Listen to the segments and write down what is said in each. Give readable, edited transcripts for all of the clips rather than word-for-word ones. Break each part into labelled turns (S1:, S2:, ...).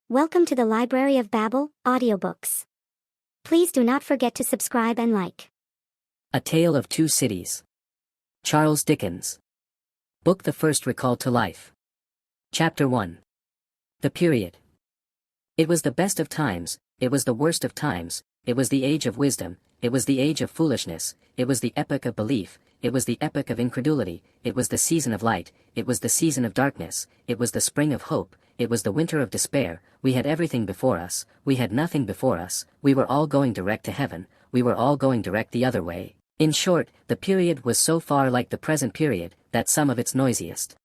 S1: Welcome to the Library of Babel, audiobooks. Please do not forget to subscribe and like.
S2: A Tale of Two Cities. Charles Dickens. Book the First Recalled to Life. Chapter 1. The Period. It was the best of times, it was the worst of times, it was the age of wisdom, it was the age of foolishness, it was the epoch of belief, it was the epoch of incredulity, it was the season of light, it was the season of darkness, it was the spring of hope, it was the winter of despair. We had everything before us, we had nothing before us, we were all going direct to heaven, we were all going direct the other way. In short, the period was so far like the present period, that some of its noisiest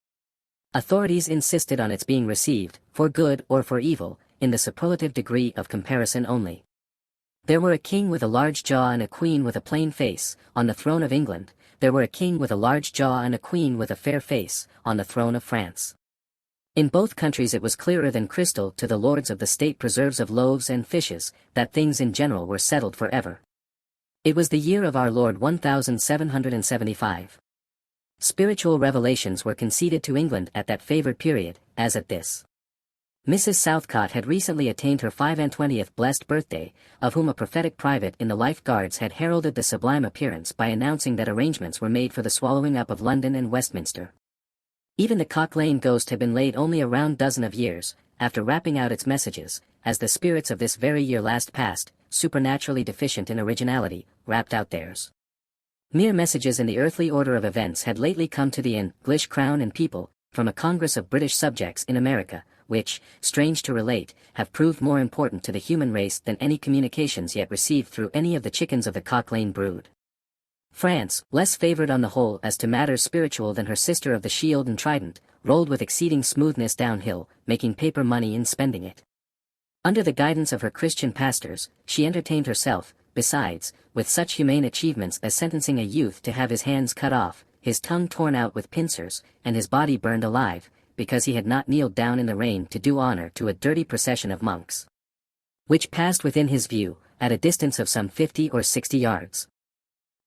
S2: authorities insisted on its being received, for good or for evil, in the superlative degree of comparison only. There were a king with a large jaw and a queen with a plain face, on the throne of England. There were a king with a large jaw and a queen with a fair face, on the throne of France. In both countries it was clearer than crystal to the lords of the state preserves of loaves and fishes, that things in general were settled forever. It was the year of our Lord 1775. Spiritual revelations were conceded to England at that favored period, as at this. Mrs. Southcott had recently attained her 25th blessed birthday, of whom a prophetic private in the Life Guards had heralded the sublime appearance by announcing that arrangements were made for the swallowing up of London and Westminster. Even the Cock Lane ghost had been laid only a round dozen of years, after rapping out its messages, as the spirits of this very year last past, supernaturally deficient in originality, rapped out theirs. Mere messages in the earthly order of events had lately come to the English crown and people, from a Congress of British subjects in America, which, strange to relate, have proved more important to the human race than any communications yet received through any of the chickens of the Cock Lane brood. France, less favored on the whole as to matters spiritual than her sister of the Shield and Trident, rolled with exceeding smoothness downhill, making paper money in spending it. Under the guidance of her Christian pastors, she entertained herself, besides, with such humane achievements as sentencing a youth to have his hands cut off, his tongue torn out with pincers, and his body burned alive, because he had not kneeled down in the rain to do honor to a dirty procession of monks, which passed within his view, at a distance of some 50 or 60 yards.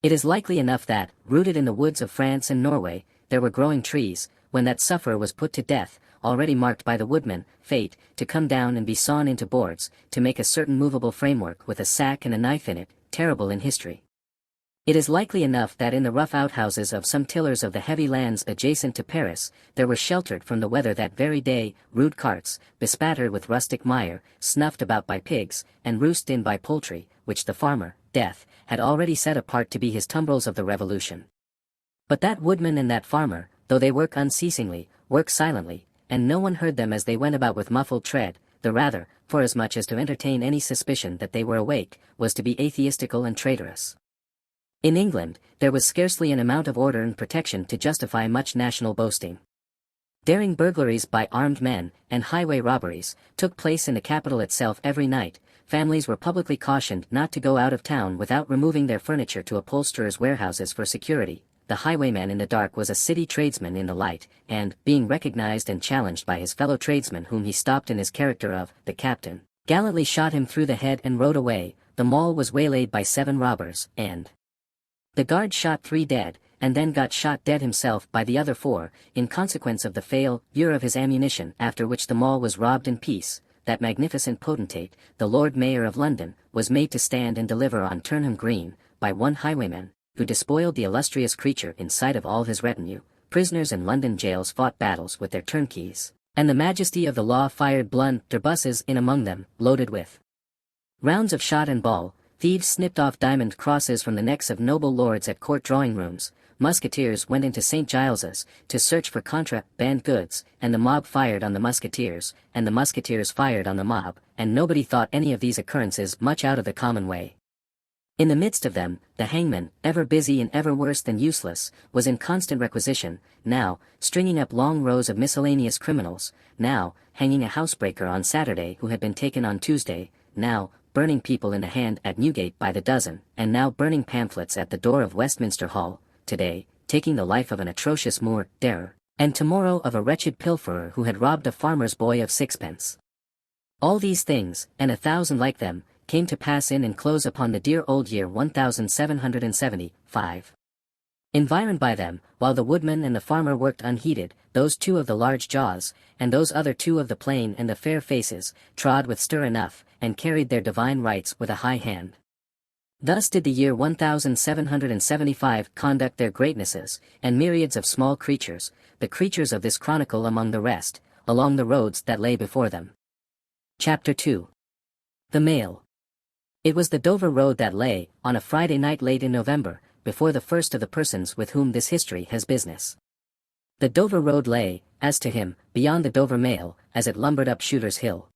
S2: It is likely enough that, rooted in the woods of France and Norway, there were growing trees, when that sufferer was put to death, already marked by the woodman, fate, to come down and be sawn into boards, to make a certain movable framework with a sack and a knife in it, terrible in history. It is likely enough that in the rough outhouses of some tillers of the heavy lands adjacent to Paris, there were sheltered from the weather that very day, rude carts, bespattered with rustic mire, snuffed about by pigs, and roosted in by poultry, which the farmer, Death, had already set apart to be his tumbrils of the Revolution. But that woodman and that farmer, though they work unceasingly, work silently, and no one heard them as they went about with muffled tread, the rather, forasmuch as to entertain any suspicion that they were awake, was to be atheistical and traitorous. In England, there was scarcely an amount of order and protection to justify much national boasting. Daring burglaries by armed men, and highway robberies, took place in the capital itself every night. Families were publicly cautioned not to go out of town without removing their furniture to upholsterers' warehouses for security. The highwayman in the dark was a city tradesman in the light, and, being recognized and challenged by his fellow tradesmen whom he stopped in his character of the captain, gallantly shot him through the head and rode away. The mall was waylaid by 7 robbers, and the guard shot 3 dead, and then got shot dead himself by the other 4, in consequence of the failure of his ammunition, after which the mall was robbed in peace. That magnificent potentate, the Lord Mayor of London, was made to stand and deliver on Turnham Green, by one highwayman, who despoiled the illustrious creature in sight of all his retinue. Prisoners in London jails fought battles with their turnkeys, and the majesty of the law fired blunderbusses in among them, loaded with rounds of shot and ball. Thieves snipped off diamond crosses from the necks of noble lords at court drawing-rooms. Musketeers went into St. Giles's to search for contraband goods, and the mob fired on the musketeers, and the musketeers fired on the mob, and nobody thought any of these occurrences much out of the common way. In the midst of them, the hangman, ever busy and ever worse than useless, was in constant requisition, now, stringing up long rows of miscellaneous criminals, now, hanging a housebreaker on Saturday who had been taken on Tuesday, now, burning people in the hand at Newgate by the dozen, and now burning pamphlets at the door of Westminster Hall, today, taking the life of an atrocious murderer, and tomorrow of a wretched pilferer who had robbed a farmer's boy of 6pence. All these things, and 1,000 like them, came to pass in and close upon the dear old year 1775. Environed by them, while the woodman and the farmer worked unheeded, those two of the large jaws, and those other two of the plain and the fair faces, trod with stir enough, and carried their divine rights with a high hand. Thus did the year 1775 conduct their greatnesses, and myriads of small creatures, the creatures of this chronicle among the rest, along the roads that lay before them. Chapter 2. The Mail. It was the Dover road that lay, on a Friday night late in November, before the first of the persons with whom this history has business. The Dover road lay, as to him, beyond the Dover Mail, as it lumbered up Shooter's Hill.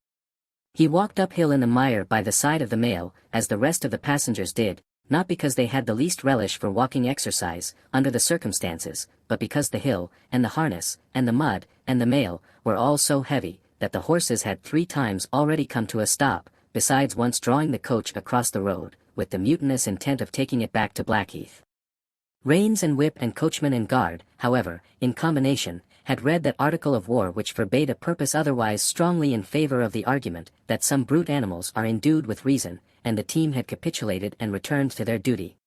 S2: He walked uphill in the mire by the side of the mail, as the rest of the passengers did, not because they had the least relish for walking exercise, under the circumstances, but because the hill, and the harness, and the mud, and the mail, were all so heavy, that the horses had 3 times already come to a stop, besides once drawing the coach across the road, with the mutinous intent of taking it back to Blackheath. Reins and whip and coachman and guard, however, in combination, had read that article of war which forbade a purpose otherwise strongly in favor of the argument that some brute animals are endued with reason, and the team had capitulated and returned to their duty.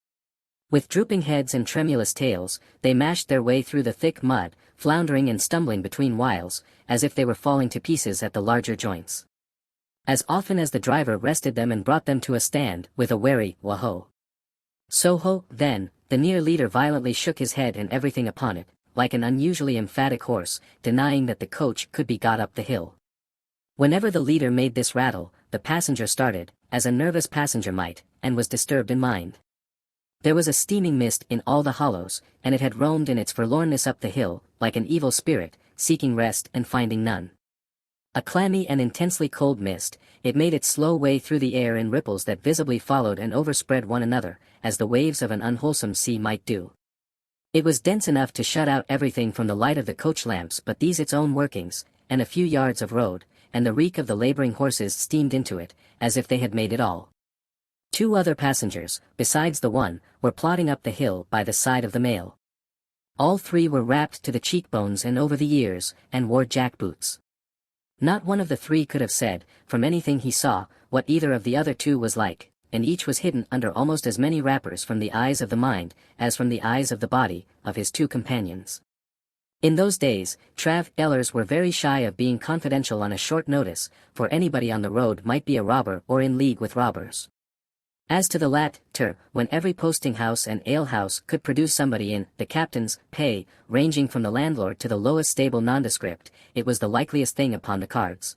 S2: With drooping heads and tremulous tails, they mashed their way through the thick mud, floundering and stumbling between whiles, as if they were falling to pieces at the larger joints. As often as the driver rested them and brought them to a stand, with a wary "Wah-ho! So-ho!" then, the near leader violently shook his head and everything upon it, like an unusually emphatic horse, denying that the coach could be got up the hill. Whenever the leader made this rattle, the passenger started, as a nervous passenger might, and was disturbed in mind. There was a steaming mist in all the hollows, and it had roamed in its forlornness up the hill, like an evil spirit, seeking rest and finding none. A clammy and intensely cold mist, it made its slow way through the air in ripples that visibly followed and overspread one another, as the waves of an unwholesome sea might do. It was dense enough to shut out everything from the light of the coach lamps but these its own workings, and a few yards of road, and the reek of the laboring horses steamed into it, as if they had made it all. 2 other passengers, besides the one, were plodding up the hill by the side of the mail. All 3 were wrapped to the cheekbones and over the ears, and wore jack-boots. Not one of the 3 could have said, from anything he saw, what either of the other 2 was like, and each was hidden under almost as many wrappers from the eyes of the mind, as from the eyes of the body, of his 2 companions. In those days, travellers were very shy of being confidential on a short notice, for anybody on the road might be a robber or in league with robbers. As to the latter, when every posting-house and alehouse could produce somebody in the captain's pay, ranging from the landlord to the lowest stable nondescript, it was the likeliest thing upon the cards.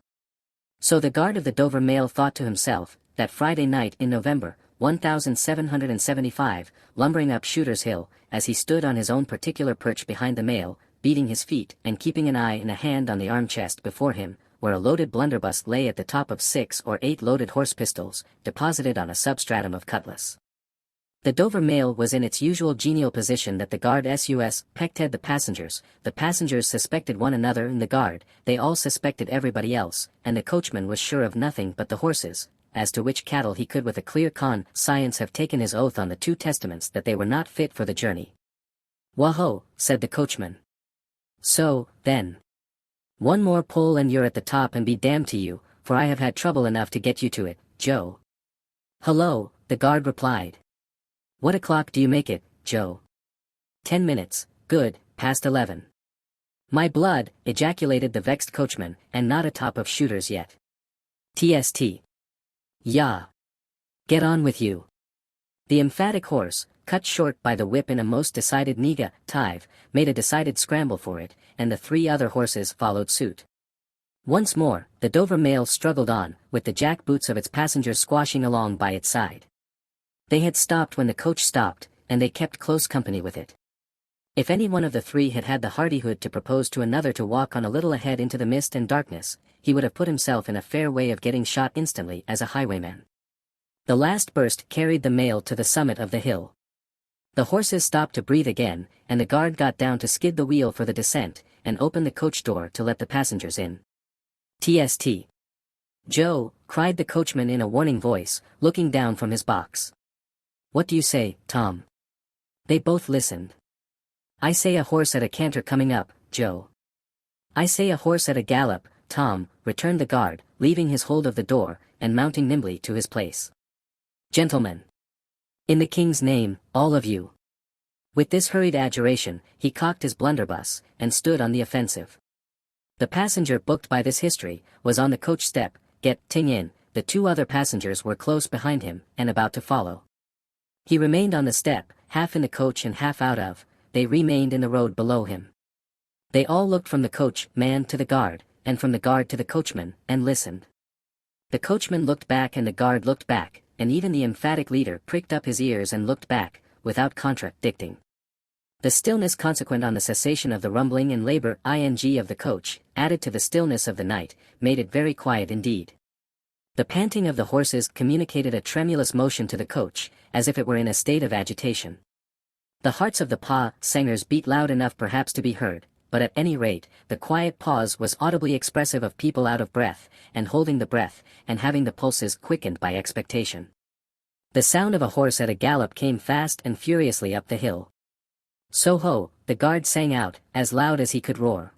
S2: So the guard of the Dover Mail thought to himself, that Friday night in November, 1775, lumbering up Shooter's Hill, as he stood on his own particular perch behind the mail, beating his feet and keeping an eye and a hand on the arm-chest before him, where a loaded blunderbuss lay at the top of 6 or 8 loaded horse pistols, deposited on a substratum of cutlass. The Dover Mail was in its usual genial position that the guard suspected the passengers suspected one another and the guard, they all suspected everybody else, and the coachman was sure of nothing but the horses, as to which cattle he could with a clear conscience have taken his oath on the 2 testaments that they were not fit for the journey. "Wah-ho!" said the coachman. "So, then. 1 more pull and you're at the top and be damned to you, for I have had trouble enough to get you to it, Joe." "Hello," the guard replied. "What o'clock do you make it, Joe?" 10 minutes, good, past 11. "My blood," ejaculated the vexed coachman, "and not atop of Shooters yet." "Tst. Yah. Get on with you." The emphatic horse, cut short by the whip in a most decided negative, made a decided scramble for it, and the 3 other horses followed suit. Once more, the Dover Mail struggled on, with the jack-boots of its passengers squashing along by its side. They had stopped when the coach stopped, and they kept close company with it. If any one of the 3 had had the hardihood to propose to another to walk on a little ahead into the mist and darkness, he would have put himself in a fair way of getting shot instantly as a highwayman. The last burst carried the mail to the summit of the hill. The horses stopped to breathe again, and the guard got down to skid the wheel for the descent, and opened the coach door to let the passengers in. "Tst. Joe," cried the coachman in a warning voice, looking down from his box. "What do you say, Tom?" They both listened. "I say a horse at a canter coming up, Joe." "I say a horse at a gallop, Tom," returned the guard, leaving his hold of the door, and mounting nimbly to his place. "Gentlemen! In the king's name, all of you! With this hurried adjuration, he cocked his blunderbuss, and stood on the offensive. The passenger booked by this history, was on the coach step, getting in, the two other passengers were close behind him, and about to follow. He remained on the step, half in the coach and half out of, they remained in the road below him. They all looked from the coachman to the guard, and from the guard to the coachman, and listened. The coachman looked back and the guard looked back, and even the emphatic leader pricked up his ears and looked back, without contradicting. The stillness consequent on the cessation of the rumbling and labor of the coach, added to the stillness of the night, made it very quiet indeed. The panting of the horses communicated a tremulous motion to the coach, as if it were in a state of agitation. The hearts of the singers beat loud enough perhaps to be heard, but at any rate, the quiet pause was audibly expressive of people out of breath, and holding the breath, and having the pulses quickened by expectation. The sound of a horse at a gallop came fast and furiously up the hill. "So ho," the guard sang out, as loud as he could roar.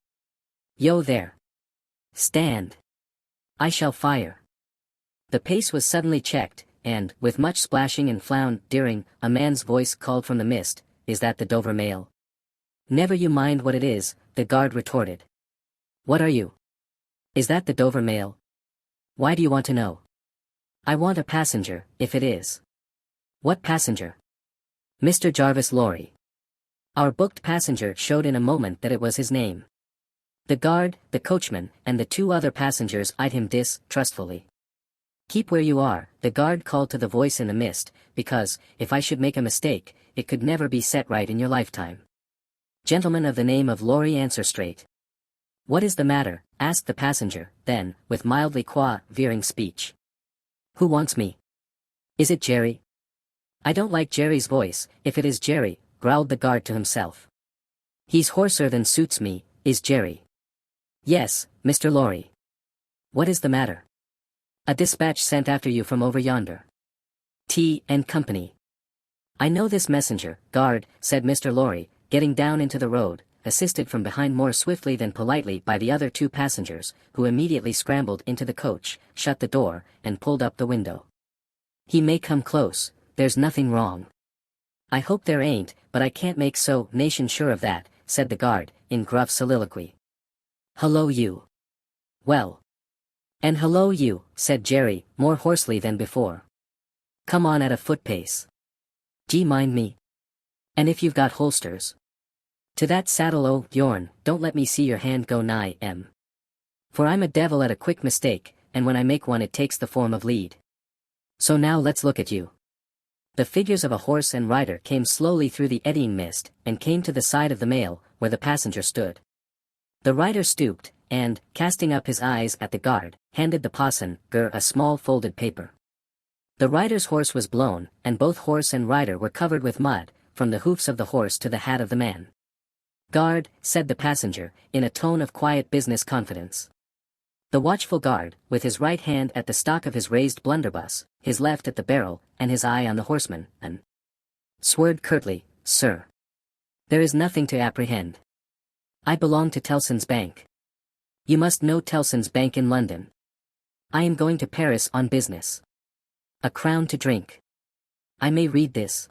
S2: "Yo there! Stand! I shall fire!" The pace was suddenly checked, and, with much splashing and floundering, a man's voice called from the mist, "Is that the Dover mail?" "Never you mind what it is," the guard retorted. "What are you? Is that the Dover mail? Why do you want to know?" "I want a passenger, if it is." "What passenger?" "Mr. Jarvis Lorry." Our booked passenger showed in a moment that it was his name. The guard, the coachman, and the two other passengers eyed him distrustfully. "Keep where you are," the guard called to the voice in the mist, "because, if I should make a mistake, it could never be set right in your lifetime. Gentlemen of the name of Lorry, answer straight." "What is the matter?" asked the passenger, then, with mildly veering speech. "Who wants me? Is it Jerry?" "I don't like Jerry's voice, if it is Jerry," growled the guard to himself. "He's hoarser than suits me, is Jerry." "Yes, Mr. Lorry." "What is the matter?" "A dispatch sent after you from over yonder. T and Company." "I know this messenger, guard," said Mr. Lorry, getting down into the road, assisted from behind more swiftly than politely by the other two passengers, who immediately scrambled into the coach, shut the door, and pulled up the window. "He may come close, there's nothing wrong." "I hope there ain't, but I can't make so nation sure of that," said the guard, in gruff soliloquy. "Hello you." "Well." "And hello you," said Jerry, more hoarsely than before. "Come on at a foot pace. D'ye mind me? And if you've got holsters. To that saddle, oh, Bjorn, don't let me see your hand go nigh, em. For I'm a devil at a quick mistake, and when I make one it takes the form of lead. So now let's look at you." The figures of a horse and rider came slowly through the eddying mist, and came to the side of the mail, where the passenger stood. The rider stooped, and, casting up his eyes at the guard, handed the passenger a small folded paper. The rider's horse was blown, and both horse and rider were covered with mud, from the hoofs of the horse to the hat of the man. "Guard," said the passenger, in a tone of quiet business confidence. The watchful guard, with his right hand at the stock of his raised blunderbuss, his left at the barrel, and his eye on the horseman, and sweared curtly, "Sir, there is nothing to apprehend. I belong to Tellson's Bank. You must know Tellson's Bank in London. I am going to Paris on business. A crown to drink. I may read this.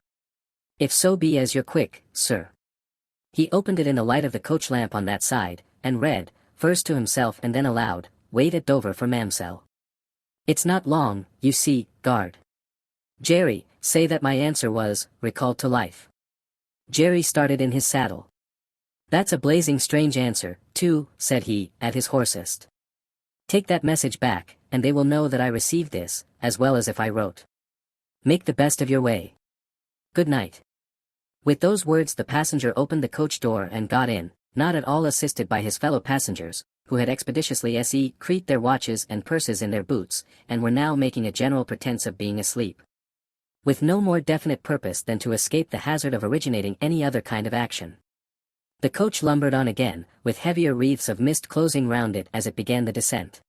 S2: If so be as you're quick, sir." He opened it in the light of the coach lamp on that side, and read, first to himself and then aloud, "Wait at Dover for Mamselle. It's not long, you see, guard. Jerry, say that my answer was, recalled to life." Jerry started in his saddle. "That's a blazing strange answer, too," said he, at his hoarsest. "Take that message back, and they will know that I received this, as well as if I wrote. Make the best of your way. Good night." With those words the passenger opened the coach door and got in, not at all assisted by his fellow passengers, who had expeditiously secreted their watches and purses in their boots, and were now making a general pretense of being asleep. With no more definite purpose than to escape the hazard of originating any other kind of action. The coach lumbered on again, with heavier wreaths of mist closing round it as it began the descent.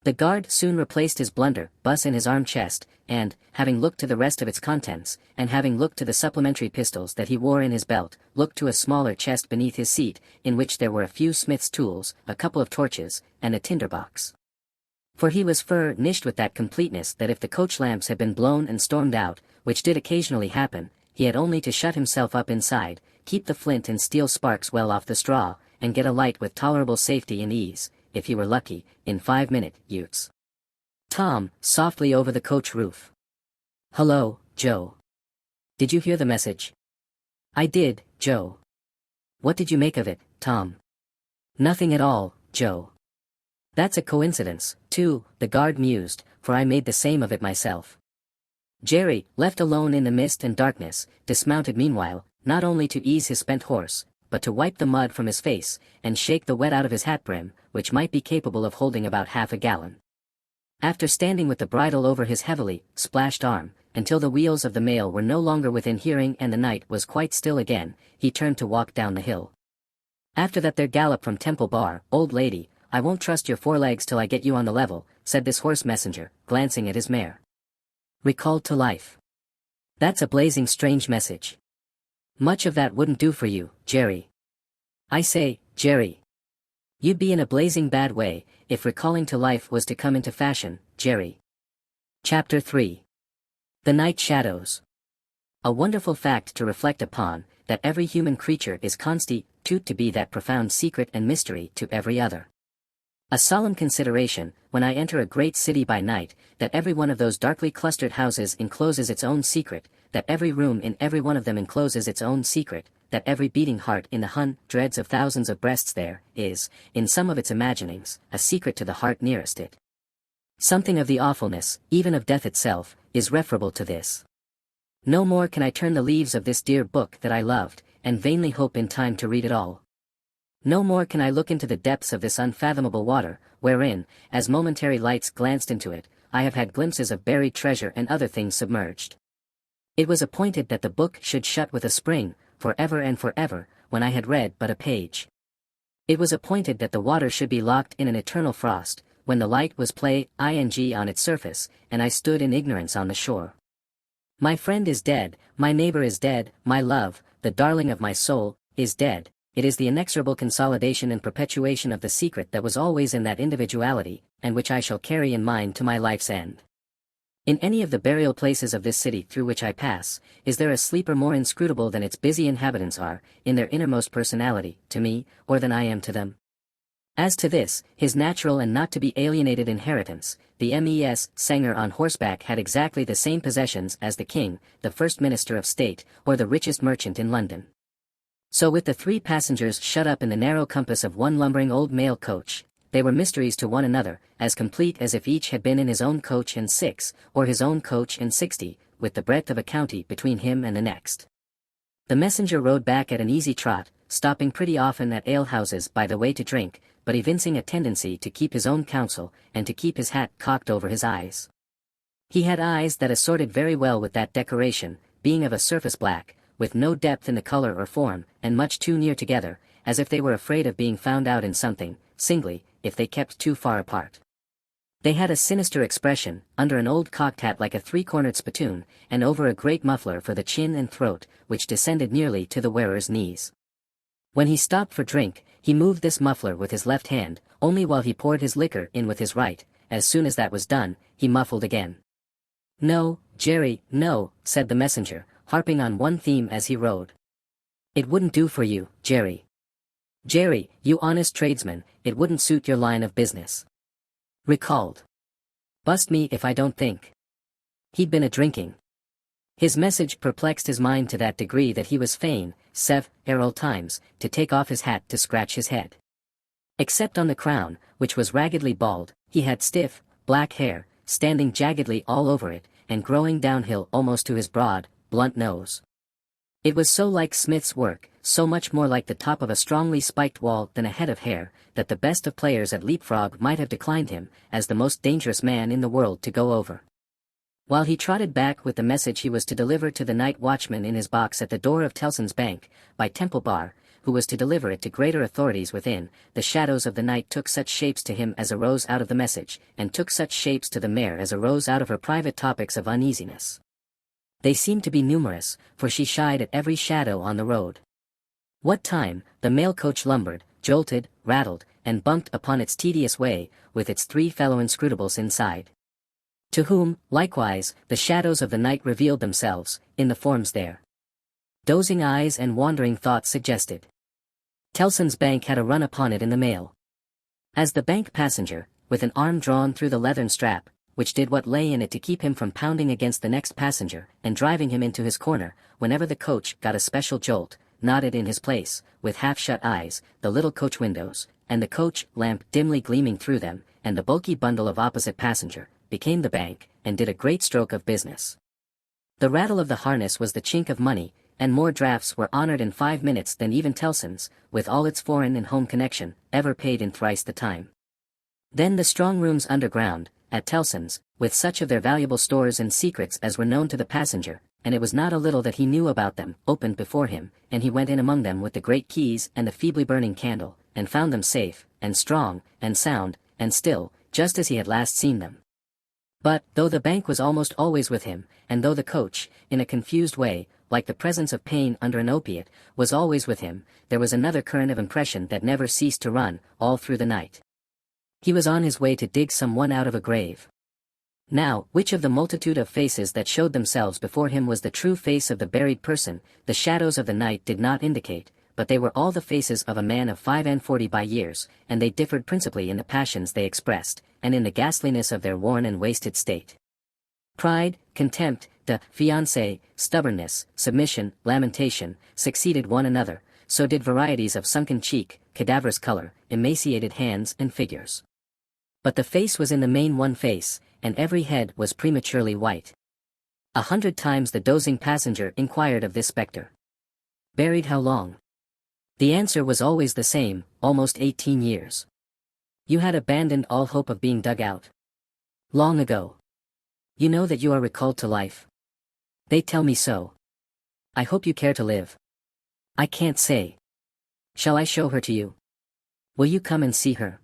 S2: The guard soon replaced his blunderbuss in his arm chest, and, having looked to the rest of its contents, and having looked to the supplementary pistols that he wore in his belt, looked to a smaller chest beneath his seat, in which there were a few smith's tools, a couple of torches, and a tinderbox. For he was furnished with that completeness that if the coach lamps had been blown and stormed out, which did occasionally happen, he had only to shut himself up inside, keep the flint and steel sparks well off the straw, and get a light with tolerable safety and ease, if he were lucky, in 5-minute utes. Tom, softly over the coach roof. "Hello, Joe. Did you hear the message?" "I did, Joe." "What did you make of it, Tom?" "Nothing at all, Joe." "That's a coincidence, too," the guard mused, "for I made the same of it myself." Jerry, left alone in the mist and darkness, dismounted meanwhile, not only to ease his spent horse, but to wipe the mud from his face, and shake the wet out of his hat brim, which might be capable of holding about half a gallon. After standing with the bridle over his heavily splashed arm, until the wheels of the mail were no longer within hearing and the night was quite still again, he turned to walk down the hill. After that there gallop from Temple Bar, "Old lady, I won't trust your forelegs till I get you on the level," said this horse messenger, glancing at his mare. "Recalled to life. That's a blazing strange message. Much of that wouldn't do for you, Jerry. I say, Jerry. You'd be in a blazing bad way, if recalling to life was to come into fashion, Jerry." Chapter 3. The Night Shadows. A wonderful fact to reflect upon, that every human creature is constitute to be that profound secret and mystery to every other. A solemn consideration, when I enter a great city by night, that every one of those darkly clustered houses encloses its own secret, that every room in every one of them encloses its own secret, that every beating heart in the hundreds of thousands of breasts there is, in some of its imaginings, a secret to the heart nearest it. Something of the awfulness, even of death itself, is referable to this. No more can I turn the leaves of this dear book that I loved, and vainly hope in time to read it all. No more can I look into the depths of this unfathomable water, wherein, as momentary lights glanced into it, I have had glimpses of buried treasure and other things submerged. It was appointed that the book should shut with a spring, forever and forever, when I had read but a page. It was appointed that the water should be locked in an eternal frost, when the light was ing on its surface, and I stood in ignorance on the shore. My friend is dead, my neighbor is dead, my love, the darling of my soul, is dead. It is the inexorable consolidation and perpetuation of the secret that was always in that individuality, and which I shall carry in mind to my life's end. In any of the burial places of this city through which I pass, is there a sleeper more inscrutable than its busy inhabitants are, in their innermost personality, to me, or than I am to them? As to this, his natural and not to be alienated inheritance, the mes Sanger on horseback had exactly the same possessions as the king, the first minister of state, or the richest merchant in London. So with the 3 passengers shut up in the narrow compass of one lumbering old mail coach, they were mysteries to one another, as complete as if each had been in his own coach and 6, or his own coach and 60, with the breadth of a county between him and the next. The messenger rode back at an easy trot, stopping pretty often at alehouses by the way to drink, but evincing a tendency to keep his own counsel, and to keep his hat cocked over his eyes. He had eyes that assorted very well with that decoration, being of a surface black, with no depth in the color or form, and much too near together, as if they were afraid of being found out in something, singly, if they kept too far apart. They had a sinister expression, under an old cocked hat like a 3-cornered spittoon, and over a great muffler for the chin and throat, which descended nearly to the wearer's knees. When he stopped for drink, he moved this muffler with his left hand, only while he poured his liquor in with his right. As soon as that was done, he muffled again. "No, Jerry, no," said the messenger, harping on one theme as he rode. "It wouldn't do for you, Jerry. Jerry, you honest tradesman, it wouldn't suit your line of business. Recalled. Bust me if I don't think. He'd been a-drinking." His message perplexed his mind to that degree that he was fain, several times, to take off his hat to scratch his head. Except on the crown, which was raggedly bald, he had stiff, black hair, standing jaggedly all over it, and growing downhill almost to his broad, blunt nose. It was so like Smith's work, so much more like the top of a strongly spiked wall than a head of hair, that the best of players at leapfrog might have declined him, as the most dangerous man in the world to go over. While he trotted back with the message he was to deliver to the night watchman in his box at the door of Tellson's Bank, by Temple Bar, who was to deliver it to greater authorities within, the shadows of the night took such shapes to him as arose out of the message, and took such shapes to the mare as arose out of her private topics of uneasiness. They seemed to be numerous, for she shied at every shadow on the road. What time, the mail coach lumbered, jolted, rattled, and bumped upon its tedious way, with its 3 fellow inscrutables inside. To whom, likewise, the shadows of the night revealed themselves, in the forms there. Dozing eyes and wandering thoughts suggested. Tellson's bank had a run upon it in the mail. As the bank passenger, with an arm drawn through the leathern strap, which did what lay in it to keep him from pounding against the next passenger and driving him into his corner, whenever the coach got a special jolt, nodded in his place, with half-shut eyes, the little coach windows, and the coach lamp dimly gleaming through them, and the bulky bundle of opposite passenger, became the bank, and did a great stroke of business. The rattle of the harness was the chink of money, and more drafts were honored in 5 minutes than even Tellson's, with all its foreign and home connection, ever paid in thrice the time. Then the strong rooms underground, at Tellson's, with such of their valuable stores and secrets as were known to the passenger, and it was not a little that he knew about them, opened before him, and he went in among them with the great keys and the feebly burning candle, and found them safe, and strong, and sound, and still, just as he had last seen them. But, though the bank was almost always with him, and though the coach, in a confused way, like the presence of pain under an opiate, was always with him, there was another current of impression that never ceased to run, all through the night. He was on his way to dig some one out of a grave. Now, which of the multitude of faces that showed themselves before him was the true face of the buried person, the shadows of the night did not indicate, but they were all the faces of a man of 45 by years, and they differed principally in the passions they expressed, and in the ghastliness of their worn and wasted state. Pride, contempt, fiancé, stubbornness, submission, lamentation, succeeded one another, so did varieties of sunken cheek, cadaverous color, emaciated hands and figures. But the face was in the main one face, and every head was prematurely white. 100 times the dozing passenger inquired of this spectre. Buried how long? The answer was always the same, almost 18 years. You had abandoned all hope of being dug out. Long ago. You know that you are recalled to life. They tell me so. I hope you care to live. I can't say. Shall I show her to you? Will you come and see her?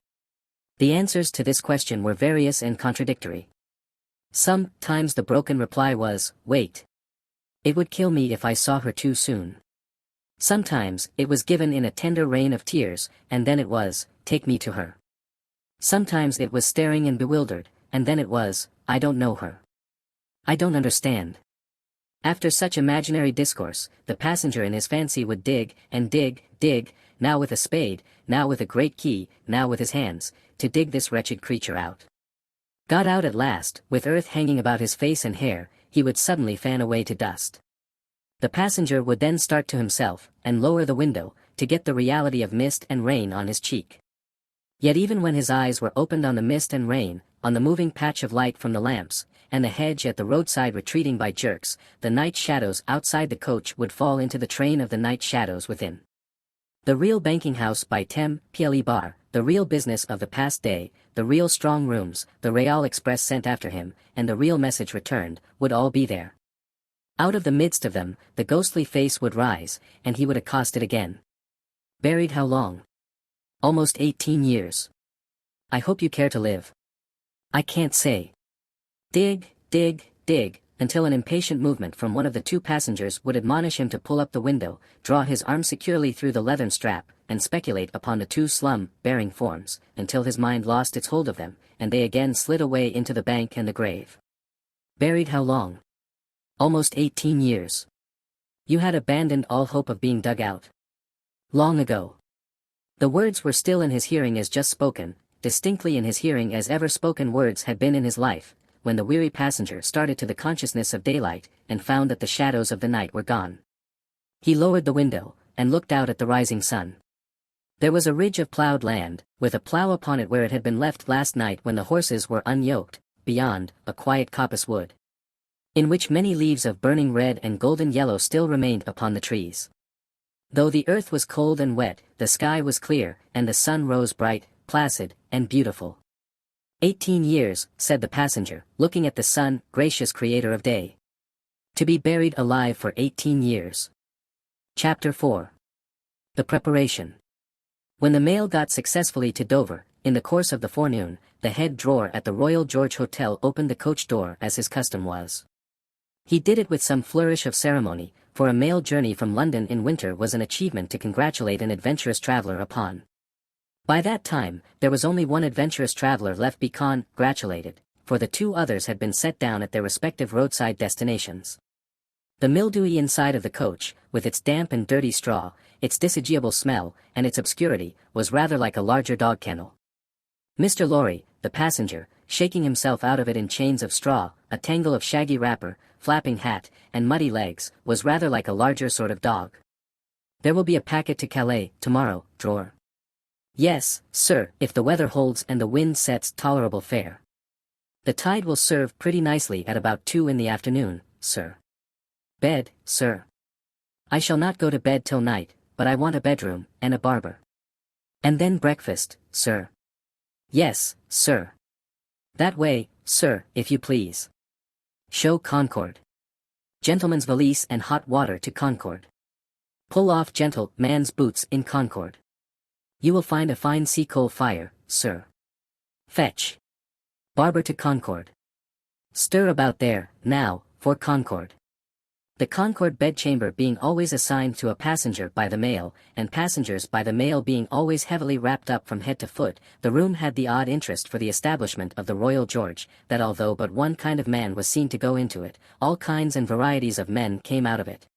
S2: The answers to this question were various and contradictory. Sometimes the broken reply was, wait. It would kill me if I saw her too soon. Sometimes it was given in a tender rain of tears, and then it was, take me to her. Sometimes it was staring and bewildered, and then it was, I don't know her. I don't understand. After such imaginary discourse, the passenger in his fancy would dig, and dig, now with a spade, now with a great key, now with his hands, to dig this wretched creature out. Got out at last, with earth hanging about his face and hair, he would suddenly fan away to dust. The passenger would then start to himself, and lower the window, to get the reality of mist and rain on his cheek. Yet even when his eyes were opened on the mist and rain, on the moving patch of light from the lamps, and the hedge at the roadside retreating by jerks, the night shadows outside the coach would fall into the train of the night shadows within. The real banking house by Ple Bar, the real business of the past day, the real strong rooms, the Real Express sent after him, and the real message returned, would all be there. Out of the midst of them, the ghostly face would rise, and he would accost it again. Buried how long? Almost 18 years. I hope you care to live. I can't say. Dig, until an impatient movement from one of the two passengers would admonish him to pull up the window, draw his arm securely through the leathern strap, and speculate upon the two slum-bearing forms, until his mind lost its hold of them, and they again slid away into the bank and the grave. Buried how long? Almost 18 years. You had abandoned all hope of being dug out. Long ago. The words were still in his hearing as just spoken, distinctly in his hearing as ever spoken words had been in his life, when the weary passenger started to the consciousness of daylight, and found that the shadows of the night were gone. He lowered the window, and looked out at the rising sun. There was a ridge of plowed land, with a plow upon it where it had been left last night when the horses were unyoked, beyond, a quiet coppice wood, in which many leaves of burning red and golden yellow still remained upon the trees. Though the earth was cold and wet, the sky was clear, and the sun rose bright, placid, and beautiful. 18 years, said the passenger, looking at the sun, gracious creator of day. To be buried alive for 18 years. Chapter 4. The Preparation. When the mail got successfully to Dover, in the course of the forenoon, the head drawer at the Royal George Hotel opened the coach door as his custom was. He did it with some flourish of ceremony, for a mail journey from London in winter was an achievement to congratulate an adventurous traveller upon. By that time, there was only one adventurous traveller left be congratulated, for the two others had been set down at their respective roadside destinations. The mildewy inside of the coach, with its damp and dirty straw, its disagreeable smell, and its obscurity, was rather like a larger dog kennel. Mr. Lorry, the passenger, shaking himself out of it in chains of straw, a tangle of shaggy wrapper, flapping hat, and muddy legs, was rather like a larger sort of dog. There will be a packet to Calais, tomorrow, drawer. Yes, sir, if the weather holds and the wind sets tolerable fair. The tide will serve pretty nicely at about 2 in the afternoon, sir. Bed, sir. I shall not go to bed till night, but I want a bedroom, and a barber. And then breakfast, sir. Yes, sir. That way, sir, if you please. Show Concord. Gentleman's valise and hot water to Concord. Pull off gentleman's boots in Concord. You will find a fine sea coal fire, sir. Fetch. Barber to Concord. Stir about there, now, for Concord. The Concord bedchamber being always assigned to a passenger by the mail, and passengers by the mail being always heavily wrapped up from head to foot, the room had the odd interest for the establishment of the Royal George, that although but one kind of man was seen to go into it, all kinds and varieties of men came out of it.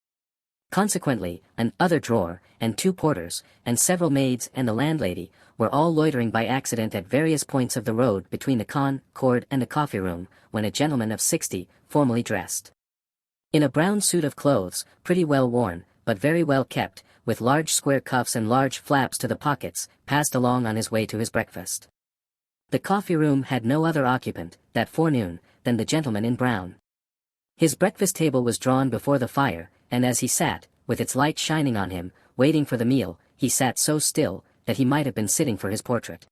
S2: Consequently, an other drawer, and 2 porters, and several maids and the landlady, were all loitering by accident at various points of the road between the Concord and the coffee-room, when a gentleman of 60, formally dressed, in a brown suit of clothes, pretty well worn, but very well kept, with large square cuffs and large flaps to the pockets, passed along on his way to his breakfast. The coffee-room had no other occupant, that forenoon, than the gentleman in brown. His breakfast table was drawn before the fire, and as he sat, with its light shining on him, waiting for the meal, he sat so still, that he might have been sitting for his portrait.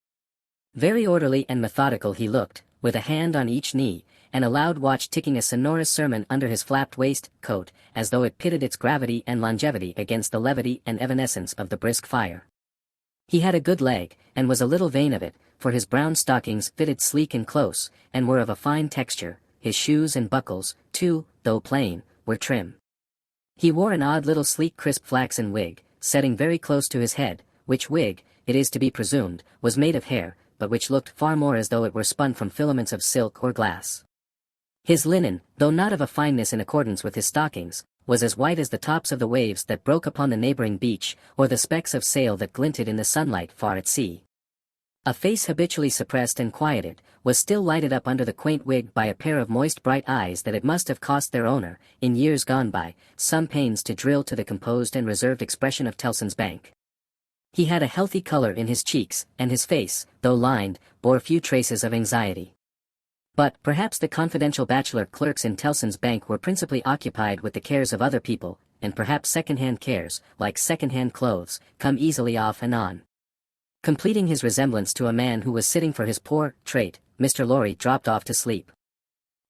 S2: Very orderly and methodical he looked, with a hand on each knee, and a loud watch ticking a sonorous sermon under his flapped waistcoat, as though it pitted its gravity and longevity against the levity and evanescence of the brisk fire. He had a good leg, and was a little vain of it, for his brown stockings fitted sleek and close, and were of a fine texture. His shoes and buckles, too, though plain, were trim. He wore an odd little sleek crisp flaxen wig, setting very close to his head, which wig, it is to be presumed, was made of hair, but which looked far more as though it were spun from filaments of silk or glass. His linen, though not of a fineness in accordance with his stockings, was as white as the tops of the waves that broke upon the neighboring beach, or the specks of sail that glinted in the sunlight far at sea. A face habitually suppressed and quieted, was still lighted up under the quaint wig by a pair of moist bright eyes that it must have cost their owner, in years gone by, some pains to drill to the composed and reserved expression of Tellson's Bank. He had a healthy color in his cheeks, and his face, though lined, bore few traces of anxiety. But perhaps the confidential bachelor clerks in Tellson's Bank were principally occupied with the cares of other people, and perhaps second-hand cares, like second-hand clothes, come easily off and on. Completing his resemblance to a man who was sitting for his portrait, Mr. Lorry dropped off to sleep.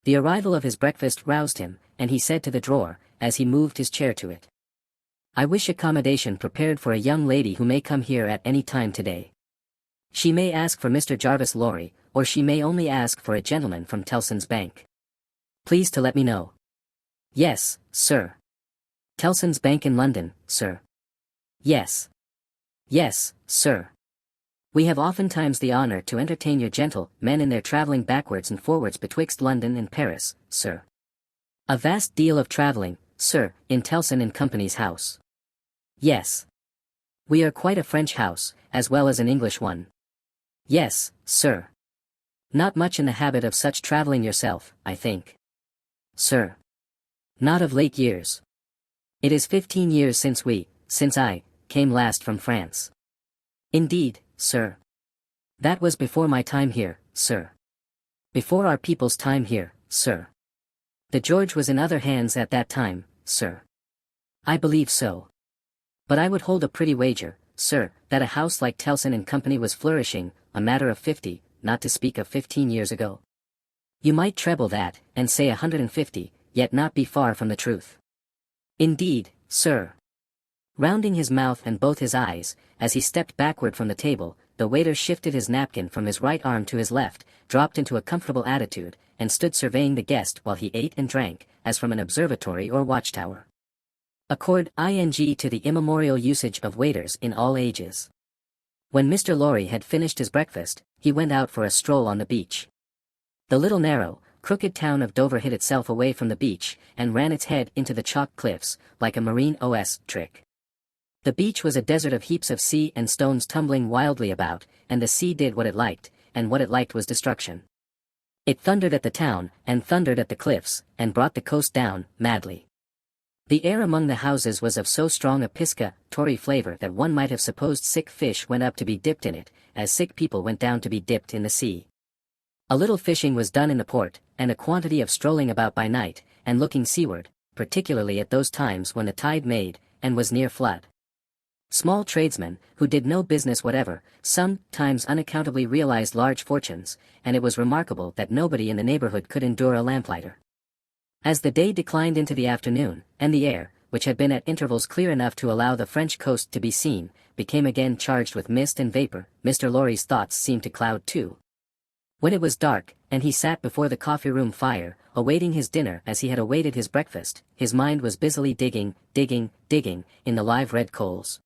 S2: The arrival of his breakfast roused him, and he said to the drawer, as he moved his chair to it, "I wish accommodation prepared for a young lady who may come here at any time today. She may ask for Mr. Jarvis Lorry, or she may only ask for a gentleman from Tellson's Bank. Please to let me know." "Yes, sir." "Tellson's Bank in London, sir." "Yes. Yes, sir. We have oftentimes the honour to entertain your gentlemen in their travelling backwards and forwards betwixt London and Paris, sir. A vast deal of travelling, sir, in Tellson and Company's house." "Yes. We are quite a French house, as well as an English one." "Yes, sir. Not much in the habit of such travelling yourself, I think." "Sir. Not of late years. It is 15 years since I, came last from France." "Indeed, sir. That was before my time here, sir." "Before our people's time here, sir. The George was in other hands at that time, sir." "I believe so. But I would hold a pretty wager, sir, that a house like Tellson and Company was flourishing, a matter of 50, not to speak of 15 years ago. You might treble that, and say 150, yet not be far from the truth." "Indeed, sir." Rounding his mouth and both his eyes, as he stepped backward from the table, the waiter shifted his napkin from his right arm to his left, dropped into a comfortable attitude, and stood surveying the guest while he ate and drank, as from an observatory or watchtower. Accord ing to the immemorial usage of waiters in all ages. When Mr. Lorry had finished his breakfast, he went out for a stroll on the beach. The little narrow, crooked town of Dover hid itself away from the beach, and ran its head into the chalk cliffs, like a marine OS trick. The beach was a desert of heaps of sea and stones tumbling wildly about, and the sea did what it liked, and what it liked was destruction. It thundered at the town, and thundered at the cliffs, and brought the coast down, madly. The air among the houses was of so strong a piscatory flavor that one might have supposed sick fish went up to be dipped in it, as sick people went down to be dipped in the sea. A little fishing was done in the port, and a quantity of strolling about by night, and looking seaward, particularly at those times when the tide made, and was near flood. Small tradesmen, who did no business whatever, sometimes unaccountably realized large fortunes, and it was remarkable that nobody in the neighborhood could endure a lamplighter. As the day declined into the afternoon, and the air, which had been at intervals clear enough to allow the French coast to be seen, became again charged with mist and vapor, Mr. Lorry's thoughts seemed to cloud too. When it was dark, and he sat before the coffee-room fire, awaiting his dinner as he had awaited his breakfast, his mind was busily digging, in the live red coals.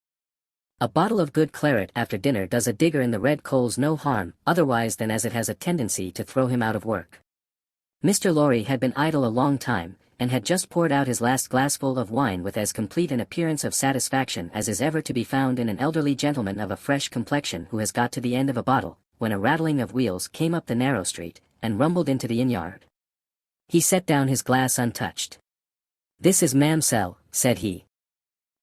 S2: A bottle of good claret after dinner does a digger in the red coals no harm, otherwise than as it has a tendency to throw him out of work. Mr. Lorry had been idle a long time, and had just poured out his last glassful of wine with as complete an appearance of satisfaction as is ever to be found in an elderly gentleman of a fresh complexion who has got to the end of a bottle, when a rattling of wheels came up the narrow street, and rumbled into the inn-yard. He set down his glass untouched. "This is Mamselle," said he.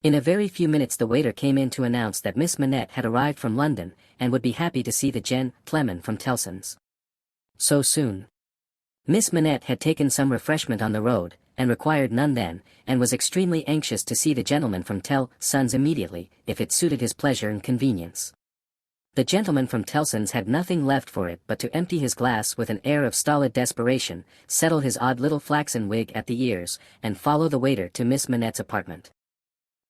S2: In a very few minutes the waiter came in to announce that Miss Manette had arrived from London, and would be happy to see the gentleman from Tellson's. So soon. Miss Manette had taken some refreshment on the road, and required none then, and was extremely anxious to see the gentleman from Tellson's immediately, if it suited his pleasure and convenience. The gentleman from Tellson's had nothing left for it but to empty his glass with an air of stolid desperation, settle his odd little flaxen wig at the ears, and follow the waiter to Miss Manette's apartment.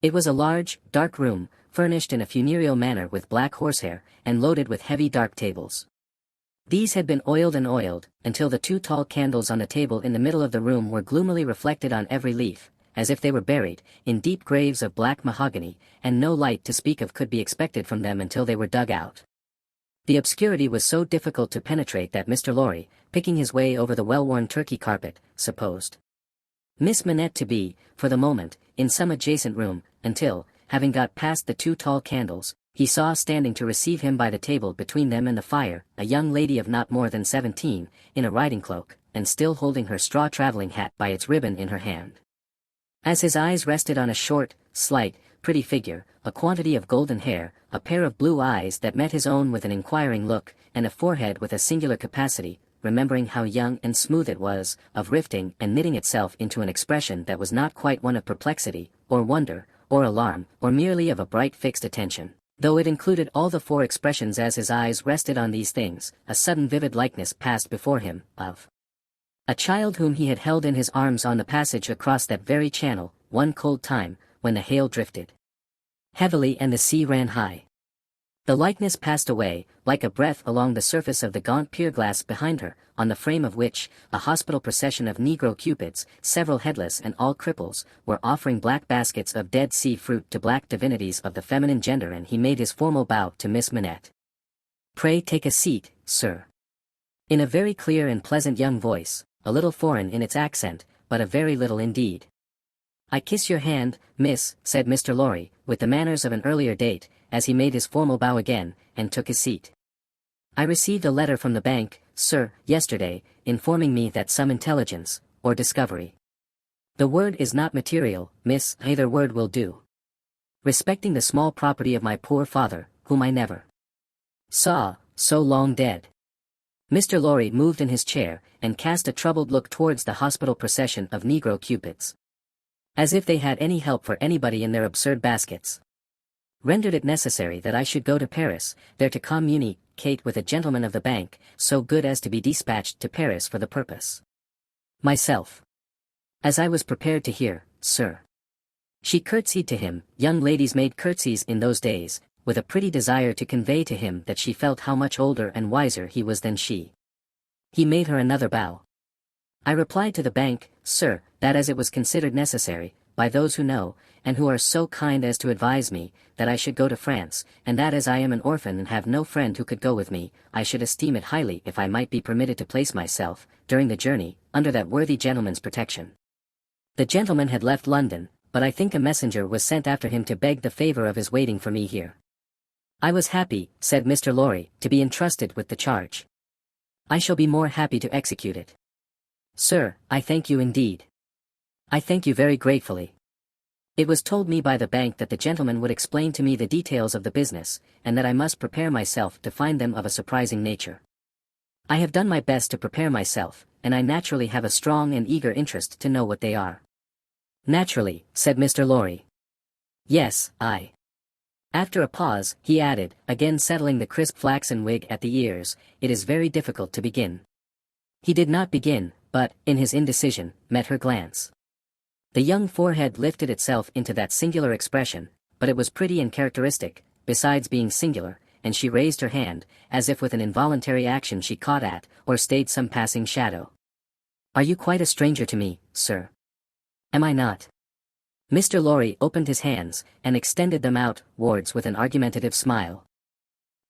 S2: It was a large, dark room, furnished in a funereal manner with black horsehair, and loaded with heavy dark tables. These had been oiled and oiled, until the two tall candles on the table in the middle of the room were gloomily reflected on every leaf, as if they were buried in deep graves of black mahogany, and no light to speak of could be expected from them until they were dug out. The obscurity was so difficult to penetrate that Mr. Lorry, picking his way over the well-worn Turkey carpet, supposed Miss Manette to be, for the moment, in some adjacent room, until, having got past the two tall candles, he saw standing to receive him by the table between them and the fire, a young lady of not more than 17, in a riding cloak, and still holding her straw travelling hat by its ribbon in her hand. As his eyes rested on a short, slight, pretty figure, a quantity of golden hair, a pair of blue eyes that met his own with an inquiring look, and a forehead with a singular capacity, remembering how young and smooth it was, of rifting and knitting itself into an expression that was not quite one of perplexity, or wonder, or alarm, or merely of a bright fixed attention, though it included all the four expressions. As his eyes rested on these things, a sudden vivid likeness passed before him, of a child whom he had held in his arms on the passage across that very channel, one cold time, when the hail drifted heavily and the sea ran high. The likeness passed away, like a breath, along the surface of the gaunt pier-glass behind her, on the frame of which, a hospital procession of negro cupids, several headless and all cripples, were offering black baskets of Dead Sea fruit to black divinities of the feminine gender, and he made his formal bow to Miss Manette. "Pray take a seat, sir." In a very clear and pleasant young voice, a little foreign in its accent, but a very little indeed. "I kiss your hand, miss," said Mr. Lorry, with the manners of an earlier date, as he made his formal bow again, and took his seat. "I received a letter from the bank, sir, yesterday, informing me that some intelligence, or discovery. The word is not material, miss, either word will do. Respecting the small property of my poor father, whom I never saw, so long dead." Mr. Lorry moved in his chair, and cast a troubled look towards the hospital procession of negro cupids, as if they had any help for anybody in their absurd baskets. "Rendered it necessary that I should go to Paris, there to communicate with a gentleman of the bank, so good as to be dispatched to Paris for the purpose. Myself. As I was prepared to hear, sir." She curtsied to him. Young ladies made curtsies in those days, with a pretty desire to convey to him that she felt how much older and wiser he was than she. He made her another bow. "I replied to the bank, sir, that as it was considered necessary, by those who know, and who are so kind as to advise me, that I should go to France, and that as I am an orphan and have no friend who could go with me, I should esteem it highly if I might be permitted to place myself, during the journey, under that worthy gentleman's protection. The gentleman had left London, but I think a messenger was sent after him to beg the favour of his waiting for me here. I was happy, said Mr. Lorry, to be entrusted with the charge. I shall be more happy to execute it. Sir, I thank you indeed. I thank you very gratefully. It was told me by the bank that the gentleman would explain to me the details of the business, and that I must prepare myself to find them of a surprising nature. I have done my best to prepare myself, and I naturally have a strong and eager interest to know what they are. Naturally, said Mr. Lorry. Yes, I. After a pause, he added, again settling the crisp flaxen wig at the ears, it is very difficult to begin. He did not begin, but, in his indecision, met her glance. The young forehead lifted itself into that singular expression, but it was pretty and characteristic, besides being singular, and she raised her hand, as if with an involuntary action she caught at, or stayed some passing shadow. Are you quite a stranger to me, sir? Am I not? Mr. Lorry opened his hands, and extended them outwards with an argumentative smile.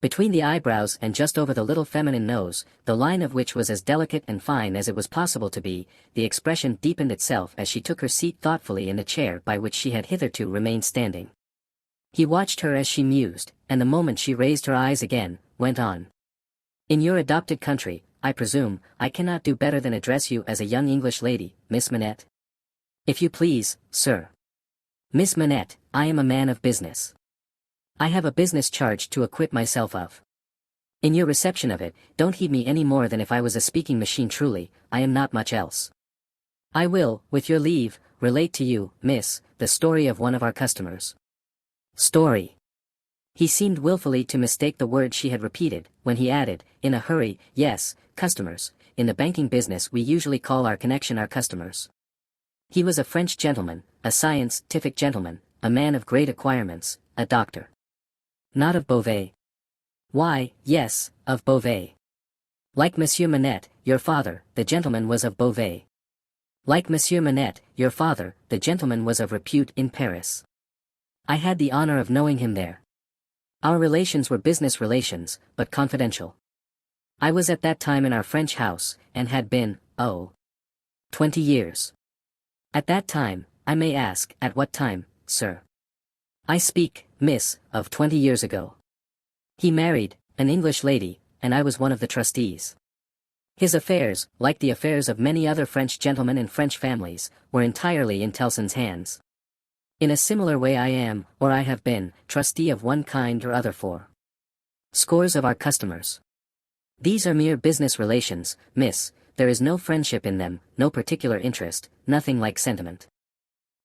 S2: Between the eyebrows and just over the little feminine nose, the line of which was as delicate and fine as it was possible to be, the expression deepened itself as she took her seat thoughtfully in the chair by which she had hitherto remained standing. He watched her as she mused, and the moment she raised her eyes again, went on. In your adopted country, I presume, I cannot do better than address you as a young English lady, Miss Manette. If you please, sir. Miss Manette, I am a man of business. I have a business charge to acquit myself of. In your reception of it, don't heed me any more than if I was a speaking machine truly, I am not much else. I will, with your leave, relate to you, miss, the story of one of our customers. Story. He seemed wilfully to mistake the word she had repeated, when he added, in a hurry, yes, customers, in the banking business we usually call our connection our customers. He was a French gentleman, a scientific gentleman, a man of great acquirements, a doctor. Not of Beauvais. Why, yes, of Beauvais. Like Monsieur Manette, your father, the gentleman was of Beauvais. Like Monsieur Manette, your father, the gentleman was of repute in Paris. I had the honor of knowing him there. Our relations were business relations, but confidential. I was at that time in our French house, and had been, 20 years. At that time, I may ask, at what time, sir? I speak, miss, of 20 years ago. He married an English lady, and I was one of the trustees. His affairs, like the affairs of many other French gentlemen and French families, were entirely in Tellson's hands. In a similar way I am, or I have been, trustee of one kind or other for scores of our customers. These are mere business relations, miss, there is no friendship in them, no particular interest, nothing like sentiment.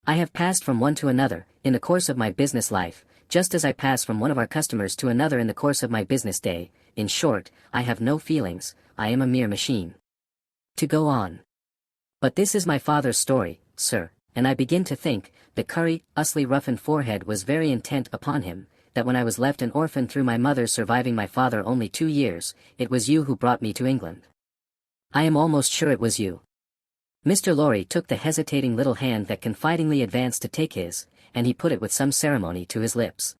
S2: I have passed from one to another, in the course of my business life, just as I pass from one of our customers to another in the course of my business day. In short, I have no feelings, I am a mere machine. To go on. But this is my father's story, sir, and I begin to think, the curiously roughened forehead was very intent upon him, that when I was left an orphan through my mother surviving my father only 2 years, it was you who brought me to England. I am almost sure it was you. Mr. Lorry took the hesitating little hand that confidingly advanced to take his, and he put it with some ceremony to his lips.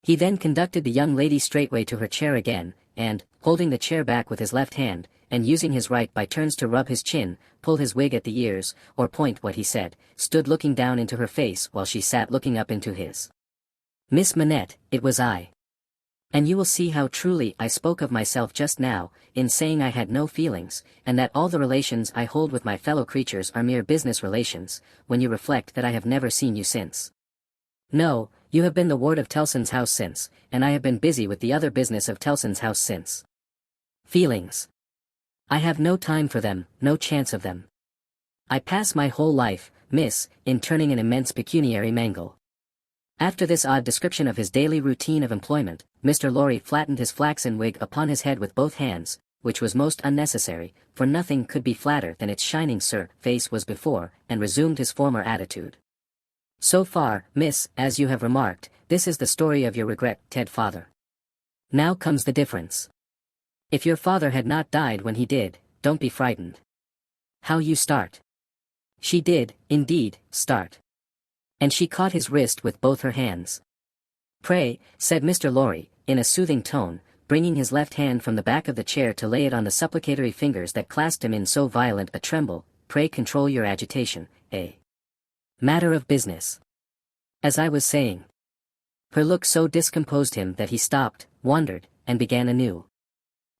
S2: He then conducted the young lady straightway to her chair again, and, holding the chair back with his left hand, and using his right by turns to rub his chin, pull his wig at the ears, or point what he said, stood looking down into her face while she sat looking up into his. Miss Manette, it was I. And you will see how truly I spoke of myself just now, in saying I had no feelings, and that all the relations I hold with my fellow creatures are mere business relations, when you reflect that I have never seen you since. No, you have been the ward of Tellson's house since, and I have been busy with the other business of Tellson's house since. Feelings. I have no time for them, no chance of them. I pass my whole life, miss, in turning an immense pecuniary mangle. After this odd description of his daily routine of employment, Mr. Lorry flattened his flaxen wig upon his head with both hands, which was most unnecessary, for nothing could be flatter than its shining face was before, and resumed his former attitude. So far, miss, as you have remarked, this is the story of your regretted father. Now comes the difference. If your father had not died when he did, don't be frightened. How you start. She did, indeed, start. And she caught his wrist with both her hands. "Pray," said Mr. Lorry, in a soothing tone, bringing his left hand from the back of the chair to lay it on the supplicatory fingers that clasped him in so violent a tremble, "pray control your agitation, matter of business. As I was saying." Her look so discomposed him that he stopped, wondered, and began anew.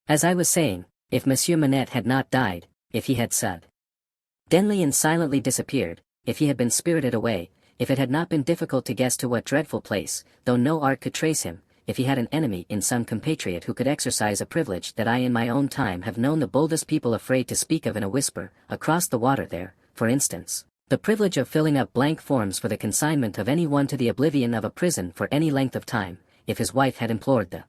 S2: "As I was saying, if Monsieur Manette had not died, if he had suddenly and silently disappeared, if he had been spirited away, if it had not been difficult to guess to what dreadful place, though no art could trace him, if he had an enemy in some compatriot who could exercise a privilege that I in my own time have known the boldest people afraid to speak of in a whisper, across the water there, for instance, the privilege of filling up blank forms for the consignment of any one to the oblivion of a prison for any length of time, if his wife had implored the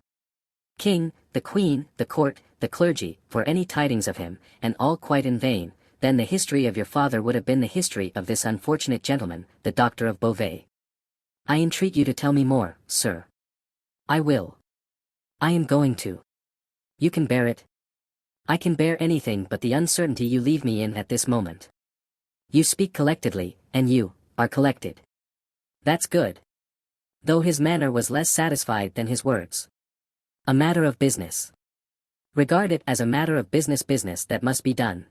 S2: king, the queen, the court, the clergy, for any tidings of him, and all quite in vain, then the history of your father would have been the history of this unfortunate gentleman, the Doctor of Beauvais. I entreat you to tell me more, sir." "I will. I am going to." "You can bear it?" "I can bear anything but the uncertainty you leave me in at this moment." "You speak collectedly, and you are collected." "That's good." Though his manner was less satisfied than his words. "A matter of business. Regard it as a matter of business that must be done.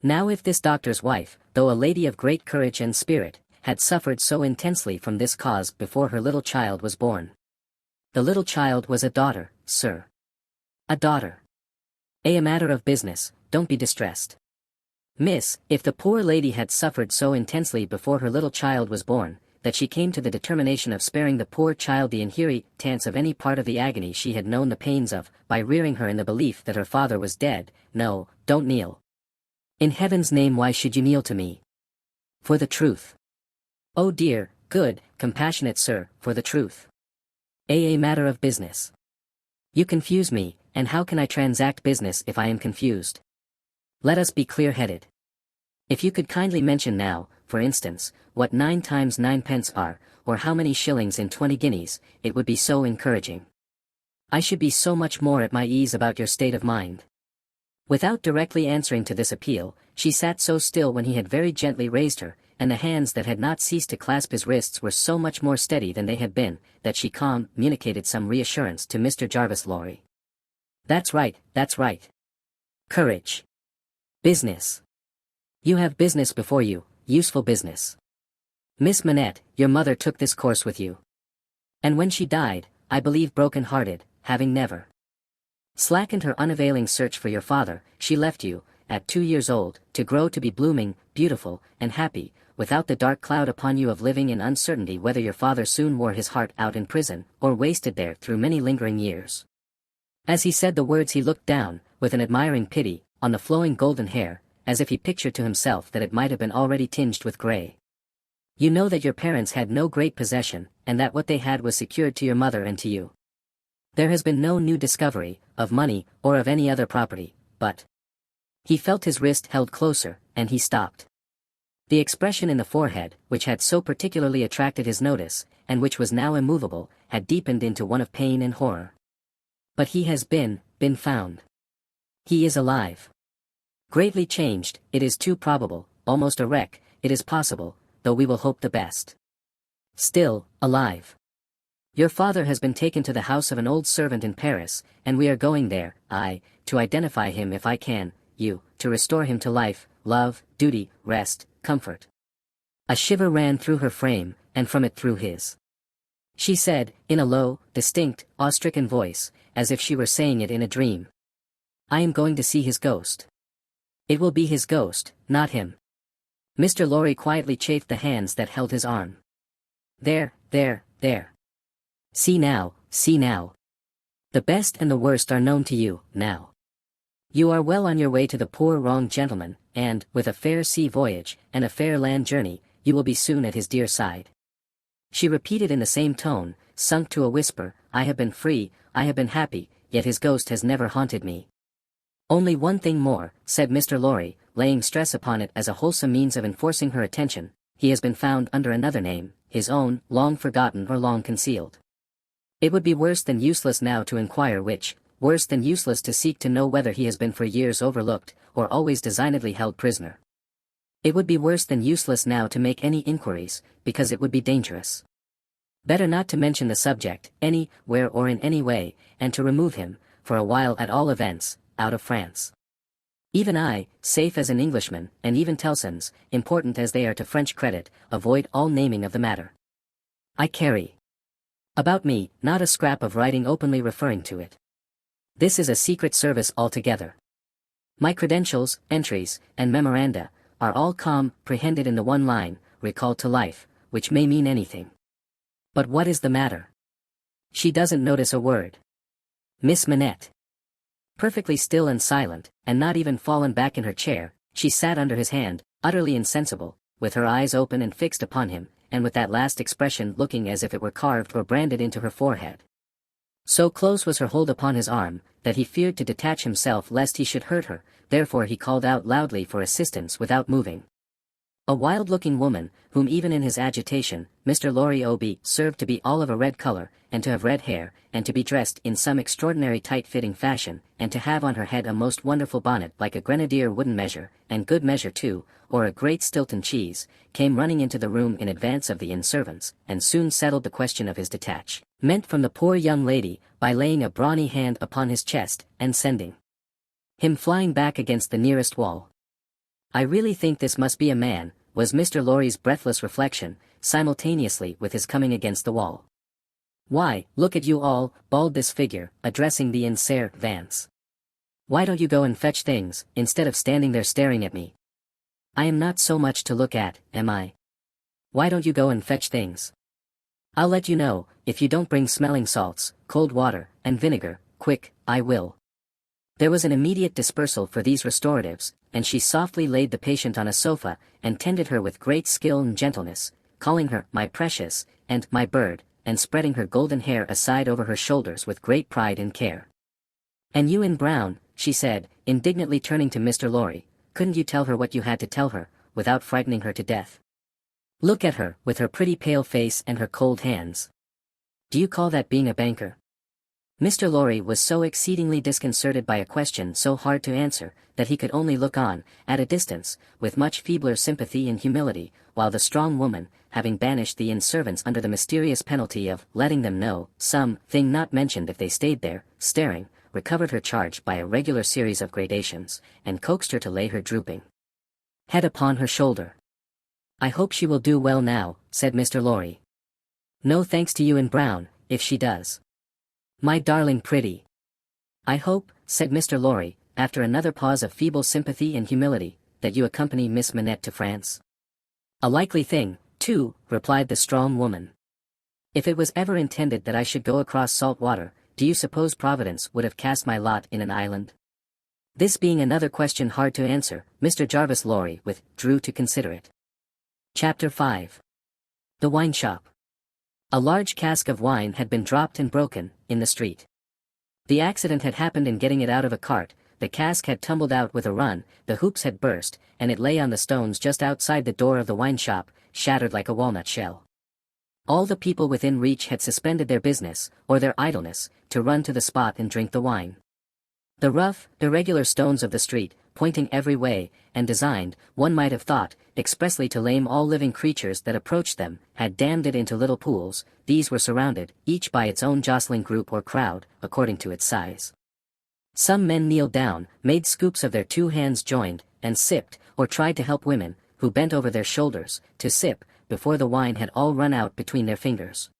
S2: Now if this doctor's wife, though a lady of great courage and spirit, had suffered so intensely from this cause before her little child was born." "The little child was a daughter, sir." "A daughter. A matter of business, don't be distressed. Miss, if the poor lady had suffered so intensely before her little child was born, that she came to the determination of sparing the poor child the inheritance of any part of the agony she had known the pains of, by rearing her in the belief that her father was dead, no, don't kneel. In heaven's name, why should you kneel to me? For the truth. Oh dear, good, compassionate sir, for the truth. A matter of business. You confuse me, and how can I transact business if I am confused? Let us be clear-headed. If you could kindly mention now, for instance, what 9 times 9 pence are, or how many shillings in 20 guineas, it would be so encouraging. I should be so much more at my ease about your state of mind." Without directly answering to this appeal, she sat so still when he had very gently raised her, and the hands that had not ceased to clasp his wrists were so much more steady than they had been, that she communicated some reassurance to Mr. Jarvis Lorry. That's right. Courage. Business. You have business before you, useful business. Miss Manette, your mother took this course with you. And when she died, I believe broken-hearted, having never slackened her unavailing search for your father, she left you, at 2 years old, to grow to be blooming, beautiful, and happy, without the dark cloud upon you of living in uncertainty whether your father soon wore his heart out in prison, or wasted there through many lingering years. As he said the words he looked down, with an admiring pity, on the flowing golden hair, as if he pictured to himself that it might have been already tinged with grey. You know that your parents had no great possession, and that what they had was secured to your mother and to you. There has been no new discovery, of money, or of any other property, but... He felt his wrist held closer, and he stopped. The expression in the forehead, which had so particularly attracted his notice, and which was now immovable, had deepened into one of pain and horror. But he has been found. He is alive. Greatly changed, it is too probable, almost a wreck, it is possible, though we will hope the best. Still, alive. Your father has been taken to the house of an old servant in Paris, and we are going there, I, to identify him if I can, you, to restore him to life, love, duty, rest, comfort. A shiver ran through her frame, and from it through his. She said, in a low, distinct, awe-stricken voice, as if she were saying it in a dream. I am going to see his ghost. It will be his ghost, not him. Mr. Lorry quietly chafed the hands that held his arm. There. See now. The best and the worst are known to you, now. You are well on your way to the poor wronged gentleman, and, with a fair sea voyage, and a fair land journey, you will be soon at his dear side. She repeated in the same tone, sunk to a whisper, I have been free, I have been happy, yet his ghost has never haunted me. Only one thing more, said Mr. Lorry, laying stress upon it as a wholesome means of enforcing her attention, he has been found under another name, his own, long forgotten or long concealed. It would be worse than useless now to inquire which, worse than useless to seek to know whether he has been for years overlooked, or always designedly held prisoner. It would be worse than useless now to make any inquiries, because it would be dangerous. Better not to mention the subject, anywhere or in any way, and to remove him, for a while at all events, out of France. Even I, safe as an Englishman, and even Tellson's, important as they are to French credit, avoid all naming of the matter. I carry about me, not a scrap of writing openly referring to it. This is a secret service altogether. My credentials, entries, and memoranda, are all comprehended in the one line, recalled to life, which may mean anything. But what is the matter? She doesn't notice a word. Miss Manette. Perfectly still and silent, and not even fallen back in her chair, she sat under his hand, utterly insensible, with her eyes open and fixed upon him, and with that last expression looking as if it were carved or branded into her forehead. So close was her hold upon his arm, that he feared to detach himself lest he should hurt her, therefore he called out loudly for assistance without moving. A wild-looking woman, whom even in his agitation, Mr. Lorry observed to be all of a red color, and to have red hair, and to be dressed in some extraordinary tight-fitting fashion, and to have on her head a most wonderful bonnet like a grenadier wooden measure, and good measure too, or a great Stilton cheese, came running into the room in advance of the inn servants, and soon settled the question of his detachment from the poor young lady, by laying a brawny hand upon his chest, and sending him flying back against the nearest wall. I really think this must be a man, was Mr. Lorry's breathless reflection, simultaneously with his coming against the wall. Why, look at you all, bawled this figure, addressing the inn servants. Why don't you go and fetch things, instead of standing there staring at me? I am not so much to look at, am I? Why don't you go and fetch things? I'll let you know, if you don't bring smelling salts, cold water, and vinegar, quick, I will. There was an immediate dispersal for these restoratives, and she softly laid the patient on a sofa, and tended her with great skill and gentleness, calling her my precious, and my bird, and spreading her golden hair aside over her shoulders with great pride and care. And you and Browne, she said, indignantly turning to Mr. Lorry, couldn't you tell her what you had to tell her, without frightening her to death? Look at her, with her pretty pale face and her cold hands. Do you call that being a banker? Mr. Lorry was so exceedingly disconcerted by a question so hard to answer, that he could only look on, at a distance, with much feebler sympathy and humility, while the strong woman, having banished the inn servants under the mysterious penalty of letting them know some thing not mentioned if they stayed there, staring, recovered her charge by a regular series of gradations, and coaxed her to lay her drooping head upon her shoulder. I hope she will do well now, said Mr. Lorry. No thanks to you and Browne, if she does. My darling pretty. I hope, said Mr. Lorry, after another pause of feeble sympathy and humility, that you accompany Miss Manette to France. A likely thing, too, replied the strong woman. If it was ever intended that I should go across salt water, do you suppose Providence would have cast my lot in an island? This being another question hard to answer, Mr. Jarvis Lorry withdrew to consider it. Chapter 5. The Wine Shop. A large cask of wine had been dropped and broken, in the street. The accident had happened in getting it out of a cart, the cask had tumbled out with a run, the hoops had burst, and it lay on the stones just outside the door of the wine shop, shattered like a walnut shell. All the people within reach had suspended their business, or their idleness, to run to the spot and drink the wine. The rough, irregular stones of the street, pointing every way, and designed, one might have thought, expressly to lame all living creatures that approached them, had dammed it into little pools. These were surrounded, each by its own jostling group or crowd, according to its size. Some men kneeled down, made scoops of their two hands joined, and sipped, or tried to help women, who bent over their shoulders, to sip, before the wine had all run out between their fingers.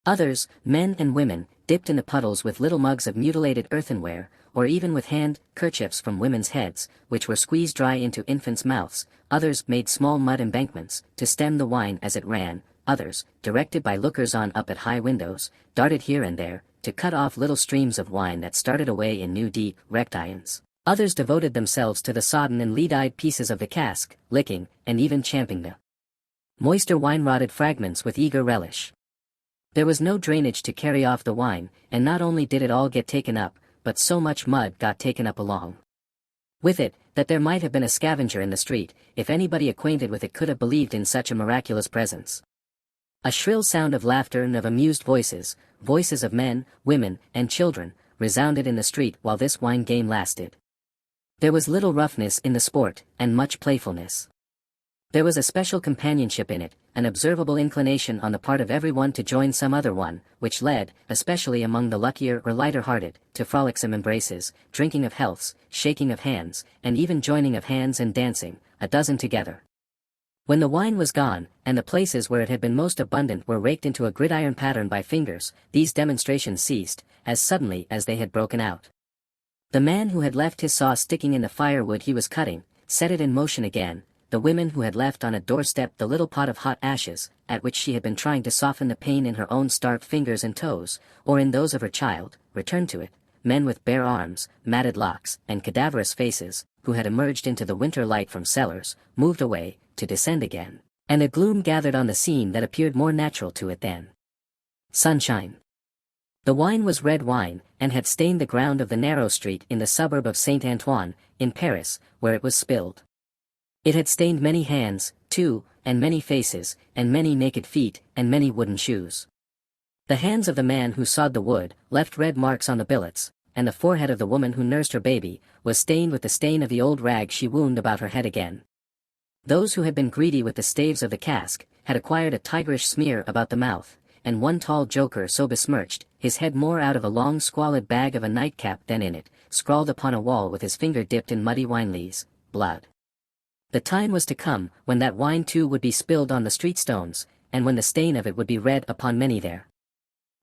S2: Others, men and women, dipped in the puddles with little mugs of mutilated earthenware, or even with handkerchiefs from women's heads, which were squeezed dry into infants' mouths. Others made small mud embankments, to stem the wine as it ran. Others, directed by lookers-on up at high windows, darted here and there, to cut off little streams of wine that started away in new deep, rectines. Others devoted themselves to the sodden and lead-eyed pieces of the cask, licking, and even champing the moister wine-rotted fragments with eager relish. There was no drainage to carry off the wine, and not only did it all get taken up, but so much mud got taken up along with it, that there might have been a scavenger in the street, if anybody acquainted with it could have believed in such a miraculous presence. A shrill sound of laughter and of amused voices, voices of men, women, and children, resounded in the street while this wine game lasted. There was little roughness in the sport, and much playfulness. There was a special companionship in it, an observable inclination on the part of everyone to join some other one, which led, especially among the luckier or lighter-hearted, to frolicsome embraces, drinking of healths, shaking of hands, and even joining of hands and dancing, a dozen together. When the wine was gone, and the places where it had been most abundant were raked into a gridiron pattern by fingers, these demonstrations ceased, as suddenly as they had broken out. The man who had left his saw sticking in the firewood he was cutting, set it in motion again. The women who had left on a doorstep the little pot of hot ashes, at which she had been trying to soften the pain in her own starved fingers and toes, or in those of her child, returned to it. Men with bare arms, matted locks, and cadaverous faces, who had emerged into the winter light from cellars, moved away, to descend again, and a gloom gathered on the scene that appeared more natural to it than sunshine. The wine was red wine, and had stained the ground of the narrow street in the suburb of Saint Antoine, in Paris, where it was spilled. It had stained many hands, too, and many faces, and many naked feet, and many wooden shoes. The hands of the man who sawed the wood left red marks on the billets, and the forehead of the woman who nursed her baby was stained with the stain of the old rag she wound about her head again. Those who had been greedy with the staves of the cask had acquired a tigerish smear about the mouth, and one tall joker so besmirched, his head more out of a long squalid bag of a nightcap than in it, scrawled upon a wall with his finger dipped in muddy wine lees, blood. The time was to come when that wine too would be spilled on the street stones, and when the stain of it would be red upon many there.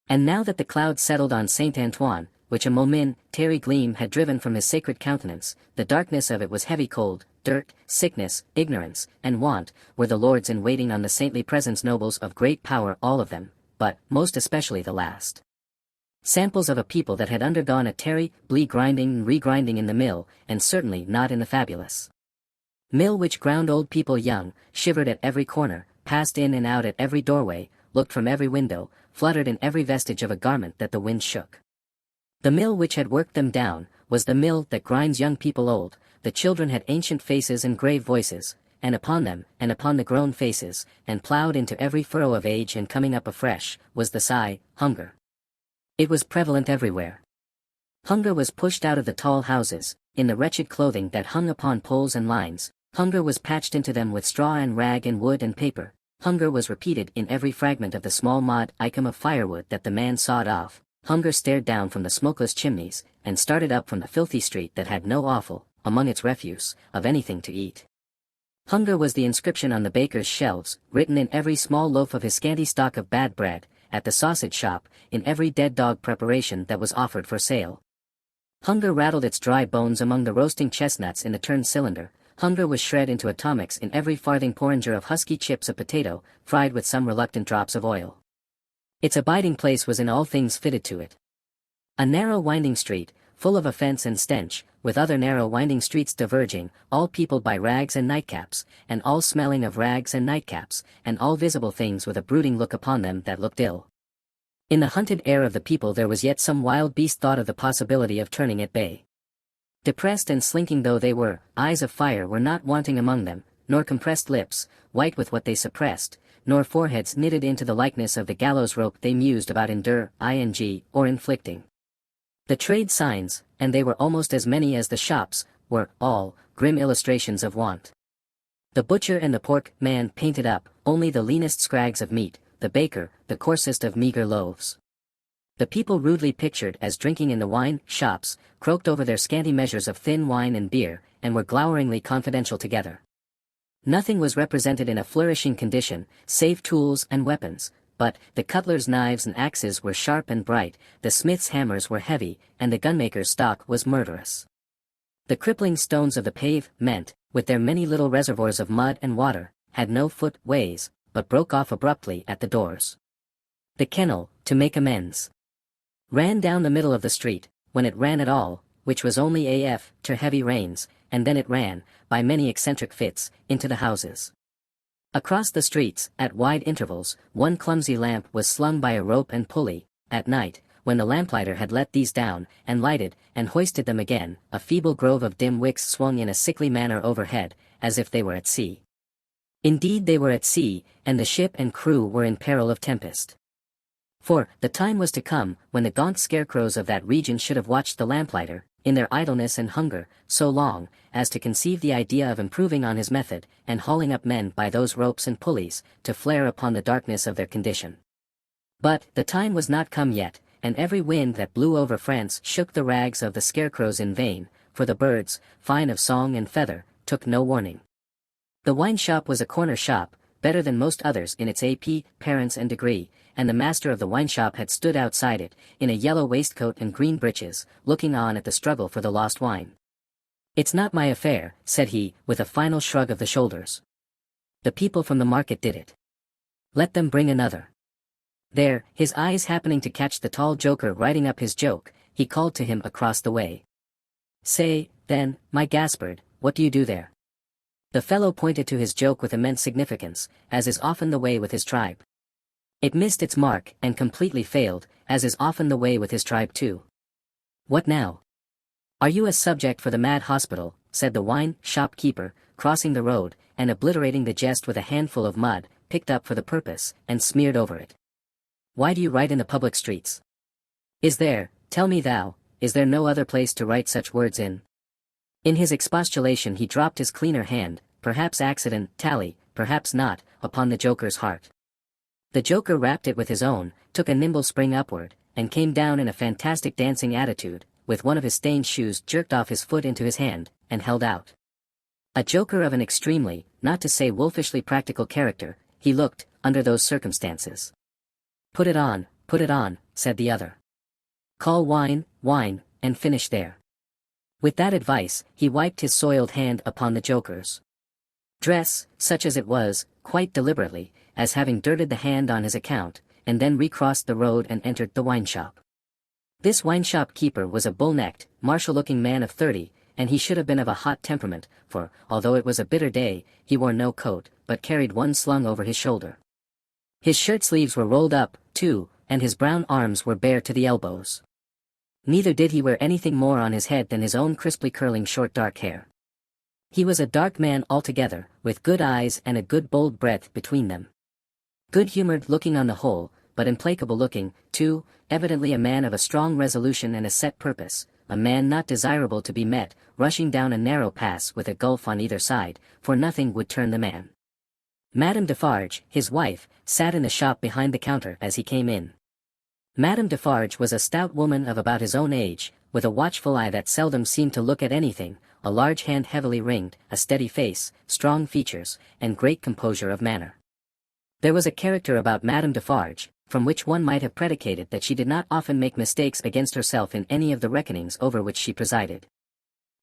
S2: And now that the cloud settled on Saint Antoine, which a momentary gleam had driven from his sacred countenance, the darkness of it was heavy cold, dirt, sickness, ignorance, and want, were the lords in waiting on the saintly presence nobles of great power all of them, but, most especially the last. Samples of a people that had undergone a terribly grinding and regrinding in the mill, and certainly not in the fabulous mill which ground old people young, shivered at every corner, passed in and out at every doorway, looked from every window, fluttered in every vestige of a garment that the wind shook. The mill which had worked them down, was the mill that grinds young people old. The children had ancient faces and grave voices, and upon them, and upon the grown faces, and ploughed into every furrow of age and coming up afresh, was the sigh, hunger. It was prevalent everywhere. Hunger was pushed out of the tall houses, in the wretched clothing that hung upon poles and lines. Hunger was patched into them with straw and rag and wood and paper. Hunger was repeated in every fragment of the small modicum of firewood that the man sawed off. Hunger stared down from the smokeless chimneys, and started up from the filthy street that had no offal, among its refuse, of anything to eat. Hunger was the inscription on the baker's shelves, written in every small loaf of his scanty stock of bad bread, at the sausage shop, in every dead dog preparation that was offered for sale. Hunger rattled its dry bones among the roasting chestnuts in the turned cylinder. Hunger was shred into atomics in every farthing porringer of husky chips of potato, fried with some reluctant drops of oil. Its abiding place was in all things fitted to it. A narrow winding street, full of offence and stench, with other narrow winding streets diverging, all peopled by rags and nightcaps, and all smelling of rags and nightcaps, and all visible things with a brooding look upon them that looked ill. In the hunted air of the people there was yet some wild beast thought of the possibility of turning at bay. Depressed and slinking though they were, eyes of fire were not wanting among them, nor compressed lips, white with what they suppressed, nor foreheads knitted into the likeness of the gallows rope they mused about or inflicting. The trade signs, and they were almost as many as the shops, were, all, grim illustrations of want. The butcher and the pork man painted up, only the leanest scrags of meat, the baker, the coarsest of meagre loaves. The people rudely pictured as drinking in the wine shops, croaked over their scanty measures of thin wine and beer, and were gloweringly confidential together. Nothing was represented in a flourishing condition, save tools and weapons, but the cutler's knives and axes were sharp and bright, the smith's hammers were heavy, and the gunmaker's stock was murderous. The crippling stones of the pavement, with their many little reservoirs of mud and water, had no footways, but broke off abruptly at the doors. The kennel, to make amends, ran down the middle of the street, when it ran at all, which was only after heavy rains, and then it ran, by many eccentric fits, into the houses. Across the streets, at wide intervals, one clumsy lamp was slung by a rope and pulley. At night, when the lamplighter had let these down, and lighted, and hoisted them again, a feeble grove of dim wicks swung in a sickly manner overhead, as if they were at sea. Indeed they were at sea, and the ship and crew were in peril of tempest. For, the time was to come, when the gaunt scarecrows of that region should have watched the lamplighter, in their idleness and hunger, so long, as to conceive the idea of improving on his method, and hauling up men by those ropes and pulleys, to flare upon the darkness of their condition. But the time was not come yet, and every wind that blew over France shook the rags of the scarecrows in vain, for the birds, fine of song and feather, took no warning. The wine shop was a corner shop, better than most others in its appearance and degree, and the master of the wine shop had stood outside it, in a yellow waistcoat and green breeches, looking on at the struggle for the lost wine. "It's not my affair," said he, with a final shrug of the shoulders. "The people from the market did it. Let them bring another." There, his eyes happening to catch the tall joker writing up his joke, he called to him across the way. "Say, then, my Gaspard, what do you do there?" The fellow pointed to his joke with immense significance, as is often the way with his tribe. It missed its mark and completely failed, as is often the way with his tribe too. "What now? Are you a subject for the mad hospital?" said the wine shopkeeper, crossing the road, and obliterating the jest with a handful of mud, picked up for the purpose, and smeared over it. "Why do you write in the public streets? Is there, tell me thou, is there no other place to write such words in?" In his expostulation he dropped his cleaner hand, perhaps accident, tally, perhaps not, upon the joker's heart. The joker rapped it with his own, took a nimble spring upward, and came down in a fantastic dancing attitude, with one of his stained shoes jerked off his foot into his hand, and held out. A joker of an extremely, not to say wolfishly practical character, he looked, under those circumstances. Put it on," said the other. "Call wine, wine, and finish there." With that advice, he wiped his soiled hand upon the joker's dress, such as it was, quite deliberately, as having dirted the hand on his account, and then recrossed the road and entered the wine shop. This wine shop keeper was a bull-necked, martial-looking man of 30, and he should have been of a hot temperament, for, although it was a bitter day, he wore no coat, but carried one slung over his shoulder. His shirt sleeves were rolled up, too, and his brown arms were bare to the elbows. Neither did he wear anything more on his head than his own crisply curling short dark hair. He was a dark man altogether, with good eyes and a good bold breadth between them. Good-humored looking on the whole, but implacable looking, too, evidently a man of a strong resolution and a set purpose, a man not desirable to be met, rushing down a narrow pass with a gulf on either side, for nothing would turn the man. Madame Defarge, his wife, sat in the shop behind the counter as he came in. Madame Defarge was a stout woman of about his own age, with a watchful eye that seldom seemed to look at anything, a large hand heavily ringed, a steady face, strong features, and great composure of manner. There was a character about Madame Defarge, from which one might have predicated that she did not often make mistakes against herself in any of the reckonings over which she presided.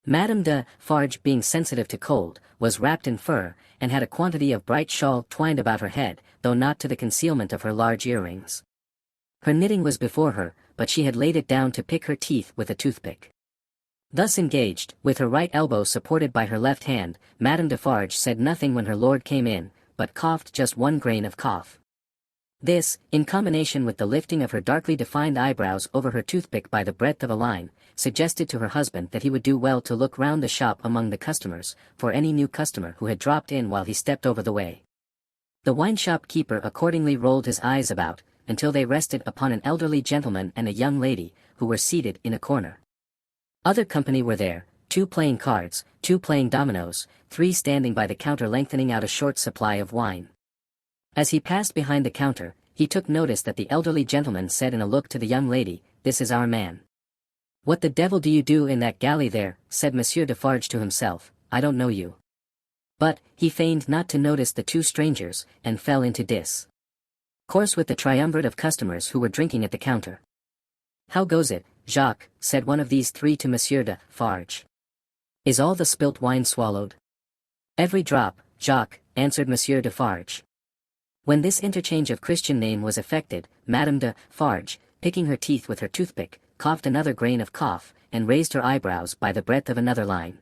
S2: Madame Defarge, being sensitive to cold, was wrapped in fur, and had a quantity of bright shawl twined about her head, though not to the concealment of her large earrings. Her knitting was before her, but she had laid it down to pick her teeth with a toothpick. Thus engaged, with her right elbow supported by her left hand, Madame Defarge said nothing when her lord came in, but coughed just one grain of cough. This, in combination with the lifting of her darkly defined eyebrows over her toothpick by the breadth of a line, suggested to her husband that he would do well to look round the shop among the customers, for any new customer who had dropped in while he stepped over the way. The wine-shop keeper accordingly rolled his eyes about, until they rested upon an elderly gentleman and a young lady, who were seated in a corner. Other company were there, 2 playing cards, 2 playing dominoes, 3 standing by the counter lengthening out a short supply of wine. As he passed behind the counter, he took notice that the elderly gentleman said in a look to the young lady, "This is our man." "What the devil do you do in that galley there?" said Monsieur Defarge to himself. "I don't know you." But, he feigned not to notice the 2 strangers, and fell into discourse with the triumvirate of customers who were drinking at the counter. "How goes it, Jacques?" said one of these 3 to Monsieur Defarge. "Is all the spilt wine swallowed?" "Every drop, Jacques," answered Monsieur Defarge. When this interchange of Christian name was effected, Madame Defarge, picking her teeth with her toothpick, coughed another grain of cough, and raised her eyebrows by the breadth of another line.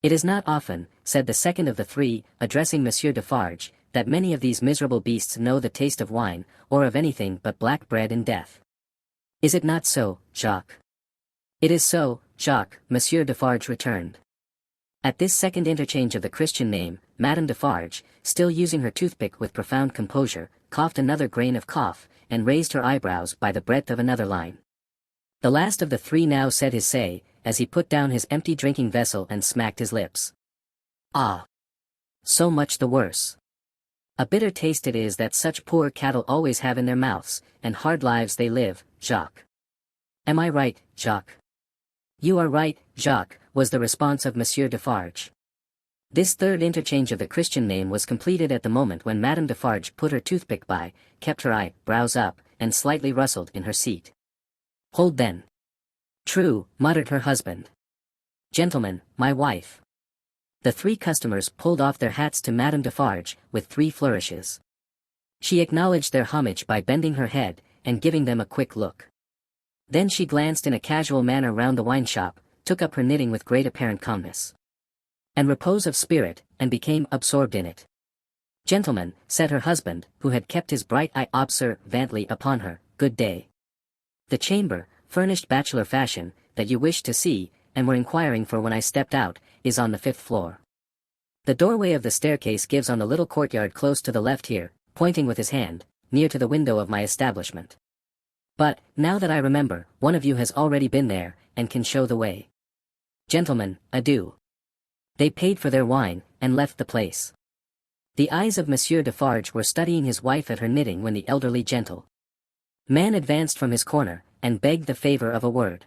S2: "It is not often," said the second of the 3, addressing Monsieur Defarge, "that many of these miserable beasts know the taste of wine, or of anything but black bread and death. Is it not so, Jacques?" "It is so, Jacques," Monsieur Defarge returned. At this second interchange of the Christian name, Madame Defarge, still using her toothpick with profound composure, coughed another grain of cough, and raised her eyebrows by the breadth of another line. The last of the three now said his say, as he put down his empty drinking vessel and smacked his lips. Ah! So much the worse. A bitter taste it is that such poor cattle always have in their mouths, and hard lives they live, Jacques. Am I right, Jacques? You are right, Jacques, was the response of Monsieur Defarge. This third interchange of the Christian name was completed at the moment when Madame Defarge put her toothpick by, kept her eyebrows up, and slightly rustled in her seat. Hold then. True, muttered her husband. Gentlemen, my wife. The three customers pulled off their hats to Madame Defarge, with 3 flourishes. She acknowledged their homage by bending her head, and giving them a quick look. Then she glanced in a casual manner round the wine shop, took up her knitting with great apparent calmness and repose of spirit, and became absorbed in it. Gentlemen, said her husband, who had kept his bright eye observantly upon her, good day. The chamber, furnished bachelor fashion, that you wished to see, and were inquiring for when I stepped out, is on the 5th floor. The doorway of the staircase gives on the little courtyard close to the left here, pointing with his hand, near to the window of my establishment. But, now that I remember, one of you has already been there, and can show the way. Gentlemen, adieu. They paid for their wine, and left the place. The eyes of Monsieur Defarge were studying his wife at her knitting when the elderly gentleman advanced from his corner, and begged the favour of a word.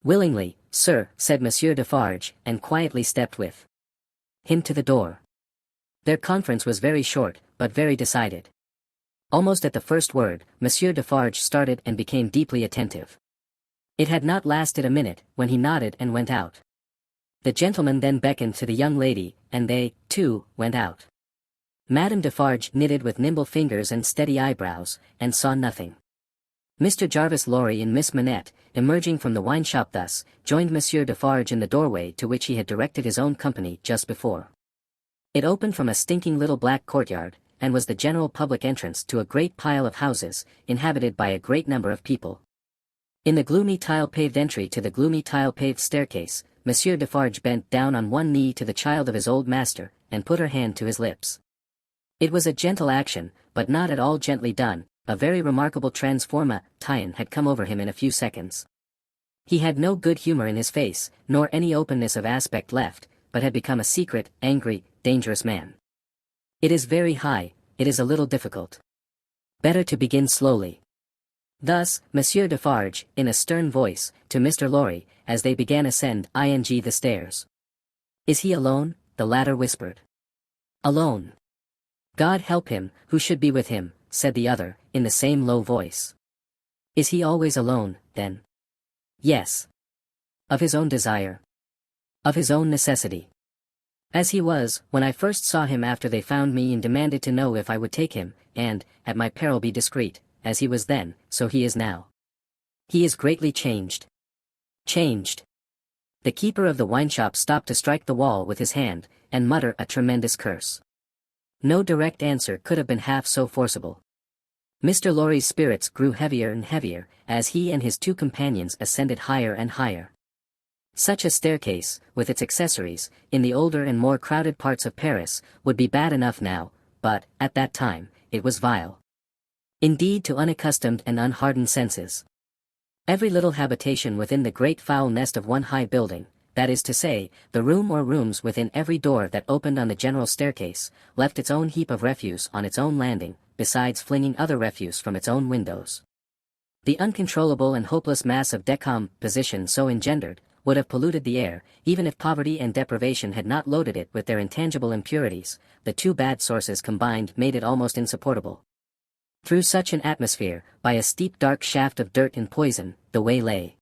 S2: Willingly, sir, said Monsieur Defarge, and quietly stepped with him to the door. Their conference was very short, but very decided. Almost at the first word, Monsieur Defarge started and became deeply attentive. It had not lasted a minute, when he nodded and went out. The gentleman then beckoned to the young lady, and they, too, went out. Madame Defarge knitted with nimble fingers and steady eyebrows, and saw nothing. Mr. Jarvis Lorry and Miss Manette, emerging from the wine shop thus, joined Monsieur Defarge in the doorway to which he had directed his own company just before. It opened from a stinking little black courtyard, and was the general public entrance to a great pile of houses, inhabited by a great number of people. In the gloomy tile-paved entry to the gloomy tile-paved staircase, Monsieur Defarge bent down on one knee to the child of his old master, and put her hand to his lips. It was a gentle action, but not at all gently done. A very remarkable transformation had come over him in a few seconds. He had no good humor in his face, nor any openness of aspect left, but had become a secret, angry, dangerous man. It is very high, it is a little difficult. Better to begin slowly. Thus, Monsieur Defarge, in a stern voice, to Mr. Lorry, as they began ascend the stairs. Is he alone? The latter whispered. Alone. God help him, who should be with him, said the other, in the same low voice. Is he always alone, then? Yes. Of his own desire. Of his own necessity. As he was, when I first saw him after they found me and demanded to know if I would take him, and, at my peril be discreet, as he was then, so he is now. He is greatly changed. Changed. The keeper of the wine shop stopped to strike the wall with his hand, and mutter a tremendous curse. No direct answer could have been half so forcible. Mr. Lorry's spirits grew heavier and heavier, as he and his 2 companions ascended higher and higher. Such a staircase, with its accessories, in the older and more crowded parts of Paris, would be bad enough now, but, at that time, it was vile. Indeed, to unaccustomed and unhardened senses. Every little habitation within the great foul nest of one high building, that is to say, the room or rooms within every door that opened on the general staircase, left its own heap of refuse on its own landing, besides flinging other refuse from its own windows. The uncontrollable and hopeless mass of decomposition so engendered, would have polluted the air, even if poverty and deprivation had not loaded it with their intangible impurities. The 2 bad sources combined made it almost insupportable. Through such an atmosphere, by a steep dark shaft of dirt and poison, the way lay.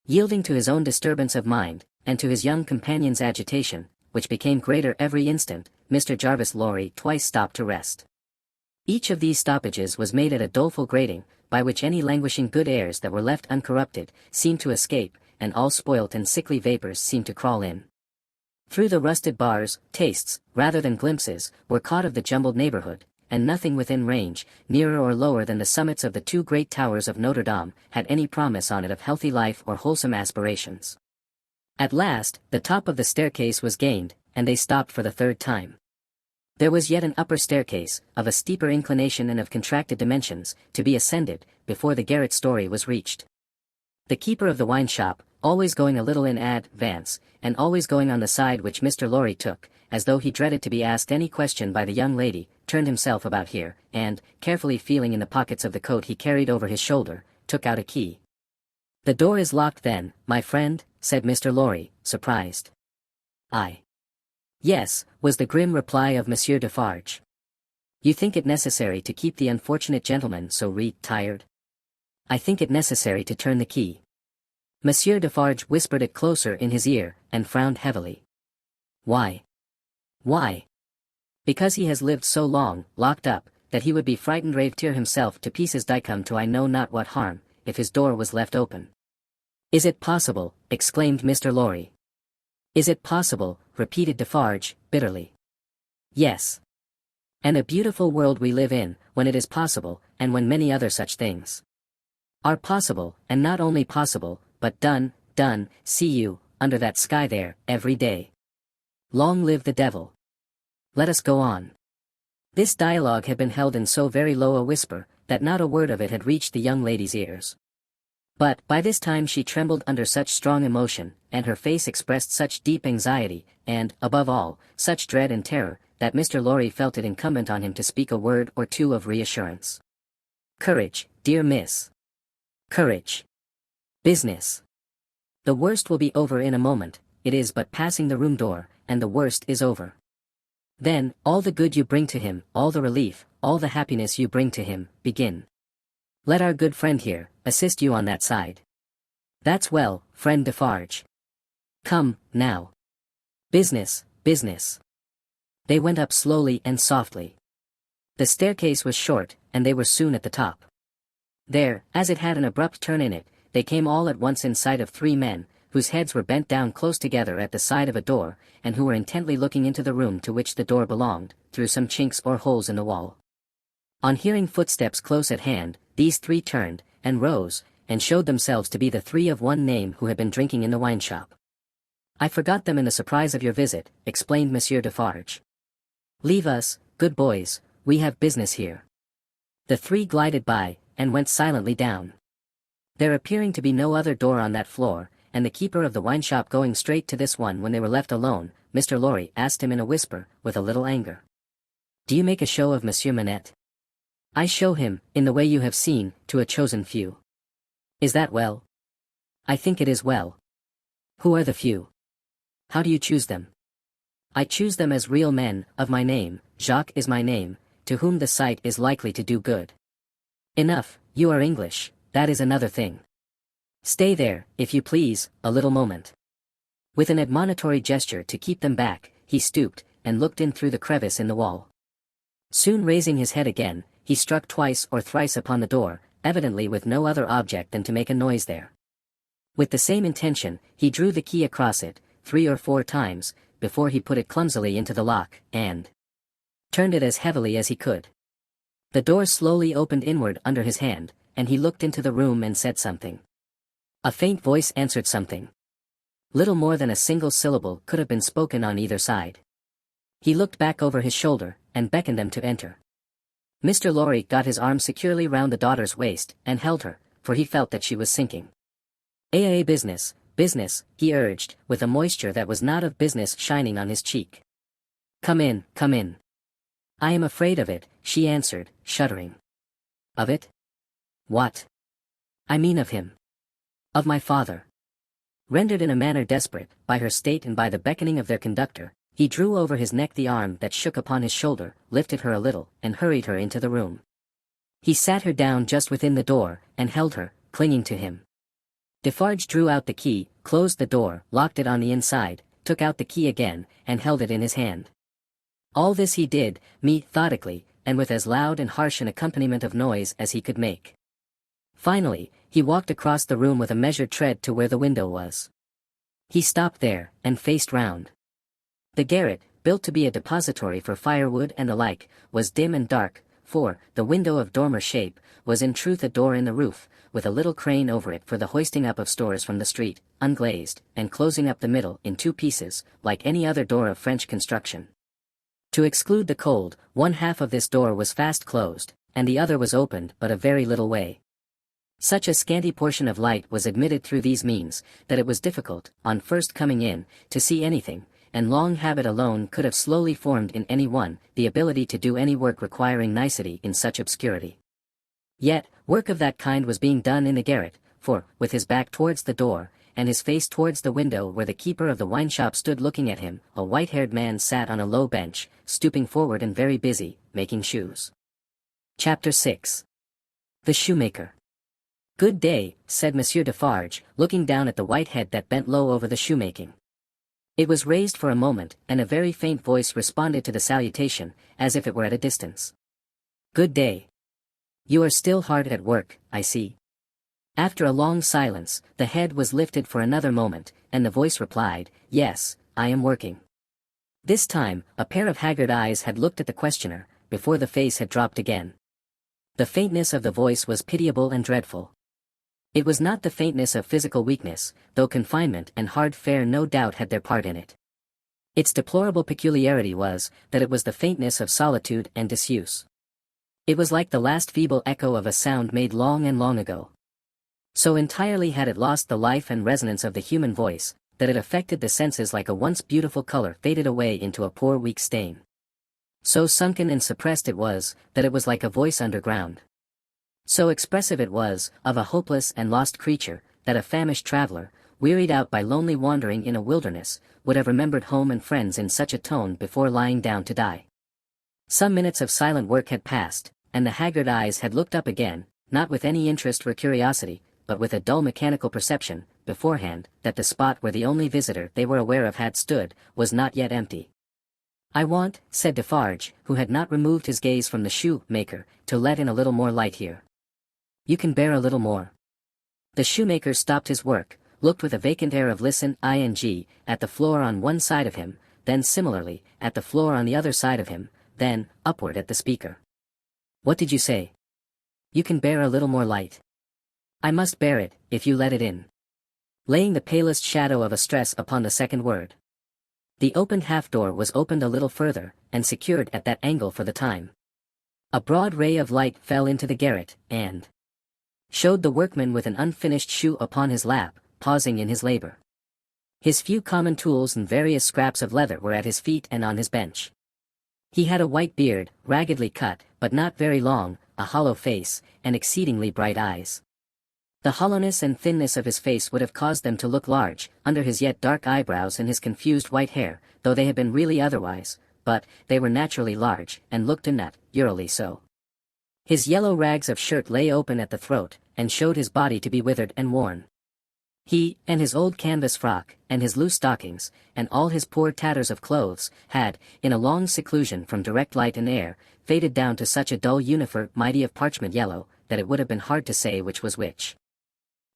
S2: Yielding to his own disturbance of mind, and to his young companion's agitation, which became greater every instant, Mr. Jarvis Lorry twice stopped to rest. Each of these stoppages was made at a doleful grating, by which any languishing good airs that were left uncorrupted, seemed to escape, and all spoilt and sickly vapours seemed to crawl in. Through the rusted bars, tastes, rather than glimpses, were caught of the jumbled neighbourhood, and nothing within range, nearer or lower than the summits of the 2 great towers of Notre Dame, had any promise on it of healthy life or wholesome aspirations. At last, the top of the staircase was gained, and they stopped for the 3rd time. There was yet an upper staircase, of a steeper inclination and of contracted dimensions, to be ascended, before the garret story was reached. The keeper of the wine shop, always going a little in advance, and always going on the side which Mr. Lorry took, as though he dreaded to be asked any question by the young lady, turned himself about here, and, carefully feeling in the pockets of the coat he carried over his shoulder, took out a key. "The door is locked then, my friend?" said Mr. Lorry, surprised. "Aye. Yes," was the grim reply of Monsieur Defarge. "You think it necessary to keep the unfortunate gentleman so tired?" "I think it necessary to turn the key." Monsieur Defarge whispered it closer in his ear, and frowned heavily. "Why?" "Why? Because he has lived so long, locked up, that he would be frightened tear himself to pieces come to I know not what harm, if his door was left open." "Is it possible?" exclaimed Mr. Lorry. "Is it possible?" repeated Defarge, bitterly. "Yes. And a beautiful world we live in, when it is possible, and when many other such things are possible, and not only possible, but done, see you, under that sky there, every day. Long live the devil! Let us go on." This dialogue had been held in so very low a whisper, that not a word of it had reached the young lady's ears. But, by this time she trembled under such strong emotion, and her face expressed such deep anxiety, and, above all, such dread and terror, that Mr. Lorry felt it incumbent on him to speak a word or two of reassurance. "Courage, dear miss. Courage. Business. The worst will be over in a moment, it is but passing the room door, and the worst is over. Then, all the good you bring to him, all the relief, all the happiness you bring to him, begin. Let our good friend here assist you on that side. That's well, friend Defarge. Come, now. Business, business." They went up slowly and softly. The staircase was short, and they were soon at the top. There, as it had an abrupt turn in it, they came all at once in sight of three men, whose heads were bent down close together at the side of a door, and who were intently looking into the room to which the door belonged, through some chinks or holes in the wall. On hearing footsteps close at hand, these three turned, and rose, and showed themselves to be the three of one name who had been drinking in the wine shop. "I forgot them in the surprise of your visit," explained Monsieur Defarge. "Leave us, good boys, we have business here." The three glided by, and went silently down. There appearing to be no other door on that floor, and the keeper of the wine shop going straight to this one when they were left alone, Mr. Lorry asked him in a whisper, with a little anger. "Do you make a show of Monsieur Manette?" "I show him, in the way you have seen, to a chosen few." "Is that well?" "I think it is well." "Who are the few? How do you choose them?" "I choose them as real men, of my name, Jacques is my name, to whom the sight is likely to do good." "Enough, you are English, that is another thing. Stay there, if you please, a little moment." With an admonitory gesture to keep them back, he stooped, and looked in through the crevice in the wall. Soon raising his head again, he struck twice or thrice upon the door, evidently with no other object than to make a noise there. With the same intention, he drew the key across it, 3 or 4 times, before he put it clumsily into the lock, and turned it as heavily as he could. The door slowly opened inward under his hand, and he looked into the room and said something. A faint voice answered something. Little more than a single syllable could have been spoken on either side. He looked back over his shoulder, and beckoned them to enter. Mr. Lorry got his arm securely round the daughter's waist, and held her, for he felt that she was sinking. Business, business, he urged, with a moisture that was not of business shining on his cheek. Come in, come in. I am afraid of it, she answered, shuddering. Of it? What? I mean of him. Of my father. Rendered in a manner desperate, by her state and by the beckoning of their conductor, he drew over his neck the arm that shook upon his shoulder, lifted her a little, and hurried her into the room. He sat her down just within the door, and held her, clinging to him. Defarge drew out the key, closed the door, locked it on the inside, took out the key again, and held it in his hand. All this he did, methodically, and with as loud and harsh an accompaniment of noise as he could make. Finally, he walked across the room with a measured tread to where the window was. He stopped there, and faced round. The garret, built to be a depository for firewood and the like, was dim and dark, for, the window of dormer shape, was in truth a door in the roof, with a little crane over it for the hoisting up of stores from the street, unglazed, and closing up the middle in 2 pieces, like any other door of French construction. To exclude the cold, one half of this door was fast closed, and the other was opened but a very little way. Such a scanty portion of light was admitted through these means, that it was difficult, on first coming in, to see anything, and long habit alone could have slowly formed in any one the ability to do any work requiring nicety in such obscurity. Yet, work of that kind was being done in the garret, for, with his back towards the door, and his face towards the window where the keeper of the wine shop stood looking at him, a white-haired man sat on a low bench, stooping forward and very busy, making shoes. Chapter 6. The Shoemaker. "Good day," said Monsieur Defarge, looking down at the white head that bent low over the shoemaking. It was raised for a moment, and a very faint voice responded to the salutation, as if it were at a distance. "Good day. You are still hard at work, I see." After a long silence, the head was lifted for another moment, and the voice replied, "Yes, I am working." This time, a pair of haggard eyes had looked at the questioner, before the face had dropped again. The faintness of the voice was pitiable and dreadful. It was not the faintness of physical weakness, though confinement and hard fare no doubt had their part in it. Its deplorable peculiarity was, that it was the faintness of solitude and disuse. It was like the last feeble echo of a sound made long and long ago. So entirely had it lost the life and resonance of the human voice, that it affected the senses like a once beautiful color faded away into a poor weak stain. So sunken and suppressed it was, that it was like a voice underground. So expressive it was, of a hopeless and lost creature, that a famished traveler, wearied out by lonely wandering in a wilderness, would have remembered home and friends in such a tone before lying down to die. Some minutes of silent work had passed, and the haggard eyes had looked up again, not with any interest or curiosity, but with a dull mechanical perception, beforehand, that the spot where the only visitor they were aware of had stood, was not yet empty. "I want," said Defarge, who had not removed his gaze from the shoemaker, "to let in a little more light here." "You can bear a little more." The shoemaker stopped his work, looked with a vacant air of ing at the floor on one side of him, then similarly, at the floor on the other side of him, then, upward at the speaker. "What did you say?" "You can bear a little more light." "I must bear it, if you let it in." Laying the palest shadow of a stress upon the second word. The opened half-door was opened a little further, and secured at that angle for the time. A broad ray of light fell into the garret, and showed the workman with an unfinished shoe upon his lap, pausing in his labor. His few common tools and various scraps of leather were at his feet and on his bench. He had a white beard, raggedly cut, but not very long, a hollow face, and exceedingly bright eyes. The hollowness and thinness of his face would have caused them to look large, under his yet dark eyebrows and his confused white hair, though they had been really otherwise, but they were naturally large, and looked eerily so. His yellow rags of shirt lay open at the throat, and showed his body to be withered and worn. He, and his old canvas frock, and his loose stockings, and all his poor tatters of clothes, had, in a long seclusion from direct light and air, faded down to such a dull uniformity of parchment yellow, that it would have been hard to say which was which.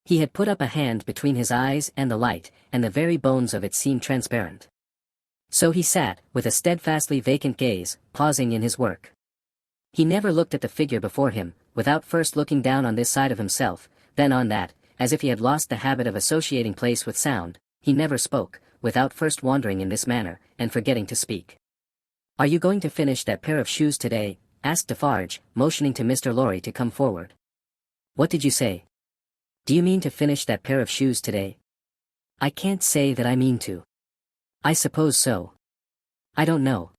S2: He had put up a hand between his eyes and the light, and the very bones of it seemed transparent. So he sat, with a steadfastly vacant gaze, pausing in his work. He never looked at the figure before him, without first looking down on this side of himself, then on that, as if he had lost the habit of associating place with sound. He never spoke, without first wandering in this manner, and forgetting to speak. "Are you going to finish that pair of shoes today?" asked Defarge, motioning to Mr. Lorry to come forward. "What did you say? Do you mean to finish that pair of shoes today?" "I can't say that I mean to." "I suppose so. I don't know."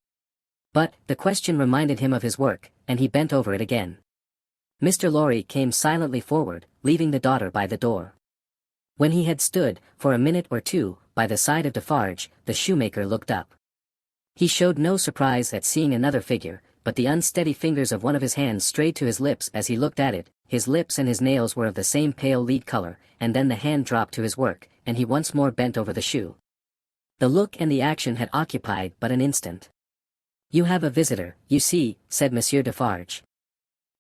S2: But, the question reminded him of his work, and he bent over it again. Mr. Lorry came silently forward, leaving the daughter by the door. When he had stood, for a minute or two, by the side of Defarge, the shoemaker looked up. He showed no surprise at seeing another figure, but the unsteady fingers of one of his hands strayed to his lips as he looked at it. His lips and his nails were of the same pale lead color, and then the hand dropped to his work, and he once more bent over the shoe. The look and the action had occupied but an instant. "You have a visitor, you see," said Monsieur Defarge.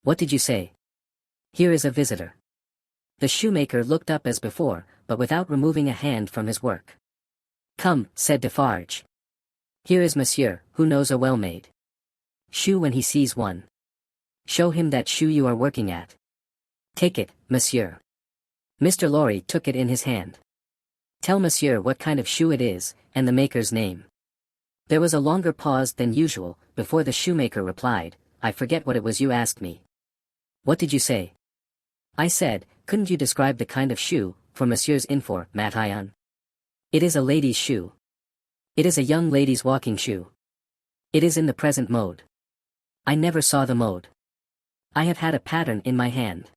S2: "What did you say?" "Here is a visitor." The shoemaker looked up as before, but without removing a hand from his work. "Come," said Defarge. "Here is Monsieur, who knows a well-made shoe when he sees one. Show him that shoe you are working at. Take it, Monsieur." Mr. Lorry took it in his hand. "Tell Monsieur what kind of shoe it is, and the maker's name." There was a longer pause than usual, before the shoemaker replied, "I forget what it was you asked me." "What did you say?" "I said, couldn't you describe the kind of shoe, for Monsieur's information? It is a lady's shoe. It is a young lady's walking shoe. It is in the present mode. I never saw the mode. I have had a pattern in my hand.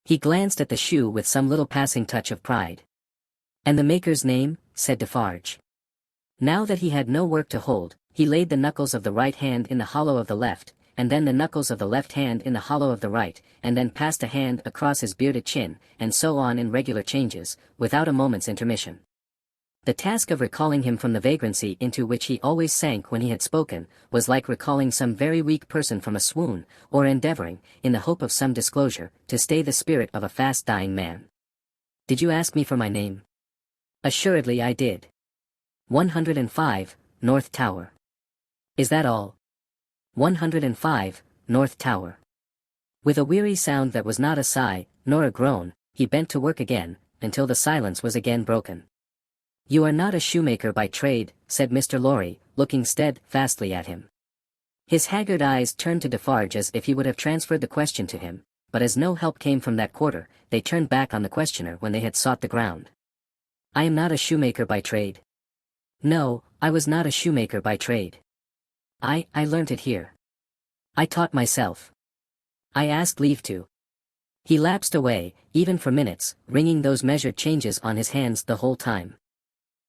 S2: He glanced at the shoe with some little passing touch of pride. And the maker's name, said Defarge. Now that he had no work to hold, he laid the knuckles of the right hand in the hollow of the left, and then the knuckles of the left hand in the hollow of the right, and then passed a hand across his bearded chin, and so on in regular changes, without a moment's intermission. The task of recalling him from the vagrancy into which he always sank when he had spoken, was like recalling some very weak person from a swoon, or endeavoring, in the hope of some disclosure, to stay the spirit of a fast-dying man. Did you ask me for my name? Assuredly I did. 105, North Tower. Is that all? 105, North Tower. With a weary sound that was not a sigh, nor a groan, he bent to work again, until the silence was again broken. You are not a shoemaker by trade, said Mr. Lorry, looking steadfastly at him. His haggard eyes turned to Defarge as if he would have transferred the question to him, but as no help came from that quarter, they turned back on the questioner when they had sought the ground. I am not a shoemaker by trade. No, I was not a shoemaker by trade. I learnt it here. I taught myself. I asked leave to. He lapsed away, even for minutes, wringing those measured changes on his hands the whole time.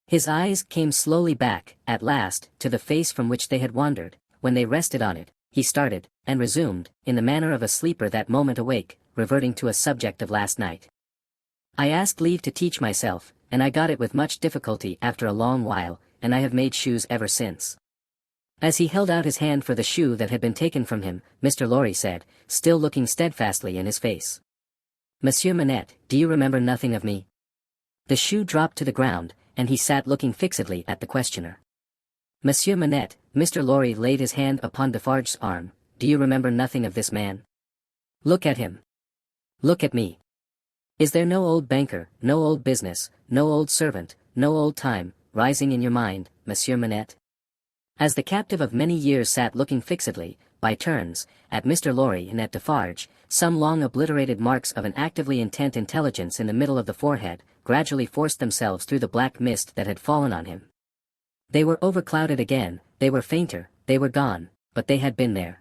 S2: His eyes came slowly back, at last, to the face from which they had wandered. When they rested on it, he started, and resumed, in the manner of a sleeper that moment awake, reverting to a subject of last night. I asked leave to teach myself, and I got it with much difficulty after a long while, and I have made shoes ever since. As he held out his hand for the shoe that had been taken from him, Mr. Lorry said, still looking steadfastly in his face. Monsieur Manette, do you remember nothing of me? The shoe dropped to the ground, and he sat looking fixedly at the questioner. Monsieur Manette, Mr. Lorry laid his hand upon Defarge's arm, do you remember nothing of this man? Look at him. Look at me. Is there no old banker, no old business, no old servant, no old time, rising in your mind, Monsieur Manette? As the captive of many years sat looking fixedly, by turns, at Mr. Lorry and at Defarge, some long obliterated marks of an actively intent intelligence in the middle of the forehead, gradually forced themselves through the black mist that had fallen on him. They were overclouded again, they were fainter, they were gone, but they had been there.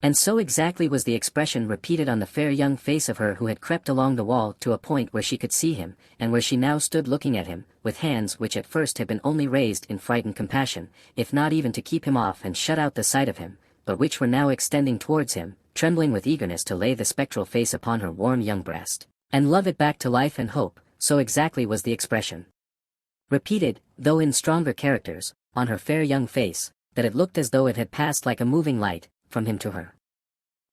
S2: And so exactly was the expression repeated on the fair young face of her who had crept along the wall to a point where she could see him, and where she now stood looking at him, with hands which at first had been only raised in frightened compassion, if not even to keep him off and shut out the sight of him, but which were now extending towards him, trembling with eagerness to lay the spectral face upon her warm young breast, and love it back to life and hope. So exactly was the expression. Repeated, though in stronger characters, on her fair young face, that it looked as though it had passed like a moving light, from him to her.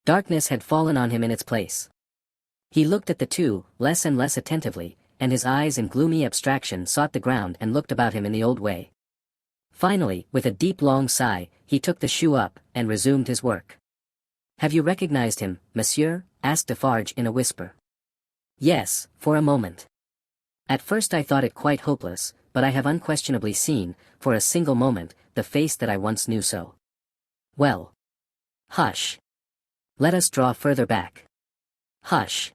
S2: Darkness had fallen on him in its place. He looked at the two, less and less attentively, and his eyes in gloomy abstraction sought the ground and looked about him in the old way. Finally, with a deep long sigh, he took the shoe up, and resumed his work. Have you recognized him, monsieur? Asked Defarge in a whisper. Yes, for a moment. At first I thought it quite hopeless, but I have unquestionably seen, for a single moment, the face that I once knew so. Well. Hush. Let us draw further back. Hush.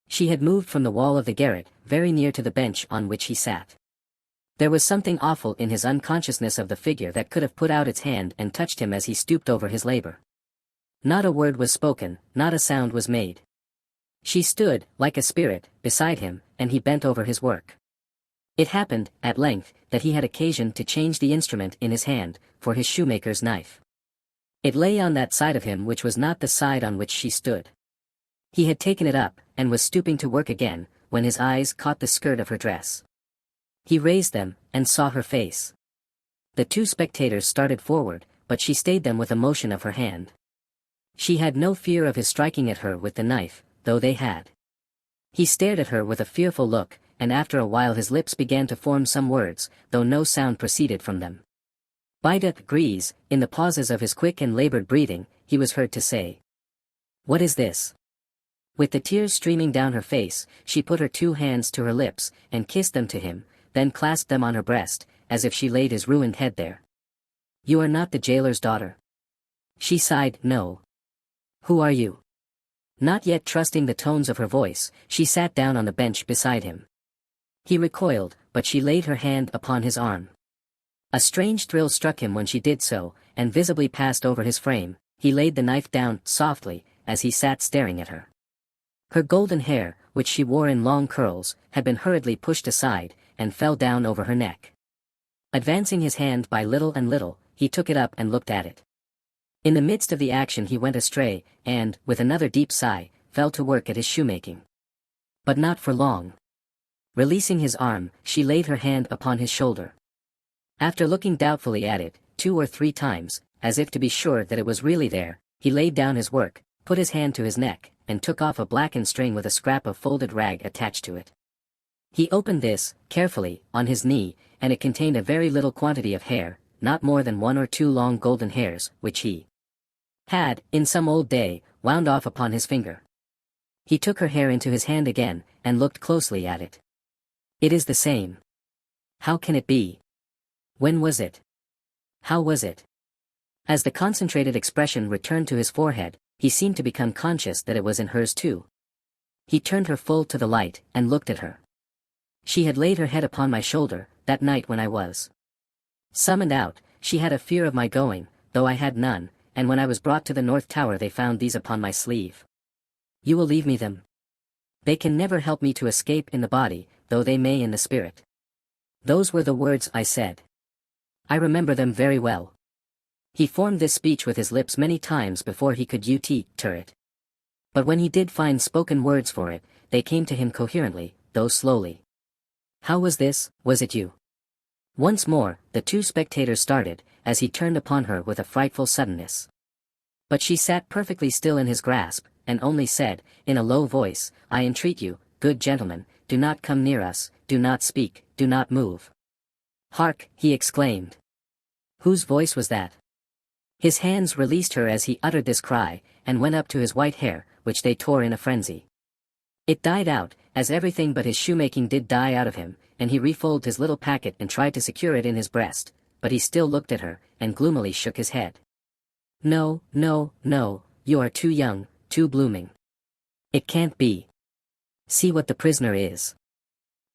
S2: She had moved from the wall of the garret, very near to the bench on which he sat. There was something awful in his unconsciousness of the figure that could have put out its hand and touched him as he stooped over his labor. Not a word was spoken, not a sound was made. She stood, like a spirit, beside him, and he bent over his work. It happened, at length, that he had occasion to change the instrument in his hand, for his shoemaker's knife. It lay on that side of him which was not the side on which she stood. He had taken it up, and was stooping to work again, when his eyes caught the skirt of her dress. He raised them, and saw her face. The two spectators started forward, but she stayed them with a motion of her hand. She had no fear of his striking at her with the knife, though they had. He stared at her with a fearful look, and after a while his lips began to form some words, though no sound proceeded from them. By degrees, in the pauses of his quick and labored breathing, he was heard to say, "What is this?" With the tears streaming down her face, she put her two hands to her lips, and kissed them to him, then clasped them on her breast, as if she laid his ruined head there. "You are not the jailer's daughter?" She sighed, "No." "Who are you?" Not yet trusting the tones of her voice, she sat down on the bench beside him. He recoiled, but she laid her hand upon his arm. A strange thrill struck him when she did so, and visibly passed over his frame. He laid the knife down softly, as he sat staring at her. Her golden hair, which she wore in long curls, had been hurriedly pushed aside, and fell down over her neck. Advancing his hand by little and little, he took it up and looked at it. In the midst of the action he went astray, and, with another deep sigh, fell to work at his shoemaking. But not for long. Releasing his arm, she laid her hand upon his shoulder. After looking doubtfully at it, 2 or 3 times, as if to be sure that it was really there, he laid down his work, put his hand to his neck, and took off a blackened string with a scrap of folded rag attached to it. He opened this, carefully, on his knee, and it contained a very little quantity of hair, not more than 1 or 2 long golden hairs, which he had, in some old day, wound off upon his finger. He took her hair into his hand again, and looked closely at it. It is the same. How can it be? When was it? How was it? As the concentrated expression returned to his forehead, he seemed to become conscious that it was in hers too. He turned her full to the light, and looked at her. She had laid her head upon my shoulder, that night when I was summoned out. She had a fear of my going, though I had none, and when I was brought to the North Tower they found these upon my sleeve. You will leave me them. They can never help me to escape in the body, though they may in the spirit. Those were the words I said. I remember them very well. He formed this speech with his lips many times before he could utter it. But when he did find spoken words for it, they came to him coherently, though slowly. How was this? Was it you? Once more, the 2 spectators started, as he turned upon her with a frightful suddenness. But she sat perfectly still in his grasp, and only said, in a low voice, I entreat you, good gentlemen, do not come near us, do not speak, do not move. Hark, he exclaimed. Whose voice was that? His hands released her as he uttered this cry, and went up to his white hair, which they tore in a frenzy. It died out, as everything but his shoemaking did die out of him, and he refolded his little packet and tried to secure it in his breast, but he still looked at her, and gloomily shook his head. No, no, no, you are too young, too blooming. It can't be. See what the prisoner is.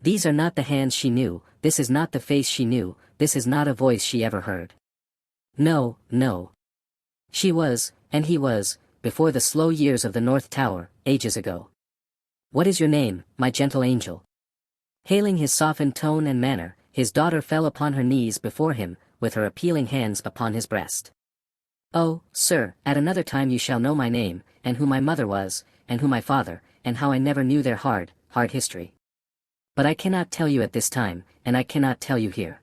S2: These are not the hands she knew, this is not the face she knew, this is not a voice she ever heard. No, no. She was, and he was, before the slow years of the North Tower, ages ago. What is your name, my gentle angel? Hailing his softened tone and manner, his daughter fell upon her knees before him, with her appealing hands upon his breast. Oh, sir, at another time you shall know my name, and who my mother was, and who my father, and how I never knew their hard history. But I cannot tell you at this time, and I cannot tell you here.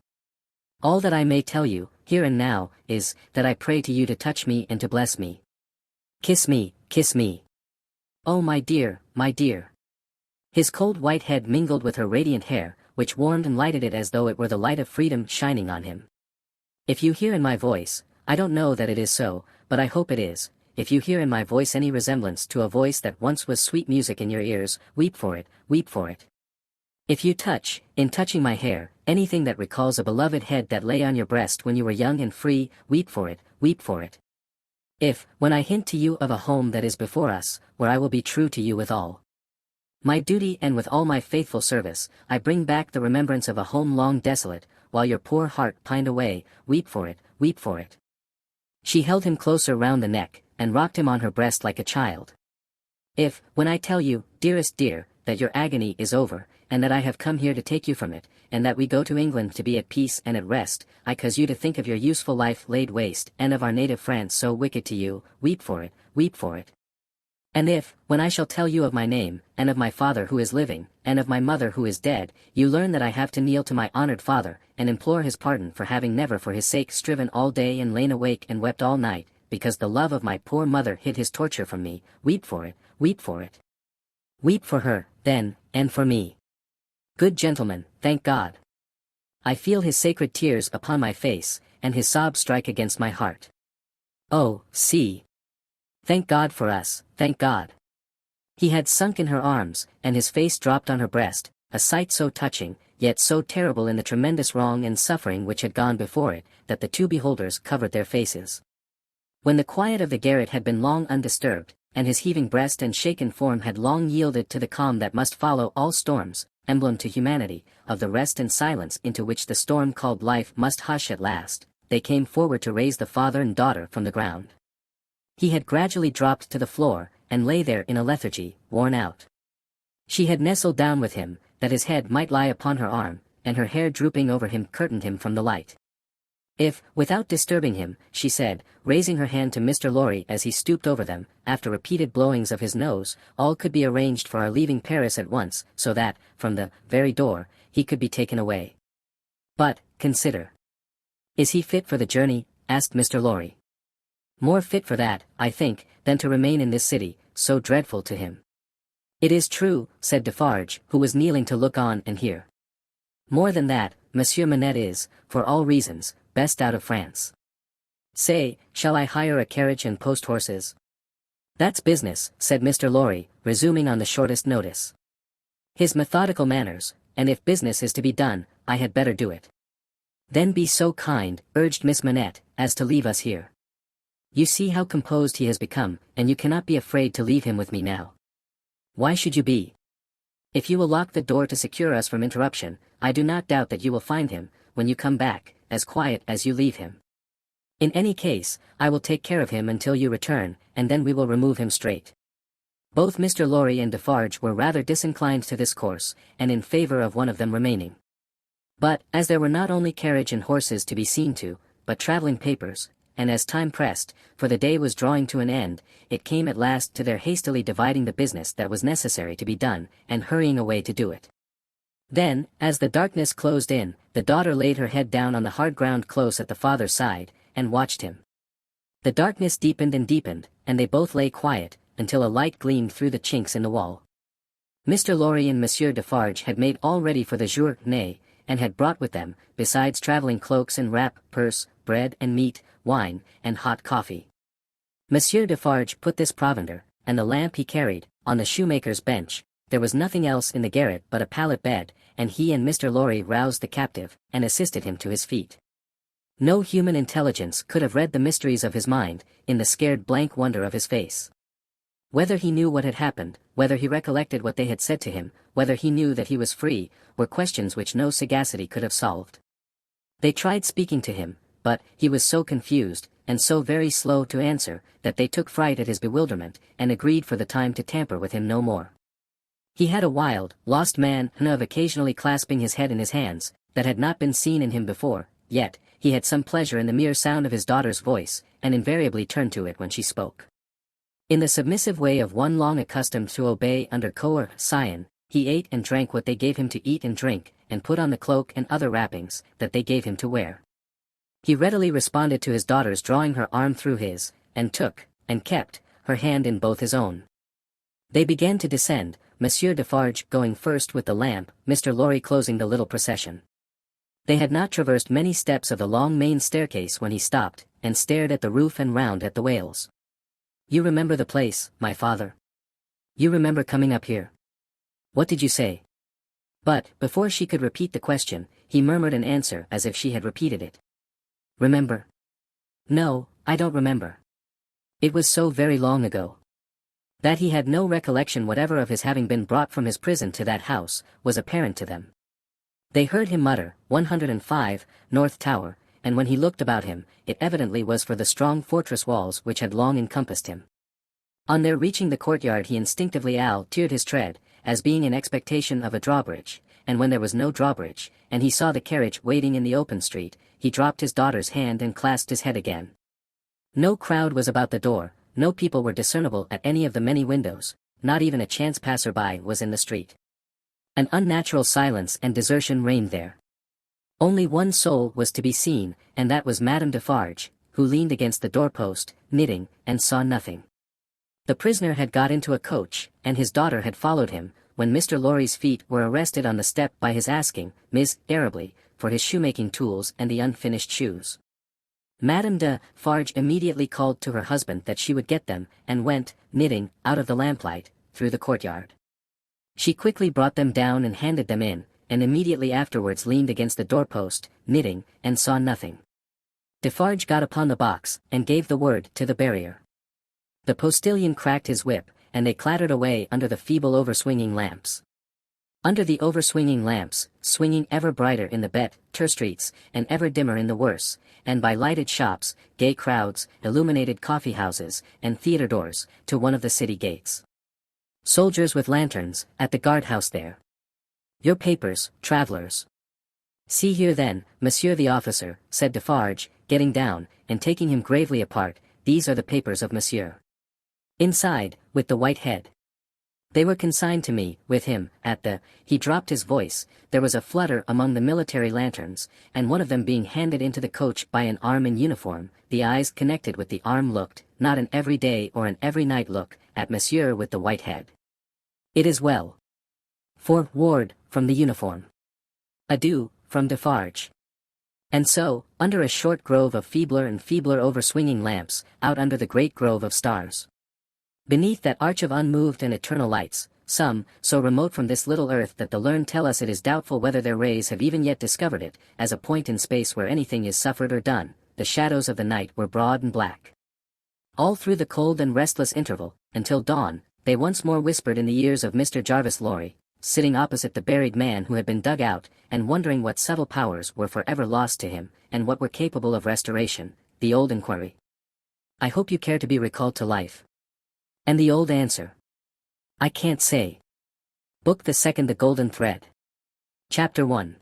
S2: All that I may tell you, here and now, is, that I pray to you to touch me and to bless me. Kiss me, kiss me. Oh my dear, my dear. His cold white head mingled with her radiant hair, which warmed and lighted it as though it were the light of freedom shining on him. If you hear in my voice, I don't know that it is so, but I hope it is, if you hear in my voice any resemblance to a voice that once was sweet music in your ears, weep for it, weep for it. If you touch, in touching my hair, anything that recalls a beloved head that lay on your breast when you were young and free, weep for it, weep for it. If, when I hint to you of a home that is before us, where I will be true to you with all my duty and with all my faithful service, I bring back the remembrance of a home long desolate, while your poor heart pined away, weep for it, weep for it. She held him closer round the neck, and rocked him on her breast like a child. If, when I tell you, dearest dear, that your agony is over, and that I have come here to take you from it, and that we go to England to be at peace and at rest, I cause you to think of your useful life laid waste, and of our native France so wicked to you, weep for it, weep for it. And if, when I shall tell you of my name, and of my father who is living, and of my mother who is dead, you learn that I have to kneel to my honored father, and implore his pardon for having never for his sake striven all day and lain awake and wept all night, because the love of my poor mother hid his torture from me, weep for it, weep for it. Weep for her, then, and for me. Good gentlemen, thank God. I feel his sacred tears upon my face, and his sobs strike against my heart. Oh, see. Thank God for us, thank God. He had sunk in her arms, and his face dropped on her breast, a sight so touching, yet so terrible in the tremendous wrong and suffering which had gone before it, that the 2 beholders covered their faces. When the quiet of the garret had been long undisturbed, and his heaving breast and shaken form had long yielded to the calm that must follow all storms, emblem to humanity, of the rest and silence into which the storm called life must hush at last. They came forward to raise the father and daughter from the ground. He had gradually dropped to the floor, and lay there in a lethargy, worn out. She had nestled down with him, that his head might lie upon her arm, and her hair drooping over him curtained him from the light. If, without disturbing him, she said, raising her hand to Mr. Lorry as he stooped over them, after repeated blowings of his nose, all could be arranged for our leaving Paris at once, so that, from the very door, he could be taken away. But, consider. Is he fit for the journey? Asked Mr. Lorry. More fit for that, I think, than to remain in this city, so dreadful to him. It is true, said Defarge, who was kneeling to look on and hear. More than that, Monsieur Manette is, for all reasons, best out of France. Say, shall I hire a carriage and post horses? That's business, said Mr. Lorry, resuming on the shortest notice. His methodical manners, and if business is to be done, I had better do it. Then be so kind, urged Miss Manette, as to leave us here. You see how composed he has become, and you cannot be afraid to leave him with me now. Why should you be? If you will lock the door to secure us from interruption, I do not doubt that you will find him, when you come back, as quiet as you leave him. In any case, I will take care of him until you return, and then we will remove him straight. Both Mr. Lorry and Defarge were rather disinclined to this course, and in favor of one of them remaining. But, as there were not only carriage and horses to be seen to, but travelling papers, and as time pressed, for the day was drawing to an end, it came at last to their hastily dividing the business that was necessary to be done, and hurrying away to do it. Then, as the darkness closed in, the daughter laid her head down on the hard ground close at the father's side, and watched him. The darkness deepened and deepened, and they both lay quiet, until a light gleamed through the chinks in the wall. Mr. Lorry and Monsieur Defarge had made all ready for the journée, and had brought with them, besides travelling cloaks and wrap, purse, bread and meat, wine, and hot coffee. Monsieur Defarge put this provender, and the lamp he carried, on the shoemaker's bench. There was nothing else in the garret but a pallet bed, and he and Mr. Lorry roused the captive, and assisted him to his feet. No human intelligence could have read the mysteries of his mind, in the scared blank wonder of his face. Whether he knew what had happened, whether he recollected what they had said to him, whether he knew that he was free, were questions which no sagacity could have solved. They tried speaking to him, but he was so confused, and so very slow to answer, that they took fright at his bewilderment, and agreed for the time to tamper with him no more. He had a wild, lost manner of occasionally clasping his head in his hands, that had not been seen in him before, yet, he had some pleasure in the mere sound of his daughter's voice, and invariably turned to it when she spoke. In the submissive way of one long accustomed to obey under coercion, he ate and drank what they gave him to eat and drink, and put on the cloak and other wrappings that they gave him to wear. He readily responded to his daughter's drawing her arm through his, and took, and kept, her hand in both his own. They began to descend, Monsieur Defarge going first with the lamp, Mr. Lorry closing the little procession. They had not traversed many steps of the long main staircase when he stopped, and stared at the roof and round at the wales. You remember the place, my father? You remember coming up here? What did you say? But, before she could repeat the question, he murmured an answer as if she had repeated it. Remember? No, I don't remember. It was so very long ago. That he had no recollection whatever of his having been brought from his prison to that house, was apparent to them. They heard him mutter, 105, North Tower, and when he looked about him, it evidently was for the strong fortress walls which had long encompassed him. On their reaching the courtyard he instinctively altered his tread, as being in expectation of a drawbridge, and when there was no drawbridge, and he saw the carriage waiting in the open street, he dropped his daughter's hand and clasped his head again. No crowd was about the door, no people were discernible at any of the many windows, not even a chance passer-by was in the street. An unnatural silence and desertion reigned there. Only one soul was to be seen, and that was Madame Defarge, who leaned against the doorpost, knitting, and saw nothing. The prisoner had got into a coach, and his daughter had followed him, when Mr. Lorry's feet were arrested on the step by his asking, Ms. Arably, for his shoemaking tools and the unfinished shoes. Madame Defarge immediately called to her husband that she would get them, and went, knitting, out of the lamplight, through the courtyard. She quickly brought them down and handed them in, and immediately afterwards leaned against the doorpost, knitting, and saw nothing. Defarge got upon the box, and gave the word to the barrier. The postilion cracked his whip, and they clattered away under the feeble overswinging lamps. Under the overswinging lamps, swinging ever brighter in the better streets, and ever dimmer in the worse, and by lighted shops, gay crowds, illuminated coffee-houses, and theater doors, to one of the city gates. Soldiers with lanterns, at the guardhouse there. Your papers, travelers. See here then, monsieur the officer, said Defarge, getting down, and taking him gravely apart, these are the papers of monsieur. Inside, with the white head. They were consigned to me, with him, at the, he dropped his voice, there was a flutter among the military lanterns, and one of them being handed into the coach by an arm in uniform, the eyes connected with the arm looked, not an every day or an every night look, at monsieur with the white head. It is well. Forward, from the uniform. Adieu, from Defarge. And so, under a short grove of feebler and feebler overswinging lamps, out under the great grove of stars. Beneath that arch of unmoved and eternal lights, some, so remote from this little earth that the learned tell us it is doubtful whether their rays have even yet discovered it, as a point in space where anything is suffered or done, the shadows of the night were broad and black. All through the cold and restless interval, until dawn, they once more whispered in the ears of Mr. Jarvis Lorry, sitting opposite the buried man who had been dug out, and wondering what subtle powers were forever lost to him, and what were capable of restoration, the old inquiry. I hope you care to be recalled to life. And the old answer. I can't say. Book the Second, The Golden Thread. Chapter 1.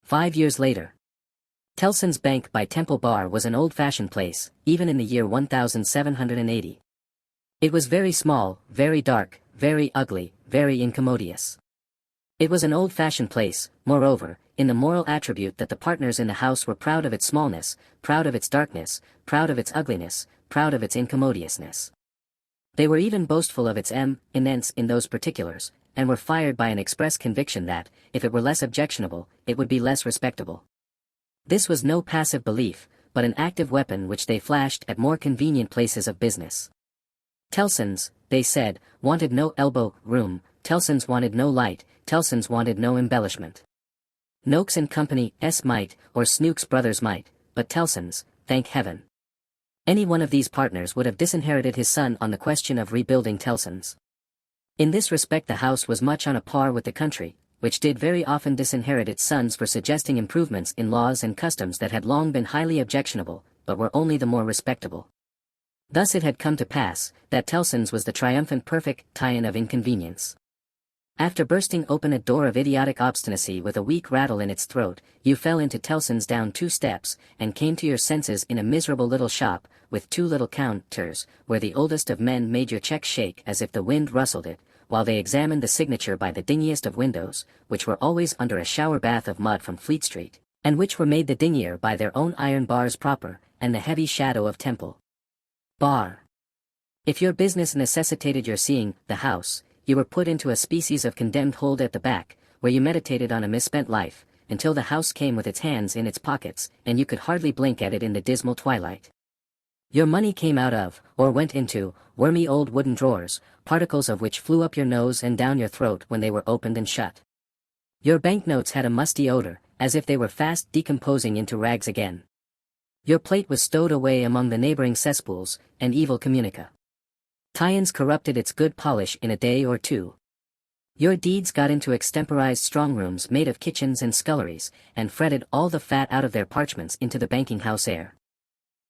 S2: 5 years later. Tellson's Bank by Temple Bar was an old-fashioned place, even in the year 1780. It was very small, very dark, very ugly, very incommodious. It was an old-fashioned place, moreover, in the moral attribute that the partners in the house were proud of its smallness, proud of its darkness, proud of its ugliness, proud of its incommodiousness. They were even boastful of its immense in those particulars, and were fired by an express conviction that, if it were less objectionable, it would be less respectable. This was no passive belief, but an active weapon which they flashed at more convenient places of business. Tellson's, they said, wanted no elbow room, Tellson's wanted no light, Tellson's wanted no embellishment. Noakes and Company's might, or Snooks Brothers might, but Tellson's, thank heaven. Any one of these partners would have disinherited his son on the question of rebuilding Tellson's. In this respect the house was much on a par with the country, which did very often disinherit its sons for suggesting improvements in laws and customs that had long been highly objectionable, but were only the more respectable. Thus it had come to pass, that Tellson's was the triumphant perfect tie-in of inconvenience. After bursting open a door of idiotic obstinacy with a weak rattle in its throat, you fell into Tellson's down 2 steps, and came to your senses in a miserable little shop, with 2 little counters, where the oldest of men made your check shake as if the wind rustled it, while they examined the signature by the dingiest of windows, which were always under a shower bath of mud from Fleet Street, and which were made the dingier by their own iron bars proper, and the heavy shadow of Temple Bar. If your business necessitated your seeing the house, you were put into a species of condemned hold at the back, where you meditated on a misspent life, until the house came with its hands in its pockets, and you could hardly blink at it in the dismal twilight. Your money came out of, or went into, wormy old wooden drawers, particles of which flew up your nose and down your throat when they were opened and shut. Your banknotes had a musty odor, as if they were fast decomposing into rags again. Your plate was stowed away among the neighboring cesspools, and evil communica. Tie-ins corrupted its good polish in a day or 2. Your deeds got into extemporized strong-rooms made of kitchens and sculleries, and fretted all the fat out of their parchments into the banking-house air.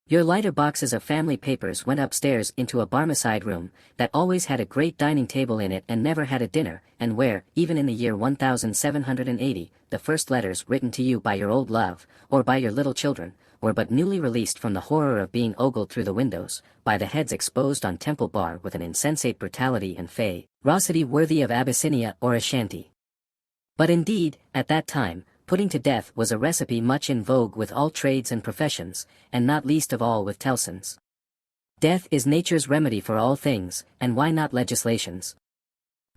S2: Your lighter boxes of family papers went upstairs into a Barmecide room, that always had a great dining table in it and never had a dinner, and where, even in the year 1780, the first letters written to you by your old love, or by your little children, were but newly released from the horror of being ogled through the windows, by the heads exposed on Temple Bar with an insensate brutality and ferocity worthy of Abyssinia or Ashanti. But indeed, at that time, putting to death was a recipe much in vogue with all trades and professions, and not least of all with Tellson's. Death is nature's remedy for all things, and why not legislation's?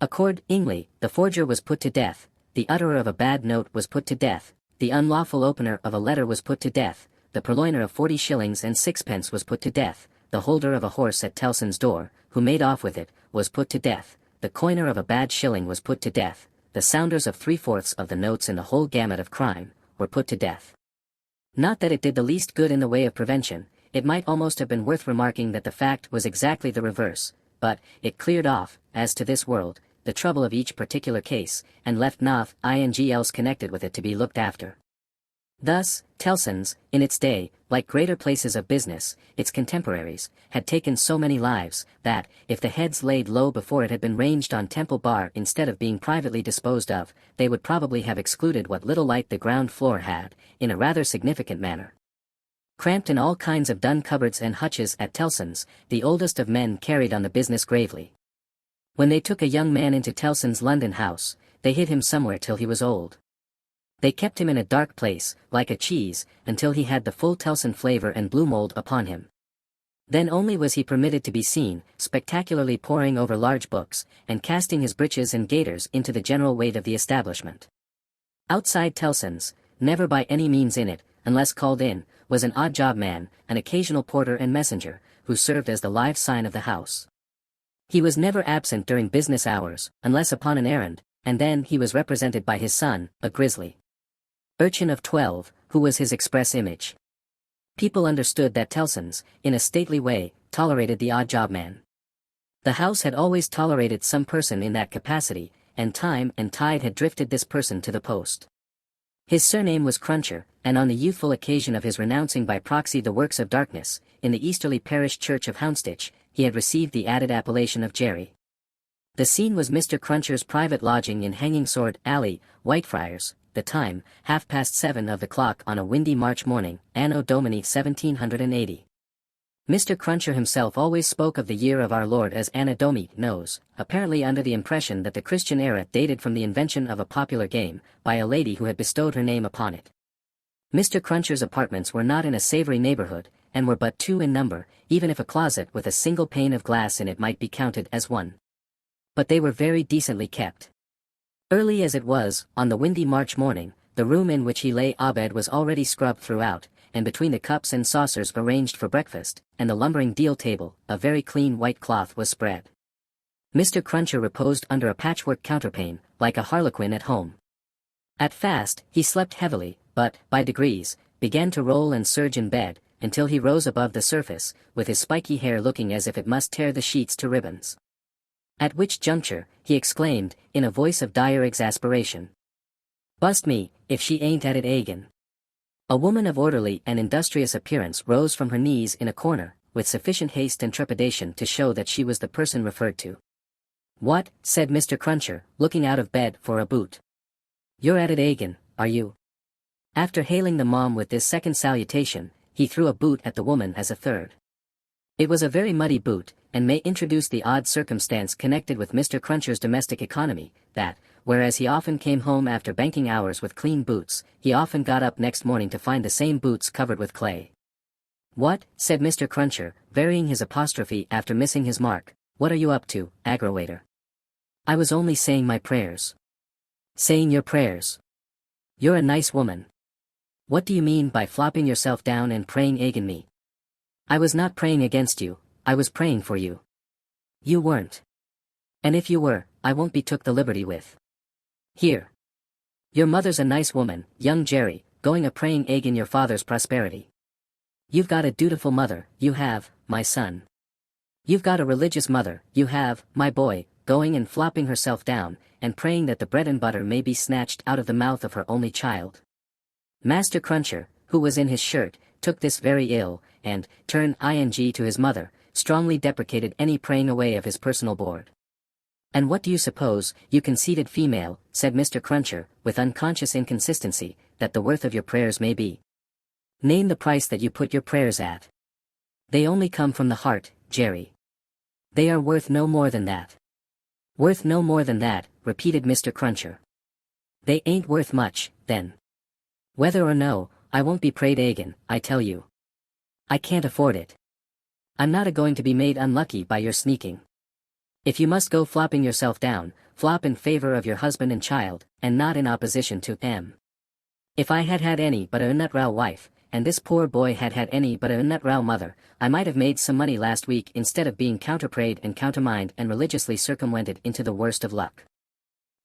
S2: Accordingly, the forger was put to death, the utterer of a bad note was put to death, the unlawful opener of a letter was put to death, the purloiner of 40 shillings and 6pence was put to death, the holder of a horse at Tellson's door, who made off with it, was put to death, the coiner of a bad shilling was put to death, the sounders of 3/4 of the notes in the whole gamut of crime, were put to death. Not that it did the least good in the way of prevention, it might almost have been worth remarking that the fact was exactly the reverse, but it cleared off, as to this world, the trouble of each particular case, and left nothing else connected with it to be looked after. Thus, Tellson's, in its day, like greater places of business, its contemporaries, had taken so many lives, that, if the heads laid low before it had been ranged on Temple Bar instead of being privately disposed of, they would probably have excluded what little light the ground floor had, in a rather significant manner. Cramped in all kinds of dun cupboards and hutches at Tellson's, the oldest of men carried on the business gravely. When they took a young man into Tellson's London house, they hid him somewhere till he was old. They kept him in a dark place, like a cheese, until he had the full Tellson flavor and blue mold upon him. Then only was he permitted to be seen, spectacularly poring over large books, and casting his breeches and gaiters into the general weight of the establishment. Outside Tellson's, never by any means in it, unless called in, was an odd job man, an occasional porter and messenger, who served as the live sign of the house. He was never absent during business hours, unless upon an errand, and then he was represented by his son, a grizzly urchin of 12, who was his express image. People understood that Tellson's, in a stately way, tolerated the odd job man. The house had always tolerated some person in that capacity, and time and tide had drifted this person to the post. His surname was Cruncher, and on the youthful occasion of his renouncing by proxy the works of darkness, in the easterly parish church of Houndsditch, he had received the added appellation of Jerry. The scene was Mr. Cruncher's private lodging in Hanging Sword Alley, Whitefriars, the time, 7:30 of the clock on a windy March morning, Anno Domini 1780. Mr. Cruncher himself always spoke of the year of our Lord as Anno Domini knows, apparently under the impression that the Christian era dated from the invention of a popular game, by a lady who had bestowed her name upon it. Mr. Cruncher's apartments were not in a savory neighborhood, and were but 2 in number, even if a closet with a single pane of glass in it might be counted as one. But they were very decently kept. Early as it was, on the windy March morning, the room in which he lay abed was already scrubbed throughout, and between the cups and saucers arranged for breakfast, and the lumbering deal table, a very clean white cloth was spread. Mr. Cruncher reposed under a patchwork counterpane, like a harlequin at home. At fast, he slept heavily, but, by degrees, began to roll and surge in bed, until he rose above the surface, with his spiky hair looking as if it must tear the sheets to ribbons. At which juncture, he exclaimed, in a voice of dire exasperation, "Bust me, if she ain't at it agin." A woman of orderly and industrious appearance rose from her knees in a corner, with sufficient haste and trepidation to show that she was the person referred to. "What," said Mr. Cruncher, looking out of bed for a boot. "You're at it agin, are you?" After hailing the mom with this second salutation, he threw a boot at the woman as a third. It was a very muddy boot, and may introduce the odd circumstance connected with Mr. Cruncher's domestic economy, that, whereas he often came home after banking hours with clean boots, he often got up next morning to find the same boots covered with clay. "What," said Mr. Cruncher, varying his apostrophe after missing his mark, "what are you up to, aggrowator?" "I was only saying my prayers." "Saying your prayers? You're a nice woman. What do you mean by flopping yourself down and praying agin me?" "I was not praying against you, I was praying for you." "You weren't. And if you were, I won't be took the liberty with. Here. Your mother's a nice woman, young Jerry, going a praying agin your father's prosperity. You've got a dutiful mother, you have, my son. You've got a religious mother, you have, my boy, going and flopping herself down, and praying that the bread and butter may be snatched out of the mouth of her only child." Master Cruncher, who was in his shirt, took this very ill, and, turned to his mother, strongly deprecated any praying away of his personal board. "And what do you suppose, you conceited female," said Mr. Cruncher, with unconscious inconsistency, "that the worth of your prayers may be? Name the price that you put your prayers at. They only come from the heart, Jerry. They are worth no more than that." "Worth no more than that," repeated Mr. Cruncher. "They ain't worth much, then. Whether or no, I won't be prayed agin, I tell you. I can't afford it. I'm not a-going to be made unlucky by your sneaking. If you must go flopping yourself down, flop in favor of your husband and child, and not in opposition to them. If I had had any but a nut-row wife, and this poor boy had had any but a nut-row mother, I might have made some money last week instead of being counterprayed and countermined and religiously circumvented into the worst of luck."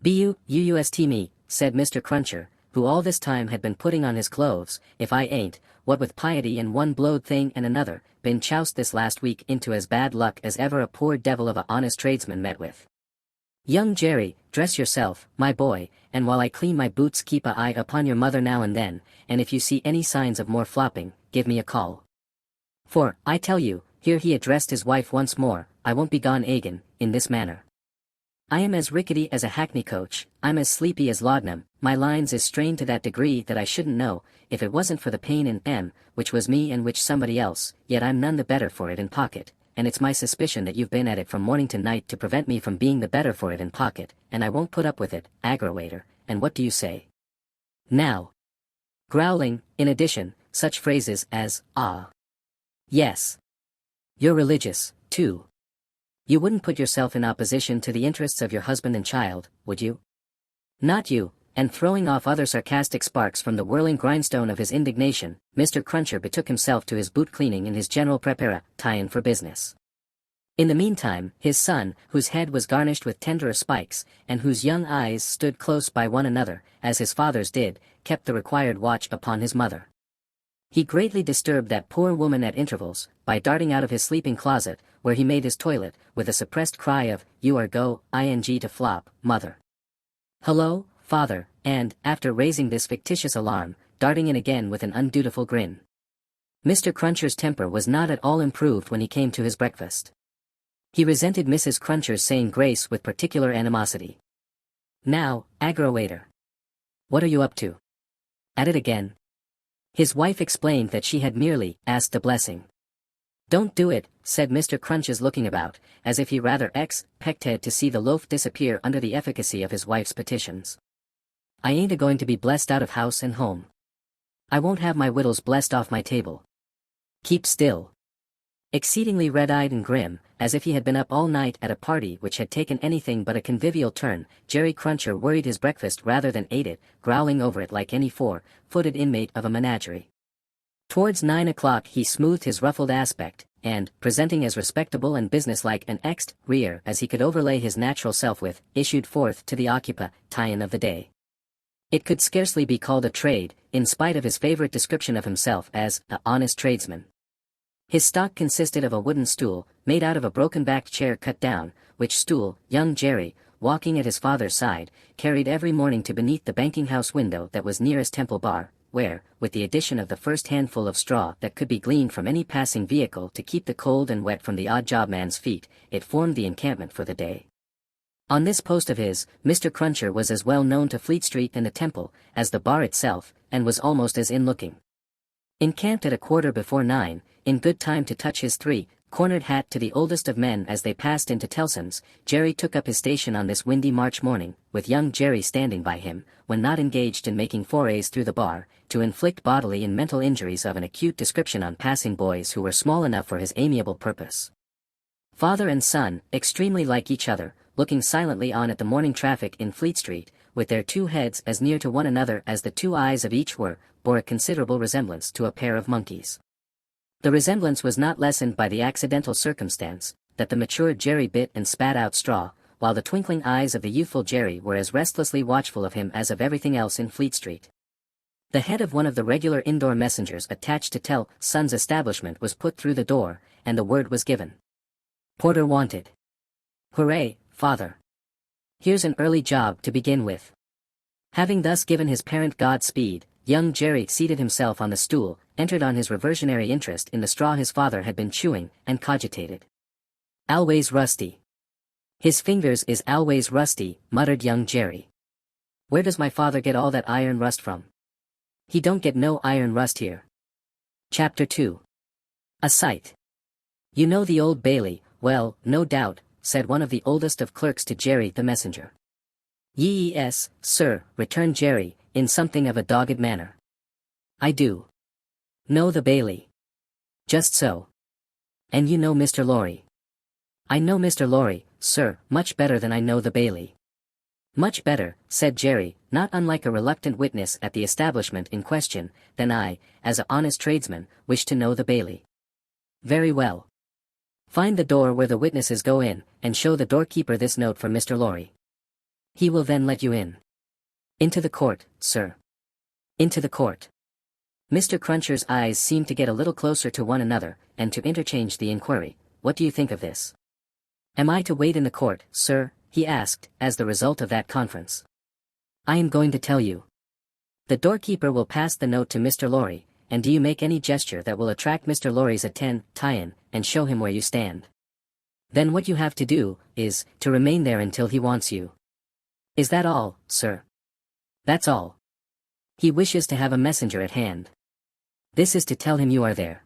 S2: "Bust me," said Mr. Cruncher, who all this time had been putting on his clothes, if I ain't, what with piety and one blowed thing and another, been choused this last week into as bad luck as ever a poor devil of a honest tradesman met with. Young Jerry, dress yourself, my boy, and while I clean my boots keep a eye upon your mother now and then, and if you see any signs of more flopping, give me a call. For, I tell you, here he addressed his wife once more, I won't be gone again, in this manner. I am as rickety as a hackney coach, I'm as sleepy as laudanum, my lines is strained to that degree that I shouldn't know, if it wasn't for the pain in M, which was me and which somebody else, yet I'm none the better for it in pocket, and it's my suspicion that you've been at it from morning to night to prevent me from being the better for it in pocket, and I won't put up with it, aggravator, and what do you say? Now. Growling, in addition, such phrases as, ah. Yes. You're religious, too. You wouldn't put yourself in opposition to the interests of your husband and child, would you? Not you, and throwing off other sarcastic sparks from the whirling grindstone of his indignation, Mr. Cruncher betook himself to his boot cleaning and his general tie-in for business. In the meantime, his son, whose head was garnished with tenderer spikes, and whose young eyes stood close by one another, as his father's did, kept the required watch upon his mother. He greatly disturbed that poor woman at intervals, by darting out of his sleeping closet, where he made his toilet, with a suppressed cry of, "You are go, ing to flop, mother. Hello, father," and, after raising this fictitious alarm, darting in again with an undutiful grin. Mr. Cruncher's temper was not at all improved when he came to his breakfast. He resented Mrs. Cruncher's saying grace with particular animosity. Now, aggravator. What are you up to? At it again? His wife explained that she had merely asked a blessing. Don't do it, said Mr. Crunches looking about, as if he rather expected to see the loaf disappear under the efficacy of his wife's petitions. I ain't a-going to be blessed out of house and home. I won't have my wittles blessed off my table. Keep still. Exceedingly red-eyed and grim, as if he had been up all night at a party which had taken anything but a convivial turn, Jerry Cruncher worried his breakfast rather than ate it, growling over it like any four-footed inmate of a menagerie. Towards 9 o'clock he smoothed his ruffled aspect, and, presenting as respectable and businesslike an rear as he could overlay his natural self with, issued forth to the tie-in of the day. It could scarcely be called a trade, in spite of his favorite description of himself as an honest tradesman. His stock consisted of a wooden stool, made out of a broken-backed chair cut down, which stool, young Jerry, walking at his father's side, carried every morning to beneath the banking-house window that was nearest Temple Bar, where, with the addition of the first handful of straw that could be gleaned from any passing vehicle to keep the cold and wet from the odd job man's feet, it formed the encampment for the day. On this post of his, Mr. Cruncher was as well known to Fleet Street and the Temple as the bar itself, and was almost as in-looking. Encamped at 9:15, in good time to touch his three-cornered hat to the oldest of men as they passed into Tellson's, Jerry took up his station on this windy March morning, with young Jerry standing by him, when not engaged in making forays through the bar, to inflict bodily and mental injuries of an acute description on passing boys who were small enough for his amiable purpose. Father and son, extremely like each other, looking silently on at the morning traffic in Fleet Street, with their two heads as near to one another as the two eyes of each bore a considerable resemblance to a pair of monkeys. The resemblance was not lessened by the accidental circumstance that the mature Jerry bit and spat out straw, while the twinkling eyes of the youthful Jerry were as restlessly watchful of him as of everything else in Fleet Street. The head of one of the regular indoor messengers attached to Tellson's establishment was put through the door, and the word was given. Porter wanted. Hooray, father. Here's an early job to begin with. Having thus given his parent Godspeed, young Jerry seated himself on the stool, entered on his reversionary interest in the straw his father had been chewing, and cogitated. Always rusty. His fingers is always rusty, muttered young Jerry. Where does my father get all that iron rust from? He don't get no iron rust here. Chapter 2. A sight. You know the Old Bailey, well, no doubt, said one of the oldest of clerks to Jerry the messenger. Yes, sir, returned Jerry, in something of a dogged manner. I do. Know the Bailey. Just so. And you know Mr. Lorry. I know Mr. Lorry, sir, much better than I know the Bailey. Much better, said Jerry, not unlike a reluctant witness at the establishment in question, than I, as an honest tradesman, wish to know the Bailey. Very well. Find the door where the witnesses go in, and show the doorkeeper this note from Mr. Lorry. He will then let you in. Into the court, sir. Into the court. Mr. Cruncher's eyes seemed to get a little closer to one another, and to interchange the inquiry, "What do you think of this?" "Am I to wait in the court, sir?" he asked, as the result of that conference. "I am going to tell you. The doorkeeper will pass the note to Mr. Lorry, and do you make any gesture that will attract Mr. Lorry's tie-in, and show him where you stand. Then what you have to do, is, to remain there until he wants you." "Is that all, sir?" "That's all. He wishes to have a messenger at hand. This is to tell him you are there."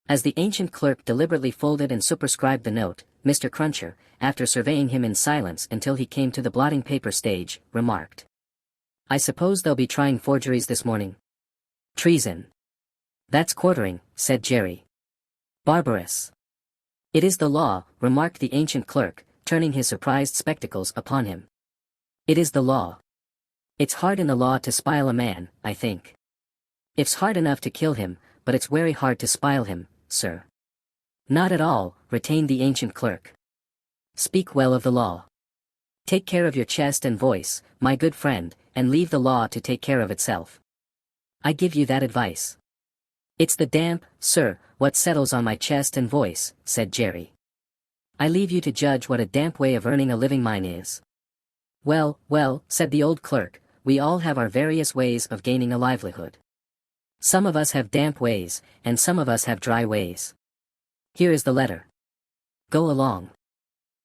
S2: As the ancient clerk deliberately folded and superscribed the note, Mr. Cruncher, after surveying him in silence until he came to the blotting paper stage, remarked, "I suppose they'll be trying forgeries this morning." "Treason." "That's quartering," said Jerry. "Barbarous." "It is the law," remarked the ancient clerk, turning his surprised spectacles upon him. "It is the law. It's hard in the law to spile a man, I think. It's hard enough to kill him, but it's very hard to spile him, sir." "Not at all," retained the ancient clerk. "Speak well of the law. Take care of your chest and voice, my good friend, and leave the law to take care of itself. I give you that advice." "It's the damp, sir, what settles on my chest and voice," said Jerry. "I leave you to judge what a damp way of earning a living mine is." "Well, well," said the old clerk, "we all have our various ways of gaining a livelihood. Some of us have damp ways, and some of us have dry ways. Here is the letter. Go along."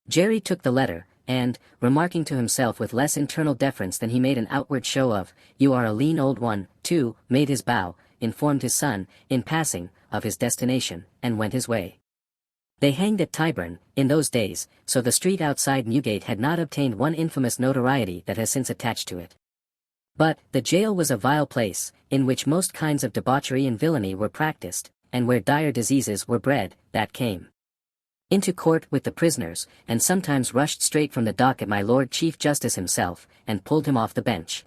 S2: Jerry took the letter, and, remarking to himself with less internal deference than he made an outward show of, "You are a lean old one, too," made his bow, informed his son, in passing, of his destination, and went his way. They hanged at Tyburn, in those days, so the street outside Newgate had not obtained one infamous notoriety that has since attached to it. But, the jail was a vile place, in which most kinds of debauchery and villainy were practiced, and where dire diseases were bred, that came into court with the prisoners, and sometimes rushed straight from the dock at my Lord Chief Justice himself, and pulled him off the bench.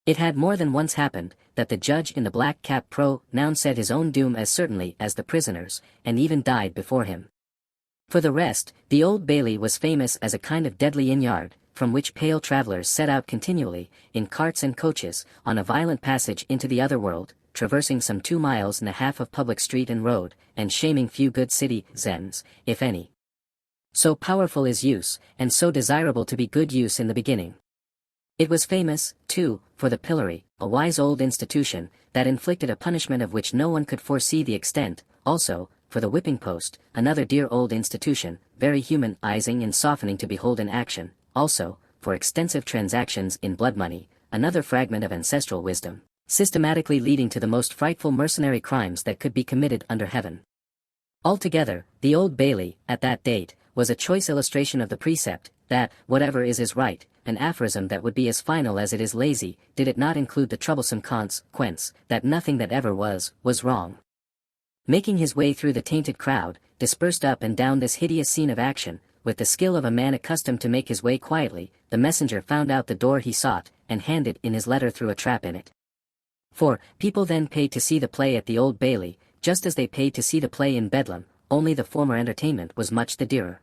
S2: It had more than once happened, that the judge in the black cap pro-noun said his own doom as certainly as the prisoners, and even died before him. For the rest, the Old Bailey was famous as a kind of deadly inn-yard, from which pale travellers set out continually, in carts and coaches, on a violent passage into the other world, traversing some 2.5 miles of public street and road, and shaming few good citizens, if any. So powerful is use, and so desirable to be good use in the beginning. It was famous, too, for the pillory, a wise old institution, that inflicted a punishment of which no one could foresee the extent, also, for the whipping post, another dear old institution, very humanizing and softening to behold in action, also, for extensive transactions in blood money, another fragment of ancestral wisdom, systematically leading to the most frightful mercenary crimes that could be committed under heaven. Altogether, the Old Bailey, at that date, was a choice illustration of the precept, that, whatever is right, an aphorism that would be as final as it is lazy, did it not include the troublesome consequence, that nothing that ever was wrong. Making his way through the tainted crowd, dispersed up and down this hideous scene of action, with the skill of a man accustomed to make his way quietly, the messenger found out the door he sought, and handed in his letter through a trap in it. For, people then paid to see the play at the Old Bailey, just as they paid to see the play in Bedlam, only the former entertainment was much the dearer.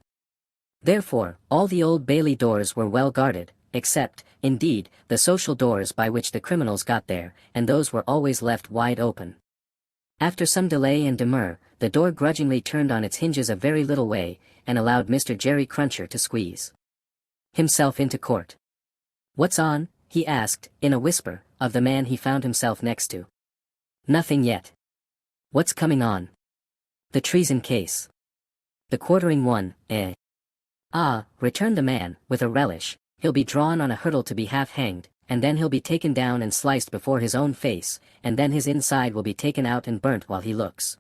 S2: Therefore, all the Old Bailey doors were well guarded, except, indeed, the social doors by which the criminals got there, and those were always left wide open. After some delay and demur, the door grudgingly turned on its hinges a very little way, and allowed Mr. Jerry Cruncher to squeeze himself into court. "What's on?" he asked, in a whisper, of the man he found himself next to. "Nothing yet." "What's coming on?" "The treason case." "The quartering one, eh?" "Ah," returned the man, with a relish, "he'll be drawn on a hurdle to be half-hanged, and then he'll be taken down and sliced before his own face, and then his inside will be taken out and burnt while he looks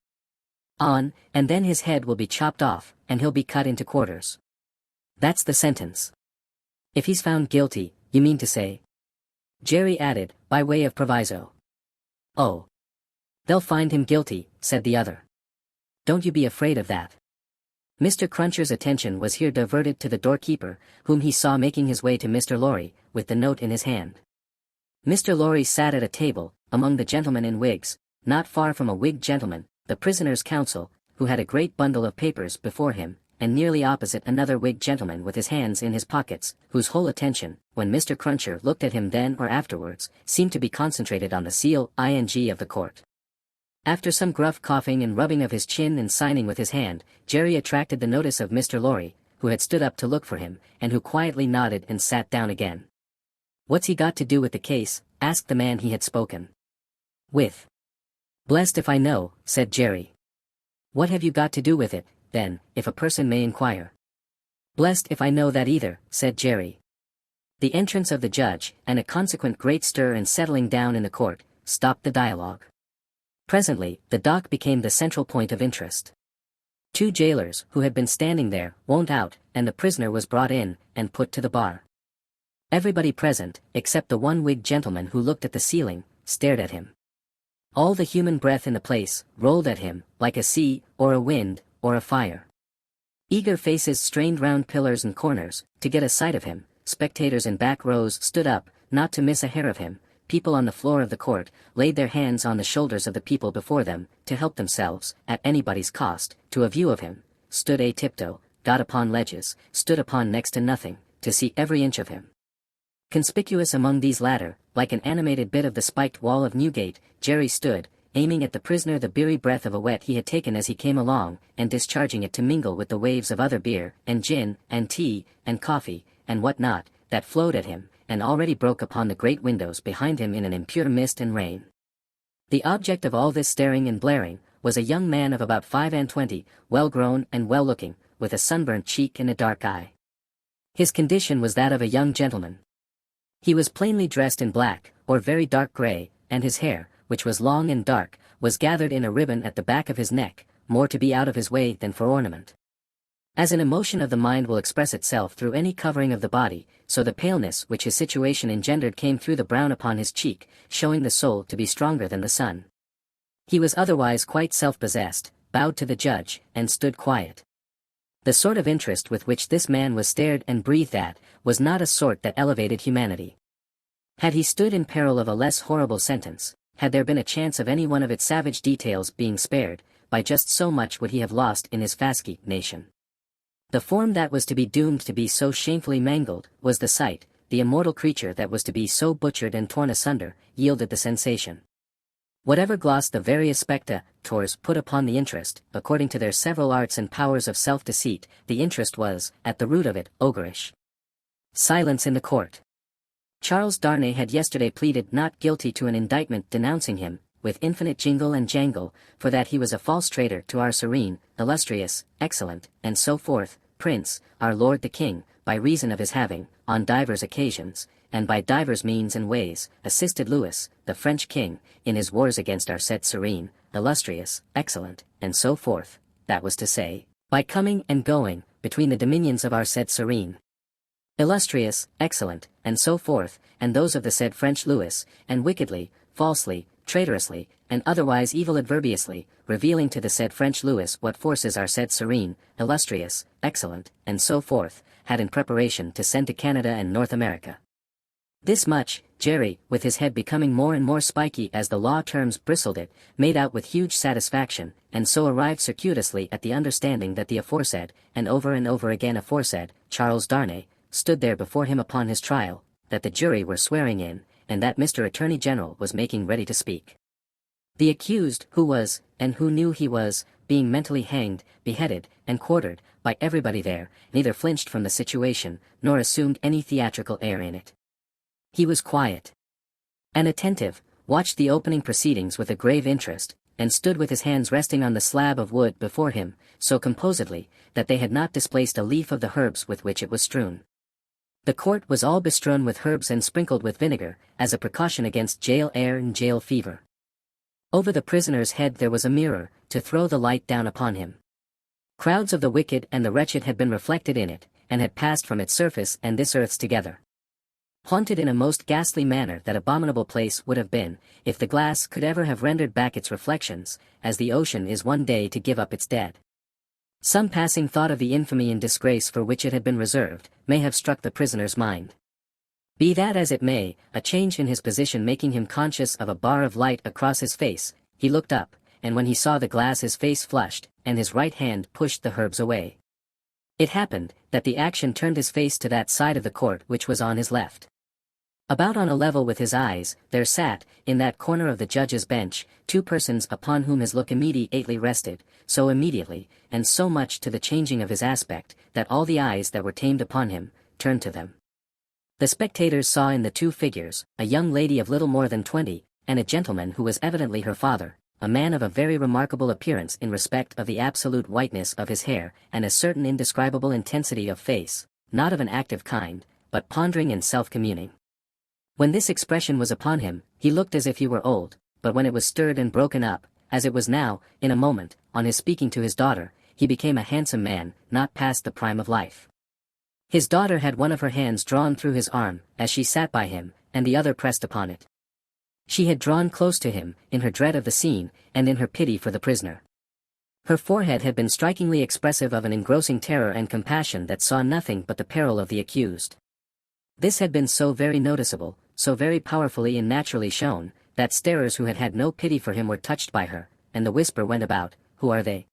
S2: on, and then his head will be chopped off, and he'll be cut into quarters. That's the sentence." "If he's found guilty, you mean to say?" Jerry added, by way of proviso. "Oh. They'll find him guilty," said the other. "Don't you be afraid of that." Mr. Cruncher's attention was here diverted to the doorkeeper, whom he saw making his way to Mr. Lorry, with the note in his hand. Mr. Lorry sat at a table, among the gentlemen in wigs, not far from a wigged gentleman, the prisoner's counsel, who had a great bundle of papers before him, and nearly opposite another Whig gentleman with his hands in his pockets, whose whole attention, when Mr. Cruncher looked at him then or afterwards, seemed to be concentrated on the seal ing of the court. After some gruff coughing and rubbing of his chin and signing with his hand, Jerry attracted the notice of Mr. Lorry, who had stood up to look for him, and who quietly nodded and sat down again. "What's he got to do with the case?" asked the man he had spoken. "With? Blessed if I know," said Jerry. "What have you got to do with it, then, if a person may inquire?" "Blessed if I know that either," said Jerry. The entrance of the judge, and a consequent great stir and settling down in the court, stopped the dialogue. Presently, the dock became the central point of interest. 2 jailers who had been standing there won't out, and the prisoner was brought in, and put to the bar. Everybody present, except the one Whig gentleman who looked at the ceiling, stared at him. All the human breath in the place rolled at him, like a sea, or a wind, or a fire. Eager faces strained round pillars and corners, to get a sight of him. Spectators in back rows stood up, not to miss a hair of him. People on the floor of the court laid their hands on the shoulders of the people before them, to help themselves, at anybody's cost, to a view of him, stood a tiptoe, got upon ledges, stood upon next to nothing, to see every inch of him. Conspicuous among these latter, like an animated bit of the spiked wall of Newgate, Jerry stood, aiming at the prisoner the beery breath of a wet he had taken as he came along, and discharging it to mingle with the waves of other beer, and gin, and tea, and coffee, and what not, that flowed at him, and already broke upon the great windows behind him in an impure mist and rain. The object of all this staring and blaring was a young man of about 25, well-grown and well-looking, with a sunburnt cheek and a dark eye. His condition was that of a young gentleman. He was plainly dressed in black, or very dark grey, and his hair, which was long and dark, was gathered in a ribbon at the back of his neck, more to be out of his way than for ornament. As an emotion of the mind will express itself through any covering of the body, so the paleness which his situation engendered came through the brown upon his cheek, showing the soul to be stronger than the sun. He was otherwise quite self-possessed, bowed to the judge, and stood quiet. The sort of interest with which this man was stared and breathed at, was not a sort that elevated humanity. Had he stood in peril of a less horrible sentence, had there been a chance of any one of its savage details being spared, by just so much would he have lost in his fasci nation. The form that was to be doomed to be so shamefully mangled, was the sight, the immortal creature that was to be so butchered and torn asunder, yielded the sensation. Whatever gloss the various spectators put upon the interest, according to their several arts and powers of self-deceit, the interest was, at the root of it, ogreish. Silence in the court. Charles Darnay had yesterday pleaded not guilty to an indictment denouncing him, with infinite jingle and jangle, for that he was a false traitor to our serene, illustrious, excellent, and so forth, Prince, our Lord the King, by reason of his having, on divers occasions, and by divers means and ways, assisted Louis, the French king, in his wars against our said serene, illustrious, excellent, and so forth, that was to say, by coming and going, between the dominions of our said serene, illustrious, excellent, and so forth, and those of the said French Louis, and wickedly, falsely, traitorously, and otherwise evil adverbiously, revealing to the said French Louis what forces our said serene, illustrious, excellent, and so forth, had in preparation to send to Canada and North America. This much, Jerry, with his head becoming more and more spiky as the law terms bristled it, made out with huge satisfaction, and so arrived circuitously at the understanding that the aforesaid, and over again aforesaid, Charles Darnay, stood there before him upon his trial, that the jury were swearing in, and that Mr. Attorney General was making ready to speak. The accused, who was, and who knew he was, being mentally hanged, beheaded, and quartered, by everybody there, neither flinched from the situation, nor assumed any theatrical air in it. He was quiet and attentive, watched the opening proceedings with a grave interest, and stood with his hands resting on the slab of wood before him, so composedly, that they had not displaced a leaf of the herbs with which it was strewn. The court was all bestrewn with herbs and sprinkled with vinegar, as a precaution against jail air and jail fever. Over the prisoner's head there was a mirror, to throw the light down upon him. Crowds of the wicked and the wretched had been reflected in it, and had passed from its surface and this earth's together. Haunted in a most ghastly manner that abominable place would have been, if the glass could ever have rendered back its reflections, as the ocean is one day to give up its dead. Some passing thought of the infamy and disgrace for which it had been reserved, may have struck the prisoner's mind. Be that as it may, a change in his position making him conscious of a bar of light across his face, he looked up, and when he saw the glass his face flushed, and his right hand pushed the herbs away. It happened that the action turned his face to that side of the court which was on his left. About on a level with his eyes, there sat, in that corner of the judge's bench, two persons upon whom his look immediately rested, so immediately, and so much to the changing of his aspect, that all the eyes that were tamed upon him, turned to them. The spectators saw in the two figures, a young lady of little more than 20, and a gentleman who was evidently her father, a man of a very remarkable appearance in respect of the absolute whiteness of his hair, and a certain indescribable intensity of face, not of an active kind, but pondering and self-communing. When this expression was upon him, he looked as if he were old, but when it was stirred and broken up, as it was now, in a moment, on his speaking to his daughter, he became a handsome man, not past the prime of life. His daughter had one of her hands drawn through his arm, as she sat by him, and the other pressed upon it. She had drawn close to him, in her dread of the scene, and in her pity for the prisoner. Her forehead had been strikingly expressive of an engrossing terror and compassion that saw nothing but the peril of the accused. This had been so very noticeable, so very powerfully and naturally shown, that starers who had had no pity for him were touched by her, and the whisper went about, "Who are they?"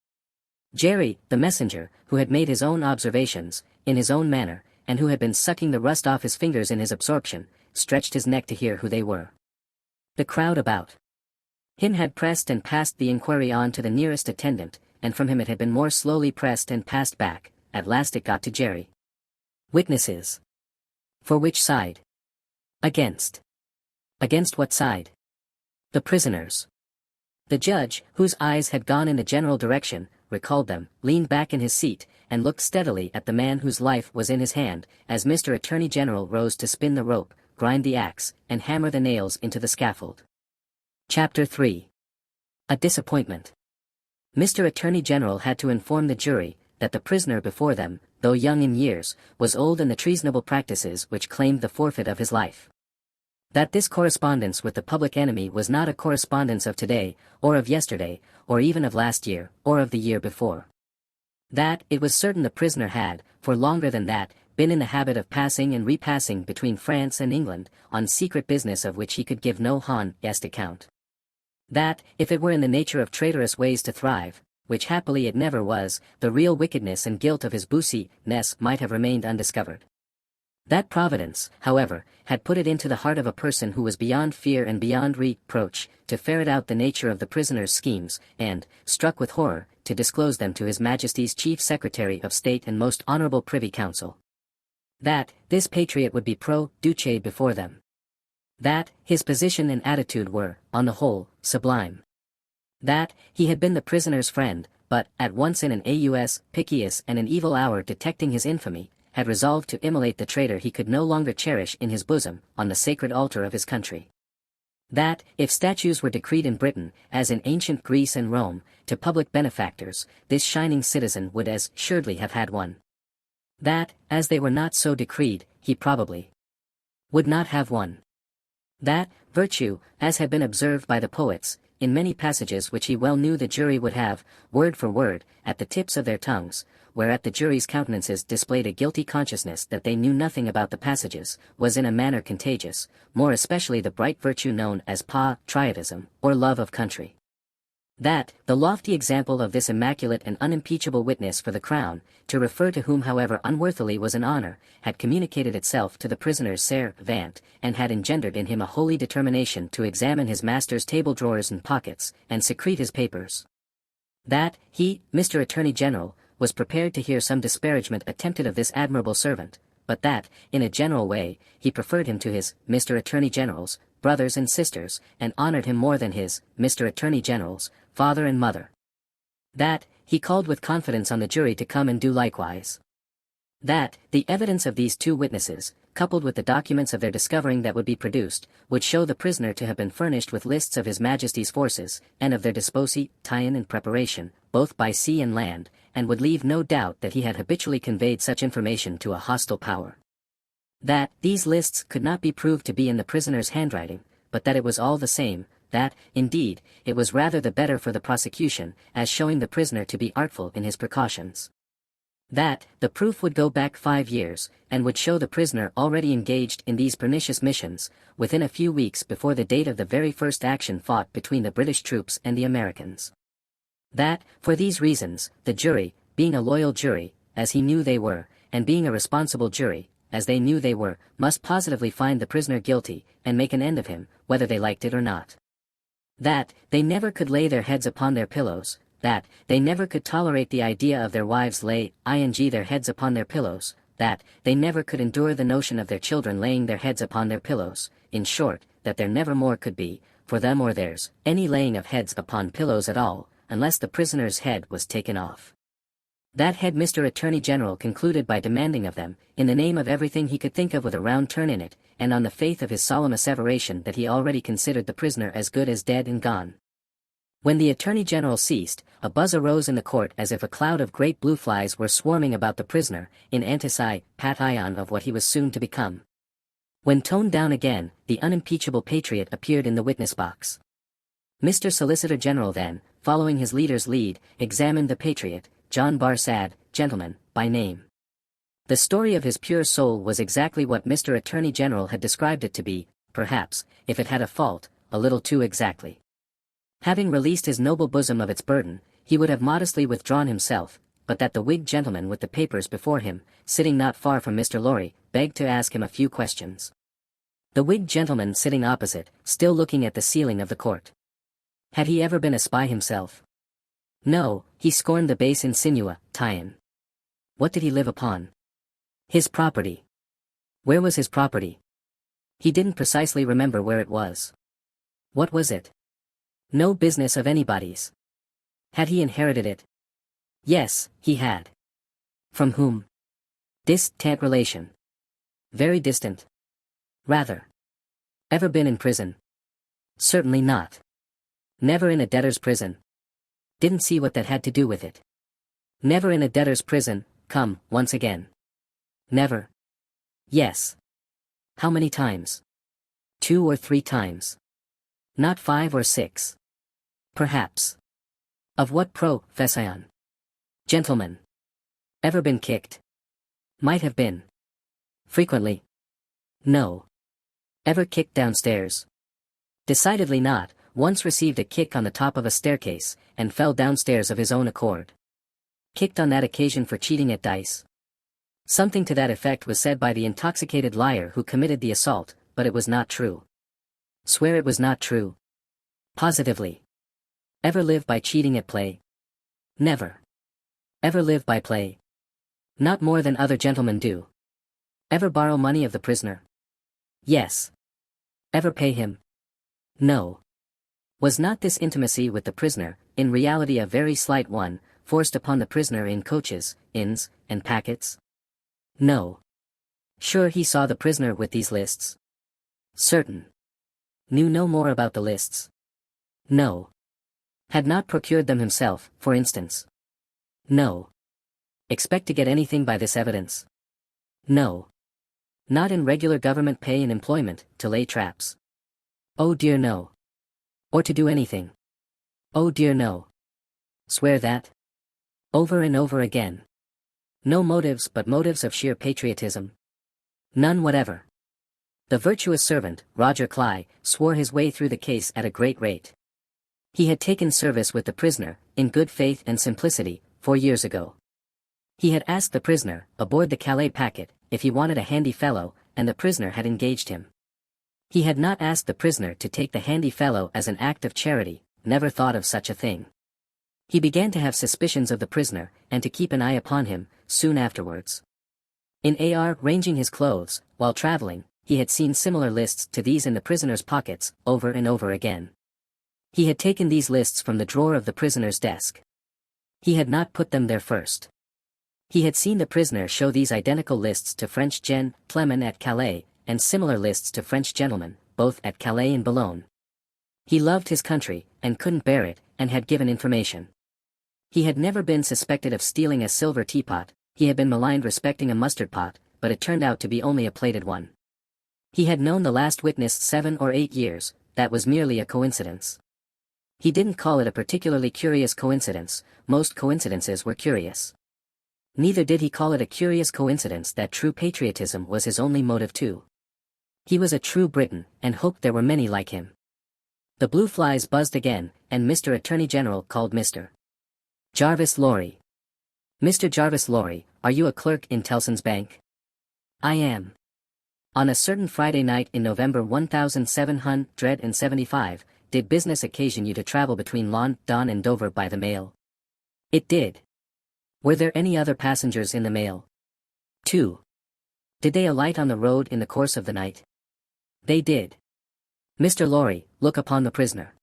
S2: Jerry, the messenger, who had made his own observations, in his own manner, and who had been sucking the rust off his fingers in his absorption, stretched his neck to hear who they were. The crowd about him had pressed and passed the inquiry on to the nearest attendant, and from him it had been more slowly pressed and passed back. At last it got to Jerry. Witnesses. For which side? Against. Against what side? The prisoners. The judge, whose eyes had gone in a general direction, recalled them, leaned back in his seat, and looked steadily at the man whose life was in his hand, as Mr. Attorney General rose to spin the rope, grind the axe, and hammer the nails into the scaffold. Chapter 3. A Disappointment. Mr. Attorney General had to inform the jury that the prisoner before them, though young in years, was old in the treasonable practices which claimed the forfeit of his life. That this correspondence with the public enemy was not a correspondence of today, or of yesterday, or even of last year, or of the year before. That it was certain the prisoner had, for longer than that, been in the habit of passing and repassing between France and England, on secret business of which he could give no honest account. That, if it were in the nature of traitorous ways to thrive, which happily it never was, the real wickedness and guilt of his boosiness might have remained undiscovered. That Providence, however, had put it into the heart of a person who was beyond fear and beyond reproach, to ferret out the nature of the prisoner's schemes, and, struck with horror, to disclose them to His Majesty's Chief Secretary of State and most Honourable Privy Council. That, this patriot would be pro duce before them. That, his position and attitude were, on the whole, sublime. That, he had been the prisoner's friend, but, at once in an aus picus and an evil hour detecting his infamy, had resolved to immolate the traitor he could no longer cherish in his bosom, on the sacred altar of his country. That, if statues were decreed in Britain, as in ancient Greece and Rome, to public benefactors, this shining citizen would as assuredly have had one. That, as they were not so decreed, he probably would not have one. That, virtue, as had been observed by the poets, in many passages which he well knew the jury would have, word for word, at the tips of their tongues, whereat the jury's countenances displayed a guilty consciousness that they knew nothing about the passages, was in a manner contagious, more especially the bright virtue known as patriotism, or love of country. That, the lofty example of this immaculate and unimpeachable witness for the crown, to refer to whom however unworthily was an honor, had communicated itself to the prisoner's servant, and had engendered in him a holy determination to examine his master's table drawers and pockets, and secrete his papers. That, he, Mr. Attorney General, was prepared to hear some disparagement attempted of this admirable servant, but that, in a general way, he preferred him to his, Mr. Attorney General's, brothers and sisters, and honored him more than his, Mr. Attorney General's, father and mother. That, he called with confidence on the jury to come and do likewise. That, the evidence of these two witnesses, coupled with the documents of their discovering that would be produced, would show the prisoner to have been furnished with lists of His Majesty's forces, and of their disposition and preparation, both by sea and land, and would leave no doubt that he had habitually conveyed such information to a hostile power. That, these lists could not be proved to be in the prisoner's handwriting, but that it was all the same, that, indeed, it was rather the better for the prosecution, as showing the prisoner to be artful in his precautions. That, the proof would go back 5 years, and would show the prisoner already engaged in these pernicious missions, within a few weeks before the date of the very first action fought between the British troops and the Americans. That, for these reasons, the jury, being a loyal jury, as he knew they were, and being a responsible jury, as they knew they were, must positively find the prisoner guilty, and make an end of him, whether they liked it or not. That, they never could lay their heads upon their pillows, that, they never could tolerate the idea of their wives their heads upon their pillows, that, they never could endure the notion of their children laying their heads upon their pillows, in short, that there never more could be, for them or theirs, any laying of heads upon pillows at all, unless the prisoner's head was taken off. That head Mr. Attorney General concluded by demanding of them, in the name of everything he could think of with a round turn in it, and on the faith of his solemn asseveration that he already considered the prisoner as good as dead and gone. When the Attorney General ceased, a buzz arose in the court as if a cloud of great blue flies were swarming about the prisoner, in anticipation of what he was soon to become. When toned down again, the unimpeachable patriot appeared in the witness box. Mr. Solicitor General then, following his leader's lead, examined the patriot, John Barsad, gentleman, by name. The story of his pure soul was exactly what Mr. Attorney General had described it to be, perhaps, if it had a fault, a little too exactly. Having released his noble bosom of its burden, he would have modestly withdrawn himself, but that the Whig gentleman with the papers before him, sitting not far from Mr. Lorry, begged to ask him a few questions. The Whig gentleman sitting opposite, still looking at the ceiling of the court. Had he ever been a spy himself? No, he scorned the base insinua, tie-in. What did he live upon? His property. Where was his property? He didn't precisely remember where it was. What was it? No business of anybody's. Had he inherited it? Yes, he had. From whom? Distant relation. Very distant. Rather. Ever been in prison? Certainly not. Never in a debtor's prison. Didn't see what that had to do with it. Never in a debtor's prison, come, once again. Never. Yes. How many times? 2 or 3 times. Not 5 or 6. Perhaps. Of what profession? Gentlemen. Ever been kicked? Might have been. Frequently. No. Ever kicked downstairs? Decidedly not. Once received a kick on the top of a staircase, and fell downstairs of his own accord. Kicked on that occasion for cheating at dice. Something to that effect was said by the intoxicated liar who committed the assault, but it was not true. Swear it was not true. Positively. Ever live by cheating at play? Never. Ever live by play? Not more than other gentlemen do. Ever borrow money of the prisoner? Yes. Ever pay him? No. Was not this intimacy with the prisoner, in reality a very slight one, forced upon the prisoner in coaches, inns, and packets? No. Sure he saw the prisoner with these lists? Certain. Knew no more about the lists? No. Had not procured them himself, for instance? No. Expect to get anything by this evidence? No. Not in regular government pay and employment, to lay traps? Oh dear no. Or to do anything? Oh dear no. Swear that? Over and over again. No motives but motives of sheer patriotism? None whatever. The virtuous servant, Roger Cly, swore his way through the case at a great rate. He had taken service with the prisoner, in good faith and simplicity, 4 years ago. He had asked the prisoner, aboard the Calais packet, if he wanted a handy fellow, and the prisoner had engaged him. He had not asked the prisoner to take the handy fellow as an act of charity, never thought of such a thing. He began to have suspicions of the prisoner, and to keep an eye upon him, soon afterwards. In arranging his clothes, while traveling, he had seen similar lists to these in the prisoner's pockets, over and over again. He had taken these lists from the drawer of the prisoner's desk. He had not put them there first. He had seen the prisoner show these identical lists to French gentlemen at Calais, and similar lists to French gentlemen, both at Calais and Boulogne. He loved his country, and couldn't bear it, and had given information. He had never been suspected of stealing a silver teapot, he had been maligned respecting a mustard pot, but it turned out to be only a plated one. He had known the last witness 7 or 8 years, that was merely a coincidence. He didn't call it a particularly curious coincidence, most coincidences were curious. Neither did he call it a curious coincidence that true patriotism was his only motive too. He was a true Briton, and hoped there were many like him. The blue flies buzzed again, and Mr. Attorney General called Mr. Jarvis Lorry. Mr. Jarvis Lorry, are you a clerk in Tellson's bank? I am. On a certain Friday night in November 1775, did business occasion you to travel between London and Dover by the mail? It did. Were there any other passengers in the mail? 2. Did they alight on the road in the course of the night? They did. Mr. Lorry, look upon the prisoner.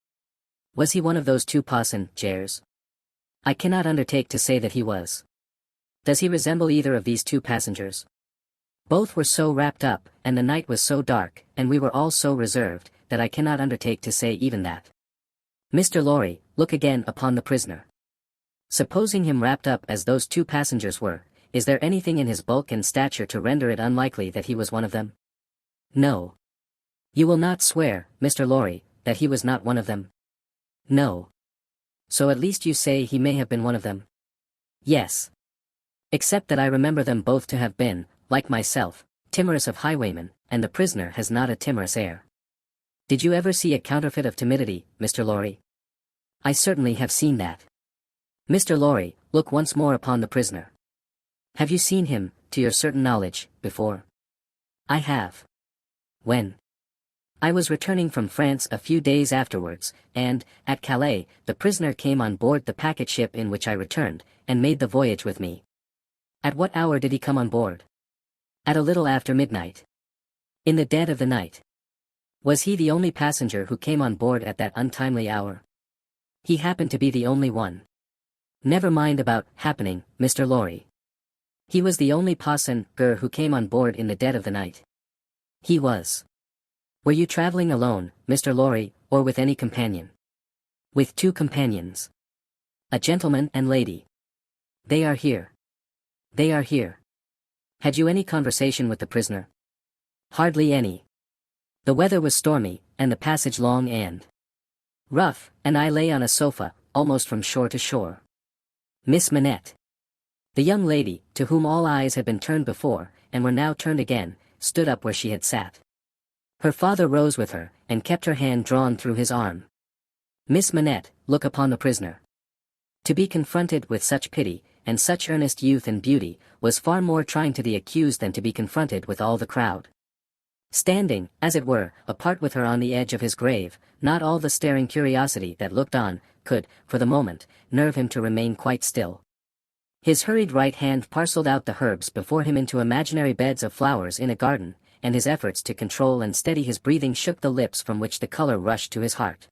S2: Was he one of those 2 passengers? I cannot undertake to say that he was. Does he resemble either of these 2 passengers? Both were so wrapped up, and the night was so dark, and we were all so reserved, that I cannot undertake to say even that. Mr. Lorry, look again upon the prisoner. Supposing him wrapped up as those 2 passengers were, is there anything in his bulk and stature to render it unlikely that he was one of them? No. You will not swear, Mr. Lorry, that he was not one of them? No. So at least you say he may have been one of them? Yes. Except that I remember them both to have been, like myself, timorous of highwaymen, and the prisoner has not a timorous air. Did you ever see a counterfeit of timidity, Mr. Lorry? I certainly have seen that. Mr. Lorry, look once more upon the prisoner. Have you seen him, to your certain knowledge, before? I have. When? I was returning from France a few days afterwards, and, at Calais, the prisoner came on board the packet ship in which I returned, and made the voyage with me. At what hour did he come on board? At a little after midnight. In the dead of the night. Was he the only passenger who came on board at that untimely hour? He happened to be the only one. Never mind about happening, Mr. Lorry. He was the only passenger who came on board in the dead of the night. He was. Were you traveling alone, Mr. Lorry, or with any companion? With 2 companions. A gentleman and lady. They are here. They are here. Had you any conversation with the prisoner? Hardly any. The weather was stormy, and the passage long and rough, and I lay on a sofa, almost from shore to shore. Miss Manette. The young lady, to whom all eyes had been turned before, and were now turned again, stood up where she had sat. Her father rose with her, and kept her hand drawn through his arm. Miss Manette, look upon the prisoner. To be confronted with such pity, and such earnest youth and beauty, was far more trying to the accused than to be confronted with all the crowd. Standing, as it were, apart with her on the edge of his grave, not all the staring curiosity that looked on, could, for the moment, nerve him to remain quite still. His hurried right hand parcelled out the herbs before him into imaginary beds of flowers in a garden, and his efforts to control and steady his breathing shook the lips from which the color rushed to his heart.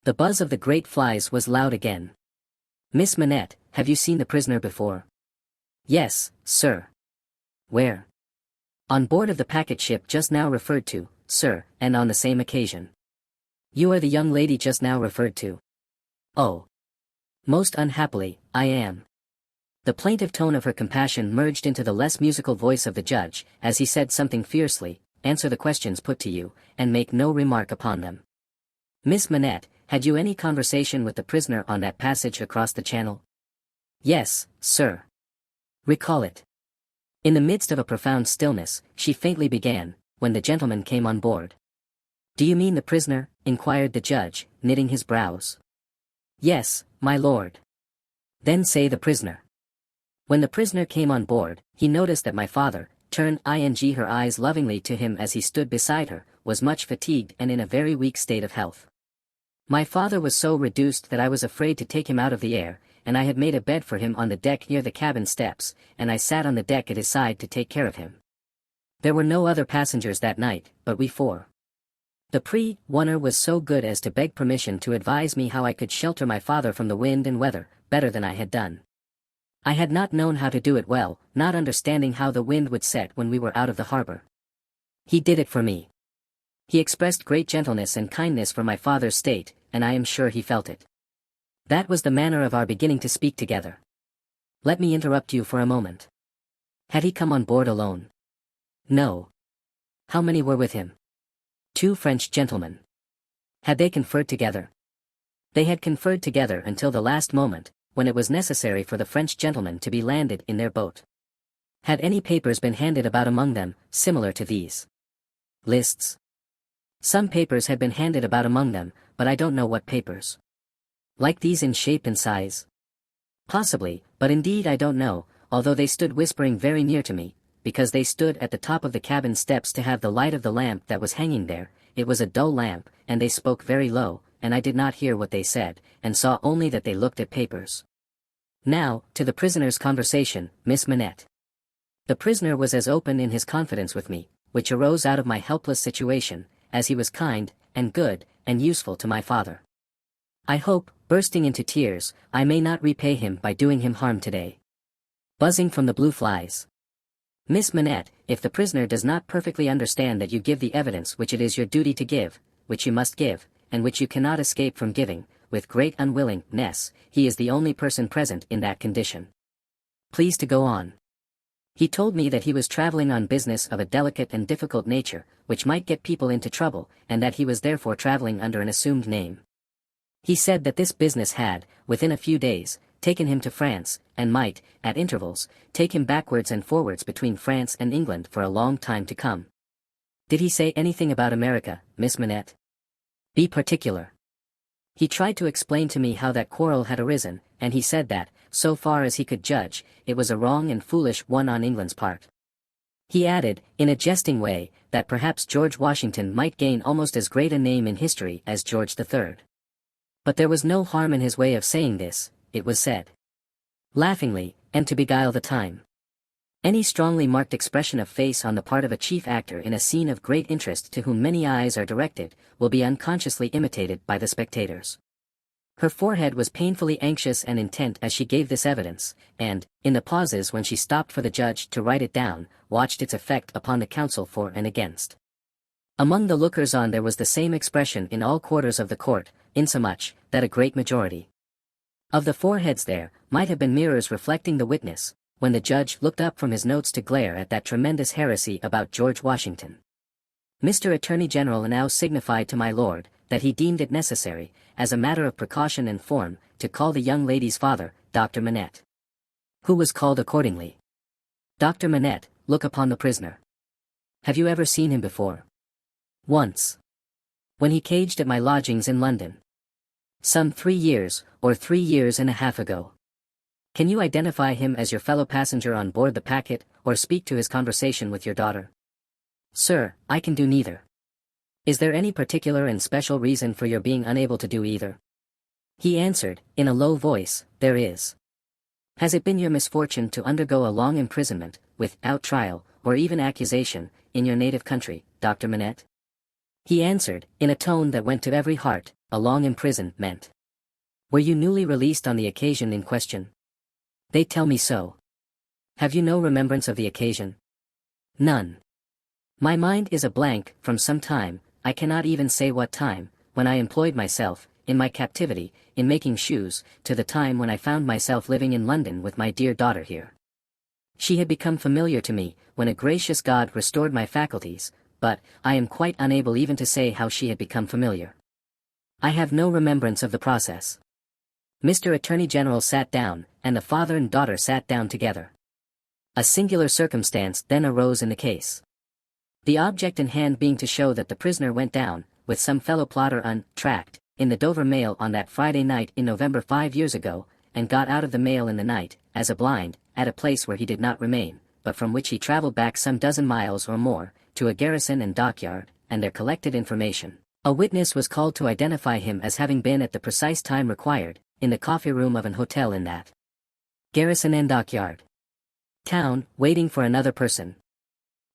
S2: The buzz of the great flies was loud again. Miss Manette, have you seen the prisoner before? Yes, sir. Where? On board of the packet ship just now referred to, sir, and on the same occasion. You are the young lady just now referred to. Oh. Most unhappily, I am. The plaintive tone of her compassion merged into the less musical voice of the judge, as he said something fiercely, answer the questions put to you, and make no remark upon them. Miss Manette, had you any conversation with the prisoner on that passage across the channel? Yes, sir. Recall it. In the midst of a profound stillness, she faintly began, when the gentleman came on board. Do you mean the prisoner? Inquired the judge, knitting his brows. Yes, my lord. Then say the prisoner. When the prisoner came on board, he noticed that my father, turned her eyes lovingly to him as he stood beside her, was much fatigued and in a very weak state of health. My father was so reduced that I was afraid to take him out of the air, and I had made a bed for him on the deck near the cabin steps, and I sat on the deck at his side to take care of him. There were no other passengers that night, but we 4. The prisoner was so good as to beg permission to advise me how I could shelter my father from the wind and weather, better than I had done. I had not known how to do it well, not understanding how the wind would set when we were out of the harbor. He did it for me. He expressed great gentleness and kindness for my father's state, and I am sure he felt it. That was the manner of our beginning to speak together. Let me interrupt you for a moment. Had he come on board alone? No. How many were with him? 2 French gentlemen. Had they conferred together? They had conferred together until the last moment, when it was necessary for the French gentlemen to be landed in their boat. Had any papers been handed about among them, similar to these? Lists? Some papers had been handed about among them, but I don't know what papers. Like these in shape and size? Possibly, but indeed I don't know, although they stood whispering very near to me, because they stood at the top of the cabin steps to have the light of the lamp that was hanging there. It was a dull lamp, and they spoke very low, and I did not hear what they said, and saw only that they looked at papers. Now, to the prisoner's conversation, Miss Manette. The prisoner was as open in his confidence with me, which arose out of my helpless situation, as he was kind, and good, and useful to my father. I hope, bursting into tears, I may not repay him by doing him harm today. Buzzing from the blue flies. Miss Manette, if the prisoner does not perfectly understand that you give the evidence which it is your duty to give, which you must give, and which you cannot escape from giving, with great unwillingness, he is the only person present in that condition. Please to go on. He told me that he was traveling on business of a delicate and difficult nature, which might get people into trouble, and that he was therefore traveling under an assumed name. He said that this business had, within a few days, taken him to France, and might, at intervals, take him backwards and forwards between France and England for a long time to come. Did he say anything about America, Miss Manette? Be particular. He tried to explain to me how that quarrel had arisen, and he said that, so far as he could judge, it was a wrong and foolish one on England's part. He added, in a jesting way, that perhaps George Washington might gain almost as great a name in history as George III. But there was no harm in his way of saying this, it was said. Laughingly, and to beguile the time. Any strongly marked expression of face on the part of a chief actor in a scene of great interest to whom many eyes are directed, will be unconsciously imitated by the spectators. Her forehead was painfully anxious and intent as she gave this evidence, and, in the pauses when she stopped for the judge to write it down, watched its effect upon the counsel for and against. Among the lookers-on there was the same expression in all quarters of the court, insomuch that a great majority of the foreheads there might have been mirrors reflecting the witness, when the judge looked up from his notes to glare at that tremendous heresy about George Washington. Mr. Attorney General now signified to my lord that he deemed it necessary, as a matter of precaution and form, to call the young lady's father, Dr. Manette. Who was called accordingly. Dr. Manette, look upon the prisoner. Have you ever seen him before? Once. When he caged at my lodgings in London. Some 3 years, or 3 years and a half ago. Can you identify him as your fellow passenger on board the packet, or speak to his conversation with your daughter? Sir, I can do neither. Is there any particular and special reason for your being unable to do either? He answered, in a low voice, there is. Has it been your misfortune to undergo a long imprisonment, without trial, or even accusation, in your native country, Dr. Manette? He answered, in a tone that went to every heart, a long imprisonment. Were you newly released on the occasion in question? They tell me so. Have you no remembrance of the occasion? None. My mind is a blank, from some time, I cannot even say what time, when I employed myself, in my captivity, in making shoes, to the time when I found myself living in London with my dear daughter here. She had become familiar to me, when a gracious God restored my faculties, but, I am quite unable even to say how she had become familiar. I have no remembrance of the process. Mr. Attorney General sat down, and the father and daughter sat down together. A singular circumstance then arose in the case. The object in hand being to show that the prisoner went down, with some fellow plotter untracked, in the Dover mail on that Friday night in November 5 years ago, and got out of the mail in the night, as a blind, at a place where he did not remain, but from which he travelled back some dozen miles or more, to a garrison and dockyard, and there collected information. A witness was called to identify him as having been at the precise time required, in the coffee room of an hotel in that garrison and dockyard town, waiting for another person.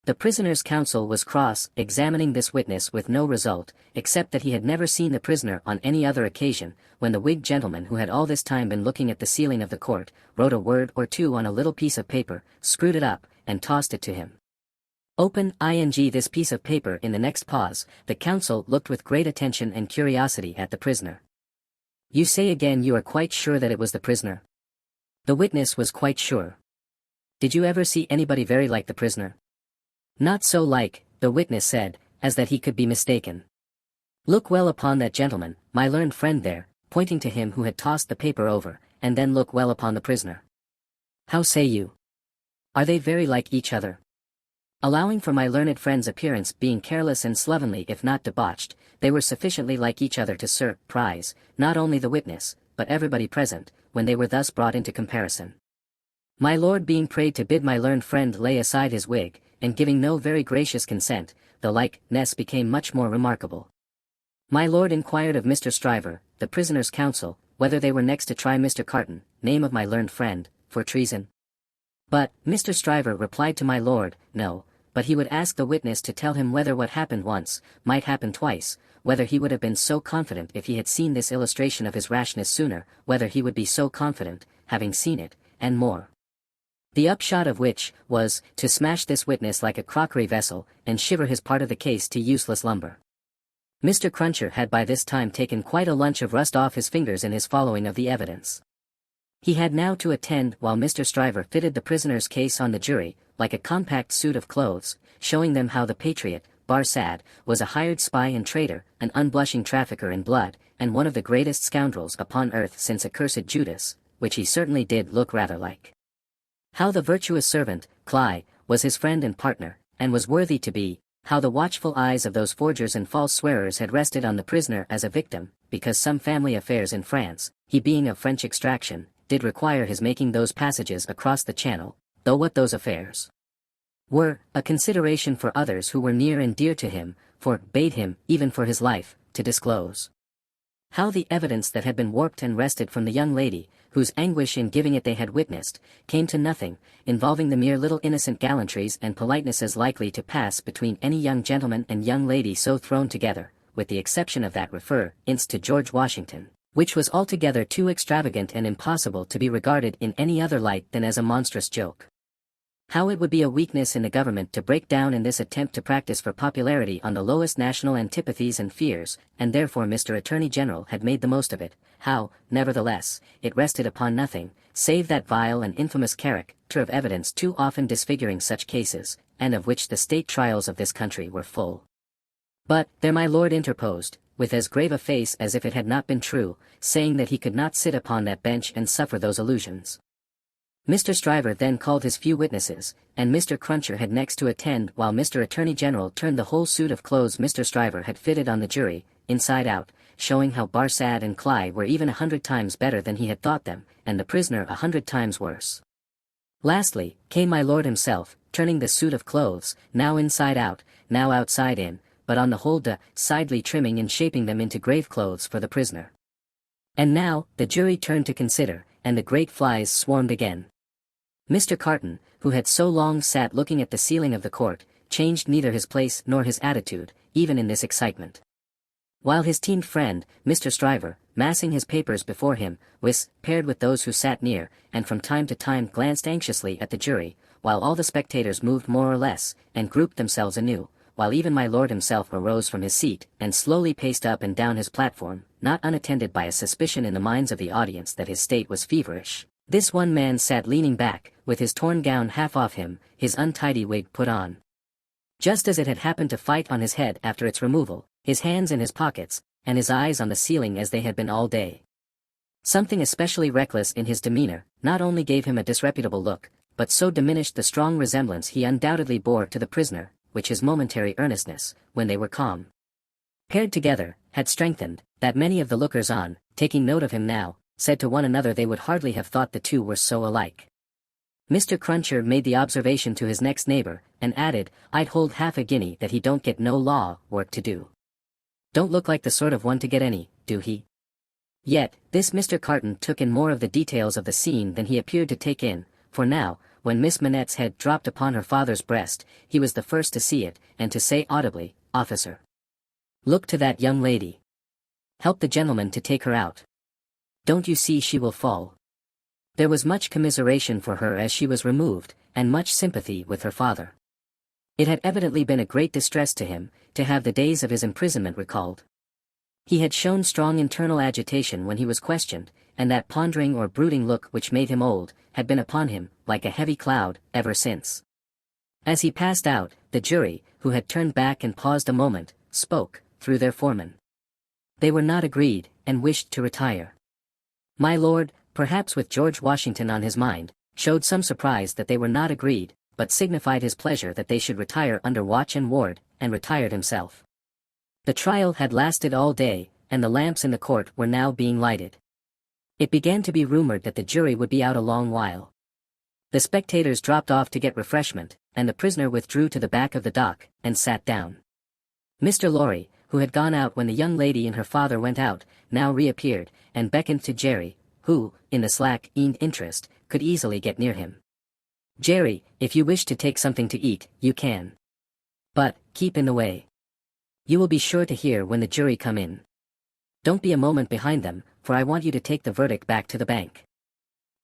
S2: The prisoner's counsel was cross-examining this witness with no result, except that he had never seen the prisoner on any other occasion, when the Whig gentleman who had all this time been looking at the ceiling of the court, wrote a word or two on a little piece of paper, screwed it up, and tossed it to him. Open ing this piece of paper. In the next pause, the counsel looked with great attention and curiosity at the prisoner. You say again you are quite sure that it was the prisoner? The witness was quite sure. Did you ever see anybody very like the prisoner? Not so like, the witness said, as that he could be mistaken. Look well upon that gentleman, my learned friend there, pointing to him who had tossed the paper over, and then look well upon the prisoner. How say you? Are they very like each other? Allowing for my learned friend's appearance being careless and slovenly if not debauched, they were sufficiently like each other to surprise, not only the witness, but everybody present, when they were thus brought into comparison. My lord being prayed to bid my learned friend lay aside his wig, and giving no very gracious consent, the likeness became much more remarkable. My lord inquired of Mr. Stryver, the prisoner's counsel, whether they were next to try Mr. Carton, name of my learned friend, for treason. But, Mr. Stryver replied to my lord, no, but he would ask the witness to tell him whether what happened once, might happen twice, whether he would have been so confident if he had seen this illustration of his rashness sooner, whether he would be so confident, having seen it, and more. The upshot of which, was, to smash this witness like a crockery vessel, and shiver his part of the case to useless lumber. Mr. Cruncher had by this time taken quite a lunch of rust off his fingers in his following of the evidence. He had now to attend while Mr. Stryver fitted the prisoner's case on the jury, like a compact suit of clothes, showing them how the patriot, Barsad, was a hired spy and traitor, an unblushing trafficker in blood, and one of the greatest scoundrels upon earth since accursed Judas, which he certainly did look rather like. How the virtuous servant, Cly, was his friend and partner, and was worthy to be, how the watchful eyes of those forgers and false swearers had rested on the prisoner as a victim, because some family affairs in France, he being of French extraction, did require his making those passages across the Channel, though what those affairs were, a consideration for others who were near and dear to him, forbade him, even for his life, to disclose. How the evidence that had been warped and wrested from the young lady, whose anguish in giving it they had witnessed, came to nothing, involving the mere little innocent gallantries and politenesses likely to pass between any young gentleman and young lady so thrown together, with the exception of that refer-inst to George Washington, which was altogether too extravagant and impossible to be regarded in any other light than as a monstrous joke. How it would be a weakness in the government to break down in this attempt to practice for popularity on the lowest national antipathies and fears, and therefore Mr. Attorney General had made the most of it, how, nevertheless, it rested upon nothing, save that vile and infamous character of evidence too often disfiguring such cases, and of which the state trials of this country were full. But, there my lord interposed, with as grave a face as if it had not been true, saying that he could not sit upon that bench and suffer those illusions. Mr. Stryver then called his few witnesses, and Mr. Cruncher had next to attend while Mr. Attorney General turned the whole suit of clothes Mr. Stryver had fitted on the jury, inside out, showing how Barsad and Cly were even 100 times better than he had thought them, and the prisoner 100 times worse. Lastly, came my lord himself, turning the suit of clothes, now inside out, now outside in, but on the whole decidedly trimming and shaping them into grave clothes for the prisoner. And now, the jury turned to consider, and the great flies swarmed again. Mr. Carton, who had so long sat looking at the ceiling of the court, changed neither his place nor his attitude, even in this excitement. While his teamed friend, Mr. Stryver, massing his papers before him, was paired with those who sat near, and from time to time glanced anxiously at the jury, while all the spectators moved more or less, and grouped themselves anew, while even my lord himself arose from his seat, and slowly paced up and down his platform, not unattended by a suspicion in the minds of the audience that his state was feverish. This one man sat leaning back, with his torn gown half off him, his untidy wig put on, just as it had happened to fight on his head after its removal, his hands in his pockets, and his eyes on the ceiling as they had been all day. Something especially reckless in his demeanor, not only gave him a disreputable look, but so diminished the strong resemblance he undoubtedly bore to the prisoner, which his momentary earnestness, when they were calm, paired together, had strengthened, that many of the lookers-on, taking note of him now, said to one another they would hardly have thought the two were so alike. Mr. Cruncher made the observation to his next neighbor, and added, "I'd hold half a guinea that he don't get no law work to do. Don't look like the sort of one to get any, do he?" Yet, this Mr. Carton took in more of the details of the scene than he appeared to take in, for now, when Miss Manette's head dropped upon her father's breast, he was the first to see it, and to say audibly, "Officer, look to that young lady. Help the gentleman to take her out. Don't you see she will fall?" There was much commiseration for her as she was removed, and much sympathy with her father. It had evidently been a great distress to him, to have the days of his imprisonment recalled. He had shown strong internal agitation when he was questioned, and that pondering or brooding look which made him old, had been upon him, like a heavy cloud, ever since. As he passed out, the jury, who had turned back and paused a moment, spoke, through their foreman. They were not agreed, and wished to retire. My lord, perhaps with George Washington on his mind, showed some surprise that they were not agreed, but signified his pleasure that they should retire under watch and ward, and retired himself. The trial had lasted all day, and the lamps in the court were now being lighted. It began to be rumored that the jury would be out a long while. The spectators dropped off to get refreshment, and the prisoner withdrew to the back of the dock, and sat down. Mr. Lorry, who had gone out when the young lady and her father went out, now reappeared, and beckoned to Jerry, who, in the slack-keen interest, could easily get near him. "Jerry, if you wish to take something to eat, you can. But, keep in the way. You will be sure to hear when the jury come in. Don't be a moment behind them, for I want you to take the verdict back to the bank.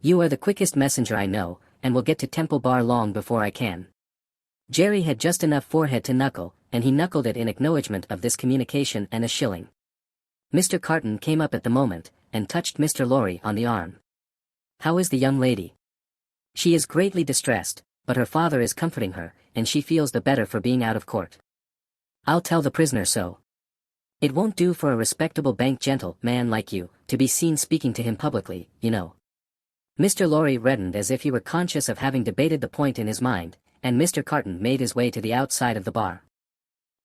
S2: You are the quickest messenger I know, and will get to Temple Bar long before I can." Jerry had just enough forehead to knuckle, and he knuckled it in acknowledgement of this communication and a shilling. Mr. Carton came up at the moment, and touched Mr. Lorry on the arm. "How is the young lady?" "She is greatly distressed, but her father is comforting her, and she feels the better for being out of court." "I'll tell the prisoner so. It won't do for a respectable bank gentleman like you, to be seen speaking to him publicly, you know." Mr. Lorry reddened as if he were conscious of having debated the point in his mind, and Mr. Carton made his way to the outside of the bar.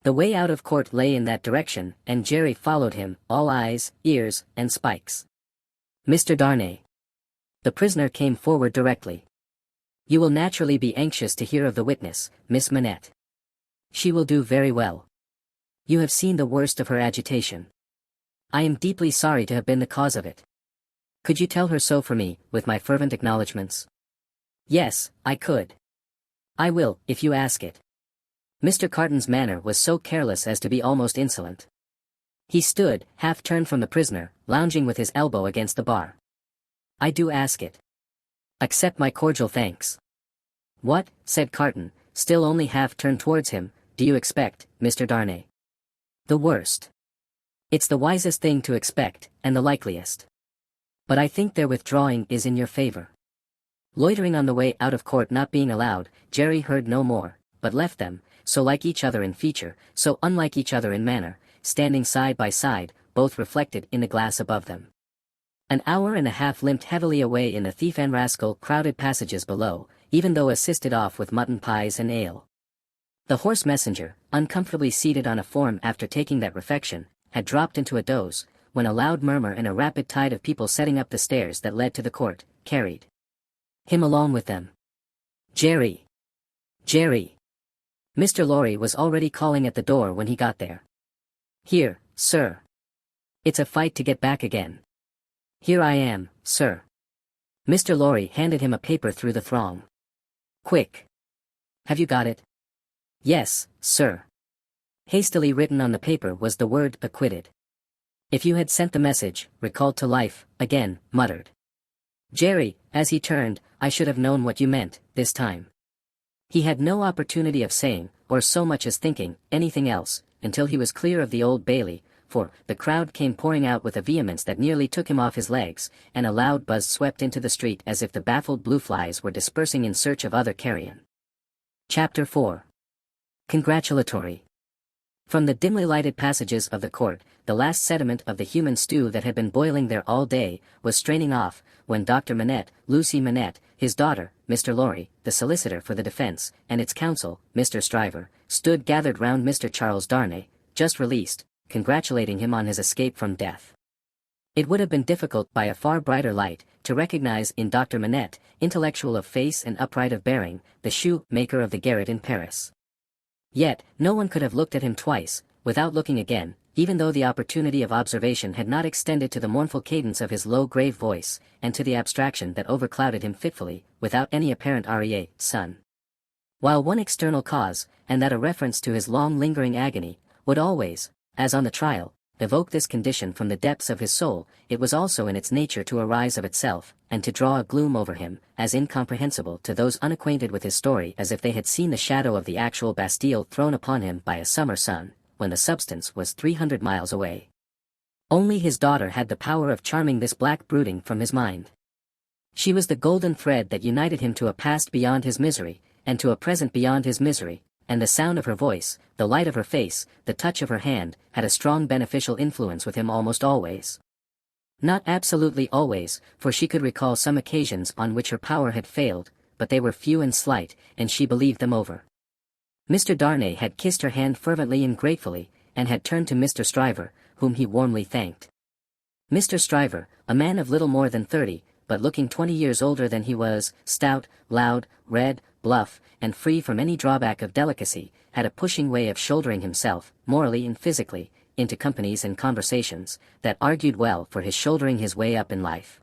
S2: The way out of court lay in that direction, and Jerry followed him, all eyes, ears, and spikes. "Mr. Darnay." The prisoner came forward directly. "You will naturally be anxious to hear of the witness, Miss Manette. She will do very well. You have seen the worst of her agitation. I am deeply sorry to have been the cause of it. Could you tell her so for me, with my fervent acknowledgments?" "Yes, I could. I will, if you ask it." Mr. Carton's manner was so careless as to be almost insolent. He stood, half turned from the prisoner, lounging with his elbow against the bar. "I do ask it. Accept my cordial thanks." "What," said Carton, still only half turned towards him, "do you expect, Mr. Darnay?" "The worst. It's the wisest thing to expect, and the likeliest. But I think their withdrawing is in your favor." Loitering on the way out of court not being allowed, Jerry heard no more, but left them, so like each other in feature, so unlike each other in manner, standing side by side, both reflected in the glass above them. An hour and a half limped heavily away in the thief and rascal crowded passages below, even though assisted off with mutton pies and ale. The horse messenger, uncomfortably seated on a form after taking that refection, had dropped into a doze, when a loud murmur and a rapid tide of people setting up the stairs that led to the court, carried him along with them. "Jerry! Jerry!" Mr. Lorry was already calling at the door when he got there. "Here, sir. It's a fight to get back again." "Here I am, sir." Mr. Lorry handed him a paper through the throng. "Quick. Have you got it?" "Yes, sir." Hastily written on the paper was the word "acquitted." "If you had sent the message, recalled to life," again muttered Jerry, as he turned, "I should have known what you meant, this time." He had no opportunity of saying, or so much as thinking, anything else, until he was clear of the Old Bailey, for the crowd came pouring out with a vehemence that nearly took him off his legs, and a loud buzz swept into the street as if the baffled blue flies were dispersing in search of other carrion. Chapter 4. Congratulatory. From the dimly lighted passages of the court, the last sediment of the human stew that had been boiling there all day, was straining off, when Dr. Manette, Lucy Manette, his daughter, Mr. Lorry, the solicitor for the defense, and its counsel, Mr. Stryver, stood gathered round Mr. Charles Darnay, just released, congratulating him on his escape from death. It would have been difficult by a far brighter light, to recognize in Dr. Manette, intellectual of face and upright of bearing, the shoe-maker of the garret in Paris. Yet, no one could have looked at him twice, without looking again, even though the opportunity of observation had not extended to the mournful cadence of his low grave voice, and to the abstraction that overclouded him fitfully, without any apparent son. While one external cause, and that a reference to his long lingering agony, would always, as on the trial, evoke this condition from the depths of his soul, it was also in its nature to arise of itself, and to draw a gloom over him, as incomprehensible to those unacquainted with his story as if they had seen the shadow of the actual Bastille thrown upon him by a summer sun, when the substance was 300 miles away. Only his daughter had the power of charming this black brooding from his mind. She was the golden thread that united him to a past beyond his misery, and to a present beyond his misery, and the sound of her voice, the light of her face, the touch of her hand, had a strong beneficial influence with him almost always. Not absolutely always, for she could recall some occasions on which her power had failed, but they were few and slight, and she believed them over. Mr. Darnay had kissed her hand fervently and gratefully, and had turned to Mr. Stryver, whom he warmly thanked. Mr. Stryver, a man of little more than 30, but looking 20 years older than he was, stout, loud, red, bluff, and free from any drawback of delicacy, had a pushing way of shouldering himself, morally and physically, into companies and conversations, that argued well for his shouldering his way up in life.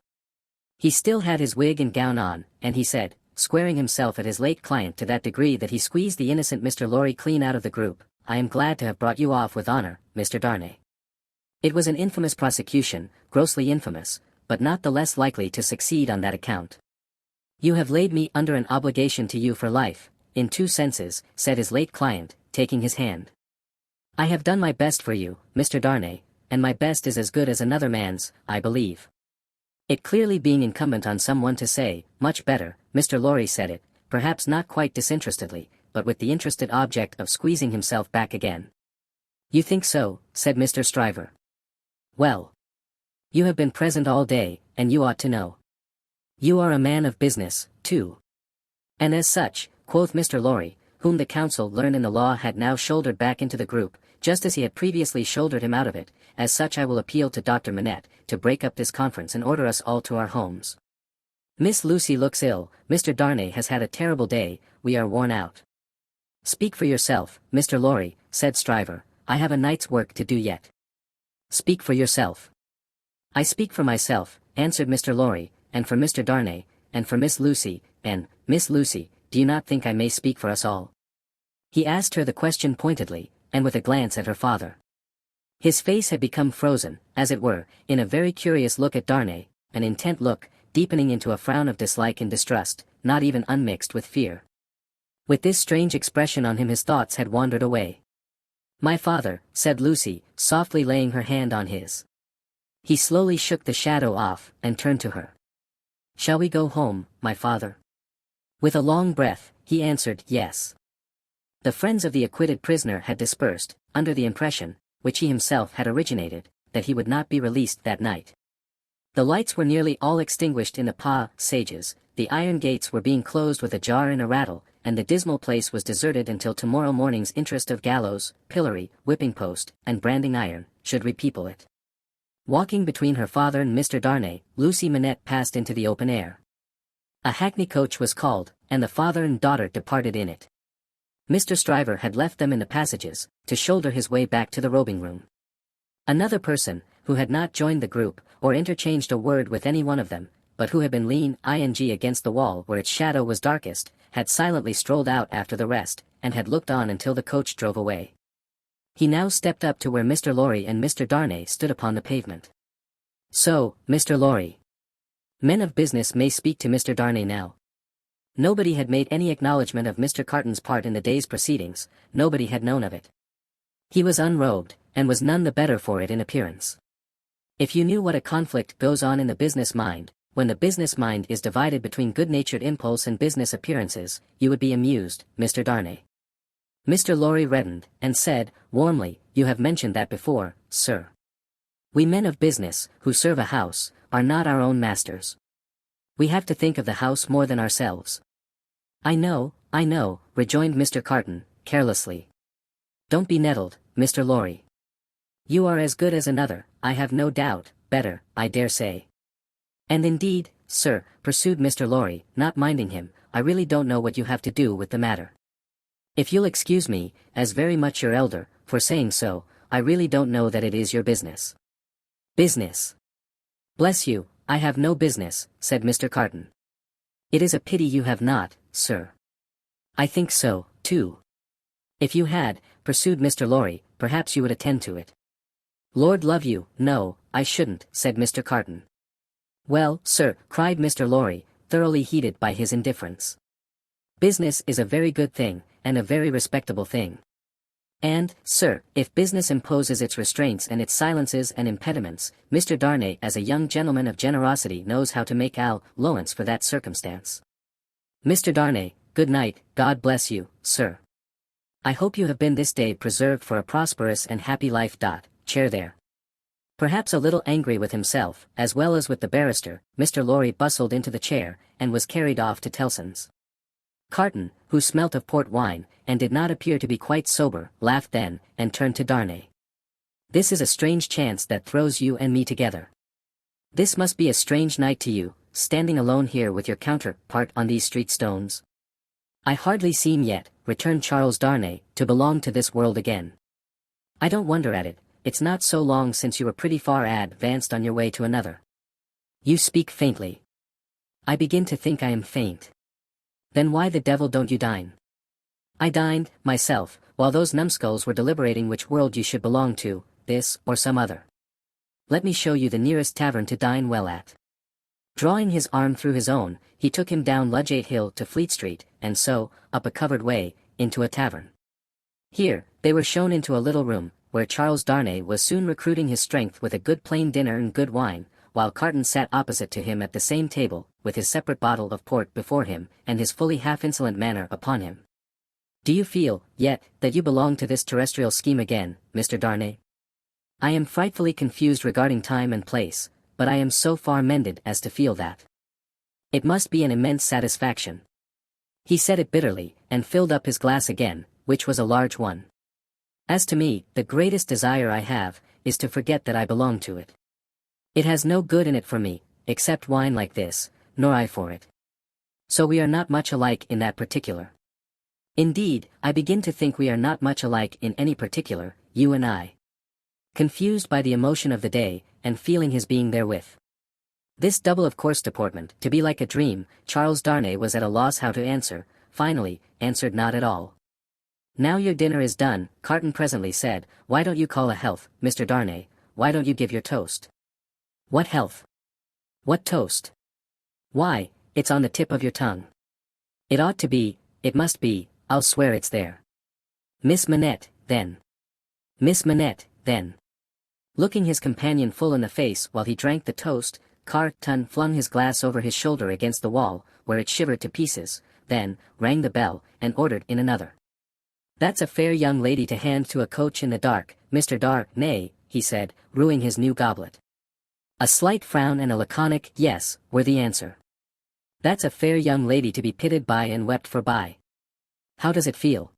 S2: He still had his wig and gown on, and he said, squaring himself at his late client to that degree that he squeezed the innocent Mr. Lorry clean out of the group, "I am glad to have brought you off with honor, Mr. Darnay. It was an infamous prosecution, grossly infamous, but not the less likely to succeed on that account. You have laid me under an obligation to you for life, in two senses," said his late client, taking his hand. "I have done my best for you, Mr. Darnay, and my best is as good as another man's, I believe." It clearly being incumbent on someone to say, "Much better," Mr. Lorry said it, perhaps not quite disinterestedly, but with the interested object of squeezing himself back again. "You think so," said Mr. Stryver. "Well. You have been present all day, and you ought to know. You are a man of business, too. And as such," quoth Mr. Lorry, whom the counsel learned in the law had now shouldered back into the group, just as he had previously shouldered him out of it, "as such I will appeal to Dr. Manette, to break up this conference and order us all to our homes. Miss Lucy looks ill, Mr. Darnay has had a terrible day, we are worn out." "Speak for yourself, Mr. Lorry," said Stryver, "I have a night's work to do yet." "Speak for yourself." "I speak for myself," answered Mr. Lorry, "and for Mr. Darnay, and for Miss Lucy, and, Miss Lucy, do you not think I may speak for us all?" He asked her the question pointedly, and with a glance at her father. His face had become frozen, as it were, in a very curious look at Darnay, an intent look, deepening into a frown of dislike and distrust, not even unmixed with fear. With this strange expression on him his thoughts had wandered away. "My father," said Lucy, softly laying her hand on his. He slowly shook the shadow off, and turned to her. "Shall we go home, my father?" With a long breath, he answered, "Yes." The friends of the acquitted prisoner had dispersed, under the impression, which he himself had originated, that he would not be released that night. The lights were nearly all extinguished in the passages, the iron gates were being closed with a jar and a rattle, and the dismal place was deserted until tomorrow morning's interest of gallows, pillory, whipping post, and branding iron, should repeople it. Walking between her father and Mr. Darnay, Lucy Manette passed into the open air. A hackney coach was called, and the father and daughter departed in it. Mr. Stryver had left them in the passages, to shoulder his way back to the robing room. Another person, who had not joined the group, or interchanged a word with any one of them, but who had been leaning against the wall where its shadow was darkest, had silently strolled out after the rest, and had looked on until the coach drove away. He now stepped up to where Mr. Lorry and Mr. Darnay stood upon the pavement. "So, Mr. Lorry. Men of business may speak to Mr. Darnay now." Nobody had made any acknowledgment of Mr. Carton's part in the day's proceedings, nobody had known of it. He was unrobed, and was none the better for it in appearance. If you knew what a conflict goes on in the business mind, when the business mind is divided between good-natured impulse and business appearances, you would be amused, Mr. Darnay. Mr. Lorry reddened, and said, warmly, "You have mentioned that before, sir. We men of business, who serve a house, are not our own masters. We have to think of the house more than ourselves." I know," rejoined Mr. Carton, carelessly. "Don't be nettled, Mr. Lorry. You are as good as another, I have no doubt, better, I dare say. And indeed, sir," pursued Mr. Lorry, not minding him, "I really don't know what you have to do with the matter. If you'll excuse me, as very much your elder, for saying so, I really don't know that it is your business." "Business? Bless you, I have no business," said Mr. Carton. "It is a pity you have not, sir." "I think so, too. If you had," pursued Mr. Lorry, "perhaps you would attend to it." "Lord love you, no, I shouldn't," said Mr. Carton. "Well, sir," cried Mr. Lorry, thoroughly heated by his indifference. "Business is a very good thing, and a very respectable thing. And, sir, if business imposes its restraints and its silences and impediments, Mr. Darnay as a young gentleman of generosity knows how to make allowance for that circumstance. Mr. Darnay, good night, God bless you, sir. I hope you have been this day preserved for a prosperous and happy life. Chair there." Perhaps a little angry with himself, as well as with the barrister, Mr. Lorry bustled into the chair, and was carried off to Tellson's. Carton, who smelt of port wine, and did not appear to be quite sober, laughed then, and turned to Darnay. "This is a strange chance that throws you and me together. This must be a strange night to you, standing alone here with your counterpart on these street stones? I hardly seem yet, returned Charles Darnay, to belong to this world again. I don't wonder at it, it's not so long since you were pretty far advanced on your way to another. You speak faintly. I begin to think I am faint. Then why the devil don't you dine? I dined, myself, while those numbskulls were deliberating which world you should belong to, this or some other. Let me show you the nearest tavern to dine well at. Drawing his arm through his own, he took him down Ludgate Hill to Fleet Street, and so, up a covered way, into a tavern. Here, they were shown into a little room, where Charles Darnay was soon recruiting his strength with a good plain dinner and good wine, while Carton sat opposite to him at the same table, with his separate bottle of port before him, and his fully half-insolent manner upon him. Do you feel, yet, that you belong to this terrestrial scheme again, Mr. Darnay? I am frightfully confused regarding time and place, but I am so far mended as to feel that. It must be an immense satisfaction. He said it bitterly, and filled up his glass again, which was a large one. As to me, the greatest desire I have, is to forget that I belong to it. It has no good in it for me, except wine like this, nor I for it. So we are not much alike in that particular. Indeed, I begin to think we are not much alike in any particular, you and I. Confused by the emotion of the day, and feeling his being therewith. This double of course deportment, to be like a dream, Charles Darnay was at a loss how to answer, finally, answered not at all. Now your dinner is done, Carton presently said, why don't you call a health, Mr. Darnay, why don't you give your toast? What health? What toast? Why, it's on the tip of your tongue. It ought to be, it must be, I'll swear it's there. Miss Manette, then. Miss Manette, then. Looking his companion full in the face while he drank the toast, Carton flung his glass over his shoulder against the wall, where it shivered to pieces, then, rang the bell, and ordered in another. That's a fair young lady to hand to a coach in the dark, Mr. Darnay, he said, ruing his new goblet. A slight frown and a laconic yes were the answer. That's a fair young lady to be pitied by and wept for by. How does it feel?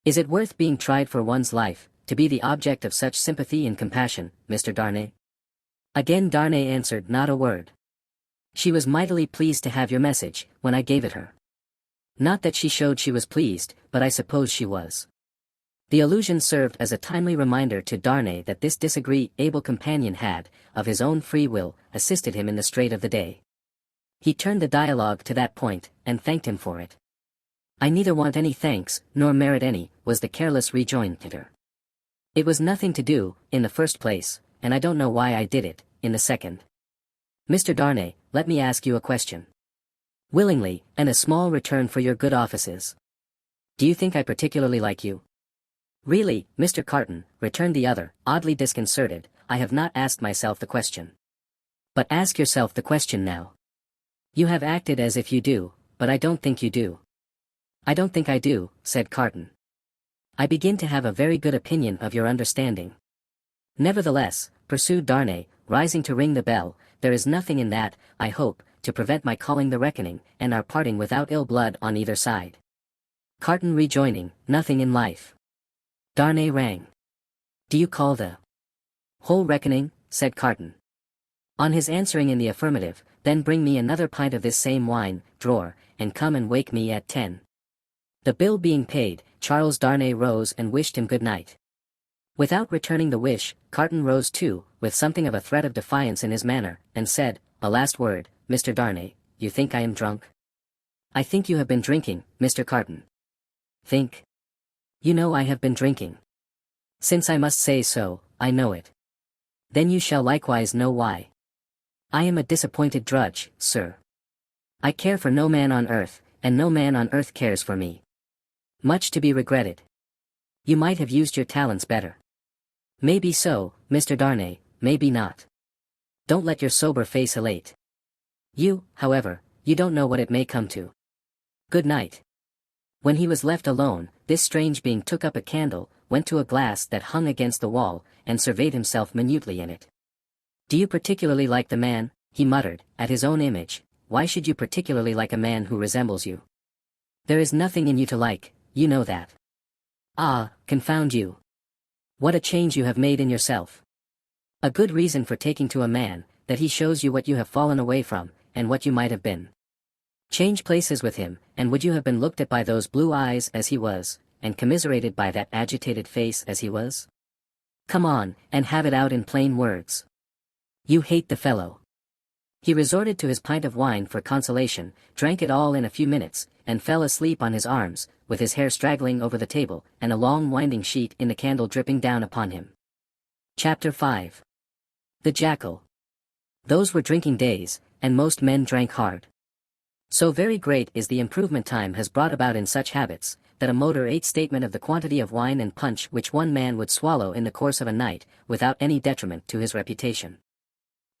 S2: Is it worth being tried for one's life, to be the object of such sympathy and compassion, Mr. Darnay? Again Darnay answered not a word. She was mightily pleased to have your message, when I gave it her. Not that she showed she was pleased, but I suppose she was. The allusion served as a timely reminder to Darnay that this disagreeable companion had, of his own free will, assisted him in the strait of the day. He turned the dialogue to that point, and thanked him for it. I neither want any thanks, nor merit any, was the careless rejoinder. It was nothing to do, in the first place, and I don't know why I did it, in the second. Mr. Darnay, let me ask you a question. Willingly, and a small return for your good offices. Do you think I particularly like you? Really, Mr. Carton, returned the other, oddly disconcerted, I have not asked myself the question. But ask yourself the question now. You have acted as if you do, but I don't think you do. I don't think I do, said Carton. I begin to have a very good opinion of your understanding. Nevertheless, pursued Darnay, rising to ring the bell, there is nothing in that, I hope, to prevent my calling the reckoning, and our parting without ill blood on either side. Carton rejoining, nothing in life. Darnay rang. Do you call the whole reckoning? Said Carton. On his answering in the affirmative, then bring me another pint of this same wine, drawer, and come and wake me at 10. The bill being paid, Charles Darnay rose and wished him good night. Without returning the wish, Carton rose too, with something of a threat of defiance in his manner, and said, a last word, Mr. Darnay, you think I am drunk? I think you have been drinking, Mr. Carton. Think? You know I have been drinking. Since I must say so, I know it. Then you shall likewise know why. I am a disappointed drudge, sir. I care for no man on earth, and no man on earth cares for me. Much to be regretted. You might have used your talents better. May be so, Mr. Darnay, may be not. Don't let your sober face elate. You, however, you don't know what it may come to. Good night. When he was left alone, this strange being took up a candle, went to a glass that hung against the wall, and surveyed himself minutely in it. Do you particularly like the man? He muttered, at his own image. Why should you particularly like a man who resembles you? There is nothing in you to like, you know that. Ah, confound you. What a change you have made in yourself. A good reason for taking to a man, that he shows you what you have fallen away from, and what you might have been. Change places with him, and would you have been looked at by those blue eyes as he was, and commiserated by that agitated face as he was? Come on, and have it out in plain words. You hate the fellow. He resorted to his pint of wine for consolation, drank it all in a few minutes, and fell asleep on his arms, with his hair straggling over the table, and a long winding sheet in the candle dripping down upon him. Chapter 5. The Jackal. Those were drinking days, and most men drank hard. So very great is the improvement time has brought about in such habits, that a moderate statement of the quantity of wine and punch which one man would swallow in the course of a night, without any detriment to his reputation,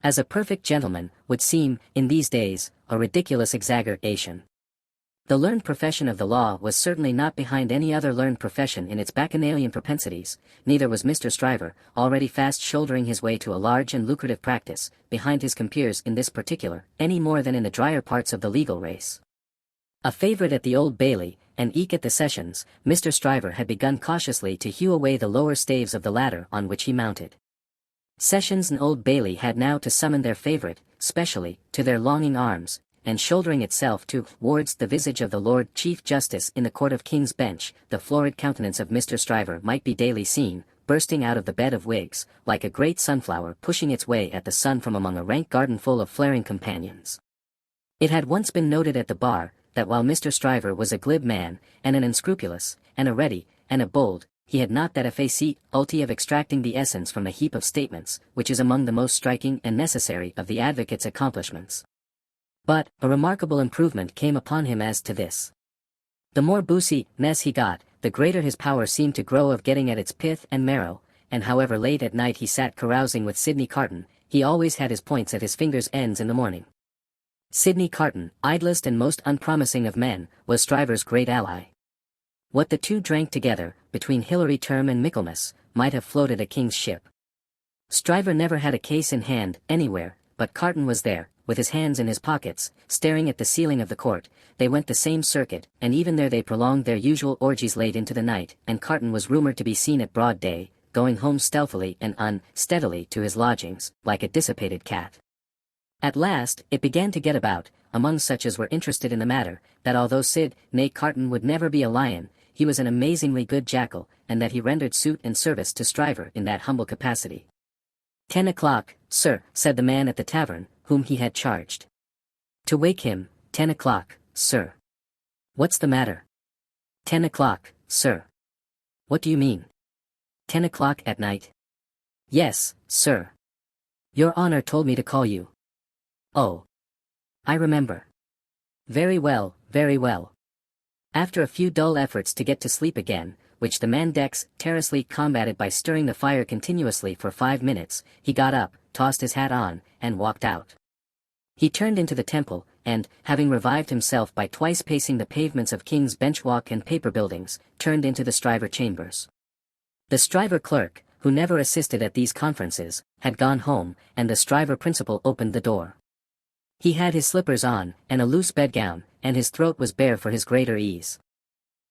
S2: as a perfect gentleman, would seem, in these days, a ridiculous exaggeration. The learned profession of the law was certainly not behind any other learned profession in its bacchanalian propensities, neither was Mr. Stryver, already fast shouldering his way to a large and lucrative practice, behind his compeers in this particular, any more than in the drier parts of the legal race. A favourite at the Old Bailey, and eke at the Sessions, Mr. Stryver had begun cautiously to hew away the lower staves of the ladder on which he mounted. Sessions and Old Bailey had now to summon their favourite, specially, to their longing arms, and shouldering itself towards the visage of the Lord Chief Justice in the Court of King's Bench, the florid countenance of Mr. Stryver might be daily seen, bursting out of the bed of wigs, like a great sunflower pushing its way at the sun from among a rank garden full of flaring companions. It had once been noted at the bar, that while Mr. Stryver was a glib man, and an unscrupulous, and a ready, and a bold, he had not that facility of extracting the essence from a heap of statements, which is among the most striking and necessary of the advocate's accomplishments. But a remarkable improvement came upon him as to this. The more boozy-ness he got, the greater his power seemed to grow of getting at its pith and marrow, and however late at night he sat carousing with Sidney Carton, he always had his points at his fingers' ends in the morning. Sidney Carton, idlest and most unpromising of men, was Stryver's great ally. What the two drank together, between Hilary Term and Michaelmas, might have floated a king's ship. Stryver never had a case in hand, anywhere, but Carton was there, with his hands in his pockets, staring at the ceiling of the court. They went the same circuit, and even there they prolonged their usual orgies late into the night, and Carton was rumoured to be seen at broad day, going home stealthily and unsteadily to his lodgings, like a dissipated cat. At last, it began to get about, among such as were interested in the matter, that although Sidney Carton would never be a lion, he was an amazingly good jackal, and that he rendered suit and service to Stryver in that humble capacity. 10 o'clock, sir, said the man at the tavern, whom he had charged to wake him. 10 o'clock, sir. What's the matter? 10 o'clock, sir. What do you mean? 10 o'clock at night? Yes, sir. Your honor told me to call you. Oh. I remember. Very well, very well. After a few dull efforts to get to sleep again, which the man dexterously combated by stirring the fire continuously for 5 minutes, he got up, tossed his hat on, and walked out. He turned into the Temple, and, having revived himself by twice pacing the pavements of King's Bench Walk and paper buildings, turned into the Stryver chambers. The Stryver clerk, who never assisted at these conferences, had gone home, and the Stryver principal opened the door. He had his slippers on, and a loose bedgown, and his throat was bare for his greater ease.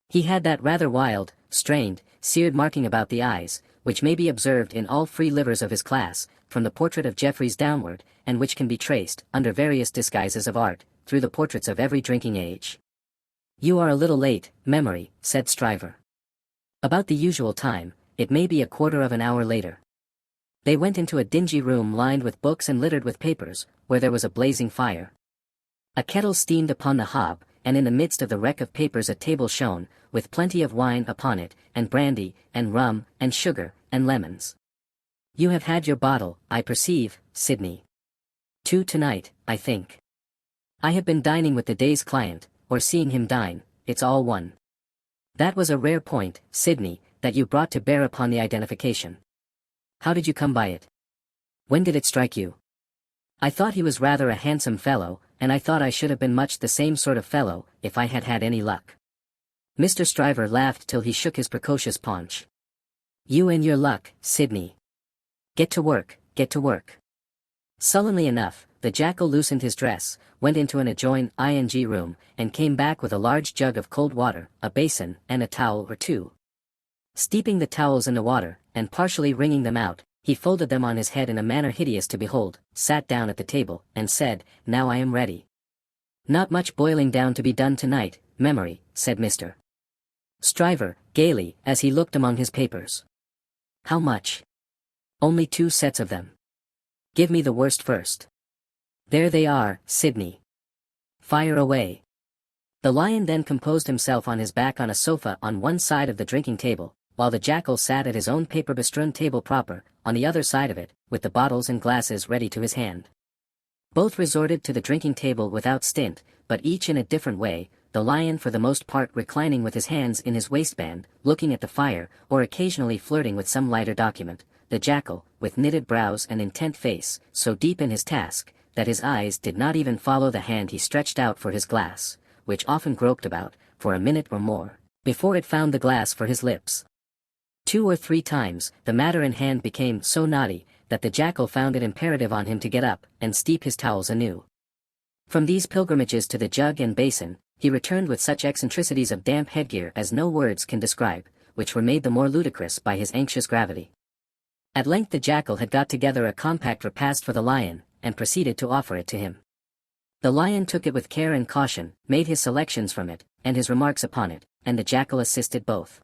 S2: He had that rather wild, strained, seared marking about the eyes, which may be observed in all free livers of his class, from the portrait of Jeffreys downward, and which can be traced, under various disguises of art, through the portraits of every drinking age. You are a little late, Memory, said Stryver. About the usual time, it may be a quarter of an hour later. They went into a dingy room lined with books and littered with papers, where there was a blazing fire. A kettle steamed upon the hob, and in the midst of the wreck of papers a table shone, with plenty of wine upon it, and brandy, and rum, and sugar, and lemons. You have had your bottle, I perceive, Sidney. 2 tonight, I think. I have been dining with the day's client, or seeing him dine, it's all one. That was a rare point, Sidney, that you brought to bear upon the identification. How did you come by it? When did it strike you? I thought he was rather a handsome fellow, and I thought I should have been much the same sort of fellow, if I had had any luck. Mr. Stryver laughed till he shook his precocious paunch. You and your luck, Sidney. Get to work, get to work. Sullenly enough, the jackal loosened his dress, went into an adjoining room, and came back with a large jug of cold water, a basin, and a towel or two. Steeping the towels in the water, and partially wringing them out, he folded them on his head in a manner hideous to behold, sat down at the table, and said, "Now I am ready." "Not much boiling down to be done tonight, Memory," said Mr. Stryver, gaily, as he looked among his papers. "How much?" "Only 2 sets of them." "Give me the worst first." "There they are, Sidney. Fire away." The lion then composed himself on his back on a sofa on one side of the drinking table, while the jackal sat at his own paper-bestrewn table proper, on the other side of it, with the bottles and glasses ready to his hand. Both resorted to the drinking table without stint, but each in a different way, the lion for the most part reclining with his hands in his waistband, looking at the fire, or occasionally flirting with some lighter document, the jackal, with knitted brows and intent face, so deep in his task, that his eyes did not even follow the hand he stretched out for his glass, which often groped about, for a minute or more, before it found the glass for his lips. 2 or 3 times, the matter in hand became so knotty, that the jackal found it imperative on him to get up, and steep his towels anew. From these pilgrimages to the jug and basin, he returned with such eccentricities of damp headgear as no words can describe, which were made the more ludicrous by his anxious gravity. At length the jackal had got together a compact repast for the lion, and proceeded to offer it to him. The lion took it with care and caution, made his selections from it, and his remarks upon it, and the jackal assisted both.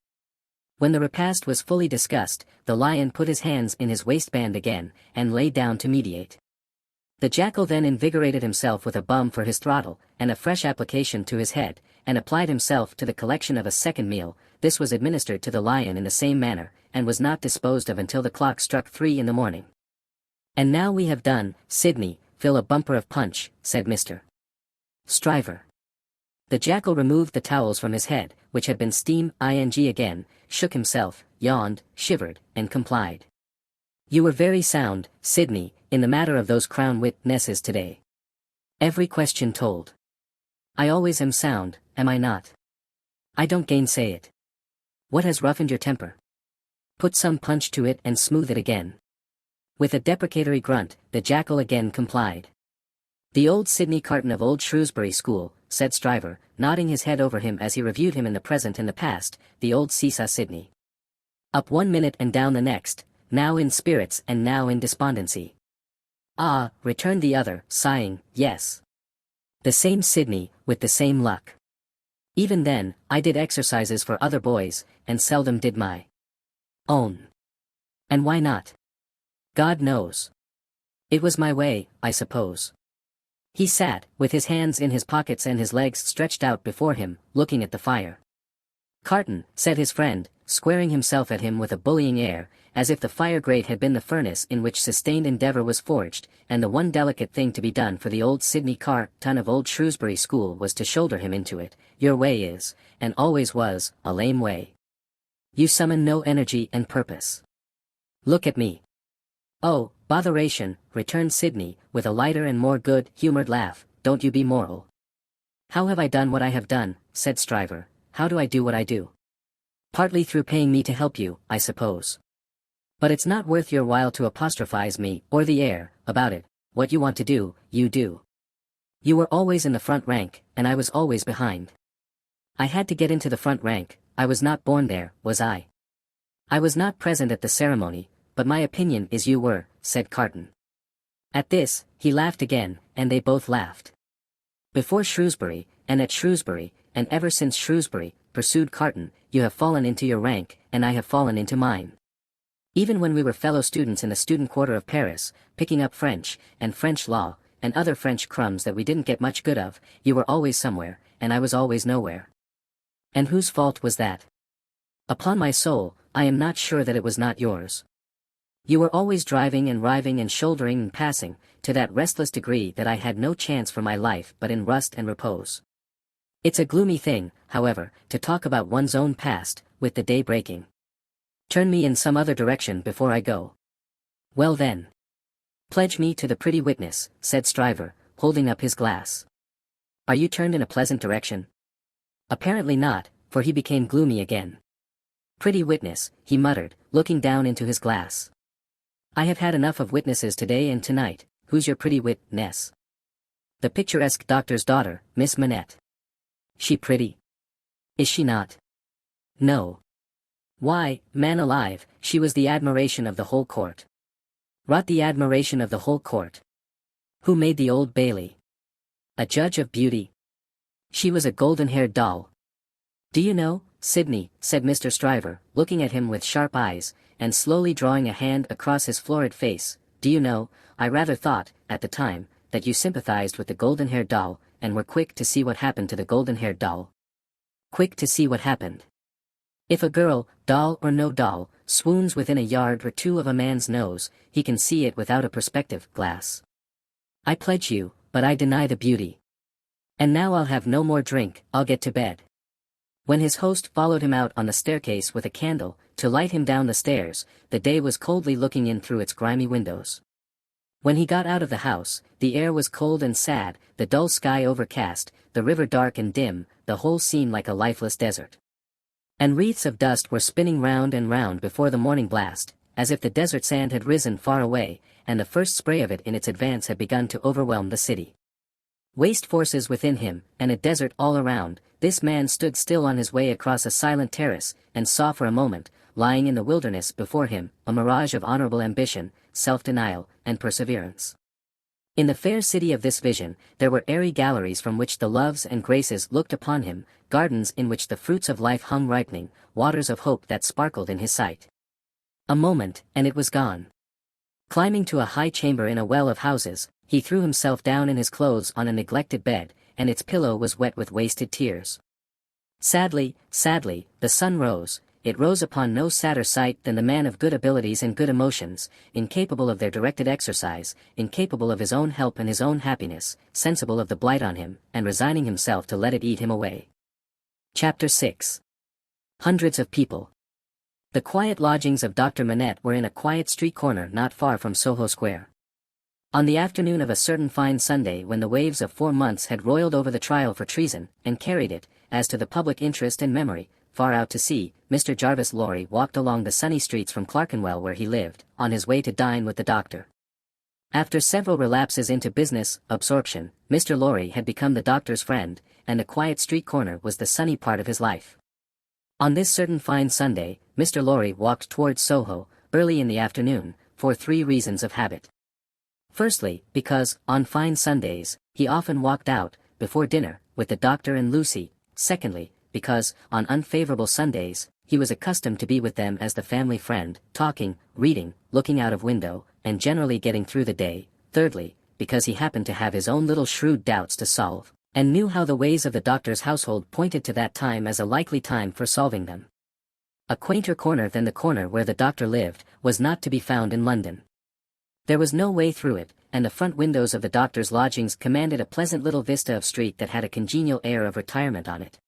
S2: When the repast was fully discussed, the lion put his hands in his waistband again, and lay down to meditate. The jackal then invigorated himself with a bum for his throttle, and a fresh application to his head, and applied himself to the collection of a second meal. This was administered to the lion in the same manner, and was not disposed of until the clock struck 3 in the morning. "And now we have done, Sidney, fill a bumper of punch," said Mr. Stryver. The jackal removed the towels from his head, which had been steam ing again, shook himself, yawned, shivered, and complied. "You were very sound, Sidney, in the matter of those crown witnesses today. Every question told." "I always am sound, am I not?" "I don't gainsay it." "What has roughened your temper?" "Put some punch to it and smooth it again." With a deprecatory grunt, the jackal again complied. "The old Sidney Carton of old Shrewsbury School," said Stryver, nodding his head over him as he reviewed him in the present and the past, "the old seesaw Sidney. Up one minute and down the next, now in spirits and now in despondency." "Ah," returned the other, sighing, "yes. The same Sidney, with the same luck. Even then, I did exercises for other boys, and seldom did my own. And why not? God knows. It was my way, I suppose." He sat, with his hands in his pockets and his legs stretched out before him, looking at the fire. "Carton," said his friend, squaring himself at him with a bullying air, as if the fire-grate had been the furnace in which sustained endeavour was forged, and the one delicate thing to be done for the old Sidney Carton of old Shrewsbury School was to shoulder him into it. "Your way is, and always was, a lame way. You summon no energy and purpose. Look at me." "Oh, botheration," returned Sidney, with a lighter and more good-humoured laugh, "don't you be moral." "How have I done what I have done?" said Stryver. "How do I do what I do?" "Partly through paying me to help you, I suppose. But it's not worth your while to apostrophize me, or the air, about it. What you want to do, you do. You were always in the front rank, and I was always behind. I had to get into the front rank. I was not born there, was I? I was not present at the ceremony, but my opinion is you were," said Carton. At this, he laughed again, and they both laughed. "Before Shrewsbury, and at Shrewsbury, and ever since Shrewsbury," pursued Carton, "you have fallen into your rank, and I have fallen into mine. Even when we were fellow students in the student quarter of Paris, picking up French, and French law, and other French crumbs that we didn't get much good of, you were always somewhere, and I was always nowhere. And whose fault was that? Upon my soul, I am not sure that it was not yours. You were always driving and riving and shouldering and passing, to that restless degree that I had no chance for my life but in rust and repose. It's a gloomy thing, however, to talk about one's own past, with the day breaking. Turn me in some other direction before I go." "Well then. Pledge me to the pretty witness," said Stryver, holding up his glass. "Are you turned in a pleasant direction?" Apparently not, for he became gloomy again. "Pretty witness," he muttered, looking down into his glass. "I have had enough of witnesses today and tonight. Who's your pretty witness?" "The picturesque doctor's daughter, Miss Manette." "She pretty?" "Is she not?" "No." "Why, man alive, she was the admiration of the whole court. wrought the admiration of the whole court. Who made the Old Bailey? A judge of beauty. She was a golden-haired doll. Do you know, Sidney, said Mr. Stryver, looking at him with sharp eyes, and slowly drawing a hand across his florid face, do you know, I rather thought, at the time, that you sympathized with the golden-haired doll, and were quick to see what happened to the golden-haired doll. Quick to see what happened. If a girl, doll or no doll, swoons within a yard or two of a man's nose, he can see it without a perspective glass. I pledge you, but I deny the beauty. And now I'll have no more drink, I'll get to bed. When his host followed him out on the staircase with a candle, to light him down the stairs, the day was coldly looking in through its grimy windows. When he got out of the house, the air was cold and sad, the dull sky overcast, the river dark and dim, the whole scene like a lifeless desert. And wreaths of dust were spinning round and round before the morning blast, as if the desert sand had risen far away, and the first spray of it in its advance had begun to overwhelm the city. Waste forces within him, and a desert all around, this man stood still on his way across a silent terrace, and saw for a moment, lying in the wilderness before him, a mirage of honorable ambition, self-denial, and perseverance. In the fair city of this vision, there were airy galleries from which the loves and graces looked upon him, gardens in which the fruits of life hung ripening, waters of hope that sparkled in his sight. A moment, and it was gone. Climbing to a high chamber in a well of houses, he threw himself down in his clothes on a neglected bed, and its pillow was wet with wasted tears. Sadly, sadly, the sun rose. It rose upon no sadder sight than the man of good abilities and good emotions, incapable of their directed exercise, incapable of his own help and his own happiness, sensible of the blight on him, and resigning himself to let it eat him away. Chapter 6. Hundreds of people. The quiet lodgings of Dr. Manette were in a quiet street corner not far from Soho Square. On the afternoon of a certain fine Sunday when the waves of 4 months had roiled over the trial for treason, and carried it, as to the public interest and memory, far out to sea, Mr. Jarvis Lorry walked along the sunny streets from Clerkenwell where he lived, on his way to dine with the doctor. After several relapses into business absorption, Mr. Lorry had become the doctor's friend, and the quiet street corner was the sunny part of his life. On this certain fine Sunday, Mr. Lorry walked towards Soho, early in the afternoon, for 3 reasons of habit. Firstly, because, on fine Sundays, he often walked out, before dinner, with the doctor and Lucy. Secondly, because, on unfavorable Sundays, he was accustomed to be with them as the family friend, talking, reading, looking out of window, and generally getting through the day. Thirdly, because he happened to have his own little shrewd doubts to solve, and knew how the ways of the doctor's household pointed to that time as a likely time for solving them. A quainter corner than the corner where the doctor lived was not to be found in London. There was no way through it, and the front windows of the doctor's lodgings commanded a pleasant little vista of street that had a congenial air of retirement on it.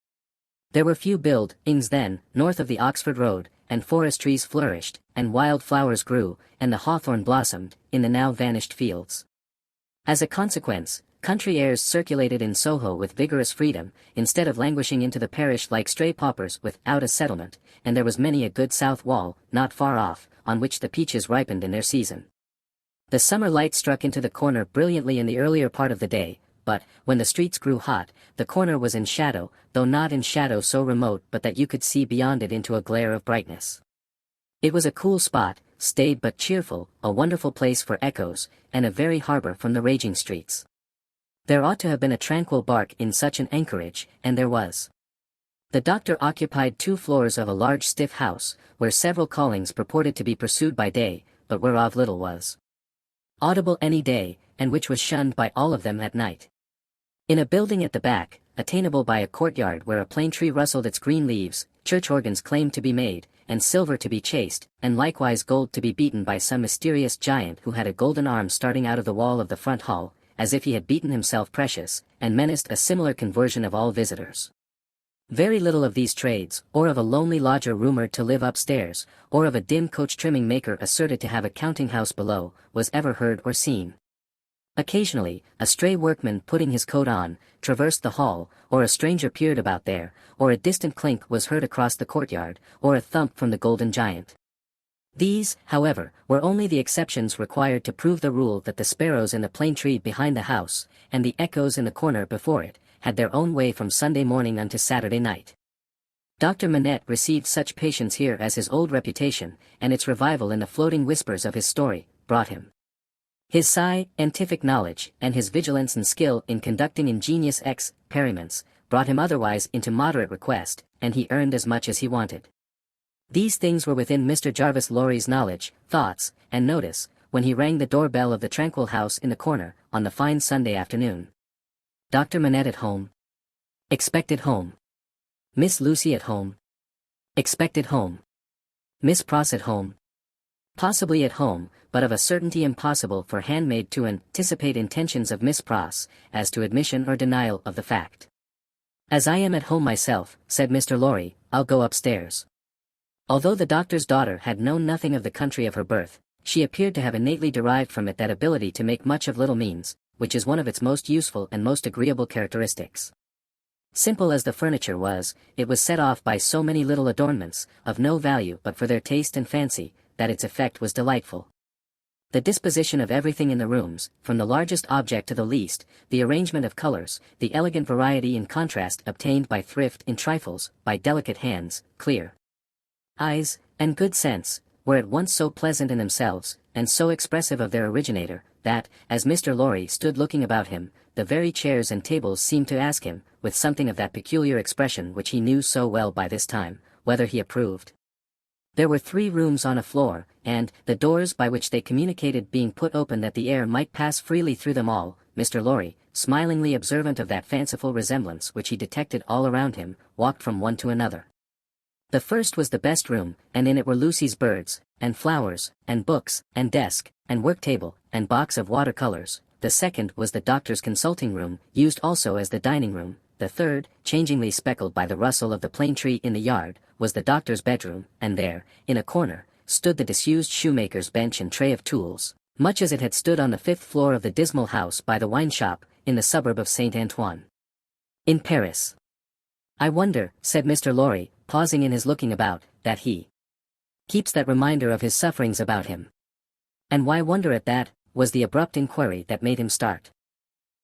S2: There were few buildings then, north of the Oxford Road, and forest trees flourished, and wild flowers grew, and the hawthorn blossomed, in the now vanished fields. As a consequence, country airs circulated in Soho with vigorous freedom, instead of languishing into the parish like stray paupers without a settlement, and there was many a good south wall, not far off, on which the peaches ripened in their season. The summer light struck into the corner brilliantly in the earlier part of the day, but, when the streets grew hot, the corner was in shadow, though not in shadow so remote but that you could see beyond it into a glare of brightness. It was a cool spot, staid but cheerful, a wonderful place for echoes, and a very harbor from the raging streets. There ought to have been a tranquil bark in such an anchorage, and there was. The doctor occupied 2 floors of a large stiff house, where several callings purported to be pursued by day, but whereof little was audible any day, and which was shunned by all of them at night. In a building at the back, attainable by a courtyard where a plane tree rustled its green leaves, church organs claimed to be made, and silver to be chased, and likewise gold to be beaten by some mysterious giant who had a golden arm starting out of the wall of the front hall, as if he had beaten himself precious, and menaced a similar conversion of all visitors. Very little of these trades, or of a lonely lodger rumored to live upstairs, or of a dim coach trimming maker asserted to have a counting-house below, was ever heard or seen. Occasionally, a stray workman putting his coat on, traversed the hall, or a stranger peered about there, or a distant clink was heard across the courtyard, or a thump from the golden giant. These, however, were only the exceptions required to prove the rule that the sparrows in the plane tree behind the house, and the echoes in the corner before it, had their own way from Sunday morning unto Saturday night. Dr. Manette received such patience here as his old reputation, and its revival in the floating whispers of his story, brought him. His scientific knowledge and his vigilance and skill in conducting ingenious experiments brought him otherwise into moderate request, and he earned as much as he wanted. These things were within Mr. Jarvis Lorry's knowledge, thoughts, and notice, when he rang the doorbell of the tranquil house in the corner, on the fine Sunday afternoon. Dr. Manette at home? Expected home. Miss Lucy at home? Expected home. Miss Pross at home? Possibly at home, but of a certainty impossible for handmaid to anticipate intentions of Miss Pross, as to admission or denial of the fact. As I am at home myself, said Mr. Lorry, I'll go upstairs. Although the doctor's daughter had known nothing of the country of her birth, she appeared to have innately derived from it that ability to make much of little means, which is one of its most useful and most agreeable characteristics. Simple as the furniture was, it was set off by so many little adornments, of no value but for their taste and fancy, that its effect was delightful. The disposition of everything in the rooms, from the largest object to the least, the arrangement of colors, the elegant variety and contrast obtained by thrift in trifles, by delicate hands, clear eyes, and good sense, were at once so pleasant in themselves, and so expressive of their originator, that, as Mr. Lorry stood looking about him, the very chairs and tables seemed to ask him, with something of that peculiar expression which he knew so well by this time, whether he approved. There were 3 rooms on a floor, and, the doors by which they communicated being put open that the air might pass freely through them all, Mr. Lorry, smilingly observant of that fanciful resemblance which he detected all around him, walked from one to another. The first was the best room, and in it were Lucy's birds, and flowers, and books, and desk, and work-table, and box of water-colors. The second was the doctor's consulting room, used also as the dining room. The third, changingly speckled by the rustle of the plane tree in the yard, was the doctor's bedroom, and there, in a corner, stood the disused shoemaker's bench and tray of tools, much as it had stood on the 5th floor of the dismal house by the wine-shop, in the suburb of Saint Antoine, in Paris. I wonder, said Mr. Lorry, pausing in his looking about, that he keeps that reminder of his sufferings about him. And why wonder at that, was the abrupt inquiry that made him start.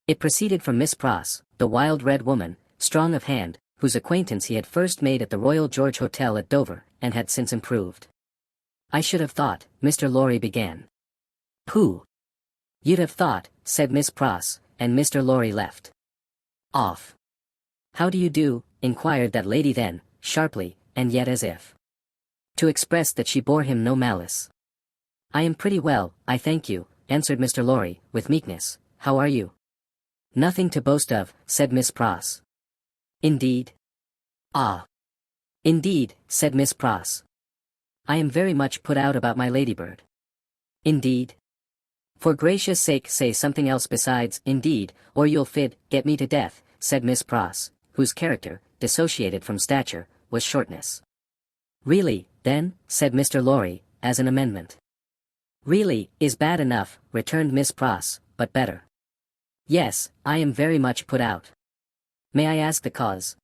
S2: It proceeded from Miss Pross, the wild red woman, strong of hand, whose acquaintance he had first made at the Royal George Hotel at Dover, and had since improved. I should have thought, Mr. Lorry began. Pooh! You'd have thought, said Miss Pross, and Mr. Lorry left off. How do you do? Inquired that lady then, sharply, and yet as if to express that she bore him no malice. I am pretty well, I thank you, answered Mr. Lorry, with meekness. How are you? Nothing to boast of, said Miss Pross. Indeed? Ah. Indeed, said Miss Pross. I am very much put out about my ladybird. Indeed? For gracious sake say something else besides indeed, or you'll get me to death, said Miss Pross, whose character, dissociated from stature, was shortness. Really, then, said Mr. Lorry, as an amendment. Really, is bad enough, returned Miss Pross, but better. Yes, I am very much put out. May I ask the cause?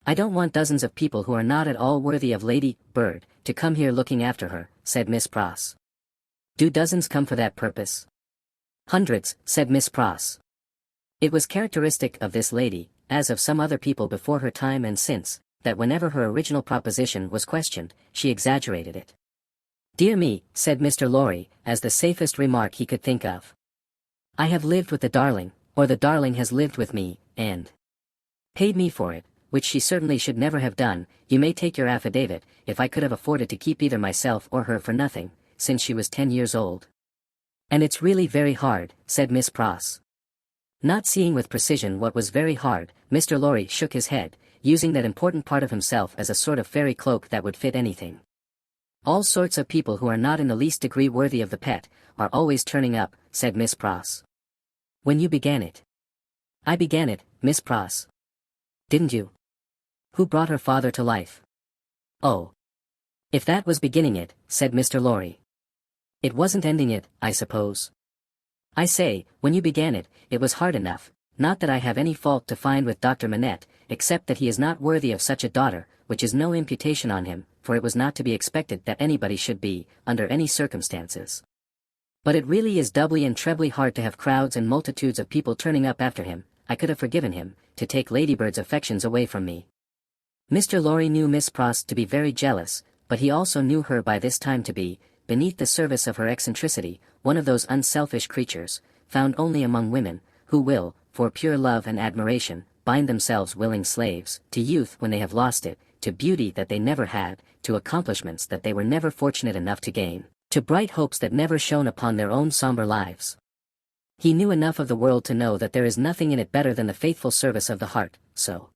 S2: I don't want dozens of people who are not at all worthy of Lady Bird to come here looking after her, said Miss Pross. Do dozens come for that purpose? Hundreds, said Miss Pross. It was characteristic of this lady, as of some other people before her time and since, that whenever her original proposition was questioned, she exaggerated it. Dear me, said Mr. Lorry, as the safest remark he could think of. I have lived with the darling, or the darling has lived with me, and paid me for it, which she certainly should never have done. You may take your affidavit, if I could have afforded to keep either myself or her for nothing, since she was 10 years old. And it's really very hard, said Miss Pross. Not seeing with precision what was very hard, Mr. Lorry shook his head, using that important part of himself as a sort of fairy cloak that would fit anything. All sorts of people who are not in the least degree worthy of the pet, are always turning up, said Miss Pross. When you began it. I began it, Miss Pross. Didn't you? Who brought her father to life? Oh. If that was beginning it, said Mr. Lorry. It wasn't ending it, I suppose. I say, when you began it, it was hard enough, not that I have any fault to find with Dr. Manette, except that he is not worthy of such a daughter, which is no imputation on him, for it was not to be expected that anybody should be, under any circumstances. But it really is doubly and trebly hard to have crowds and multitudes of people turning up after him. I could have forgiven him, to take Ladybird's affections away from me. Mr. Lorry knew Miss Pross to be very jealous, but he also knew her by this time to be beneath the surface of her eccentricity, one of those unselfish creatures, found only among women, who will, for pure love and admiration, bind themselves willing slaves, to youth when they have lost it, to beauty that they never had, to accomplishments that they were never fortunate enough to gain, to bright hopes that never shone upon their own somber lives. He knew enough of the world to know that there is nothing in it better than the faithful service of the heart, so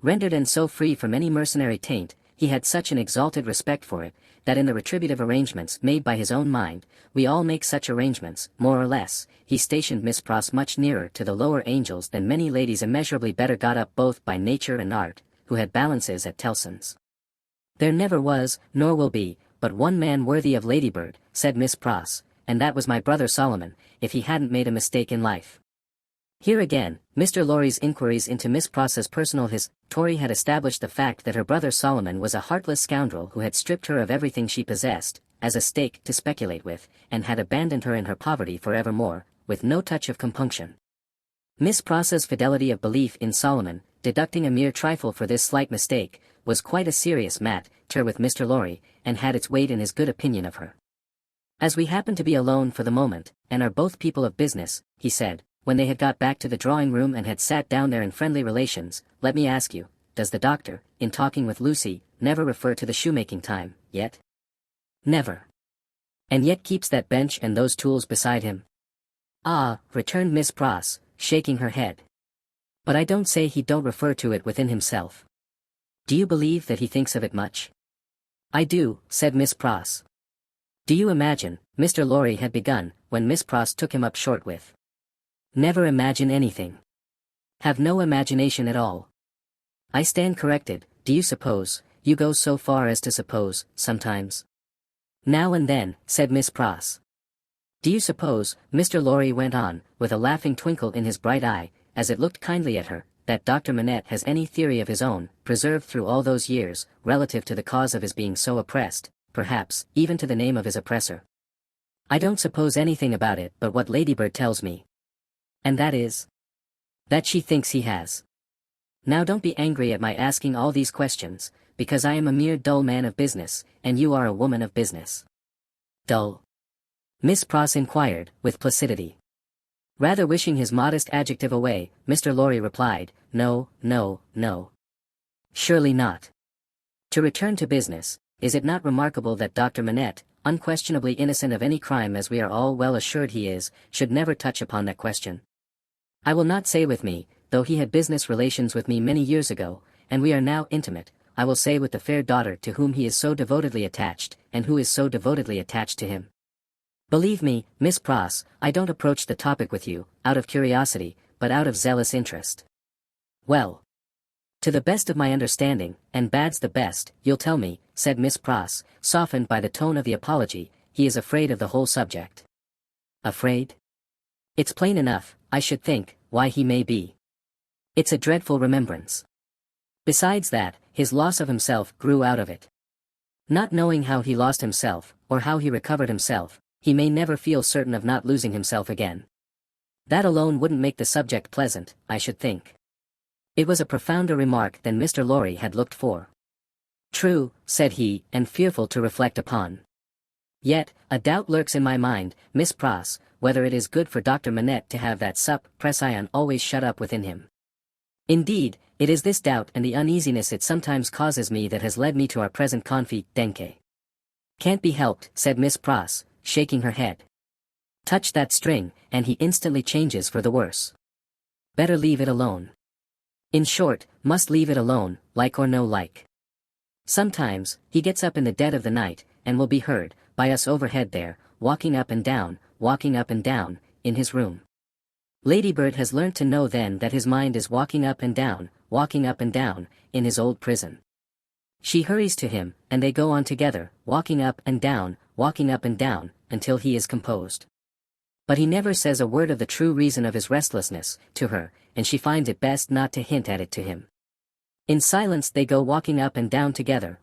S2: rendered and so free from any mercenary taint, he had such an exalted respect for it, that in the retributive arrangements made by his own mind, we all make such arrangements, more or less, he stationed Miss Pross much nearer to the lower angels than many ladies immeasurably better got up both by nature and art, who had balances at Tellson's. There never was, nor will be, but one man worthy of Ladybird, said Miss Pross, and that was my brother Solomon, if he hadn't made a mistake in life. Here again, Mr. Lorry's inquiries into Miss Pross's personal history had established the fact that her brother Solomon was a heartless scoundrel who had stripped her of everything she possessed, as a stake to speculate with, and had abandoned her in her poverty for evermore, with no touch of compunction. Miss Pross's fidelity of belief in Solomon, deducting a mere trifle for this slight mistake, was quite a serious matter with Mr. Lorry, and had its weight in his good opinion of her. As we happen to be alone for the moment, and are both people of business, he said, when they had got back to the drawing-room and had sat down there in friendly relations, let me ask you, does the doctor, in talking with Lucy, never refer to the shoemaking time, yet? Never. And yet keeps that bench and those tools beside him? Ah, returned Miss Pross, shaking her head. But I don't say he don't refer to it within himself. Do you believe that he thinks of it much? I do, said Miss Pross. Do you imagine, Mr. Lorry had begun, when Miss Pross took him up short with. Never imagine anything. Have no imagination at all. I stand corrected, do you suppose, you go so far as to suppose, sometimes? Now and then, said Miss Pross. Do you suppose, Mr. Lorry went on, with a laughing twinkle in his bright eye, as it looked kindly at her, that Dr. Manette has any theory of his own, preserved through all those years, relative to the cause of his being so oppressed, perhaps, even to the name of his oppressor? I don't suppose anything about it but what Ladybird tells me. And that is? That she thinks he has. Now don't be angry at my asking all these questions, because I am a mere dull man of business, and you are a woman of business. Dull? Miss Pross inquired, with placidity. Rather wishing his modest adjective away, Mr. Lorry replied, no, no, no. Surely not. To return to business, is it not remarkable that Dr. Manette, unquestionably innocent of any crime as we are all well assured he is, should never touch upon that question? I will not say with me, though he had business relations with me many years ago, and we are now intimate, I will say with the fair daughter to whom he is so devotedly attached, and who is so devotedly attached to him. Believe me, Miss Pross, I don't approach the topic with you, out of curiosity, but out of zealous interest. Well. To the best of my understanding, and bad's the best, you'll tell me, said Miss Pross, softened by the tone of the apology, he is afraid of the whole subject. Afraid? It's plain enough, I should think, why he may be. It's a dreadful remembrance. Besides that, his loss of himself grew out of it. Not knowing how he lost himself, or how he recovered himself, he may never feel certain of not losing himself again. That alone wouldn't make the subject pleasant, I should think. It was a profounder remark than Mr. Lorry had looked for. True, said he, and fearful to reflect upon. Yet, a doubt lurks in my mind, Miss Pross, whether it is good for Dr. Manette to have that suppression always shut up within him. Indeed, it is this doubt and the uneasiness it sometimes causes me that has led me to our present confidence. Can't be helped, said Miss Pross, shaking her head. Touch that string, and he instantly changes for the worse. Better leave it alone. In short, must leave it alone, like or no like. Sometimes, he gets up in the dead of the night, and will be heard, by us overhead there, walking up and down, in his room. Ladybird has learnt to know then that his mind is walking up and down, in his old prison. She hurries to him, and they go on together, walking up and down, until he is composed. But he never says a word of the true reason of his restlessness, to her, and she finds it best not to hint at it to him. In silence they go walking up and down together,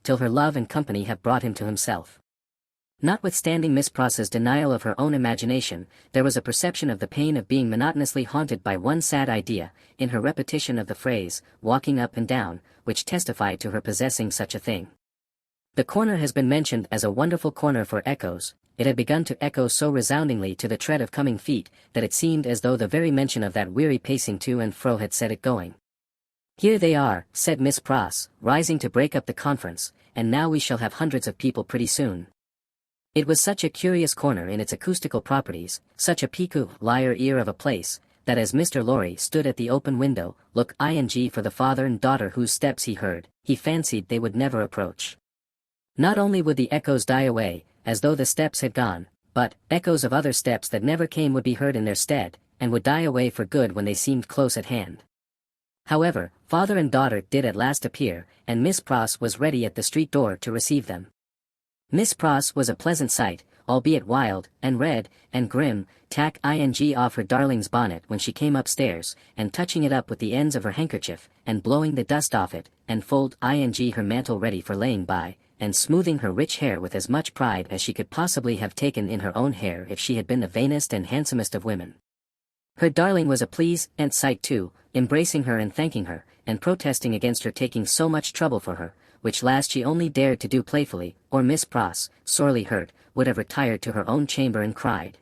S2: till her love and company have brought him to himself. Notwithstanding Miss Pross's denial of her own imagination, there was a perception of the pain of being monotonously haunted by one sad idea, in her repetition of the phrase, walking up and down, which testified to her possessing such a thing. The corner has been mentioned as a wonderful corner for echoes. It had begun to echo so resoundingly to the tread of coming feet, that it seemed as though the very mention of that weary pacing to and fro had set it going. "Here they are," said Miss Pross, rising to break up the conference, "and now we shall have hundreds of people pretty soon." It was such a curious corner in its acoustical properties, such a peculiar ear of a place, that as Mr. Lorry stood at the open window, look ing for the father and daughter whose steps he heard, he fancied they would never approach. Not only would the echoes die away, as though the steps had gone, but echoes of other steps that never came would be heard in their stead, and would die away for good when they seemed close at hand. However, father and daughter did at last appear, and Miss Pross was ready at the street door to receive them. Miss Pross was a pleasant sight, albeit wild, and red, and grim, tack ing off her darling's bonnet when she came upstairs, and touching it up with the ends of her handkerchief, and blowing the dust off it, and fold ing her mantle ready for laying by, and smoothing her rich hair with as much pride as she could possibly have taken in her own hair if she had been the vainest and handsomest of women. Her darling was a pleasant sight too, embracing her and thanking her, and protesting against her taking so much trouble for her, which last she only dared to do playfully, or Miss Pross, sorely hurt, would have retired to her own chamber and cried.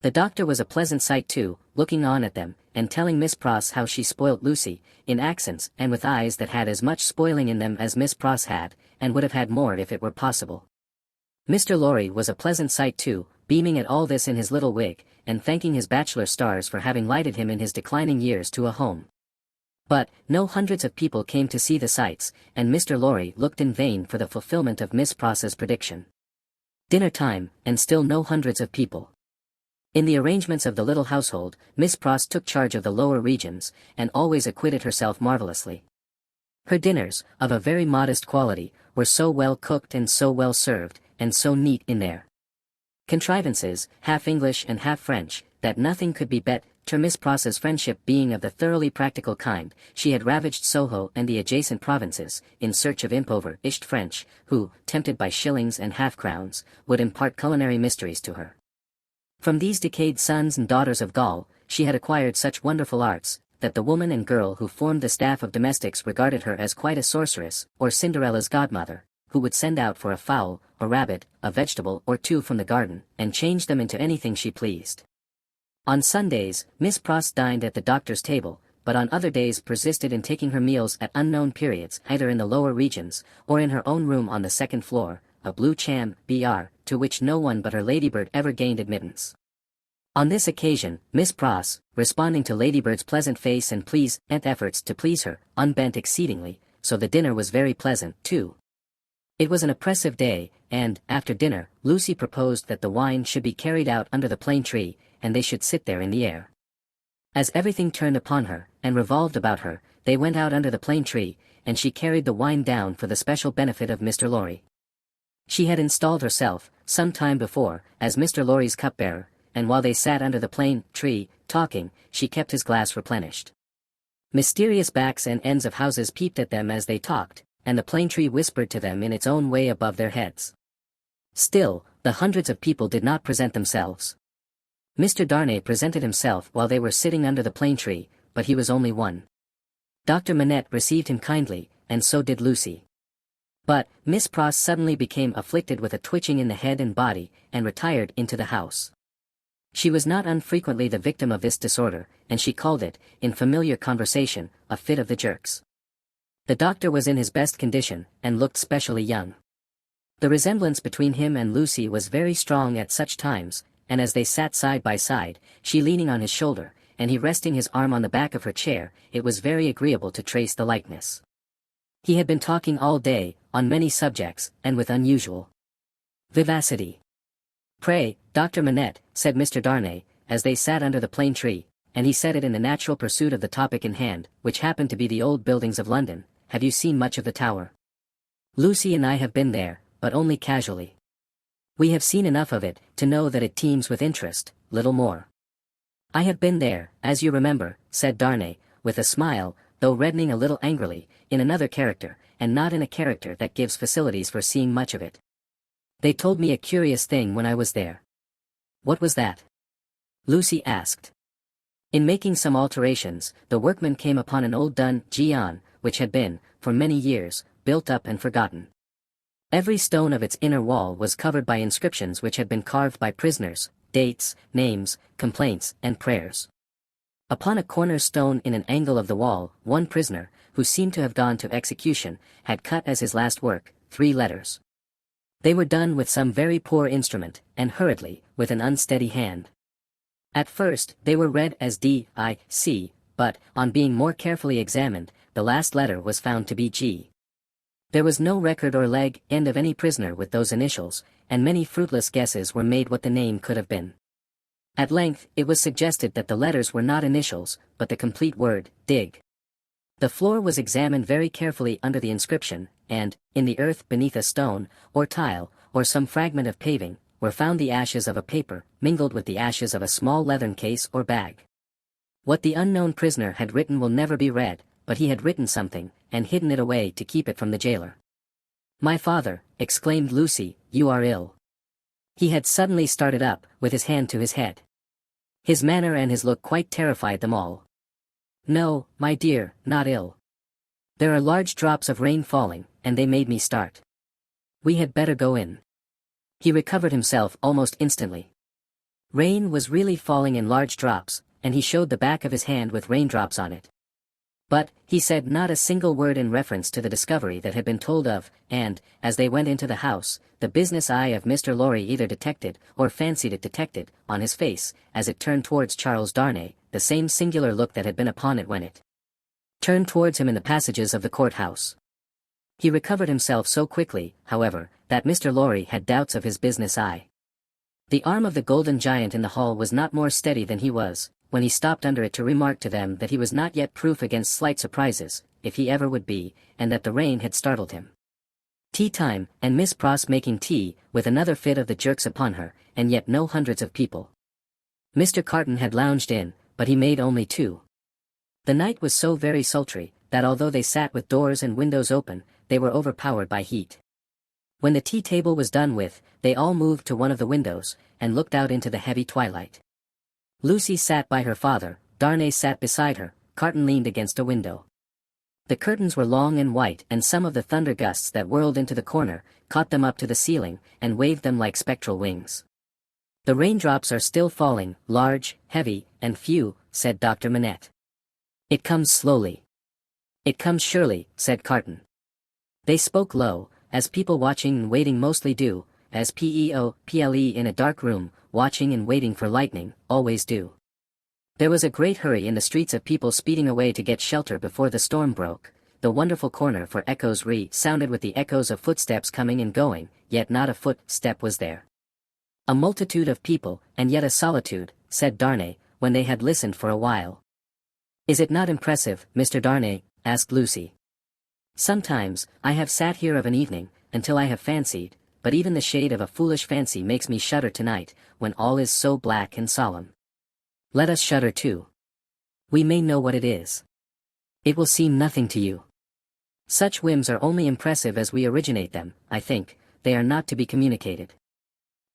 S2: The doctor was a pleasant sight too, looking on at them, and telling Miss Pross how she spoilt Lucy, in accents and with eyes that had as much spoiling in them as Miss Pross had, and would have had more if it were possible. Mr. Lorry was a pleasant sight too, beaming at all this in his little wig, and thanking his bachelor stars for having lighted him in his declining years to a home. But, no hundreds of people came to see the sights, and Mr. Lorry looked in vain for the fulfillment of Miss Pross's prediction. Dinner time, and still no hundreds of people. In the arrangements of the little household, Miss Pross took charge of the lower regions, and always acquitted herself marvelously. Her dinners, of a very modest quality, were so well cooked and so well served, and so neat in their contrivances, half English and half French, that nothing could be better. Miss Pross's friendship being of the thoroughly practical kind, she had ravaged Soho and the adjacent provinces, in search of impoverished French, who, tempted by shillings and half-crowns, would impart culinary mysteries to her. From these decayed sons and daughters of Gaul, she had acquired such wonderful arts, that the woman and girl who formed the staff of domestics regarded her as quite a sorceress, or Cinderella's godmother, who would send out for a fowl, a rabbit, a vegetable or two from the garden, and change them into anything she pleased. On Sundays, Miss Pross dined at the doctor's table, but on other days persisted in taking her meals at unknown periods either in the lower regions, or in her own room on the second floor, a blue chamber, to which no one but her ladybird ever gained admittance. On this occasion, Miss Pross, responding to Ladybird's pleasant face and efforts to please her, unbent exceedingly, so the dinner was very pleasant, too. It was an oppressive day, and, after dinner, Lucy proposed that the wine should be carried out under the plane tree, and they should sit there in the air. As everything turned upon her, and revolved about her, they went out under the plane tree, and she carried the wine down for the special benefit of Mr. Lorry. She had installed herself, some time before, as Mr. Lorry's cupbearer, and while they sat under the plane tree, talking, she kept his glass replenished. Mysterious backs and ends of houses peeped at them as they talked, and the plane tree whispered to them in its own way above their heads. Still, the hundreds of people did not present themselves. Mr. Darnay presented himself while they were sitting under the plane tree, but he was only one. Dr. Manette received him kindly, and so did Lucy. But, Miss Pross suddenly became afflicted with a twitching in the head and body, and retired into the house. She was not unfrequently the victim of this disorder, and she called it, in familiar conversation, a fit of the jerks. The doctor was in his best condition, and looked specially young. The resemblance between him and Lucy was very strong at such times, and as they sat side by side, she leaning on his shoulder, and he resting his arm on the back of her chair, it was very agreeable to trace the likeness. He had been talking all day, on many subjects, and with unusual vivacity. "Pray, Dr. Manette," said Mr. Darnay, as they sat under the plane tree, and he said it in the natural pursuit of the topic in hand, which happened to be the old buildings of London, "have you seen much of the Tower?" "Lucy and I have been there, but only casually. We have seen enough of it, to know that it teems with interest, little more." "I have been there, as you remember," said Darnay, with a smile, though reddening a little angrily, in another character, and not in a character that gives facilities for seeing much of it. "They told me a curious thing when I was there." "What was that?" Lucy asked. "In making some alterations, the workmen came upon an old dungeon, which had been, for many years, built up and forgotten. Every stone of its inner wall was covered by inscriptions which had been carved by prisoners, dates, names, complaints, and prayers. Upon a corner stone in an angle of the wall, one prisoner, who seemed to have gone to execution, had cut as his last work, 3 letters. They were done with some very poor instrument, and hurriedly, with an unsteady hand. At first, they were read as D-I-C, but, on being more carefully examined, the last letter was found to be G. There was no record or leg end of any prisoner with those initials, and many fruitless guesses were made what the name could have been. At length, it was suggested that the letters were not initials, but the complete word, dig. The floor was examined very carefully under the inscription, and, in the earth beneath a stone, or tile, or some fragment of paving, were found the ashes of a paper, mingled with the ashes of a small leathern case or bag. What the unknown prisoner had written will never be read, but he had written something, and hidden it away to keep it from the jailer. "My father," exclaimed Lucy, "you are ill." He had suddenly started up, with his hand to his head. His manner and his look quite terrified them all. "No, my dear, not ill. There are large drops of rain falling, and they made me start. We had better go in." He recovered himself almost instantly. Rain was really falling in large drops, and he showed the back of his hand with raindrops on it. But, he said not a single word in reference to the discovery that had been told of, and, as they went into the house, the business eye of Mr. Lorry either detected, or fancied it detected, on his face, as it turned towards Charles Darnay, the same singular look that had been upon it when it turned towards him in the passages of the court-house. He recovered himself so quickly, however, that Mr. Lorry had doubts of his business eye. The arm of the golden giant in the hall was not more steady than he was, when he stopped under it to remark to them that he was not yet proof against slight surprises, if he ever would be, and that the rain had startled him. Tea time, and Miss Pross making tea, with another fit of the jerks upon her, and yet no hundreds of people. Mr. Carton had lounged in, but he made only 2. The night was so very sultry, that although they sat with doors and windows open, they were overpowered by heat. When the tea-table was done with, they all moved to one of the windows, and looked out into the heavy twilight. Lucy sat by her father, Darnay sat beside her, Carton leaned against a window. The curtains were long and white, and some of the thunder gusts that whirled into the corner, caught them up to the ceiling, and waved them like spectral wings. "The raindrops are still falling, large, heavy, and few," said Dr. Manette. "It comes slowly." "It comes surely," said Carton. They spoke low, as people watching and waiting mostly do, as people in a dark room, watching and waiting for lightning, always do. There was a great hurry in the streets of people speeding away to get shelter before the storm broke. The wonderful corner for echoes sounded with the echoes of footsteps coming and going, yet not a footstep was there. "A multitude of people, and yet a solitude," said Darnay, when they had listened for a while. "Is it not impressive, Mr. Darnay?" asked Lucy. "Sometimes, I have sat here of an evening, until I have fancied, but even the shade of a foolish fancy makes me shudder tonight, when all is so black and solemn. Let us shudder too. We may know what it is. It will seem nothing to you. Such whims are only impressive as we originate them, I think, they are not to be communicated.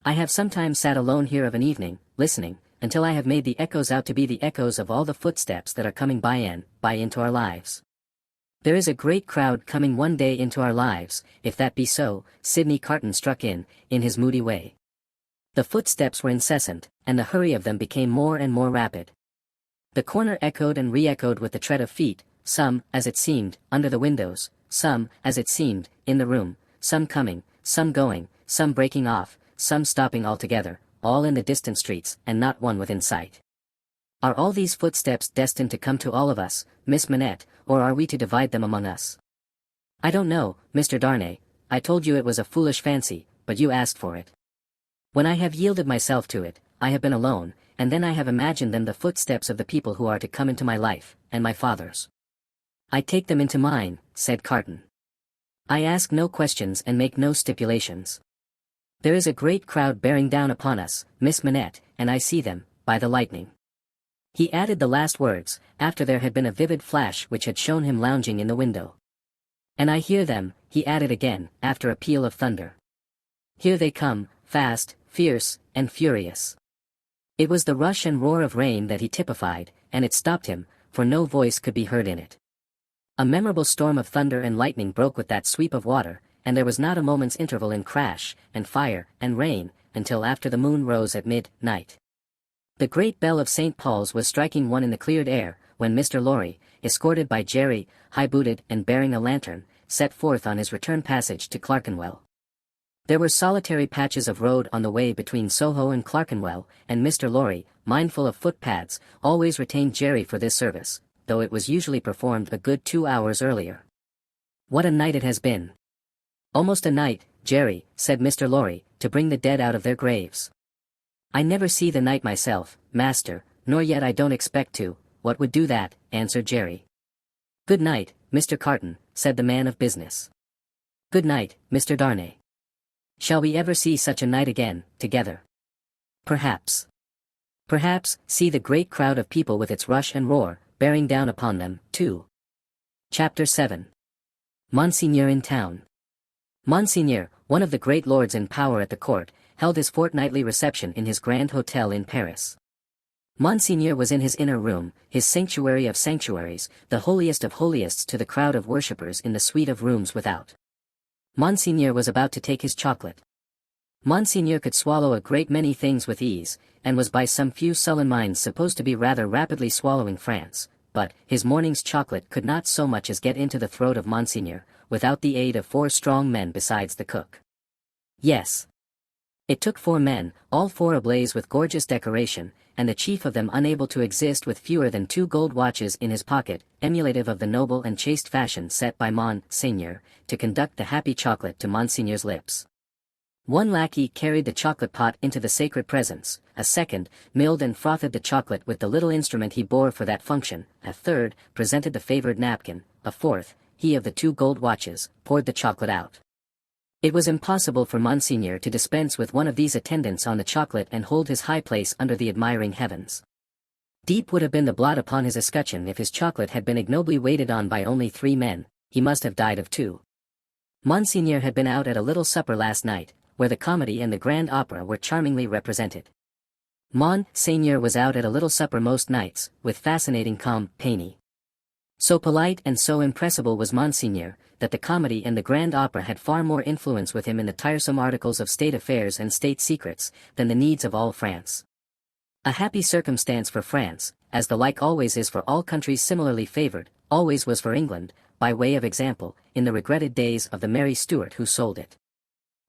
S2: I have sometimes sat alone here of an evening, listening, until I have made the echoes out to be the echoes of all the footsteps that are coming by into our lives. There is a great crowd coming one day into our lives, if that be so," Sidney Carton struck in his moody way. The footsteps were incessant, and the hurry of them became more and more rapid. The corner echoed and re-echoed with the tread of feet, some, as it seemed, under the windows, some, as it seemed, in the room, some coming, some going, some breaking off, some stopping altogether, all in the distant streets, and not one within sight. "Are all these footsteps destined to come to all of us, Miss Manette, or are we to divide them among us?" "I don't know, Mr. Darnay. I told you it was a foolish fancy, but you asked for it. When I have yielded myself to it, I have been alone, and then I have imagined them the footsteps of the people who are to come into my life, and my father's. I take them into mine," said Carton. "I ask no questions and make no stipulations. There is a great crowd bearing down upon us, Miss Manette, and I see them, by the lightning." He added the last words, after there had been a vivid flash which had shown him lounging in the window. "And I hear them," he added again, after a peal of thunder. "Here they come, fast, fierce, and furious." It was the rush and roar of rain that he typified, and it stopped him, for no voice could be heard in it. A memorable storm of thunder and lightning broke with that sweep of water, and there was not a moment's interval in crash, and fire, and rain, until after the moon rose at midnight. The great bell of St. Paul's was striking one in the cleared air, when Mr. Lorry, escorted by Jerry, high-booted and bearing a lantern, set forth on his return passage to Clerkenwell. There were solitary patches of road on the way between Soho and Clerkenwell, and Mr. Lorry, mindful of footpads, always retained Jerry for this service, though it was usually performed a good 2 hours earlier. "What a night it has been!" "Almost a night, Jerry," said Mr. Lorry, "to bring the dead out of their graves." "I never see the night myself, master, nor yet I don't expect to. What would do that?" answered Jerry. "Good night, Mr. Carton," said the man of business. "Good night, Mr. Darnay. Shall we ever see such a night again, together?" "Perhaps. Perhaps, see the great crowd of people with its rush and roar, bearing down upon them, too." Chapter 7. Monseigneur in Town. Monseigneur, one of the great lords in power at the court, held his fortnightly reception in his grand hotel in Paris. Monseigneur was in his inner room, his sanctuary of sanctuaries, the holiest of holiests to the crowd of worshippers in the suite of rooms without. Monseigneur was about to take his chocolate. Monseigneur could swallow a great many things with ease, and was by some few sullen minds supposed to be rather rapidly swallowing France, but his morning's chocolate could not so much as get into the throat of Monseigneur, without the aid of 4 strong men besides the cook. Yes. It took 4 men, all 4 ablaze with gorgeous decoration, and the chief of them unable to exist with fewer than 2 gold watches in his pocket, emulative of the noble and chaste fashion set by Monseigneur, to conduct the happy chocolate to Monseigneur's lips. 1 lackey carried the chocolate pot into the sacred presence, a second, milled and frothed the chocolate with the little instrument he bore for that function, a third, presented the favored napkin, a fourth, he of the 2 gold watches, poured the chocolate out. It was impossible for Monseigneur to dispense with one of these attendants on the chocolate and hold his high place under the admiring heavens. Deep would have been the blot upon his escutcheon if his chocolate had been ignobly waited on by only 3 men, he must have died of 2. Monseigneur had been out at a little supper last night, where the comedy and the grand opera were charmingly represented. Monseigneur was out at a little supper most nights, with fascinating compagnie. So polite and so impressible was Monseigneur, that the comedy and the grand opera had far more influence with him in the tiresome articles of state affairs and state secrets, than the needs of all France. A happy circumstance for France, as the like always is for all countries similarly favored, always was for England, by way of example, in the regretted days of the Mary Stuart who sold it.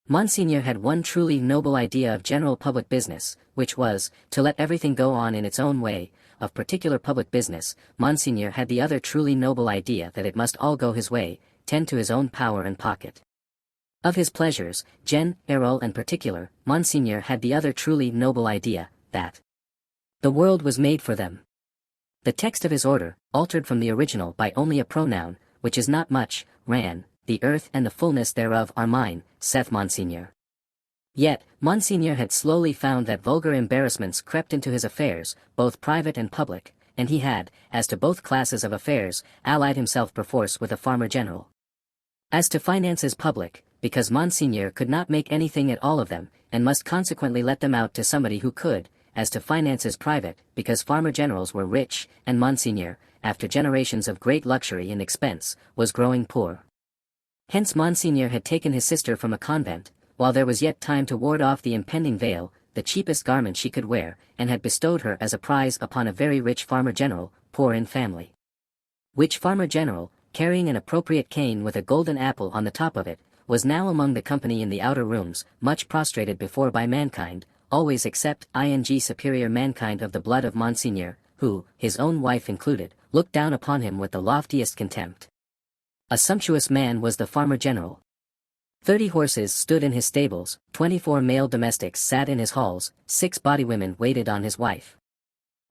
S2: Monseigneur had one truly noble idea of general public business, which was, to let everything go on in its own way. Of particular public business, Monseigneur had the other truly noble idea that it must all go his way, tend to his own power and pocket. Of his pleasures, general and particular, Monseigneur had the other truly noble idea, that the world was made for them. The text of his order, altered from the original by only a pronoun, which is not much, ran, "The earth and the fullness thereof are mine," saith Monseigneur. Yet, Monseigneur had slowly found that vulgar embarrassments crept into his affairs, both private and public, and he had, as to both classes of affairs, allied himself perforce with a farmer general. As to finances public, because Monseigneur could not make anything at all of them, and must consequently let them out to somebody who could; as to finances private, because farmer generals were rich, and Monseigneur, after generations of great luxury and expense, was growing poor. Hence Monseigneur had taken his sister from a convent, while there was yet time to ward off the impending veil, the cheapest garment she could wear, and had bestowed her as a prize upon a very rich farmer general, poor in family. Which farmer general, carrying an appropriate cane with a golden apple on the top of it, was now among the company in the outer rooms, much prostrated before by mankind, always except superior mankind of the blood of Monseigneur, who, his own wife included, looked down upon him with the loftiest contempt. A sumptuous man was the farmer general. 30 horses stood in his stables, 24 male domestics sat in his halls, 6 body women waited on his wife.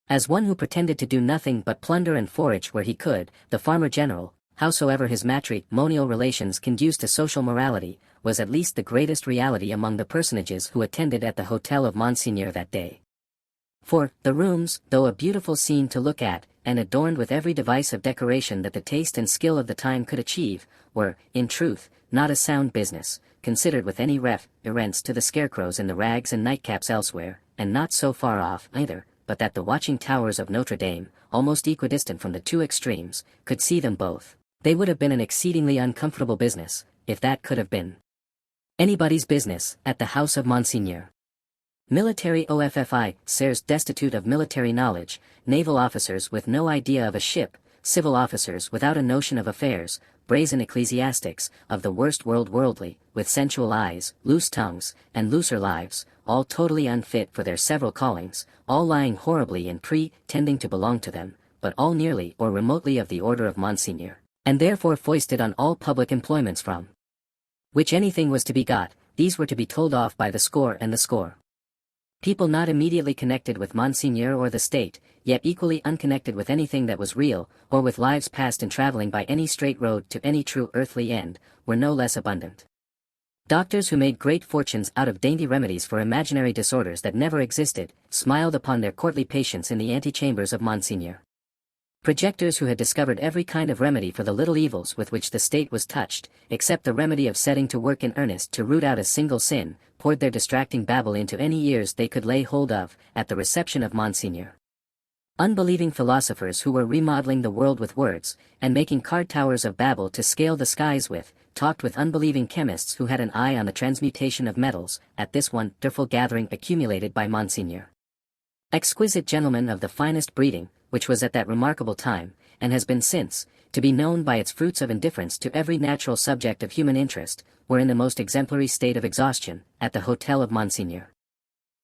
S2: As one who pretended to do nothing but plunder and forage where he could, the farmer general, howsoever his matrimonial relations conduced to social morality, was at least the greatest reality among the personages who attended at the hotel of Monseigneur that day. For, the rooms, though a beautiful scene to look at, and adorned with every device of decoration that the taste and skill of the time could achieve, were, in truth, not a sound business, considered with any reference to the scarecrows in the rags and nightcaps elsewhere, and not so far off, either, but that the watching towers of Notre Dame, almost equidistant from the 2 extremes, could see them both. They would have been an exceedingly uncomfortable business, if that could have been anybody's business, at the house of Monseigneur. Military officers destitute of military knowledge, naval officers with no idea of a ship, civil officers without a notion of affairs, brazen ecclesiastics, of the worst worldly, with sensual eyes, loose tongues, and looser lives, all totally unfit for their several callings, all lying horribly and pretending to belong to them, but all nearly or remotely of the order of Monseigneur, and therefore foisted on all public employments from which anything was to be got. These were to be told off by the score and the score. People not immediately connected with Monseigneur or the state, yet equally unconnected with anything that was real, or with lives passed in traveling by any straight road to any true earthly end, were no less abundant. Doctors who made great fortunes out of dainty remedies for imaginary disorders that never existed, smiled upon their courtly patients in the antechambers of Monseigneur. Projectors who had discovered every kind of remedy for the little evils with which the state was touched, except the remedy of setting to work in earnest to root out a single sin, poured their distracting babble into any ears they could lay hold of, at the reception of Monseigneur. Unbelieving philosophers who were remodeling the world with words, and making card towers of babble to scale the skies with, talked with unbelieving chemists who had an eye on the transmutation of metals, at this wonderful gathering accumulated by Monseigneur. Exquisite gentlemen of the finest breeding, which was at that remarkable time, and has been since, to be known by its fruits of indifference to every natural subject of human interest, were in the most exemplary state of exhaustion, at the hotel of Monseigneur.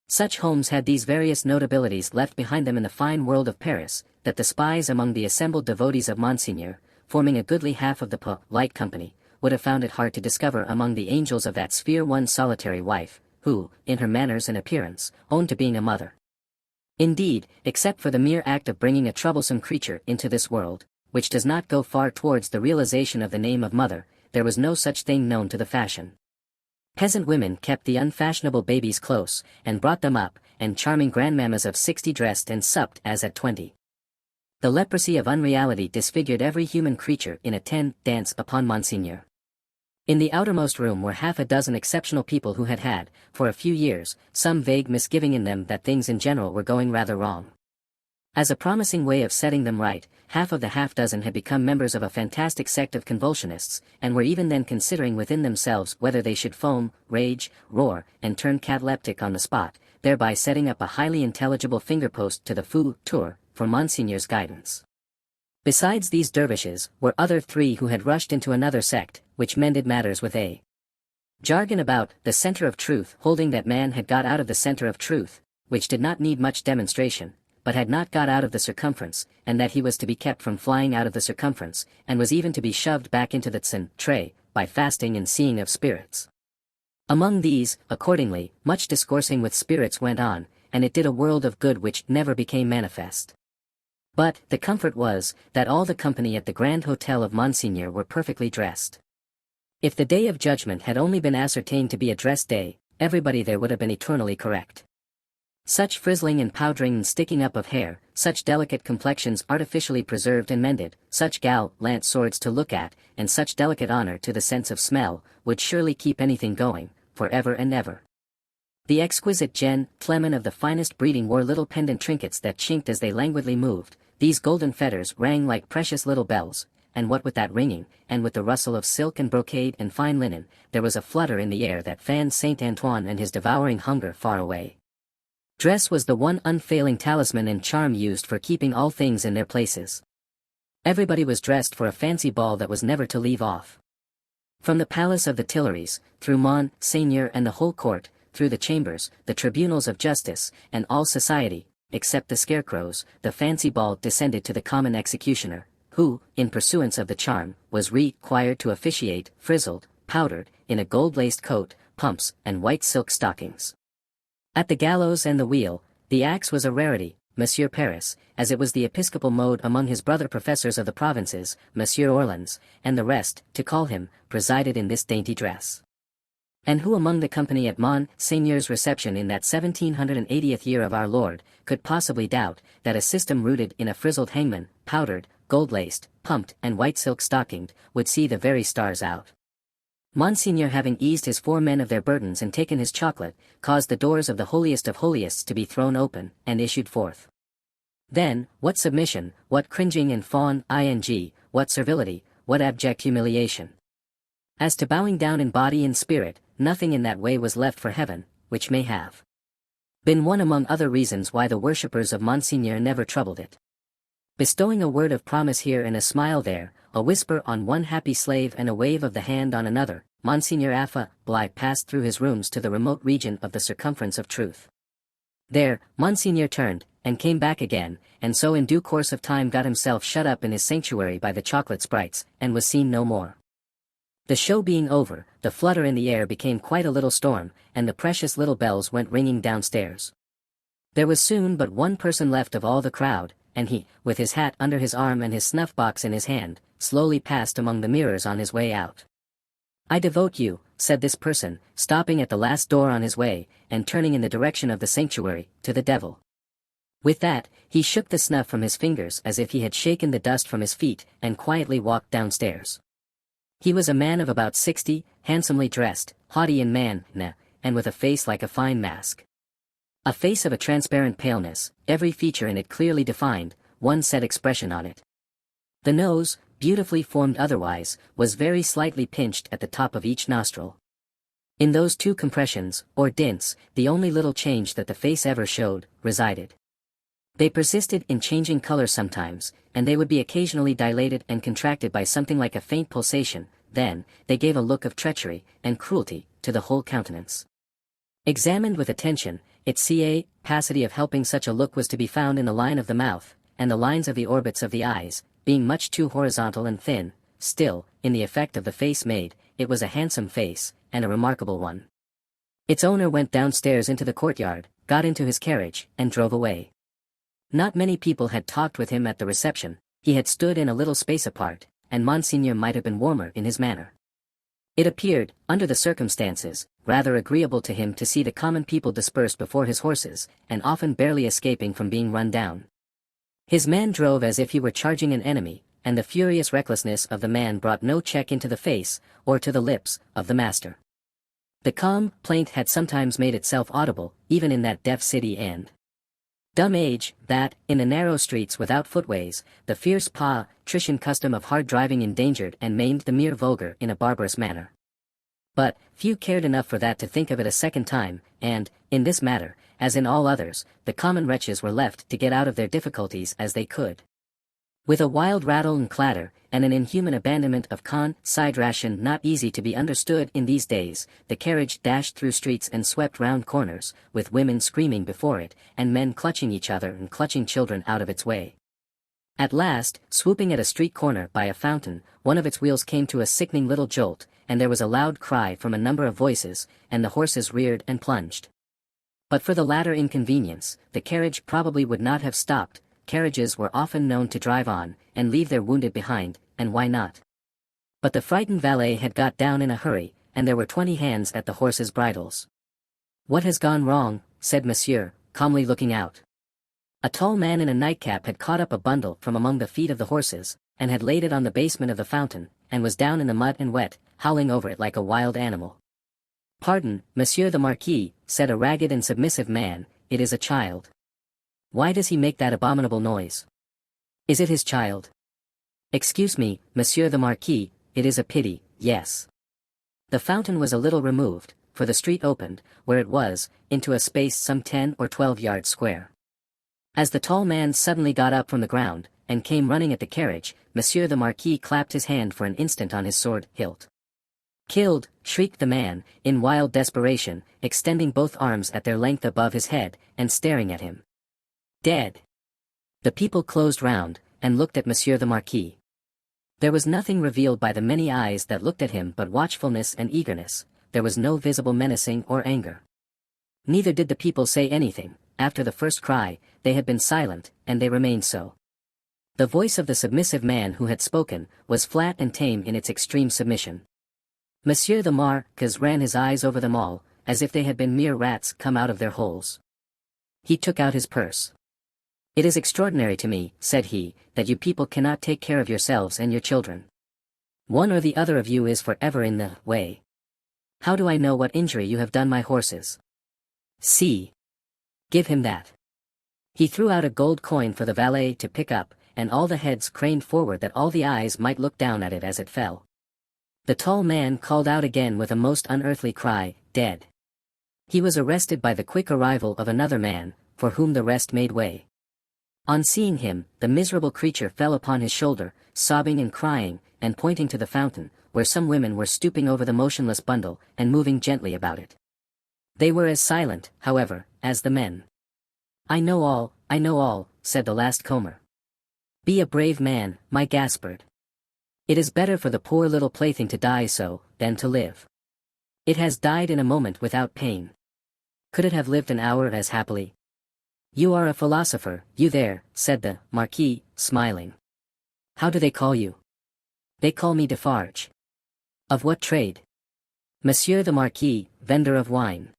S2: Such homes had these various notabilities left behind them in the fine world of Paris, that the spies among the assembled devotees of Monseigneur, forming a goodly half of the polite company, would have found it hard to discover among the angels of that sphere one solitary wife, who, in her manners and appearance, owned to being a mother. Indeed, except for the mere act of bringing a troublesome creature into this world, which does not go far towards the realization of the name of mother, there was no such thing known to the fashion. Peasant women kept the unfashionable babies close, and brought them up, and charming grandmammas of 60 dressed and supped as at 20. The leprosy of unreality disfigured every human creature in a dance upon Monseigneur. In the outermost room were half a dozen exceptional people who had had, for a few years, some vague misgiving in them that things in general were going rather wrong. As a promising way of setting them right, half of the half-dozen had become members of a fantastic sect of convulsionists, and were even then considering within themselves whether they should foam, rage, roar, and turn cataleptic on the spot, thereby setting up a highly intelligible finger-post to the futur, for Monseigneur's guidance. Besides these dervishes, were other three who had rushed into another sect, which mended matters with a jargon about the center of truth, holding that man had got out of the center of truth, which did not need much demonstration, but had not got out of the circumference, and that he was to be kept from flying out of the circumference, and was even to be shoved back into the centre, by fasting and seeing of spirits. Among these, accordingly, much discoursing with spirits went on, and it did a world of good which never became manifest. But the comfort was, that all the company at the Grand Hotel of Monseigneur were perfectly dressed. If the day of judgment had only been ascertained to be a dress day, everybody there would have been eternally correct. Such frizzling and powdering and sticking up of hair, such delicate complexions artificially preserved and mended, such gallant swords to look at, and such delicate honor to the sense of smell, would surely keep anything going, for ever and ever. The exquisite gentlemen of the finest breeding wore little pendant trinkets that chinked as they languidly moved. These golden fetters rang like precious little bells, and what with that ringing, and with the rustle of silk and brocade and fine linen, there was a flutter in the air that fanned Saint Antoine and his devouring hunger far away. Dress was the one unfailing talisman and charm used for keeping all things in their places. Everybody was dressed for a fancy ball that was never to leave off. From the palace of the Tuileries, through Monseigneur and the whole court, through the chambers, the tribunals of justice, and all society, except the scarecrows, the fancy ball descended to the common executioner, who, in pursuance of the charm, was required to officiate, frizzled, powdered, in a gold-laced coat, pumps, and white silk stockings. At the gallows and the wheel, the axe was a rarity, Monsieur Paris, as it was the episcopal mode among his brother professors of the provinces, Monsieur Orleans, and the rest, to call him, presided in this dainty dress. And who among the company at Monseigneur's reception in that 1780th year of our Lord, could possibly doubt, that a system rooted in a frizzled hangman, powdered, gold-laced, pumped, and white silk stockinged, would see the very stars out? Monseigneur, having eased his 4 men of their burdens and taken his chocolate, caused the doors of the holiest of holiest to be thrown open, and issued forth. Then, what submission, what cringing and fawn, what servility, what abject humiliation! As to bowing down in body and spirit, nothing in that way was left for heaven, which may have been one among other reasons why the worshippers of Monseigneur never troubled it. Bestowing a word of promise here and a smile there, a whisper on one happy slave and a wave of the hand on another, Monseigneur Hablot passed through his rooms to the remote region of the circumference of truth. There, Monseigneur turned, and came back again, and so in due course of time got himself shut up in his sanctuary by the chocolate sprites, and was seen no more. The show being over, the flutter in the air became quite a little storm, and the precious little bells went ringing downstairs. There was soon but one person left of all the crowd, and he, with his hat under his arm and his snuff-box in his hand, slowly passed among the mirrors on his way out. "I devote you," said this person, stopping at the last door on his way, and turning in the direction of the sanctuary, "to the devil." With that, he shook the snuff from his fingers as if he had shaken the dust from his feet, and quietly walked downstairs. He was a man of about 60, handsomely dressed, haughty in manner, and with a face like a fine mask. A face of a transparent paleness, every feature in it clearly defined, one set expression on it. The nose, beautifully formed otherwise, was very slightly pinched at the top of each nostril. In those two compressions, or dints, the only little change that the face ever showed, resided. They persisted in changing color sometimes, and they would be occasionally dilated and contracted by something like a faint pulsation, then, they gave a look of treachery and cruelty to the whole countenance. Examined with attention, its capacity of helping such a look was to be found in the line of the mouth, and the lines of the orbits of the eyes, being much too horizontal and thin. Still, in the effect of the face made, it was a handsome face, and a remarkable one. Its owner went downstairs into the courtyard, got into his carriage, and drove away. Not many people had talked with him at the reception, he had stood in a little space apart, and Monseigneur might have been warmer in his manner. It appeared, under the circumstances, rather agreeable to him to see the common people dispersed before his horses, and often barely escaping from being run down. His man drove as if he were charging an enemy, and the furious recklessness of the man brought no check into the face, or to the lips, of the master. The calm plaint had sometimes made itself audible, even in that deaf city and dumb age, that, in the narrow streets without footways, the fierce patrician custom of hard driving endangered and maimed the mere vulgar in a barbarous manner. But, few cared enough for that to think of it a second time, and, in this matter, as in all others, the common wretches were left to get out of their difficulties as they could. With a wild rattle and clatter, and an inhuman abandonment of consideration not easy to be understood in these days, the carriage dashed through streets and swept round corners, with women screaming before it, and men clutching each other and clutching children out of its way. At last, swooping at a street corner by a fountain, one of its wheels came to a sickening little jolt, and there was a loud cry from a number of voices, and the horses reared and plunged. But for the latter inconvenience, the carriage probably would not have stopped. Carriages were often known to drive on, and leave their wounded behind, and why not? But the frightened valet had got down in a hurry, and there were 20 hands at the horses' bridles. "What has gone wrong?" said Monsieur, calmly looking out. A tall man in a nightcap had caught up a bundle from among the feet of the horses, and had laid it on the basement of the fountain, and was down in the mud and wet, howling over it like a wild animal. "Pardon, Monsieur the Marquis," said a ragged and submissive man, "it is a child." "Why does he make that abominable noise? Is it his child?" "Excuse me, Monsieur the Marquis, it is a pity, yes." The fountain was a little removed, for the street opened, where it was, into a space some 10 or 12 yards square. As the tall man suddenly got up from the ground, and came running at the carriage, Monsieur the Marquis clapped his hand for an instant on his sword hilt. "Killed!" shrieked the man, in wild desperation, extending both arms at their length above his head, and staring at him. "Dead!" The people closed round, and looked at Monsieur the Marquis. There was nothing revealed by the many eyes that looked at him but watchfulness and eagerness, there was no visible menacing or anger. Neither did the people say anything, after the first cry, they had been silent, and they remained so. The voice of the submissive man who had spoken, was flat and tame in its extreme submission. Monsieur the Marquis ran his eyes over them all, as if they had been mere rats come out of their holes. He took out his purse. "It is extraordinary to me," said he, "that you people cannot take care of yourselves and your children. One or the other of you is forever in the way. How do I know what injury you have done my horses? See. Give him that." He threw out a gold coin for the valet to pick up, and all the heads craned forward that all the eyes might look down at it as it fell. The tall man called out again with a most unearthly cry, "Dead." He was arrested by the quick arrival of another man, for whom the rest made way. On seeing him, the miserable creature fell upon his shoulder, sobbing and crying, and pointing to the fountain, where some women were stooping over the motionless bundle and moving gently about it. They were as silent, however, as the men. I know all," said the last comer. "Be a brave man, my Gaspard. It is better for the poor little plaything to die so, than to live. It has died in a moment without pain. Could it have lived an hour as happily?" "You are a philosopher, you there," said the Marquis, smiling. "How do they call you?" "They call me Defarge." "Of what trade?" "Monsieur the Marquis, vendor of wine."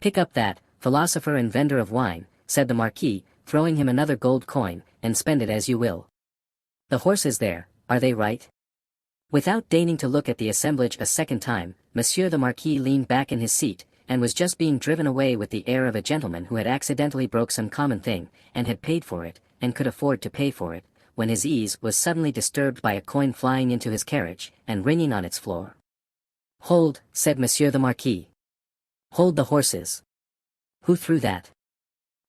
S2: "Pick up that, philosopher and vendor of wine," said the Marquis, throwing him another gold coin, "and spend it as you will. The horses there, are they right?" Without deigning to look at the assemblage a second time, Monsieur the Marquis leaned back in his seat, and was just being driven away with the air of a gentleman who had accidentally broke some common thing, and had paid for it, and could afford to pay for it, when his ease was suddenly disturbed by a coin flying into his carriage, and ringing on its floor. "Hold," said Monsieur the Marquis. "Hold the horses. Who threw that?"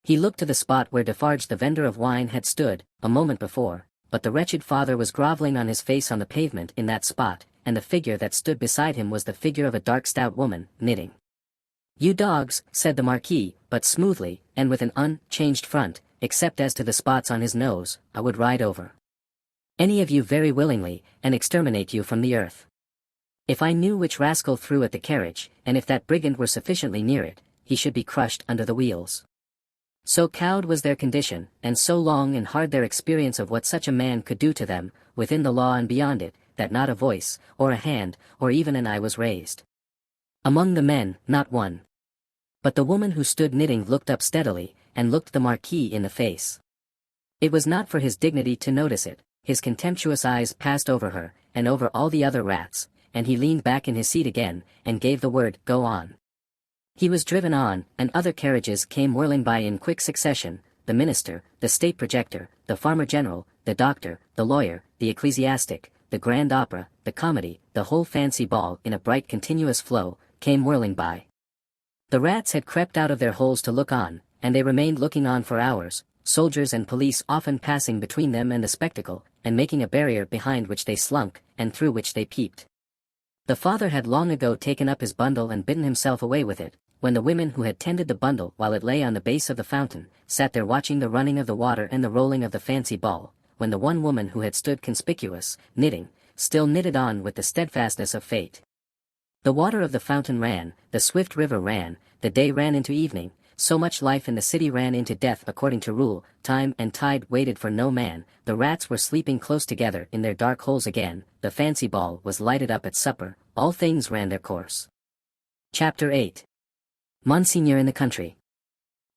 S2: He looked to the spot where Defarge the vendor of wine had stood, a moment before, but the wretched father was grovelling on his face on the pavement in that spot, and the figure that stood beside him was the figure of a dark stout woman, knitting. "You dogs," said the Marquis, but smoothly, and with an unchanged front, except as to the spots on his nose, "I would ride over any of you very willingly, and exterminate you from the earth. If I knew which rascal threw at the carriage, and if that brigand were sufficiently near it, he should be crushed under the wheels." So cowed was their condition, and so long and hard their experience of what such a man could do to them, within the law and beyond it, that not a voice, or a hand, or even an eye was raised. Among the men, not one. But the woman who stood knitting looked up steadily, and looked the Marquis in the face. It was not for his dignity to notice it, his contemptuous eyes passed over her, and over all the other rats, and he leaned back in his seat again, and gave the word, "Go on." He was driven on, and other carriages came whirling by in quick succession, the minister, the state projector, the farmer-general, the doctor, the lawyer, the ecclesiastic, the grand opera, the comedy, the whole fancy ball in a bright continuous flow, came whirling by. The rats had crept out of their holes to look on, and they remained looking on for hours, soldiers and police often passing between them and the spectacle, and making a barrier behind which they slunk, and through which they peeped. The father had long ago taken up his bundle and bidden himself away with it, when the women who had tended the bundle while it lay on the base of the fountain, sat there watching the running of the water and the rolling of the fancy ball, when the one woman who had stood conspicuous, knitting, still knitted on with the steadfastness of fate. The water of the fountain ran, the swift river ran, the day ran into evening, so much life in the city ran into death according to rule, time and tide waited for no man, the rats were sleeping close together in their dark holes again, the fancy ball was lighted up at supper, all things ran their course. Chapter 8. Monseigneur in the country.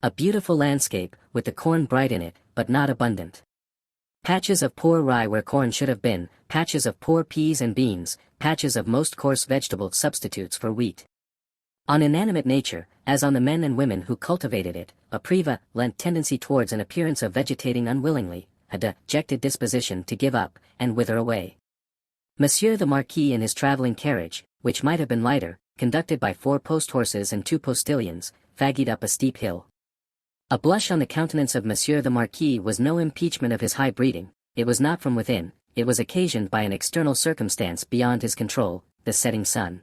S2: A beautiful landscape, with the corn bright in it, but not abundant. Patches of poor rye where corn should have been, patches of poor peas and beans, patches of most coarse vegetable substitutes for wheat. On inanimate nature, as on the men and women who cultivated it, a prevalent tendency towards an appearance of vegetating unwillingly, a dejected disposition to give up, and wither away. Monsieur the Marquis in his travelling carriage, which might have been lighter, conducted by 4 post-horses and 2 postilions, faggied up a steep hill. A blush on the countenance of Monsieur the Marquis was no impeachment of his high breeding, it was not from within, it was occasioned by an external circumstance beyond his control, the setting sun.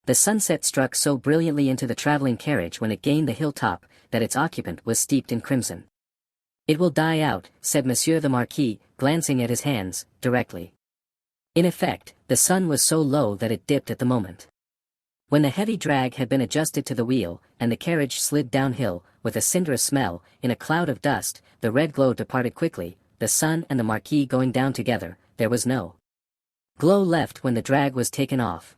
S2: The sunset struck so brilliantly into the travelling carriage when it gained the hill-top, that its occupant was steeped in crimson. "It will die out," said Monsieur the Marquis, glancing at his hands, directly. In effect, the sun was so low that it dipped at the moment. When the heavy drag had been adjusted to the wheel, and the carriage slid downhill, with a cinderous smell, in a cloud of dust, the red glow departed quickly, the sun and the Marquis going down together, there was no glow left when the drag was taken off.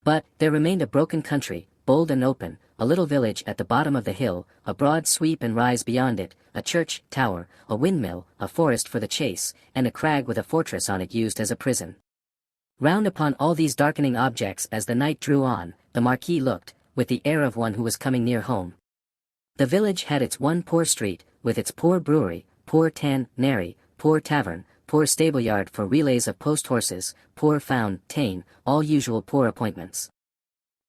S2: But, there remained a broken country, bold and open, a little village at the bottom of the hill, a broad sweep and rise beyond it, a church, tower, a windmill, a forest for the chase, and a crag with a fortress on it used as a prison. Round upon all these darkening objects as the night drew on, the Marquis looked, with the air of one who was coming near home. The village had its one poor street, with its poor brewery, poor tannery, poor tavern, poor stable-yard for relays of post-horses, poor found, tane, all usual poor appointments.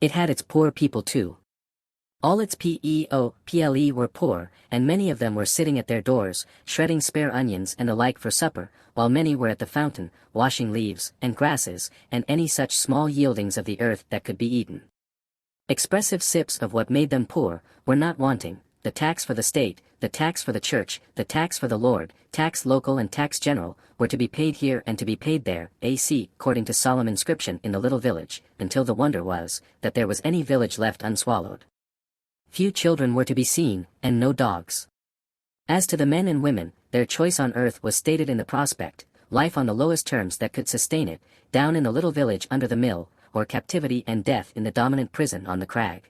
S2: It had its poor people too. All its PEOPLE were poor, and many of them were sitting at their doors, shredding spare onions and the like for supper, while many were at the fountain, washing leaves, and grasses, and any such small yieldings of the earth that could be eaten. Expressive sips of what made them poor, were not wanting: the tax for the state, the tax for the church, the tax for the lord, tax local and tax general, were to be paid here and to be paid there, AC, according to solemn inscription in the little village, until the wonder was, that there was any village left unswallowed. Few children were to be seen, and no dogs. As to the men and women, their choice on earth was stated in the prospect: life on the lowest terms that could sustain it, down in the little village under the mill, or captivity and death in the dominant prison on the crag.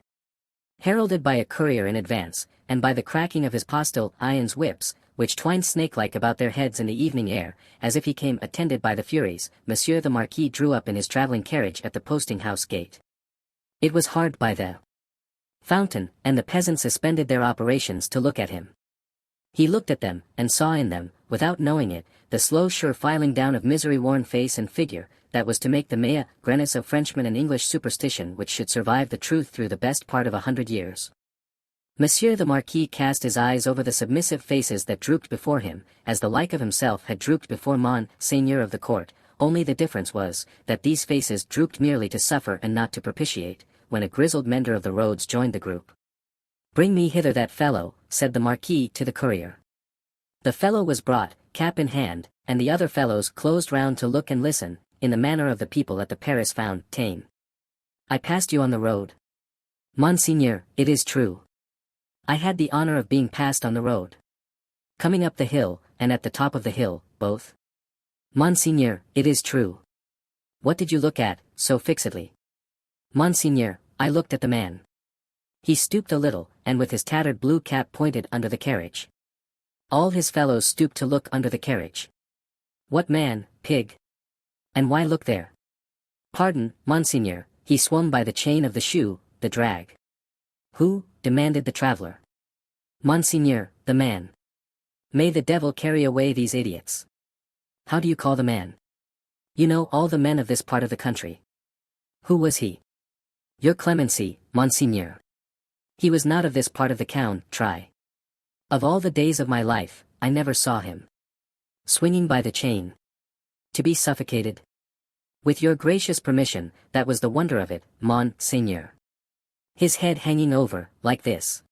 S2: Heralded by a courier in advance, and by the cracking of his postil iron's whips, which twined snake-like about their heads in the evening air, as if he came attended by the Furies, Monsieur the Marquis drew up in his travelling carriage at the posting-house gate. It was hard by the fountain, and the peasants suspended their operations to look at him. He looked at them, and saw in them, without knowing it, the slow sure filing down of misery-worn face and figure, that was to make the mea grenis of Frenchmen and English superstition which should survive the truth through the best part of 100 years. Monsieur the Marquis cast his eyes over the submissive faces that drooped before him, as the like of himself had drooped before Monseigneur of the court, only the difference was, that these faces drooped merely to suffer and not to propitiate, when a grizzled mender of the roads joined the group. "Bring me hither that fellow," said the Marquis to the courier. The fellow was brought, cap in hand, and the other fellows closed round to look and listen, in the manner of the people at the Paris fountain. "I passed you on the road." "Monseigneur, it is true. I had the honor of being passed on the road. Coming up the hill, and at the top of the hill, both." "Monseigneur, it is true. What did you look at, so fixedly?" "Monseigneur, I looked at the man. He stooped a little, and with his tattered blue cap pointed under the carriage. All his fellows stooped to look under the carriage." "What man, pig? And why look there?" "Pardon, Monseigneur, he swung by the chain of the shoe, the drag." "Who?" demanded the traveller. "Monseigneur, the man. May the devil carry away these idiots." "How do you call the man?" "You know all the men of this part of the country." "Who was he?" "Your clemency, Monseigneur. He was not of this part of the country. Of all the days of my life, I never saw him. Swinging by the chain. To be suffocated. With your gracious permission, that was the wonder of it, Monseigneur. His head hanging over, like this."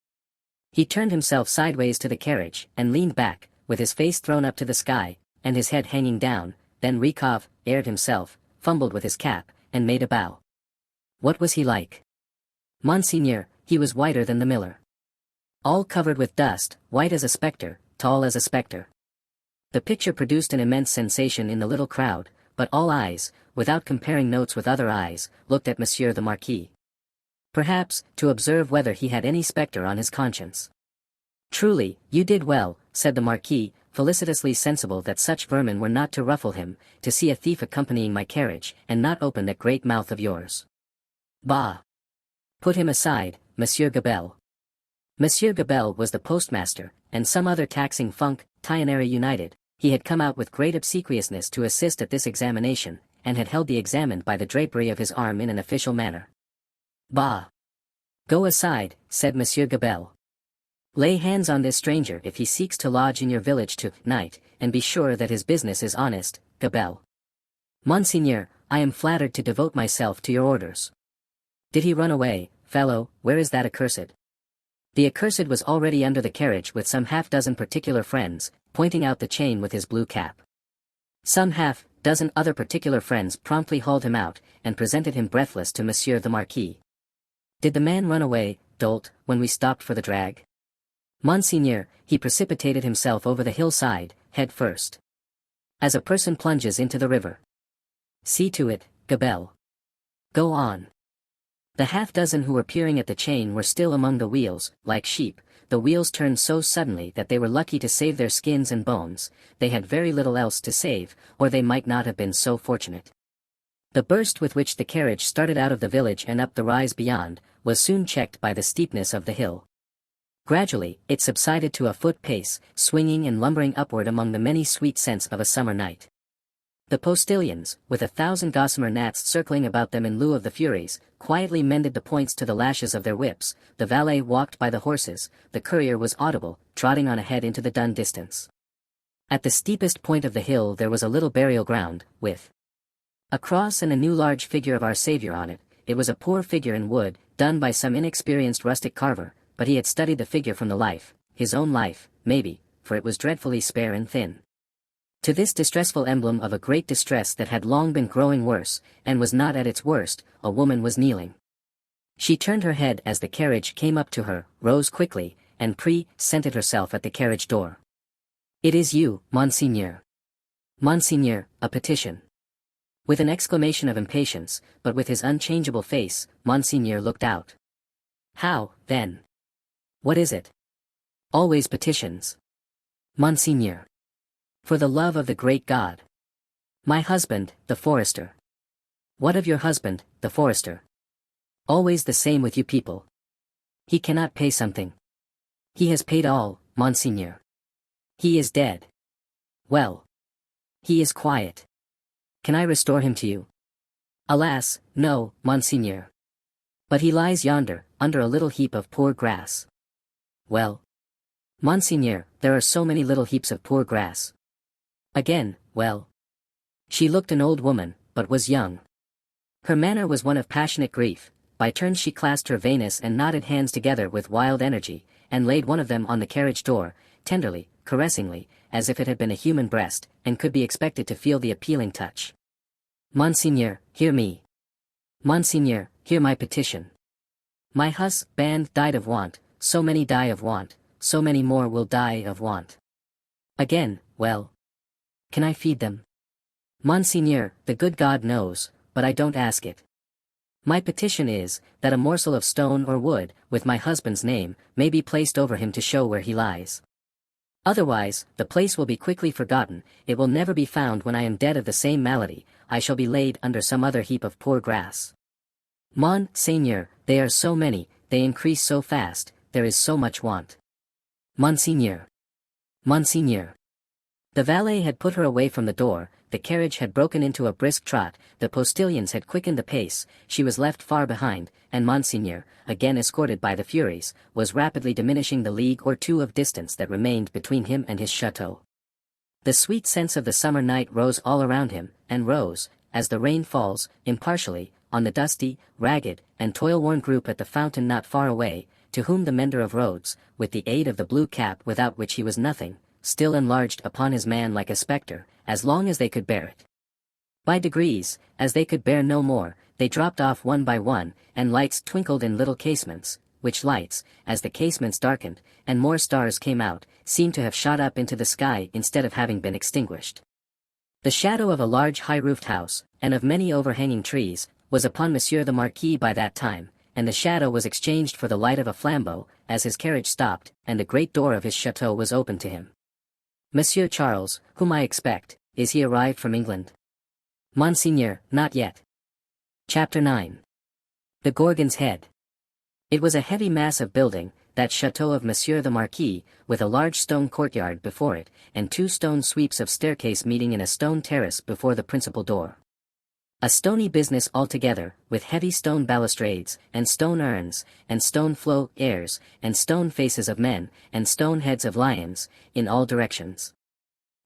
S2: He turned himself sideways to the carriage, and leaned back, with his face thrown up to the sky, and his head hanging down, then aired himself, fumbled with his cap, and made a bow. "What was he like?" "Monseigneur, he was whiter than the miller. All covered with dust, white as a spectre, tall as a spectre." The picture produced an immense sensation in the little crowd, but all eyes, without comparing notes with other eyes, looked at Monsieur the Marquis. Perhaps, to observe whether he had any spectre on his conscience. "Truly, you did well," said the Marquis, felicitously sensible that such vermin were not to ruffle him, "to see a thief accompanying my carriage, and not open that great mouth of yours. Bah! Put him aside, Monsieur Gabelle." Monsieur Gabelle was the postmaster, and some other taxing functionary united. He had come out with great obsequiousness to assist at this examination, and had held the examined by the drapery of his arm in an official manner. "Bah! Go aside," said Monsieur Gabelle. "Lay hands on this stranger if he seeks to lodge in your village to-night, and be sure that his business is honest, Gabelle." "Monseigneur, I am flattered to devote myself to your orders." "Did he run away, fellow? Where is that accursed?" The accursed was already under the carriage with some half-dozen particular friends, pointing out the chain with his blue cap. Some half-dozen other particular friends promptly hauled him out, and presented him breathless to Monsieur the Marquis. "Did the man run away, dolt, when we stopped for the drag?" "Monseigneur, he precipitated himself over the hillside, head first. As a person plunges into the river." "See to it, Gabelle. Go on." The half-dozen who were peering at the chain were still among the wheels, like sheep. The wheels turned so suddenly that they were lucky to save their skins and bones. They had very little else to save, or they might not have been so fortunate. The burst with which the carriage started out of the village and up the rise beyond, was soon checked by the steepness of the hill. Gradually, it subsided to a foot pace, swinging and lumbering upward among the many sweet scents of a summer night. The postilions, with 1,000 gossamer gnats circling about them in lieu of the furies, quietly mended the points to the lashes of their whips, the valet walked by the horses, the courier was audible, trotting on ahead into the dun distance. At the steepest point of the hill there was a little burial ground, with a cross and a new large figure of our Saviour on it. It was a poor figure in wood, done by some inexperienced rustic carver, but he had studied the figure from the life, his own life, maybe, for it was dreadfully spare and thin. To this distressful emblem of a great distress that had long been growing worse, and was not at its worst, a woman was kneeling. She turned her head as the carriage came up to her, rose quickly, and presented herself at the carriage door. "It is you, Monseigneur." "Monseigneur, a petition." With an exclamation of impatience, but with his unchangeable face, Monseigneur looked out. "How, then? What is it?" "Always petitions." "Monseigneur. For the love of the great God." "My husband, the forester." "What of your husband, the forester?" "Always the same with you people. He cannot pay something." "He has paid all, Monseigneur." "He is dead." "Well. He is quiet. Can I restore him to you?" "Alas, no, Monseigneur. But he lies yonder, under a little heap of poor grass." "Well. Monseigneur, there are so many little heaps of poor grass." Again, well. She looked an old woman, but was young. Her manner was one of passionate grief. By turns she clasped her veinous and knotted hands together with wild energy, and laid one of them on the carriage door, tenderly, caressingly, as if it had been a human breast, and could be expected to feel the appealing touch. "Monseigneur, hear me. Monseigneur, hear my petition. My husband died of want, so many die of want, so many more will die of want." Again, well. "Can I feed them?" "Monseigneur, the good God knows, but I don't ask it. My petition is, that a morsel of stone or wood, with my husband's name, may be placed over him to show where he lies. Otherwise, the place will be quickly forgotten, it will never be found when I am dead of the same malady, I shall be laid under some other heap of poor grass. Monseigneur, they are so many, they increase so fast, there is so much want. Monseigneur. Monseigneur." The valet had put her away from the door, the carriage had broken into a brisk trot, the postilions had quickened the pace, she was left far behind, and Monseigneur, again escorted by the Furies, was rapidly diminishing the league or two of distance that remained between him and his chateau. The sweet scents of the summer night rose all around him, and rose, as the rain falls, impartially, on the dusty, ragged, and toil-worn group at the fountain not far away, to whom the mender of roads, with the aid of the blue cap without which he was nothing, still enlarged upon his man like a spectre, as long as they could bear it. By degrees, as they could bear no more, they dropped off one by one, and lights twinkled in little casements, which lights, as the casements darkened, and more stars came out, seemed to have shot up into the sky instead of having been extinguished. The shadow of a large high-roofed house, and of many overhanging trees, was upon Monsieur the Marquis by that time, and the shadow was exchanged for the light of a flambeau, as his carriage stopped, and the great door of his chateau was opened to him. "Monsieur Charles, whom I expect, is he arrived from England?" "Monseigneur, not yet." Chapter 9. The Gorgon's Head. It was a heavy mass of building, that chateau of Monsieur the Marquis, with a large stone courtyard before it, and 2 stone sweeps of staircase meeting in a stone terrace before the principal door. A stony business altogether, with heavy stone balustrades, and stone urns, and stone flow-airs, and stone faces of men, and stone heads of lions, in all directions.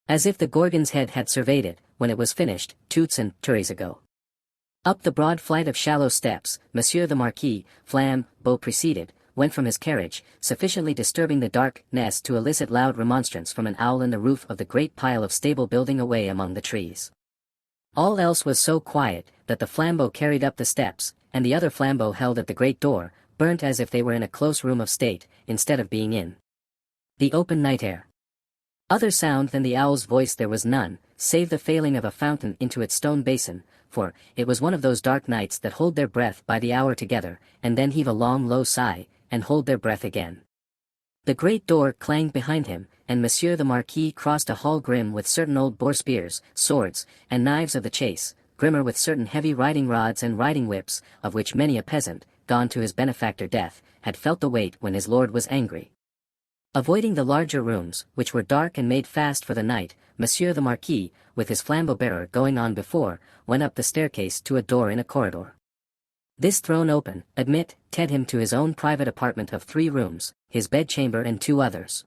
S2: As if the Gorgon's Head had surveyed it, when it was finished, 2 centuries ago. Up the broad flight of shallow steps, Monsieur the Marquis, flambeau preceded, went from his carriage, sufficiently disturbing the darkness to elicit loud remonstrance from an owl in the roof of the great pile of stable building away among the trees. All else was so quiet, that the flambeau carried up the steps, and the other flambeau held at the great door, burnt as if they were in a close room of state, instead of being in the open night air. Other sound than the owl's voice there was none, save the failing of a fountain into its stone basin, for it was one of those dark nights that hold their breath by the hour together, and then heave a long low sigh, and hold their breath again. The great door clanged behind him, and Monsieur the Marquis crossed a hall grim with certain old boar spears, swords, and knives of the chase, grimmer with certain heavy riding rods and riding whips, of which many a peasant, gone to his benefactor death, had felt the weight when his lord was angry. Avoiding the larger rooms, which were dark and made fast for the night, Monsieur the Marquis, with his flambeau-bearer going on before, went up the staircase to a door in a corridor. This thrown open, admitted him to his own private apartment of 3 rooms, his bedchamber and 2 others.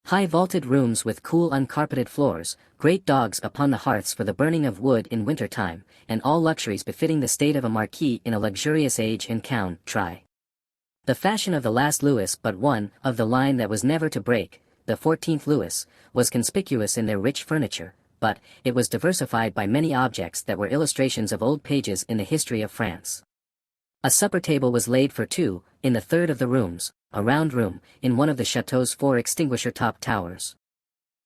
S2: High vaulted rooms with cool uncarpeted floors, great dogs upon the hearths for the burning of wood in winter time, and all luxuries befitting the state of a marquis in a luxurious age and country. The fashion of the last Louis but one, of the line that was never to break, the 14th Louis, was conspicuous in their rich furniture, but it was diversified by many objects that were illustrations of old pages in the history of France. A supper table was laid for 2, in the third of the rooms, a round room, in one of the chateau's 4 extinguisher-top towers.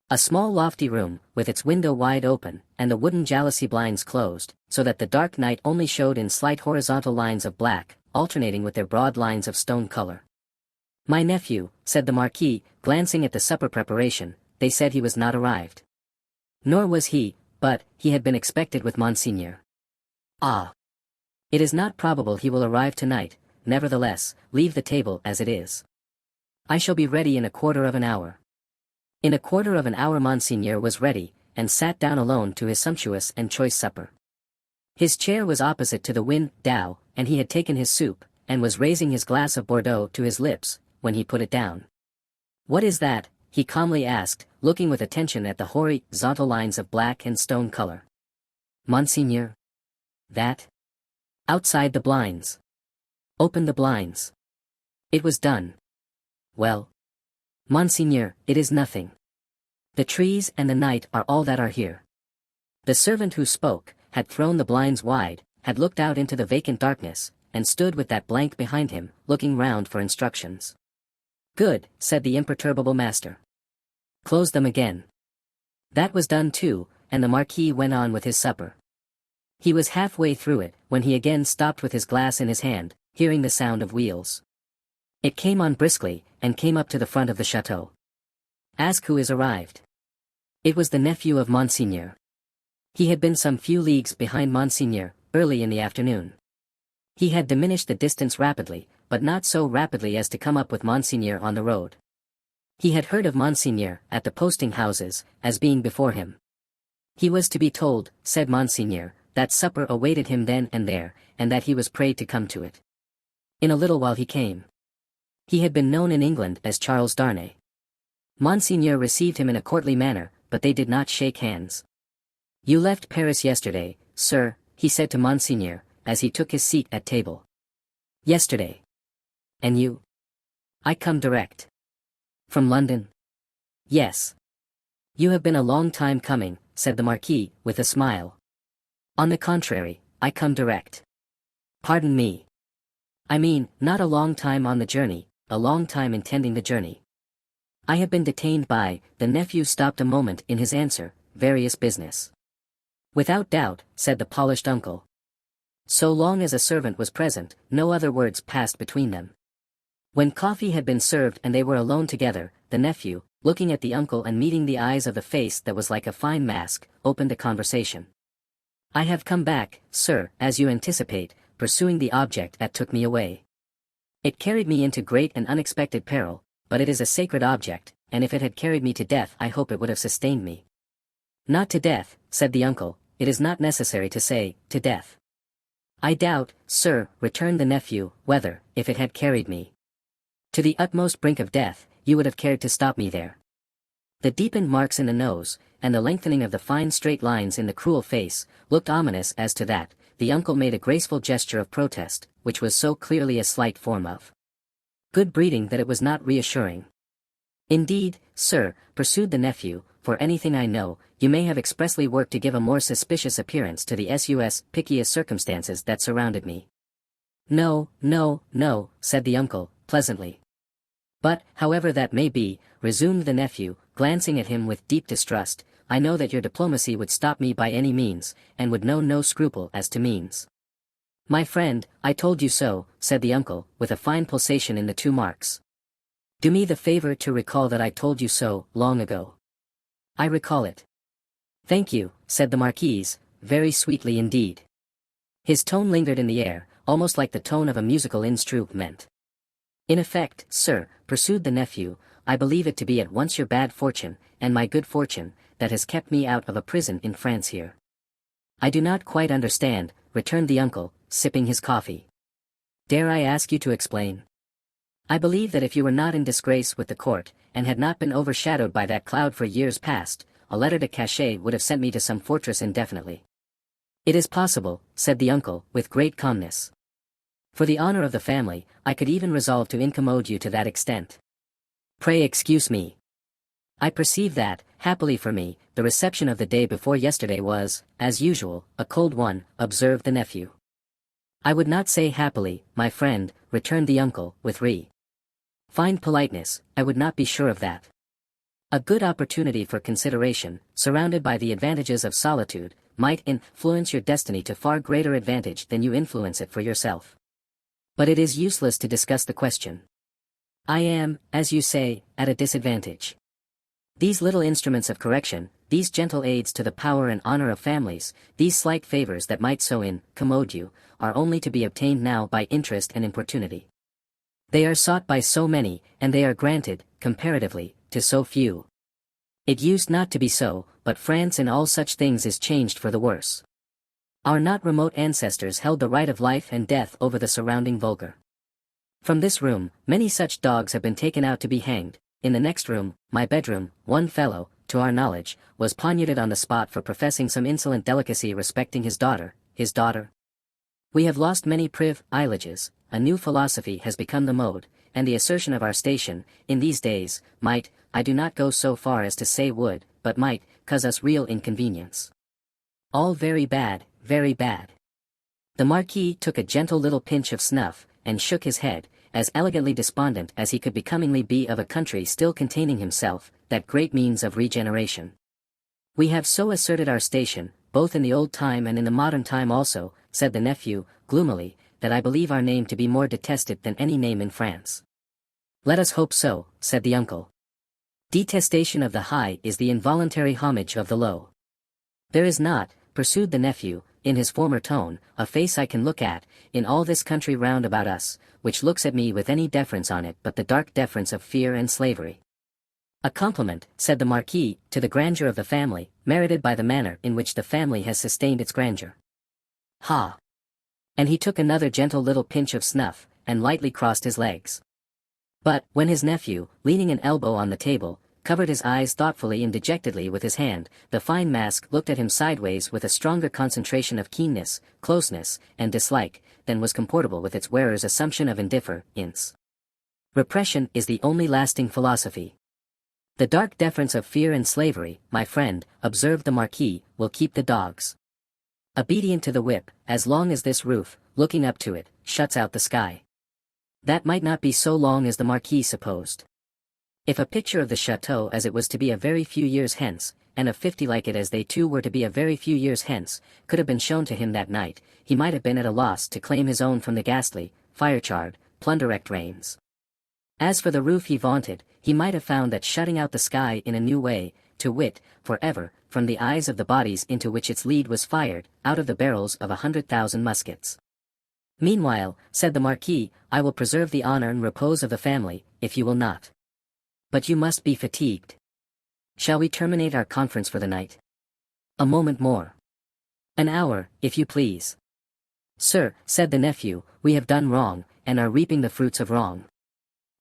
S2: A small lofty room, with its window wide open, and the wooden jalousie blinds closed, so that the dark night only showed in slight horizontal lines of black, alternating with their broad lines of stone color. "My nephew," said the Marquis, glancing at the supper preparation, "they said he was not arrived." "Nor was he, but he had been expected with Monseigneur." "Ah. It is not probable he will arrive tonight, nevertheless, leave the table as it is. I shall be ready in a quarter of an hour." In a quarter of an hour Monseigneur was ready, and sat down alone to his sumptuous and choice supper. His chair was opposite to the window, and he had taken his soup, and was raising his glass of Bordeaux to his lips, when he put it down. "What is that?" he calmly asked, looking with attention at the horizontal lines of black and stone color. "Monseigneur?" "That? Outside the blinds." "Open the blinds." It was done. "Well?" "Monseigneur, it is nothing. The trees and the night are all that are here." The servant who spoke had thrown the blinds wide, had looked out into the vacant darkness, and stood with that blank behind him, looking round for instructions. "Good," said the imperturbable master. "Close them again." That was done too, and the Marquis went on with his supper. He was halfway through it, when he again stopped with his glass in his hand, hearing the sound of wheels. It came on briskly, and came up to the front of the chateau. "Ask who is arrived." It was the nephew of Monseigneur. He had been some few leagues behind Monseigneur, early in the afternoon. He had diminished the distance rapidly, but not so rapidly as to come up with Monseigneur on the road. He had heard of Monseigneur, at the posting-houses, as being before him. He was to be told, said Monseigneur, that supper awaited him then and there, and that he was prayed to come to it. In a little while he came. He had been known in England as Charles Darnay. Monseigneur received him in a courtly manner, but they did not shake hands. "You left Paris yesterday, sir," he said to Monseigneur, as he took his seat at table. "Yesterday. And you?" "I come direct." "From London?" "Yes." "You have been a long time coming," said the Marquis, with a smile. "On the contrary, I come direct." "Pardon me. I mean, not a long time on the journey, a long time intending the journey. I have been detained by," the nephew stopped a moment in his answer, "various business." "Without doubt," said the polished uncle. So long as a servant was present, no other words passed between them. When coffee had been served and they were alone together, the nephew, looking at the uncle and meeting the eyes of the face that was like a fine mask, opened a conversation. "I have come back, sir, as you anticipate, pursuing the object that took me away. It carried me into great and unexpected peril, but it is a sacred object, and if it had carried me to death I hope it would have sustained me." "Not to death," said the uncle, "it is not necessary to say, to death." "I doubt, sir," returned the nephew, "whether, if it had carried me to the utmost brink of death, you would have cared to stop me there." The deepened marks in the nose, and the lengthening of the fine straight lines in the cruel face, looked ominous as to that. The uncle made a graceful gesture of protest, which was so clearly a slight form of good breeding that it was not reassuring. "Indeed, sir," pursued the nephew, "for anything I know, you may have expressly worked to give a more suspicious appearance to the pickiest circumstances that surrounded me." "No, no, no," said the uncle, pleasantly. "But, however that may be," resumed the nephew, glancing at him with deep distrust, "I know that your diplomacy would stop me by any means, and would know no scruple as to means." "My friend, I told you so," said the uncle, with a fine pulsation in the 2 marks. "Do me the favor to recall that I told you so, long ago." "I recall it." "Thank you," said the Marquise, very sweetly indeed. His tone lingered in the air, almost like the tone of a musical instrument. "In effect, sir," pursued the nephew, I believe it to be at once your bad fortune, and my good fortune, that has kept me out of a prison in France here. I do not quite understand, returned the uncle, sipping his coffee. Dare I ask you to explain? I believe that if you were not in disgrace with the court, and had not been overshadowed by that cloud for years past, a letter de cachet would have sent me to some fortress indefinitely. It is possible, said the uncle, with great calmness. For the honor of the family, I could even resolve to incommode you to that extent. Pray excuse me. I perceive that, happily for me, the reception of the day before yesterday was, as usual, a cold one, observed the nephew. I would not say happily, my friend, returned the uncle, with fine politeness, I would not be sure of that. A good opportunity for consideration, surrounded by the advantages of solitude, might influence your destiny to far greater advantage than you influence it for yourself. But it is useless to discuss the question. I am, as you say, at a disadvantage. These little instruments of correction, these gentle aids to the power and honor of families, these slight favors that might so incommode you, are only to be obtained now by interest and importunity. They are sought by so many, and they are granted, comparatively, to so few. It used not to be so, but France in all such things is changed for the worse. Our not remote ancestors held the right of life and death over the surrounding vulgar. From this room, many such dogs have been taken out to be hanged. In the next room, my bedroom, one fellow, to our knowledge, was poignarded on the spot for professing some insolent delicacy respecting his daughter. We have lost many privileges, a new philosophy has become the mode, and the assertion of our station, in these days, might, I do not go so far as to say would, but might, cause us real inconvenience. All very bad, very bad. The Marquis took a gentle little pinch of snuff, and shook his head, as elegantly despondent as he could becomingly be of a country still containing himself, that great means of regeneration. We have so asserted our station, both in the old time and in the modern time also, said the nephew, gloomily, that I believe our name to be more detested than any name in France. Let us hope so, said the uncle. Detestation of the high is the involuntary homage of the low. There is not, pursued the nephew, in his former tone, a face I can look at, in all this country round about us, which looks at me with any deference on it but the dark deference of fear and slavery. A compliment, said the Marquis, to the grandeur of the family, merited by the manner in which the family has sustained its grandeur. Ha! And he took another gentle little pinch of snuff, and lightly crossed his legs. But, when his nephew, leaning an elbow on the table, covered his eyes thoughtfully and dejectedly with his hand, the fine mask looked at him sideways with a stronger concentration of keenness, closeness, and dislike, than was comportable with its wearer's assumption of indifference. Repression is the only lasting philosophy. The dark deference of fear and slavery, my friend, observed the Marquis, will keep the dogs obedient to the whip, as long as this roof, looking up to it, shuts out the sky. That might not be so long as the Marquis supposed. If a picture of the chateau as it was to be a very few years hence, and of 50 like it as they too were to be a very few years hence, could have been shown to him that night, he might have been at a loss to claim his own from the ghastly, fire-charred, plunder-wrecked rains. As for the roof he vaunted, he might have found that shutting out the sky in a new way, to wit, forever, from the eyes of the bodies into which its lead was fired, out of the barrels of 100,000 muskets. Meanwhile, said the Marquis, I will preserve the honor and repose of the family, if you will not. But you must be fatigued. Shall we terminate our conference for the night? A moment more. An hour, if you please. Sir, said the nephew, we have done wrong, and are reaping the fruits of wrong.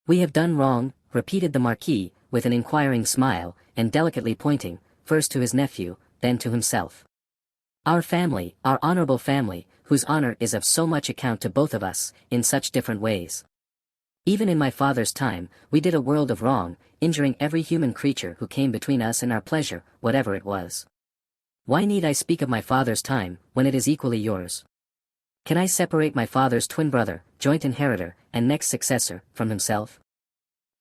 S2: We have done wrong, repeated the Marquis, with an inquiring smile, and delicately pointing, first to his nephew, then to himself. Our family, our honorable family, whose honor is of so much account to both of us, in such different ways. Even in my father's time, we did a world of wrong, injuring every human creature who came between us and our pleasure, whatever it was. Why need I speak of my father's time, when it is equally yours? Can I separate my father's twin brother, joint inheritor, and next successor, from himself?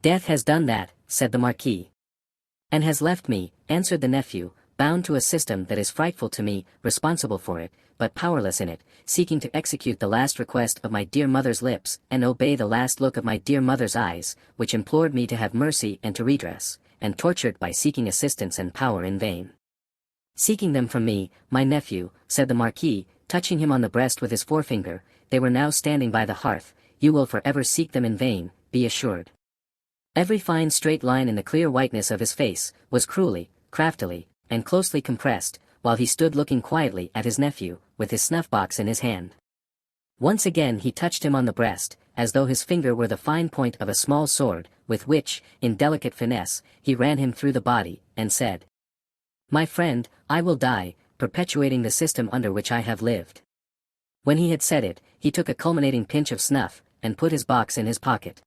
S2: Death has done that, said the Marquis. And has left me, answered the nephew, bound to a system that is frightful to me, responsible for it, but powerless in it, seeking to execute the last request of my dear mother's lips, and obey the last look of my dear mother's eyes, which implored me to have mercy and to redress, and tortured by seeking assistance and power in vain. Seeking them from me, my nephew, said the Marquis, touching him on the breast with his forefinger, they were now standing by the hearth, you will forever seek them in vain, be assured. Every fine straight line in the clear whiteness of his face was cruelly, craftily, and closely compressed, while he stood looking quietly at his nephew, with his snuff-box in his hand. Once again he touched him on the breast, as though his finger were the fine point of a small sword, with which, in delicate finesse, he ran him through the body, and said, "My friend, I will die, perpetuating the system under which I have lived." When he had said it, he took a culminating pinch of snuff, and put his box in his pocket.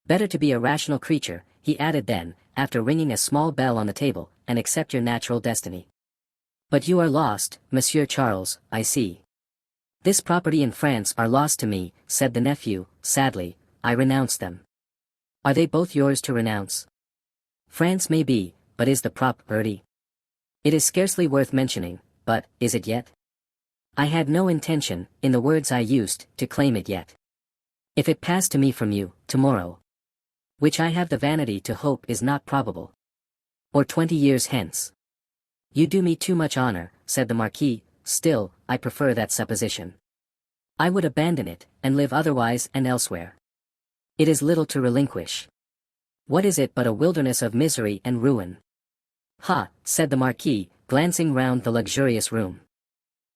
S2: "Better to be a rational creature," he added then, after ringing a small bell on the table, "and accept your natural destiny. But you are lost, Monsieur Charles, I see." "This property in France are lost to me," said the nephew, sadly. "I renounce them." "Are they both yours to renounce?" "France may be, but is the property?" "It is scarcely worth mentioning, but, is it yet?" "I had no intention, in the words I used, to claim it yet. If it pass to me from you, tomorrow, which I have the vanity to hope is not probable, or 20 years hence." "You do me too much honor," said the Marquis. "Still, I prefer that supposition. I would abandon it, and live otherwise and elsewhere. It is little to relinquish. What is it but a wilderness of misery and ruin?" "Ha," said the Marquis, glancing round the luxurious room.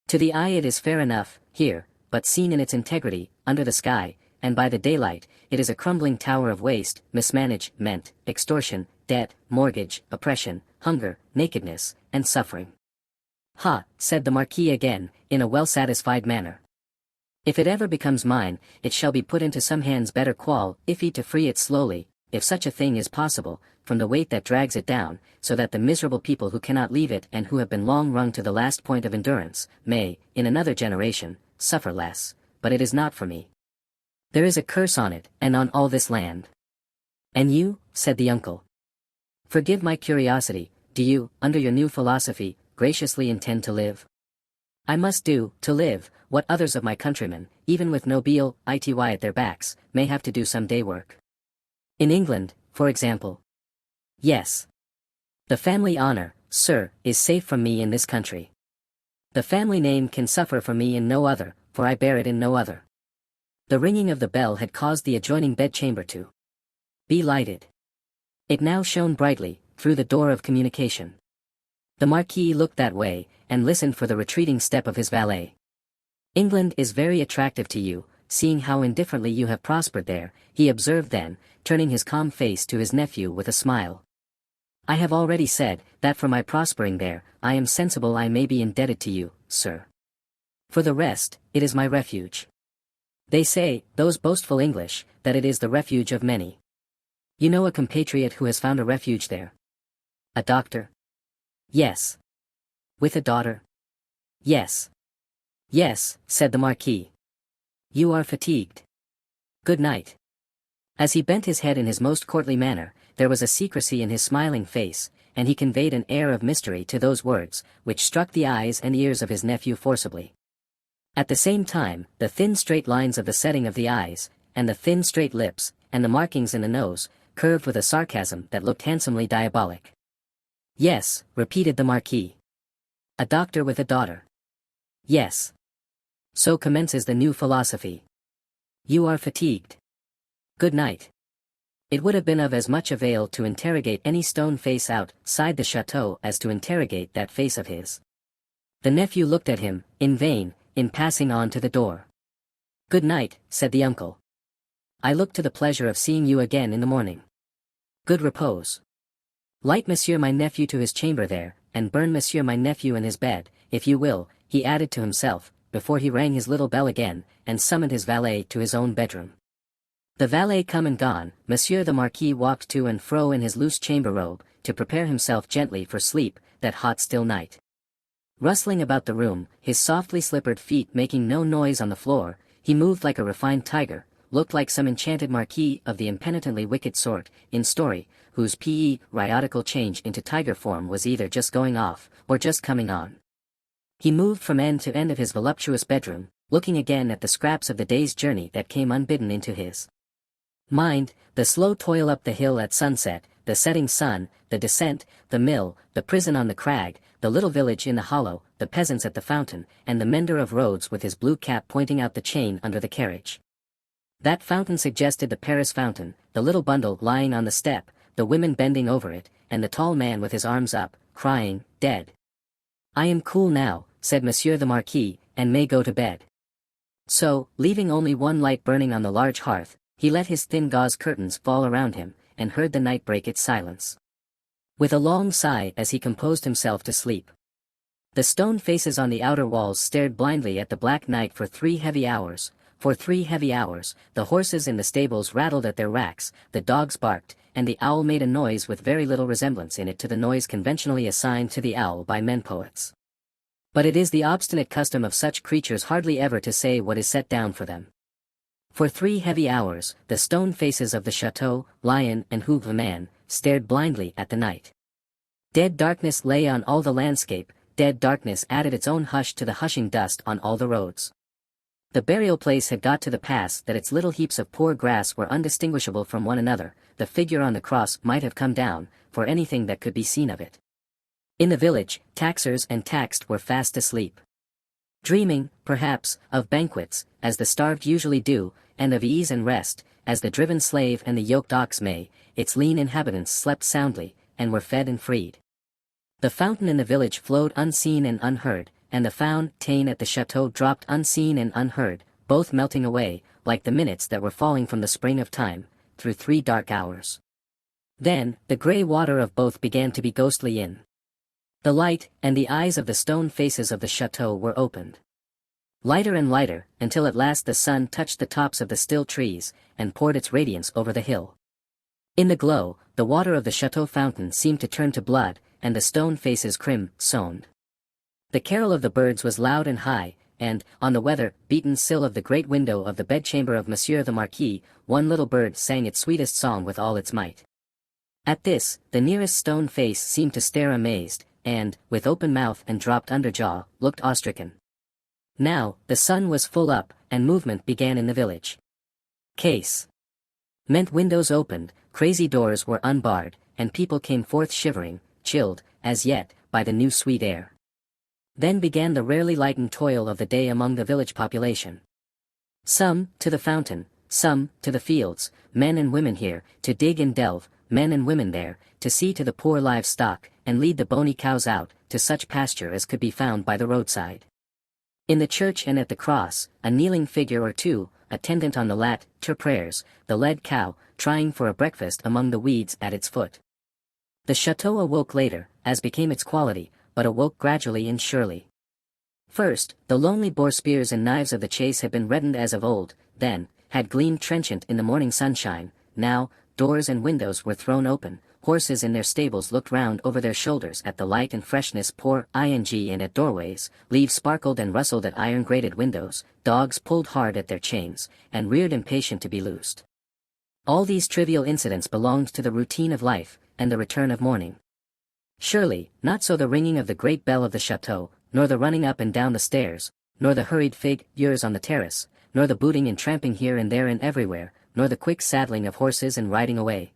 S2: "To the eye it is fair enough, here, but seen in its integrity, under the sky, and by the daylight, it is a crumbling tower of waste, mismanagement, extortion, debt, mortgage, oppression, hunger, nakedness, and suffering." "Ha," said the Marquis again, in a well-satisfied manner. "If it ever becomes mine, it shall be put into some hands better qualified to free it slowly, if such a thing is possible, from the weight that drags it down, so that the miserable people who cannot leave it and who have been long wrung to the last point of endurance, may, in another generation, suffer less. But it is not for me. There is a curse on it, and on all this land." "And you," said the uncle. "Forgive my curiosity, do you, under your new philosophy, graciously intend to live?" "I must do, to live, what others of my countrymen, even with nobile ity at their backs, may have to do some day work." "In England, for example?" "Yes. The family honor, sir, is safe from me in this country. The family name can suffer from me in no other, for I bear it in no other." The ringing of the bell had caused the adjoining bedchamber to be lighted. It now shone brightly, through the door of communication. The Marquis looked that way, and listened for the retreating step of his valet. "England is very attractive to you, seeing how indifferently you have prospered there," he observed then, turning his calm face to his nephew with a smile. "I have already said, that for my prospering there, I am sensible I may be indebted to you, sir. For the rest, it is my refuge. They say, those boastful English, that it is the refuge of many. You know a compatriot who has found a refuge there?" "A doctor?" "Yes." "With a daughter?" "Yes." "Yes," said the Marquis. "You are fatigued. Good night." As he bent his head in his most courtly manner, there was a secrecy in his smiling face, and he conveyed an air of mystery to those words, which struck the eyes and ears of his nephew forcibly. At the same time, the thin straight lines of the setting of the eyes, and the thin straight lips, and the markings in the nose, curved with a sarcasm that looked handsomely diabolic. "Yes," repeated the Marquis. "A doctor with a daughter." "Yes. So commences the new philosophy. You are fatigued. Good night." It would have been of as much avail to interrogate any stone face outside the chateau as to interrogate that face of his. The nephew looked at him, in vain, in passing on to the door. "Good night," said the uncle. "I look to the pleasure of seeing you again in the morning. Good repose. Light monsieur my nephew to his chamber there, and burn monsieur my nephew in his bed, if you will," he added to himself, before he rang his little bell again, and summoned his valet to his own bedroom. The valet come and gone, Monsieur the Marquis walked to and fro in his loose chamber robe, to prepare himself gently for sleep, that hot still night. Rustling about the room, his softly slippered feet making no noise on the floor, he moved like a refined tiger, looked like some enchanted marquis of the impenitently wicked sort, in story, whose periodical change into tiger form was either just going off, or just coming on. He moved from end to end of his voluptuous bedroom, looking again at the scraps of the day's journey that came unbidden into his mind, the slow toil up the hill at sunset, the setting sun, the descent, the mill, the prison on the crag, the little village in the hollow, the peasants at the fountain, and the mender of roads with his blue cap pointing out the chain under the carriage. That fountain suggested the Paris fountain, the little bundle lying on the step, the women bending over it, and the tall man with his arms up, crying, "Dead." "I am cool now," said Monsieur the Marquis, "and may go to bed." So, leaving only one light burning on the large hearth, he let his thin gauze curtains fall around him, and heard the night break its silence. With a long sigh as he composed himself to sleep. The stone faces on the outer walls stared blindly at the black night for 3 heavy hours. For 3 heavy hours, the horses in the stables rattled at their racks, the dogs barked, and the owl made a noise with very little resemblance in it to the noise conventionally assigned to the owl by men poets. But it is the obstinate custom of such creatures hardly ever to say what is set down for them. For 3 heavy hours, the stone faces of the chateau, lion and Hooghe man, stared blindly at the night. Dead darkness lay on all the landscape, dead darkness added its own hush to the hushing dust on all the roads. The burial place had got to the pass that its little heaps of poor grass were undistinguishable from one another, the figure on the cross might have come down, for anything that could be seen of it. In the village, taxers and taxed were fast asleep. Dreaming, perhaps, of banquets, as the starved usually do, and of ease and rest, as the driven slave and the yoked ox may, its lean inhabitants slept soundly, and were fed and freed. The fountain in the village flowed unseen and unheard, and the fountain at the chateau dropped unseen and unheard, both melting away, like the minutes that were falling from the spring of time, through 3 dark hours. Then, the grey water of both began to be ghostly in the light, and the eyes of the stone faces of the chateau were opened. Lighter and lighter, until at last the sun touched the tops of the still trees, and poured its radiance over the hill. In the glow, the water of the chateau fountain seemed to turn to blood, and the stone faces crimsoned. The carol of the birds was loud and high, and, on the weather-beaten sill of the great window of the bedchamber of Monsieur the Marquis, one little bird sang its sweetest song with all its might. At this, the nearest stone face seemed to stare amazed, and, with open mouth and dropped under jaw, looked awestricken. Now, the sun was full up, and movement began in the village. Case meant windows opened, crazy doors were unbarred, and people came forth shivering, chilled, as yet, by the new sweet air. Then began the rarely lightened toil of the day among the village population. Some, to the fountain, some, to the fields, men and women here, to dig and delve, men and women there, to see to the poor livestock, and lead the bony cows out, to such pasture as could be found by the roadside. In the church and at the cross, a kneeling figure or two, attendant on the latter prayers, the led cow, trying for a breakfast among the weeds at its foot. The chateau awoke later, as became its quality, but awoke gradually and surely. First, the lonely boar spears and knives of the chase had been reddened as of old, then, had gleamed trenchant in the morning sunshine, now, doors and windows were thrown open, horses in their stables looked round over their shoulders at the light and freshness pour ing and at doorways, leaves sparkled and rustled at iron-grated windows, dogs pulled hard at their chains, and reared impatient to be loosed. All these trivial incidents belonged to the routine of life, and the return of morning. Surely, not so the ringing of the great bell of the chateau, nor the running up and down the stairs, nor the hurried figures on the terrace, nor the booting and tramping here and there and everywhere, nor the quick saddling of horses and riding away.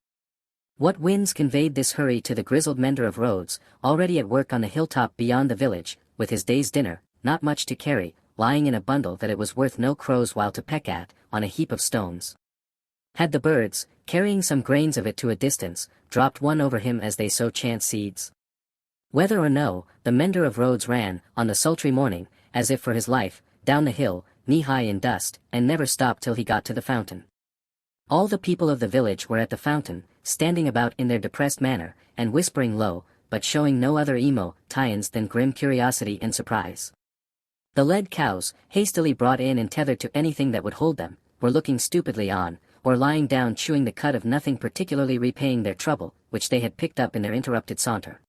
S2: What winds conveyed this hurry to the grizzled mender of roads, already at work on the hilltop beyond the village, with his day's dinner, not much to carry, lying in a bundle that it was worth no crow's while to peck at, on a heap of stones? Had the birds, carrying some grains of it to a distance, dropped one over him as they sow chance seeds? Whether or no, the mender of roads ran, on the sultry morning, as if for his life, down the hill, knee-high in dust, and never stopped till he got to the fountain. All the people of the village were at the fountain, standing about in their depressed manner, and whispering low, but showing no other emotions than grim curiosity and surprise. The led cows, hastily brought in and tethered to anything that would hold them, were looking stupidly on, or lying down chewing the cud of nothing particularly repaying their trouble, which they had picked up in their interrupted saunter.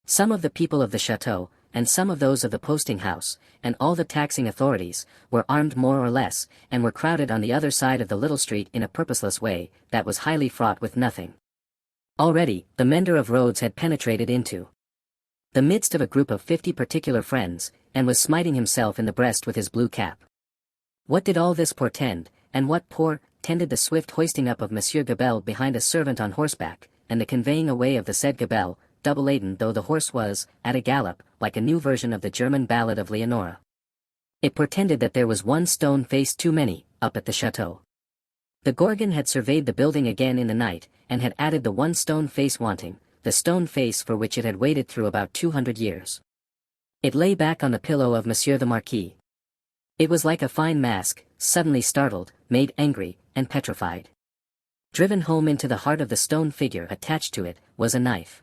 S2: Some of the people of the chateau, and some of those of the posting-house, and all the taxing authorities, were armed more or less, and were crowded on the other side of the little street in a purposeless way, that was highly fraught with nothing. Already, the mender of roads had penetrated into the midst of a group of 50 particular friends, and was smiting himself in the breast with his blue cap. What did all this portend, and what portended the swift hoisting up of Monsieur Gabelle behind a servant on horseback, and the conveying away of the said Gabelle, double-laden though the horse was, at a gallop, like a new version of the German ballad of Leonora? It portended that there was one stone face too many, up at the chateau. The Gorgon had surveyed the building again in the night, and had added the one stone face wanting, the stone face for which it had waited through about 200 years. It lay back on the pillow of Monsieur the Marquis. It was like a fine mask, suddenly startled, made angry, and petrified. Driven home into the heart of the stone figure attached to it, was a knife.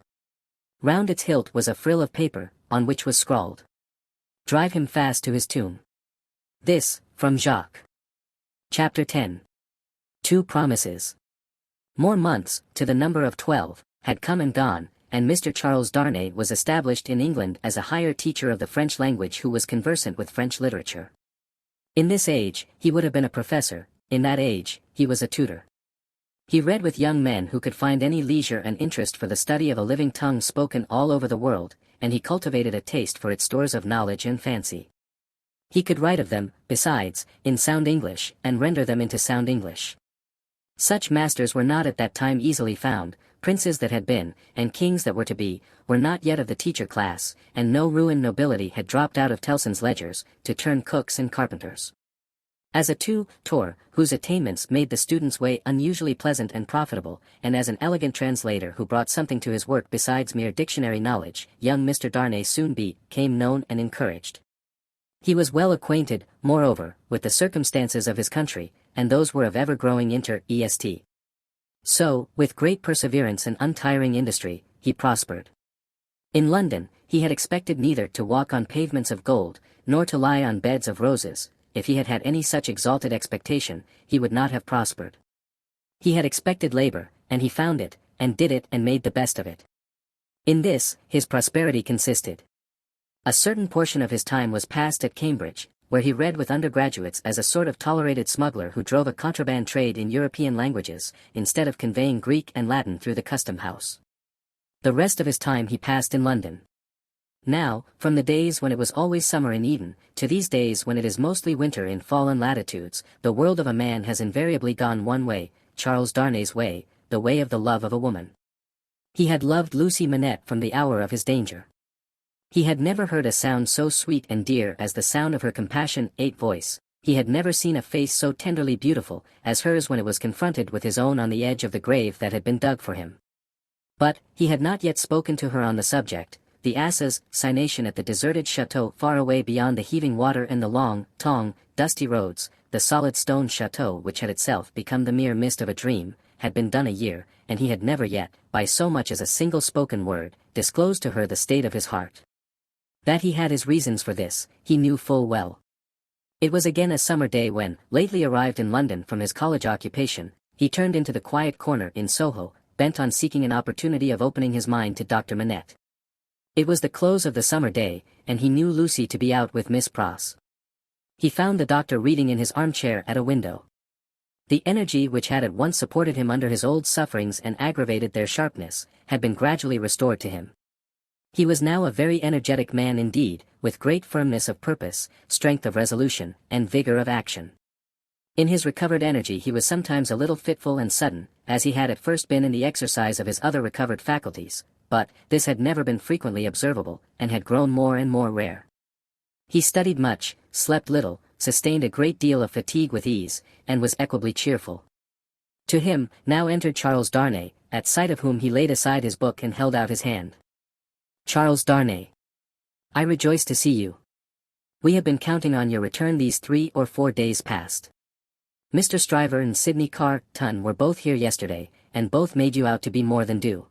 S2: Round its hilt was a frill of paper, on which was scrawled, "Drive him fast to his tomb." This, from Jacques. Chapter 10. 2 Promises. More months, to the number of 12, had come and gone, and Mr. Charles Darnay was established in England as a higher teacher of the French language who was conversant with French literature. In this age, he would have been a professor; in that age, he was a tutor. He read with young men who could find any leisure and interest for the study of a living tongue spoken all over the world, and he cultivated a taste for its stores of knowledge and fancy. He could write of them, besides, in sound English, and render them into sound English. Such masters were not at that time easily found. Princes that had been, and kings that were to be, were not yet of the teacher class, and no ruined nobility had dropped out of Tellson's ledgers, to turn cooks and carpenters. As a tutor, whose attainments made the student's way unusually pleasant and profitable, and as an elegant translator who brought something to his work besides mere dictionary knowledge, young Mr. Darnay soon became known and encouraged. He was well acquainted, moreover, with the circumstances of his country, and those were of ever-growing interest. So, with great perseverance and untiring industry, he prospered. In London, he had expected neither to walk on pavements of gold, nor to lie on beds of roses. If he had had any such exalted expectation, he would not have prospered. He had expected labor, and he found it, and did it and made the best of it. In this, his prosperity consisted. A certain portion of his time was passed at Cambridge, where he read with undergraduates as a sort of tolerated smuggler who drove a contraband trade in European languages, instead of conveying Greek and Latin through the custom house. The rest of his time he passed in London. Now, from the days when it was always summer in Eden, to these days when it is mostly winter in fallen latitudes, the world of a man has invariably gone one way, Charles Darnay's way, the way of the love of a woman. He had loved Lucy Manette from the hour of his danger. He had never heard a sound so sweet and dear as the sound of her compassionate voice. He had never seen a face so tenderly beautiful as hers when it was confronted with his own on the edge of the grave that had been dug for him. But, he had not yet spoken to her on the subject. The assassination at the deserted chateau far away beyond the heaving water and the long, dusty roads, the solid stone chateau which had itself become the mere mist of a dream, had been done a year, and he had never yet, by so much as a single spoken word, disclosed to her the state of his heart. That he had his reasons for this, he knew full well. It was again a summer day when, lately arrived in London from his college occupation, he turned into the quiet corner in Soho, bent on seeking an opportunity of opening his mind to Dr. Manette. It was the close of the summer day, and he knew Lucy to be out with Miss Pross. He found the doctor reading in his armchair at a window. The energy which had at once supported him under his old sufferings and aggravated their sharpness, had been gradually restored to him. He was now a very energetic man indeed, with great firmness of purpose, strength of resolution, and vigor of action. In his recovered energy he was sometimes a little fitful and sudden, as he had at first been in the exercise of his other recovered faculties, but this had never been frequently observable, and had grown more and more rare. He studied much, slept little, sustained a great deal of fatigue with ease, and was equably cheerful. To him, now entered Charles Darnay, at sight of whom he laid aside his book and held out his hand. "Charles Darnay. I rejoice to see you. We have been counting on your return these 3 or 4 days past. Mr. Stryver and Sidney Carton were both here yesterday, and both made you out to be more than due.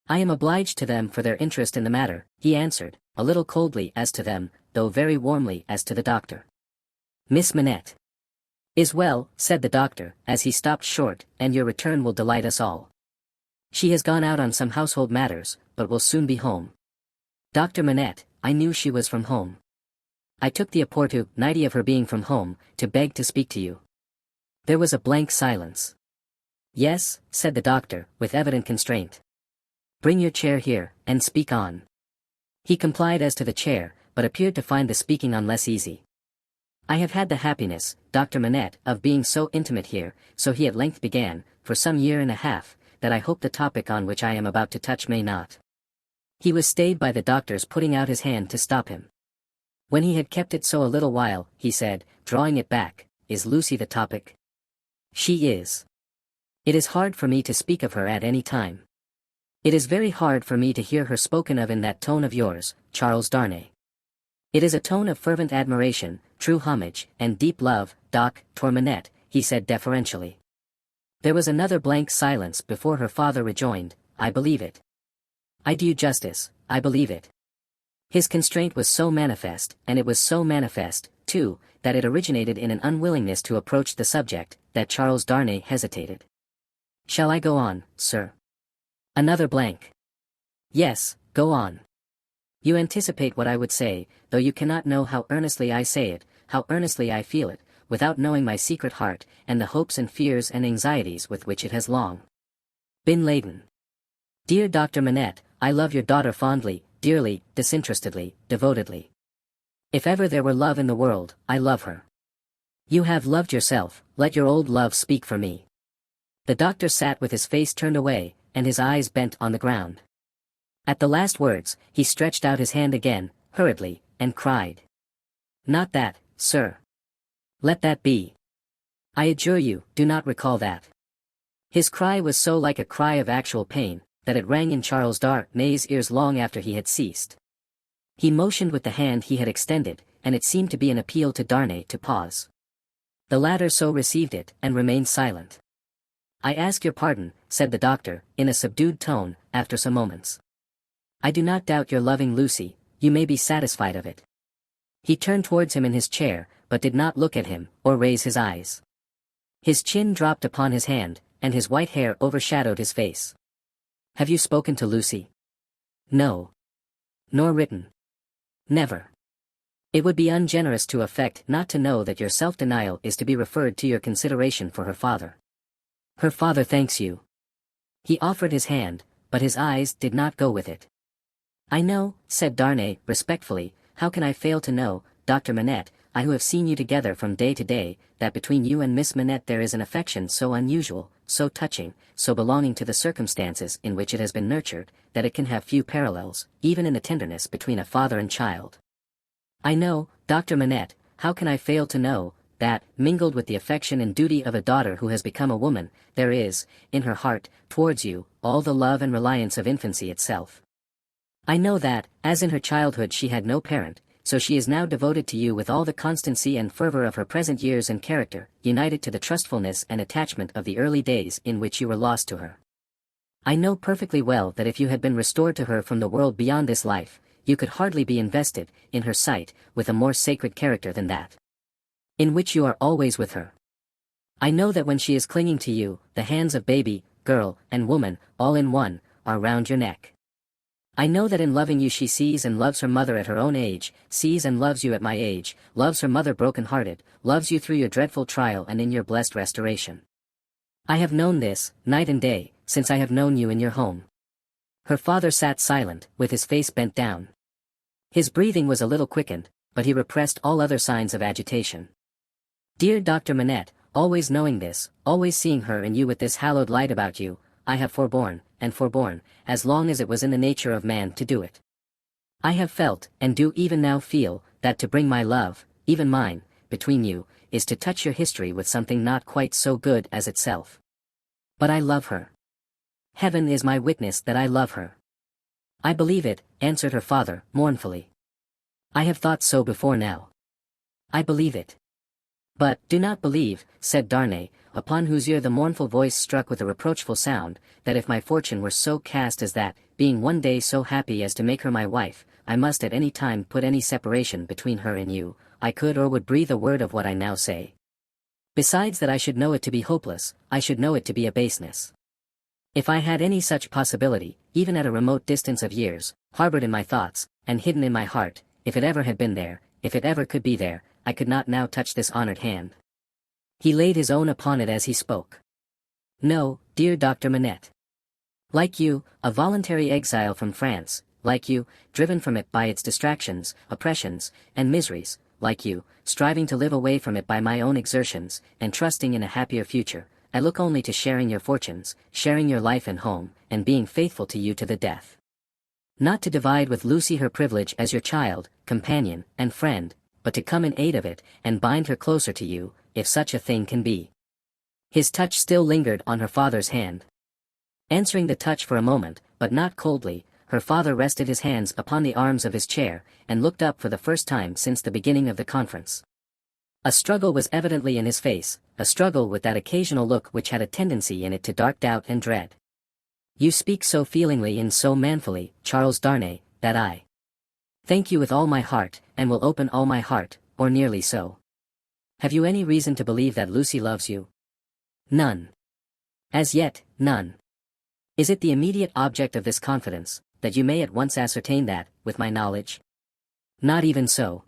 S2: I am obliged to them for their interest in the matter," he answered, a little coldly as to them, though very warmly as to the doctor. "Miss Manette is well," said the doctor, as he stopped short, "and your return will delight us all. She has gone out on some household matters, but will soon be home. Dr. Manette, I knew she was from home. I took the opportunity of her being from home, to beg to speak to you." There was a blank silence. "Yes," said the doctor, with evident constraint. "Bring your chair here, and speak on." He complied as to the chair, but appeared to find the speaking on less easy. "I have had the happiness, Dr. Manette, of being so intimate here," so he at length began, "for some year and a half, that I hope the topic on which I am about to touch may not." He was stayed by the doctor's putting out his hand to stop him. When he had kept it so a little while, he said, drawing it back, "Is Lucy the topic?" She is. It is hard for me to speak of her at any time. It is very hard for me to hear her spoken of in that tone of yours, Charles Darnay. It is a tone of fervent admiration, true homage, and deep love, Dr. Manette, he said deferentially. There was another blank silence before her father rejoined, I believe it. I do you justice, I believe it. His constraint was so manifest, and it was so manifest, too, that it originated in an unwillingness to approach the subject, that Charles Darnay hesitated. Shall I go on, sir? Another blank. Yes, go on. You anticipate what I would say, though you cannot know how earnestly I say it, how earnestly I feel it, without knowing my secret heart, and the hopes and fears and anxieties with which it has long been laden. Dear Dr. Manette, I love your daughter fondly, dearly, disinterestedly, devotedly. If ever there were love in the world, I love her. You have loved yourself, let your old love speak for me. The doctor sat with his face turned away, and his eyes bent on the ground. At the last words, he stretched out his hand again, hurriedly, and cried. Not that, sir. Let that be. I adjure you, do not recall that. His cry was so like a cry of actual pain, that it rang in Charles Darnay's ears long after he had ceased. He motioned with the hand he had extended, and it seemed to be an appeal to Darnay to pause. The latter so received it, and remained silent. I ask your pardon, said the doctor, in a subdued tone, after some moments. I do not doubt your loving Lucy, you may be satisfied of it. He turned towards him in his chair, but did not look at him, or raise his eyes. His chin dropped upon his hand, and his white hair overshadowed his face. Have you spoken to Lucy? No. Nor written? Never. It would be ungenerous to affect not to know that your self-denial is to be referred to your consideration for her father. Her father thanks you. He offered his hand, but his eyes did not go with it. I know, said Darnay, respectfully, how can I fail to know, Dr. Manette, I who have seen you together from day to day, that between you and Miss Manette there is an affection so unusual, so touching, so belonging to the circumstances in which it has been nurtured, that it can have few parallels, even in the tenderness between a father and child. I know, Dr. Manette, how can I fail to know, that, mingled with the affection and duty of a daughter who has become a woman, there is, in her heart, towards you, all the love and reliance of infancy itself. I know that, as in her childhood she had no parent, so she is now devoted to you with all the constancy and fervor of her present years and character, united to the trustfulness and attachment of the early days in which you were lost to her. I know perfectly well that if you had been restored to her from the world beyond this life, you could hardly be invested, in her sight, with a more sacred character than that in which you are always with her. I know that when she is clinging to you, the hands of baby, girl, and woman, all in one, are round your neck. I know that in loving you she sees and loves her mother at her own age, sees and loves you at my age, loves her mother broken-hearted, loves you through your dreadful trial and in your blessed restoration. I have known this, night and day, since I have known you in your home. Her father sat silent, with his face bent down. His breathing was a little quickened, but he repressed all other signs of agitation. Dear Dr. Manette, always knowing this, always seeing her and you with this hallowed light about you, I have forborne, and forborne, as long as it was in the nature of man to do it. I have felt, and do even now feel, that to bring my love, even mine, between you, is to touch your history with something not quite so good as itself. But I love her. Heaven is my witness that I love her. I believe it, answered her father, mournfully. I have thought so before now. I believe it. But, do not believe, said Darnay, upon whose ear the mournful voice struck with a reproachful sound, that if my fortune were so cast as that, being one day so happy as to make her my wife, I must at any time put any separation between her and you, I could or would breathe a word of what I now say. Besides that I should know it to be hopeless, I should know it to be a baseness. If I had any such possibility, even at a remote distance of years, harbored in my thoughts, and hidden in my heart, if it ever had been there, if it ever could be there, I could not now touch this honored hand. He laid his own upon it as he spoke. No, dear Dr. Manette. Like you, a voluntary exile from France, like you, driven from it by its distractions, oppressions, and miseries, like you, striving to live away from it by my own exertions, and trusting in a happier future, I look only to sharing your fortunes, sharing your life and home, and being faithful to you to the death. Not to divide with Lucy her privilege as your child, companion, and friend, but to come in aid of it, and bind her closer to you, if such a thing can be. His touch still lingered on her father's hand. Answering the touch for a moment, but not coldly, her father rested his hands upon the arms of his chair, and looked up for the first time since the beginning of the conference. A struggle was evidently in his face, a struggle with that occasional look which had a tendency in it to dark doubt and dread. "You speak so feelingly and so manfully, Charles Darnay, that I thank you with all my heart, and will open all my heart, or nearly so. Have you any reason to believe that Lucy loves you?" "None. As yet, none." "Is it the immediate object of this confidence, that you may at once ascertain that, with my knowledge?" "Not even so.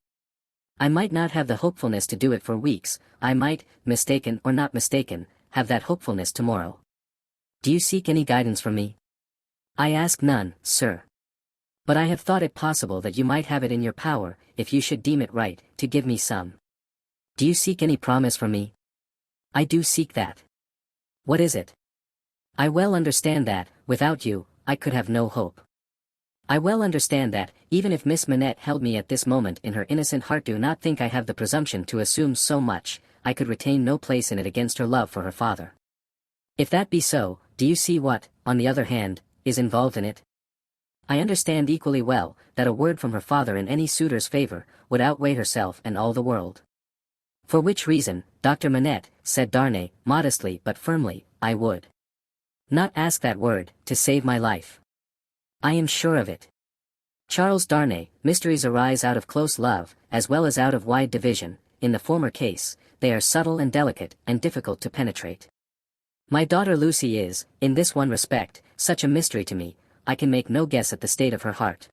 S2: I might not have the hopefulness to do it for weeks, I might, mistaken or not mistaken, have that hopefulness tomorrow. Do you seek any guidance from me?" "I ask none, sir. But I have thought it possible that you might have it in your power, if you should deem it right, to give me some. Do you seek any promise from me?" "I do seek that." "What is it?" "I well understand that, without you, I could have no hope. I well understand that, even if Miss Manette held me at this moment in her innocent heart, do not think I have the presumption to assume so much, I could retain no place in it against her love for her father. If that be so, do you see what, on the other hand, is involved in it? I understand equally well, that a word from her father in any suitor's favor, would outweigh herself and all the world. For which reason, Dr. Manette, said Darnay, modestly but firmly, I would not ask that word, to save my life. I am sure of it. Charles Darnay, mysteries arise out of close love, as well as out of wide division. In the former case, they are subtle and delicate, and difficult to penetrate. My daughter Lucy is, in this one respect, such a mystery to me, I can make no guess at the state of her heart.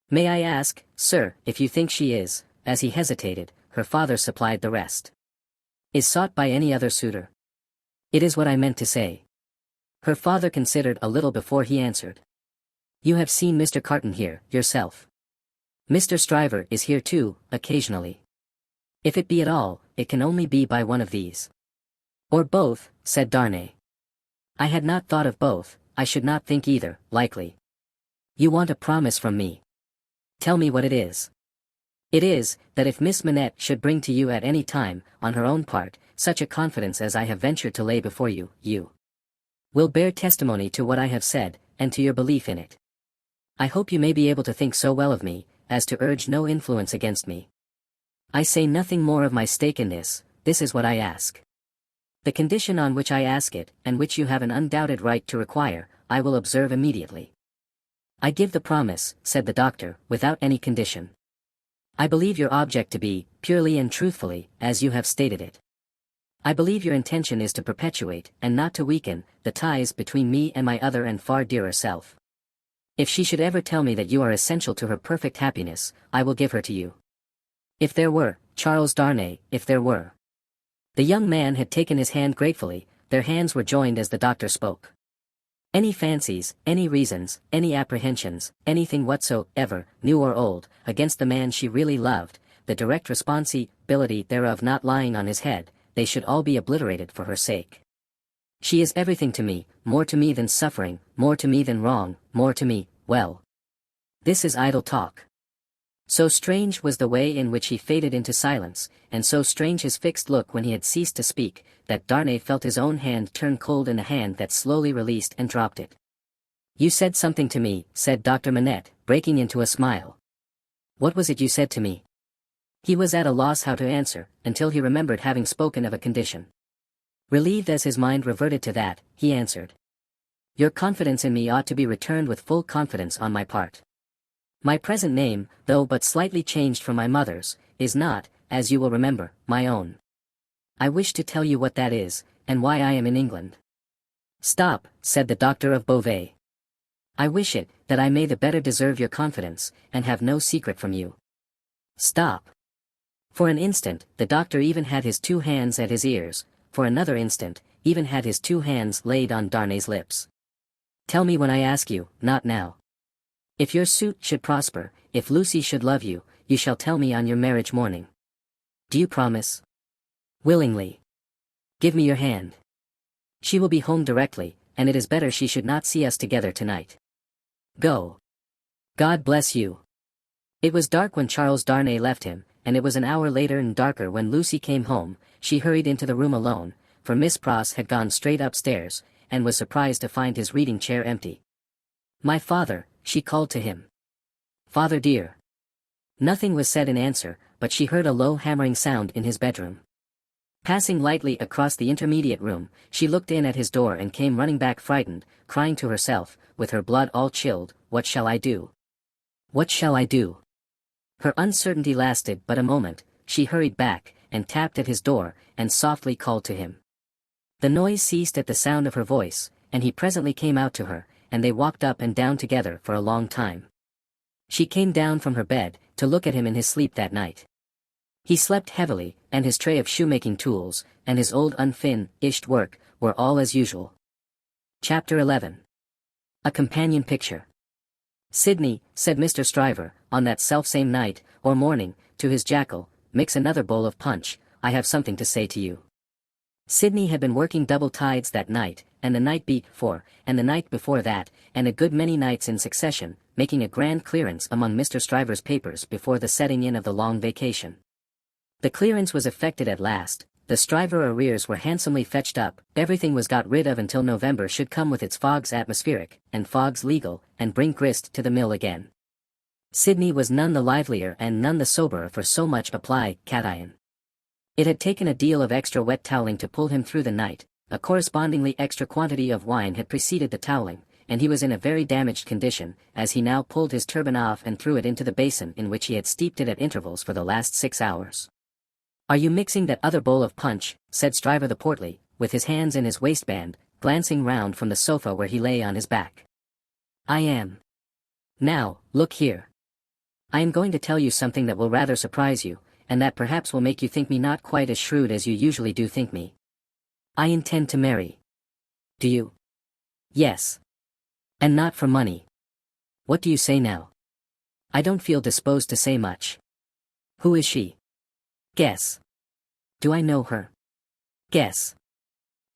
S2: May I ask, sir, if you think she is, as he hesitated, her father supplied the rest, is sought by any other suitor? It is what I meant to say. Her father considered a little before he answered. You have seen Mr. Carton here, yourself. Mr. Stryver is here too, occasionally. If it be at all, it can only be by one of these. Or both, said Darnay. I had not thought of both, I should not think either, likely. You want a promise from me. Tell me what it is. It is, that if Miss Manette should bring to you at any time, on her own part, such a confidence as I have ventured to lay before you, you will bear testimony to what I have said, and to your belief in it. I hope you may be able to think so well of me, as to urge no influence against me. I say nothing more of my stake in this is what I ask. The condition on which I ask it, and which you have an undoubted right to require, I will observe immediately. I give the promise, said the doctor, without any condition. I believe your object to be, purely and truthfully, as you have stated it. I believe your intention is to perpetuate, and not to weaken, the ties between me and my other and far dearer self. If she should ever tell me that you are essential to her perfect happiness, I will give her to you. If there were, Charles Darnay, if there were. The young man had taken his hand gratefully, their hands were joined as the doctor spoke. Any fancies, any reasons, any apprehensions, anything whatsoever, new or old, against the man she really loved, the direct responsibility thereof not lying on his head, they should all be obliterated for her sake. She is everything to me, more to me than suffering, more to me than wrong, more to me, well. This is idle talk. So strange was the way in which he faded into silence, and so strange his fixed look when he had ceased to speak, that Darnay felt his own hand turn cold in a hand that slowly released and dropped it. You said something to me, said Dr. Manette, breaking into a smile. What was it you said to me? He was at a loss how to answer, until he remembered having spoken of a condition. Relieved as his mind reverted to that, he answered. Your confidence in me ought to be returned with full confidence on my part. My present name, though but slightly changed from my mother's, is not, as you will remember, my own. I wish to tell you what that is, and why I am in England. Stop, said the doctor of Beauvais. I wish it, that I may the better deserve your confidence, and have no secret from you. Stop. For an instant, the doctor even had his two hands at his ears, for another instant, even had his two hands laid on Darnay's lips. Tell me when I ask you, not now. If your suit should prosper, if Lucy should love you, you shall tell me on your marriage morning. Do you promise? Willingly. Give me your hand. She will be home directly, and it is better she should not see us together tonight. Go. God bless you. It was dark when Charles Darnay left him, and it was an hour later and darker when Lucy came home. She hurried into the room alone, for Miss Pross had gone straight upstairs, and was surprised to find his reading chair empty. "My father," she called to him. "Father dear." Nothing was said in answer, but she heard a low hammering sound in his bedroom. Passing lightly across the intermediate room, she looked in at his door and came running back frightened, crying to herself, with her blood all chilled, "What shall I do? What shall I do?" Her uncertainty lasted but a moment. She hurried back, and tapped at his door, and softly called to him. The noise ceased at the sound of her voice, and he presently came out to her, and they walked up and down together for a long time. She came down from her bed, to look at him in his sleep that night. He slept heavily, and his tray of shoemaking tools, and his old unfinished work, were all as usual. Chapter 11. A Companion Picture. "Sidney," said Mr. Stryver, on that selfsame night, or morning, to his jackal, "mix another bowl of punch, I have something to say to you." Sidney had been working double tides that night, and the night before, and the night before that, and a good many nights in succession, making a grand clearance among Mr. Stryver's papers before the setting in of the long vacation. The clearance was effected at last, the Stryver arrears were handsomely fetched up, everything was got rid of until November should come with its fogs atmospheric, and fogs legal, and bring grist to the mill again. Sidney was none the livelier and none the soberer for so much apply cation. It had taken a deal of extra wet toweling to pull him through the night, a correspondingly extra quantity of wine had preceded the toweling, and he was in a very damaged condition, as he now pulled his turban off and threw it into the basin in which he had steeped it at intervals for the last 6 hours. "Are you mixing that other bowl of punch?" said Stryver the portly, with his hands in his waistband, glancing round from the sofa where he lay on his back. "I am. Now, look here. I am going to tell you something that will rather surprise you, and that perhaps will make you think me not quite as shrewd as you usually do think me. I intend to marry." "Do you?" "Yes. And not for money." "What do you say now?" "I don't feel disposed to say much." "Who is she?" "Guess." "Do I know her?" "Guess."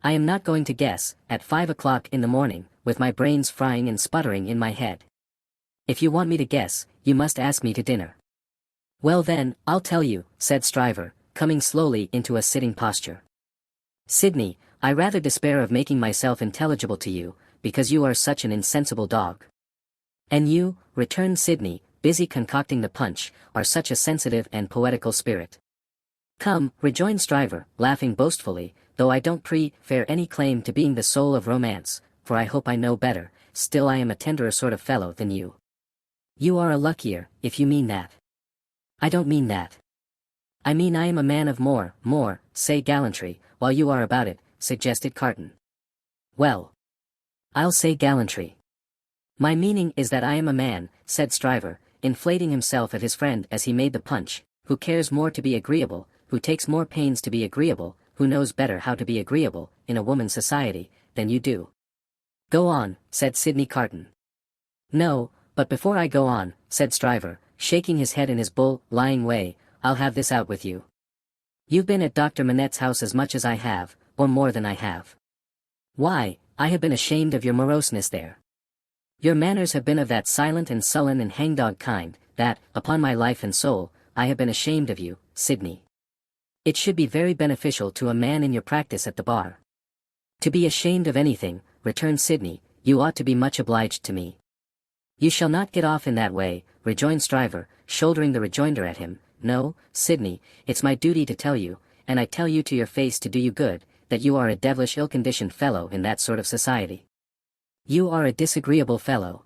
S2: "I am not going to guess, at 5 o'clock in the morning, with my brains frying and sputtering in my head. If you want me to guess, you must ask me to dinner." "Well then, I'll tell you," said Stryver, coming slowly into a sitting posture. "Sidney, I rather despair of making myself intelligible to you, because you are such an insensible dog." "And you," returned Sidney, busy concocting the punch, "are such a sensitive and poetical spirit." "Come," rejoined Stryver, laughing boastfully, "though I don't prefer any claim to being the soul of romance, for I hope I know better, still I am a tenderer sort of fellow than you." "You are a luckier, if you mean that." "I don't mean that. I mean I am a man of more, say gallantry, while you are about it," suggested Carton. "Well, I'll say gallantry." "My meaning is that I am a man," said Stryver, inflating himself at his friend as he made the punch, "who cares more to be agreeable, who takes more pains to be agreeable, who knows better how to be agreeable, in a woman's society, than you do." "Go on," said Sidney Carton. "No, but before I go on," said Stryver, shaking his head in his bull-lying way, "I'll have this out with you. You've been at Dr. Manette's house as much as I have, or more than I have. Why, I have been ashamed of your moroseness there. Your manners have been of that silent and sullen and hangdog kind, that, upon my life and soul, I have been ashamed of you, Sidney. It should be very beneficial to a man in your practice at the bar." "To be ashamed of anything," returned Sidney, "you ought to be much obliged to me." "You shall not get off in that way," rejoined Stryver, shouldering the rejoinder at him. "No, Sidney, it's my duty to tell you, and I tell you to your face to do you good, that you are a devilish ill-conditioned fellow in that sort of society. You are a disagreeable fellow."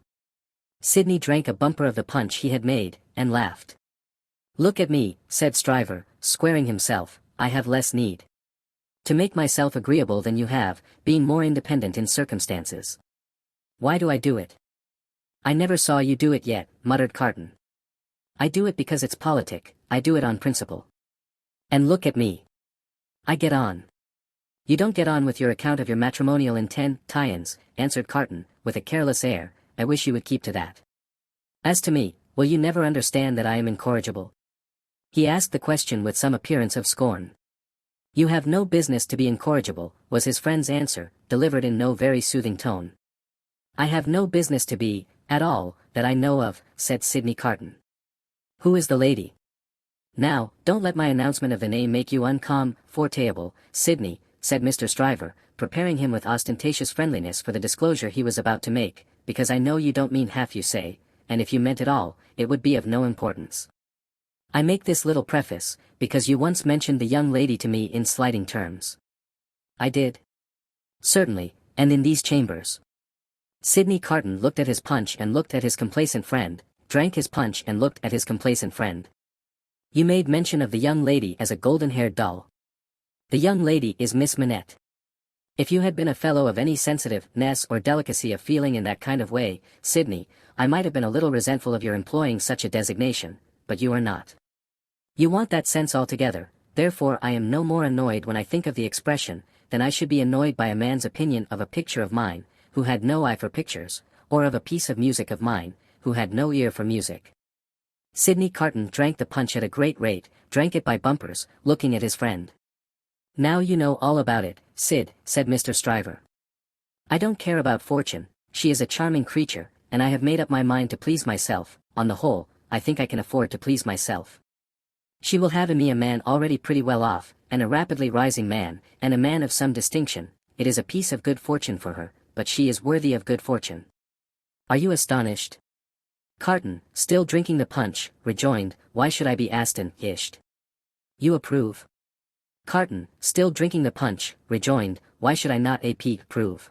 S2: Sidney drank a bumper of the punch he had made, and laughed. "Look at me," said Stryver, squaring himself, "I have less need to make myself agreeable than you have, being more independent in circumstances. Why do I do it?" "I never saw you do it yet," muttered Carton. "I do it because it's politic, I do it on principle. And look at me. I get on." "You don't get on with your account of your matrimonial tie-ins," answered Carton, with a careless air. "I wish you would keep to that. As to me, will you never understand that I am incorrigible?" He asked the question with some appearance of scorn. "You have no business to be incorrigible," was his friend's answer, delivered in no very soothing tone. "I have no business to be, at all, that I know of," said Sidney Carton. "Who is the lady?" "Now, don't let my announcement of the name make you uncomfortable, Sidney," said Mr. Stryver, preparing him with ostentatious friendliness for the disclosure he was about to make, because I know you don't mean half you say, and if you meant it all, it would be of no importance. I make this little preface, because you once mentioned the young lady to me in slighting terms. I did. Certainly, and in these chambers. Sidney Carton looked at his punch and looked at his complacent friend, drank his punch and looked at his complacent friend. You made mention of the young lady as a golden-haired doll. The young lady is Miss Manette. If you had been a fellow of any sensitiveness or delicacy of feeling in that kind of way, Sidney, I might have been a little resentful of your employing such a designation, but you are not. You want that sense altogether, therefore I am no more annoyed when I think of the expression, than I should be annoyed by a man's opinion of a picture of mine, who had no eye for pictures, or of a piece of music of mine, who had no ear for music. Sidney Carton drank the punch at a great rate, drank it by bumpers, looking at his friend. Now you know all about it, Sid, said Mr. Stryver. I don't care about Fortune, she is a charming creature, and I have made up my mind to please myself. On the whole, I think I can afford to please myself. She will have in me a man already pretty well off, and a rapidly rising man, and a man of some distinction. It is a piece of good fortune for her, but she is worthy of good fortune. Are you astonished? Carton, still drinking the punch, rejoined, Why should I be astonished? You approve? Carton, still drinking the punch, rejoined, Why should I not approve?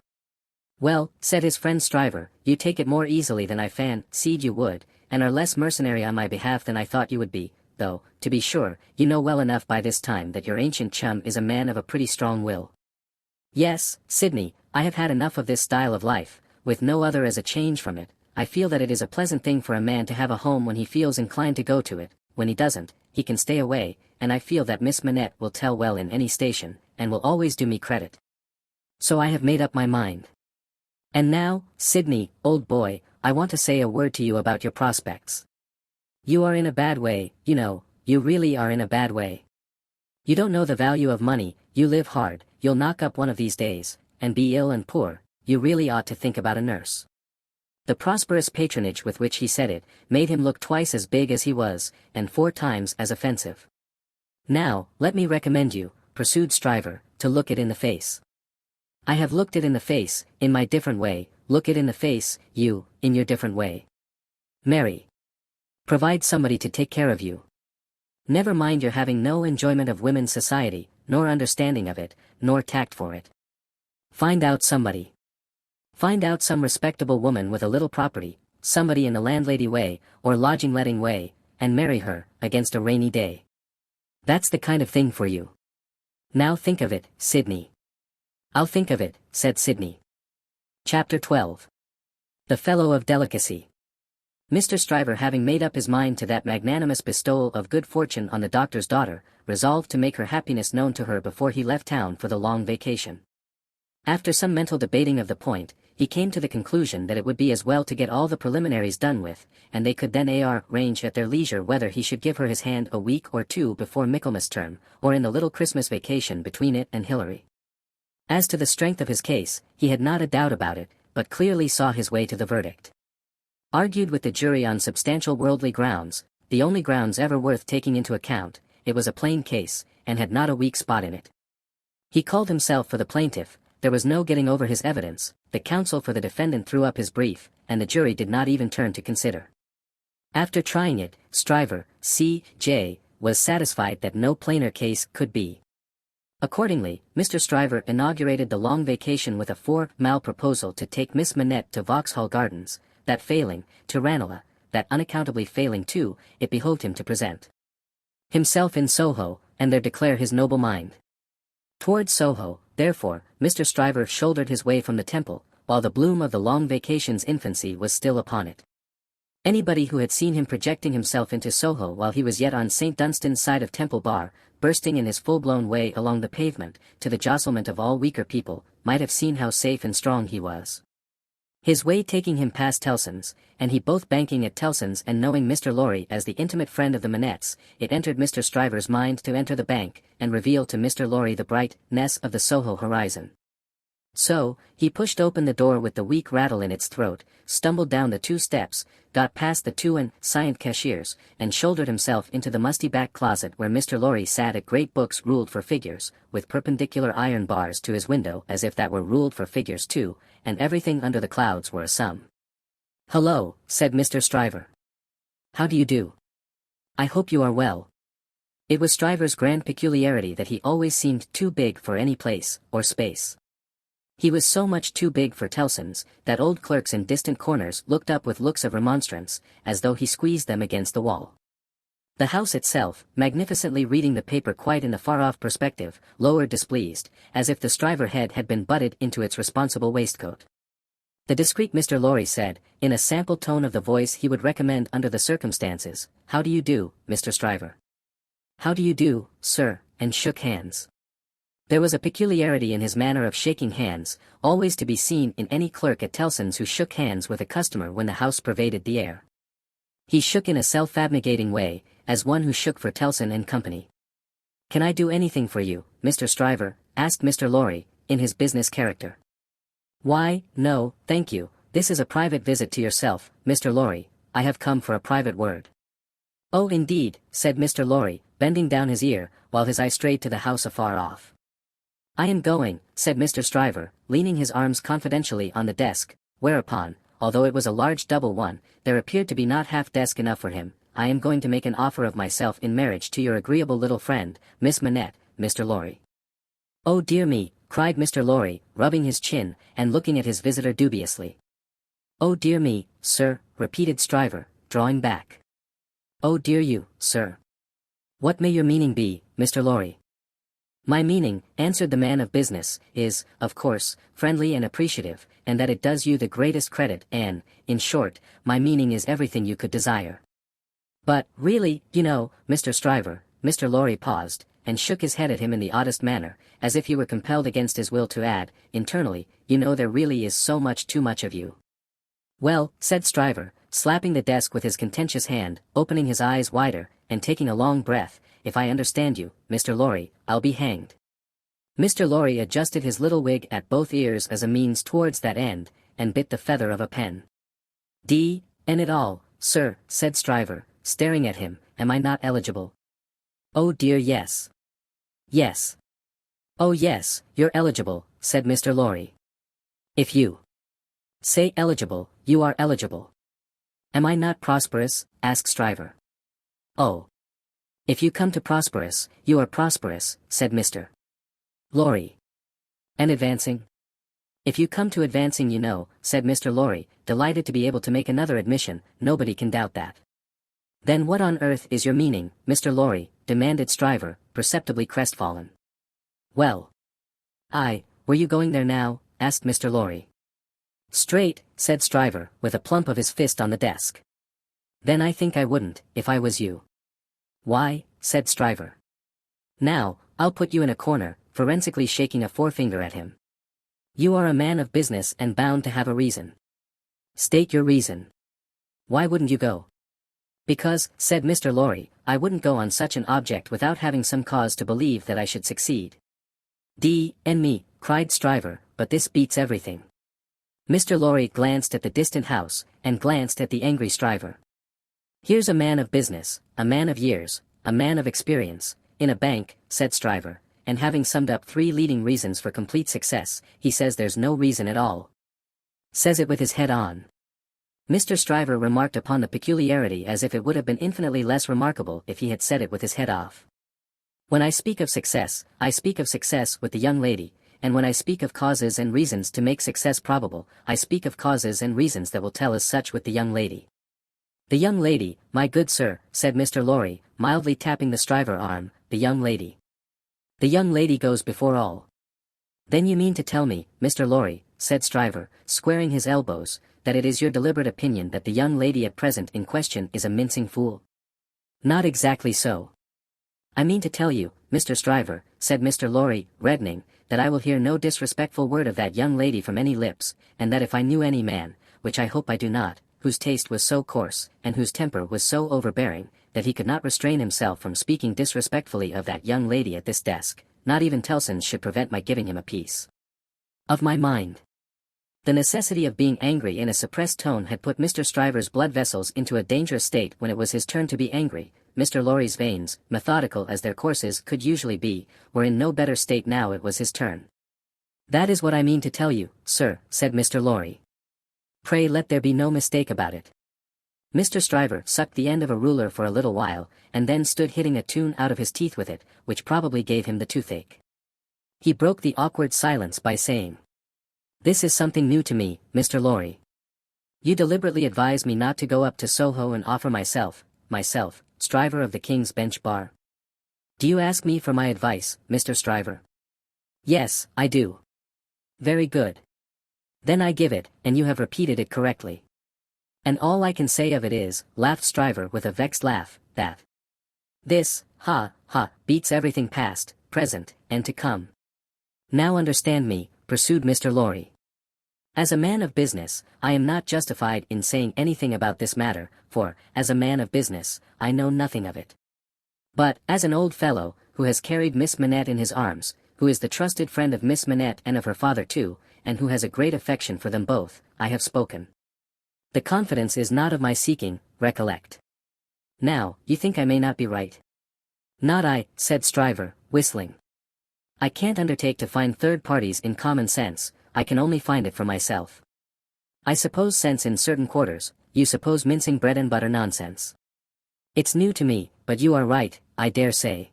S2: Well, said his friend Stryver, you take it more easily than I fancied you would, and are less mercenary on my behalf than I thought you would be, though, to be sure, you know well enough by this time that your ancient chum is a man of a pretty strong will. Yes, Sidney, I have had enough of this style of life, with no other as a change from it. I feel that it is a pleasant thing for a man to have a home when he feels inclined to go to it. When he doesn't, he can stay away, and I feel that Miss Manette will tell well in any station, and will always do me credit. So I have made up my mind. And now, Sidney, old boy, I want to say a word to you about your prospects. You are in a bad way, you know, you really are in a bad way. You don't know the value of money, you live hard, you'll knock up one of these days, and be ill and poor, you really ought to think about a nurse. The prosperous patronage with which he said it, made him look twice as big as he was, and 4 times as offensive. Now, let me recommend you, pursued Stryver, to look it in the face. I have looked it in the face, in my different way, look it in the face, you, in your different way. Marry. Provide somebody to take care of you. Never mind your having no enjoyment of women's society, nor understanding of it, nor tact for it. Find out somebody. Find out some respectable woman with a little property, somebody in the landlady way, or lodging-letting way, and marry her, against a rainy day. That's the kind of thing for you. Now think of it, Sidney. I'll think of it, said Sidney. Chapter 12. The Fellow of Delicacy. Mr. Stryver, having made up his mind to that magnanimous bestowal of good fortune on the doctor's daughter, resolved to make her happiness known to her before he left town for the long vacation. After some mental debating of the point, he came to the conclusion that it would be as well to get all the preliminaries done with, and they could then arrange at their leisure whether he should give her his hand a week or 2 before Michaelmas term, or in the little Christmas vacation between it and Hilary. As to the strength of his case, he had not a doubt about it, but clearly saw his way to the verdict. Argued with the jury on substantial worldly grounds, the only grounds ever worth taking into account, it was a plain case, and had not a weak spot in it. He called himself for the plaintiff. There was no getting over his evidence, the counsel for the defendant threw up his brief, and the jury did not even turn to consider. After trying it, Stryver, C.J., was satisfied that no plainer case could be. Accordingly, Mr. Stryver inaugurated the long vacation with a formal proposal to take Miss Manette to Vauxhall Gardens, that failing, to Ranelagh, that unaccountably failing too, it behoved him to present himself in Soho, and there declare his noble mind. Towards Soho, therefore, Mr. Stryver shouldered his way from the Temple, while the bloom of the long vacation's infancy was still upon it. Anybody who had seen him projecting himself into Soho while he was yet on St. Dunstan's side of Temple Bar, bursting in his full-blown way along the pavement, to the jostlement of all weaker people, might have seen how safe and strong he was. His way taking him past Tellson's, and he both banking at Tellson's and knowing Mr. Lorry as the intimate friend of the Manettes, it entered Mr. Stryver's mind to enter the bank, and reveal to Mr. Lorry the brightness of the Soho horizon. So, he pushed open the door with the weak rattle in its throat, stumbled down the 2 steps, got past the 2 and scient cashiers, and shouldered himself into the musty back closet where Mr. Lorry sat at great books ruled for figures, with perpendicular iron bars to his window as if that were ruled for figures too, and everything under the clouds were a sum. "Hello," said Mr. Stryver. "How do you do? I hope you are well." It was Stryver's grand peculiarity that he always seemed too big for any place, or space. He was so much too big for Tellson's, that old clerks in distant corners looked up with looks of remonstrance, as though he squeezed them against the wall. The house itself, magnificently reading the paper quite in the far-off perspective, lowered displeased, as if the Stryver head had been butted into its responsible waistcoat. The discreet Mr. Lorry said, in a sample tone of the voice he would recommend under the circumstances, "How do you do, Mr. Stryver?" "How do you do, sir," and shook hands. There was a peculiarity in his manner of shaking hands, always to be seen in any clerk at Tellson's who shook hands with a customer when the house pervaded the air. He shook in a self-abnegating way, as one who shook for Tellson and Company. "Can I do anything for you, Mr. Stryver?" asked Mr. Lorry, in his business character. "Why, no, thank you, this is a private visit to yourself, Mr. Lorry, I have come for a private word." "Oh indeed," said Mr. Lorry, bending down his ear, while his eye strayed to the house afar off. "I am going," said Mr. Stryver, leaning his arms confidentially on the desk, whereupon, although it was a large double one, there appeared to be not half desk enough for him. "I am going to make an offer of myself in marriage to your agreeable little friend, Miss Manette, Mr. Lorry." "Oh dear me," cried Mr. Lorry, rubbing his chin, and looking at his visitor dubiously. "Oh dear me, sir," repeated Stryver, drawing back. "Oh dear you, sir. What may your meaning be, Mr. Lorry?" "My meaning," answered the man of business, "is, of course, friendly and appreciative, and that it does you the greatest credit and, in short, my meaning is everything you could desire. But, really, you know, Mr. Stryver," Mr. Lorry paused, and shook his head at him in the oddest manner, as if he were compelled against his will to add, internally, "you know there really is so much too much of you." "Well," said Stryver, slapping the desk with his contentious hand, opening his eyes wider, and taking a long breath, "if I understand you, Mr. Lorry, I'll be hanged." Mr. Lorry adjusted his little wig at both ears as a means towards that end, and bit the feather of a pen. "D—n it all, sir," said Stryver, staring at him, "am I not eligible?" "Oh dear yes. Yes. Oh yes, you're eligible," said Mr. Lorry. "If you say eligible, you are eligible." "Am I not prosperous?" asked Stryver. "Oh. If you come to prosperous, you are prosperous," said Mr. Lorry. "And advancing?" "If you come to advancing you know," said Mr. Lorry, delighted to be able to make another admission, "nobody can doubt that." "Then what on earth is your meaning, Mr. Lorry?" demanded Stryver, perceptibly crestfallen. "Well. Were you going there now?" asked Mr. Lorry. "Straight," said Stryver, with a plump of his fist on the desk. "Then I think I wouldn't, if I was you." "Why?" said Stryver. "Now, I'll put you in a corner," forensically shaking a forefinger at him. "You are a man of business and bound to have a reason. State your reason. Why wouldn't you go?" "Because," said Mr. Lorry, "I wouldn't go on such an object without having some cause to believe that I should succeed." "D—n me," cried Stryver, "but this beats everything." Mr. Lorry glanced at the distant house, and glanced at the angry Stryver. "Here's a man of business, a man of years, a man of experience, in a bank," said Stryver, "and having summed up 3 leading reasons for complete success, he says there's no reason at all. Says it with his head on." Mr. Stryver remarked upon the peculiarity as if it would have been infinitely less remarkable if he had said it with his head off. "When I speak of success, I speak of success with the young lady, and when I speak of causes and reasons to make success probable, I speak of causes and reasons that will tell as such with the young lady." "The young lady, my good sir," said Mr. Lorry, mildly tapping the Stryver arm, "the young lady. The young lady goes before all." "Then you mean to tell me, Mr. Lorry," said Stryver, squaring his elbows, "that it is your deliberate opinion that the young lady at present in question is a mincing fool?" "Not exactly so. I mean to tell you, Mr. Stryver," said Mr. Lorry, reddening, "that I will hear no disrespectful word of that young lady from any lips, and that if I knew any man, which I hope I do not, whose taste was so coarse, and whose temper was so overbearing, that he could not restrain himself from speaking disrespectfully of that young lady at this desk, not even Tellson's should prevent my giving him a piece." Of my mind. The necessity of being angry in a suppressed tone had put Mr. Stryver's blood vessels into a dangerous state when it was his turn to be angry. Mr. Lorry's veins, methodical as their courses could usually be, were in no better state now it was his turn. "That is what I mean to tell you, sir," said Mr. Lorry. "Pray let there be no mistake about it." Mr. Stryver sucked the end of a ruler for a little while, and then stood hitting a tune out of his teeth with it, which probably gave him the toothache. He broke the awkward silence by saying, "This is something new to me, Mr. Lorry. You deliberately advise me not to go up to Soho and offer myself, Stryver of the King's Bench Bar. Do you ask me for my advice, Mr. Stryver?" "Yes, I do." "Very good. Then I give it, and you have repeated it correctly. And all I can say of it is," laughed Stryver with a vexed laugh, "that this, beats everything past, present, and to come. Now understand me," pursued Mr. Lorry. "As a man of business, I am not justified in saying anything about this matter, for, as a man of business, I know nothing of it. But, as an old fellow, who has carried Miss Manette in his arms, who is the trusted friend of Miss Manette and of her father too, and who has a great affection for them both, I have spoken. The confidence is not of my seeking, recollect. Now, you think I may not be right?" "Not I," said Stryver, whistling. "I can't undertake to find third parties in common sense, I can only find it for myself. I suppose sense in certain quarters, you suppose mincing bread and butter nonsense. It's new to me, but you are right, I dare say.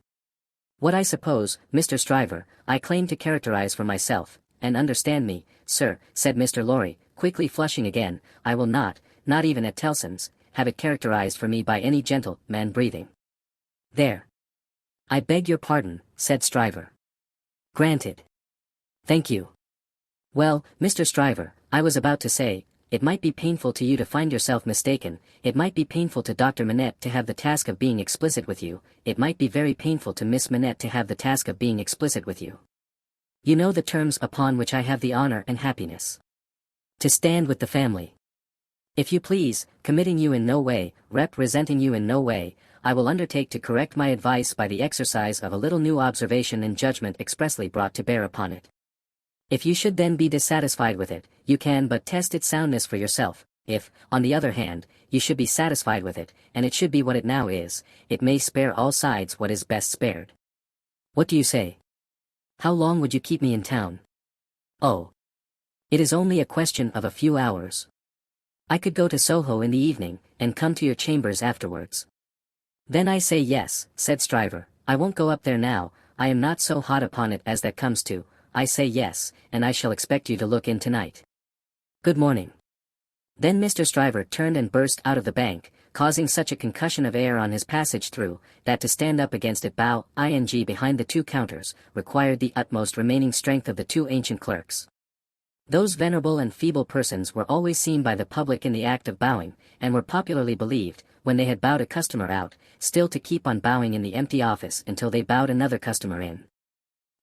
S2: What I suppose, Mr. Stryver, I claim to characterize for myself, and understand me, sir," said Mr. Lorry, quickly flushing again, "I will not even at Tellson's, have it characterized for me by any man breathing." "There. I beg your pardon," said Stryver. "Granted. Thank you. Well, Mr. Stryver, I was about to say, it might be painful to you to find yourself mistaken, it might be painful to Dr. Manette to have the task of being explicit with you, it might be very painful to Miss Manette to have the task of being explicit with you. You know the terms upon which I have the honor and happiness to stand with the family. If you please, committing you in no way, representing you in no way, I will undertake to correct my advice by the exercise of a little new observation and judgment expressly brought to bear upon it. If you should then be dissatisfied with it, you can but test its soundness for yourself. If, on the other hand, you should be satisfied with it, and it should be what it now is, it may spare all sides what is best spared. What do you say? How long would you keep me in town?" "Oh. It is only a question of a few hours. I could go to Soho in the evening, and come to your chambers afterwards." "Then I say yes," said Stryver, "I won't go up there now, I am not so hot upon it as that comes to, I say yes, and I shall expect you to look in tonight. Good morning." Then Mr. Stryver turned and burst out of the bank, causing such a concussion of air on his passage through, that to stand up against it behind the two counters, required the utmost remaining strength of the two ancient clerks. Those venerable and feeble persons were always seen by the public in the act of bowing, and were popularly believed, when they had bowed a customer out, still to keep on bowing in the empty office until they bowed another customer in.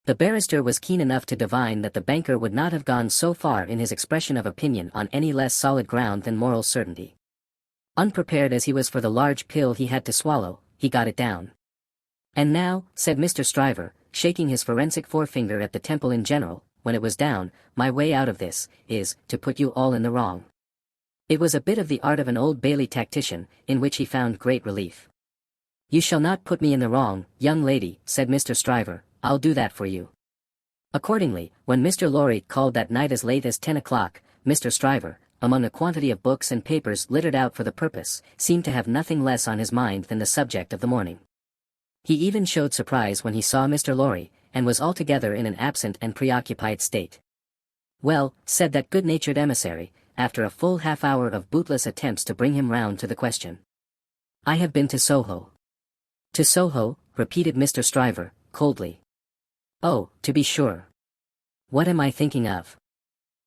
S2: The barrister was keen enough to divine that the banker would not have gone so far in his expression of opinion on any less solid ground than moral certainty. Unprepared as he was for the large pill he had to swallow, he got it down. "And now," said Mr. Stryver, shaking his forensic forefinger at the temple in general, when it was down, "my way out of this, is, to put you all in the wrong." It was a bit of the art of an Old Bailey tactician, in which he found great relief. "You shall not put me in the wrong, young lady," said Mr. Stryver, "I'll do that for you." Accordingly, when Mr. Lorry called that night as late as 10 o'clock, Mr. Stryver, among a quantity of books and papers littered out for the purpose, seemed to have nothing less on his mind than the subject of the morning. He even showed surprise when he saw Mr. Lorry, and was altogether in an absent and preoccupied state. "Well," said that good-natured emissary, after a full half-hour of bootless attempts to bring him round to the question. "I have been to Soho." "To Soho?" repeated Mr. Stryver, coldly. "Oh, to be sure. What am I thinking of?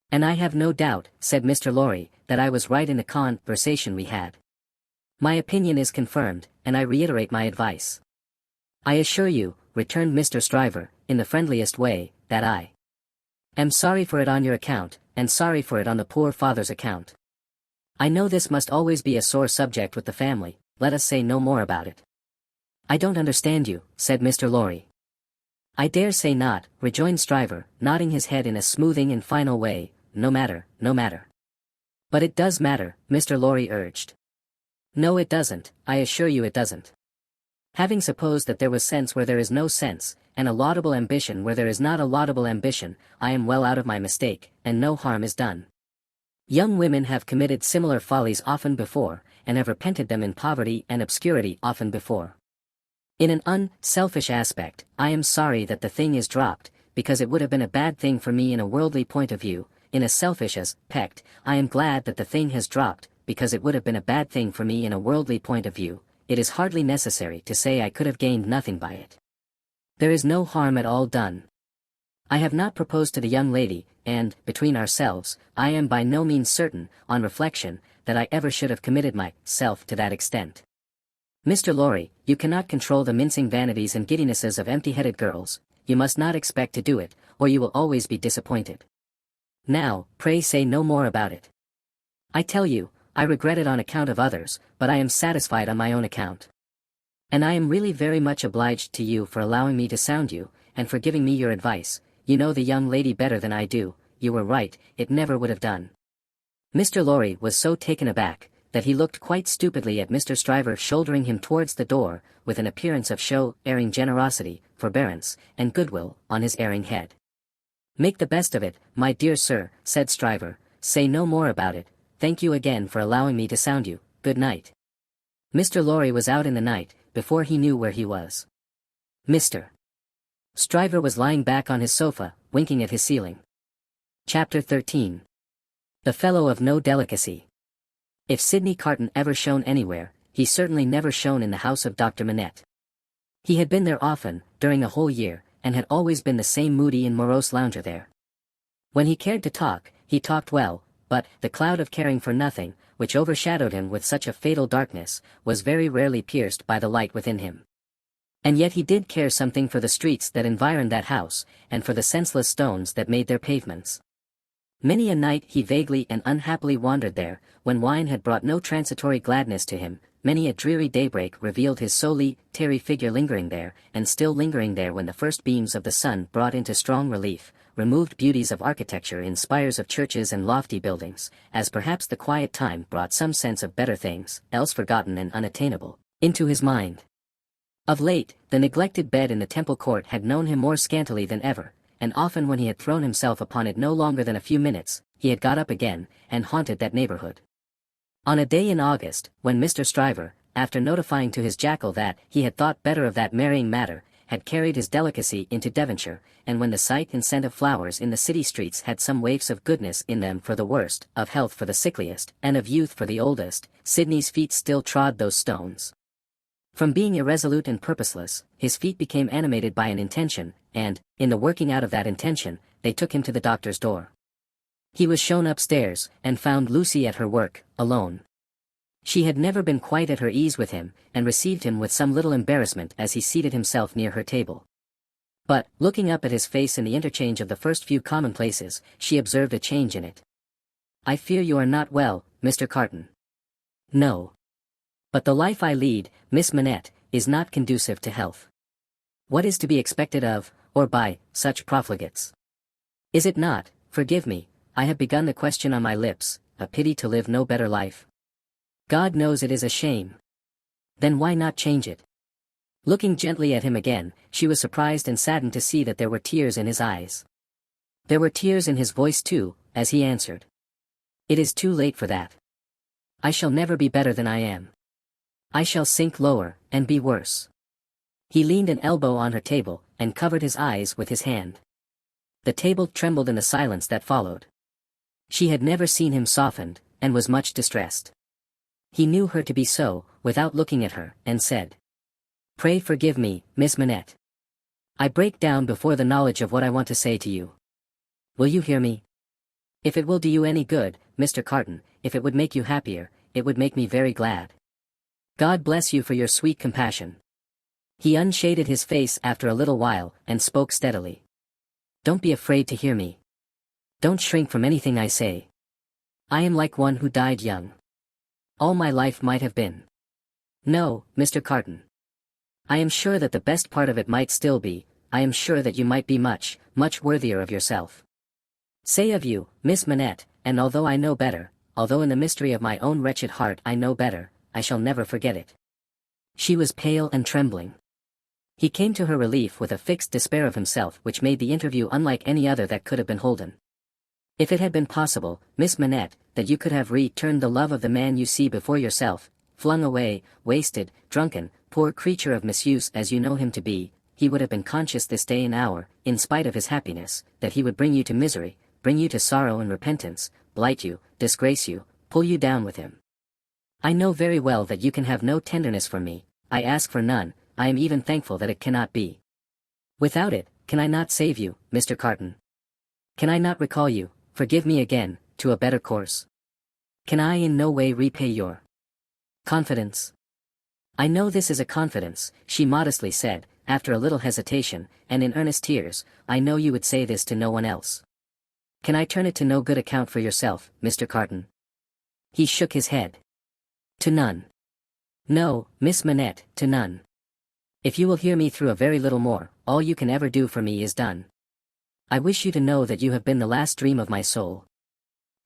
S2: And I have no doubt," said Mr. Lorry, "that I was right in the conversation we had. My opinion is confirmed, and I reiterate my advice." "I assure you," returned Mr. Stryver, in the friendliest way, "that I am sorry for it on your account, and sorry for it on the poor father's account. I know this must always be a sore subject with the family, let us say no more about it." "I don't understand you," said Mr. Lorry. I dare say not, rejoined Stryver, nodding his head in a smoothing and final way. No matter, no matter. But it does matter, Mr. Lorry urged. No it doesn't, I assure you it doesn't. Having supposed that there was sense where there is no sense, and a laudable ambition where there is not a laudable ambition, I am well out of my mistake, and no harm is done. Young women have committed similar follies often before, and have repented them in poverty and obscurity often before. In an unselfish aspect, I am sorry that the thing is dropped, because it would have been a bad thing for me in a worldly point of view. In a selfish aspect, I am glad that the thing has dropped, because it would have been a bad thing for me in a worldly point of view. It is hardly necessary to say I could have gained nothing by it. There is no harm at all done. I have not proposed to the young lady, and, between ourselves, I am by no means certain, on reflection, that I ever should have committed myself to that extent. Mr. Lorry, you cannot control the mincing vanities and giddinesses of empty-headed girls. You must not expect to do it, or you will always be disappointed. Now, pray say no more about it. I tell you, I regret it on account of others, but I am satisfied on my own account. And I am really very much obliged to you for allowing me to sound you, and for giving me your advice. You know the young lady better than I do. You were right, it never would have done. Mr. Lorry was so taken aback, that he looked quite stupidly at Mr. Stryver shouldering him towards the door, with an appearance of erring generosity, forbearance, and goodwill, on his erring head. Make the best of it, my dear sir, said Stryver, say no more about it. Thank you again for allowing me to sound you. Good night. Mr. Lorry was out in the night, before he knew where he was. Mr. Stryver was lying back on his sofa, winking at his ceiling. Chapter 13. The Fellow of No Delicacy. If Sidney Carton ever shone anywhere, he certainly never shone in the house of Dr. Manette. He had been there often, during a whole year, and had always been the same moody and morose lounger there. When he cared to talk, he talked well, but the cloud of caring for nothing, which overshadowed him with such a fatal darkness, was very rarely pierced by the light within him. And yet he did care something for the streets that environed that house, and for the senseless stones that made their pavements. Many a night he vaguely and unhappily wandered there, when wine had brought no transitory gladness to him. Many a dreary daybreak revealed his solitary figure lingering there, and still lingering there when the first beams of the sun brought into strong relief removed beauties of architecture in spires of churches and lofty buildings, as perhaps the quiet time brought some sense of better things, else forgotten and unattainable, into his mind. Of late, the neglected bed in the Temple Court had known him more scantily than ever, and often when he had thrown himself upon it no longer than a few minutes, he had got up again, and haunted that neighborhood. On a day in August, when Mr. Stryver, after notifying to his jackal that he had thought better of that marrying matter, had carried his delicacy into Devonshire, and when the sight and scent of flowers in the city streets had some waifs of goodness in them for the worst, of health for the sickliest, and of youth for the oldest, Sidney's feet still trod those stones. From being irresolute and purposeless, his feet became animated by an intention, and, in the working out of that intention, they took him to the doctor's door. He was shown upstairs, and found Lucy at her work, alone. She had never been quite at her ease with him, and received him with some little embarrassment as he seated himself near her table. But, looking up at his face in the interchange of the first few commonplaces, she observed a change in it. "I fear you are not well, Mr. Carton." "No. But the life I lead, Miss Manette, is not conducive to health. What is to be expected of, or by, such profligates? Is it not, forgive me, I have begun the question on my lips, a pity to live no better life? God knows it is a shame. Then why not change it?" Looking gently at him again, she was surprised and saddened to see that there were tears in his eyes. There were tears in his voice too, as he answered. "It is too late for that. I shall never be better than I am. I shall sink lower, and be worse." He leaned an elbow on her table, and covered his eyes with his hand. The table trembled in the silence that followed. She had never seen him softened, and was much distressed. He knew her to be so, without looking at her, and said, "Pray forgive me, Miss Manette. I break down before the knowledge of what I want to say to you. Will you hear me? If it will do you any good, Mr. Carton, if it would make you happier, it would make me very glad. God bless you for your sweet compassion." He unshaded his face after a little while, and spoke steadily. "Don't be afraid to hear me. Don't shrink from anything I say. I am like one who died young. All my life might have been. No, Mr. Carton. I am sure that the best part of it might still be. I am sure that you might be much, much worthier of yourself. Say of you, Miss Manette, and although I know better, although in the mystery of my own wretched heart I know better, I shall never forget it. She was pale and trembling. He came to her relief with a fixed despair of himself which made the interview unlike any other that could have been holden. If it had been possible, Miss Manette, that you could have returned the love of the man you see before yourself, flung away, wasted, drunken, poor creature of misuse as you know him to be, he would have been conscious this day and hour, in spite of his happiness, that he would bring you to misery, bring you to sorrow and repentance, blight you, disgrace you, pull you down with him. I know very well that you can have no tenderness for me, I ask for none, I am even thankful that it cannot be. Without it, can I not save you, Mr. Carton? Can I not recall you, forgive me again, to a better course? Can I in no way repay your confidence? I know this is a confidence, she modestly said, after a little hesitation, and in earnest tears, I know you would say this to no one else. Can I turn it to no good account for yourself, Mr. Carton? He shook his head. To none. No, Miss Manette, to none. If you will hear me through a very little more, all you can ever do for me is done. I wish you to know that you have been the last dream of my soul.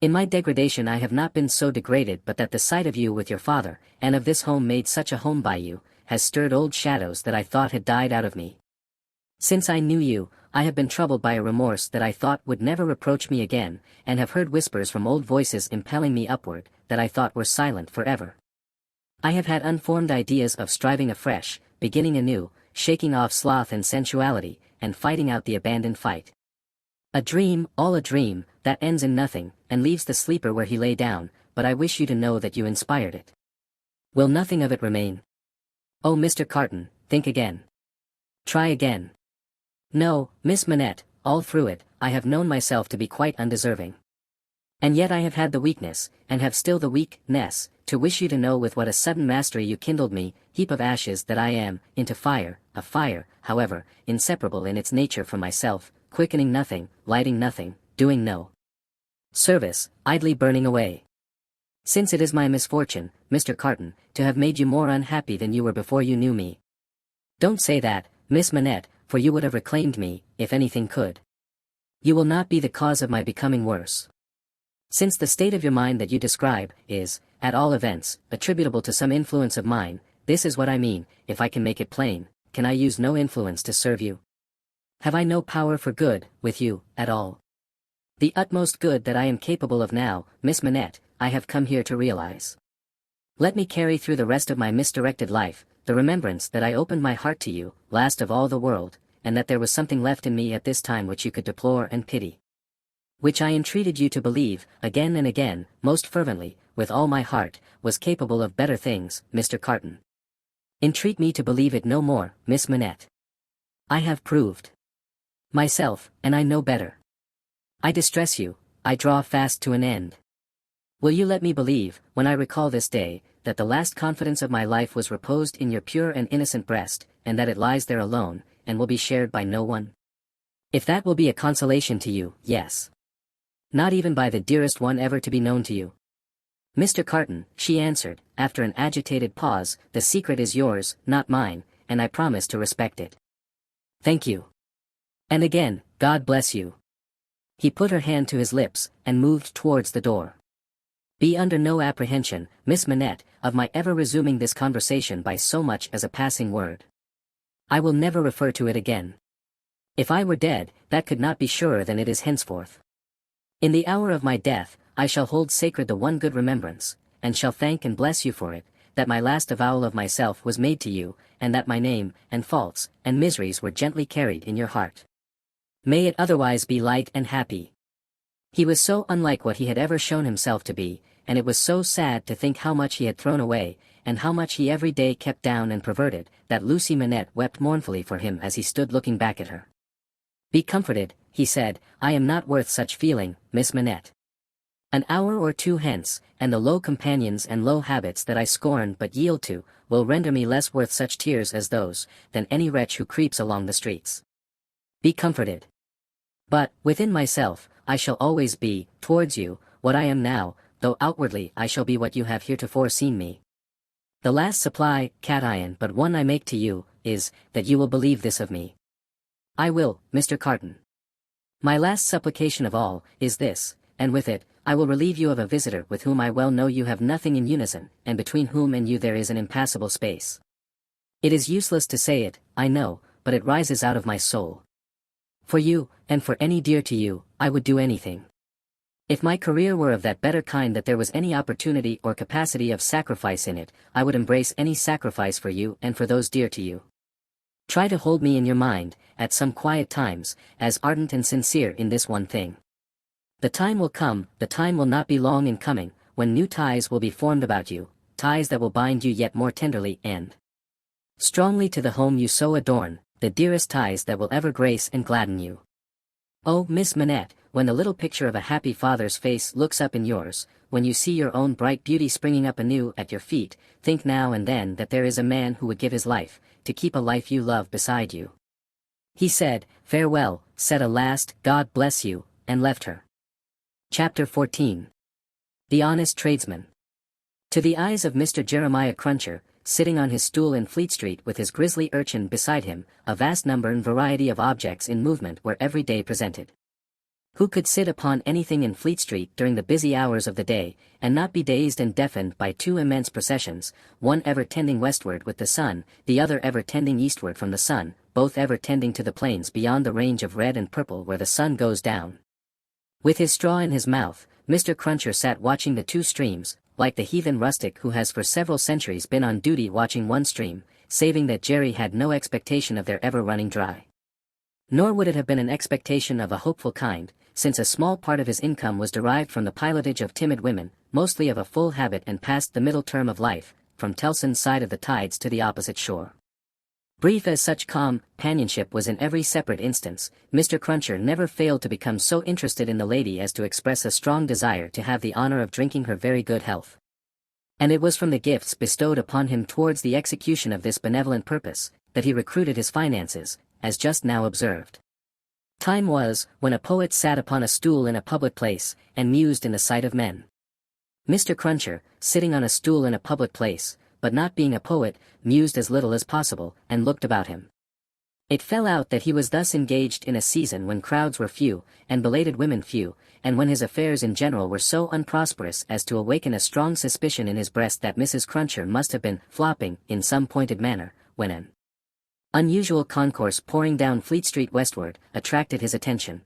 S2: In my degradation I have not been so degraded but that the sight of you with your father, and of this home made such a home by you, has stirred old shadows that I thought had died out of me. Since I knew you, I have been troubled by a remorse that I thought would never reproach me again, and have heard whispers from old voices impelling me upward, that I thought were silent forever. I have had unformed ideas of striving afresh, beginning anew, shaking off sloth and sensuality, and fighting out the abandoned fight. A dream, all a dream, that ends in nothing, and leaves the sleeper where he lay down, but I wish you to know that you inspired it. Will nothing of it remain? Oh, Mr. Carton, think again. Try again. No, Miss Manette, all through it, I have known myself to be quite undeserving. And yet I have had the weakness, and have still the weakness, to wish you to know with what a sudden mastery you kindled me, heap of ashes that I am, into fire, a fire, however, inseparable in its nature from myself, quickening nothing, lighting nothing, doing no service, idly burning away. Since it is my misfortune, Mr. Carton, to have made you more unhappy than you were before you knew me. Don't say that, Miss Manette, for you would have reclaimed me, if anything could. You will not be the cause of my becoming worse. Since the state of your mind that you describe, is, at all events, attributable to some influence of mine, this is what I mean, if I can make it plain, can I use no influence to serve you? Have I no power for good, with you, at all? The utmost good that I am capable of now, Miss Manette, I have come here to realize. Let me carry through the rest of my misdirected life, the remembrance that I opened my heart to you, last of all the world, and that there was something left in me at this time which you could deplore and pity. Which I entreated you to believe, again and again, most fervently, with all my heart, was capable of better things, Mr. Carton. Entreat me to believe it no more, Miss Manette. I have proved myself, and I know better. I distress you, I draw fast to an end. Will you let me believe, when I recall this day, that the last confidence of my life was reposed in your pure and innocent breast, and that it lies there alone, and will be shared by no one? If that will be a consolation to you, yes. Not even by the dearest one ever to be known to you. Mr. Carton, she answered, after an agitated pause, the secret is yours, not mine, and I promise to respect it. Thank you. And again, God bless you. He put her hand to his lips, and moved towards the door. Be under no apprehension, Miss Manette, of my ever resuming this conversation by so much as a passing word. I will never refer to it again. If I were dead, that could not be surer than it is henceforth. In the hour of my death, I shall hold sacred the one good remembrance, and shall thank and bless you for it, that my last avowal of myself was made to you, and that my name, and faults, and miseries were gently carried in your heart. May it otherwise be light and happy. He was so unlike what he had ever shown himself to be, and it was so sad to think how much he had thrown away, and how much he every day kept down and perverted, that Lucy Manette wept mournfully for him as he stood looking back at her. Be comforted, he said, I am not worth such feeling, Miss Manette. An hour or two hence, and the low companions and low habits that I scorn but yield to, will render me less worth such tears as those, than any wretch who creeps along the streets. Be comforted. But, within myself, I shall always be, towards you, what I am now, though outwardly I shall be what you have heretofore seen me. The last supply, cation but one I make to you, is, that you will believe this of me. I will, Mr. Carton. My last supplication of all, is this, and with it, I will relieve you of a visitor with whom I well know you have nothing in unison, and between whom and you there is an impassable space. It is useless to say it, I know, but it rises out of my soul. For you, and for any dear to you, I would do anything. If my career were of that better kind that there was any opportunity or capacity of sacrifice in it, I would embrace any sacrifice for you and for those dear to you. Try to hold me in your mind, at some quiet times, as ardent and sincere in this one thing. The time will come, the time will not be long in coming, when new ties will be formed about you, ties that will bind you yet more tenderly and strongly to the home you so adorn, the dearest ties that will ever grace and gladden you. Oh, Miss Manette, when the little picture of a happy father's face looks up in yours, when you see your own bright beauty springing up anew at your feet, think now and then that there is a man who would give his life, to keep a life you love beside you. He said, farewell, said a last, God bless you, and left her. Chapter 14. The Honest Tradesman. To the eyes of Mr. Jeremiah Cruncher, sitting on his stool in Fleet Street with his grisly urchin beside him, a vast number and variety of objects in movement were every day presented. Who could sit upon anything in Fleet Street during the busy hours of the day, and not be dazed and deafened by two immense processions, one ever tending westward with the sun, the other ever tending eastward from the sun, both ever tending to the plains beyond the range of red and purple where the sun goes down? With his straw in his mouth, Mr. Cruncher sat watching the two streams, like the heathen rustic who has for several centuries been on duty watching one stream, saving that Jerry had no expectation of their ever running dry. Nor would it have been an expectation of a hopeful kind, since a small part of his income was derived from the pilotage of timid women, mostly of a full habit and past the middle term of life, from Tellson's side of the tides to the opposite shore. Brief as such companionship was in every separate instance, Mr. Cruncher never failed to become so interested in the lady as to express a strong desire to have the honor of drinking her very good health. And it was from the gifts bestowed upon him towards the execution of this benevolent purpose, that he recruited his finances, as just now observed. Time was, when a poet sat upon a stool in a public place, and mused in the sight of men. Mr. Cruncher, sitting on a stool in a public place, but not being a poet, mused as little as possible, and looked about him. It fell out that he was thus engaged in a season when crowds were few, and belated women few, and when his affairs in general were so unprosperous as to awaken a strong suspicion in his breast that Mrs. Cruncher must have been flopping in some pointed manner, when an unusual concourse pouring down Fleet Street westward attracted his attention.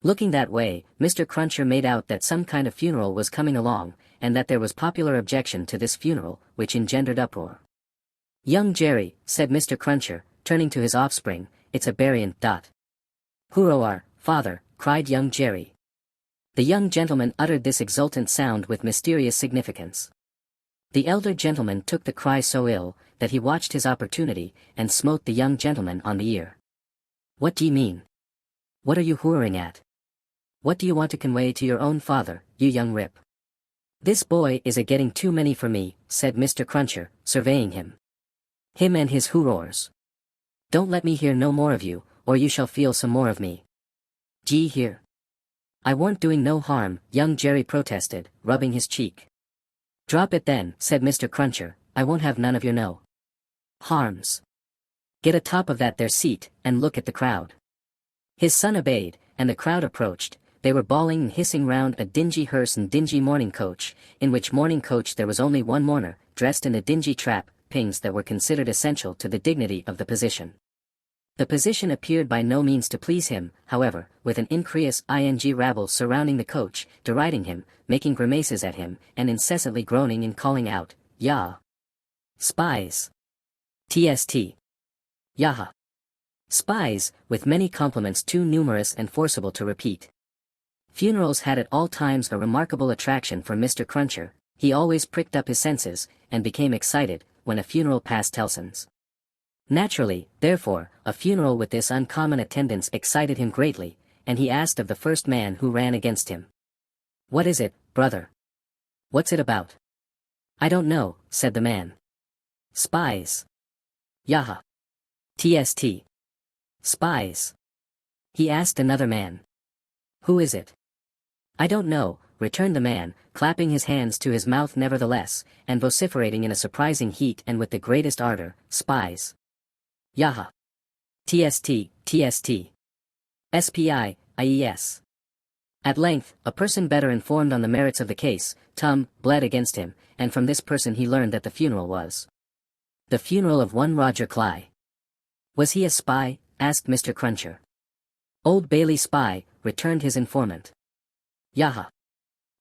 S2: Looking that way, Mr. Cruncher made out that some kind of funeral was coming along, and that there was popular objection to this funeral, which engendered uproar. Young Jerry, said Mr. Cruncher, turning to his offspring, it's a burying. Hurroar, father, cried young Jerry. The young gentleman uttered this exultant sound with mysterious significance. The elder gentleman took the cry so ill, that he watched his opportunity, and smote the young gentleman on the ear. What do you mean? What are you hurrahing at? What do you want to convey to your own father, you young rip? This boy is a-getting too many for me, said Mr. Cruncher, surveying him. Him and his hurroars. Don't let me hear no more of you, or you shall feel some more of me. Gee here. I weren't doing no harm, young Jerry protested, rubbing his cheek. Drop it then, said Mr. Cruncher, I won't have none of your no harms. Get atop of that there seat, and look at the crowd. His son obeyed, and the crowd approached. They were bawling and hissing round a dingy hearse and dingy mourning coach, in which mourning coach there was only one mourner, dressed in the dingy trappings that were considered essential to the dignity of the position. The position appeared by no means to please him, however, with an increase ing rabble surrounding the coach, deriding him, making grimaces at him, and incessantly groaning and calling out, Yah! Spies! TST! Yaha! Spies, with many compliments too numerous and forcible to repeat. Funerals had at all times a remarkable attraction for Mr. Cruncher. He always pricked up his senses, and became excited, when a funeral passed Tellson's. Naturally, therefore, a funeral with this uncommon attendance excited him greatly, and he asked of the first man who ran against him. What is it, brother? What's it about? I don't know, said the man. Spies. Yaha. TST. Spies. He asked another man. Who is it? I don't know, returned the man, clapping his hands to his mouth nevertheless, and vociferating in a surprising heat and with the greatest ardor, Spies. Yaha. TST, TST. SPI, IES. At length, a person better informed on the merits of the case, bled against him, and from this person he learned that the funeral was the funeral of one Roger Cly. Was he a spy? Asked Mr. Cruncher. Old Bailey spy, returned his informant. Yaha.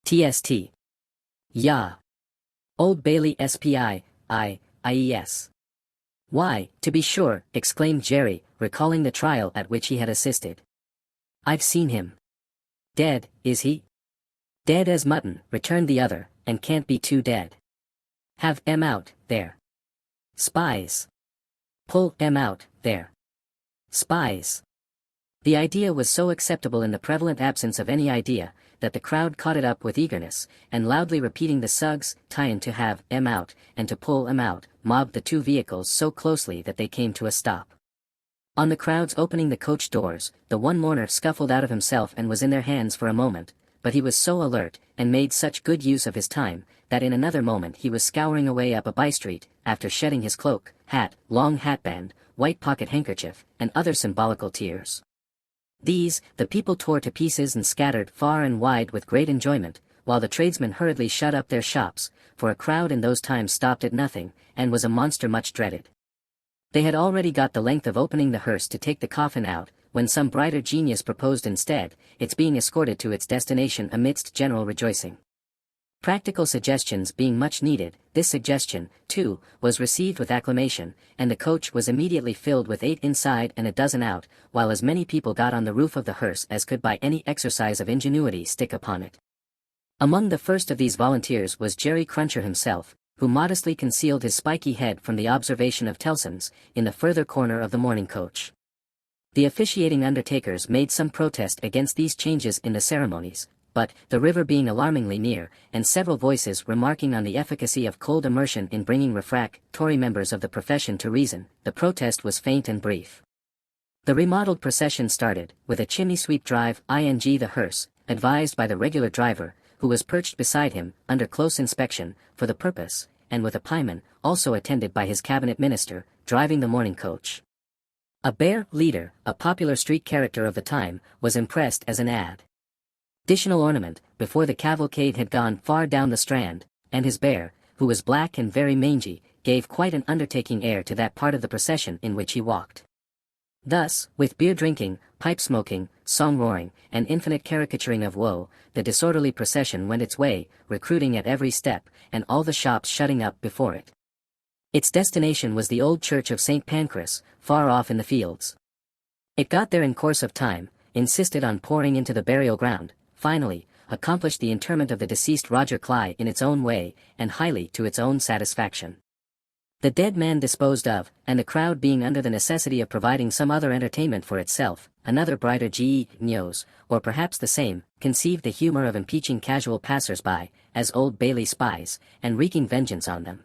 S2: TST. Yah. Old Bailey SPI, IES. Why, to be sure, exclaimed Jerry, recalling the trial at which he had assisted. I've seen him. Dead, is he? Dead as mutton, returned the other, and can't be too dead. Have 'em out, there. Spies. Pull 'em out, there. Spies. The idea was so acceptable in the prevalent absence of any idea, that the crowd caught it up with eagerness, and loudly repeating the Suggs, tie-in to have 'em out, and to pull 'em out, mobbed the two vehicles so closely that they came to a stop. On the crowd's opening the coach doors, the one mourner scuffled out of himself and was in their hands for a moment, but he was so alert, and made such good use of his time, that in another moment he was scouring away up a by-street, after shedding his cloak, hat, long hatband, white pocket handkerchief, and other symbolical tears. These, the people tore to pieces and scattered far and wide with great enjoyment, while the tradesmen hurriedly shut up their shops, for a crowd in those times stopped at nothing, and was a monster much dreaded. They had already got the length of opening the hearse to take the coffin out, when some brighter genius proposed instead, its being escorted to its destination amidst general rejoicing. Practical suggestions being much needed, this suggestion, too, was received with acclamation, and the coach was immediately filled with 8 inside and a dozen out, while as many people got on the roof of the hearse as could by any exercise of ingenuity stick upon it. Among the first of these volunteers was Jerry Cruncher himself, who modestly concealed his spiky head from the observation of Tellson's, in the further corner of the mourning coach. The officiating undertakers made some protest against these changes in the ceremonies, but, the river being alarmingly near, and several voices remarking on the efficacy of cold immersion in bringing refractory members of the profession to reason, the protest was faint and brief. The remodeled procession started, with a chimney-sweep drive the hearse, advised by the regular driver, who was perched beside him, under close inspection, for the purpose, and with a pieman, also attended by his cabinet minister, driving the mourning coach. A bear leader, a popular street character of the time, was impressed as an additional ornament, before the cavalcade had gone far down the Strand, and his bear, who was black and very mangy, gave quite an undertaking air to that part of the procession in which he walked. Thus, with beer drinking, pipe smoking, song roaring, and infinite caricaturing of woe, the disorderly procession went its way, recruiting at every step, and all the shops shutting up before it. Its destination was the old church of St. Pancras, far off in the fields. It got there in course of time, insisted on pouring into the burial ground, finally, accomplished the interment of the deceased Roger Cly in its own way, and highly to its own satisfaction. The dead man disposed of, and the crowd being under the necessity of providing some other entertainment for itself, another brighter genios, or perhaps the same, conceived the humor of impeaching casual passers-by, as Old Bailey spies, and wreaking vengeance on them.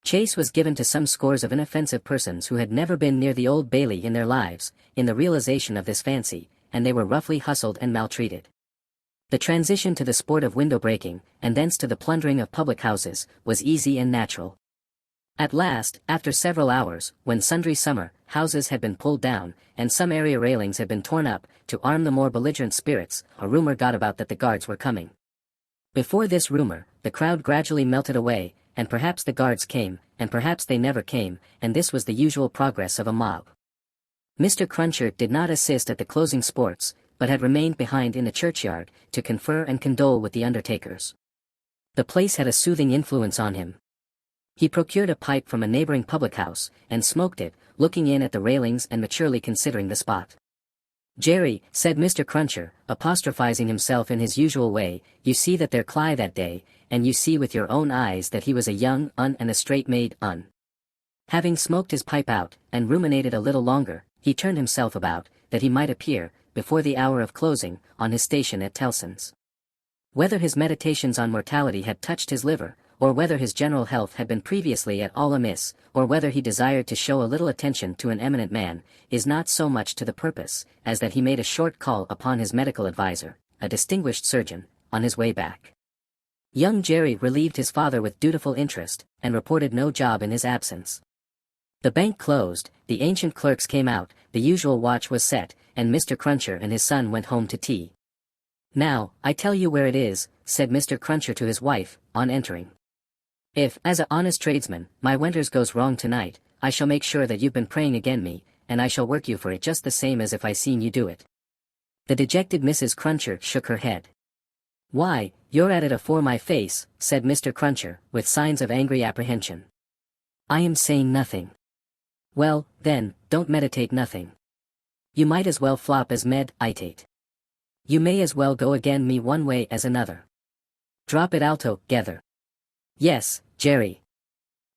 S2: Chase was given to some scores of inoffensive persons who had never been near the Old Bailey in their lives, in the realization of this fancy, and they were roughly hustled and maltreated. The transition to the sport of window-breaking, and thence to the plundering of public houses, was easy and natural. At last, after several hours, when sundry summer houses had been pulled down, and some area railings had been torn up, to arm the more belligerent spirits, a rumor got about that the guards were coming. Before this rumor, the crowd gradually melted away, and perhaps the guards came, and perhaps they never came, and this was the usual progress of a mob. Mr. Cruncher did not assist at the closing sports, but had remained behind in the churchyard, to confer and condole with the undertakers. The place had a soothing influence on him. He procured a pipe from a neighboring public-house, and smoked it, looking in at the railings and maturely considering the spot. "Jerry," said Mr. Cruncher, apostrophizing himself in his usual way, "you see that there Cly that day, and you see with your own eyes that he was a young and a straight-made Having smoked his pipe out, and ruminated a little longer, he turned himself about, that he might appear, before the hour of closing, on his station at Tellson's. Whether his meditations on mortality had touched his liver, or whether his general health had been previously at all amiss, or whether he desired to show a little attention to an eminent man, is not so much to the purpose, as that he made a short call upon his medical adviser, a distinguished surgeon, on his way back. Young Jerry relieved his father with dutiful interest, and reported no job in his absence. The bank closed, the ancient clerks came out, the usual watch was set, and Mr. Cruncher and his son went home to tea. "Now, I tell you where it is," said Mr. Cruncher to his wife, on entering. "If, as a honest tradesman, my winters goes wrong tonight, I shall make sure that you've been praying again me, and I shall work you for it just the same as if I seen you do it." The dejected Mrs. Cruncher shook her head. "Why, you're at it afore my face," said Mr. Cruncher, with signs of angry apprehension. "I am saying nothing." "Well, then, don't meditate nothing. You might as well flop as med-itate. You may as well go again me one way as another. Drop it altogether." "Yes, Jerry."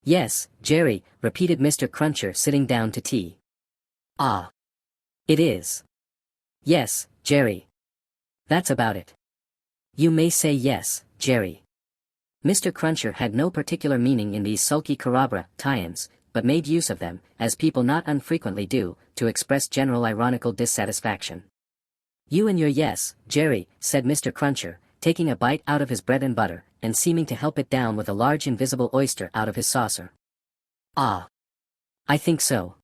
S2: "Yes, Jerry," repeated Mr. Cruncher, sitting down to tea. "Ah. It is. Yes, Jerry. That's about it. You may say yes, Jerry." Mr. Cruncher had no particular meaning in these sulky corrobora tie-ins, but made use of them, as people not unfrequently do, to express general ironical dissatisfaction. "You and your yes, Jerry," said Mr. Cruncher, taking a bite out of his bread and butter, and seeming to help it down with a large invisible oyster out of his saucer. "Ah. I think so.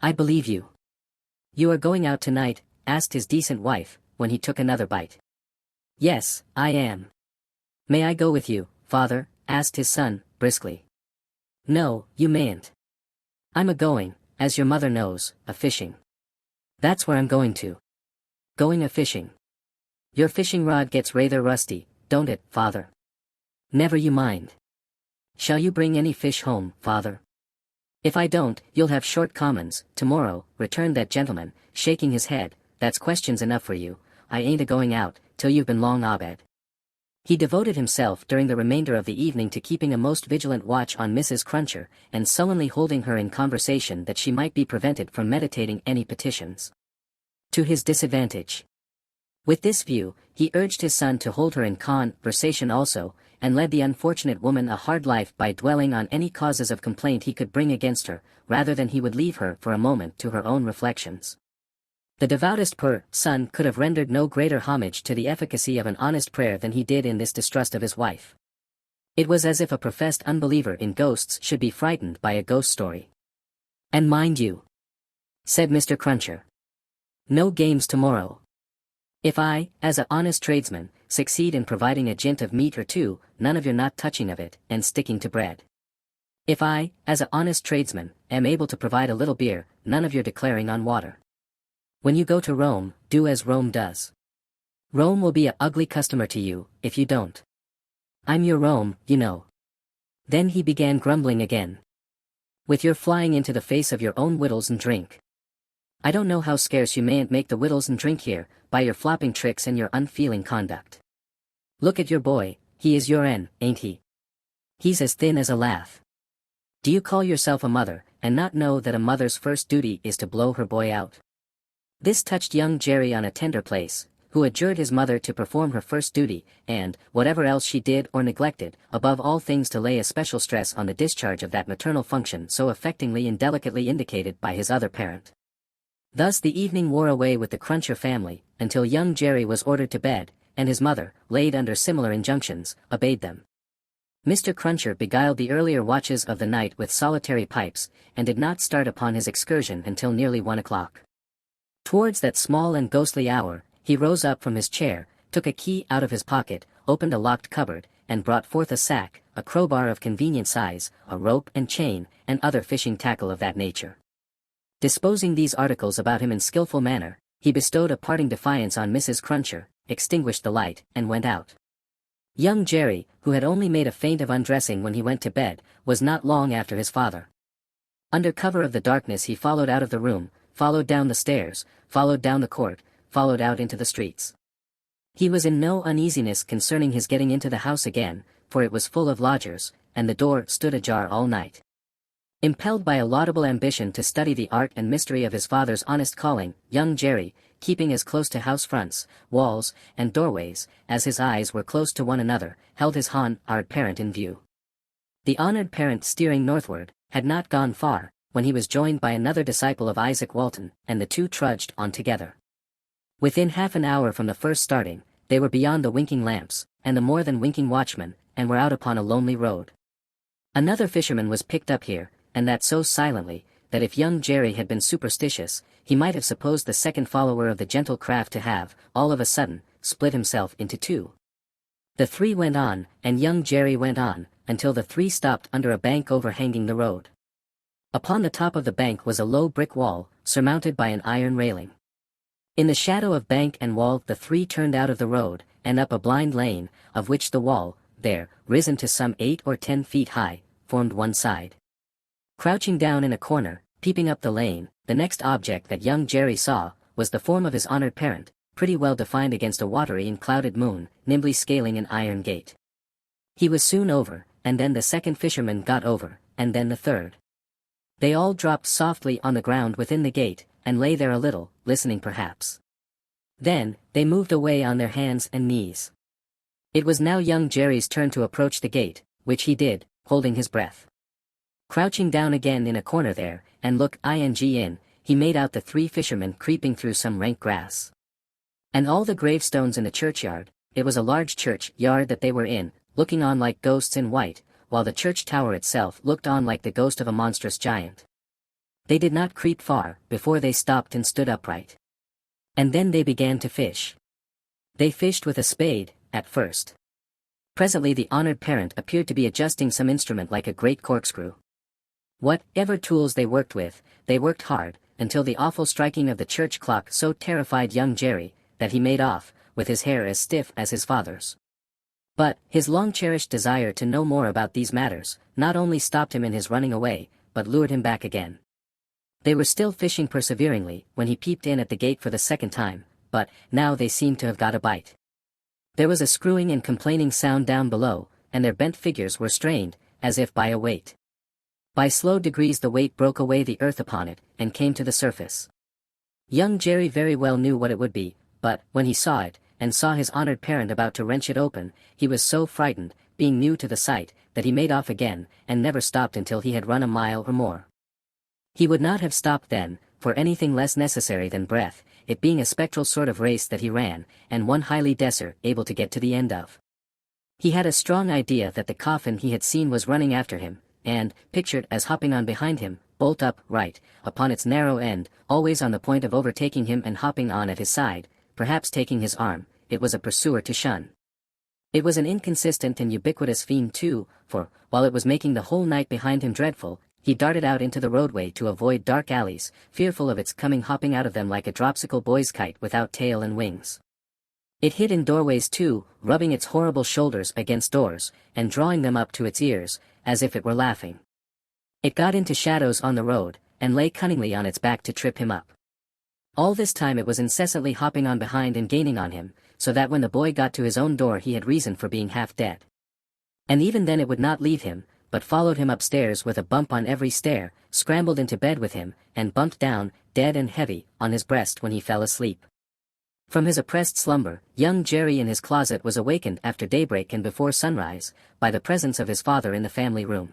S2: I believe you." "You are going out tonight?" asked his decent wife, when he took another bite. "Yes, I am." "May I go with you, father?" asked his son, briskly. "No, you mayn't. I'm a-going, as your mother knows, a-fishing." "That's where I'm going to." "Going a-fishing? Your fishing rod gets rather rusty, don't it, father?" "Never you mind. Shall you bring any fish home, father?" "If I don't, you'll have short commons, tomorrow," returned that gentleman, shaking his head. "That's questions enough for you. I ain't a-going out, till you've been long abed." He devoted himself during the remainder of the evening to keeping a most vigilant watch on Mrs. Cruncher, and sullenly holding her in conversation that she might be prevented from meditating any petitions to his disadvantage. With this view, he urged his son to hold her in conversation also, and led the unfortunate woman a hard life by dwelling on any causes of complaint he could bring against her, rather than he would leave her for a moment to her own reflections. The devoutest son could have rendered no greater homage to the efficacy of an honest prayer than he did in this distrust of his wife. It was as if a professed unbeliever in ghosts should be frightened by a ghost story. "And mind you," said Mr. Cruncher, "no games tomorrow. If I, as a honest tradesman, succeed in providing a jint of meat or two, none of your not touching of it, and sticking to bread. If I, as a honest tradesman, am able to provide a little beer, none of your declaring on water. When you go to Rome, do as Rome does. Rome will be a ugly customer to you, if you don't. I'm your Rome, you know." Then he began grumbling again. "With your flying into the face of your own wittles and drink. I don't know how scarce you mayn't make the wittles and drink here, by your flopping tricks and your unfeeling conduct. Look at your boy, he is your ain't he? He's as thin as a lath. Do you call yourself a mother, and not know that a mother's first duty is to blow her boy out?" This touched young Jerry on a tender place, who adjured his mother to perform her first duty, and, whatever else she did or neglected, above all things to lay a special stress on the discharge of that maternal function so affectingly and delicately indicated by his other parent. Thus the evening wore away with the Cruncher family, until young Jerry was ordered to bed, and his mother, laid under similar injunctions, obeyed them. Mr. Cruncher beguiled the earlier watches of the night with solitary pipes, and did not start upon his excursion until nearly 1 o'clock. Towards that small and ghostly hour, he rose up from his chair, took a key out of his pocket, opened a locked cupboard, and brought forth a sack, a crowbar of convenient size, a rope and chain, and other fishing tackle of that nature. Disposing these articles about him in skilful manner, he bestowed a parting defiance on Mrs. Cruncher, extinguished the light, and went out. Young Jerry, who had only made a feint of undressing when he went to bed, was not long after his father. Under cover of the darkness he followed out of the room, followed down the stairs, followed down the court, followed out into the streets. He was in no uneasiness concerning his getting into the house again, for it was full of lodgers, and the door stood ajar all night. Impelled by a laudable ambition to study the art and mystery of his father's honest calling, young Jerry, keeping as close to house fronts, walls, and doorways, as his eyes were close to one another, held his honored parent in view. The honored parent, steering northward, had not gone far, when he was joined by another disciple of Isaac Walton, and the two trudged on together. Within half an hour from the first starting, they were beyond the winking lamps, and the more than winking watchman, and were out upon a lonely road. Another fisherman was picked up here, and that so silently, that if young Jerry had been superstitious, he might have supposed the second follower of the gentle craft to have, all of a sudden, split himself into two. The three went on, and young Jerry went on, until the three stopped under a bank overhanging the road. Upon the top of the bank was a low brick wall, surmounted by an iron railing. In the shadow of bank and wall the three turned out of the road, and up a blind lane, of which the wall, there, risen to some 8 or 10 feet high, formed one side. Crouching down in a corner, peeping up the lane, the next object that young Jerry saw, was the form of his honored parent, pretty well defined against a watery and clouded moon, nimbly scaling an iron gate. He was soon over, and then the second fisherman got over, and then the third. They all dropped softly on the ground within the gate, and lay there a little, listening perhaps. Then, they moved away on their hands and knees. It was now young Jerry's turn to approach the gate, which he did, holding his breath. Crouching down again in a corner there, and look in, he made out the three fishermen creeping through some rank grass. And all the gravestones in the churchyard, it was a large church yard that they were in, looking on like ghosts in white, while the church tower itself looked on like the ghost of a monstrous giant. They did not creep far, before they stopped and stood upright. And then they began to fish. They fished with a spade, at first. Presently the honored parent appeared to be adjusting some instrument like a great corkscrew. Whatever tools they worked with, they worked hard, until the awful striking of the church clock so terrified young Jerry, that he made off, with his hair as stiff as his father's. But, his long-cherished desire to know more about these matters, not only stopped him in his running away, but lured him back again. They were still fishing perseveringly, when he peeped in at the gate for the second time, but, now they seemed to have got a bite. There was a screwing and complaining sound down below, and their bent figures were strained, as if by a weight. By slow degrees the weight broke away the earth upon it, and came to the surface. Young Jerry very well knew what it would be, but, when he saw it, and saw his honored parent about to wrench it open, he was so frightened, being new to the sight, that he made off again, and never stopped until he had run a mile or more. He would not have stopped then, for anything less necessary than breath, it being a spectral sort of race that he ran, and one highly able to get to the end of. He had a strong idea that the coffin he had seen was running after him, and, pictured as hopping on behind him, bolt upright, upon its narrow end, always on the point of overtaking him and hopping on at his side, perhaps taking his arm, it was a pursuer to shun. It was an inconsistent and ubiquitous fiend too, for, while it was making the whole night behind him dreadful, he darted out into the roadway to avoid dark alleys, fearful of its coming hopping out of them like a dropsical boy's kite without tail and wings. It hid in doorways too, rubbing its horrible shoulders against doors, and drawing them up to its ears, as if it were laughing. It got into shadows on the road, and lay cunningly on its back to trip him up. All this time it was incessantly hopping on behind and gaining on him, so that when the boy got to his own door he had reason for being half dead. And even then it would not leave him, but followed him upstairs with a bump on every stair, scrambled into bed with him, and bumped down, dead and heavy, on his breast when he fell asleep. From his oppressed slumber, young Jerry in his closet was awakened after daybreak and before sunrise, by the presence of his father in the family room.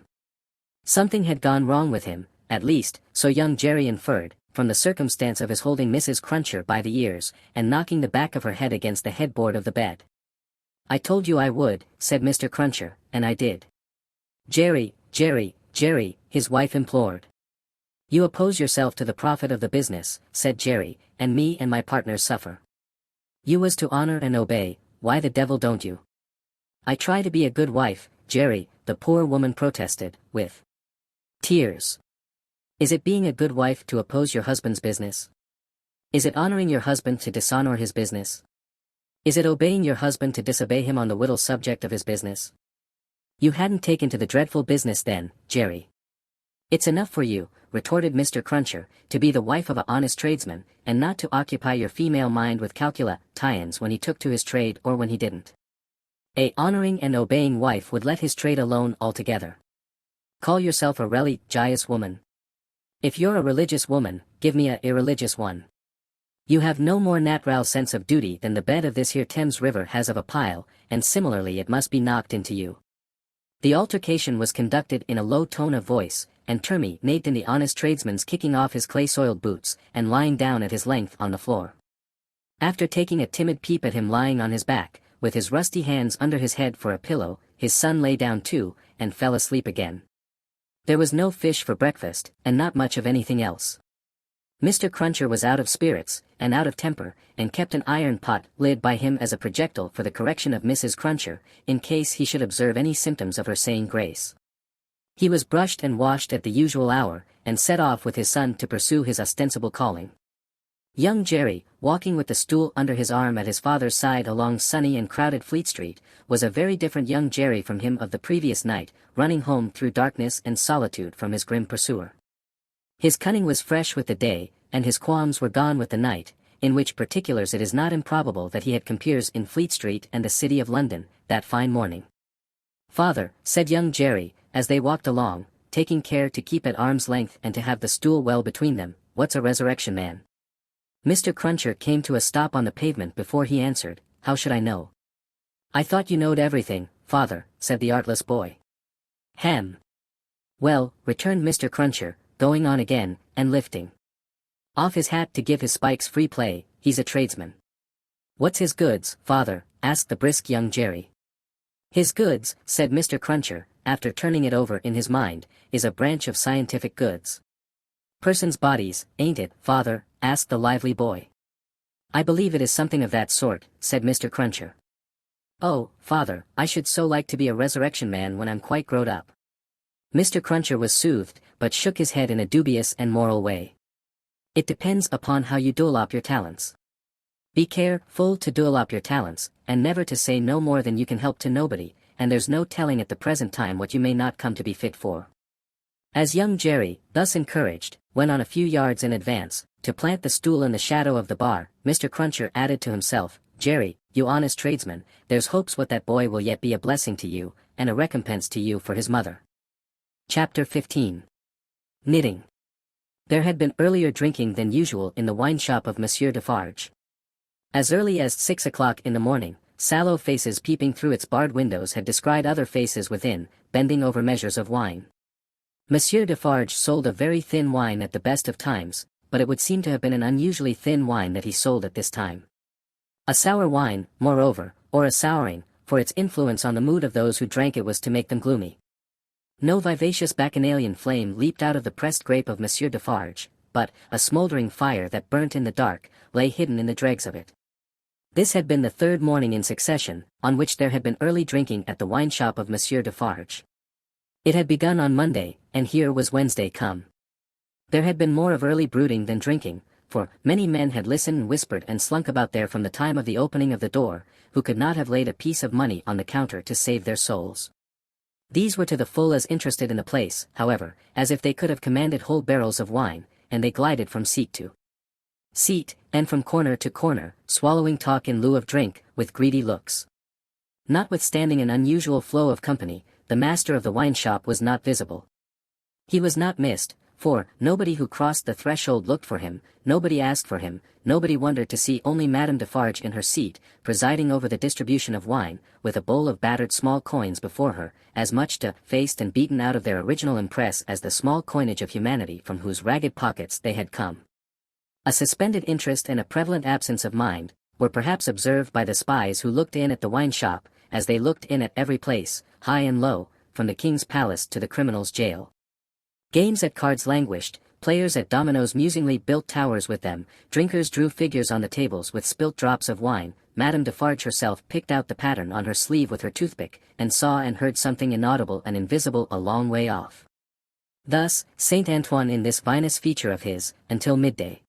S2: Something had gone wrong with him, at least, so young Jerry inferred, from the circumstance of his holding Mrs. Cruncher by the ears, and knocking the back of her head against the headboard of the bed. "I told you I would," said Mr. Cruncher, "and I did." "Jerry, Jerry, Jerry," his wife implored. "You oppose yourself to the profit of the business," said Jerry, "and me and my partners suffer. You was to honor and obey, why the devil don't you?" "I try to be a good wife, Jerry," the poor woman protested, with tears. "Is it being a good wife to oppose your husband's business? Is it honoring your husband to dishonor his business? Is it obeying your husband to disobey him on the little subject of his business? You hadn't taken to the dreadful business then, Jerry." "It's enough for you," retorted Mr. Cruncher, "to be the wife of a honest tradesman, and not to occupy your female mind with tie-ins when he took to his trade or when he didn't. A honoring and obeying wife would let his trade alone altogether. Call yourself a religious woman. If you're a religious woman, give me a irreligious one. You have no more natural sense of duty than the bed of this here Thames River has of a pile, and similarly it must be knocked into you." The altercation was conducted in a low tone of voice, and terminated the honest tradesman's kicking off his clay-soiled boots, and lying down at his length on the floor. After taking a timid peep at him lying on his back, with his rusty hands under his head for a pillow, his son lay down too, and fell asleep again. There was no fish for breakfast, and not much of anything else. Mr. Cruncher was out of spirits, and out of temper, and kept an iron pot lid by him as a projectile for the correction of Mrs. Cruncher, in case he should observe any symptoms of her saying grace. He was brushed and washed at the usual hour, and set off with his son to pursue his ostensible calling. Young Jerry, walking with the stool under his arm at his father's side along sunny and crowded Fleet Street, was a very different young Jerry from him of the previous night, running home through darkness and solitude from his grim pursuer. His cunning was fresh with the day, and his qualms were gone with the night, in which particulars it is not improbable that he had compeers in Fleet Street and the City of London, that fine morning. "Father," said young Jerry, as they walked along, taking care to keep at arm's length and to have the stool well between them, "what's a resurrection man?" Mr. Cruncher came to a stop on the pavement before he answered, "How should I know?" "I thought you knowed everything, father," said the artless boy. "Ham." "Well," returned Mr. Cruncher, going on again, and lifting off his hat to give his spikes free play, "he's a tradesman." "What's his goods, father?" asked the brisk young Jerry. "His goods," said Mr. Cruncher, after turning it over in his mind, "is a branch of scientific goods." "Persons' bodies, ain't it, father?" asked the lively boy. "I believe it is something of that sort," said Mr. Cruncher. "Oh, father, I should so like to be a resurrection man when I'm quite growed up." Mr. Cruncher was soothed, but shook his head in a dubious and moral way. "It depends upon how you dole up your talents. Be careful to dole up your talents, and never to say no more than you can help to nobody, and there's no telling at the present time what you may not come to be fit for." As young Jerry, thus encouraged, went on a few yards in advance, to plant the stool in the shadow of the bar, Mr. Cruncher added to himself, "Jerry, you honest tradesman, there's hopes what that boy will yet be a blessing to you, and a recompense to you for his mother." Chapter 15. Knitting. There had been earlier drinking than usual in the wine shop of Monsieur Defarge. As early as 6 o'clock in the morning, sallow faces peeping through its barred windows had descried other faces within, bending over measures of wine. Monsieur Defarge sold a very thin wine at the best of times, but it would seem to have been an unusually thin wine that he sold at this time. A sour wine, moreover, or a souring, for its influence on the mood of those who drank it was to make them gloomy. No vivacious bacchanalian flame leaped out of the pressed grape of Monsieur Defarge, but a smouldering fire that burnt in the dark, lay hidden in the dregs of it. This had been the third morning in succession, on which there had been early drinking at the wine shop of Monsieur Defarge. It had begun on Monday, and here was Wednesday come. There had been more of early brooding than drinking, for many men had listened and whispered and slunk about there from the time of the opening of the door, who could not have laid a piece of money on the counter to save their souls. These were to the full as interested in the place, however, as if they could have commanded whole barrels of wine, and they glided from seat to seat, and from corner to corner, swallowing talk in lieu of drink, with greedy looks. Notwithstanding an unusual flow of company, the master of the wine shop was not visible. He was not missed, for nobody who crossed the threshold looked for him, nobody asked for him, nobody wondered to see only Madame Defarge in her seat, presiding over the distribution of wine, with a bowl of battered small coins before her, as much defaced and beaten out of their original impress as the small coinage of humanity from whose ragged pockets they had come. A suspended interest and a prevalent absence of mind were perhaps observed by the spies who looked in at the wine shop, as they looked in at every place, high and low, from the king's palace to the criminal's jail. Games at cards languished, players at dominoes musingly built towers with them, drinkers drew figures on the tables with spilt drops of wine. Madame Defarge herself picked out the pattern on her sleeve with her toothpick, and saw and heard something inaudible and invisible a long way off. Thus, Saint Antoine in this vinous feature of his, until midday.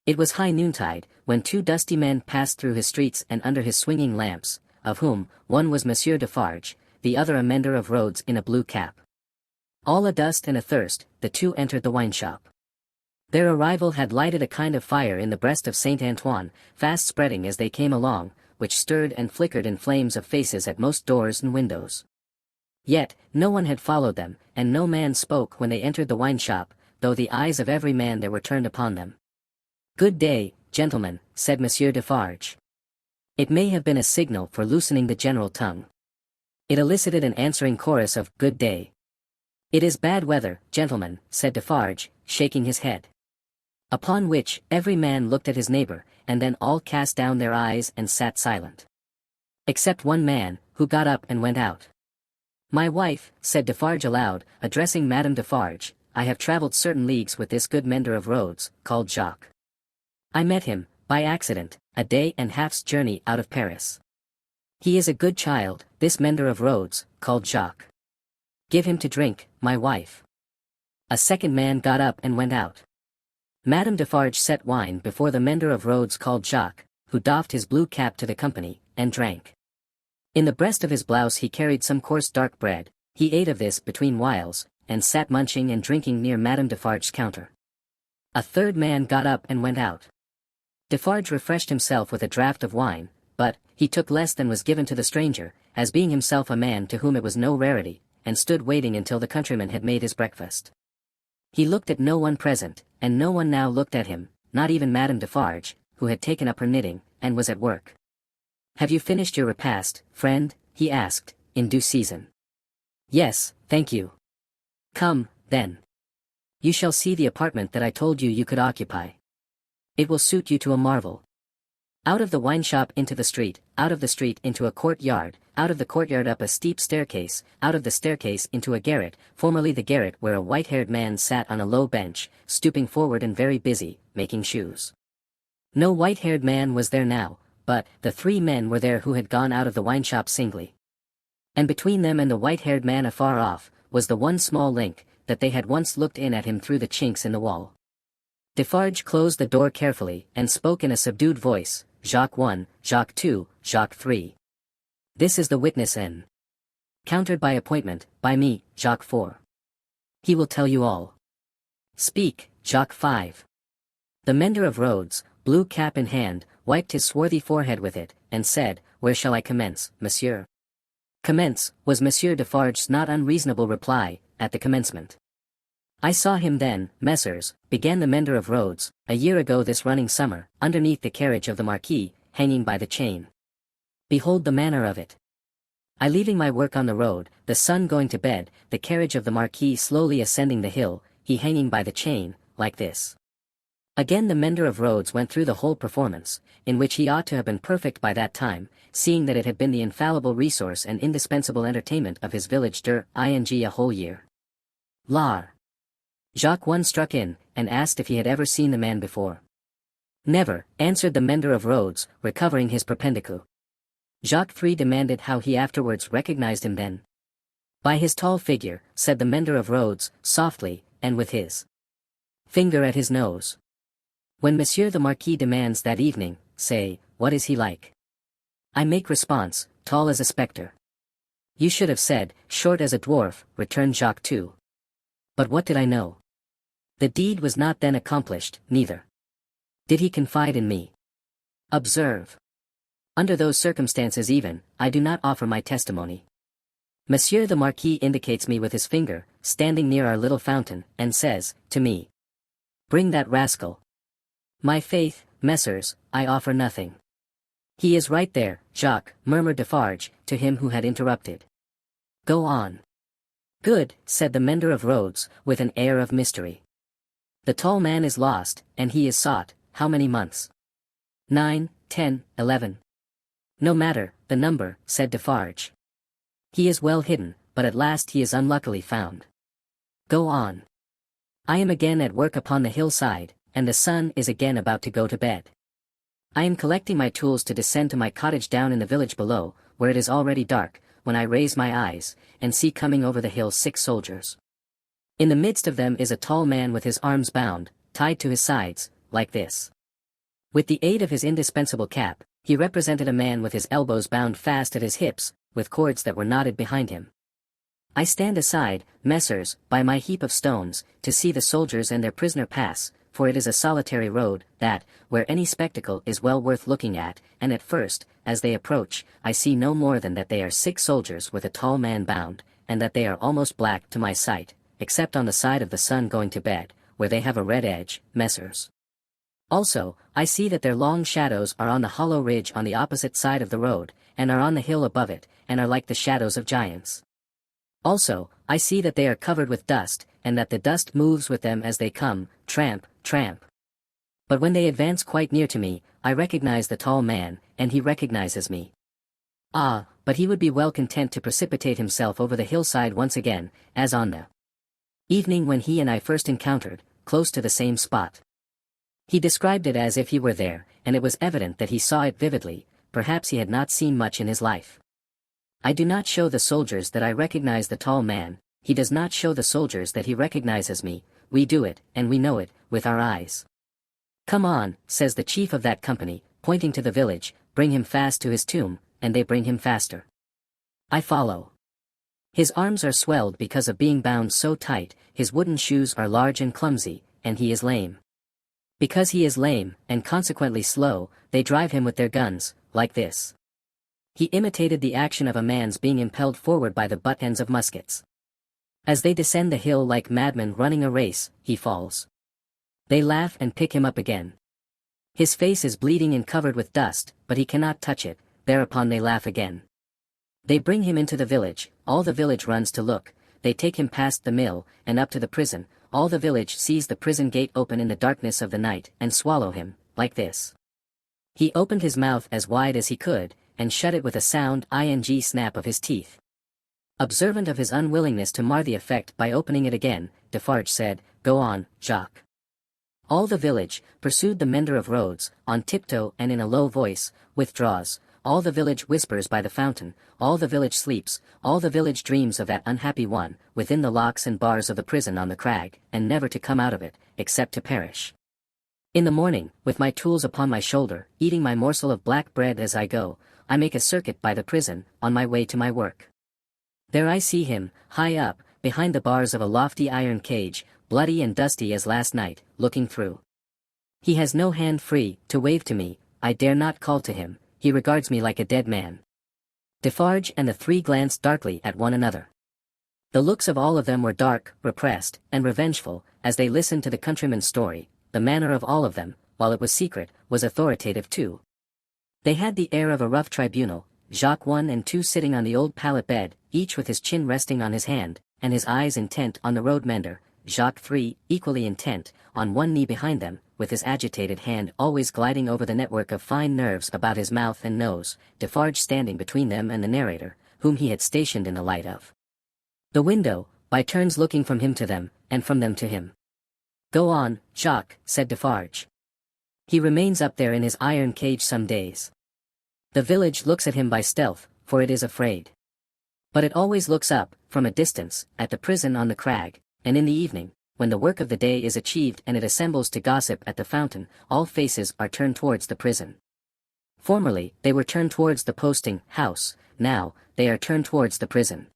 S2: It was high noontide, when two dusty men passed through his streets and under his swinging lamps, of whom, one was Monsieur Defarge, the other a mender of roads in a blue cap. All adust and athirst, the two entered the wine shop. Their arrival had lighted a kind of fire in the breast of Saint Antoine, fast spreading as they came along, which stirred and flickered in flames of faces at most doors and windows. Yet, no one had followed them, and no man spoke when they entered the wine shop, though the eyes of every man there were turned upon them. "Good day, gentlemen," said Monsieur Defarge. It may have been a signal for loosening the general tongue. It elicited an answering chorus of "Good day." "It is bad weather, gentlemen," said Defarge, shaking his head. Upon which, every man looked at his neighbor, and then all cast down their eyes and sat silent. Except one man, who got up and went out. "My wife," said Defarge aloud, addressing Madame Defarge, I have traveled certain leagues with this good mender of roads, called Jacques. I met him, by accident, a day and half's journey out of Paris. He is a good child, this mender of roads, called Jacques. Give him to drink, my wife. A second man got up and went out. Madame Defarge set wine before the mender of roads called Jacques, who doffed his blue cap to the company, and drank. In the breast of his blouse he carried some coarse dark bread. He ate of this between whiles, and sat munching and drinking near Madame Defarge's counter. A third man got up and went out. Defarge refreshed himself with a draught of wine, but he took less than was given to the stranger, as being himself a man to whom it was no rarity, and stood waiting until the countryman had made his breakfast. He looked at no one present, and no one now looked at him, not even Madame Defarge, who had taken up her knitting, and was at work. "Have you finished your repast, friend?" he asked, in due season. "Yes, thank you." "Come, then. You shall see the apartment that I told you you could occupy. It will suit you to a marvel. Out of the wine shop into the street, out of the street into a courtyard, out of the courtyard up a steep staircase, out of the staircase into a garret, formerly the garret where a white-haired man sat on a low bench, stooping forward and very busy, making shoes. No white-haired man was there now, but the three men were there who had gone out of the wine shop singly. And between them and the white-haired man afar off, was the one small link, that they had once looked in at him through the chinks in the wall. Defarge closed the door carefully, and spoke in a subdued voice, "Jacques 1, Jacques 2, Jacques 3. This is the witness N. Countered by appointment, by me, Jacques 4. He will tell you all. Speak, Jacques 5. The mender of roads, blue cap in hand, wiped his swarthy forehead with it, and said, "Where shall I commence, monsieur?" "Commence," was Monsieur Defarge's not unreasonable reply, "at the commencement." "I saw him then, messrs," began the mender of roads, "a year ago this running summer, underneath the carriage of the Marquis, hanging by the chain. Behold the manner of it. I leaving my work on the road, the sun going to bed, the carriage of the Marquis slowly ascending the hill, he hanging by the chain, like this." Again the mender of roads went through the whole performance, in which he ought to have been perfect by that time, seeing that it had been the infallible resource and indispensable entertainment of his village a whole year. Lar. Jacques 1 struck in, and asked if he had ever seen the man before. "Never," answered the mender of roads, recovering his perpendicu. Jacques 3 demanded how he afterwards recognized him then. "By his tall figure," said the mender of roads, softly, and with his finger at his nose. "When Monsieur the Marquis demands that evening, say, what is he like? I make response, tall as a spectre." "You should have said, short as a dwarf," returned Jacques 2. "But what did I know? The deed was not then accomplished, neither did he confide in me. Observe. Under those circumstances even, I do not offer my testimony. Monsieur the Marquis indicates me with his finger, standing near our little fountain, and says, to me, 'Bring that rascal.' My faith, messrs, I offer nothing." "He is right there, Jacques," murmured Defarge, to him who had interrupted. "Go on." "Good," said the mender of roads, with an air of mystery. "The tall man is lost, and he is sought, how many months?" 9, 10, 11. "No matter, the number," said Defarge. "He is well hidden, but at last he is unluckily found." "Go on." "I am again at work upon the hillside, and the sun is again about to go to bed. I am collecting my tools to descend to my cottage down in the village below, where it is already dark, when I raise my eyes, and see coming over the hill 6 soldiers. In the midst of them is a tall man with his arms bound, tied to his sides, like this. With the aid of his indispensable cap, he represented a man with his elbows bound fast at his hips, with cords that were knotted behind him. I stand aside, messrs, by my heap of stones, to see the soldiers and their prisoner pass, for it is a solitary road, that, where any spectacle is well worth looking at, and at first, as they approach, I see no more than that they are 6 soldiers with a tall man bound, and that they are almost black to my sight, except on the side of the sun going to bed, where they have a red edge, messrs. Also, I see that their long shadows are on the hollow ridge on the opposite side of the road, and are on the hill above it, and are like the shadows of giants. Also, I see that they are covered with dust, and that the dust moves with them as they come, tramp, tramp. But when they advance quite near to me, I recognize the tall man, and he recognizes me. Ah, but he would be well content to precipitate himself over the hillside once again, as on the Evening when he and I first encountered, close to the same spot. He described it as if he were there, and it was evident that he saw it vividly, perhaps he had not seen much in his life. I do not show the soldiers that I recognize the tall man, he does not show the soldiers that he recognizes me, we do it, and we know it, with our eyes. Come on, says the chief of that company, pointing to the village, bring him fast to his tomb, and they bring him faster. I follow. His arms are swelled because of being bound so tight, his wooden shoes are large and clumsy, and he is lame. Because he is lame, and consequently slow, they drive him with their guns, like this. He imitated the action of a man's being impelled forward by the butt ends of muskets. As they descend the hill like madmen running a race, he falls. They laugh and pick him up again. His face is bleeding and covered with dust, but he cannot touch it, thereupon they laugh again. They bring him into the village, all the village runs to look, they take him past the mill, and up to the prison, all the village sees the prison gate open in the darkness of the night, and swallow him, like this. He opened his mouth as wide as he could, and shut it with a sound snap of his teeth. Observant of his unwillingness to mar the effect by opening it again, Defarge said, "Go on, Jacques." All the village, pursued the mender of roads, on tiptoe and in a low voice, withdraws, all the village whispers by the fountain, all the village sleeps, all the village dreams of that unhappy one, within the locks and bars of the prison on the crag, and never to come out of it, except to perish. In the morning, with my tools upon my shoulder, eating my morsel of black bread as I go, I make a circuit by the prison, on my way to my work. There I see him, high up, behind the bars of a lofty iron cage, bloody and dusty as last night, looking through. He has no hand free, to wave to me, I dare not call to him, he regards me like a dead man. Defarge and the three glanced darkly at one another. The looks of all of them were dark, repressed, and revengeful, as they listened to the countryman's story, the manner of all of them, while it was secret, was authoritative too. They had the air of a rough tribunal, Jacques 1 and 2 sitting on the old pallet bed, each with his chin resting on his hand, and his eyes intent on the road mender, Jacques 3, equally intent, on one knee behind them, with his agitated hand always gliding over the network of fine nerves about his mouth and nose, Defarge standing between them and the narrator, whom he had stationed in the light of the window, by turns looking from him to them, and from them to him. "Go on, Jacques," said Defarge. "He remains up there in his iron cage some days. The village looks at him by stealth, for it is afraid. But it always looks up, from a distance, at the prison on the crag, and in the evening, when the work of the day is achieved and it assembles to gossip at the fountain, all faces are turned towards the prison. Formerly, they were turned towards the posting house, now, they are turned towards the prison.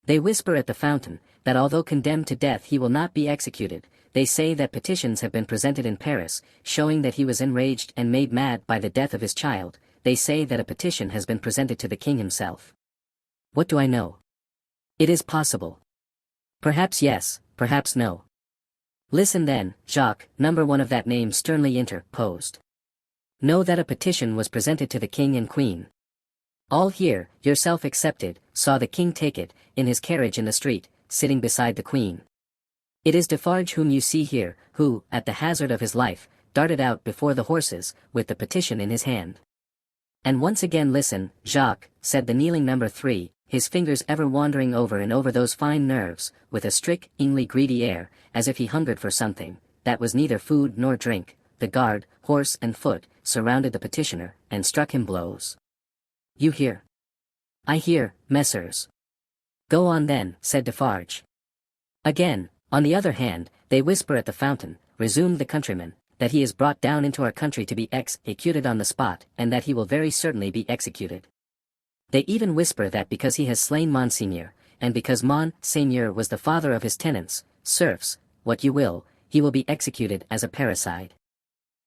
S2: They whisper at the fountain, that although condemned to death he will not be executed, they say that petitions have been presented in Paris, showing that he was enraged and made mad by the death of his child, they say that a petition has been presented to the king himself. What do I know? It is possible. Perhaps yes, perhaps no. Listen then, Jacques, number 1 of that name sternly interposed. Know that a petition was presented to the king and queen. All here, yourself excepted, saw the king take it, in his carriage in the street, sitting beside the queen. It is Defarge whom you see here, who, at the hazard of his life, darted out before the horses, with the petition in his hand. And once again listen, Jacques, said the kneeling number 3, his fingers ever wandering over and over those fine nerves, with a strikingly greedy air, as if he hungered for something, that was neither food nor drink. The guard, horse and foot, surrounded the petitioner, and struck him blows. You hear? I hear, messers. Go on then, said Defarge. Again, on the other hand, they whisper at the fountain, resumed the countryman, that he is brought down into our country to be executed on the spot, and that he will very certainly be executed. They even whisper that because he has slain Monseigneur, and because Monseigneur was the father of his tenants, serfs, what you will, he will be executed as a parricide.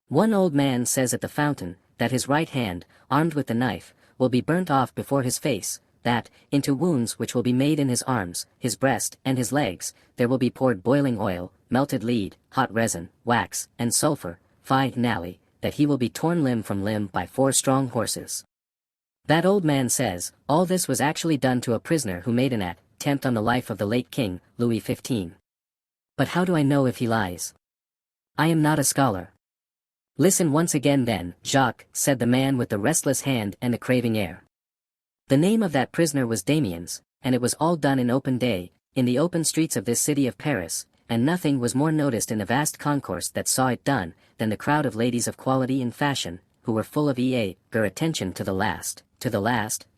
S2: One old man says at the fountain, that his right hand, armed with the knife, will be burnt off before his face, that, into wounds which will be made in his arms, his breast, and his legs, there will be poured boiling oil, melted lead, hot resin, wax, and sulphur, finally, that he will be torn limb from limb by 4 strong horses. That old man says, all this was actually done to a prisoner who made an attempt on the life of the late king, Louis XV. But how do I know if he lies? I am not a scholar. Listen once again then, Jacques, said the man with the restless hand and the craving air. The name of that prisoner was Damiens, and it was all done in open day, in the open streets of this city of Paris, and nothing was more noticed in the vast concourse that saw it done, than the crowd of ladies of quality and fashion, who were full of eager attention to the last,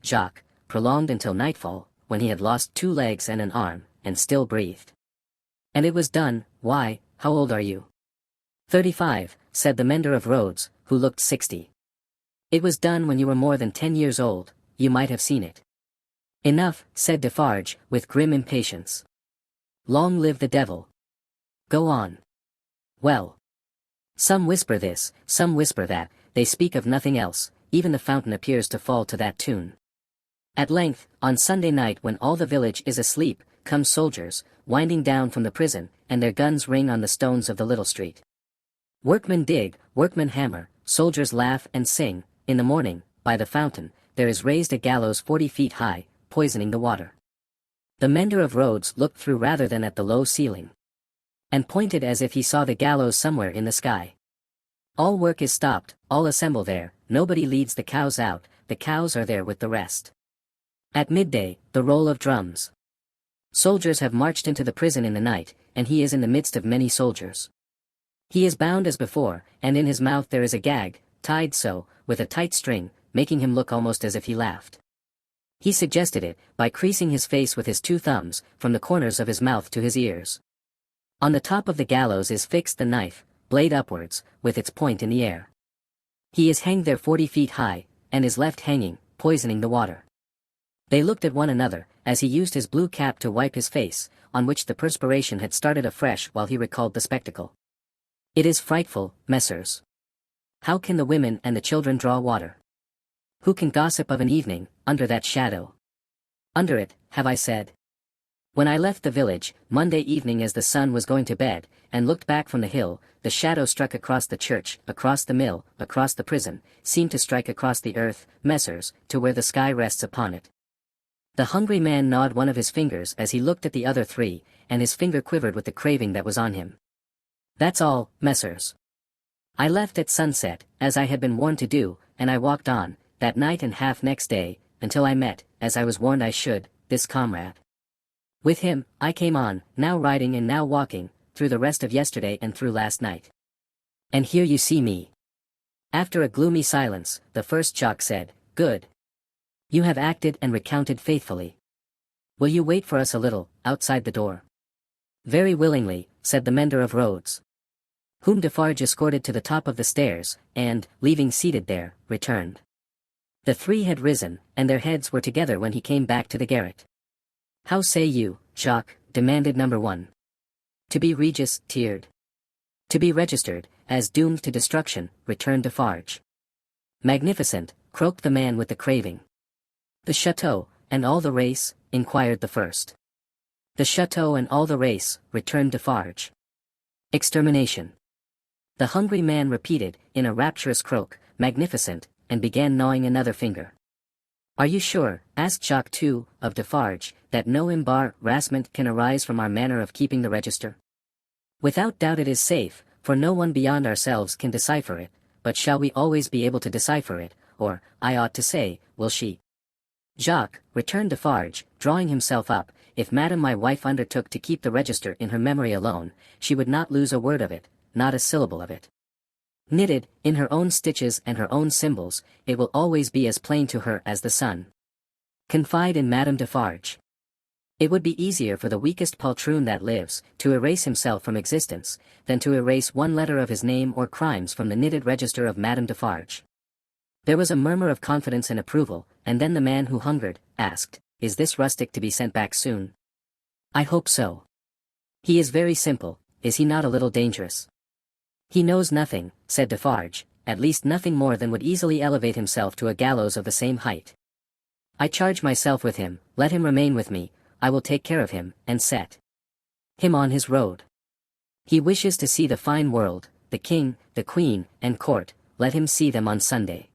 S2: Jacques, prolonged until nightfall, when he had lost 2 legs and an arm, and still breathed. And it was done. Why, how old are you? 35, said the mender of roads, who looked 60. It was done when you were more than 10 years old, you might have seen it. Enough, said Defarge, with grim impatience. Long live the devil. Go on. Well. Some whisper this, some whisper that, they speak of nothing else, even the fountain appears to fall to that tune. At length, on Sunday night when all the village is asleep, come soldiers, winding down from the prison, and their guns ring on the stones of the little street. Workmen dig, workmen hammer, soldiers laugh and sing. In the morning, by the fountain, there is raised a gallows 40 feet high, poisoning the water. The mender of roads looked through rather than at the low ceiling, and pointed as if he saw the gallows somewhere in the sky. All work is stopped, all assemble there, nobody leads the cows out, the cows are there with the rest. At midday, the roll of drums. Soldiers have marched into the prison in the night, and he is in the midst of many soldiers. He is bound as before, and in his mouth there is a gag, tied so, with a tight string, making him look almost as if he laughed. He suggested it, by creasing his face with his 2 thumbs, from the corners of his mouth to his ears. On the top of the gallows is fixed the knife, blade upwards, with its point in the air. He is hanged there 40 feet high, and is left hanging, poisoning the water. They looked at one another, as he used his blue cap to wipe his face, on which the perspiration had started afresh while he recalled the spectacle. It is frightful, messers. How can the women and the children draw water? Who can gossip of an evening, under that shadow? Under it, have I said. When I left the village, Monday evening as the sun was going to bed, and looked back from the hill, the shadow struck across the church, across the mill, across the prison, seemed to strike across the earth, messers, to where the sky rests upon it. The hungry man gnawed one of his fingers as he looked at the other 3, and his finger quivered with the craving that was on him. That's all, messers. I left at sunset, as I had been warned to do, and I walked on, that night and half next day, until I met, as I was warned I should, this comrade. With him, I came on, now riding and now walking, through the rest of yesterday and through last night. And here you see me. After a gloomy silence, the first Jacques said, Good. You have acted and recounted faithfully. Will you wait for us a little, outside the door? Very willingly, said the mender of roads, whom Defarge escorted to the top of the stairs, and, leaving seated there, returned. The 3 had risen, and their heads were together when he came back to the garret. How say you, Jacques? Demanded number 1. To be registered. To be registered, as doomed to destruction, returned Defarge. Magnificent, croaked the man with the craving. The chateau, and all the race? Inquired the first. The chateau and all the race, returned Defarge. Extermination. The hungry man repeated, in a rapturous croak, magnificent, and began gnawing another finger. Are you sure, asked Jacques too, of Defarge, that no embarrassment can arise from our manner of keeping the register? Without doubt it is safe, for no one beyond ourselves can decipher it, but shall we always be able to decipher it, or, I ought to say, will she? Jacques, returned Defarge, drawing himself up, if madam my wife undertook to keep the register in her memory alone, she would not lose a word of it, not a syllable of it. Knitted, in her own stitches and her own symbols, it will always be as plain to her as the sun. Confide in Madame Defarge. It would be easier for the weakest poltroon that lives, to erase himself from existence, than to erase one letter of his name or crimes from the knitted register of Madame Defarge. There was a murmur of confidence and approval, and then the man who hungered, asked, Is this rustic to be sent back soon? I hope so. He is very simple, is he not a little dangerous? He knows nothing, said Defarge, at least nothing more than would easily elevate himself to a gallows of the same height. I charge myself with him, let him remain with me, I will take care of him, and set him on his road. He wishes to see the fine world, the king, the queen, and court, let him see them on Sunday.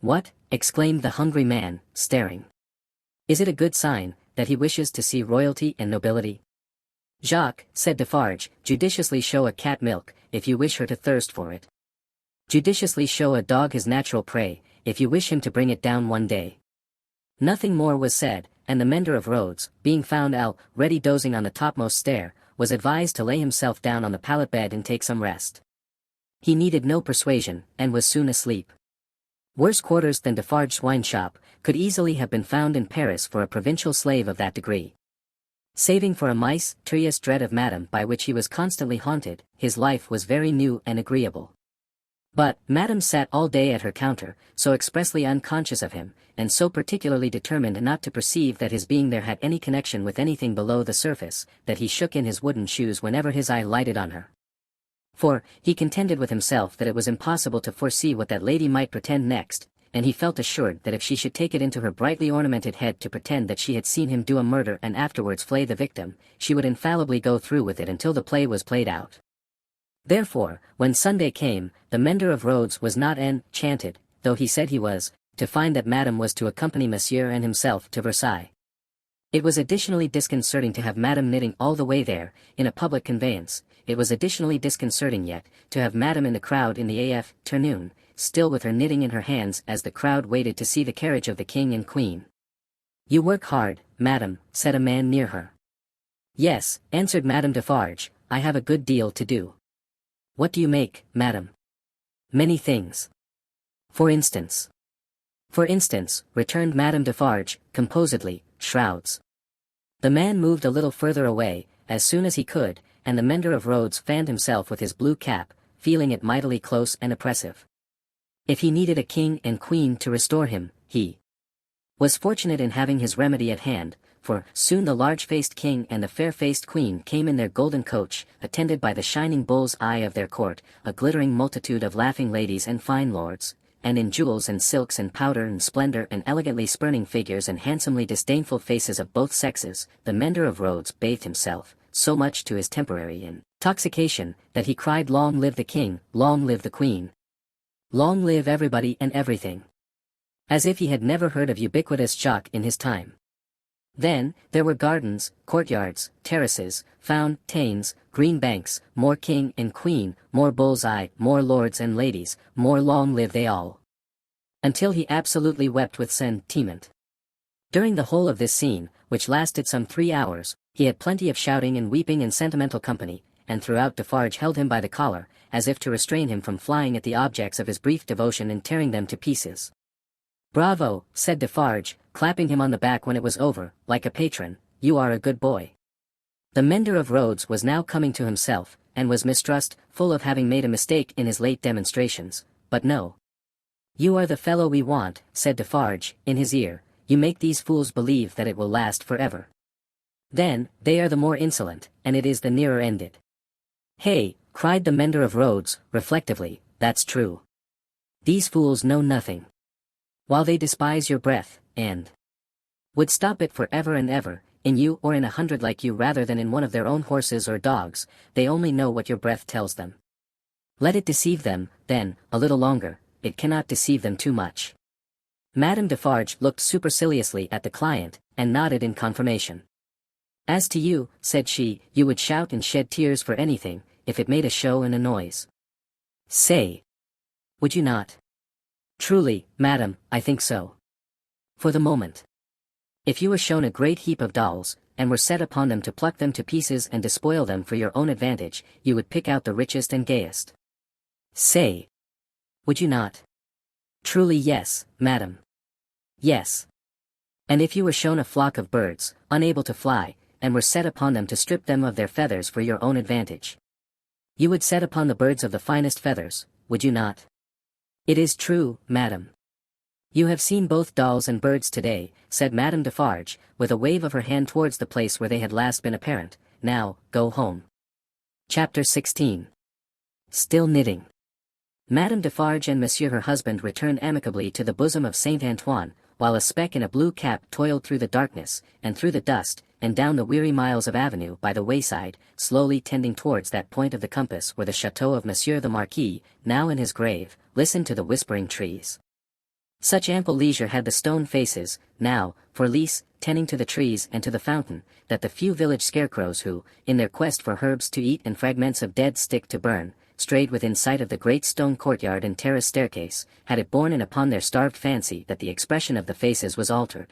S2: What? Exclaimed the hungry man, staring. Is it a good sign, that he wishes to see royalty and nobility? Jacques, said Defarge, judiciously show a cat milk, if you wish her to thirst for it. Judiciously show a dog his natural prey, if you wish him to bring it down one day. Nothing more was said, and the mender of roads, being found already dozing on the topmost stair, was advised to lay himself down on the pallet bed and take some rest. He needed no persuasion, and was soon asleep. Worse quarters than Defarge's wine shop could easily have been found in Paris for a provincial slave of that degree. Saving for a mysterious dread of Madame by which he was constantly haunted, his life was very new and agreeable. But Madame sat all day at her counter, so expressly unconscious of him, and so particularly determined not to perceive that his being there had any connection with anything below the surface, that he shook in his wooden shoes whenever his eye lighted on her. For, he contended with himself that it was impossible to foresee what that lady might pretend next, and he felt assured that if she should take it into her brightly ornamented head to pretend that she had seen him do a murder and afterwards flay the victim, she would infallibly go through with it until the play was played out. Therefore, when Sunday came, the mender of roads was not enchanted, though he said he was, to find that Madame was to accompany Monsieur and himself to Versailles. It was additionally disconcerting to have Madame knitting all the way there, in a public conveyance. It was additionally disconcerting yet, to have Madame in the crowd in the afternoon, still with her knitting in her hands as the crowd waited to see the carriage of the King and Queen. "You work hard, Madame," said a man near her. "Yes," answered Madame Defarge, "I have a good deal to do." "What do you make, Madame?" "Many things." For instance, returned Madame Defarge, composedly, "shrouds." The man moved a little further away, as soon as he could, and the mender of roads fanned himself with his blue cap, feeling it mightily close and oppressive. If he needed a king and queen to restore him, he was fortunate in having his remedy at hand, for soon the large-faced king and the fair-faced queen came in their golden coach, attended by the shining bull's eye of their court, a glittering multitude of laughing ladies and fine lords, and in jewels and silks and powder and splendor and elegantly spurning figures and handsomely disdainful faces of both sexes, the mender of roads bathed himself, so much to his temporary intoxication, that he cried, "Long live the king, long live the queen! Long live everybody and everything!" As if he had never heard of ubiquitous Jacques in his time. Then, there were gardens, courtyards, terraces, fountains, green banks, more king and queen, more bull's-eye, more lords and ladies, more long live they all. Until he absolutely wept with sentiment. During the whole of this scene, which lasted some 3 hours, he had plenty of shouting and weeping and sentimental company, and throughout Defarge held him by the collar, as if to restrain him from flying at the objects of his brief devotion and tearing them to pieces. "Bravo," said Defarge, clapping him on the back when it was over, like a patron, "you are a good boy." The mender of roads was now coming to himself, and was mistrustful of having made a mistake in his late demonstrations, but no. "You are the fellow we want," said Defarge, in his ear, "you make these fools believe that it will last forever. Then, they are the more insolent, and it is the nearer ended." "Hey," cried the mender of roads, reflectively, "that's true. These fools know nothing. While they despise your breath, and would stop it for ever and ever, in you or in 100 like you rather than in one of their own horses or dogs, they only know what your breath tells them. Let it deceive them, then, a little longer, it cannot deceive them too much." Madame Defarge looked superciliously at the client, and nodded in confirmation. "As to you," said she, "you would shout and shed tears for anything, if it made a show and a noise. Say, would you not?" "Truly, madam, I think so. For the moment. If you were shown a great heap of dolls, and were set upon them to pluck them to pieces and despoil them for your own advantage, you would pick out the richest and gayest. Say, would you not?" "Truly yes, madam. Yes. And if you were shown a flock of birds, unable to fly, and were set upon them to strip them of their feathers for your own advantage, you would set upon the birds of the finest feathers, would you not?" "It is true, madam." "You have seen both dolls and birds today," said Madame Defarge, with a wave of her hand towards the place where they had last been apparent. "Now, go home." Chapter 16. Still knitting. Madame Defarge and Monsieur her husband returned amicably to the bosom of Saint Antoine, while a speck in a blue cap toiled through the darkness, and through the dust, and down the weary miles of avenue by the wayside, slowly tending towards that point of the compass where the chateau of Monsieur the Marquis, now in his grave, listened to the whispering trees. Such ample leisure had the stone faces, now, for lease, tending to the trees and to the fountain, that the few village scarecrows who, in their quest for herbs to eat and fragments of dead stick to burn, strayed within sight of the great stone courtyard and terrace staircase, had it borne in upon their starved fancy that the expression of the faces was altered.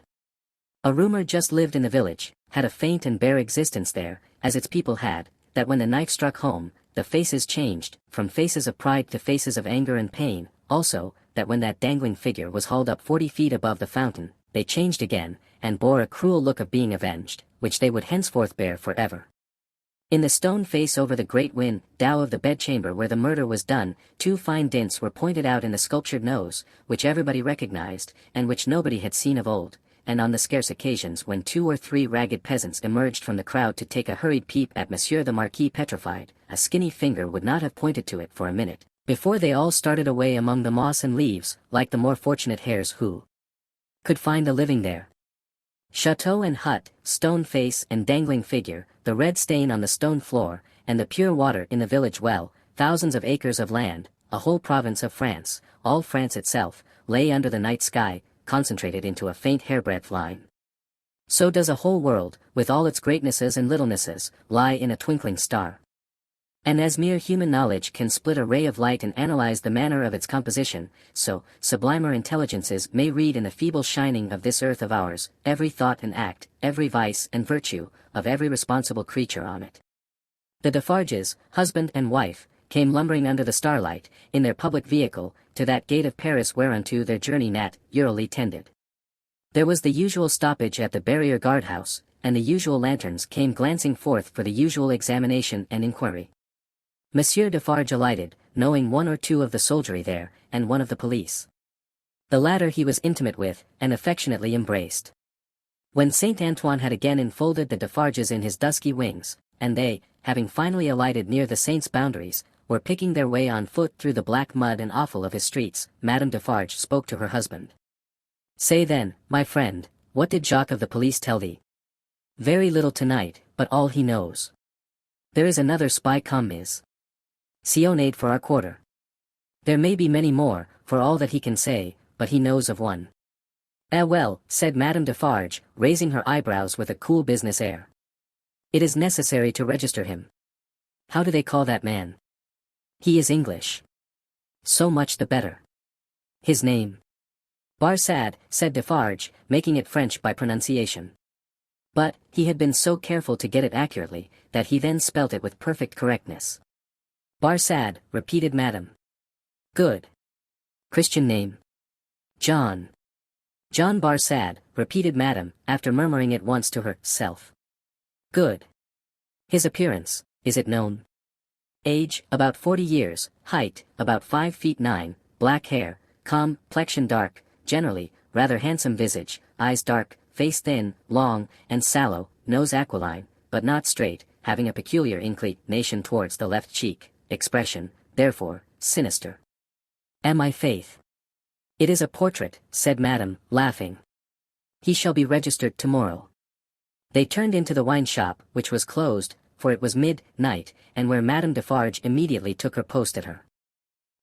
S2: A rumor just lived in the village, had a faint and bare existence there, as its people had, that when the knife struck home, the faces changed, from faces of pride to faces of anger and pain, also, that when that dangling figure was hauled up 40 feet above the fountain, they changed again, and bore a cruel look of being avenged, which they would henceforth bear forever. In the stone face over the great window of the bedchamber where the murder was done, 2 fine dints were pointed out in the sculptured nose, which everybody recognized, and which nobody had seen of old, and on the scarce occasions when 2 or 3 ragged peasants emerged from the crowd to take a hurried peep at Monsieur the Marquis petrified, a skinny finger would not have pointed to it for a minute, before they all started away among the moss and leaves, like the more fortunate hares who could find a living there. Chateau and hut, stone face and dangling figure, the red stain on the stone floor, and the pure water in the village well, thousands of acres of land, a whole province of France, all France itself, lay under the night sky, concentrated into a faint hairbreadth line. So does a whole world, with all its greatnesses and littlenesses, lie in a twinkling star. And as mere human knowledge can split a ray of light and analyze the manner of its composition, so, sublimer intelligences may read in the feeble shining of this earth of ours, every thought and act, every vice and virtue, of every responsible creature on it. The Defarges, husband and wife, came lumbering under the starlight, in their public vehicle, to that gate of Paris whereunto their journey naturally tended. There was the usual stoppage at the barrier guardhouse, and the usual lanterns came glancing forth for the usual examination and inquiry. Monsieur Defarge alighted, knowing 1 or 2 of the soldiery there, and 1 of the police. The latter he was intimate with, and affectionately embraced. When Saint Antoine had again enfolded the Defarges in his dusky wings, and they, having finally alighted near the saint's boundaries, were picking their way on foot through the black mud and offal of his streets, Madame Defarge spoke to her husband. "Say then, my friend, what did Jacques of the police tell thee?" "Very little tonight, but all he knows. There is another spy come is Sionade for our quarter. There may be many more, for all that he can say, but he knows of one." "Eh well," said Madame Defarge, raising her eyebrows with a cool business air. "It is necessary to register him." "How do they call that man?" "He is English." "So much the better." "His name?" "Barsad," said Defarge, making it French by pronunciation. But, he had been so careful to get it accurately, that he then spelt it with perfect correctness. "Barsad," repeated Madame. "Good. Christian name?" "John." "John Barsad," repeated Madame, after murmuring it once to herself. "Good. His appearance, is it known?" "Age, about 40 years, height, about 5 feet 9, black hair, complexion dark, generally, rather handsome visage, eyes dark, face thin, long, and sallow, nose aquiline, but not straight, having a peculiar inclination towards the left cheek, expression, therefore, sinister." "Am I faith? It is a portrait," said Madame, laughing. "He shall be registered tomorrow." They turned into the wine shop, which was closed, for it was midnight, and where Madame Defarge immediately took her post at her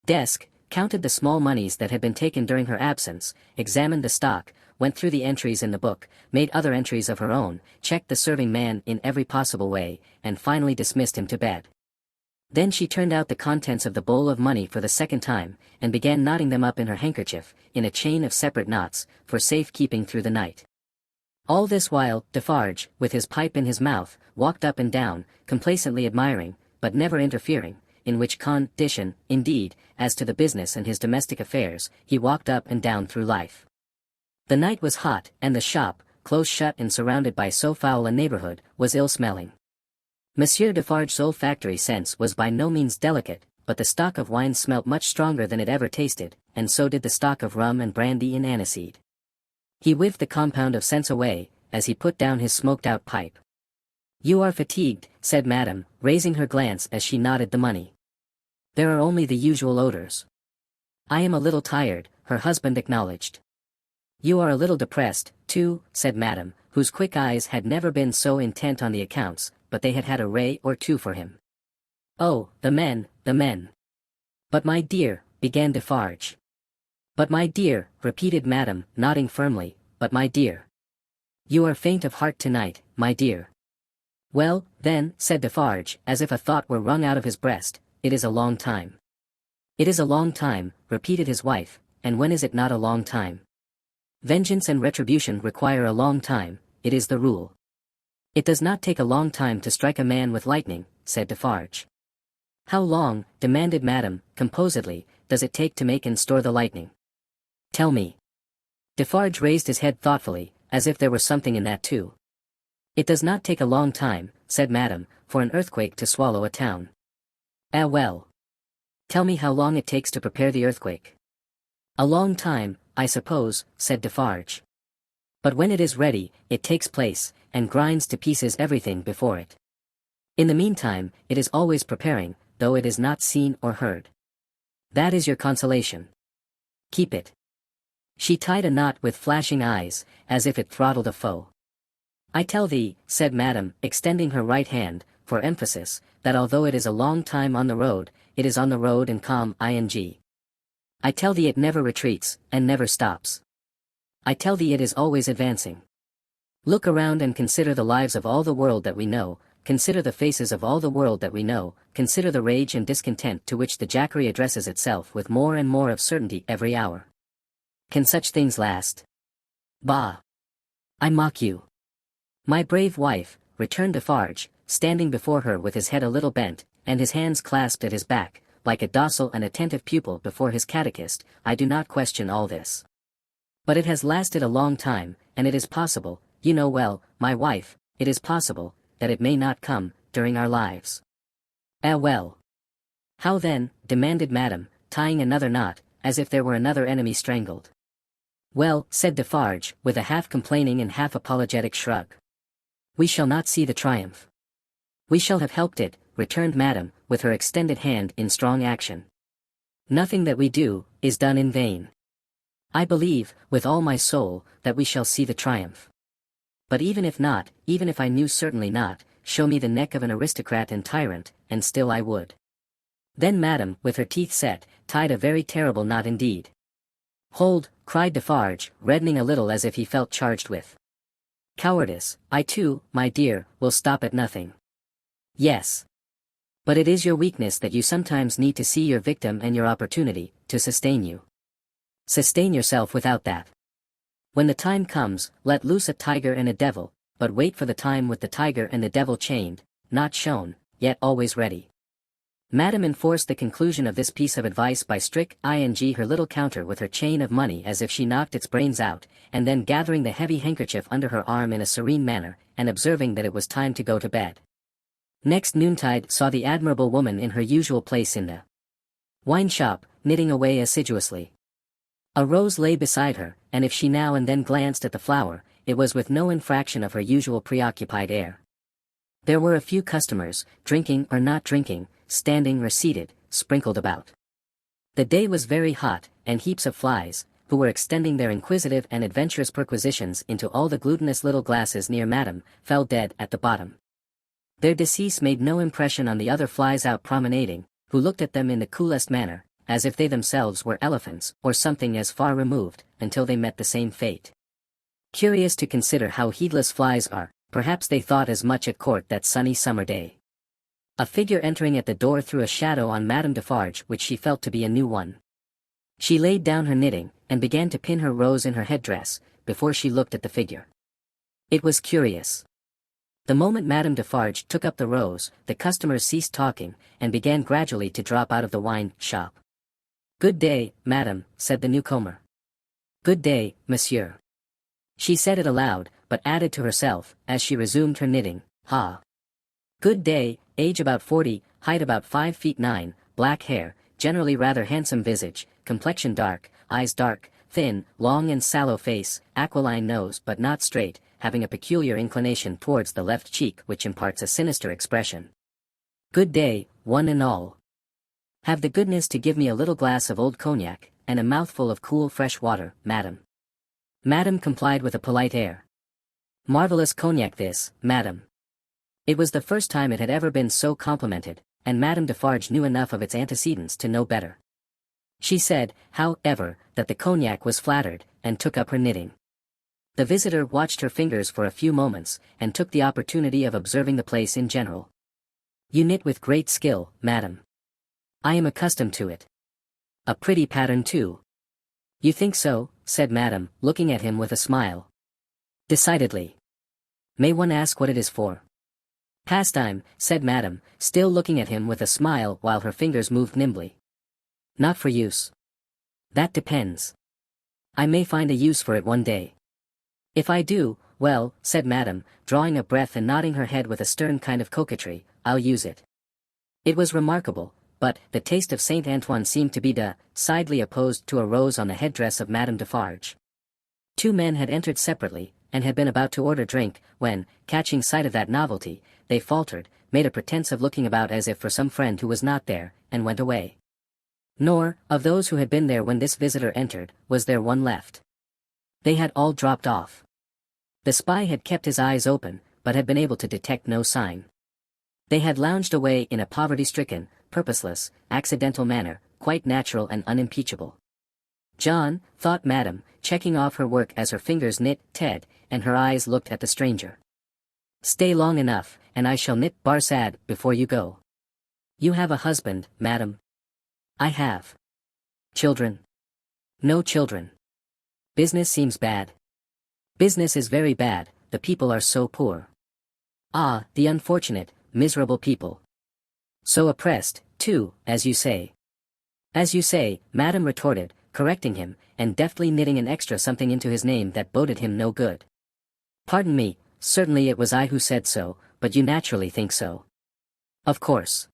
S2: desk, counted the small moneys that had been taken during her absence, examined the stock, went through the entries in the book, made other entries of her own, checked the serving man in every possible way, and finally dismissed him to bed. Then she turned out the contents of the bowl of money for the second time, and began knotting them up in her handkerchief, in a chain of separate knots, for safe keeping through the night. All this while, Defarge, with his pipe in his mouth, walked up and down, complacently admiring, but never interfering, in which condition, indeed, as to the business and his domestic affairs, he walked up and down through life. The night was hot, and the shop, close shut and surrounded by so foul a neighborhood, was ill-smelling. Monsieur Defarge's olfactory sense was by no means delicate, but the stock of wine smelt much stronger than it ever tasted, and so did the stock of rum and brandy and aniseed. He whiffed the compound of scents away, as he put down his smoked-out pipe. "You are fatigued," said Madame, raising her glance as she nodded the money. "There are only the usual odors." "I am a little tired," her husband acknowledged. "You are a little depressed, too," said Madame, whose quick eyes had never been so intent on the accounts, but they had had a ray or 2 for him. "Oh, the men, the men." "But my dear," began Defarge. "But my dear," repeated Madame, nodding firmly, "but my dear. You are faint of heart tonight, my dear." "Well, then," said Defarge, as if a thought were wrung out of his breast, "it is a long time." "It is a long time," repeated his wife, "and when is it not a long time?" Vengeance and retribution require a long time, it is the rule. It does not take a long time to strike a man with lightning, said Defarge. How long, demanded Madame, composedly, does it take to make and store the lightning? Tell me. Defarge raised his head thoughtfully, as if there were something in that too. It does not take a long time, said Madame, for an earthquake to swallow a town. Ah well. Tell me how long it takes to prepare the earthquake. A long time, I suppose, said Defarge. But when it is ready, it takes place, and grinds to pieces everything before it. In the meantime, it is always preparing, though it is not seen or heard. That is your consolation. Keep it. She tied a knot with flashing eyes, as if it throttled a foe. I tell thee, said Madame, extending her right hand, for emphasis, that although it is a long time on the road, it is on the road and calm ing. I tell thee it never retreats, and never stops. I tell thee it is always advancing. Look around and consider the lives of all the world that we know, consider the faces of all the world that we know, consider the rage and discontent to which the Jackery addresses itself with more and more of certainty every hour. Can such things last? Bah! I mock you. My brave wife, returned Defarge, standing before her with his head a little bent, and his hands clasped at his back, like a docile and attentive pupil before his catechist, I do not question all this. But it has lasted a long time, and it is possible, you know well, my wife, it is possible, that it may not come, during our lives. Ah well. How then, demanded Madame, tying another knot, as if there were another enemy strangled. Well, said Defarge, with a half-complaining and half-apologetic shrug. We shall not see the triumph. We shall have helped it, returned Madame, with her extended hand in strong action. Nothing that we do, is done in vain. I believe, with all my soul, that we shall see the triumph. But even if not, even if I knew certainly not, show me the neck of an aristocrat and tyrant, and still I would. Then Madame, with her teeth set, tied a very terrible knot indeed. Hold, cried Defarge, reddening a little as if he felt charged with cowardice. I too, my dear, will stop at nothing. Yes. But it is your weakness that you sometimes need to see your victim and your opportunity, to sustain you. Sustain yourself without that. When the time comes, let loose a tiger and a devil, but wait for the time with the tiger and the devil chained, not shown, yet always ready. Madame enforced the conclusion of this piece of advice by ing her little counter with her chain of money as if she knocked its brains out, and then gathering the heavy handkerchief under her arm in a serene manner, and observing that it was time to go to bed. Next noontide saw the admirable woman in her usual place in the wine shop, knitting away assiduously. A rose lay beside her, and if she now and then glanced at the flower, it was with no infraction of her usual preoccupied air. There were a few customers, drinking or not drinking, standing or seated, sprinkled about. The day was very hot, and heaps of flies, who were extending their inquisitive and adventurous perquisitions into all the glutinous little glasses near Madame, fell dead at the bottom. Their decease made no impression on the other flies out promenading, who looked at them in the coolest manner, as if they themselves were elephants or something as far removed, until they met the same fate. Curious to consider how heedless flies are, perhaps they thought as much at court that sunny summer day. A figure entering at the door threw a shadow on Madame Defarge which she felt to be a new one. She laid down her knitting, and began to pin her rose in her headdress, before she looked at the figure. It was curious. The moment Madame Defarge took up the rose, the customers ceased talking, and began gradually to drop out of the wine shop. Good day, Madame, said the newcomer. Good day, Monsieur. She said it aloud, but added to herself, as she resumed her knitting, Ha! Good day, age about 40, height about 5 feet 9, black hair, generally rather handsome visage, complexion dark, eyes dark, thin, long and sallow face, aquiline nose but not straight, having a peculiar inclination towards the left cheek which imparts a sinister expression. Good day, one and all. Have the goodness to give me a little glass of old cognac, and a mouthful of cool fresh water, Madame. Madame complied with a polite air. Marvelous cognac this, Madame. It was the first time it had ever been so complimented, and Madame Defarge knew enough of its antecedents to know better. She said, however, that the cognac was flattered, and took up her knitting. The visitor watched her fingers for a few moments, and took the opportunity of observing the place in general. You knit with great skill, Madame. I am accustomed to it. A pretty pattern too. You think so, said Madame, looking at him with a smile. Decidedly. May one ask what it is for? Pastime, said Madame, still looking at him with a smile while her fingers moved nimbly. Not for use. That depends. I may find a use for it one day. If I do, well, said Madame, drawing a breath and nodding her head with a stern kind of coquetry, I'll use it. It was remarkable, but the taste of Saint Antoine seemed to be decidedly opposed to a rose on the headdress of Madame Defarge. Two men had entered separately, and had been about to order drink, when, catching sight of that novelty, they faltered, made a pretense of looking about as if for some friend who was not there, and went away. Nor, of those who had been there when this visitor entered, was there one left. They had all dropped off. The spy had kept his eyes open, but had been able to detect no sign. They had lounged away in a poverty-stricken, purposeless, accidental manner, quite natural and unimpeachable. John, thought Madame, checking off her work as her fingers knit, Ted, and her eyes looked at the stranger. Stay long enough, and I shall knit barsad before you go. You have a husband, Madame? I have. Children? No children. Business seems bad. Business is very bad, the people are so poor. Ah, the unfortunate, miserable people. So oppressed, too, as you say. As you say, Madame retorted, correcting him, and deftly knitting an extra something into his name that boded him no good. Pardon me, certainly it was I who said so, but you naturally think so. Of course.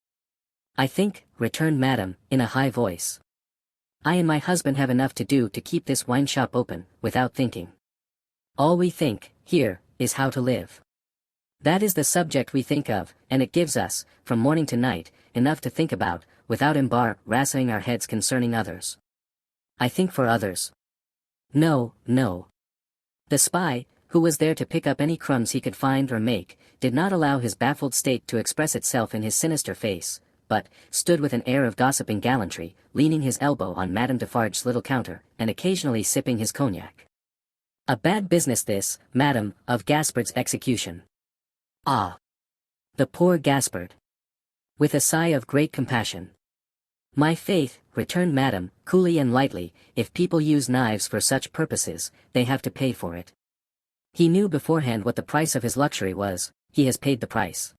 S2: I think, returned Madame, in a high voice. I and my husband have enough to do to keep this wine shop open, without thinking. All we think, here, is how to live. That is the subject we think of, and it gives us, from morning to night, enough to think about, without embarrassing our heads concerning others. I think for others. No, no. The spy, who was there to pick up any crumbs he could find or make, did not allow his baffled state to express itself in his sinister face, but stood with an air of gossiping gallantry, leaning his elbow on Madame Defarge's little counter, and occasionally sipping his cognac. A bad business this, Madame, of Gaspard's execution. Ah! The poor Gaspard! With a sigh of great compassion. My faith, returned Madame, coolly and lightly, if people use knives for such purposes, they have to pay for it. He knew beforehand what the price of his luxury was, he has paid the price.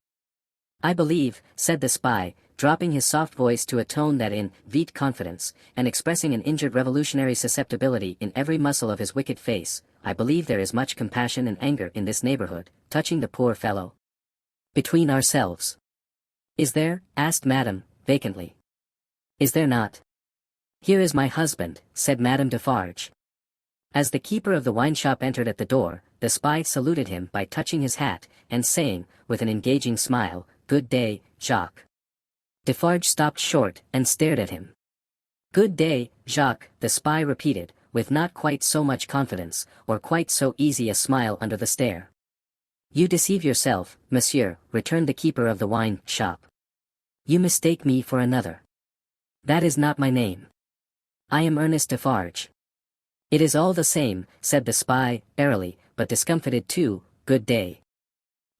S2: I believe, said the spy, dropping his soft voice to a tone that invoked confidence, and expressing an injured revolutionary susceptibility in every muscle of his wicked face, I believe there is much compassion and anger in this neighborhood, touching the poor fellow. Between ourselves. Is there? Asked Madame, vacantly. Is there not? Here is my husband, said Madame Defarge. As the keeper of the wine shop entered at the door, the spy saluted him by touching his hat, and saying, with an engaging smile, Good day, Jacques. Defarge stopped short, and stared at him. Good day, Jacques, the spy repeated, with not quite so much confidence, or quite so easy a smile under the stare. You deceive yourself, monsieur, returned the keeper of the wine shop. You mistake me for another. That is not my name. I am Ernest Defarge. It is all the same, said the spy, airily, but discomfited too. Good day.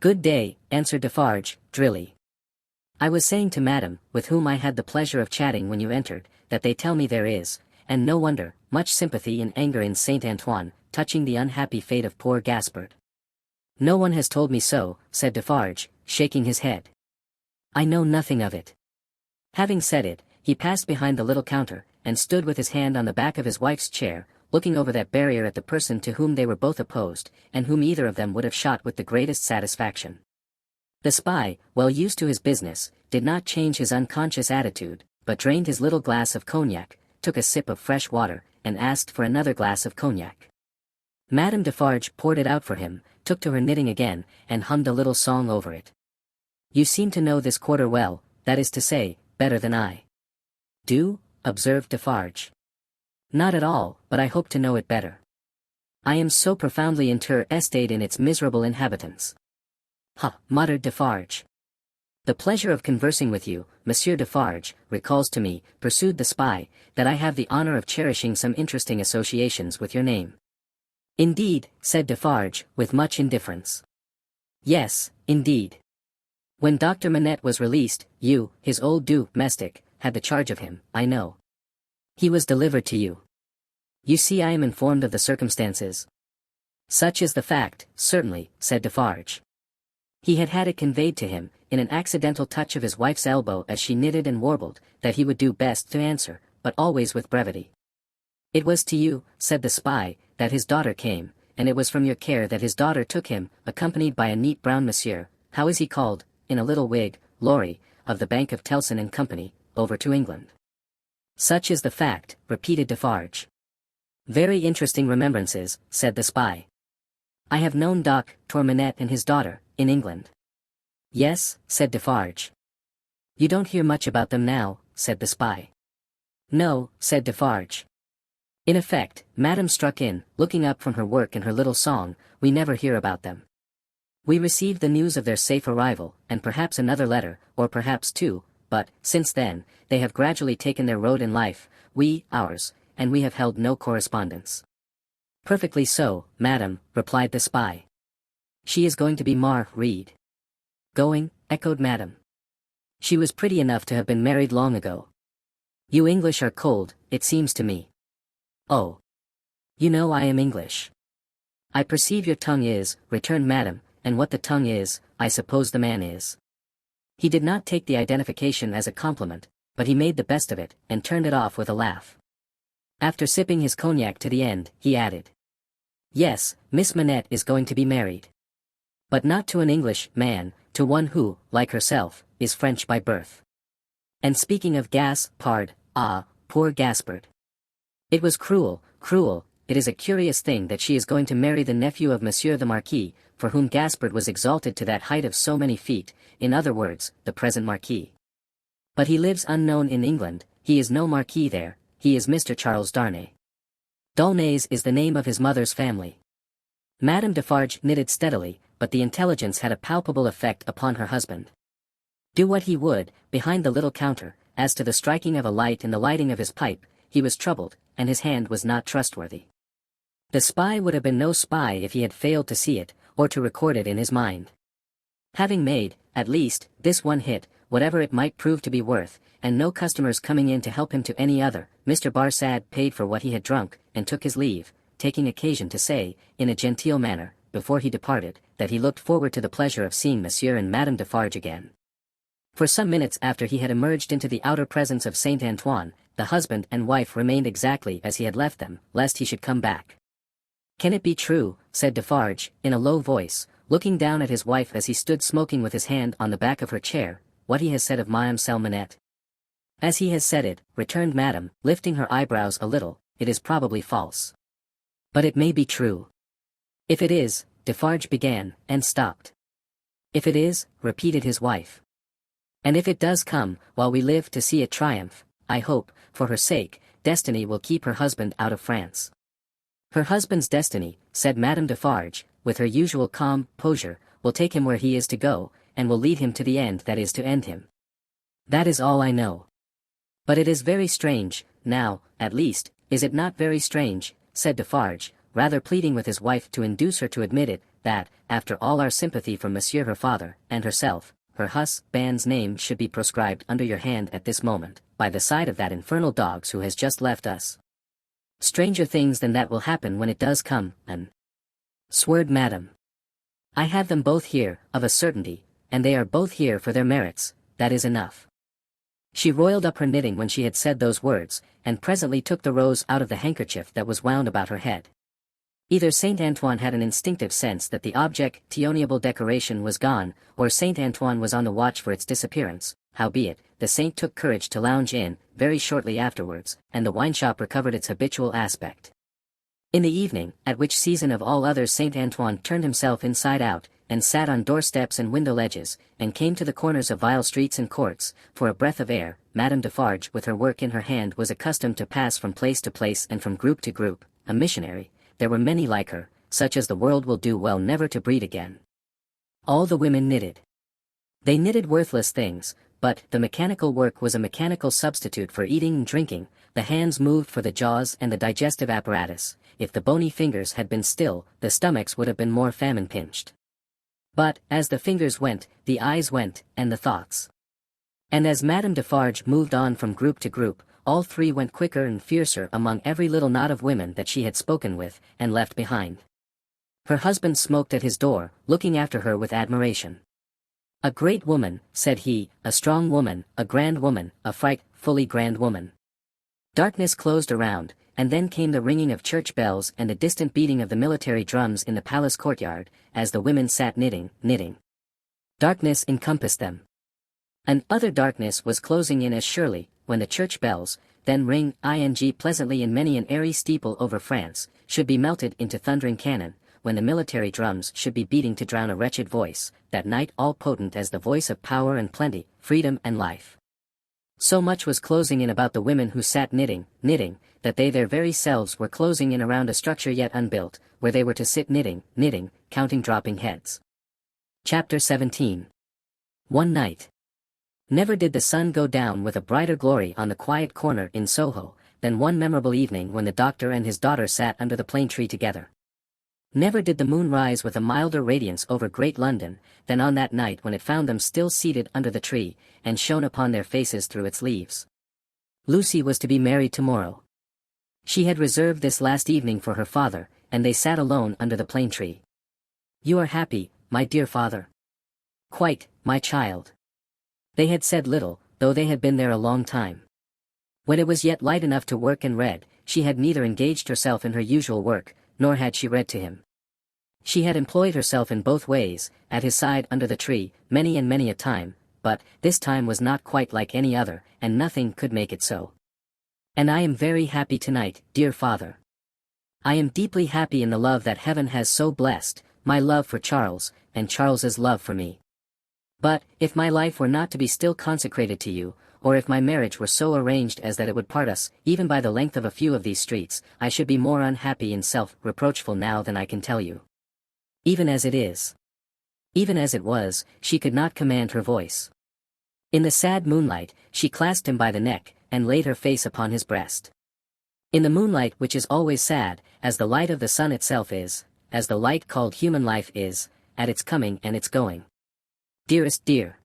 S2: Good day, answered Defarge, drily. I was saying to Madame, with whom I had the pleasure of chatting when you entered, that they tell me there is, and no wonder, much sympathy and anger in Saint Antoine, touching the unhappy fate of poor Gaspard. No one has told me so, said Defarge, shaking his head. I know nothing of it. Having said it, he passed behind the little counter, and stood with his hand on the back of his wife's chair, looking over that barrier at the person to whom they were both opposed, and whom either of them would have shot with the greatest satisfaction. The spy, well used to his business, did not change his unconscious attitude, but drained his little glass of cognac, took a sip of fresh water, and asked for another glass of cognac. Madame Defarge poured it out for him, took to her knitting again, and hummed a little song over it. You seem to know this quarter well, that is to say, better than I do, observed Defarge. Not at all, but I hope to know it better. I am so profoundly interested in its miserable inhabitants. Ha, muttered Defarge. The pleasure of conversing with you, Monsieur Defarge, recalls to me, pursued the spy, that I have the honor of cherishing some interesting associations with your name. Indeed, said Defarge, with much indifference. Yes, indeed. When Dr. Manette was released, you, his old domestic, had the charge of him, I know. He was delivered to you. You see, I am informed of the circumstances. Such is the fact, certainly, said Defarge. He had had it conveyed to him, in an accidental touch of his wife's elbow as she knitted and warbled, that he would do best to answer, but always with brevity. It was to you, said the spy, that his daughter came, and it was from your care that his daughter took him, accompanied by a neat brown monsieur, how is he called, in a little wig, Lorry, of the Bank of Telson and Company, over to England. Such is the fact, repeated Defarge. Very interesting remembrances, said the spy. I have known Doc Torminette and his daughter, in England. Yes, said Defarge. You don't hear much about them now, said the spy. No, said Defarge. In effect, Madame struck in, looking up from her work and her little song, we never hear about them. We received the news of their safe arrival, and perhaps another letter, or perhaps two, but, since then, they have gradually taken their road in life, we, ours, and we have held no correspondence. Perfectly so, madam, replied the spy. She is going to be Reed. Going, echoed madam. She was pretty enough to have been married long ago. You English are cold, it seems to me. Oh. You know I am English. I perceive your tongue is, returned madam, and what the tongue is, I suppose the man is. He did not take the identification as a compliment, but he made the best of it, and turned it off with a laugh. After sipping his cognac to the end, he added. Yes, Miss Manette is going to be married. But not to an English man, to one who, like herself, is French by birth. And speaking of poor Gaspard. It was cruel, it is a curious thing that she is going to marry the nephew of Monsieur the Marquis, for whom Gaspard was exalted to that height of so many feet, in other words, the present Marquis. But he lives unknown in England, he is no Marquis there, he is Mr. Charles Darnay. D'Aulnays is the name of his mother's family. Madame Defarge knitted steadily, but the intelligence had a palpable effect upon her husband. Do what he would, behind the little counter, as to the striking of a light and the lighting of his pipe, he was troubled, and his hand was not trustworthy. The spy would have been no spy if he had failed to see it, or to record it in his mind. Having made, at least, this one hit, whatever it might prove to be worth, and no customers coming in to help him to any other, Mr. Barsad paid for what he had drunk, and took his leave, taking occasion to say, in a genteel manner, before he departed, that he looked forward to the pleasure of seeing Monsieur and Madame Defarge again. For some minutes after he had emerged into the outer presence of Saint Antoine, the husband and wife remained exactly as he had left them, lest he should come back. Can it be true, said Defarge, in a low voice, looking down at his wife as he stood smoking with his hand on the back of her chair, what he has said of Mademoiselle Manette? As he has said it, returned Madame, lifting her eyebrows a little, it is probably false. But it may be true. If it is, Defarge began, and stopped. If it is, repeated his wife. And if it does come, while we live to see it triumph, I hope, for her sake, destiny will keep her husband out of France. Her husband's destiny, said Madame Defarge, with her usual calm posure, will take him where he is to go, and will lead him to the end that is to end him. That is all I know. But it is very strange, now, at least, is it not very strange, said Defarge, rather pleading with his wife to induce her to admit it, that, after all our sympathy for Monsieur her father, and herself, her husband's name should be proscribed under your hand at this moment, by the side of that infernal dog's who has just left us. Stranger things than that will happen when it does come, sweared Madame. I have them both here, of a certainty, and they are both here for their merits, that is enough. She roiled up her knitting when she had said those words, and presently took the rose out of the handkerchief that was wound about her head. Either Saint Antoine had an instinctive sense that the objectionable decoration was gone, or Saint Antoine was on the watch for its disappearance. Howbeit, the saint took courage to lounge in, very shortly afterwards, and the wine-shop recovered its habitual aspect. In the evening, at which season of all others Saint Antoine turned himself inside out, and sat on doorsteps and window ledges, and came to the corners of vile streets and courts, for a breath of air, Madame Defarge with her work in her hand was accustomed to pass from place to place and from group to group, a missionary. There were many like her, such as the world will do well never to breed again. All the women knitted. They knitted worthless things, but the mechanical work was a mechanical substitute for eating and drinking, the hands moved for the jaws and the digestive apparatus. If the bony fingers had been still, the stomachs would have been more famine-pinched. But, as the fingers went, the eyes went, and the thoughts. And as Madame Defarge moved on from group to group, all three went quicker and fiercer among every little knot of women that she had spoken with, and left behind. Her husband smoked at his door, looking after her with admiration. "A great woman," said he, "a strong woman, a grand woman, a frightfully grand woman." Darkness closed around, and then came the ringing of church bells and the distant beating of the military drums in the palace courtyard, as the women sat knitting. Darkness encompassed them. And other darkness was closing in as surely, when the church bells, then ring pleasantly in many an airy steeple over France, should be melted into thundering cannon, when the military drums should be beating to drown a wretched voice, that night all potent as the voice of power and plenty, freedom and life. So much was closing in about the women who sat knitting, that they their very selves were closing in around a structure yet unbuilt, where they were to sit knitting, counting dropping heads. Chapter 17. One night. Never did the sun go down with a brighter glory on the quiet corner in Soho, than one memorable evening when the doctor and his daughter sat under the plane tree together. Never did the moon rise with a milder radiance over great London, than on that night when it found them still seated under the tree, and shone upon their faces through its leaves. Lucy was to be married tomorrow. She had reserved this last evening for her father, and they sat alone under the plane tree. "You are happy, my dear father?" "Quite, my child." They had said little, though they had been there a long time. When it was yet light enough to work and read, she had neither engaged herself in her usual work, nor had she read to him. She had employed herself in both ways, at his side under the tree, many and many a time, but this time was not quite like any other, and nothing could make it so. "And I am very happy tonight, dear father. I am deeply happy in the love that heaven has so blessed, my love for Charles, and Charles's love for me. But, if my life were not to be still consecrated to you, or if my marriage were so arranged as that it would part us, even by the length of a few of these streets, I should be more unhappy and self-reproachful now than I can tell you. Even as it is." Even as it was, she could not command her voice. In the sad moonlight, she clasped him by the neck, and laid her face upon his breast. In the moonlight which is always sad, as the light of the sun itself is, as the light called human life is, at its coming and its going. "Dearest dear.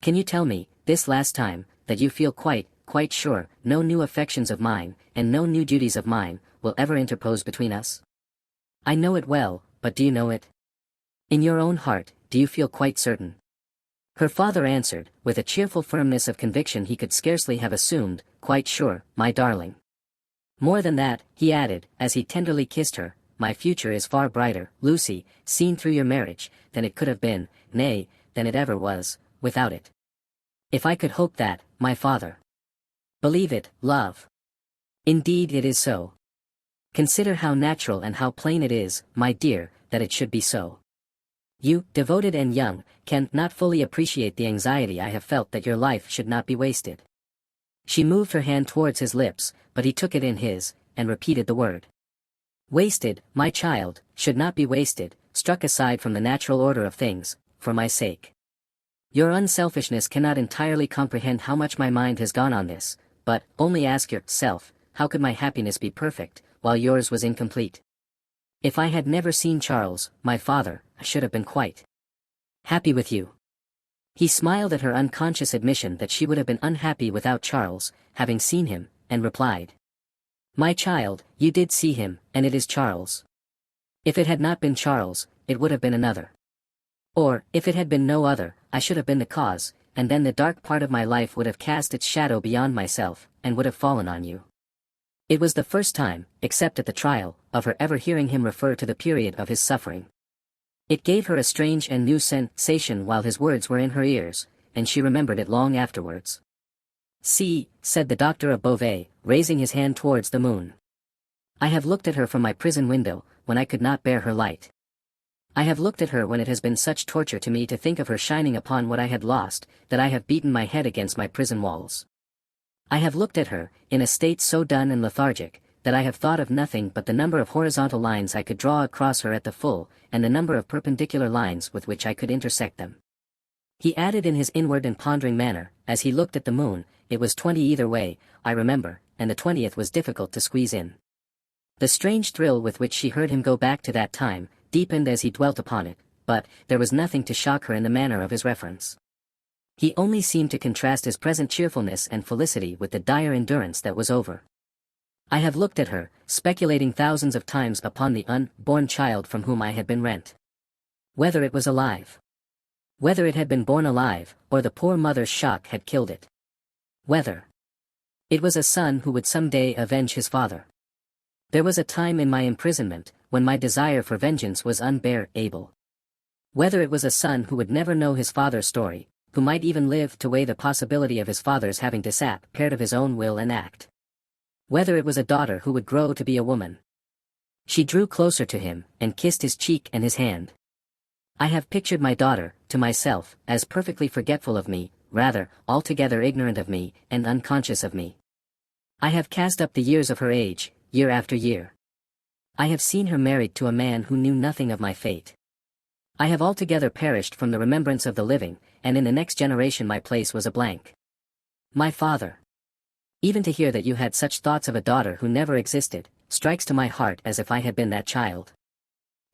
S2: Can you tell me, this last time, that you feel quite sure, no new affections of mine, and no new duties of mine, will ever interpose between us? I know it well, but do you know it? In your own heart, do you feel quite certain?" Her father answered, with a cheerful firmness of conviction he could scarcely have assumed, "Quite sure, my darling." More than that, he added, as he tenderly kissed her, "My future is far brighter, Lucy, seen through your marriage, than it could have been, nay, than it ever was, without it. If I could hope that, my father. Believe it, love. Indeed it is so. Consider how natural and how plain it is, my dear, that it should be so. You, devoted and young, can not fully appreciate the anxiety I have felt that your life should not be wasted." She moved her hand towards his lips, but he took it in his, and repeated the word. "Wasted, my child, should not be wasted, struck aside from the natural order of things, for my sake. Your unselfishness cannot entirely comprehend how much my mind has gone on this, but, only ask yourself, how could my happiness be perfect, while yours was incomplete? If I had never seen Charles, my father, I should have been quite happy with you." He smiled at her unconscious admission that she would have been unhappy without Charles, having seen him, and replied, "My child, you did see him, and it is Charles. If it had not been Charles, it would have been another. Or, if it had been no other, I should have been the cause, and then the dark part of my life would have cast its shadow beyond myself, and would have fallen on you." It was the first time, except at the trial, of her ever hearing him refer to the period of his suffering. It gave her a strange and new sensation while his words were in her ears, and she remembered it long afterwards. "See," said the doctor of Beauvais, raising his hand towards the moon. "I have looked at her from my prison window, when I could not bear her light. I have looked at her when it has been such torture to me to think of her shining upon what I had lost, that I have beaten my head against my prison walls. I have looked at her, in a state so dun and lethargic, that I have thought of nothing but the number of horizontal lines I could draw across her at the full, and the number of perpendicular lines with which I could intersect them." He added in his inward and pondering manner, as he looked at the moon, "It was 20 either way, I remember, and the 20th was difficult to squeeze in." The strange thrill with which she heard him go back to that time, deepened as he dwelt upon it, but there was nothing to shock her in the manner of his reference. He only seemed to contrast his present cheerfulness and felicity with the dire endurance that was over. I have looked at her, speculating thousands of times upon the unborn child from whom I had been rent. Whether it was alive. Whether it had been born alive, or the poor mother's shock had killed it. Whether it was a son who would some day avenge his father. There was a time in my imprisonment, when my desire for vengeance was unbearable. Whether it was a son who would never know his father's story, who might even live to weigh the possibility of his father's having to sap part of his own will and act. Whether it was a daughter who would grow to be a woman. She drew closer to him, and kissed his cheek and his hand. I have pictured my daughter, to myself, as perfectly forgetful of me, rather, altogether ignorant of me, and unconscious of me. I have cast up the years of her age, year after year. I have seen her married to a man who knew nothing of my fate. I have altogether perished from the remembrance of the living, and in the next generation my place was a blank. My father. Even to hear that you had such thoughts of a daughter who never existed, strikes to my heart as if I had been that child.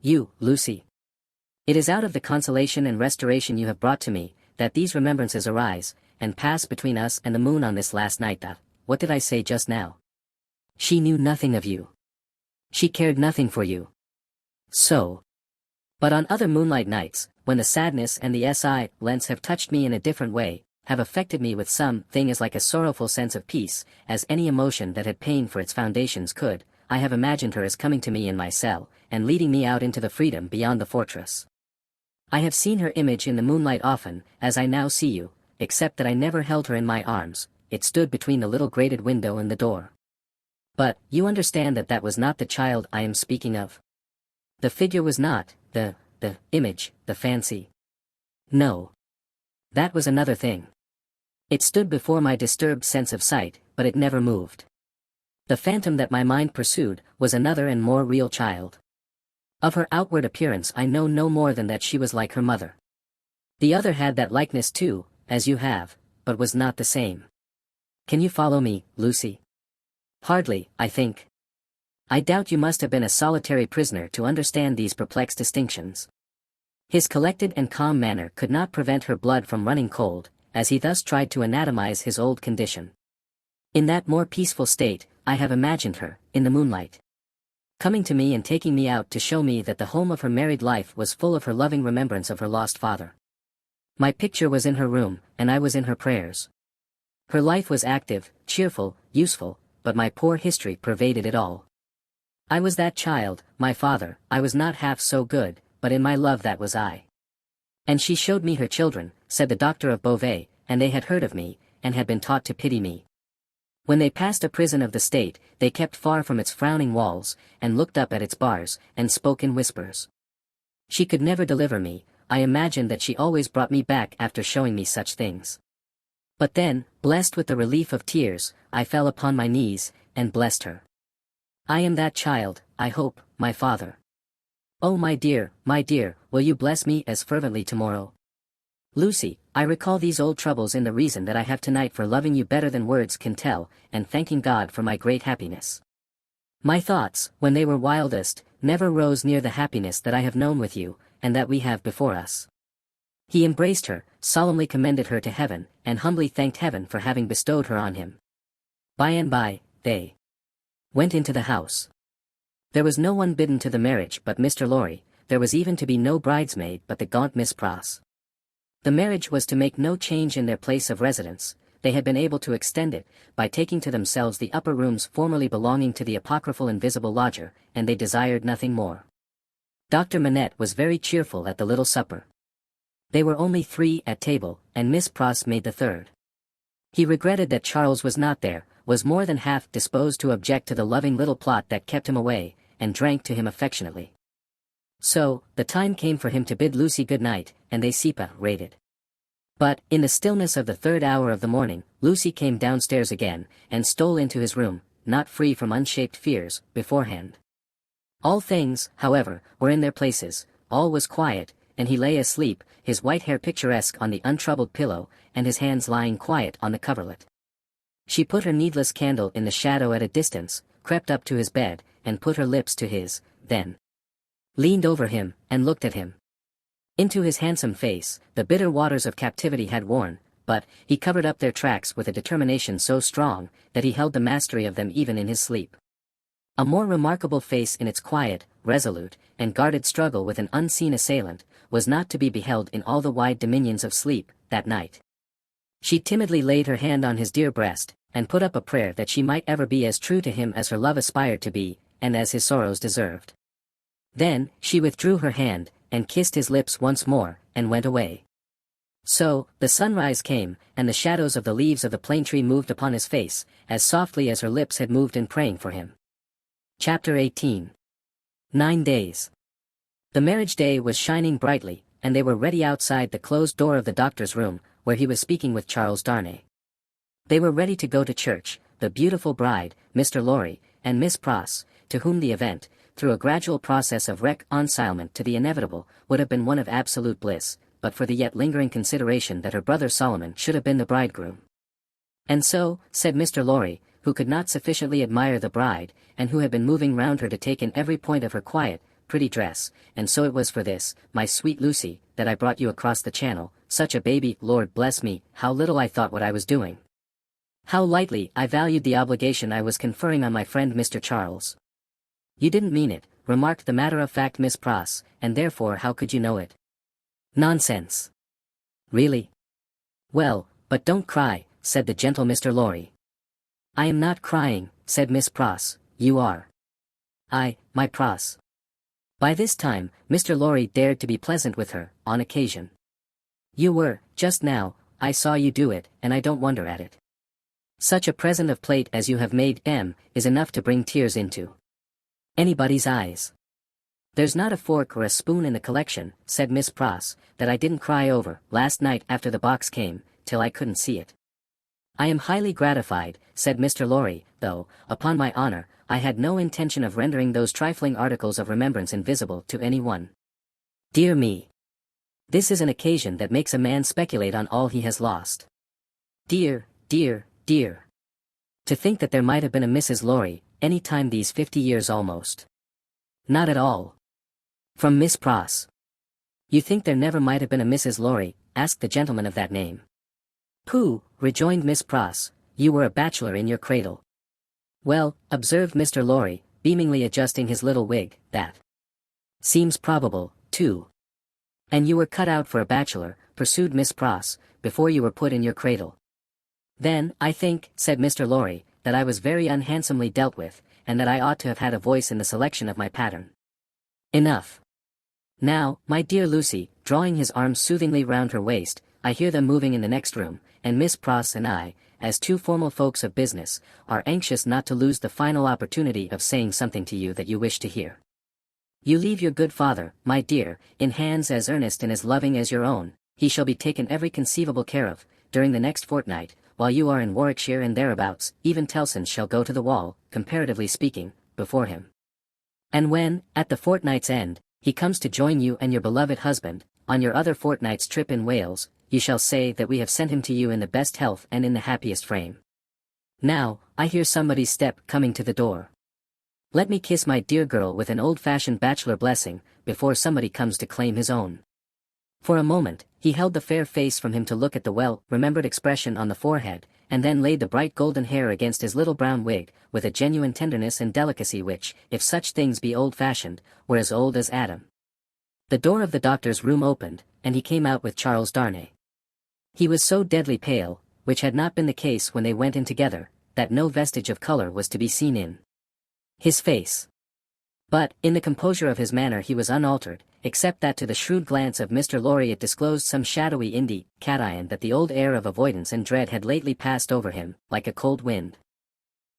S2: You, Lucy. It is out of the consolation and restoration you have brought to me, that these remembrances arise, and pass between us and the moon on this last night that, what did I say just now? She knew nothing of you. She cared nothing for you. So. But on other moonlight nights, when the sadness and the silence have touched me in a different way, have affected me with some thing as like a sorrowful sense of peace, as any emotion that had pain for its foundations could, I have imagined her as coming to me in my cell, and leading me out into the freedom beyond the fortress. I have seen her image in the moonlight often, as I now see you, except that I never held her in my arms, it stood between the little grated window and the door. But, you understand that that was not the child I am speaking of. The figure was not, the image, the fancy. No. That was another thing. It stood before my disturbed sense of sight, but it never moved. The phantom that my mind pursued, was another and more real child. Of her outward appearance I know no more than that she was like her mother. The other had that likeness too, as you have, but was not the same. Can you follow me, Lucy? Hardly, I think. I doubt you must have been a solitary prisoner to understand these perplexed distinctions. His collected and calm manner could not prevent her blood from running cold, as he thus tried to anatomize his old condition. In that more peaceful state, I have imagined her, in the moonlight, coming to me and taking me out to show me that the home of her married life was full of her loving remembrance of her lost father. My picture was in her room, and I was in her prayers. Her life was active, cheerful, useful, but my poor history pervaded it all. I was that child, my father, I was not half so good, but in my love that was I. And she showed me her children, said the doctor of Beauvais, and they had heard of me, and had been taught to pity me. When they passed a prison of the state, they kept far from its frowning walls, and looked up at its bars, and spoke in whispers. She could never deliver me, I imagined that she always brought me back after showing me such things. But then, blessed with the relief of tears, I fell upon my knees, and blessed her. I am that child, I hope, my father. Oh my dear, will you bless me as fervently tomorrow? Lucy, I recall these old troubles in the reason that I have tonight for loving you better than words can tell, and thanking God for my great happiness. My thoughts, when they were wildest, never rose near the happiness that I have known with you, and that we have before us. He embraced her, solemnly commended her to heaven, and humbly thanked heaven for having bestowed her on him. By and by, they went into the house. There was no one bidden to the marriage but Mr. Lorry, there was even to be no bridesmaid but the gaunt Miss Pross. The marriage was to make no change in their place of residence, they had been able to extend it, by taking to themselves the upper rooms formerly belonging to the apocryphal invisible lodger, and they desired nothing more. Dr. Manette was very cheerful at the little supper. They were only 3 at table, and Miss Pross made the third. He regretted that Charles was not there, was more than half disposed to object to the loving little plot that kept him away, and drank to him affectionately. So, the time came for him to bid Lucy good night, and they separated. But, in the stillness of the 3rd hour of the morning, Lucy came downstairs again, and stole into his room, not free from unshaped fears, beforehand. All things, however, were in their places, all was quiet, and he lay asleep, his white hair picturesque on the untroubled pillow, and his hands lying quiet on the coverlet. She put her needless candle in the shadow at a distance, crept up to his bed, and put her lips to his, then leaned over him, and looked at him. Into his handsome face, the bitter waters of captivity had worn, but he covered up their tracks with a determination so strong that he held the mastery of them even in his sleep. A more remarkable face in its quiet, resolute, and guarded struggle with an unseen assailant was not to be beheld in all the wide dominions of sleep that night. She timidly laid her hand on his dear breast, and put up a prayer that she might ever be as true to him as her love aspired to be, and as his sorrows deserved. Then, she withdrew her hand, and kissed his lips once more, and went away. So, the sunrise came, and the shadows of the leaves of the plane tree moved upon his face, as softly as her lips had moved in praying for him. Chapter 18. 9 days. The marriage day was shining brightly, and they were ready outside the closed door of the doctor's room, where he was speaking with Charles Darnay. They were ready to go to church, the beautiful bride, Mr. Lorry, and Miss Pross, to whom the event, through a gradual process of reconcilement to the inevitable, would have been one of absolute bliss, but for the yet lingering consideration that her brother Solomon should have been the bridegroom. And so, said Mr. Lorry, who could not sufficiently admire the bride, and who had been moving round her to take in every point of her quiet, pretty dress, and so it was for this, my sweet Lucy, that I brought you across the channel, such a baby, Lord bless me, how little I thought what I was doing. How lightly I valued the obligation I was conferring on my friend Mr. Charles. You didn't mean it, remarked the matter-of-fact Miss Pross, and therefore how could you know it? Nonsense. Really? Well, but don't cry, said the gentle Mr. Lorry. I am not crying, said Miss Pross, you are. My Pross. By this time, Mr. Lorry dared to be pleasant with her, on occasion. You were, just now, I saw you do it, and I don't wonder at it. Such a present of plate as you have made is enough to bring tears into anybody's eyes. There's not a fork or a spoon in the collection, said Miss Pross, that I didn't cry over, last night after the box came, till I couldn't see it. I am highly gratified, said Mr. Lorry, though, upon my honor, I had no intention of rendering those trifling articles of remembrance invisible to any one. Dear me! This is an occasion that makes a man speculate on all he has lost. Dear, dear, dear. To think that there might have been a Mrs. Lorry, any time these 50 years almost. Not at all. From Miss Pross. You think there never might have been a Mrs. Lorry, asked the gentleman of that name. Pooh, rejoined Miss Pross, you were a bachelor in your cradle. Well, observed Mr. Lorry, beamingly adjusting his little wig, that seems probable, too. And you were cut out for a bachelor, pursued Miss Pross, before you were put in your cradle. Then, I think, said Mr. Lorry, that I was very unhandsomely dealt with, and that I ought to have had a voice in the selection of my pattern. Enough. Now, my dear Lucy, drawing his arms soothingly round her waist, I hear them moving in the next room, and Miss Pross and I, as two formal folks of business, are anxious not to lose the final opportunity of saying something to you that you wish to hear. You leave your good father, my dear, in hands as earnest and as loving as your own. He shall be taken every conceivable care of, during the next fortnight, while you are in Warwickshire and thereabouts. Even Tellson's shall go to the wall, comparatively speaking, before him. And when, at the fortnight's end, he comes to join you and your beloved husband, on your other fortnight's trip in Wales, you shall say that we have sent him to you in the best health and in the happiest frame. Now, I hear somebody's step coming to the door. Let me kiss my dear girl with an old-fashioned bachelor blessing, before somebody comes to claim his own. For a moment, he held the fair face from him to look at the well-remembered expression on the forehead, and then laid the bright golden hair against his little brown wig, with a genuine tenderness and delicacy which, if such things be old-fashioned, were as old as Adam. The door of the doctor's room opened, and he came out with Charles Darnay. He was so deadly pale, which had not been the case when they went in together, that no vestige of color was to be seen in his face. But, in the composure of his manner he was unaltered, except that to the shrewd glance of Mr. Lorry it disclosed some shadowy indication that the old air of avoidance and dread had lately passed over him, like a cold wind.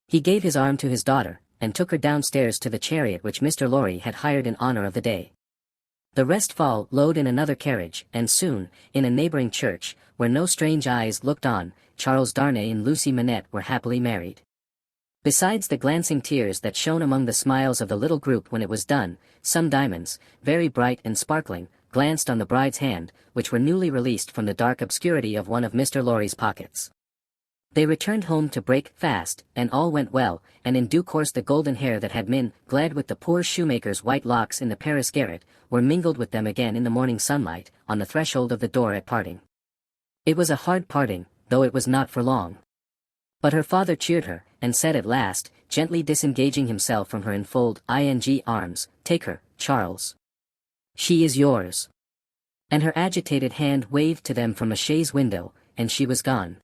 S2: He gave his arm to his daughter, and took her downstairs to the chariot which Mr. Lorry had hired in honor of the day. The rest followed in another carriage, and soon, in a neighboring church, where no strange eyes looked on, Charles Darnay and Lucy Manette were happily married. Besides the glancing tears that shone among the smiles of the little group when it was done, some diamonds, very bright and sparkling, glanced on the bride's hand, which were newly released from the dark obscurity of one of Mr. Lorry's pockets. They returned home to break fast, and all went well, and in due course the golden hair that had been glad with the poor shoemaker's white locks in the Paris garret, were mingled with them again in the morning sunlight, on the threshold of the door at parting. It was a hard parting, though it was not for long. But her father cheered her, and said at last, gently disengaging himself from her enfolding arms, "Take her, Charles. She is yours." And her agitated hand waved to them from a chaise window, and she was gone.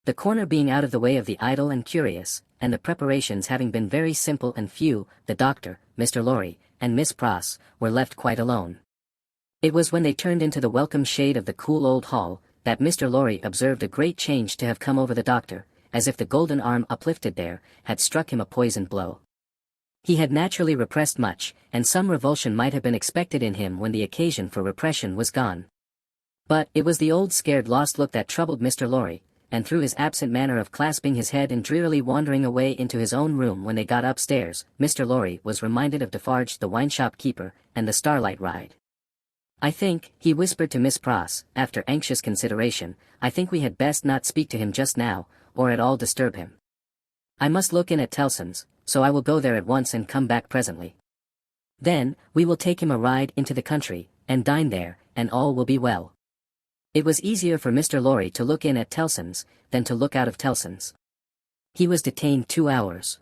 S2: The corner being out of the way of the idle and curious, and the preparations having been very simple and few, the doctor, Mr. Lorry, and Miss Pross, were left quite alone. It was when they turned into the welcome shade of the cool old hall, that Mr. Lorry observed a great change to have come over the doctor, as if the golden arm uplifted there, had struck him a poisoned blow. He had naturally repressed much, and some revulsion might have been expected in him when the occasion for repression was gone. But it was the old scared lost look that troubled Mr. Lorry, and through his absent manner of clasping his head and drearily wandering away into his own room when they got upstairs, Mr. Lorry was reminded of Defarge the wine-shop keeper, and the starlight ride. "I think," he whispered to Miss Pross, after anxious consideration, "I think we had best not speak to him just now, or at all disturb him. I must look in at Tellson's, so I will go there at once and come back presently. Then, we will take him a ride into the country, and dine there, and all will be well." It was easier for Mr. Lorry to look in at Tellson's, than to look out of Tellson's. He was detained 2 hours.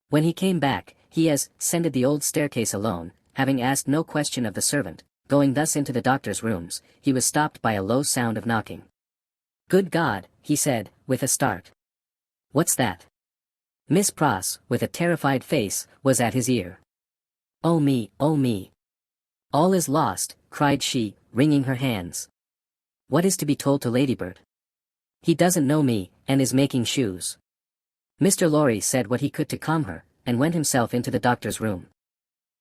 S2: When he came back, he ascended the old staircase alone, having asked no question of the servant. Going thus into the doctor's rooms, he was stopped by a low sound of knocking. "Good God," he said, with a start. "What's that?" Miss Pross, with a terrified face, was at his ear. "Oh me, oh me! All is lost," cried she, wringing her hands. "What is to be told to Ladybird? He doesn't know me, and is making shoes." Mr. Lorry said what he could to calm her, and went himself into the doctor's room.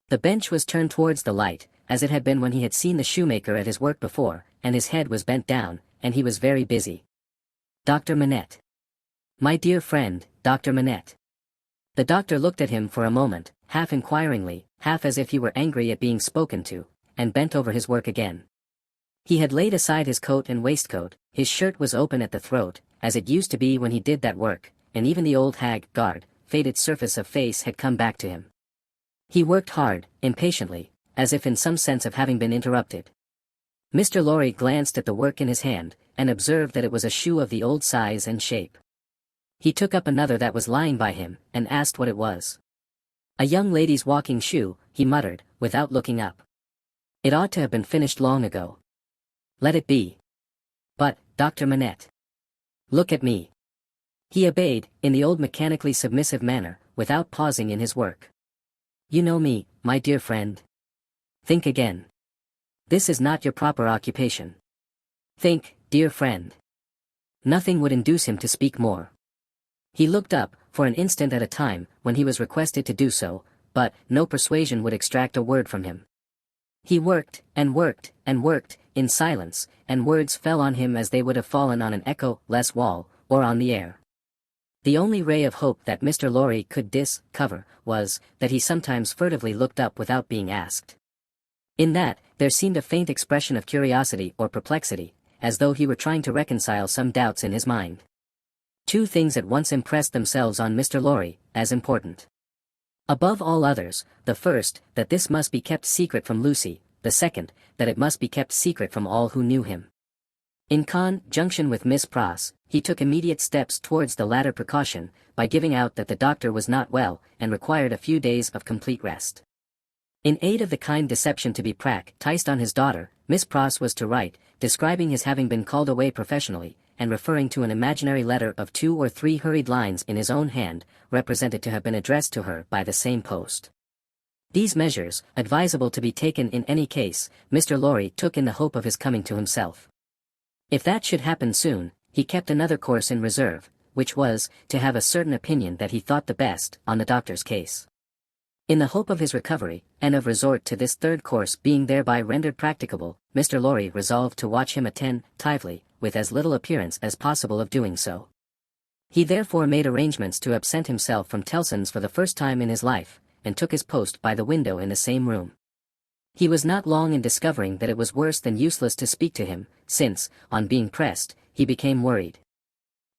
S2: The bench was turned towards the light, as it had been when he had seen the shoemaker at his work before, and his head was bent down, and he was very busy. "Dr. Manette. My dear friend, Dr. Manette." The doctor looked at him for a moment, half inquiringly, half as if he were angry at being spoken to, and bent over his work again. He had laid aside his coat and waistcoat, his shirt was open at the throat, as it used to be when he did that work, and even the old hag-guard, faded surface of face had come back to him. He worked hard, impatiently, as if in some sense of having been interrupted. Mr. Lorry glanced at the work in his hand, and observed that it was a shoe of the old size and shape. He took up another that was lying by him, and asked what it was. "A young lady's walking shoe," he muttered, without looking up. "It ought to have been finished long ago. Let it be. But, Dr. Manette, look at me." He obeyed, in the old mechanically submissive manner, without pausing in his work. "You know me, my dear friend. Think again. This is not your proper occupation. Think, dear friend." Nothing would induce him to speak more. He looked up, for an instant at a time, when he was requested to do so, but no persuasion would extract a word from him. He worked, and worked, and worked, in silence, and words fell on him as they would have fallen on an echo-less wall, or on the air. The only ray of hope that Mr. Lorry could discover was, that he sometimes furtively looked up without being asked. In that, there seemed a faint expression of curiosity or perplexity, as though he were trying to reconcile some doubts in his mind. Two things at once impressed themselves on Mr. Lorry, as important. Above all others, the first, that this must be kept secret from Lucy, the second, that it must be kept secret from all who knew him. In conjunction with Miss Pross, he took immediate steps towards the latter precaution, by giving out that the doctor was not well, and required a few days of complete rest. In aid of the kind deception to be practised on his daughter, Miss Pross was to write, describing his having been called away professionally, and referring to an imaginary letter of 2 or 3 hurried lines in his own hand, represented to have been addressed to her by the same post. These measures, advisable to be taken in any case, Mr. Lorry took in the hope of his coming to himself. If that should happen soon, he kept another course in reserve, which was, to have a certain opinion that he thought the best on the doctor's case. In the hope of his recovery, and of resort to this third course being thereby rendered practicable, Mr. Lorry resolved to watch him attentively, with as little appearance as possible of doing so. He therefore made arrangements to absent himself from Tellson's for the first time in his life, and took his post by the window in the same room. He was not long in discovering that it was worse than useless to speak to him, since, on being pressed, he became worried.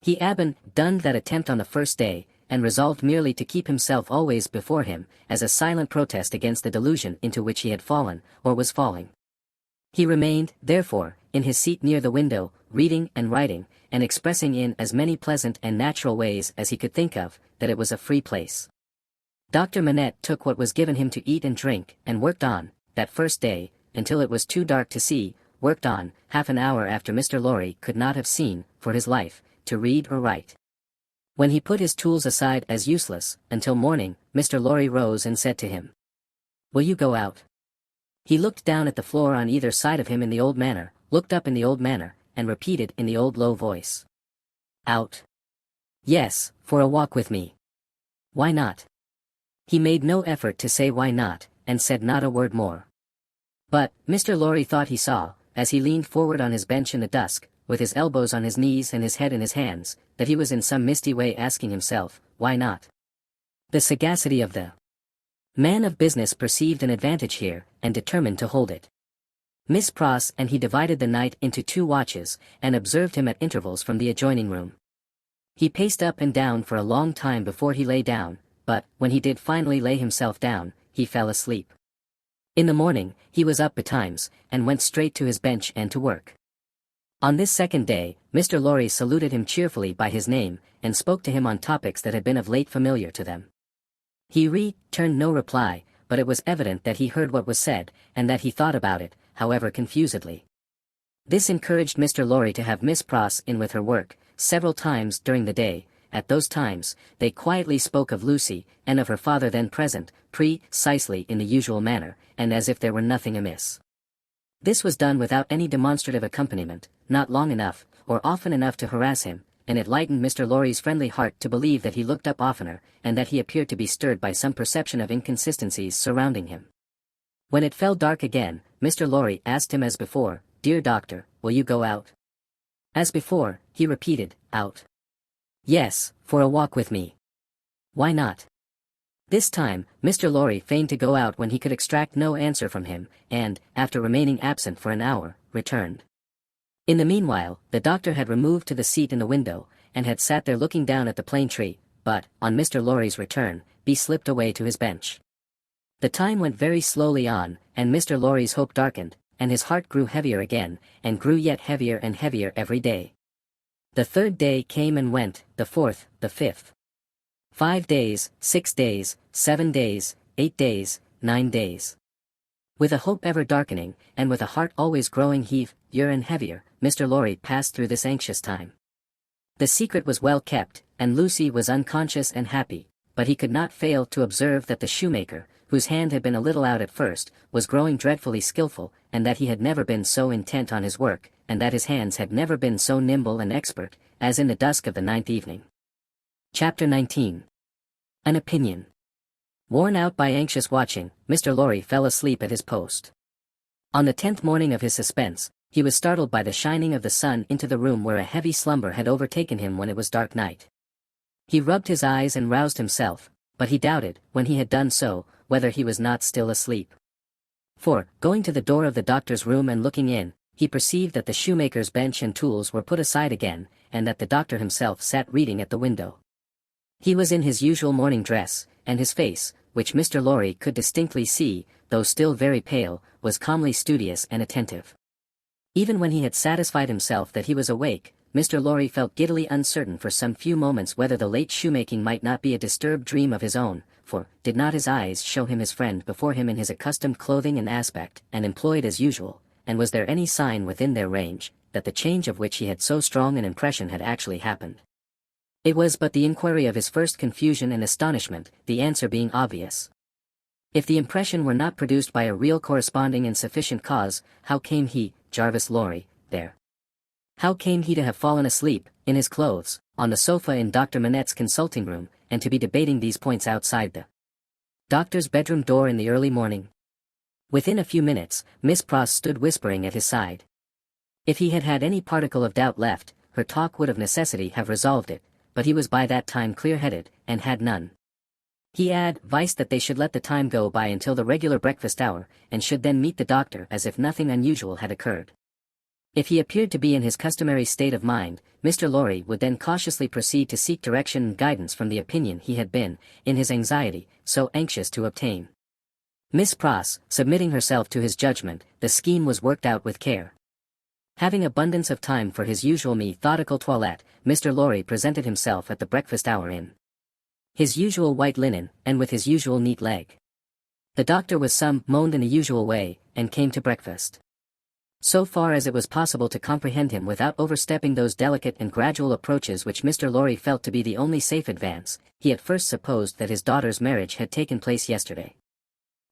S2: He abandoned that attempt on the first day, and resolved merely to keep himself always before him, as a silent protest against the delusion into which he had fallen, or was falling. He remained, therefore, in his seat near the window, reading and writing, and expressing in as many pleasant and natural ways as he could think of, that it was a free place. Dr. Manette took what was given him to eat and drink, and worked on, that first day, until it was too dark to see, worked on, half an hour after Mr. Lorry could not have seen, for his life, to read or write. When he put his tools aside as useless, until morning, Mr. Lorry rose and said to him, "Will you go out?" He looked down at the floor on either side of him in the old manner, looked up in the old manner, and repeated in the old low voice, "Out." "Yes, for a walk with me." "Why not?" He made no effort to say why not, and said not a word more. But, Mr. Lorry thought he saw, as he leaned forward on his bench in the dusk, with his elbows on his knees and his head in his hands, that he was in some misty way asking himself, why not? The sagacity of the man of business perceived an advantage here, and determined to hold it. Miss Pross and he divided the night into 2 watches, and observed him at intervals from the adjoining room. He paced up and down for a long time before he lay down, but, when he did finally lay himself down, he fell asleep. In the morning, he was up betimes, and went straight to his bench and to work. On this second day, Mr. Lorry saluted him cheerfully by his name, and spoke to him on topics that had been of late familiar to them. He returned no reply, but it was evident that he heard what was said, and that he thought about it, however confusedly. This encouraged Mr. Lorry to have Miss Pross in with her work, several times during the day. At those times, they quietly spoke of Lucy, and of her father then present, precisely in the usual manner, and as if there were nothing amiss. This was done without any demonstrative accompaniment, not long enough, or often enough to harass him, and it lightened Mr. Lorry's friendly heart to believe that he looked up oftener, and that he appeared to be stirred by some perception of inconsistencies surrounding him. When it fell dark again, Mr. Lorry asked him as before, "Dear doctor, will you go out?" As before, he repeated, "Out." "Yes, for a walk with me." "Why not?" This time, Mr. Lorry feigned to go out when he could extract no answer from him, and, after remaining absent for an hour, returned. In the meanwhile, the doctor had removed to the seat in the window, and had sat there looking down at the plane tree, but, on Mr. Lorry's return, slipped away to his bench. The time went very slowly on, and Mr. Lorry's hope darkened, and his heart grew heavier again, and grew yet heavier and heavier every day. The 3rd day came and went, the 4th, the 5th. 5 days, 6 days, 7 days, 8 days, 9 days. With a hope ever darkening, and with a heart always growing heavier and heavier, Mr. Lorry passed through this anxious time. The secret was well kept, and Lucy was unconscious and happy, but he could not fail to observe that the shoemaker, whose hand had been a little out at first, was growing dreadfully skilful, and that he had never been so intent on his work, and that his hands had never been so nimble and expert, as in the dusk of the 9th evening. Chapter 19. An Opinion. Worn out by anxious watching, Mr. Lorry fell asleep at his post. On the 10th morning of his suspense, he was startled by the shining of the sun into the room where a heavy slumber had overtaken him when it was dark night. He rubbed his eyes and roused himself, but he doubted, when he had done so, whether he was not still asleep. For, going to the door of the doctor's room and looking in, he perceived that the shoemaker's bench and tools were put aside again, and that the doctor himself sat reading at the window. He was in his usual morning dress, and his face, which Mr. Lorry could distinctly see, though still very pale, was calmly studious and attentive. Even when he had satisfied himself that he was awake, Mr. Lorry felt giddily uncertain for some few moments whether the late shoemaking might not be a disturbed dream of his own, for, did not his eyes show him his friend before him in his accustomed clothing and aspect, and employed as usual, and was there any sign within their range, that the change of which he had so strong an impression had actually happened? It was but the inquiry of his first confusion and astonishment, the answer being obvious. If the impression were not produced by a real corresponding and sufficient cause, how came he, Jarvis Lorry, there? How came he to have fallen asleep, in his clothes, on the sofa in Dr. Manette's consulting room, and to be debating these points outside the doctor's bedroom door in the early morning? Within a few minutes, Miss Pross stood whispering at his side. If he had had any particle of doubt left, her talk would of necessity have resolved it, but he was by that time clear-headed, and had none. He advised that they should let the time go by until the regular breakfast hour, and should then meet the doctor as if nothing unusual had occurred. If he appeared to be in his customary state of mind, Mr. Lorry would then cautiously proceed to seek direction and guidance from the opinion he had been, in his anxiety, so anxious to obtain. Miss Pross, submitting herself to his judgment, the scheme was worked out with care. Having abundance of time for his usual methodical toilette, Mr. Lorry presented himself at the breakfast hour in his usual white linen, and with his usual neat leg. The doctor was moaned in the usual way, and came to breakfast. So far as it was possible to comprehend him without overstepping those delicate and gradual approaches which Mr. Lorry felt to be the only safe advance, he at first supposed that his daughter's marriage had taken place yesterday.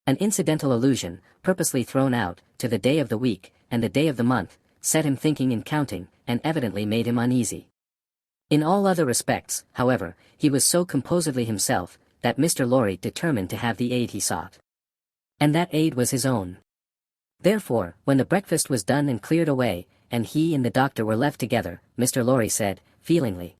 S2: An incidental allusion, purposely thrown out, to the day of the week, and the day of the month, set him thinking and counting, and evidently made him uneasy. In all other respects, however, he was so composedly himself, that Mr. Lorry determined to have the aid he sought. And that aid was his own. Therefore, when the breakfast was done and cleared away, and he and the doctor were left together, Mr. Lorry said, feelingly,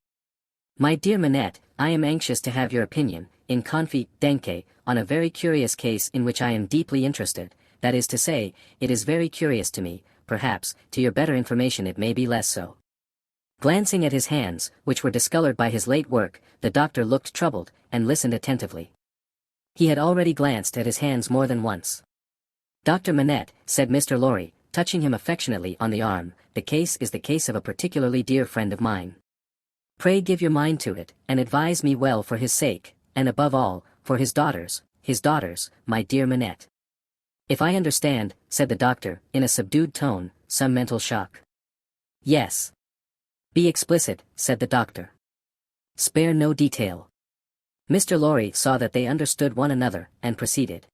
S2: "My dear Manette, I am anxious to have your opinion, in confidence, on a very curious case in which I am deeply interested. That is to say, it is very curious to me, perhaps, to your better information it may be less so." Glancing at his hands, which were discolored by his late work, the doctor looked troubled, and listened attentively. He had already glanced at his hands more than once. "Dr. Manette," said Mr. Lorry, touching him affectionately on the arm, "the case is the case of a particularly dear friend of mine. Pray give your mind to it, and advise me well for his sake, and above all, for his daughters, my dear Manette." "If I understand," said the doctor, in a subdued tone, "some mental shock." "Yes." "Be explicit," said the doctor. "Spare no detail." Mr. Lorry saw that they understood one another, and proceeded.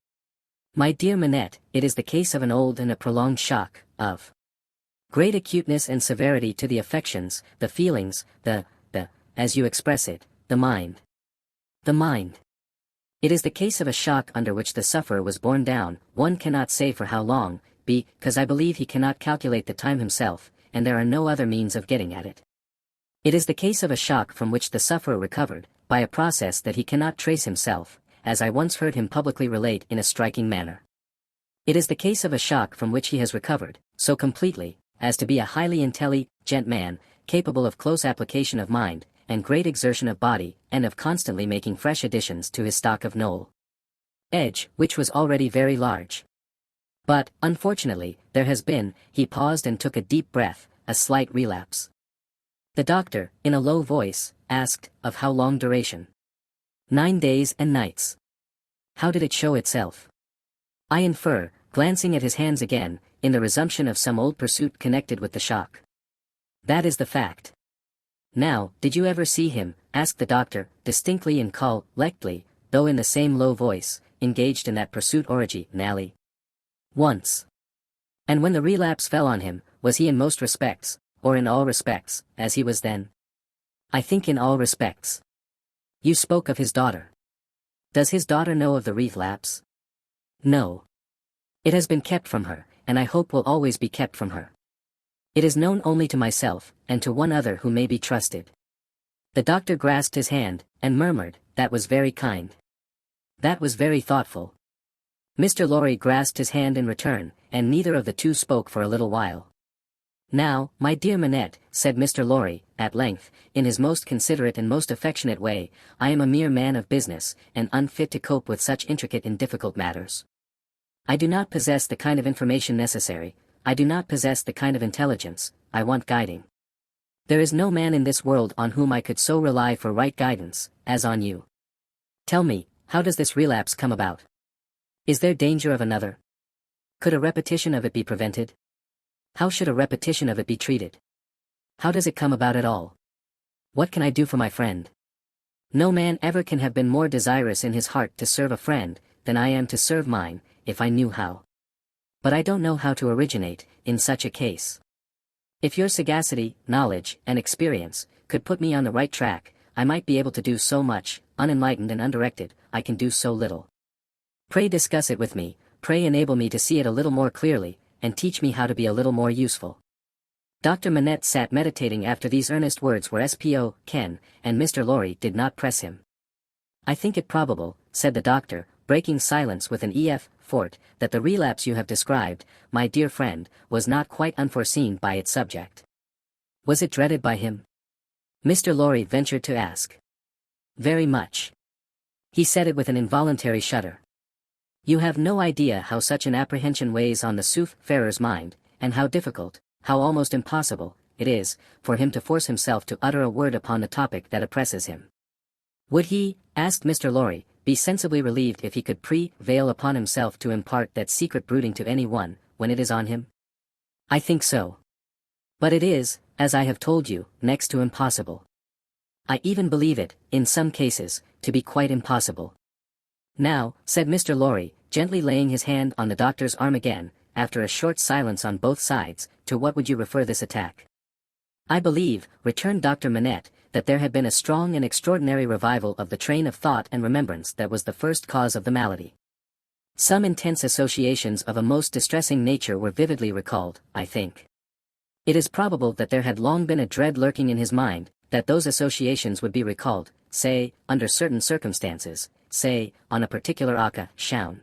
S2: "My dear Manette, it is the case of an old and a prolonged shock, of great acuteness and severity to the affections, the feelings, as you express it, the mind. The mind. It is the case of a shock under which the sufferer was borne down, one cannot say for how long, because I believe he cannot calculate the time himself, and there are no other means of getting at it. It is the case of a shock from which the sufferer recovered, by a process that he cannot trace himself, as I once heard him publicly relate in a striking manner. It is the case of a shock from which he has recovered, so completely, as to be a highly intelligent man, capable of close application of mind, and great exertion of body, and of constantly making fresh additions to his stock of knowledge, which was already very large. But, unfortunately, there has been," he paused and took a deep breath, "a slight relapse." The doctor, in a low voice, asked, "Of how long duration?" 9 days and nights." "How did it show itself?" "I infer, glancing at his hands again, in the resumption of some old pursuit connected with the shock." "That is the fact." "Now, did you ever see him," asked the doctor, distinctly and collectly, though in the same low voice, "engaged in that pursuit originally?" "Once." "And when the relapse fell on him, was he in most respects, or in all respects, as he was then?" "I think in all respects." "You spoke of his daughter. Does his daughter know of the relapse?" "No. It has been kept from her, and I hope will always be kept from her. It is known only to myself, and to one other who may be trusted." The doctor grasped his hand, and murmured, "That was very kind. That was very thoughtful." Mr. Lorry grasped his hand in return, and neither of the two spoke for a little while. "Now, my dear Manette," said Mr. Lorry, at length, in his most considerate and most affectionate way, "I am a mere man of business, and unfit to cope with such intricate and difficult matters. I do not possess the kind of information necessary, I do not possess the kind of intelligence, I want guiding. There is no man in this world on whom I could so rely for right guidance, as on you. Tell me, how does this relapse come about? Is there danger of another? Could a repetition of it be prevented? How should a repetition of it be treated? How does it come about at all? What can I do for my friend? No man ever can have been more desirous in his heart to serve a friend, than I am to serve mine, if I knew how. But I don't know how to originate, in such a case. If your sagacity, knowledge, and experience, could put me on the right track, I might be able to do so much. Unenlightened and undirected, I can do so little. Pray discuss it with me, pray enable me to see it a little more clearly, and teach me how to be a little more useful." Dr. Manette sat meditating after these earnest words were spoken, and Mr. Lorry did not press him. "I think it probable," said the doctor, breaking silence with an effort, "that the relapse you have described, my dear friend, was not quite unforeseen by its subject." "Was it dreaded by him?" Mr. Lorry ventured to ask. "Very much." He said it with an involuntary shudder. "You have no idea how such an apprehension weighs on the soothfarer's mind, and how difficult, how almost impossible it is for him to force himself to utter a word upon the topic that oppresses him. Would he, asked Mr. Lorry, be sensibly relieved if he could prevail upon himself to impart that secret brooding to any one, when it is on him? I think so. But it is, as I have told you, next to impossible. I even believe it, in some cases, to be quite impossible. Now, said Mr. Lorry, gently laying his hand on the doctor's arm again, after a short silence on both sides, to what would you refer this attack? I believe, returned Dr. Manette, that there had been a strong and extraordinary revival of the train of thought and remembrance that was the first cause of the malady. Some intense associations of a most distressing nature were vividly recalled, I think. It is probable that there had long been a dread lurking in his mind, that those associations would be recalled, say, under certain circumstances, say, on a particular occasion.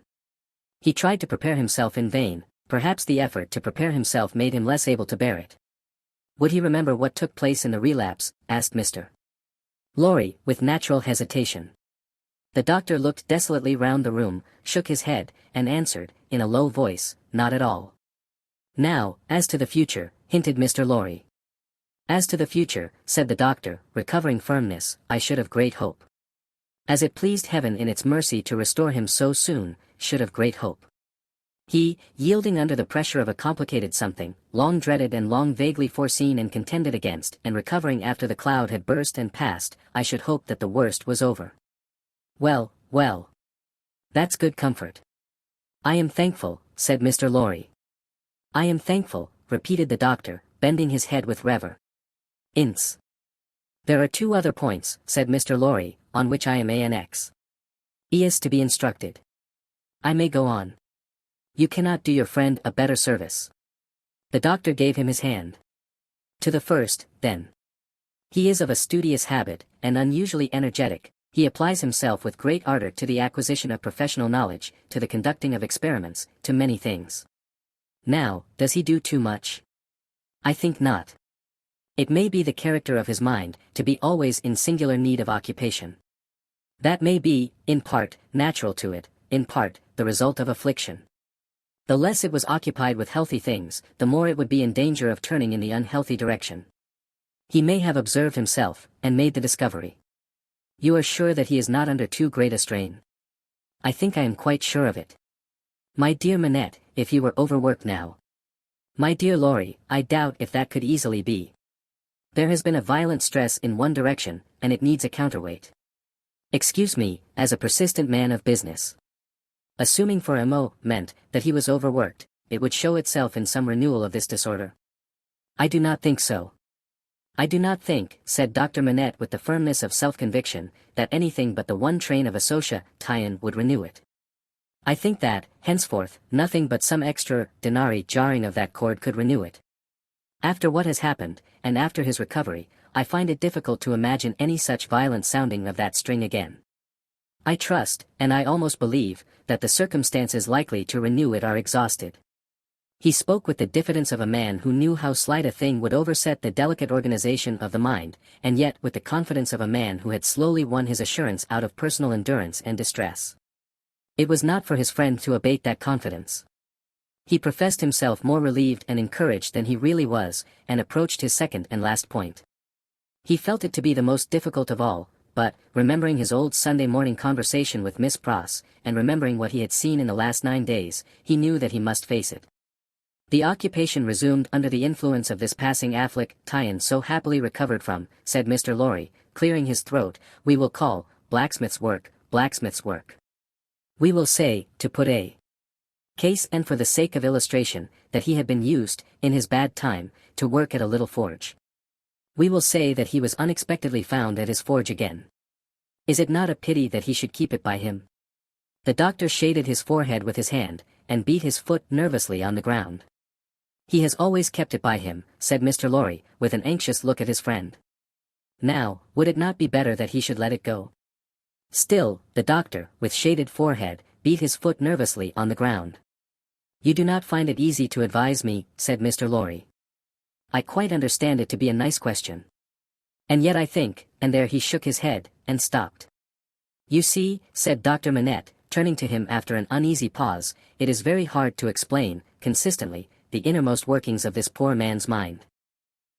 S2: He tried to prepare himself in vain, perhaps the effort to prepare himself made him less able to bear it. Would he remember what took place in the relapse? Asked Mr. Lorry, with natural hesitation. The doctor looked desolately round the room, shook his head, and answered, in a low voice, not at all. Now, as to the future, hinted Mr. Lorry. As to the future, said the doctor, recovering firmness, I should have great hope. As it pleased heaven in its mercy to restore him so soon, should have great hope. He, yielding under the pressure of a complicated something, long dreaded and long vaguely foreseen and contended against, and recovering after the cloud had burst and passed, I should hope that the worst was over. Well, well. That's good comfort. I am thankful, said Mr. Lorry. I am thankful, repeated the doctor, bending his head with reverence. There are two other points, said Mr. Lorry, on which I am anx. To be instructed. I may go on. You cannot do your friend a better service. The doctor gave him his hand. To the first, then. He is of a studious habit, and unusually energetic. He applies himself with great ardor to the acquisition of professional knowledge, to the conducting of experiments, to many things. Now, does he do too much? I think not. It may be the character of his mind, to be always in singular need of occupation. That may be, in part, natural to it, in part, the result of affliction. The less it was occupied with healthy things, the more it would be in danger of turning in the unhealthy direction. He may have observed himself, and made the discovery. You are sure that he is not under too great a strain? I think I am quite sure of it. My dear Manette, if he were overworked now. My dear Lorry, I doubt if that could easily be. There has been a violent stress in one direction, and it needs a counterweight. Excuse me, as a persistent man of business. Assuming for a moment that he was overworked, it would show itself in some renewal of this disorder. I do not think so. I do not think, said Dr. Manette with the firmness of self-conviction, that anything but the one train of association would renew it. I think that, henceforth, nothing but some extraordinary jarring of that cord could renew it. After what has happened, and after his recovery, I find it difficult to imagine any such violent sounding of that string again. I trust, and I almost believe, that the circumstances likely to renew it are exhausted. He spoke with the diffidence of a man who knew how slight a thing would overset the delicate organization of the mind, and yet with the confidence of a man who had slowly won his assurance out of personal endurance and distress. It was not for his friend to abate that confidence. He professed himself more relieved and encouraged than he really was, and approached his second and last point. He felt it to be the most difficult of all, but, remembering his old Sunday morning conversation with Miss Pross, and remembering what he had seen in the last 9 days, he knew that he must face it. The occupation resumed under the influence of this passing affliction so happily recovered from, said Mr. Lorry, clearing his throat, we will call, blacksmith's work, blacksmith's work. We will say, to put a case and for the sake of illustration, that he had been used, in his bad time, to work at a little forge. We will say that he was unexpectedly found at his forge again. Is it not a pity that he should keep it by him? The doctor shaded his forehead with his hand, and beat his foot nervously on the ground. He has always kept it by him, said Mr. Lorry, with an anxious look at his friend. Now, would it not be better that he should let it go? Still, the doctor, with shaded forehead, beat his foot nervously on the ground. You do not find it easy to advise me, said Mr. Lorry. I quite understand it to be a nice question. And yet I think, and there he shook his head, and stopped. You see, said Dr. Manette, turning to him after an uneasy pause, it is very hard to explain, consistently, the innermost workings of this poor man's mind.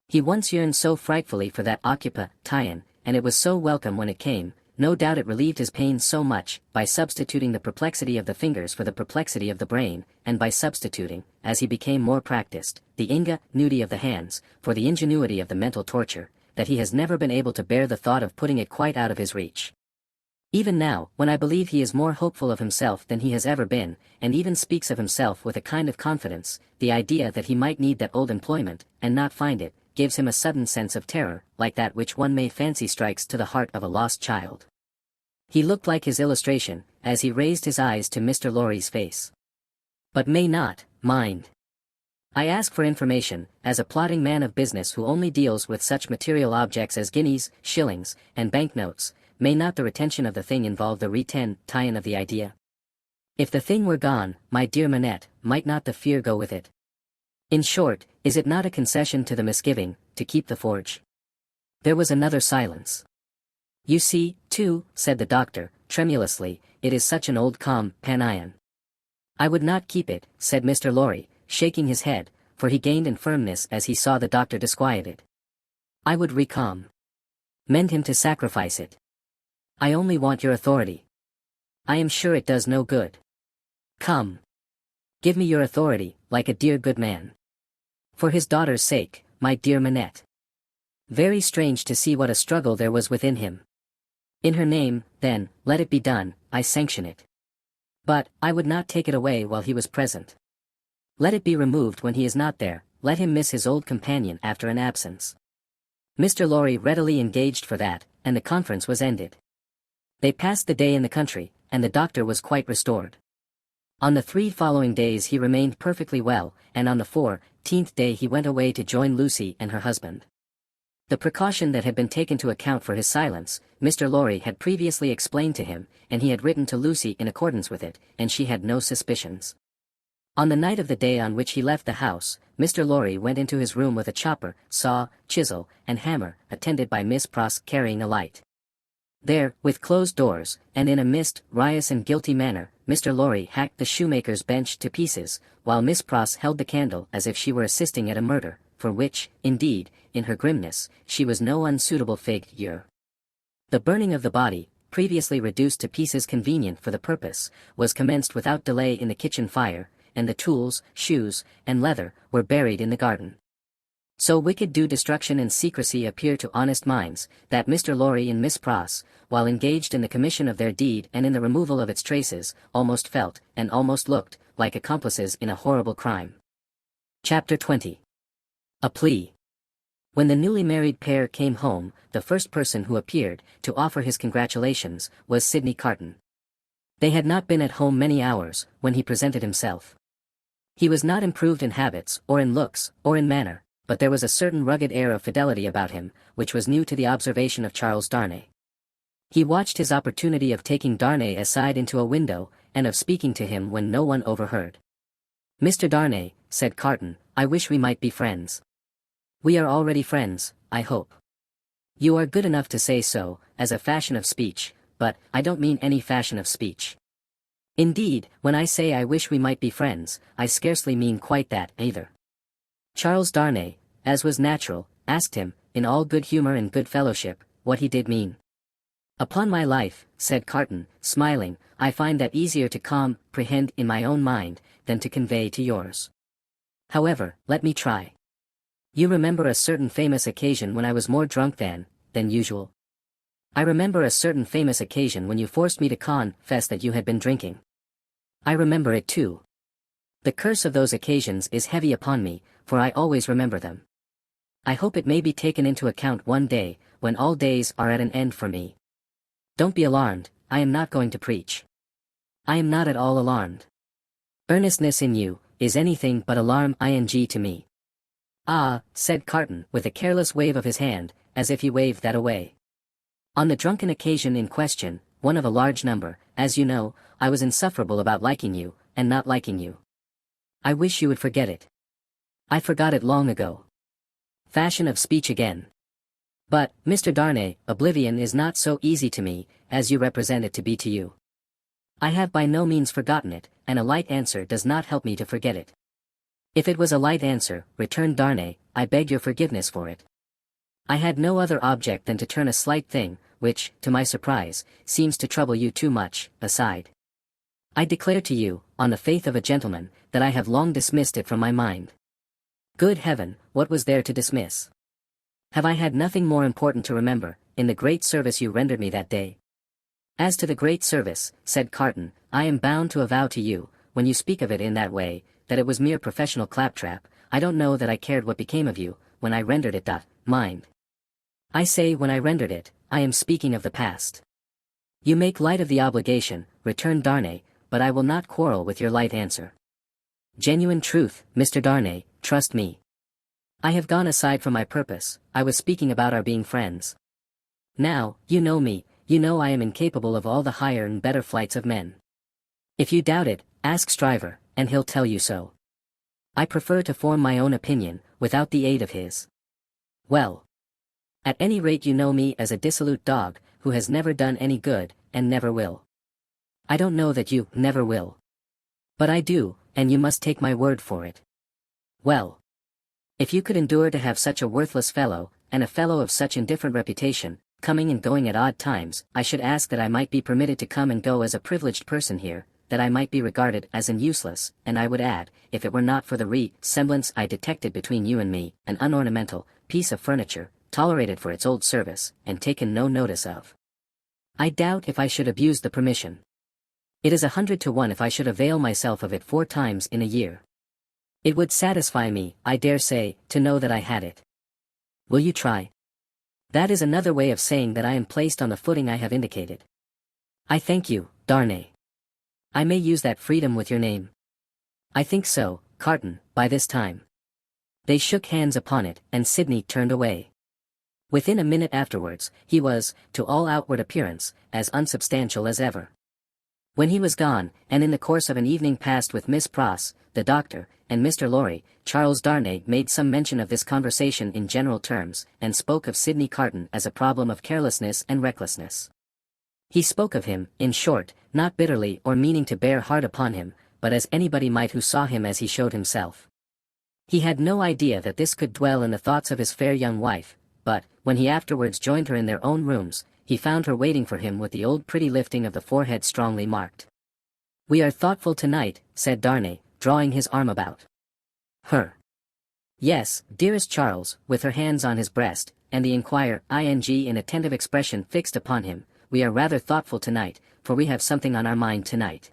S2: He once yearned so frightfully for that tie-in, and it was so welcome when it came. No doubt it relieved his pain so much, by substituting the perplexity of the fingers for the perplexity of the brain, and by substituting, as he became more practiced, the ingenuity of the hands, for the ingenuity of the mental torture, that he has never been able to bear the thought of putting it quite out of his reach. Even now, when I believe he is more hopeful of himself than he has ever been, and even speaks of himself with a kind of confidence, the idea that he might need that old employment, and not find it, gives him a sudden sense of terror, like that which one may fancy strikes to the heart of a lost child. He looked like his illustration, as he raised his eyes to Mr. Lorry's face. But may not, mind. I ask for information, as a plodding man of business who only deals with such material objects as guineas, shillings, and banknotes. May not the retention of the thing involve the tie-in of the idea? If the thing were gone, my dear Manette, might not the fear go with it? In short, is it not a concession to the misgiving, to keep the forge? There was another silence. You see, too, said the doctor, tremulously, it is such an old companion. I would not keep it, said Mr. Lorry, shaking his head, for he gained in firmness as he saw the doctor disquieted. I would mend him to sacrifice it. I only want your authority. I am sure it does no good. Come. Give me your authority, like a dear good man. For his daughter's sake, my dear Manette. Very strange to see what a struggle there was within him. In her name, then, let it be done, I sanction it. But, I would not take it away while he was present. Let it be removed when he is not there, let him miss his old companion after an absence. Mr. Lorry readily engaged for that, and the conference was ended. They passed the day in the country, and the doctor was quite restored. On the 3 following days he remained perfectly well, and on the 14th day he went away to join Lucy and her husband. The precaution that had been taken to account for his silence, Mr. Lorry had previously explained to him, and he had written to Lucy in accordance with it, and she had no suspicions. On the night of the day on which he left the house, Mr. Lorry went into his room with a chopper, saw, chisel, and hammer, attended by Miss Pross carrying a light. There, with closed doors, and in a riotous and guilty manner, Mr. Lorry hacked the shoemaker's bench to pieces, while Miss Pross held the candle as if she were assisting at a murder, for which, indeed, in her grimness, she was no unsuitable figure. The burning of the body, previously reduced to pieces convenient for the purpose, was commenced without delay in the kitchen fire, and the tools, shoes, and leather, were buried in the garden. So wicked do destruction and secrecy appear to honest minds, that Mr. Lorry and Miss Pross, while engaged in the commission of their deed and in the removal of its traces, almost felt, and almost looked, like accomplices in a horrible crime. Chapter 20. A Plea. When the newly married pair came home, the first person who appeared, to offer his congratulations, was Sidney Carton. They had not been at home many hours, when he presented himself. He was not improved in habits, or in looks, or in manner, but there was a certain rugged air of fidelity about him, which was new to the observation of Charles Darnay. He watched his opportunity of taking Darnay aside into a window, and of speaking to him when no one overheard. Mr. Darnay, said Carton, I wish we might be friends. We are already friends, I hope. You are good enough to say so, as a fashion of speech, but I don't mean any fashion of speech. Indeed, when I say I wish we might be friends, I scarcely mean quite that, either. Charles Darnay, as was natural, asked him, in all good humor and good fellowship, what he did mean. Upon my life, said Carton, smiling, I find that easier to comprehend in my own mind, than to convey to yours. However, let me try. You remember a certain famous occasion when I was more drunk than usual? I remember a certain famous occasion when you forced me to confess that you had been drinking. I remember it too. The curse of those occasions is heavy upon me, for I always remember them. I hope it may be taken into account one day, when all days are at an end for me. Don't be alarmed, I am not going to preach. I am not at all alarmed. Earnestness in you, is anything but alarm to me. Ah, said Carton, with a careless wave of his hand, as if he waved that away. On the drunken occasion in question, one of a large number, as you know, I was insufferable about liking you, and not liking you. I wish you would forget it. I forgot it long ago. Fashion of speech again. But, Mr. Darnay, oblivion is not so easy to me, as you represent it to be to you. I have by no means forgotten it, and a light answer does not help me to forget it. If it was a light answer, returned Darnay, I beg your forgiveness for it. I had no other object than to turn a slight thing, which, to my surprise, seems to trouble you too much, aside. I declare to you, on the faith of a gentleman, that I have long dismissed it from my mind. Good heaven, what was there to dismiss? Have I had nothing more important to remember, in the great service you rendered me that day? As to the great service, said Carton, I am bound to avow to you, when you speak of it in that way, that it was mere professional claptrap. I don't know that I cared what became of you, when I rendered it. Mind. I say when I rendered it, I am speaking of the past. You make light of the obligation, returned Darnay, but I will not quarrel with your light answer. Genuine truth, Mr. Darnay, trust me. I have gone aside from my purpose, I was speaking about our being friends. Now, you know me, you know I am incapable of all the higher and better flights of men. If you doubt it, ask Stryver, and he'll tell you so. I prefer to form my own opinion, without the aid of his. Well. At any rate you know me as a dissolute dog, who has never done any good, and never will. I don't know that you never will. But I do, and you must take my word for it. Well. If you could endure to have such a worthless fellow, and a fellow of such indifferent reputation, coming and going at odd times, I should ask that I might be permitted to come and go as a privileged person here, that I might be regarded as an useless, and I would add, if it were not for the resemblance I detected between you and me, an unornamental piece of furniture, tolerated for its old service, and taken no notice of. I doubt if I should abuse the permission. It is 100 to 1 if I should avail myself of it 4 times in a year. It would satisfy me, I dare say, to know that I had it. Will you try? That is another way of saying that I am placed on the footing I have indicated. I thank you, Darnay. I may use that freedom with your name. I think so, Carton, by this time. They shook hands upon it, and Sidney turned away. Within a minute afterwards, he was, to all outward appearance, as unsubstantial as ever. When he was gone, and in the course of an evening passed with Miss Pross, the doctor, and Mr. Lorry, Charles Darnay made some mention of this conversation in general terms, and spoke of Sidney Carton as a problem of carelessness and recklessness. He spoke of him, in short, not bitterly or meaning to bear hard upon him, but as anybody might who saw him as he showed himself. He had no idea that this could dwell in the thoughts of his fair young wife, but, when he afterwards joined her in their own rooms, he found her waiting for him with the old pretty lifting of the forehead strongly marked. We are thoughtful tonight, said Darnay, drawing his arm about her. Yes, dearest Charles, with her hands on his breast, and the in attentive expression fixed upon him, we are rather thoughtful tonight, for we have something on our mind tonight.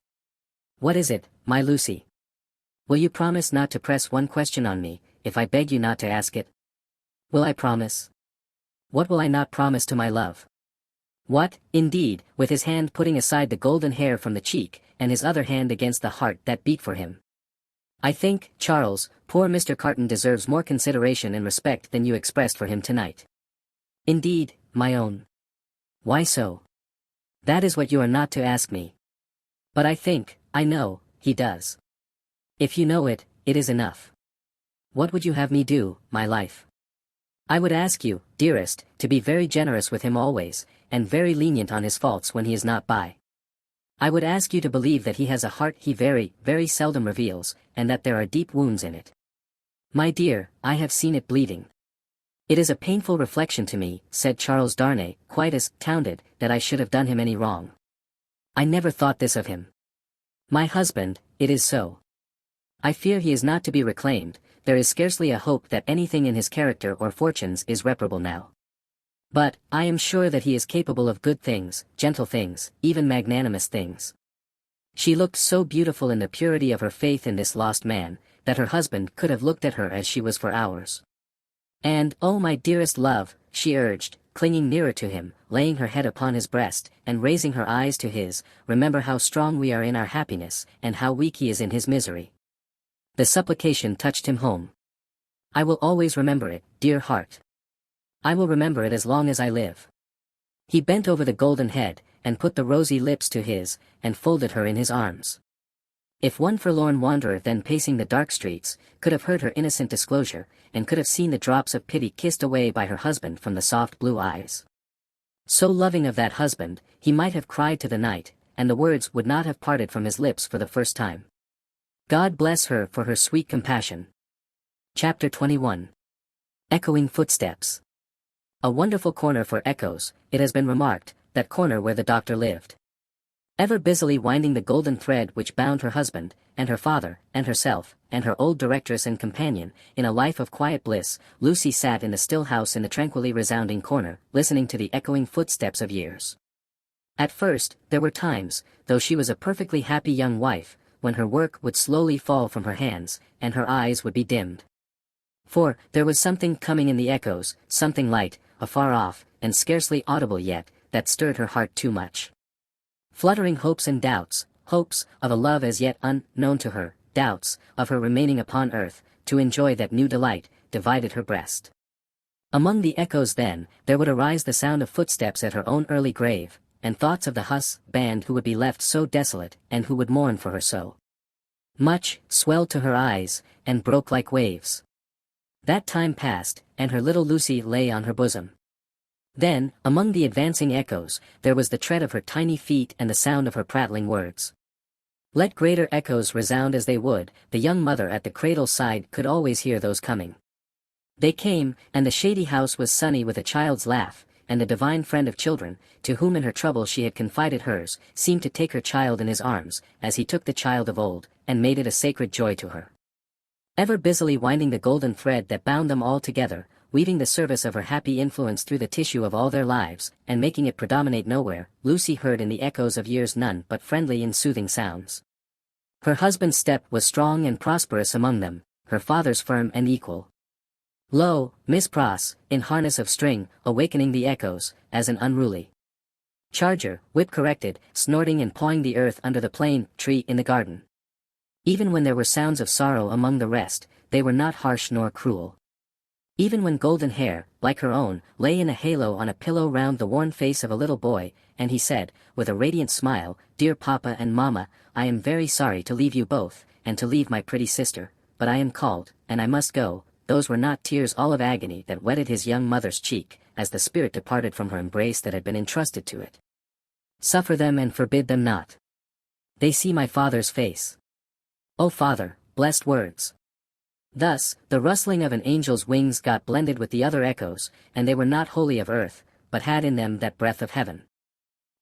S2: What is it, my Lucy? Will you promise not to press one question on me, if I beg you not to ask it? Will I promise? What will I not promise to my love? What, indeed, with his hand putting aside the golden hair from the cheek, and his other hand against the heart that beat for him. I think, Charles, poor Mr. Carton deserves more consideration and respect than you expressed for him tonight. Indeed, my own. Why so? That is what you are not to ask me. But I think, I know, he does. If you know it, it is enough. What would you have me do, my life? I would ask you, dearest, to be very generous with him always, and very lenient on his faults when he is not by. I would ask you to believe that he has a heart he very, very seldom reveals, and that there are deep wounds in it. My dear, I have seen it bleeding. It is a painful reflection to me, said Charles Darnay, quite as astounded, that I should have done him any wrong. I never thought this of him. My husband, it is so. I fear he is not to be reclaimed. There is scarcely a hope that anything in his character or fortunes is reparable now. But, I am sure that he is capable of good things, gentle things, even magnanimous things. She looked so beautiful in the purity of her faith in this lost man, that her husband could have looked at her as she was for hours. And, oh my dearest love, she urged, clinging nearer to him, laying her head upon his breast, and raising her eyes to his, remember how strong we are in our happiness, and how weak he is in his misery. The supplication touched him home. I will always remember it, dear heart. I will remember it as long as I live. He bent over the golden head, and put the rosy lips to his, and folded her in his arms. If one forlorn wanderer then pacing the dark streets, could have heard her innocent disclosure, and could have seen the drops of pity kissed away by her husband from the soft blue eyes. So loving of that husband, he might have cried to the night, and the words would not have parted from his lips for the first time. God bless her for her sweet compassion. Chapter 21. Echoing Footsteps. A wonderful corner for echoes, it has been remarked, that corner where the doctor lived. Ever busily winding the golden thread which bound her husband, and her father, and herself, and her old directress and companion, in a life of quiet bliss, Lucy sat in the still house in the tranquilly resounding corner, listening to the echoing footsteps of years. At first, there were times, though she was a perfectly happy young wife, when her work would slowly fall from her hands, and her eyes would be dimmed. For, there was something coming in the echoes, something light, afar off, and scarcely audible yet, that stirred her heart too much. Fluttering hopes and doubts, hopes of a love as yet unknown to her, doubts of her remaining upon earth, to enjoy that new delight, divided her breast. Among the echoes then, there would arise the sound of footsteps at her own early grave, and thoughts of the husband who would be left so desolate, and who would mourn for her so much, swelled to her eyes, and broke like waves. That time passed, and her little Lucy lay on her bosom. Then, among the advancing echoes, there was the tread of her tiny feet and the sound of her prattling words. Let greater echoes resound as they would, the young mother at the cradle's side could always hear those coming. They came, and the shady house was sunny with a child's laugh, and the divine friend of children, to whom in her trouble she had confided hers, seemed to take her child in his arms, as he took the child of old, and made it a sacred joy to her. Ever busily winding the golden thread that bound them all together, weaving the service of her happy influence through the tissue of all their lives, and making it predominate nowhere, Lucy heard in the echoes of years none but friendly and soothing sounds. Her husband's step was strong and prosperous among them, her father's firm and equal. Lo, Miss Pross, in harness of string, awakening the echoes, as an unruly charger, whip-corrected, snorting and pawing the earth under the plane tree in the garden. Even when there were sounds of sorrow among the rest, they were not harsh nor cruel. Even when golden hair, like her own, lay in a halo on a pillow round the worn face of a little boy, and he said, with a radiant smile, "Dear Papa and Mamma, I am very sorry to leave you both, and to leave my pretty sister, but I am called, and I must go." Those were not tears all of agony that wetted his young mother's cheek, as the spirit departed from her embrace that had been entrusted to it. Suffer them and forbid them not. They see my father's face. O Father, blessed words. Thus, the rustling of an angel's wings got blended with the other echoes, and they were not wholly of earth, but had in them that breath of heaven.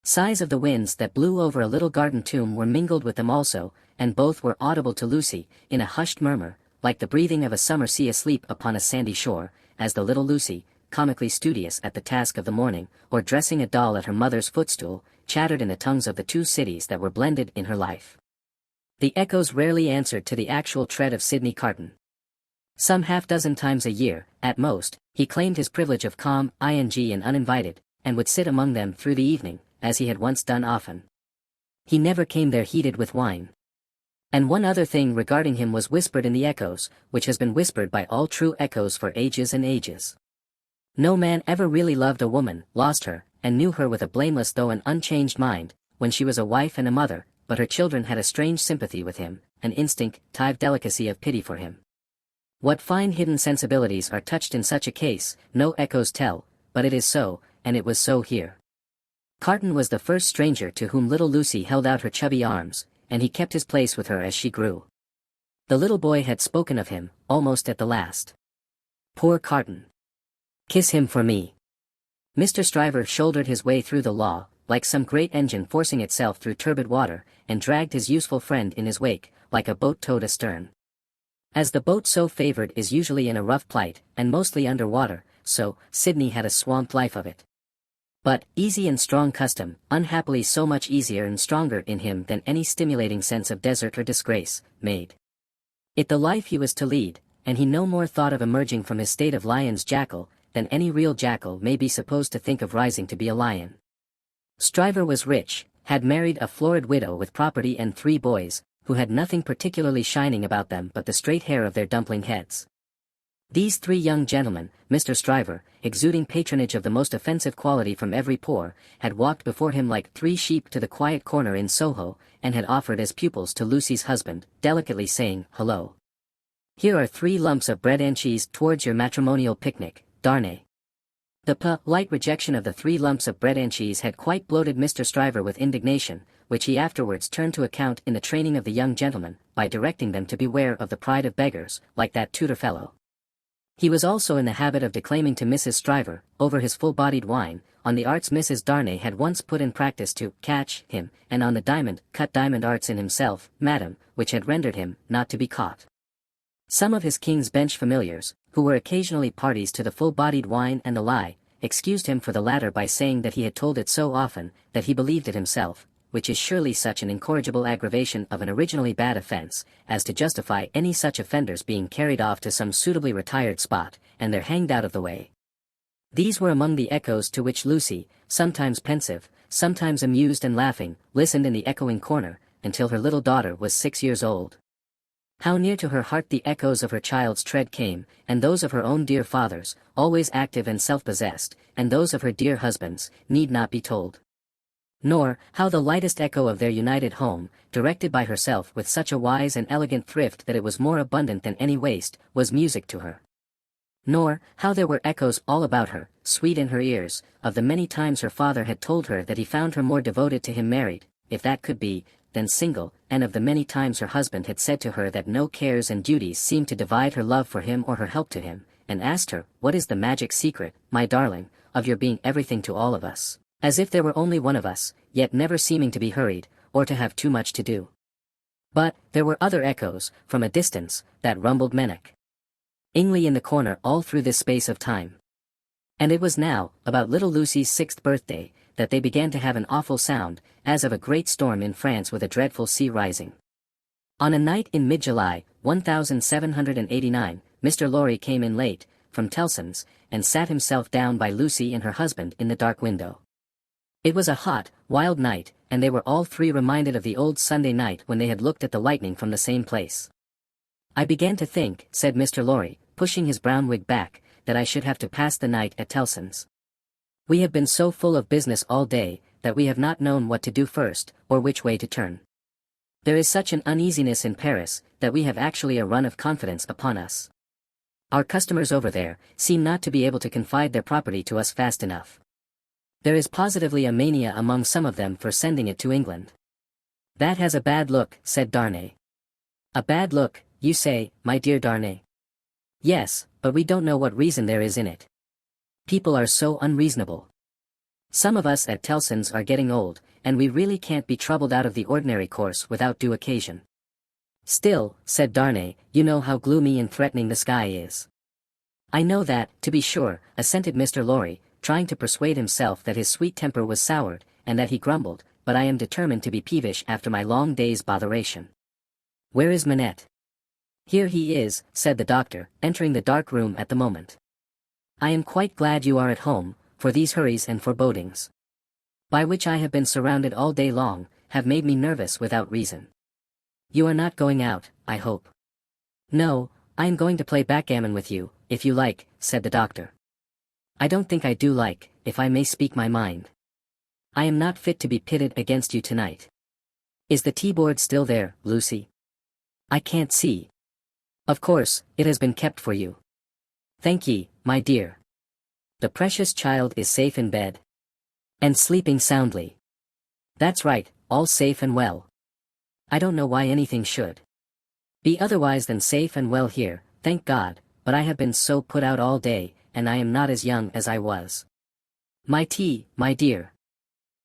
S2: Sighs of the winds that blew over a little garden tomb were mingled with them also, and both were audible to Lucy, in a hushed murmur, like the breathing of a summer sea asleep upon a sandy shore, as the little Lucy, comically studious at the task of the morning, or dressing a doll at her mother's footstool, chattered in the tongues of the two cities that were blended in her life. The echoes rarely answered to the actual tread of Sidney Carton. Some half-dozen times a year, at most, he claimed his privilege of calm, and uninvited, and would sit among them through the evening, as he had once done often. He never came there heated with wine. And one other thing regarding him was whispered in the echoes, which has been whispered by all true echoes for ages and ages. No man ever really loved a woman, lost her, and knew her with a blameless though an unchanged mind, when she was a wife and a mother, but her children had a strange sympathy with him, an instinctive delicacy of pity for him. What fine hidden sensibilities are touched in such a case, no echoes tell, but it is so, and it was so here. Carton was the first stranger to whom little Lucy held out her chubby arms, and he kept his place with her as she grew. The little boy had spoken of him, almost at the last. Poor Carton. Kiss him for me. Mr. Stryver shouldered his way through the law, like some great engine forcing itself through turbid water, and dragged his useful friend in his wake, like a boat towed astern. As the boat so favored is usually in a rough plight, and mostly under water, so Sidney had a swamped life of it. But, easy and strong custom, unhappily so much easier and stronger in him than any stimulating sense of desert or disgrace, made it the life he was to lead, and he no more thought of emerging from his state of lion's jackal, than any real jackal may be supposed to think of rising to be a lion. Stryver was rich, had married a florid widow with property and 3 boys, who had nothing particularly shining about them but the straight hair of their dumpling heads. These 3 young gentlemen, Mr. Stryver, exuding patronage of the most offensive quality from every pore, had walked before him like 3 sheep to the quiet corner in Soho, and had offered as pupils to Lucy's husband, delicately saying, "Hello. Here are 3 lumps of bread and cheese towards your matrimonial picnic, Darnay." The polite rejection of the 3 lumps of bread and cheese had quite bloated Mr. Stryver with indignation, which he afterwards turned to account in the training of the young gentlemen, by directing them to beware of the pride of beggars, like that tutor fellow. He was also in the habit of declaiming to Mrs. Stryver, over his full-bodied wine, on the arts Mrs. Darnay had once put in practice to catch him, and on the cut diamond arts in himself, madam, which had rendered him not to be caught. Some of his King's Bench familiars, who were occasionally parties to the full-bodied wine and the lie, excused him for the latter by saying that he had told it so often, that he believed it himself, which is surely such an incorrigible aggravation of an originally bad offence, as to justify any such offenders being carried off to some suitably retired spot, and there hanged out of the way. These were among the echoes to which Lucy, sometimes pensive, sometimes amused and laughing, listened in the echoing corner, until her little daughter was 6 years old. How near to her heart the echoes of her child's tread came, and those of her own dear father's, always active and self-possessed, and those of her dear husband's, need not be told. Nor, how the lightest echo of their united home, directed by herself with such a wise and elegant thrift that it was more abundant than any waste, was music to her. Nor, how there were echoes all about her, sweet in her ears, of the many times her father had told her that he found her more devoted to him married, if that could be, than single, and of the many times her husband had said to her that no cares and duties seemed to divide her love for him or her help to him, and asked her, "What is the magic secret, my darling, of your being everything to all of us, as if there were only one of us, yet never seeming to be hurried, or to have too much to do?" But, there were other echoes, from a distance, that rumbled Menach Ingley in the corner all through this space of time. And it was now, about little Lucy's 6th birthday, that they began to have an awful sound, as of a great storm in France with a dreadful sea rising. On a night in mid-July, 1789, Mr. Lorry came in late, from Tellson's, and sat himself down by Lucy and her husband in the dark window. It was a hot, wild night, and they were all 3 reminded of the old Sunday night when they had looked at the lightning from the same place. "I began to think," said Mr. Lorry, pushing his brown wig back, "that I should have to pass the night at Tellson's. We have been so full of business all day, that we have not known what to do first, or which way to turn. There is such an uneasiness in Paris, that we have actually a run of confidence upon us. Our customers over there seem not to be able to confide their property to us fast enough. There is positively a mania among some of them for sending it to England." "That has a bad look," said Darnay. "A bad look, you say, my dear Darnay?" "Yes, but we don't know what reason there is in it. People are so unreasonable. Some of us at Tellson's are getting old, and we really can't be troubled out of the ordinary course without due occasion." "Still," said Darnay, "you know how gloomy and threatening the sky is." "I know that, to be sure," assented Mr. Lorry, trying to persuade himself that his sweet temper was soured, and that he grumbled, "but I am determined to be peevish after my long day's botheration. Where is Manette?" "Here he is," said the doctor, entering the dark room at the moment. "I am quite glad you are at home, for these hurries and forebodings, by which I have been surrounded all day long, have made me nervous without reason. You are not going out, I hope?" "No, I am going to play backgammon with you, if you like," said the doctor. "I don't think I do like, if I may speak my mind. I am not fit to be pitted against you tonight. Is the tea-board still there, Lucy?" "I can't see. Of course, it has been kept for you." "Thank ye, my dear. The precious child is safe in bed, and sleeping soundly." "That's right, all safe and well. I don't know why anything should be otherwise than safe and well here, thank God, but I have been so put out all day, and I am not as young as I was. My tea, my dear."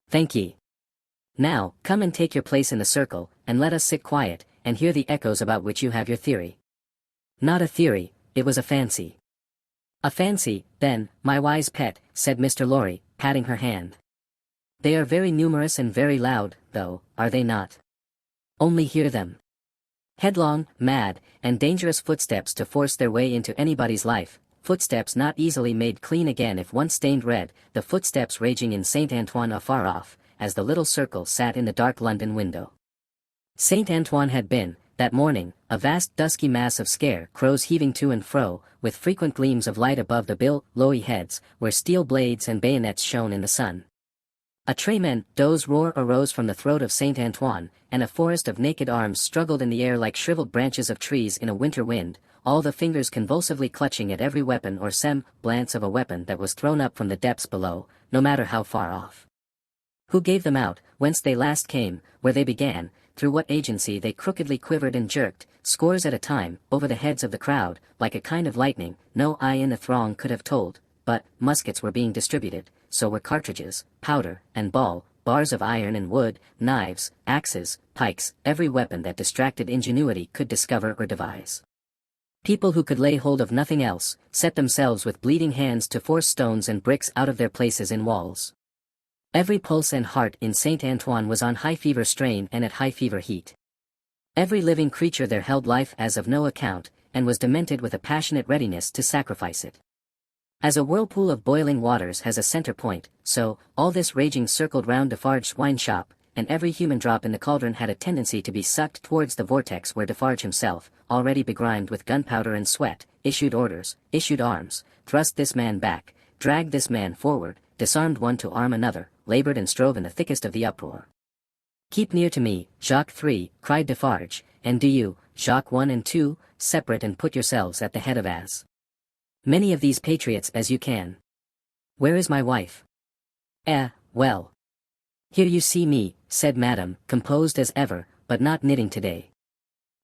S2: "Thank ye. Now, come and take your place in the circle, and let us sit quiet, and hear the echoes about which you have your theory." "Not a theory, it was a fancy." "A fancy, then, my wise pet," said Mr. Lorry, patting her hand. "They are very numerous and very loud, though, are they not? Only hear them. Headlong, mad, and dangerous footsteps to force their way into anybody's life, footsteps not easily made clean again if once stained red, the footsteps raging in Saint Antoine afar off, as the little circle sat in the dark London window. Saint Antoine had been, that morning, a vast dusky mass of scare-crows heaving to and fro, with frequent gleams of light above the billowy heads, where steel blades and bayonets shone in the sun. A tremendous roar arose from the throat of Saint Antoine, and a forest of naked arms struggled in the air like shriveled branches of trees in a winter wind, all the fingers convulsively clutching at every weapon or semblance of a weapon that was thrown up from the depths below, no matter how far off. Who gave them out, whence they last came, where they began, through what agency they crookedly quivered and jerked, scores at a time, over the heads of the crowd, like a kind of lightning, no eye in the throng could have told, but muskets were being distributed, so were cartridges, powder, and ball, bars of iron and wood, knives, axes, pikes, every weapon that distracted ingenuity could discover or devise. People who could lay hold of nothing else, set themselves with bleeding hands to force stones and bricks out of their places in walls. Every pulse and heart in Saint Antoine was on high fever strain and at high fever heat. Every living creature there held life as of no account, and was demented with a passionate readiness to sacrifice it. As a whirlpool of boiling waters has a center point, so, all this raging circled round Defarge's wine shop, and every human drop in the cauldron had a tendency to be sucked towards the vortex where Defarge himself, already begrimed with gunpowder and sweat, issued orders, issued arms, thrust this man back, dragged this man forward, disarmed one to arm another, labored and strove in the thickest of the uproar. "Keep near to me, Jacques 3, cried Defarge, and do you, Jacques 1 and 2, separate and put yourselves at the head of as many of these patriots as you can. Where is my wife?" Well. Here you see me," said Madame, composed as ever, but not knitting today.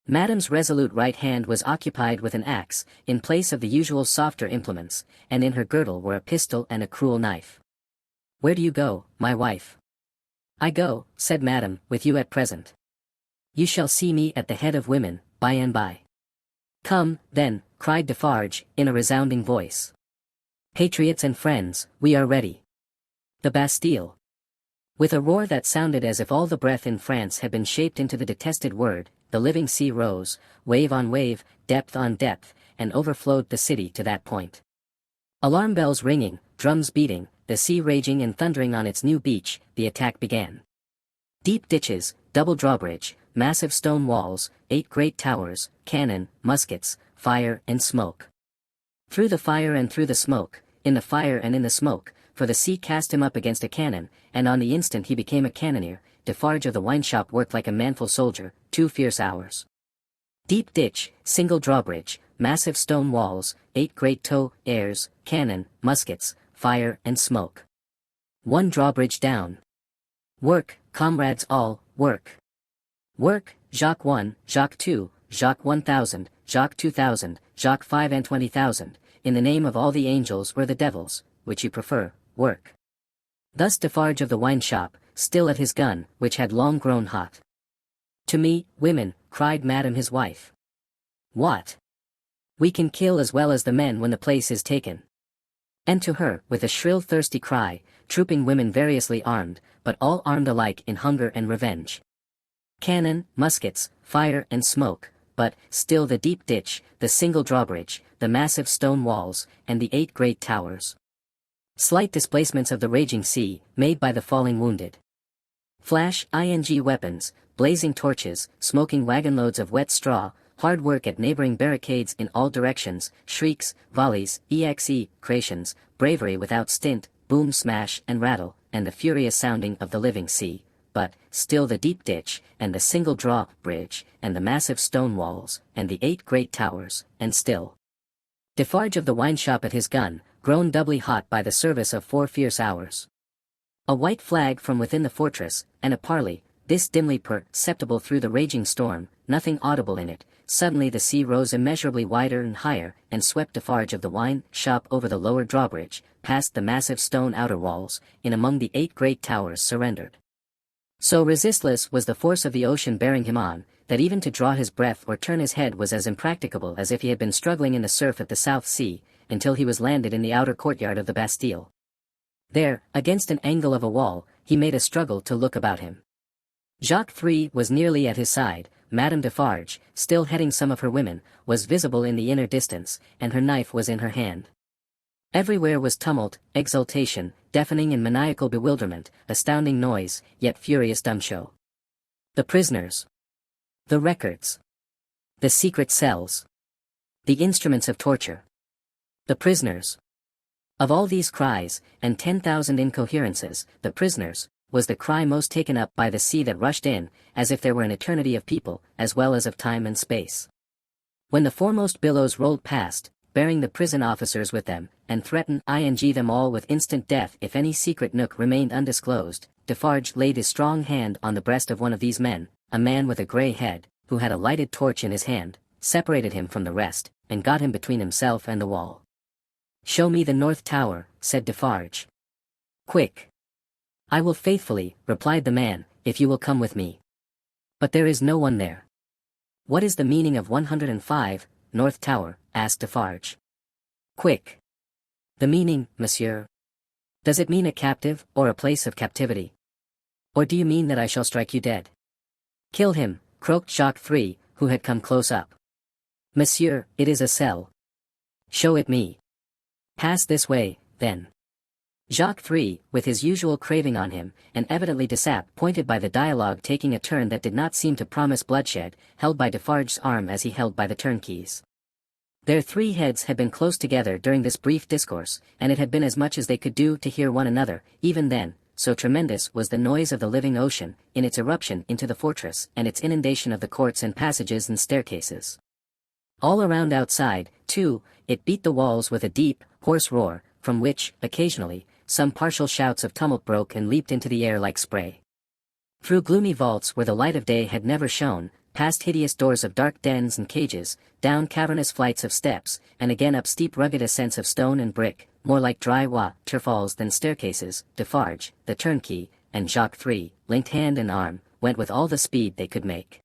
S2: Madame's resolute right hand was occupied with an axe, in place of the usual softer implements, and in her girdle were a pistol and a cruel knife. "Where do you go, my wife?" "I go," said Madame, "with you at present. You shall see me at the head of women, by and by." "Come, then," cried Defarge, in a resounding voice. "Patriots and friends, we are ready. The Bastille." With a roar that sounded as if all the breath in France had been shaped into the detested word, the living sea rose, wave on wave, depth on depth, and overflowed the city to that point. Alarm bells ringing, drums beating, the sea raging and thundering on its new beach, the attack began. Deep ditches, double drawbridge, massive stone walls, 8 great towers, cannon, muskets, fire and smoke. Through the fire and through the smoke, in the fire and in the smoke, for the sea cast him up against a cannon, and on the instant he became a cannoneer. Defarge of the wine shop worked like a manful soldier, 2 fierce hours. Deep ditch, single drawbridge, massive stone walls, 8 great airs, cannon, muskets, fire and smoke. 1 drawbridge down. Work, comrades all, work. Work, Jacques 1, Jacques 2, Jacques 1000, Jacques 2000, Jacques 5 and 20,000, in the name of all the angels or the devils, which you prefer, work. Thus Defarge of the wine shop, still at his gun, which had long grown hot. "To me, women," cried Madame his wife. "What? We can kill as well as the men when the place is taken." And to her, with a shrill thirsty cry, trooping women variously armed, but all armed alike in hunger and revenge. Cannon, muskets, fire and smoke, but, still the deep ditch, the single drawbridge, the massive stone walls, and the 8 great towers. Slight displacements of the raging sea, made by the falling wounded. Flash, weapons, blazing torches, smoking wagonloads of wet straw, hard work at neighboring barricades in all directions, shrieks, volleys, creations, bravery without stint, boom smash and rattle, and the furious sounding of the living sea, but, still the deep ditch, and the single drawbridge, and the massive stone walls, and the 8 great towers, and still Defarge of the wine shop at his gun, grown doubly hot by the service of 4 fierce hours. A white flag from within the fortress, and a parley, this dimly perceptible through the raging storm, nothing audible in it. Suddenly the sea rose immeasurably wider and higher, and swept Defarge of the wine shop over the lower drawbridge, past the massive stone outer walls, in among the 8 great towers surrendered. So resistless was the force of the ocean bearing him on, that even to draw his breath or turn his head was as impracticable as if he had been struggling in the surf at the South Sea, until he was landed in the outer courtyard of the Bastille. There, against an angle of a wall, he made a struggle to look about him. Jacques 3 was nearly at his side. Madame Defarge, still heading some of her women, was visible in the inner distance, and her knife was in her hand. Everywhere was tumult, exultation, deafening and maniacal bewilderment, astounding noise, yet furious dumb show. The prisoners. The records. The secret cells. The instruments of torture. The prisoners. Of all these cries, and 10,000 incoherences, the prisoners, was the cry most taken up by the sea that rushed in, as if there were an eternity of people, as well as of time and space. When the foremost billows rolled past, bearing the prison officers with them, and threatened them all with instant death if any secret nook remained undisclosed, Defarge laid his strong hand on the breast of one of these men, a man with a grey head, who had a lighted torch in his hand, separated him from the rest, and got him between himself and the wall. "Show me the North Tower," said Defarge. "Quick." "I will faithfully," replied the man, "if you will come with me." "But there is no one there." "What is the meaning of 105, North Tower?" asked Defarge. "Quick." "The meaning, monsieur? Does it mean a captive, or a place of captivity? Or do you mean that I shall strike you dead?" "Kill him," croaked Jacques 3, who had come close up. "Monsieur, it is a cell." "Show it me." "Pass this way, then." Jacques 3, with his usual craving on him, and evidently disappointed by the dialogue taking a turn that did not seem to promise bloodshed, held by Defarge's arm as he held by the turnkeys. Their three heads had been close together during this brief discourse, and it had been as much as they could do to hear one another, even then, so tremendous was the noise of the living ocean, in its eruption into the fortress and its inundation of the courts and passages and staircases. All around outside, too, it beat the walls with a deep, hoarse roar, from which, occasionally, some partial shouts of tumult broke and leaped into the air like spray. Through gloomy vaults where the light of day had never shone, past hideous doors of dark dens and cages, down cavernous flights of steps, and again up steep rugged ascents of stone and brick, more like dry waterfalls than staircases, Defarge, the turnkey, and Jacques 3, linked hand and arm, went with all the speed they could make.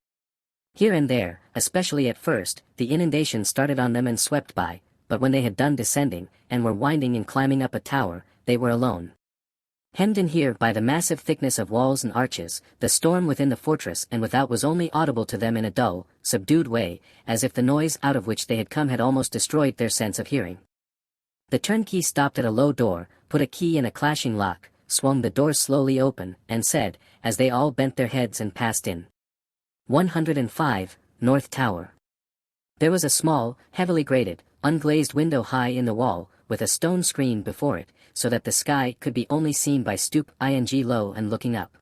S2: Here and there, especially at first, the inundation started on them and swept by, but when they had done descending, and were winding and climbing up a tower, they were alone. Hemmed in here by the massive thickness of walls and arches, the storm within the fortress and without was only audible to them in a dull, subdued way, as if the noise out of which they had come had almost destroyed their sense of hearing. The turnkey stopped at a low door, put a key in a clashing lock, swung the door slowly open, and said, as they all bent their heads and passed in, 105, North Tower. There was a small, heavily grated, unglazed window high in the wall, with a stone screen before it, so that the sky could be only seen by low and looking up.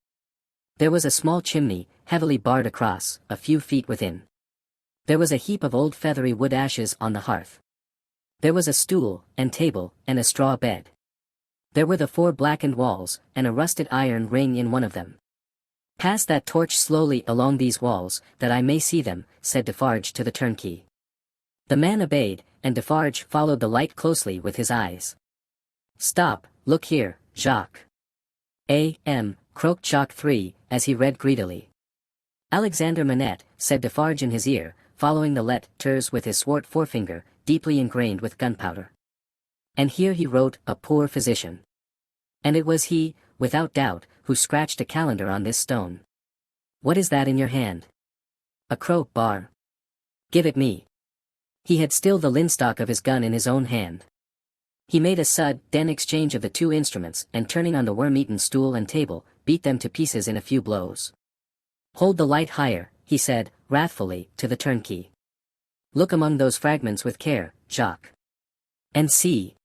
S2: There was a small chimney, heavily barred across, a few feet within. There was a heap of old feathery wood ashes on the hearth. There was a stool, and table, and a straw bed. There were the 4 blackened walls, and a rusted iron ring in one of them. "Pass that torch slowly along these walls, that I may see them," said Defarge to the turnkey. The man obeyed, and Defarge followed the light closely with his eyes. "Stop, look here, Jacques." Croaked Jacques 3, as he read greedily. "Alexander Manette," said Defarge in his ear, following the letters with his swart forefinger, deeply ingrained with gunpowder. And here he wrote, "A poor physician." And it was he, without doubt, who scratched a calendar on this stone. "What is that in your hand?" "A crowbar." "Give it me." He had still the linstock of his gun in his own hand. He made a sudden exchange of the 2 instruments, and turning on the worm-eaten stool and table, beat them to pieces in a few blows. "Hold the light higher," he said, wrathfully, to the turnkey. "Look among those fragments with care, Jacques. And see.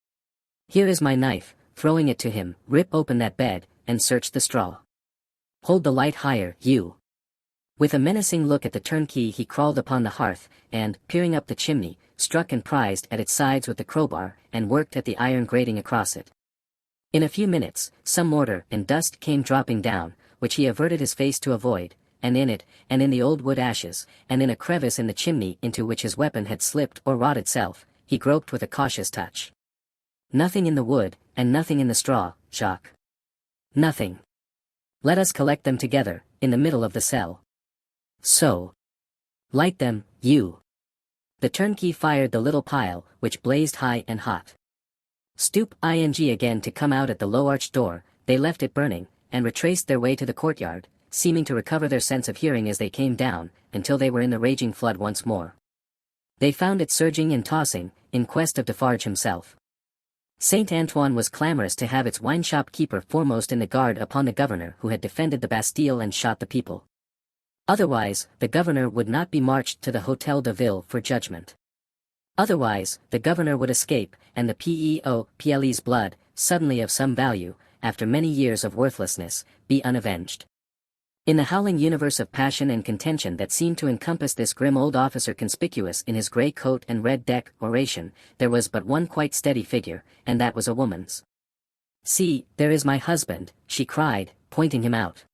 S2: Here is my knife," throwing it to him, "rip open that bed, and search the straw. Hold the light higher, you." With a menacing look at the turnkey he crawled upon the hearth, and, peering up the chimney, struck and prized at its sides with the crowbar, and worked at the iron grating across it. In a few minutes, some mortar and dust came dropping down, which he averted his face to avoid, and in it, and in the old wood ashes, and in a crevice in the chimney into which his weapon had slipped or wrought itself, he groped with a cautious touch. "Nothing in the wood, and nothing in the straw, Jacques. Nothing. Let us collect them together, in the middle of the cell. So. Light them, you." The turnkey fired the little pile, which blazed high and hot. Stoop again to come out at the low-arched door, they left it burning, and retraced their way to the courtyard, seeming to recover their sense of hearing as they came down, until they were in the raging flood once more. They found it surging and tossing, in quest of Defarge himself. Saint Antoine was clamorous to have its wine-shop keeper foremost in the guard upon the governor who had defended the Bastille and shot the people. Otherwise, the governor would not be marched to the Hôtel de Ville for judgment. Otherwise, the governor would escape, and the PEOPLE's blood, suddenly of some value, after many years of worthlessness, be unavenged. In the howling universe of passion and contention that seemed to encompass this grim old officer conspicuous in his grey coat and red decoration, there was but one quite steady figure, and that was a woman's. "See, there is my husband," she cried, pointing him out.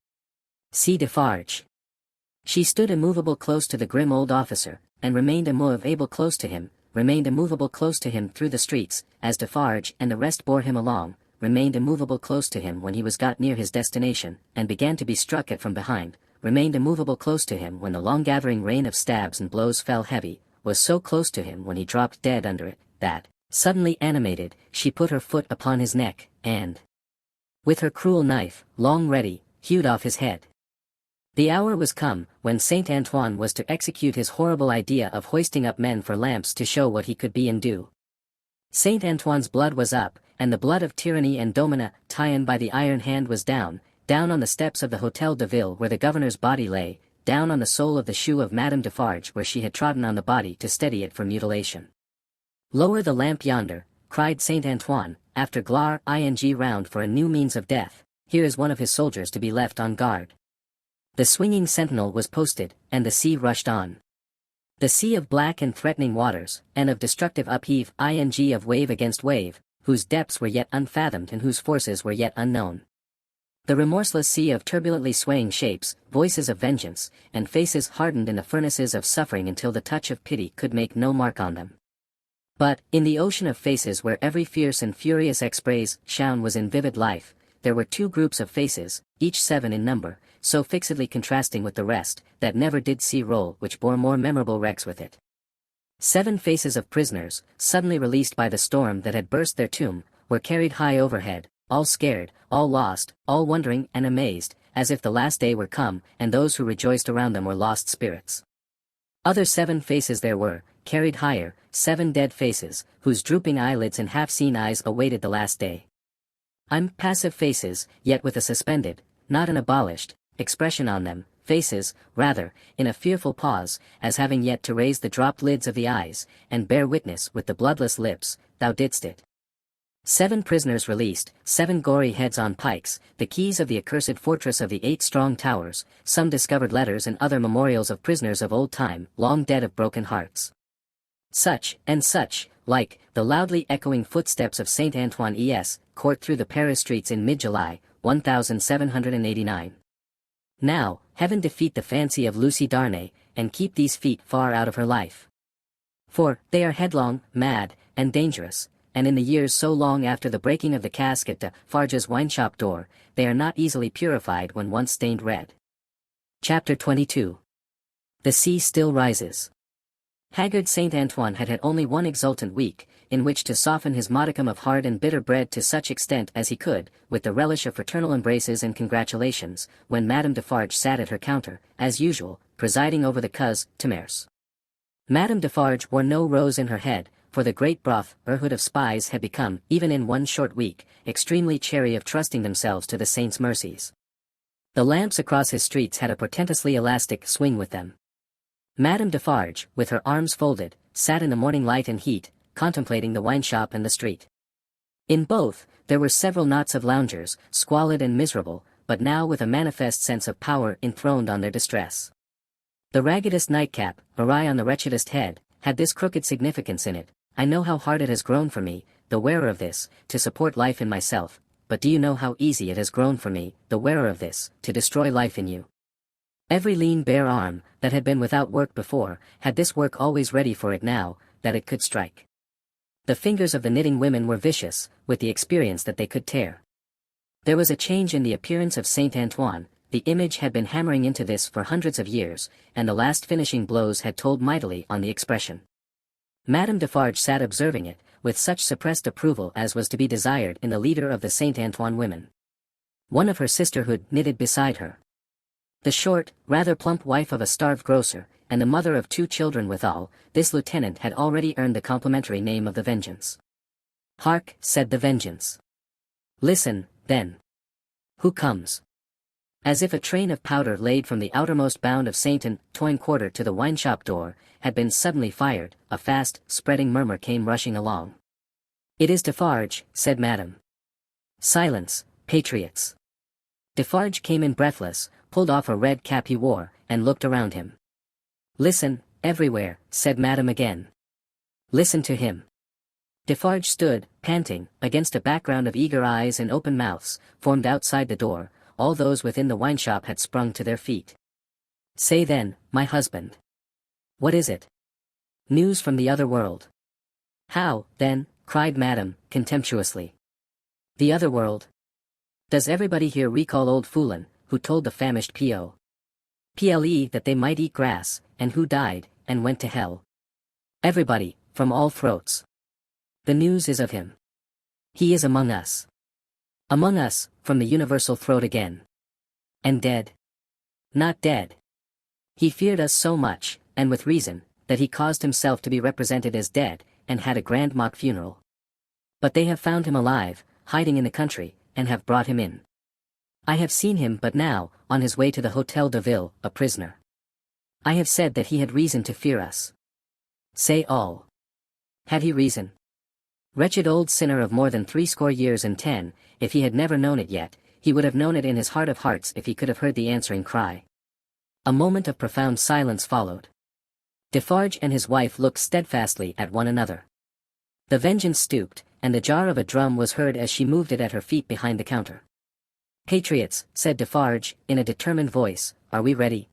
S2: "See Defarge." She stood immovable close to the grim old officer, and remained immovable close to him through the streets, as Defarge and the rest bore him along, remained immovable close to him when he was got near his destination, and began to be struck at from behind, remained immovable close to him when the long-gathering rain of stabs and blows fell heavy, was so close to him when he dropped dead under it, that, suddenly animated, she put her foot upon his neck, and, with her cruel knife, long ready, hewed off his head. The hour was come, when Saint Antoine was to execute his horrible idea of hoisting up men for lamps to show what he could be and do. Saint Antoine's blood was up, and the blood of tyranny and domination by the iron hand was down on the steps of the Hôtel de Ville where the governor's body lay, down on the sole of the shoe of Madame Defarge where she had trodden on the body to steady it for mutilation. "Lower the lamp yonder," cried Saint Antoine, after ing round for a new means of death. "Here is one of his soldiers to be left on guard." The swinging sentinel was posted, and the sea rushed on. The sea of black and threatening waters, and of destructive upheave of wave against wave, whose depths were yet unfathomed and whose forces were yet unknown. The remorseless sea of turbulently swaying shapes, voices of vengeance, and faces hardened in the furnaces of suffering until the touch of pity could make no mark on them. But, in the ocean of faces where every fierce and furious expression was in vivid life, there were two groups of faces, each 7 in number, so fixedly contrasting with the rest, that never did sea roll which bore more memorable wrecks with it. 7 faces of prisoners, suddenly released by the storm that had burst their tomb, were carried high overhead, all scared, all lost, all wondering and amazed, as if the last day were come, and those who rejoiced around them were lost spirits. Other 7 faces there were, carried higher, 7 dead faces, whose drooping eyelids and half-seen eyes awaited the last day. Passive faces, yet with a suspended, not an abolished, expression on them, faces, rather, in a fearful pause, as having yet to raise the dropped lids of the eyes, and bear witness with the bloodless lips, "Thou didst it." 7 prisoners released, 7 gory heads on pikes, the keys of the accursed fortress of the 8 strong towers, some discovered letters and other memorials of prisoners of old time, long dead of broken hearts. Such, and such, like, the loudly echoing footsteps of Saint Antoine court through the Paris streets in mid-July, 1789. Now, heaven defeat the fancy of Lucy Darnay, and keep these feet far out of her life. For, they are headlong, mad, and dangerous, and in the years so long after the breaking of the cask at Defarge's wine-shop door, they are not easily purified when once stained red. Chapter 22. The sea still rises. Haggard Saint Antoine had had only one exultant week, in which to soften his modicum of hard and bitter bread to such extent as he could, with the relish of fraternal embraces and congratulations, when Madame Defarge sat at her counter, as usual, presiding over the customers. Madame Defarge wore no rose in her head, for the great brotherhood of spies had become, even in one short week, extremely chary of trusting themselves to the saint's mercies. The lamps across his streets had a portentously elastic swing with them. Madame Defarge, with her arms folded, sat in the morning light and heat, contemplating the wine-shop and the street. In both, there were several knots of loungers, squalid and miserable, but now with a manifest sense of power enthroned on their distress. The raggedest nightcap, awry on the wretchedest head, had this crooked significance in it: "I know how hard it has grown for me, the wearer of this, to support life in myself, but do you know how easy it has grown for me, the wearer of this, to destroy life in you?" Every lean bare arm, that had been without work before, had this work always ready for it now, that it could strike. The fingers of the knitting women were vicious, with the experience that they could tear. There was a change in the appearance of Saint Antoine. The image had been hammering into this for hundreds of years, and the last finishing blows had told mightily on the expression. Madame Defarge sat observing it, with such suppressed approval as was to be desired in the leader of the Saint Antoine women. One of her sisterhood knitted beside her. The short, rather plump wife of a starved grocer, and the mother of 2 children withal, this lieutenant had already earned the complimentary name of the Vengeance. "Hark," said the Vengeance. "Listen, then. Who comes?" As if a train of powder laid from the outermost bound of Saint Antoine Quarter to the wine-shop door, had been suddenly fired, a fast, spreading murmur came rushing along. "It is Defarge," said Madame. "Silence, patriots." Defarge came in breathless, pulled off a red cap he wore, and looked around him. "Listen, everywhere," said Madame again. "Listen to him." Defarge stood, panting, against a background of eager eyes and open mouths, formed outside the door. All those within the wine shop had sprung to their feet. "Say then, my husband. What is it? News from the other world." "How, then?" cried Madame, contemptuously. "The other world? Does everybody here recall old Foulon, who told the famished Ple that they might eat grass, and who died, and went to hell? Everybody, from all throats. The news is of him. He is among us. Among us, from the universal throat again. And dead? Not dead. He feared us so much, and with reason, that he caused himself to be represented as dead, and had a grand mock funeral. But they have found him alive, hiding in the country, and have brought him in. I have seen him but now, on his way to the Hôtel de Ville, a prisoner. I have said that he had reason to fear us. Say all. Had he reason? Wretched old sinner of more than 70 years, if he had never known it yet, he would have known it in his heart of hearts if he could have heard the answering cry. A moment of profound silence followed. Defarge and his wife looked steadfastly at one another. The Vengeance stooped, and the jar of a drum was heard as she moved it at her feet behind the counter. "Patriots," said Defarge, in a determined voice, "are we ready?"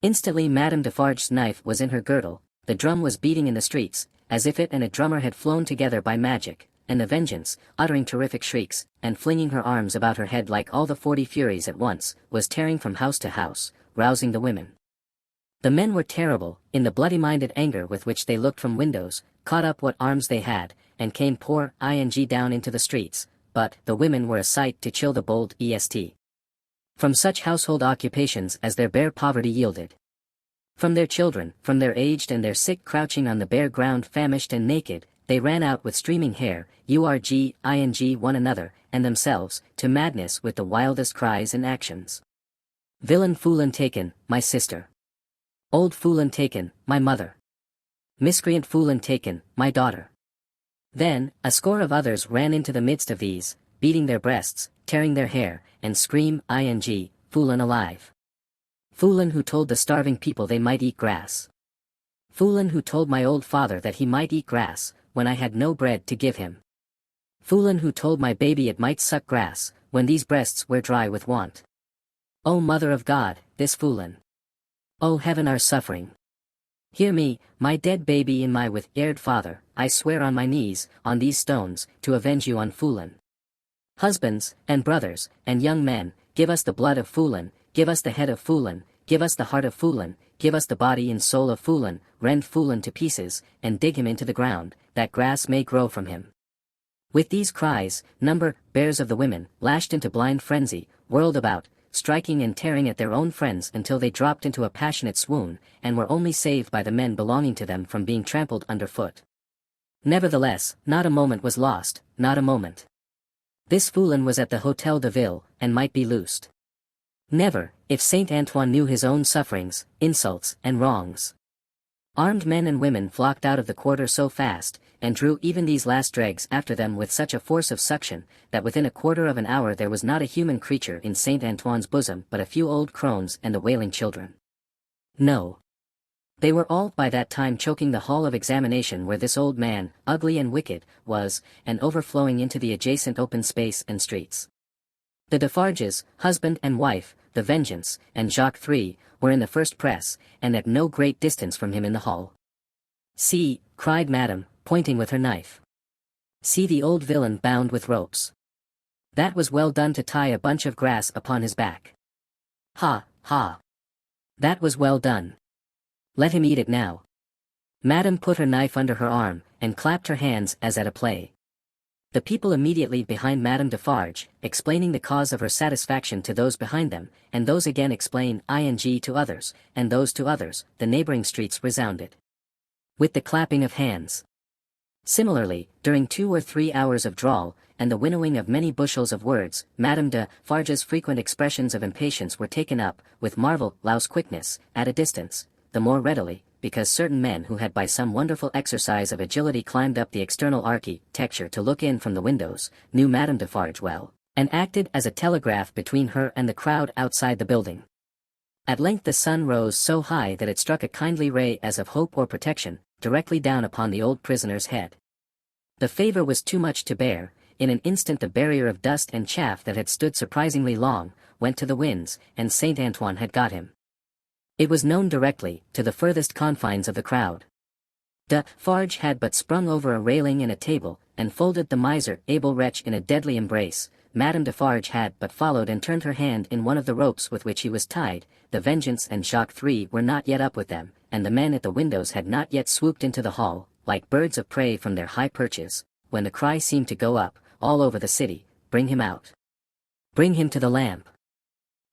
S2: Instantly Madame Defarge's knife was in her girdle, the drum was beating in the streets, as if it and a drummer had flown together by magic, and the Vengeance, uttering terrific shrieks, and flinging her arms about her head like all the 40 Furies at once, was tearing from house to house, rousing the women. The men were terrible, in the bloody-minded anger with which they looked from windows, caught up what arms they had, and came pour-ing down into the streets, but the women were a sight to chill the bold est. From such household occupations as their bare poverty yielded. From their children, from their aged and their sick crouching on the bare ground famished and naked, they ran out with streaming hair, urging one another, and themselves, to madness with the wildest cries and actions. "Villain Foulon taken, my sister. Old Foulon taken, my mother. Miscreant Foulon taken, my daughter." Then, a score of others ran into the midst of these, beating their breasts, tearing their hair, and scream "Foulon alive! Foulon who told the starving people they might eat grass. Foulon who told my old father that he might eat grass, when I had no bread to give him. Foulon who told my baby it might suck grass, when these breasts were dry with want. O Mother of God, this Foulon! O Heaven our suffering! Hear me, my dead baby and my with-heired father, I swear on my knees, on these stones, to avenge you on Foulon. Husbands, and brothers, and young men, give us the blood of Foulon, give us the head of Foulon, give us the heart of Foulon, give us the body and soul of Foulon, rend Foulon to pieces, and dig him into the ground, that grass may grow from him. With these cries, bears of the women, lashed into blind frenzy, whirled about, striking and tearing at their own friends until they dropped into a passionate swoon, and were only saved by the men belonging to them from being trampled underfoot. Nevertheless, not a moment was lost, not a moment. This Foulon was at the Hôtel de Ville, and might be loosed. Never, if Saint Antoine knew his own sufferings, insults, and wrongs. Armed men and women flocked out of the quarter so fast, and drew even these last dregs after them with such a force of suction, that within a quarter of an hour there was not a human creature in Saint Antoine's bosom but a few old crones and the wailing children. No. They were all by that time choking the hall of examination where this old man, ugly and wicked, was, and overflowing into the adjacent open space and streets. The Defarges, husband and wife, the Vengeance, and Jacques III, were in the first press, and at no great distance from him in the hall. "See," cried Madame, pointing with her knife. "See the old villain bound with ropes. That was well done to tie a bunch of grass upon his back. Ha, ha! That was well done. Let him eat it now." Madame put her knife under her arm, and clapped her hands as at a play. The people immediately behind Madame Defarge, explaining the cause of her satisfaction to those behind them, and those again explain to others, and those to others, the neighboring streets resounded with the clapping of hands. Similarly, during 2 or 3 hours of drawl, and the winnowing of many bushels of words, Madame Defarge's frequent expressions of impatience were taken up, with marvellous quickness, at a distance, the more readily, because certain men who had by some wonderful exercise of agility climbed up the external architecture to look in from the windows, knew Madame Defarge well, and acted as a telegraph between her and the crowd outside the building. At length the sun rose so high that it struck a kindly ray as of hope or protection, directly down upon the old prisoner's head. The favor was too much to bear. In an instant the barrier of dust and chaff that had stood surprisingly long, went to the winds, and Saint Antoine had got him. It was known directly, to the furthest confines of the crowd. Defarge had but sprung over a railing and a table, and folded the miser-able wretch in a deadly embrace. Madame Defarge had but followed and turned her hand in one of the ropes with which he was tied. The Vengeance and Jacques III were not yet up with them, and the men at the windows had not yet swooped into the hall, like birds of prey from their high perches, when the cry seemed to go up, all over the city, "Bring him out! Bring him to the lamp!"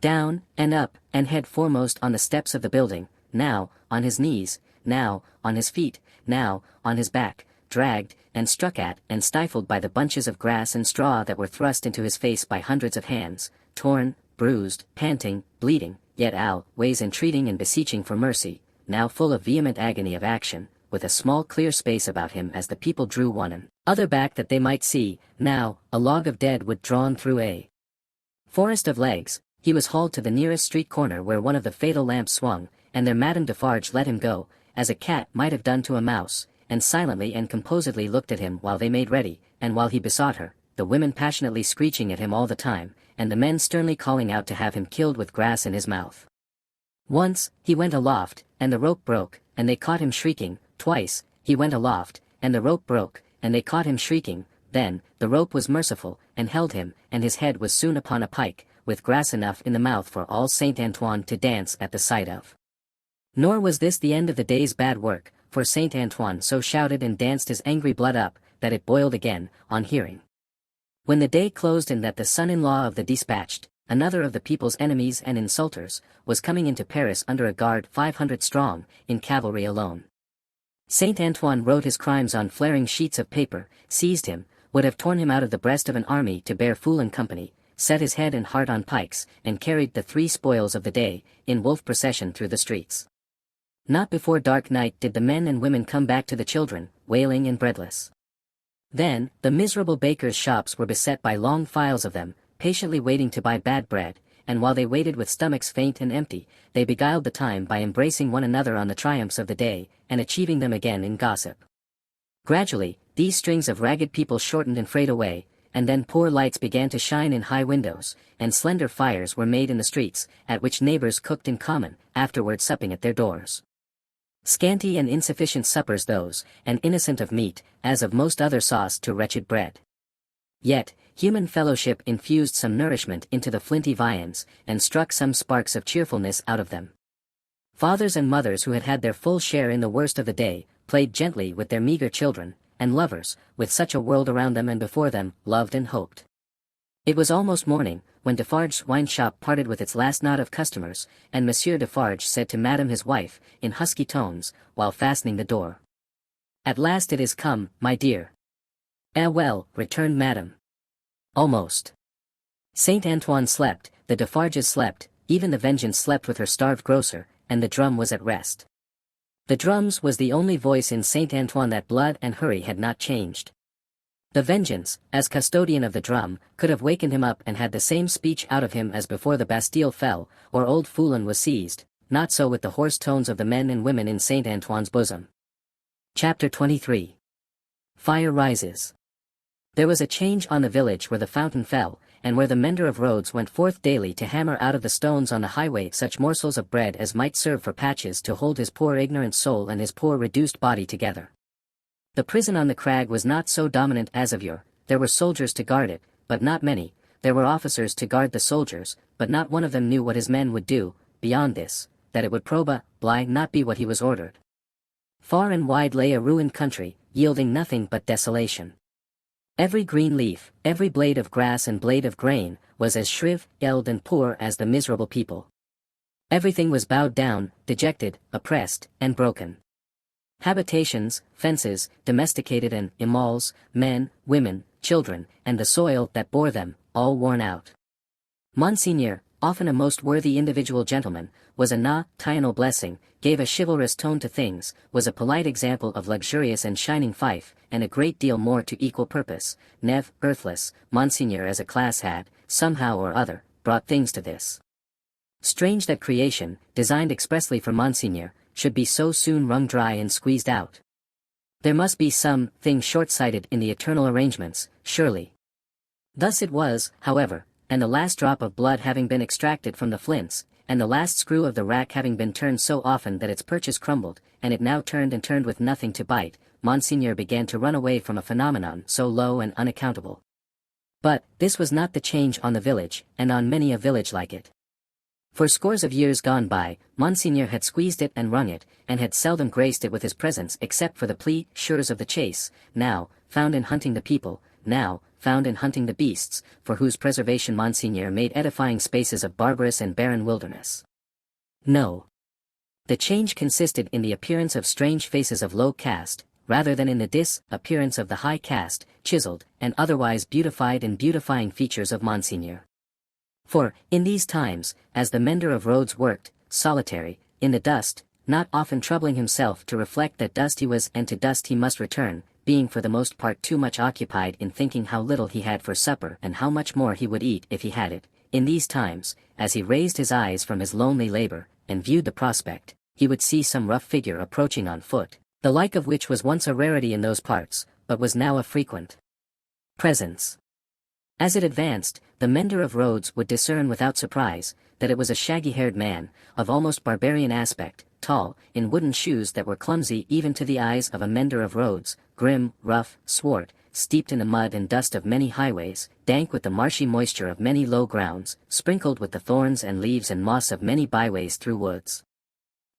S2: Down, and up, and head foremost on the steps of the building, now, on his knees, now, on his feet, now, on his back, dragged, and struck at, and stifled by the bunches of grass and straw that were thrust into his face by hundreds of hands, torn, bruised, panting, bleeding, yet always entreating and beseeching for mercy, now full of vehement agony of action, with a small clear space about him as the people drew one another back that they might see, now, a log of dead wood drawn through a forest of legs. He was hauled to the nearest street corner where one of the fatal lamps swung, and there Madame Defarge let him go, as a cat might have done to a mouse, and silently and composedly looked at him while they made ready, and while he besought her, the women passionately screeching at him all the time, and the men sternly calling out to have him killed with grass in his mouth. Once, he went aloft, and the rope broke, and they caught him shrieking. Twice, he went aloft, and the rope broke, and they caught him shrieking. Then, the rope was merciful, and held him, and his head was soon upon a pike, with grass enough in the mouth for all Saint Antoine to dance at the sight of. Nor was this the end of the day's bad work, for Saint Antoine so shouted and danced his angry blood up, that it boiled again, on hearing. When the day closed and that the son-in-law of the dispatched, another of the people's enemies and insulters, was coming into Paris under a guard 500 strong, in cavalry alone. Saint Antoine wrote his crimes on flaring sheets of paper, seized him, would have torn him out of the breast of an army to bear Fool and company, set his head and heart on pikes, and carried the 3 spoils of the day, in wolf procession through the streets. Not before dark night did the men and women come back to the children, wailing and breadless. Then, the miserable bakers' shops were beset by long files of them, patiently waiting to buy bad bread, and while they waited with stomachs faint and empty, they beguiled the time by embracing one another on the triumphs of the day, and achieving them again in gossip. Gradually, these strings of ragged people shortened and frayed away, and then poor lights began to shine in high windows, and slender fires were made in the streets, at which neighbors cooked in common, afterward supping at their doors. Scanty and insufficient suppers those, and innocent of meat, as of most other sauce to wretched bread. Yet, human fellowship infused some nourishment into the flinty viands, and struck some sparks of cheerfulness out of them. Fathers and mothers who had had their full share in the worst of the day, played gently with their meager children, and lovers, with such a world around them and before them, loved and hoped. It was almost morning, when Defarge's wine shop parted with its last knot of customers, and Monsieur Defarge said to Madame his wife, in husky tones, while fastening the door, "At last it is come, my dear." Well," returned Madame. "Almost." Saint Antoine slept, the Defarges slept, even the Vengeance slept with her starved grocer, and the drum was at rest. The drums was the only voice in Saint Antoine that blood and hurry had not changed. The Vengeance, as custodian of the drum, could have wakened him up and had the same speech out of him as before the Bastille fell, or old Foulon was seized, not so with the hoarse tones of the men and women in Saint Antoine's bosom. Chapter 23. Fire rises. There was a change on the village where the fountain fell, and where the mender of roads went forth daily to hammer out of the stones on the highway such morsels of bread as might serve for patches to hold his poor ignorant soul and his poor reduced body together. The prison on the crag was not so dominant as of yore. There were soldiers to guard it, but not many. There were officers to guard the soldiers, but not one of them knew what his men would do. Beyond this, that it would probably not be what he was ordered. Far and wide lay a ruined country, yielding nothing but desolation. Every green leaf, every blade of grass and blade of grain, was as shriveled and poor as the miserable people. Everything was bowed down, dejected, oppressed, and broken. Habitations, fences, domesticated and immortals, men, women, children, and the soil that bore them, all worn out. Monseigneur, often a most worthy individual gentleman, was a nocturnal blessing, gave a chivalrous tone to things, was a polite example of luxurious and shining fief, and a great deal more to equal purpose. Nev, earthless, Monseigneur as a class had, somehow or other, brought things to this. Strange that creation, designed expressly for Monseigneur, should be so soon wrung dry and squeezed out. There must be some thing short-sighted in the eternal arrangements, surely. Thus it was, however, and the last drop of blood having been extracted from the flints, and the last screw of the rack having been turned so often that its perches crumbled, and it now turned and turned with nothing to bite, Monseigneur began to run away from a phenomenon so low and unaccountable. But this was not the change on the village, and on many a village like it. For scores of years gone by, Monseigneur had squeezed it and wrung it, and had seldom graced it with his presence except for the pleasures of the chase, now found in hunting the people, now found in hunting the beasts, for whose preservation Monseigneur made edifying spaces of barbarous and barren wilderness. No. The change consisted in the appearance of strange faces of low caste, rather than in the disappearance of the high caste, chiseled, and otherwise beautified and beautifying features of Monseigneur. For, in these times, as the mender of roads worked, solitary, in the dust, not often troubling himself to reflect that dust he was and to dust he must return, being for the most part too much occupied in thinking how little he had for supper and how much more he would eat if he had it, in these times, as he raised his eyes from his lonely labor, and viewed the prospect, he would see some rough figure approaching on foot, the like of which was once a rarity in those parts, but was now a frequent presence. As it advanced, the mender of roads would discern without surprise, that it was a shaggy-haired man, of almost barbarian aspect, tall, in wooden shoes that were clumsy even to the eyes of a mender of roads, grim, rough, swart, steeped in the mud and dust of many highways, dank with the marshy moisture of many low grounds, sprinkled with the thorns and leaves and moss of many byways through woods.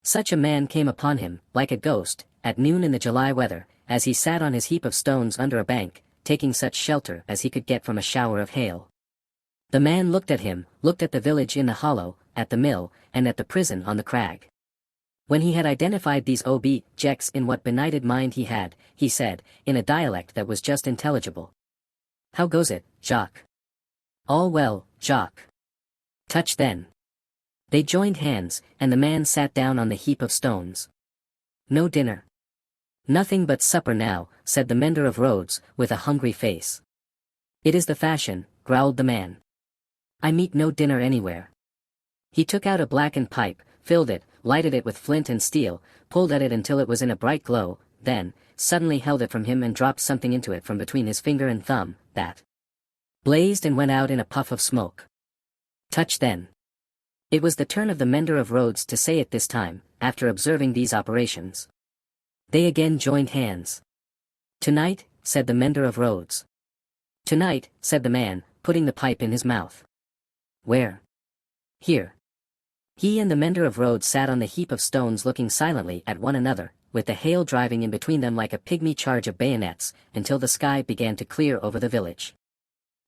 S2: Such a man came upon him, like a ghost, at noon in the July weather, as he sat on his heap of stones under a bank, taking such shelter as he could get from a shower of hail. The man looked at him, looked at the village in the hollow, at the mill, and at the prison on the crag. When he had identified these objects in what benighted mind he had, he said, in a dialect that was just intelligible, "How goes it, Jacques?" "All well, Jacques." "Touch then." They joined hands, and the man sat down on the heap of stones. "No dinner?" "Nothing but supper now," said the mender of roads, with a hungry face. "It is the fashion," growled the man. "I meet no dinner anywhere." He took out a blackened pipe, filled it, lighted it with flint and steel, pulled at it until it was in a bright glow, then, suddenly held it from him and dropped something into it from between his finger and thumb, that blazed and went out in a puff of smoke. "Touch then." It was the turn of the mender of roads to say it this time, after observing these operations. They again joined hands. "Tonight," said the mender of roads. "Tonight," said the man, putting the pipe in his mouth. "Where?" "Here." He and the mender of roads sat on the heap of stones looking silently at one another, with the hail driving in between them like a pygmy charge of bayonets, until the sky began to clear over the village.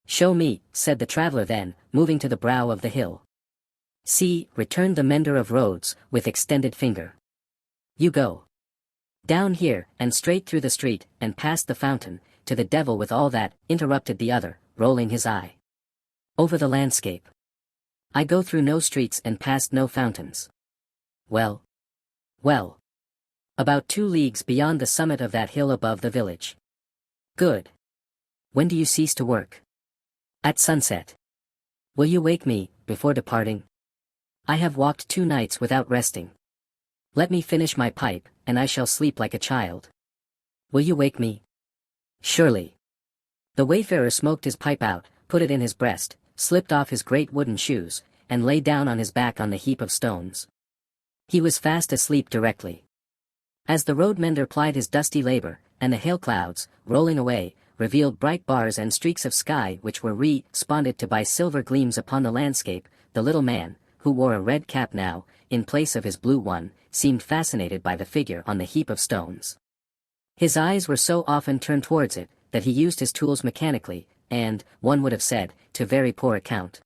S2: "Show me," said the traveler then, moving to the brow of the hill. "See," returned the mender of roads, with extended finger. "You go down here, and straight through the street, and past the fountain, to the devil with all that," interrupted the other, rolling his eye over the landscape. "I go through no streets and past no fountains." "Well. Well. About 2 leagues beyond the summit of that hill above the village." "Good. When do you cease to work?" "At sunset." "Will you wake me, before departing?" "I have walked 2 nights without resting." "Let me finish my pipe, and I shall sleep like a child." "Will you wake me?" "Surely." The wayfarer smoked his pipe out, put it in his breast, slipped off his great wooden shoes, and lay down on his back on the heap of stones. He was fast asleep directly. As the road mender plied his dusty labor, and the hail clouds, rolling away, revealed bright bars and streaks of sky which were responded to by silver gleams upon the landscape, the little man, who wore a red cap now, in place of his blue one, seemed fascinated by the figure on the heap of stones. His eyes were so often turned towards it, that he used his tools mechanically, and, one would have said, to very poor account.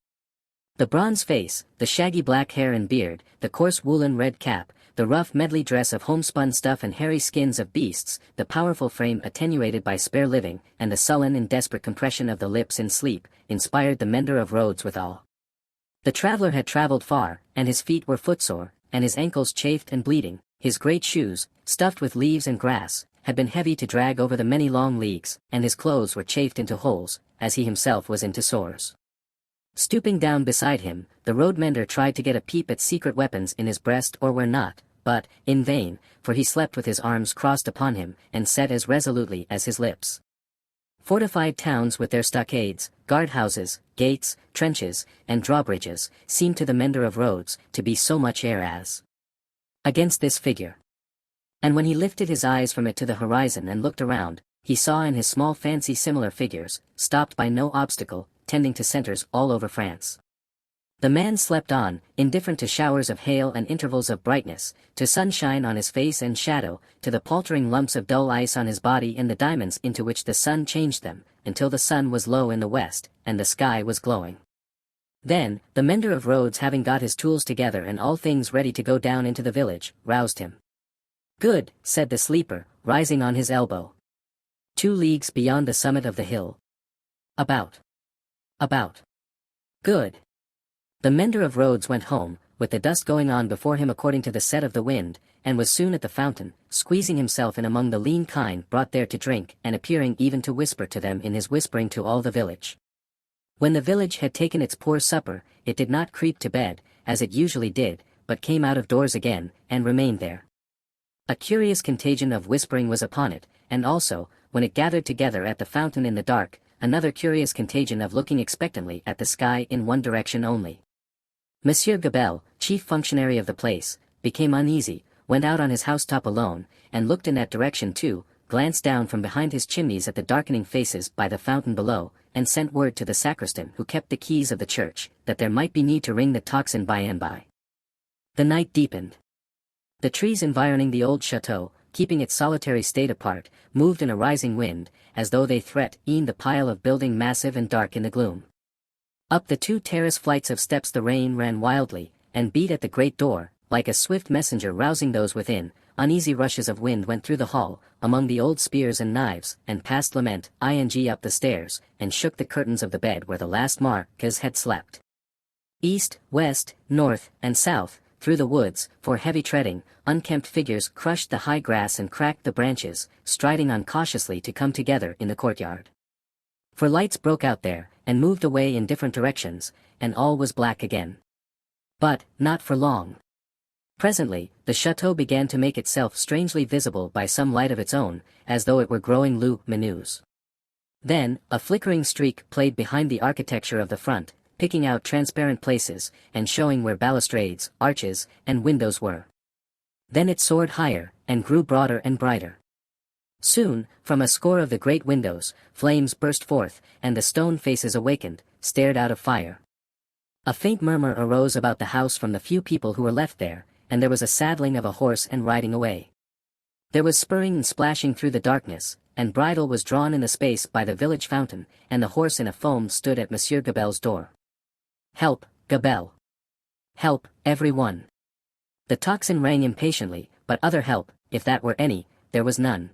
S2: The bronze face, the shaggy black hair and beard, the coarse woolen red cap, the rough medley dress of homespun stuff and hairy skins of beasts, the powerful frame attenuated by spare living, and the sullen and desperate compression of the lips in sleep, inspired the mender of roads with awe. The traveler had traveled far, and his feet were footsore, and his ankles chafed and bleeding. His great shoes, stuffed with leaves and grass, had been heavy to drag over the many long leagues, and his clothes were chafed into holes, as he himself was into sores. Stooping down beside him, the road-mender tried to get a peep at secret weapons in his breast or where not, but, in vain, for he slept with his arms crossed upon him, and said as resolutely as his lips. Fortified towns with their stockades, guard-houses, gates, trenches, and drawbridges, seemed to the mender of roads to be so much air as against this figure. And when he lifted his eyes from it to the horizon and looked around, he saw in his small fancy similar figures, stopped by no obstacle, tending to centers all over France. The man slept on, indifferent to showers of hail and intervals of brightness, to sunshine on his face and shadow, to the paltering lumps of dull ice on his body and the diamonds into which the sun changed them, until the sun was low in the west, and the sky was glowing. Then, the mender of roads, having got his tools together and all things ready to go down into the village, roused him. "Good," said the sleeper, rising on his elbow. 2 leagues beyond the summit of the hill. About. Good. The mender of roads went home, with the dust going on before him according to the set of the wind, and was soon at the fountain, squeezing himself in among the lean kine brought there to drink, and appearing even to whisper to them in his whispering to all the village. When the village had taken its poor supper, it did not creep to bed, as it usually did, but came out of doors again, and remained there. A curious contagion of whispering was upon it, and also, when it gathered together at the fountain in the dark, another curious contagion of looking expectantly at the sky in one direction only. Monsieur Gabelle, chief functionary of the place, became uneasy, went out on his housetop alone, and looked in that direction too, glanced down from behind his chimneys at the darkening faces by the fountain below, and sent word to the sacristan who kept the keys of the church, that there might be need to ring the tocsin by and by. The night deepened. The trees environing the old chateau, keeping its solitary state apart, moved in a rising wind, as though they threat e'en the pile of building massive and dark in the gloom. Up the 2 terrace flights of steps the rain ran wildly, and beat at the great door, like a swift messenger rousing those within. Uneasy rushes of wind went through the hall, among the old spears and knives, and past lament ing up the stairs, and shook the curtains of the bed where the last Marquez had slept. East, west, north, and south, through the woods, for heavy treading, unkempt figures crushed the high grass and cracked the branches, striding on cautiously to come together in the courtyard. For lights broke out there, and moved away in different directions, and all was black again. But, not for long. Presently, the chateau began to make itself strangely visible by some light of its own, as though it were growing luminous. Then, a flickering streak played behind the architecture of the front, picking out transparent places, and showing where balustrades, arches, and windows were. Then it soared higher, and grew broader and brighter. Soon, from a score of the great windows, flames burst forth, and the stone faces awakened, stared out of fire. A faint murmur arose about the house from the few people who were left there, and there was a saddling of a horse and riding away. There was spurring and splashing through the darkness, and bridle was drawn in the space by the village fountain, and the horse in a foam stood at Monsieur Gabelle's door. "Help, Gabelle! Help, every one!" The tocsin rang impatiently, but other help, if that were any, there was none.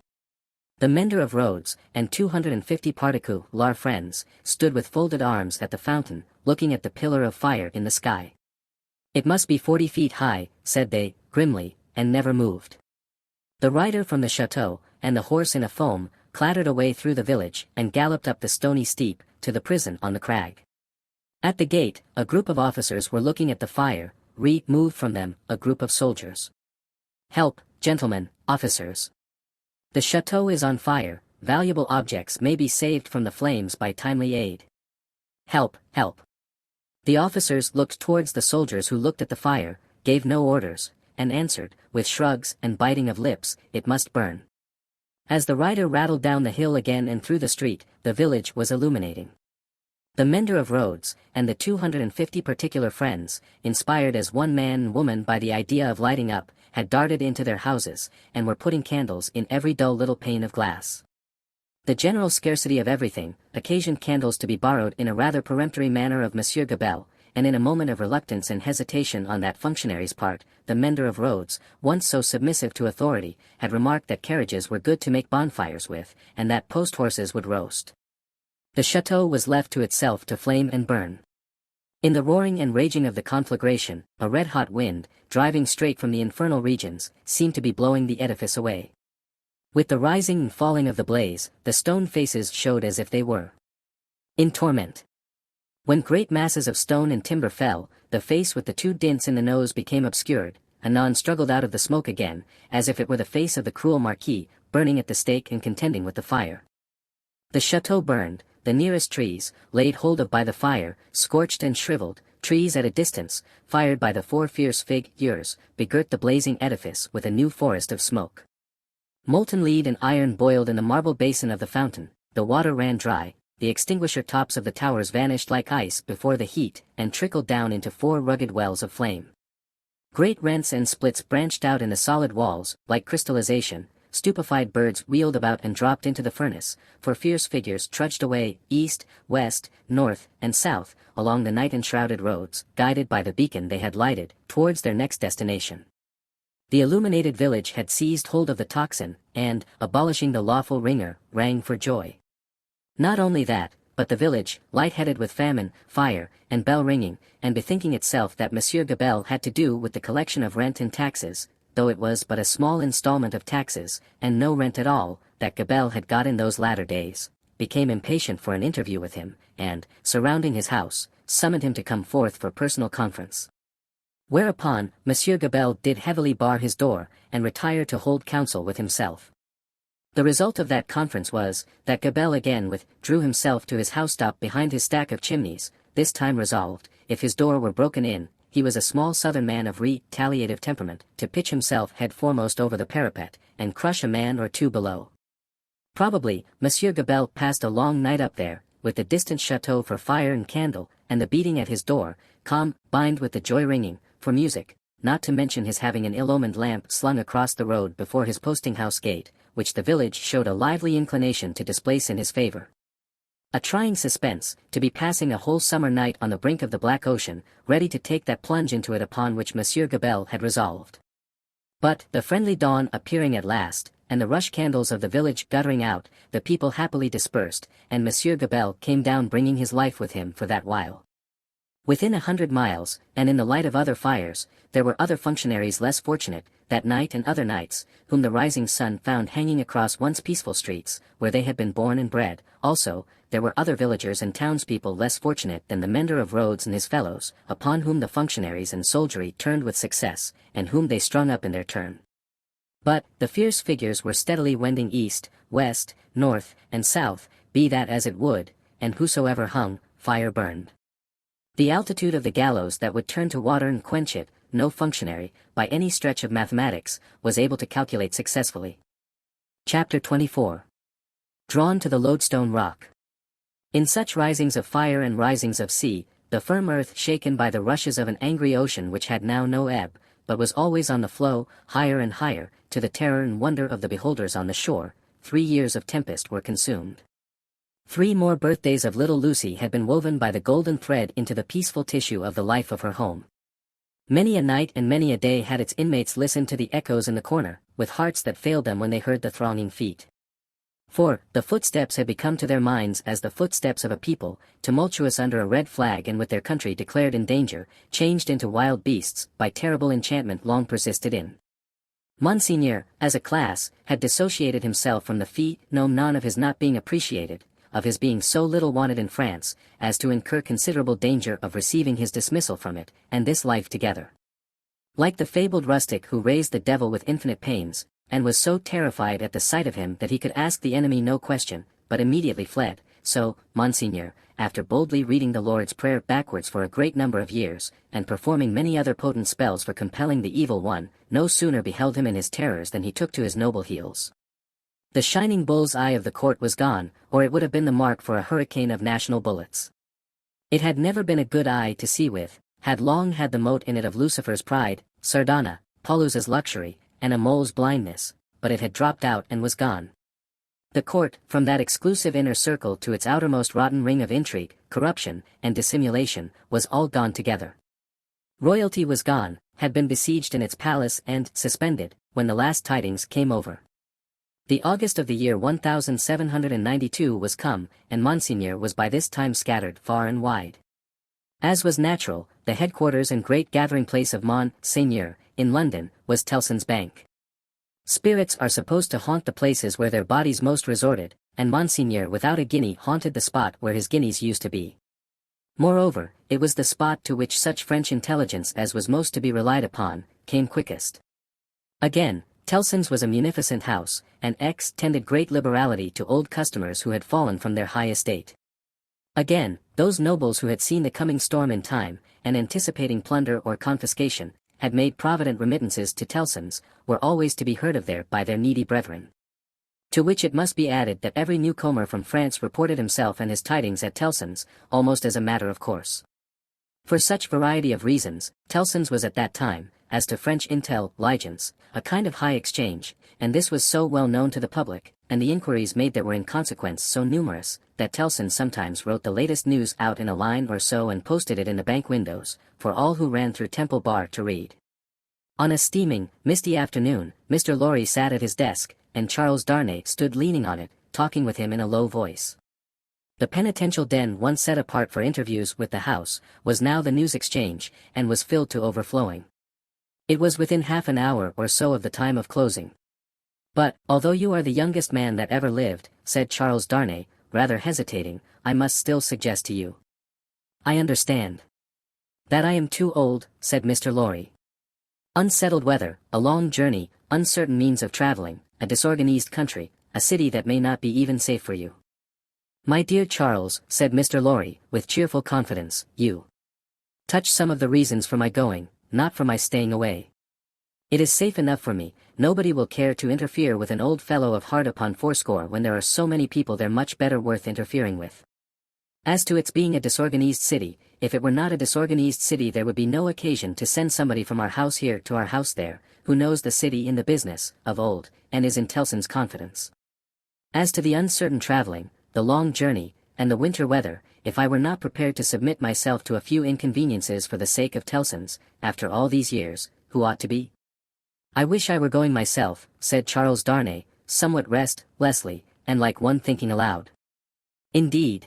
S2: The mender of roads, and 250 particular friends, stood with folded arms at the fountain, looking at the pillar of fire in the sky. "It must be 40 feet high," said they, grimly, and never moved. The rider from the chateau, and the horse in a foam, clattered away through the village, and galloped up the stony steep, to the prison on the crag. At the gate, a group of officers were looking at the fire, removed from them, a group of soldiers. "Help, gentlemen, officers! The chateau is on fire, valuable objects may be saved from the flames by timely aid. Help, help!" The officers looked towards the soldiers who looked at the fire, gave no orders, and answered, with shrugs and biting of lips, "It must burn." As the rider rattled down the hill again and through the street, the village was illuminating. The mender of roads, and the 250 particular friends, inspired as one man and woman by the idea of lighting up, had darted into their houses, and were putting candles in every dull little pane of glass. The general scarcity of everything occasioned candles to be borrowed in a rather peremptory manner of Monsieur Gabelle, and in a moment of reluctance and hesitation on that functionary's part, the mender of roads, once so submissive to authority, had remarked that carriages were good to make bonfires with, and that post horses would roast. The chateau was left to itself to flame and burn. In the roaring and raging of the conflagration, a red-hot wind, driving straight from the infernal regions, seemed to be blowing the edifice away. With the rising and falling of the blaze, the stone faces showed as if they were in torment. When great masses of stone and timber fell, the face with the two dints in the nose became obscured, anon struggled out of the smoke again, as if it were the face of the cruel marquis, burning at the stake and contending with the fire. The chateau burned, the nearest trees, laid hold of by the fire, scorched and shriveled, trees at a distance, fired by the 4 fierce figures, begirt the blazing edifice with a new forest of smoke. Molten lead and iron boiled in the marble basin of the fountain, the water ran dry, the extinguisher tops of the towers vanished like ice before the heat, and trickled down into 4 rugged wells of flame. Great rents and splits branched out in the solid walls, like crystallization. Stupefied birds wheeled about and dropped into the furnace, for fierce figures trudged away, east, west, north, and south, along the night-enshrouded roads, guided by the beacon they had lighted, towards their next destination. The illuminated village had seized hold of the tocsin, and, abolishing the lawful ringer, rang for joy. Not only that, but the village, light-headed with famine, fire, and bell-ringing, and bethinking itself that Monsieur Gabelle had to do with the collection of rent and taxes, though it was but a small installment of taxes, and no rent at all, that Gabelle had got in those latter days, became impatient for an interview with him, and, surrounding his house, summoned him to come forth for personal conference. Whereupon, Monsieur Gabelle did heavily bar his door, and retire to hold counsel with himself. The result of that conference was, that Gabelle again withdrew himself to his housetop behind his stack of chimneys, this time resolved, if his door were broken in, he was a small southern man of retaliative temperament, to pitch himself head foremost over the parapet, and crush a man or two below. Probably, Monsieur Gabelle passed a long night up there, with the distant chateau for fire and candle, and the beating at his door, combined with the joy-ringing, for music, not to mention his having an ill-omened lamp slung across the road before his posting-house gate, which the village showed a lively inclination to displace in his favor. A trying suspense, to be passing a whole summer night on the brink of the black ocean, ready to take that plunge into it upon which Monsieur Gabelle had resolved. But, the friendly dawn appearing at last, and the rush candles of the village guttering out, the people happily dispersed, and Monsieur Gabelle came down bringing his life with him for that while. Within 100 miles, and in the light of other fires, there were other functionaries less fortunate, that night and other nights, whom the rising sun found hanging across once peaceful streets, where they had been born and bred. Also, there were other villagers and townspeople less fortunate than the mender of roads and his fellows, upon whom the functionaries and soldiery turned with success, and whom they strung up in their turn. But, the fierce figures were steadily wending east, west, north, and south, be that as it would, and whosoever hung, fire burned. The altitude of the gallows that would turn to water and quench it, no functionary, by any stretch of mathematics, was able to calculate successfully. Chapter 24. Drawn to the lodestone rock. In such risings of fire and risings of sea, the firm earth shaken by the rushes of an angry ocean which had now no ebb, but was always on the flow, higher and higher, to the terror and wonder of the beholders on the shore, 3 years of tempest were consumed. 3 more birthdays of little Lucy had been woven by the golden thread into the peaceful tissue of the life of her home. Many a night and many a day had its inmates listened to the echoes in the corner, with hearts that failed them when they heard the thronging feet. For, the footsteps had become to their minds as the footsteps of a people, tumultuous under a red flag and with their country declared in danger, changed into wild beasts, by terrible enchantment long persisted in. Monseigneur, as a class, had dissociated himself from the phenomenon of his not being appreciated, of his being so little wanted in France, as to incur considerable danger of receiving his dismissal from it, and this life together. Like the fabled rustic who raised the devil with infinite pains, and was so terrified at the sight of him that he could ask the enemy no question, but immediately fled, so, Monseigneur, after boldly reading the Lord's Prayer backwards for a great number of years, and performing many other potent spells for compelling the evil one, no sooner beheld him in his terrors than he took to his noble heels. The shining bull's eye of the court was gone, or it would have been the mark for a hurricane of national bullets. It had never been a good eye to see with, had long had the mote in it of Lucifer's pride, Sardana, Paulusa's luxury, and a mole's blindness, but it had dropped out and was gone. The court, from that exclusive inner circle to its outermost rotten ring of intrigue, corruption, and dissimulation, was all gone together. Royalty was gone, had been besieged in its palace and suspended, when the last tidings came over. The August of the year 1792 was come, and Monseigneur was by this time scattered far and wide. As was natural, the headquarters and great gathering place of Monseigneur, in London, was Tellson's Bank. Spirits are supposed to haunt the places where their bodies most resorted, and Monseigneur without a guinea haunted the spot where his guineas used to be. Moreover, it was the spot to which such French intelligence as was most to be relied upon, came quickest. Again, Tellson's was a munificent house, and tended great liberality to old customers who had fallen from their high estate. Again, those nobles who had seen the coming storm in time, and anticipating plunder or confiscation, had made provident remittances to Tellson's, were always to be heard of there by their needy brethren. To which it must be added that every newcomer from France reported himself and his tidings at Tellson's, almost as a matter of course. For such variety of reasons, Tellson's was at that time, as to French intelligence, a kind of high exchange, and this was so well known to the public, and the inquiries made there were in consequence so numerous, that Tellson sometimes wrote the latest news out in a line or so and posted it in the bank windows, for all who ran through Temple Bar to read. On a steaming, misty afternoon, Mr. Lorry sat at his desk, and Charles Darnay stood leaning on it, talking with him in a low voice. The penitential den once set apart for interviews with the House, was now the news exchange, and was filled to overflowing. It was within half an hour or so of the time of closing. But, although you are the youngest man that ever lived, said Charles Darnay, rather hesitating, I must still suggest to you. I understand. That I am too old, said Mr. Lorry. Unsettled weather, a long journey, uncertain means of traveling, a disorganized country, a city that may not be even safe for you. My dear Charles, said Mr. Lorry, with cheerful confidence, you touch some of the reasons for my going, not for my staying away. It is safe enough for me, nobody will care to interfere with an old fellow of heart upon fourscore when there are so many people there much better worth interfering with. As to its being a disorganized city, if it were not a disorganized city there would be no occasion to send somebody from our house here to our house there, who knows the city in the business, of old, and is in Tellson's confidence. As to the uncertain traveling, the long journey, and the winter weather, if I were not prepared to submit myself to a few inconveniences for the sake of Tellson's, after all these years, who ought to be? I wish I were going myself, said Charles Darnay, somewhat restlessly, and like one thinking aloud. Indeed.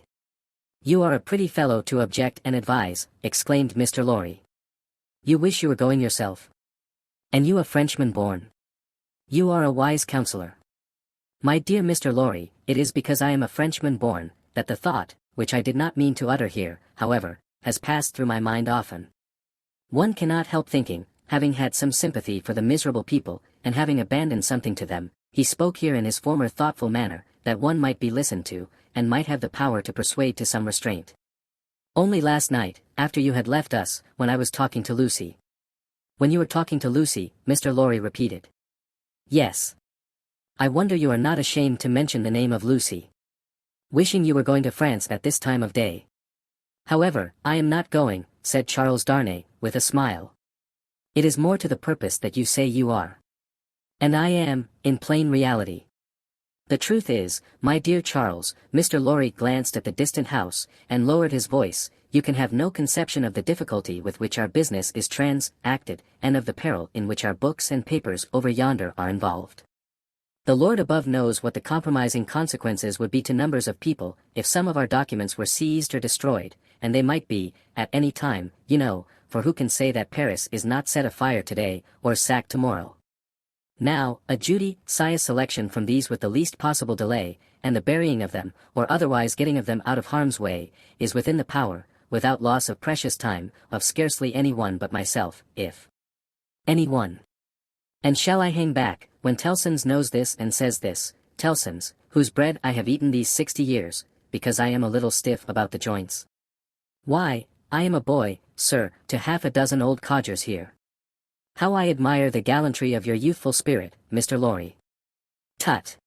S2: You are a pretty fellow to object and advise, exclaimed Mr. Lorry. You wish you were going yourself? And you a Frenchman born? You are a wise counselor. My dear Mr. Lorry, it is because I am a Frenchman born, that the thought, which I did not mean to utter here, however, has passed through my mind often. One cannot help thinking, having had some sympathy for the miserable people, and having abandoned something to them, he spoke here in his former thoughtful manner, that one might be listened to, and might have the power to persuade to some restraint. Only last night, after you had left us, when I was talking to Lucy. When you were talking to Lucy, Mr. Lorry repeated. Yes. I wonder you are not ashamed to mention the name of Lucy. Wishing you were going to France at this time of day. However, I am not going, said Charles Darnay, with a smile. It is more to the purpose that you say you are. And I am, in plain reality. The truth is, my dear Charles, Mr. Lorry glanced at the distant house, and lowered his voice, you can have no conception of the difficulty with which our business is transacted, and of the peril in which our books and papers over yonder are involved. The Lord above knows what the compromising consequences would be to numbers of people, if some of our documents were seized or destroyed, and they might be, at any time, you know, for who can say that Paris is not set afire today, or sacked tomorrow? Now, a judicious selection from these with the least possible delay, and the burying of them, or otherwise getting of them out of harm's way, is within the power, without loss of precious time, of scarcely any one but myself, if any one. And shall I hang back, when Tellson's knows this and says this, Tellson's, whose bread I have eaten these 60 years, because I am a little stiff about the joints? Why, I am a boy, sir, to half a dozen old codgers here. How I admire the gallantry of your youthful spirit, Mr. Lorry. Tut.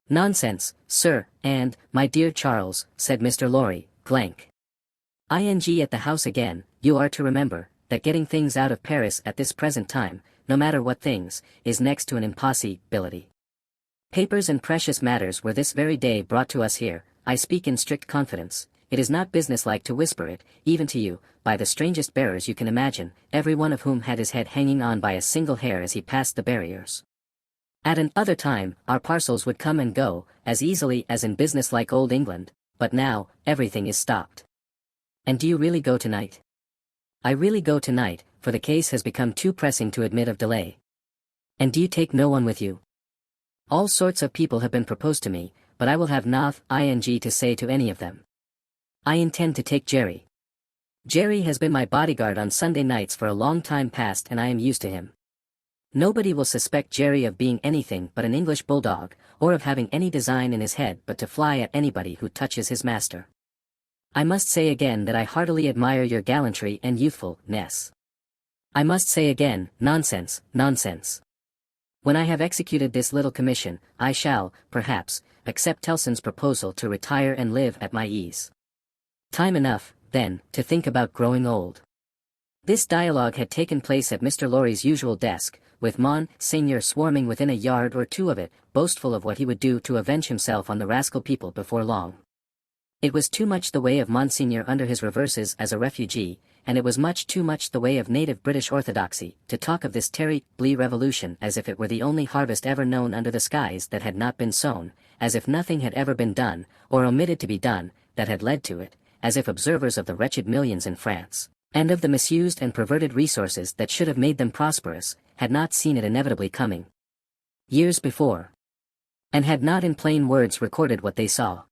S2: Nonsense, sir, and, my dear Charles, said Mr. Lorry, ing at the house again, you are to remember, that getting things out of Paris at this present time, no matter what things, is next to an impossibility. Papers and precious matters were this very day brought to us here, I speak in strict confidence, it is not businesslike to whisper it, even to you, by the strangest bearers you can imagine, every one of whom had his head hanging on by a single hair as he passed the barriers. At an other time, our parcels would come and go, as easily as in business-like old England, but now, everything is stopped. And do you really go tonight? I really go tonight, for the case has become too pressing to admit of delay. And do you take no one with you? All sorts of people have been proposed to me, but I will have nothing to say to any of them. I intend to take Jerry. Jerry has been my bodyguard on Sunday nights for a long time past and I am used to him. Nobody will suspect Jerry of being anything but an English bulldog, or of having any design in his head but to fly at anybody who touches his master. I must say again that I heartily admire your gallantry and youthfulness. I must say again, nonsense, nonsense. When I have executed this little commission, I shall, perhaps, accept Tellson's proposal to retire and live at my ease. Time enough, then, to think about growing old. This dialogue had taken place at Mr. Lorry's usual desk, with Monseigneur swarming within a yard or two of it, boastful of what he would do to avenge himself on the rascal people before long. It was too much the way of Monseigneur under his reverses as a refugee, and it was much too much the way of native British orthodoxy, to talk of this terrible revolution as if it were the only harvest ever known under the skies that had not been sown, as if nothing had ever been done, or omitted to be done, that had led to it, as if observers of the wretched millions in France, and of the misused and perverted resources that should have made them prosperous, had not seen it inevitably coming years before, and had not in plain words recorded what they saw.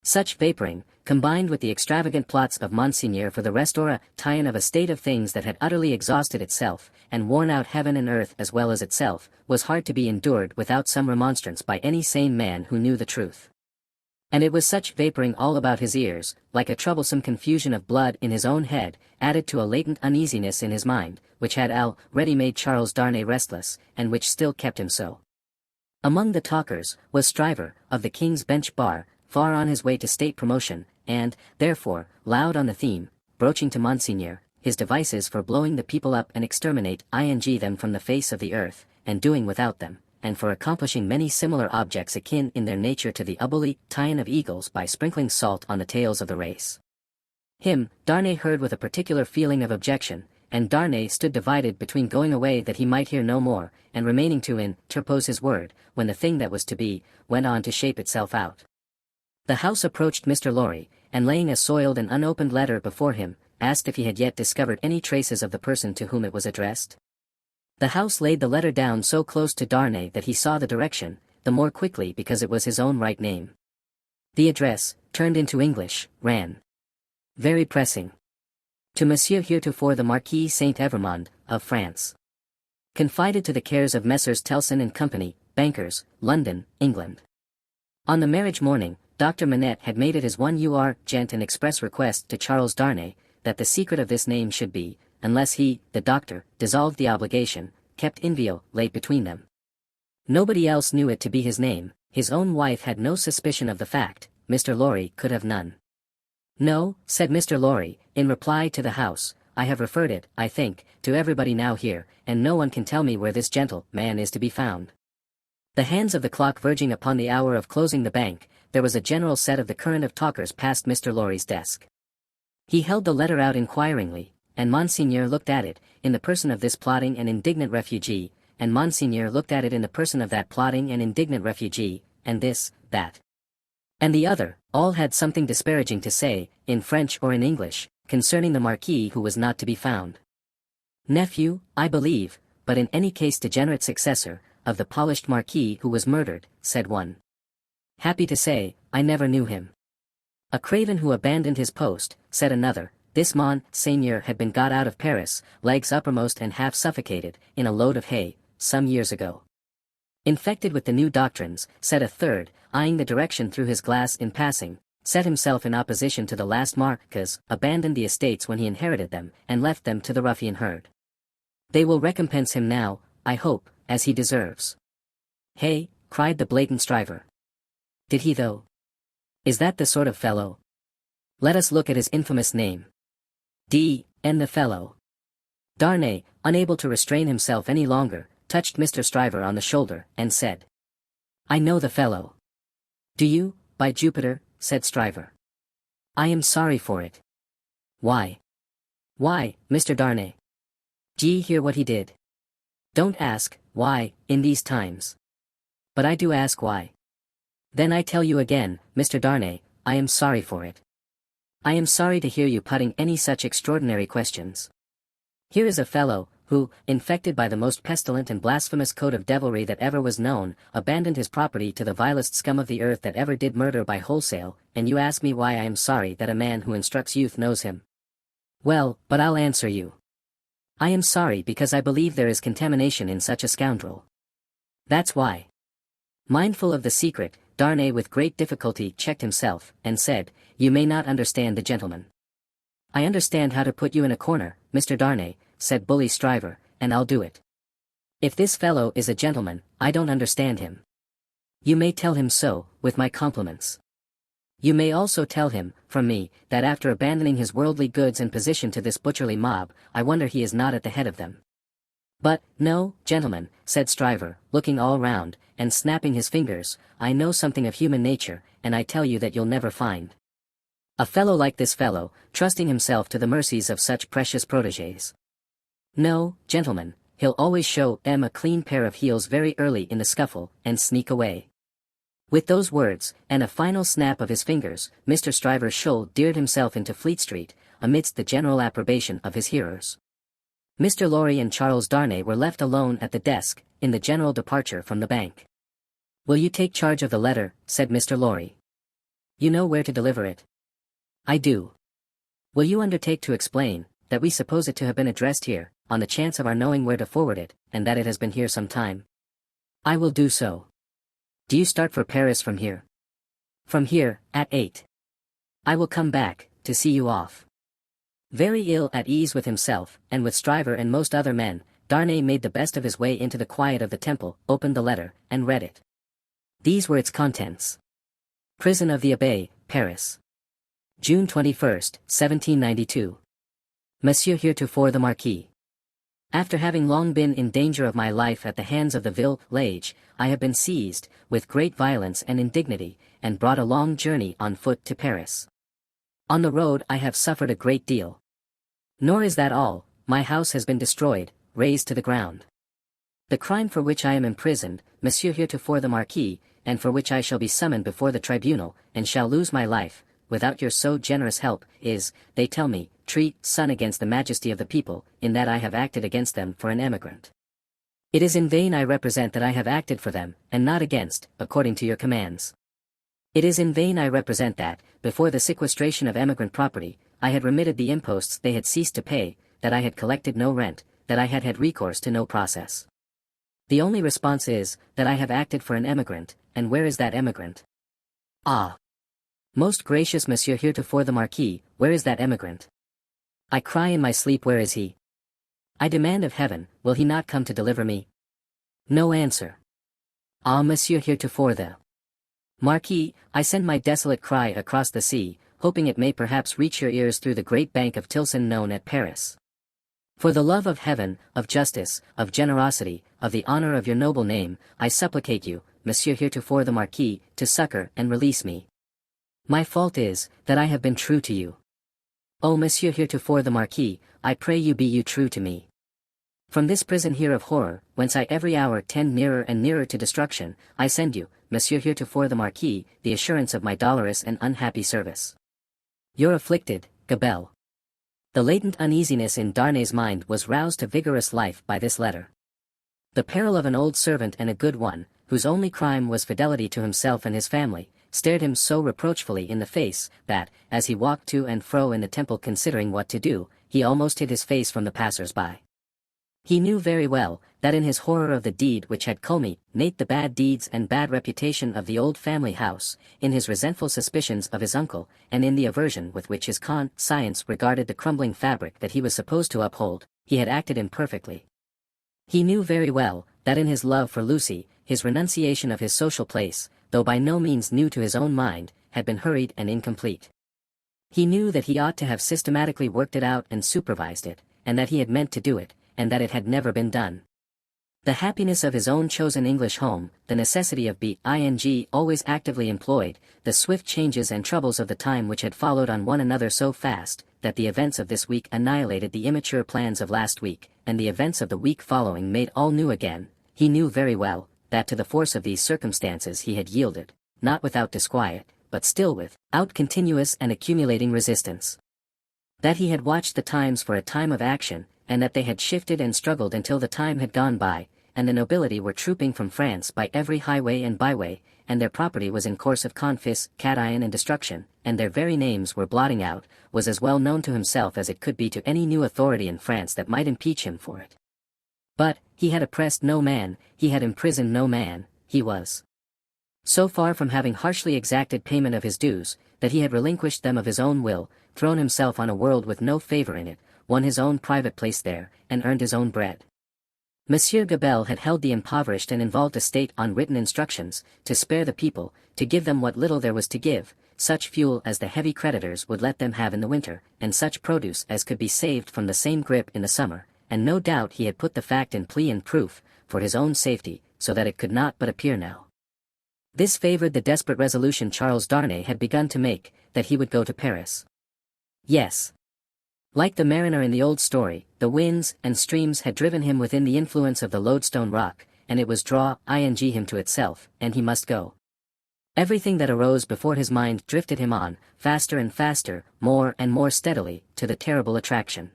S2: Such vaporing, combined with the extravagant plots of Monseigneur for the restoration of a state of things that had utterly exhausted itself, and worn out heaven and earth as well as itself, was hard to be endured without some remonstrance by any sane man who knew the truth. And it was such vaporing all about his ears, like a troublesome confusion of blood in his own head, added to a latent uneasiness in his mind, which had already made Charles Darnay restless, and which still kept him so. Among the talkers was Stryver, of the King's Bench Bar, far on his way to state promotion, and, therefore, loud on the theme, broaching to Monseigneur, his devices for blowing the people up and exterminate them from the face of the earth, and doing without them, and for accomplishing many similar objects akin in their nature to the abolition of eagles by sprinkling salt on the tails of the race. Him, Darnay heard with a particular feeling of objection, and Darnay stood divided between going away that he might hear no more, and remaining to interpose his word, when the thing that was to be, went on to shape itself out. The House approached Mr. Lorry, and laying a soiled and unopened letter before him, asked if he had yet discovered any traces of the person to whom it was addressed. The House laid the letter down so close to Darnay that he saw the direction, the more quickly because it was his own right name. The address, turned into English, ran. Very pressing. To Monsieur heretofore the Marquis Saint-Evremond, of France. Confided to the cares of Messrs. Tellson and Company, bankers, London, England. On the marriage morning, Dr. Manette had made it his one urgent and express request to Charles Darnay, that the secret of this name should be, unless he, the doctor, dissolved the obligation, kept inviolate between them. Nobody else knew it to be his name, his own wife had no suspicion of the fact, Mr. Lorry could have none. No, said Mr. Lorry, in reply to the House, I have referred it, I think, to everybody now here, and no one can tell me where this gentleman is to be found. The hands of the clock verging upon the hour of closing the bank, there was a general set of the current of talkers past Mr. Lorry's desk. He held the letter out inquiringly, and Monseigneur looked at it, in the person of this plodding and indignant refugee, and Monseigneur looked at it in the person of that plodding and indignant refugee, and this, that, and the other, all had something disparaging to say, in French or in English, concerning the Marquis who was not to be found. Nephew, I believe, but in any case degenerate successor, of the polished Marquis who was murdered, said one. Happy to say, I never knew him. A craven who abandoned his post, said another. This Monseigneur had been got out of Paris, legs uppermost and half suffocated, in a load of hay, some years ago. Infected with the new doctrines, said a third, eyeing the direction through his glass in passing, set himself in opposition to the last Marquess, abandoned the estates when he inherited them, and left them to the ruffian herd. They will recompense him now, I hope, as he deserves. Hey, cried the blatant Stryver. Did he though? Is that the sort of fellow? Let us look at his infamous name. D.N. the fellow. Darnay, unable to restrain himself any longer, touched Mr. Stryver on the shoulder, and said, I know the fellow. Do you, by Jupiter, said Stryver. I am sorry for it. Why? Why, Mr. Darnay? D'ye hear what he did? Don't ask, why, in these times. But I do ask why. Then I tell you again, Mr. Darnay, I am sorry for it. I am sorry to hear you putting any such extraordinary questions. Here is a fellow, who, infected by the most pestilent and blasphemous code of devilry that ever was known, abandoned his property to the vilest scum of the earth that ever did murder by wholesale, and you ask me why I am sorry that a man who instructs youth knows him. Well, but I'll answer you. I am sorry because I believe there is contamination in such a scoundrel. That's why. Mindful of the secret, Darnay with great difficulty checked himself, and said, "You may not understand the gentleman." "I understand how to put you in a corner, Mr. Darnay," said Bully Stryver, "and I'll do it. If this fellow is a gentleman, I don't understand him. You may tell him so, with my compliments. You may also tell him, from me, that after abandoning his worldly goods and position to this butcherly mob, I wonder he is not at the head of them." "But, no, gentlemen," said Stryver, looking all round, and snapping his fingers, "I know something of human nature, and I tell you that you'll never find a fellow like this fellow, trusting himself to the mercies of such precious protégés. No, gentlemen, he'll always show them a clean pair of heels very early in the scuffle, and sneak away." With those words, and a final snap of his fingers, Mr. Stryver shouldered himself into Fleet Street, amidst the general approbation of his hearers. Mr. Lorry and Charles Darnay were left alone at the desk, in the general departure from the bank. "Will you take charge of the letter?" said Mr. Lorry. "You know where to deliver it." "I do." "Will you undertake to explain, that we suppose it to have been addressed here, on the chance of our knowing where to forward it, and that it has been here some time?" "I will do so." "Do you start for Paris from here?" "From here, at 8. I will come back, to see you off." Very ill at ease with himself, and with Stryver and most other men, Darnay made the best of his way into the quiet of the Temple, opened the letter, and read it. These were its contents. Prison of the Abbaye, Paris. June 21st, 1792. Monsieur heretofore the Marquis. After having long been in danger of my life at the hands of the village, I have been seized, with great violence and indignity, and brought a long journey on foot to Paris. On the road I have suffered a great deal. Nor is that all, my house has been destroyed, razed to the ground. The crime for which I am imprisoned, Monsieur heretofore the Marquis, and for which I shall be summoned before the tribunal, and shall lose my life, without your so generous help, is, they tell me, treason against the majesty of the people, in that I have acted against them for an emigrant. It is in vain I represent that I have acted for them, and not against, according to your commands. It is in vain I represent that, before the sequestration of emigrant property, I had remitted the imposts they had ceased to pay, that I had collected no rent, that I had had recourse to no process. The only response is, that I have acted for an emigrant, and where is that emigrant? Ah! Most gracious Monsieur heretofore the Marquis, where is that emigrant? I cry in my sleep, where is he? I demand of heaven, will he not come to deliver me? No answer. Ah, Monsieur heretofore the Marquis, I send my desolate cry across the sea, hoping it may perhaps reach your ears through the great bank of Tilson known at Paris. For the love of heaven, of justice, of generosity, of the honor of your noble name, I supplicate you, Monsieur heretofore the Marquis, to succor and release me. My fault is, that I have been true to you. O Monsieur heretofore the Marquis, I pray you be you true to me. From this prison here of horror, whence I every hour tend nearer and nearer to destruction, I send you, Monsieur heretofore the Marquis, the assurance of my dolorous and unhappy service. Your afflicted, Gabelle. The latent uneasiness in Darnay's mind was roused to vigorous life by this letter. The peril of an old servant and a good one, whose only crime was fidelity to himself and his family, stared him so reproachfully in the face, that, as he walked to and fro in the Temple considering what to do, he almost hid his face from the passers-by. He knew very well, that in his horror of the deed which had culminated the bad deeds and bad reputation of the old family house, in his resentful suspicions of his uncle, and in the aversion with which his conscience regarded the crumbling fabric that he was supposed to uphold, he had acted imperfectly. He knew very well, that in his love for Lucy, his renunciation of his social place, though by no means new to his own mind, had been hurried and incomplete. He knew that he ought to have systematically worked it out and supervised it, and that he had meant to do it, and that it had never been done. The happiness of his own chosen English home, the necessity of being always actively employed, the swift changes and troubles of the time which had followed on one another so fast, that the events of this week annihilated the immature plans of last week, and the events of the week following made all new again, he knew very well, that to the force of these circumstances he had yielded, not without disquiet, but still without continuous and accumulating resistance. That he had watched the times for a time of action, and that they had shifted and struggled until the time had gone by, and the nobility were trooping from France by every highway and byway, and their property was in course of confiscation and destruction, and their very names were blotting out, was as well known to himself as it could be to any new authority in France that might impeach him for it. But, he had oppressed no man, he had imprisoned no man, he was so far from having harshly exacted payment of his dues, that he had relinquished them of his own will, thrown himself on a world with no favor in it, won his own private place there, and earned his own bread. Monsieur Gabelle had held the impoverished and involved estate on written instructions, to spare the people, to give them what little there was to give, such fuel as the heavy creditors would let them have in the winter, and such produce as could be saved from the same grip in the summer, and no doubt he had put the fact in plea and proof, for his own safety, so that it could not but appear now. This favored the desperate resolution Charles Darnay had begun to make, that he would go to Paris. Yes. Like the mariner in the old story, the winds and streams had driven him within the influence of the lodestone rock, and it was drawing him to itself, and he must go. Everything that arose before his mind drifted him on, faster and faster, more and more steadily, to the terrible attraction.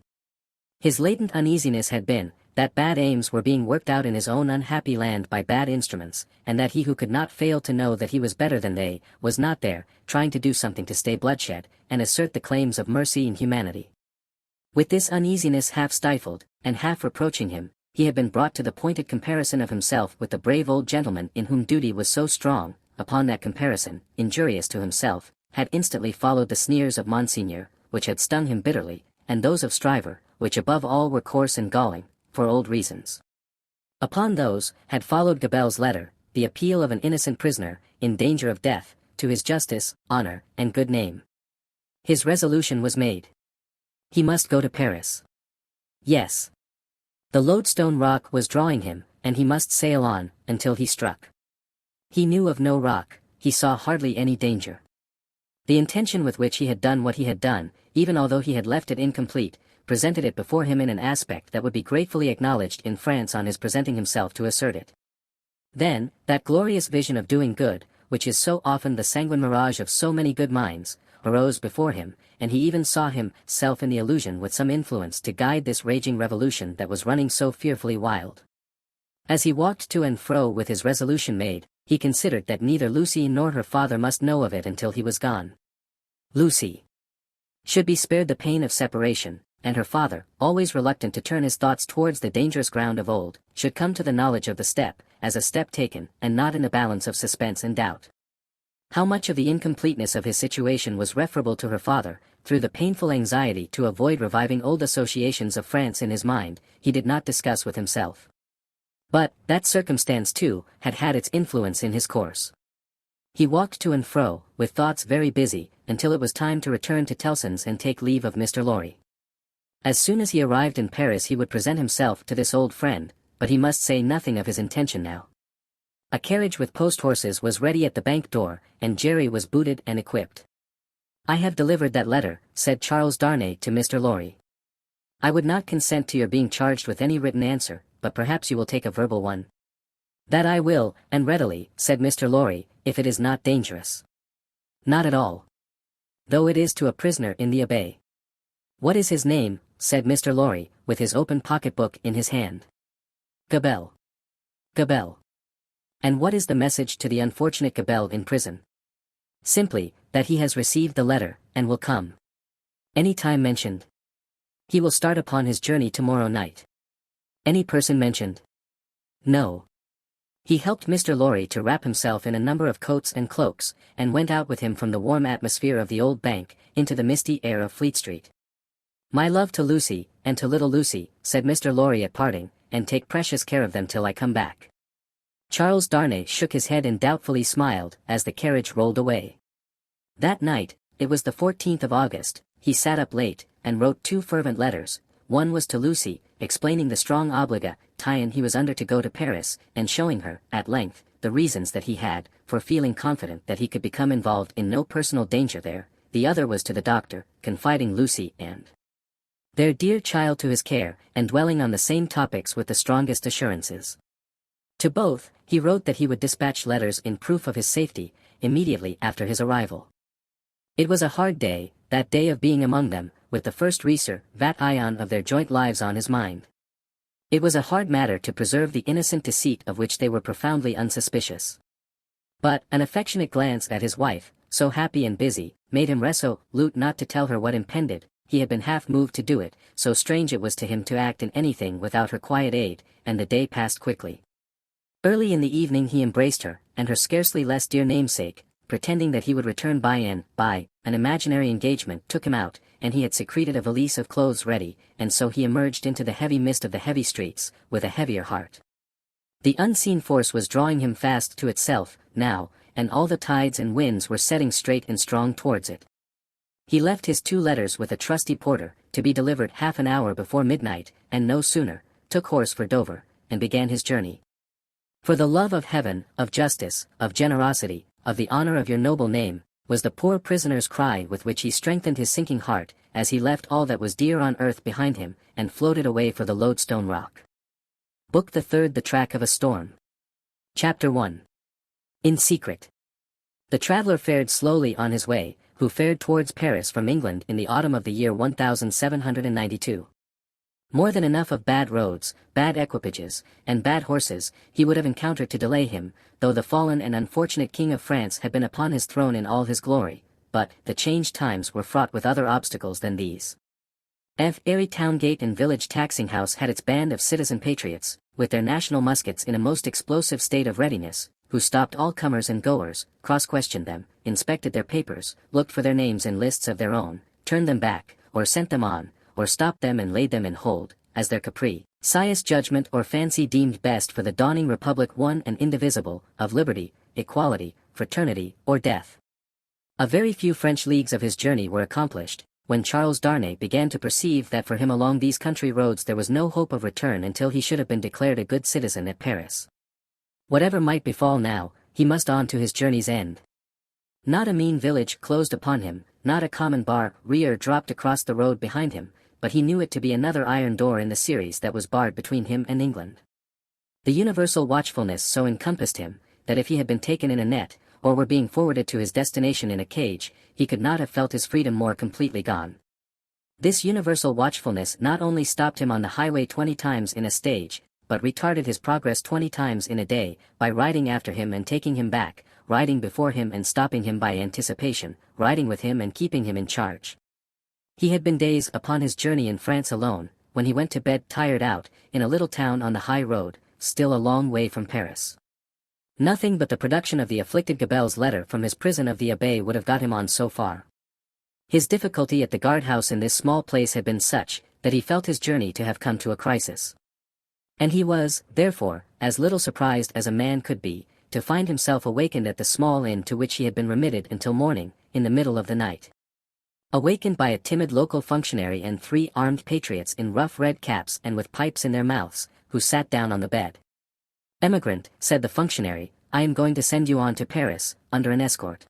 S2: His latent uneasiness had been, that bad aims were being worked out in his own unhappy land by bad instruments, and that he who could not fail to know that he was better than they, was not there, trying to do something to stay bloodshed, and assert the claims of mercy and humanity. With this uneasiness half stifled, and half reproaching him, he had been brought to the pointed comparison of himself with the brave old gentleman in whom duty was so strong. Upon that comparison, injurious to himself, had instantly followed the sneers of Monseigneur, which had stung him bitterly, and those of Stryver, which above all were coarse and galling, for old reasons. Upon those, had followed Gabelle's letter, the appeal of an innocent prisoner, in danger of death, to his justice, honor, and good name. His resolution was made. He must go to Paris. Yes. The lodestone rock was drawing him, and he must sail on, until he struck. He knew of no rock, he saw hardly any danger. The intention with which he had done what he had done, even although he had left it incomplete, presented it before him in an aspect that would be gratefully acknowledged in France on his presenting himself to assert it. Then, that glorious vision of doing good, which is so often the sanguine mirage of so many good minds, arose before him, and he even saw himself in the illusion with some influence to guide this raging revolution that was running so fearfully wild. As he walked to and fro with his resolution made, he considered that neither Lucy nor her father must know of it until he was gone. Lucy should be spared the pain of separation, and her father, always reluctant to turn his thoughts towards the dangerous ground of old, should come to the knowledge of the step, as a step taken, and not in the balance of suspense and doubt. How much of the incompleteness of his situation was referable to her father, through the painful anxiety to avoid reviving old associations of France in his mind, he did not discuss with himself. But, that circumstance too, had had its influence in his course. He walked to and fro, with thoughts very busy, until it was time to return to Tellson's and take leave of Mr. Lorry. As soon as he arrived in Paris he would present himself to this old friend, but he must say nothing of his intention now. A carriage with post-horses was ready at the bank door, and Jerry was booted and equipped. "I have delivered that letter," said Charles Darnay to Mr. Lorry. "I would not consent to your being charged with any written answer, but perhaps you will take a verbal one." "That I will, and readily," said Mr. Lorry, "if it is not dangerous." "Not at all. Though it is to a prisoner in the Abbaye." "What is his name?" said Mr. Lorry, with his open pocket-book in his hand. "Gabelle." "Gabelle. And what is the message to the unfortunate Gabelle in prison?" "Simply, that he has received the letter, and will come. Any time mentioned?" "He will start upon his journey tomorrow night." "Any person mentioned?" "No." He helped Mr. Lorry to wrap himself in a number of coats and cloaks, and went out with him from the warm atmosphere of the old bank, into the misty air of Fleet Street. "My love to Lucy, and to little Lucy," said Mr. Lorry at parting, "and take precious care of them till I come back." Charles Darnay shook his head and doubtfully smiled, as the carriage rolled away. That night, it was the 14th of August, he sat up late, and wrote 2 fervent letters. One was to Lucy, explaining the strong obligation he was under to go to Paris, and showing her, at length, the reasons that he had, for feeling confident that he could become involved in no personal danger there. The other was to the doctor, confiding Lucy and their dear child to his care, and dwelling on the same topics with the strongest assurances. To both, he wrote that he would dispatch letters in proof of his safety, immediately after his arrival. It was a hard day, that day of being among them, with the first resurrection of their joint lives on his mind. It was a hard matter to preserve the innocent deceit of which they were profoundly unsuspicious. But an affectionate glance at his wife, so happy and busy, made him resolute not to tell her what impended. He had been half moved to do it, so strange it was to him to act in anything without her quiet aid, and the day passed quickly. Early in the evening he embraced her, and her scarcely less dear namesake, pretending that he would return by an imaginary engagement took him out, and he had secreted a valise of clothes ready, and so he emerged into the heavy mist of the heavy streets, with a heavier heart. The unseen force was drawing him fast to itself, now, and all the tides and winds were setting straight and strong towards it. He left his 2 letters with a trusty porter, to be delivered half an hour before midnight, and no sooner, took horse for Dover, and began his journey. For the love of heaven, of justice, of generosity, of the honor of your noble name, was the poor prisoner's cry with which he strengthened his sinking heart, as he left all that was dear on earth behind him, and floated away for the lodestone rock. Book the Third. The Track of a Storm. Chapter 1. In Secret. The traveler fared slowly on his way, who fared towards Paris from England in the autumn of the year 1792. More than enough of bad roads, bad equipages, and bad horses he would have encountered to delay him, though the fallen and unfortunate King of France had been upon his throne in all his glory, but the changed times were fraught with other obstacles than these. Every town gate and village taxing house had its band of citizen patriots, with their national muskets in a most explosive state of readiness, who stopped all comers and goers, cross-questioned them, inspected their papers, looked for their names in lists of their own, turned them back, or sent them on, or stopped them and laid them in hold, as their caprice, judgment or fancy deemed best for the dawning republic one and indivisible, of liberty, equality, fraternity, or death. A very few French leagues of his journey were accomplished, when Charles Darnay began to perceive that for him along these country roads there was no hope of return until he should have been declared a good citizen at Paris. Whatever might befall now, he must on to his journey's end. Not a mean village closed upon him, not a common barrier dropped across the road behind him, but he knew it to be another iron door in the series that was barred between him and England. The universal watchfulness so encompassed him, that if he had been taken in a net, or were being forwarded to his destination in a cage, he could not have felt his freedom more completely gone. This universal watchfulness not only stopped him on the highway 20 times in a stage, but retarded his progress 20 times in a day, by riding after him and taking him back, riding before him and stopping him by anticipation, riding with him and keeping him in charge. He had been days upon his journey in France alone, when he went to bed tired out, in a little town on the high road, still a long way from Paris. Nothing but the production of the afflicted Gabelle's letter from his prison of the Abbaye would have got him on so far. His difficulty at the guardhouse in this small place had been such, that he felt his journey to have come to a crisis. And he was, therefore, as little surprised as a man could be, to find himself awakened at the small inn to which he had been remitted until morning, in the middle of the night. Awakened by a timid local functionary and 3 armed patriots in rough red caps and with pipes in their mouths, who sat down on the bed. "Emigrant," said the functionary, "I am going to send you on to Paris, under an escort."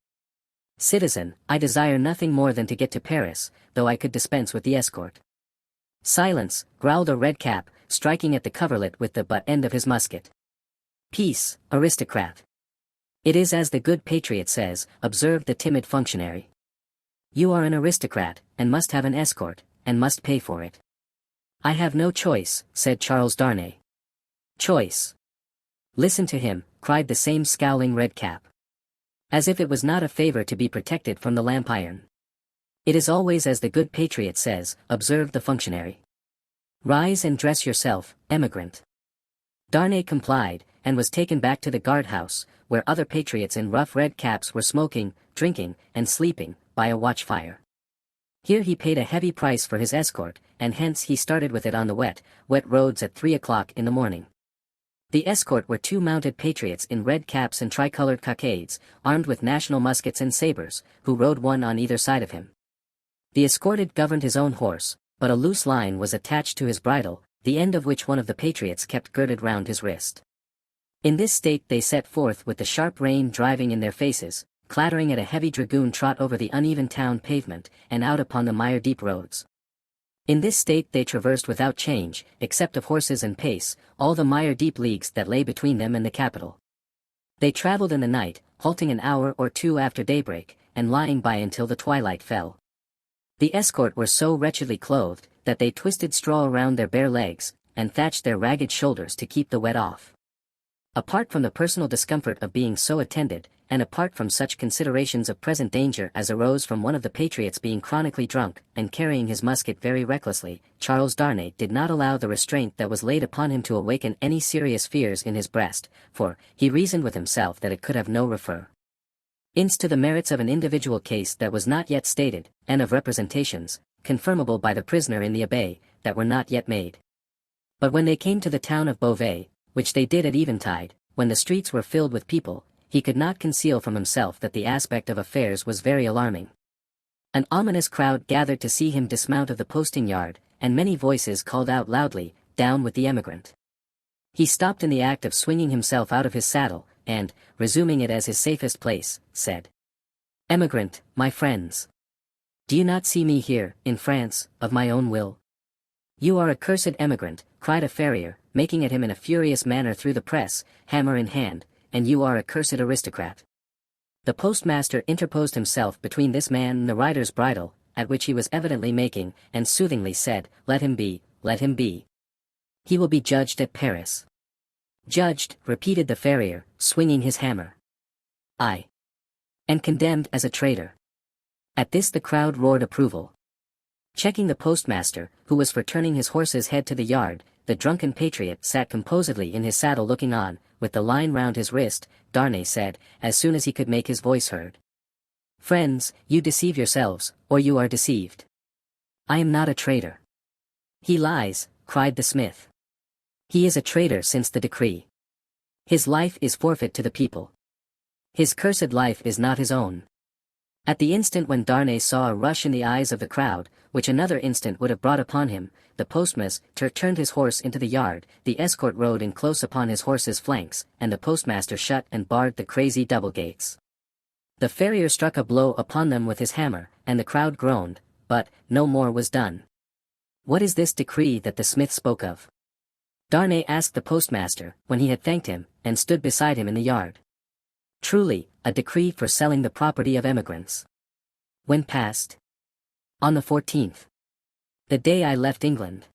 S2: "Citizen, I desire nothing more than to get to Paris, though I could dispense with the escort." "Silence," growled a red cap, striking at the coverlet with the butt end of his musket. "Peace, aristocrat." "It is as the good patriot says," observed the timid functionary. "You are an aristocrat, and must have an escort, and must pay for it." "I have no choice," said Charles Darnay. "Choice? Listen to him," cried the same scowling red cap. "As if it was not a favor to be protected from the lamp iron." "It is always as the good patriot says," observed the functionary. "Rise and dress yourself, emigrant." Darnay complied, and was taken back to the guardhouse, where other patriots in rough red caps were smoking, drinking, and sleeping, by a watch-fire. Here he paid a heavy price for his escort, and hence he started with it on the wet roads at 3 o'clock in the morning. The escort were 2 mounted patriots in red caps and tricolored cockades, armed with national muskets and sabres, who rode one on either side of him. The escorted governed his own horse, but a loose line was attached to his bridle, the end of which one of the patriots kept girded round his wrist. In this state they set forth with the sharp rain driving in their faces, clattering at a heavy dragoon trot over the uneven town pavement, and out upon the mire-deep roads. In this state they traversed without change, except of horses and pace, all the mire-deep leagues that lay between them and the capital. They travelled in the night, halting an hour or 2 after daybreak, and lying by until the twilight fell. The escort were so wretchedly clothed, that they twisted straw around their bare legs, and thatched their ragged shoulders to keep the wet off. Apart from the personal discomfort of being so attended, and apart from such considerations of present danger as arose from one of the patriots being chronically drunk and carrying his musket very recklessly, Charles Darnay did not allow the restraint that was laid upon him to awaken any serious fears in his breast, for he reasoned with himself that it could have no refer ince to the merits of an individual case that was not yet stated, and of representations, confirmable by the prisoner in the Abbaye, that were not yet made. But when they came to the town of Beauvais, which they did at eventide, when the streets were filled with people, he could not conceal from himself that the aspect of affairs was very alarming. An ominous crowd gathered to see him dismount of the posting yard, and many voices called out loudly, "Down with the emigrant." He stopped in the act of swinging himself out of his saddle, and, resuming it as his safest place, said, "Emigrant, my friends. Do you not see me here, in France, of my own will?" "You are a cursed emigrant," cried a farrier, making at him in a furious manner through the press, hammer in hand, "and you are a cursed aristocrat." The postmaster interposed himself between this man and the rider's bridle, at which he was evidently making, and soothingly said, "Let him be, let him be. He will be judged at Paris." "Judged," repeated the farrier, swinging his hammer. "Aye. And condemned as a traitor." At this the crowd roared approval. Checking the postmaster, who was for turning his horse's head to the yard, the drunken patriot sat composedly in his saddle looking on, with the line round his wrist. Darnay said, as soon as he could make his voice heard, "Friends, you deceive yourselves, or you are deceived. I am not a traitor." "He lies," cried the smith. "He is a traitor since the decree. His life is forfeit to the people. His cursed life is not his own." At the instant when Darnay saw a rush in the eyes of the crowd, which another instant would have brought upon him, the postmaster turned his horse into the yard, the escort rode in close upon his horse's flanks, and the postmaster shut and barred the crazy double gates. The farrier struck a blow upon them with his hammer, and the crowd groaned, but no more was done. "What is this decree that the smith spoke of?" Darnay asked the postmaster, when he had thanked him, and stood beside him in the yard. "Truly, a decree for selling the property of emigrants." "When passed?" "On the 14th. The day I left England.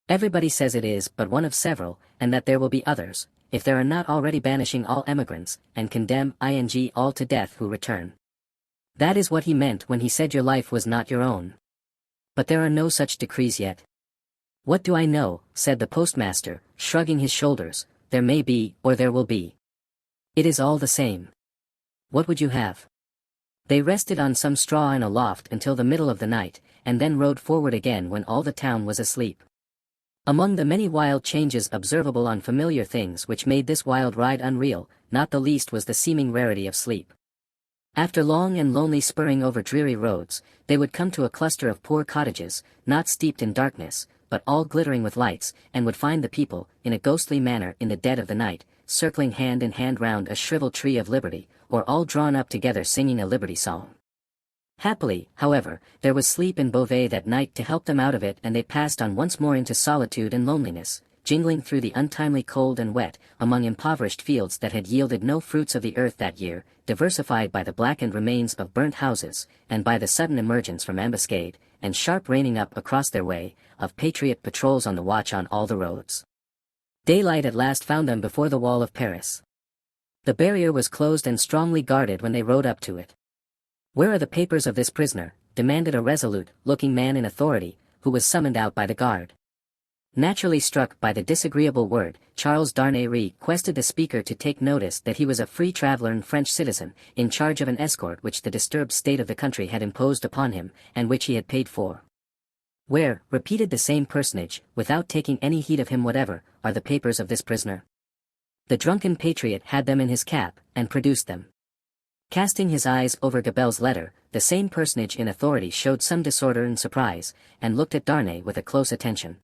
S2: Everybody says it is but one of several, and that there will be others, if there are not already banishing all emigrants, and condemn all to death who return. That is what he meant when he said your life was not your own. But there are no such decrees yet." "What do I know?" said the postmaster, shrugging his shoulders. "There may be, or there will be. It is all the same. What would you have?" They rested on some straw in a loft until the middle of the night, and then rode forward again when all the town was asleep. Among the many wild changes observable on familiar things which made this wild ride unreal, not the least was the seeming rarity of sleep. After long and lonely spurring over dreary roads, they would come to a cluster of poor cottages, not steeped in darkness, but all glittering with lights, and would find the people, in a ghostly manner in the dead of the night, circling hand in hand round a shriveled tree of liberty, or all drawn up together singing a liberty song. Happily, however, there was sleep in Beauvais that night to help them out of it, and they passed on once more into solitude and loneliness, jingling through the untimely cold and wet, among impoverished fields that had yielded no fruits of the earth that year, diversified by the blackened remains of burnt houses, and by the sudden emergence from ambuscade, and sharp reining up across their way, of patriot patrols on the watch on all the roads. Daylight at last found them before the wall of Paris. The barrier was closed and strongly guarded when they rode up to it. "Where are the papers of this prisoner?" demanded a resolute-looking man in authority, who was summoned out by the guard. Naturally struck by the disagreeable word, Charles Darnay requested the speaker to take notice that he was a free traveler and French citizen, in charge of an escort which the disturbed state of the country had imposed upon him, and which he had paid for. "Where," repeated the same personage, without taking any heed of him whatever, "are the papers of this prisoner?" The drunken patriot had them in his cap, and produced them. Casting his eyes over Gabelle's letter, the same personage in authority showed some disorder and surprise, and looked at Darnay with a close attention.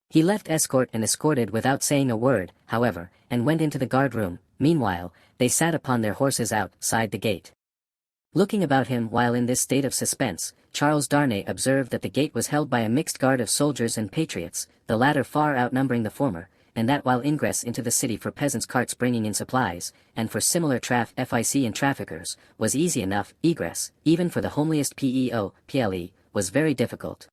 S2: He left escort and escorted without saying a word, however, and went into the guard-room. Meanwhile, they sat upon their horses outside the gate. Looking about him while in this state of suspense, Charles Darnay observed that the gate was held by a mixed guard of soldiers and patriots, the latter far outnumbering the former, and that while ingress into the city for peasants' carts bringing in supplies, and for similar traffic and traffickers, was easy enough, egress, even for the homeliest PEO, PLE, was very difficult.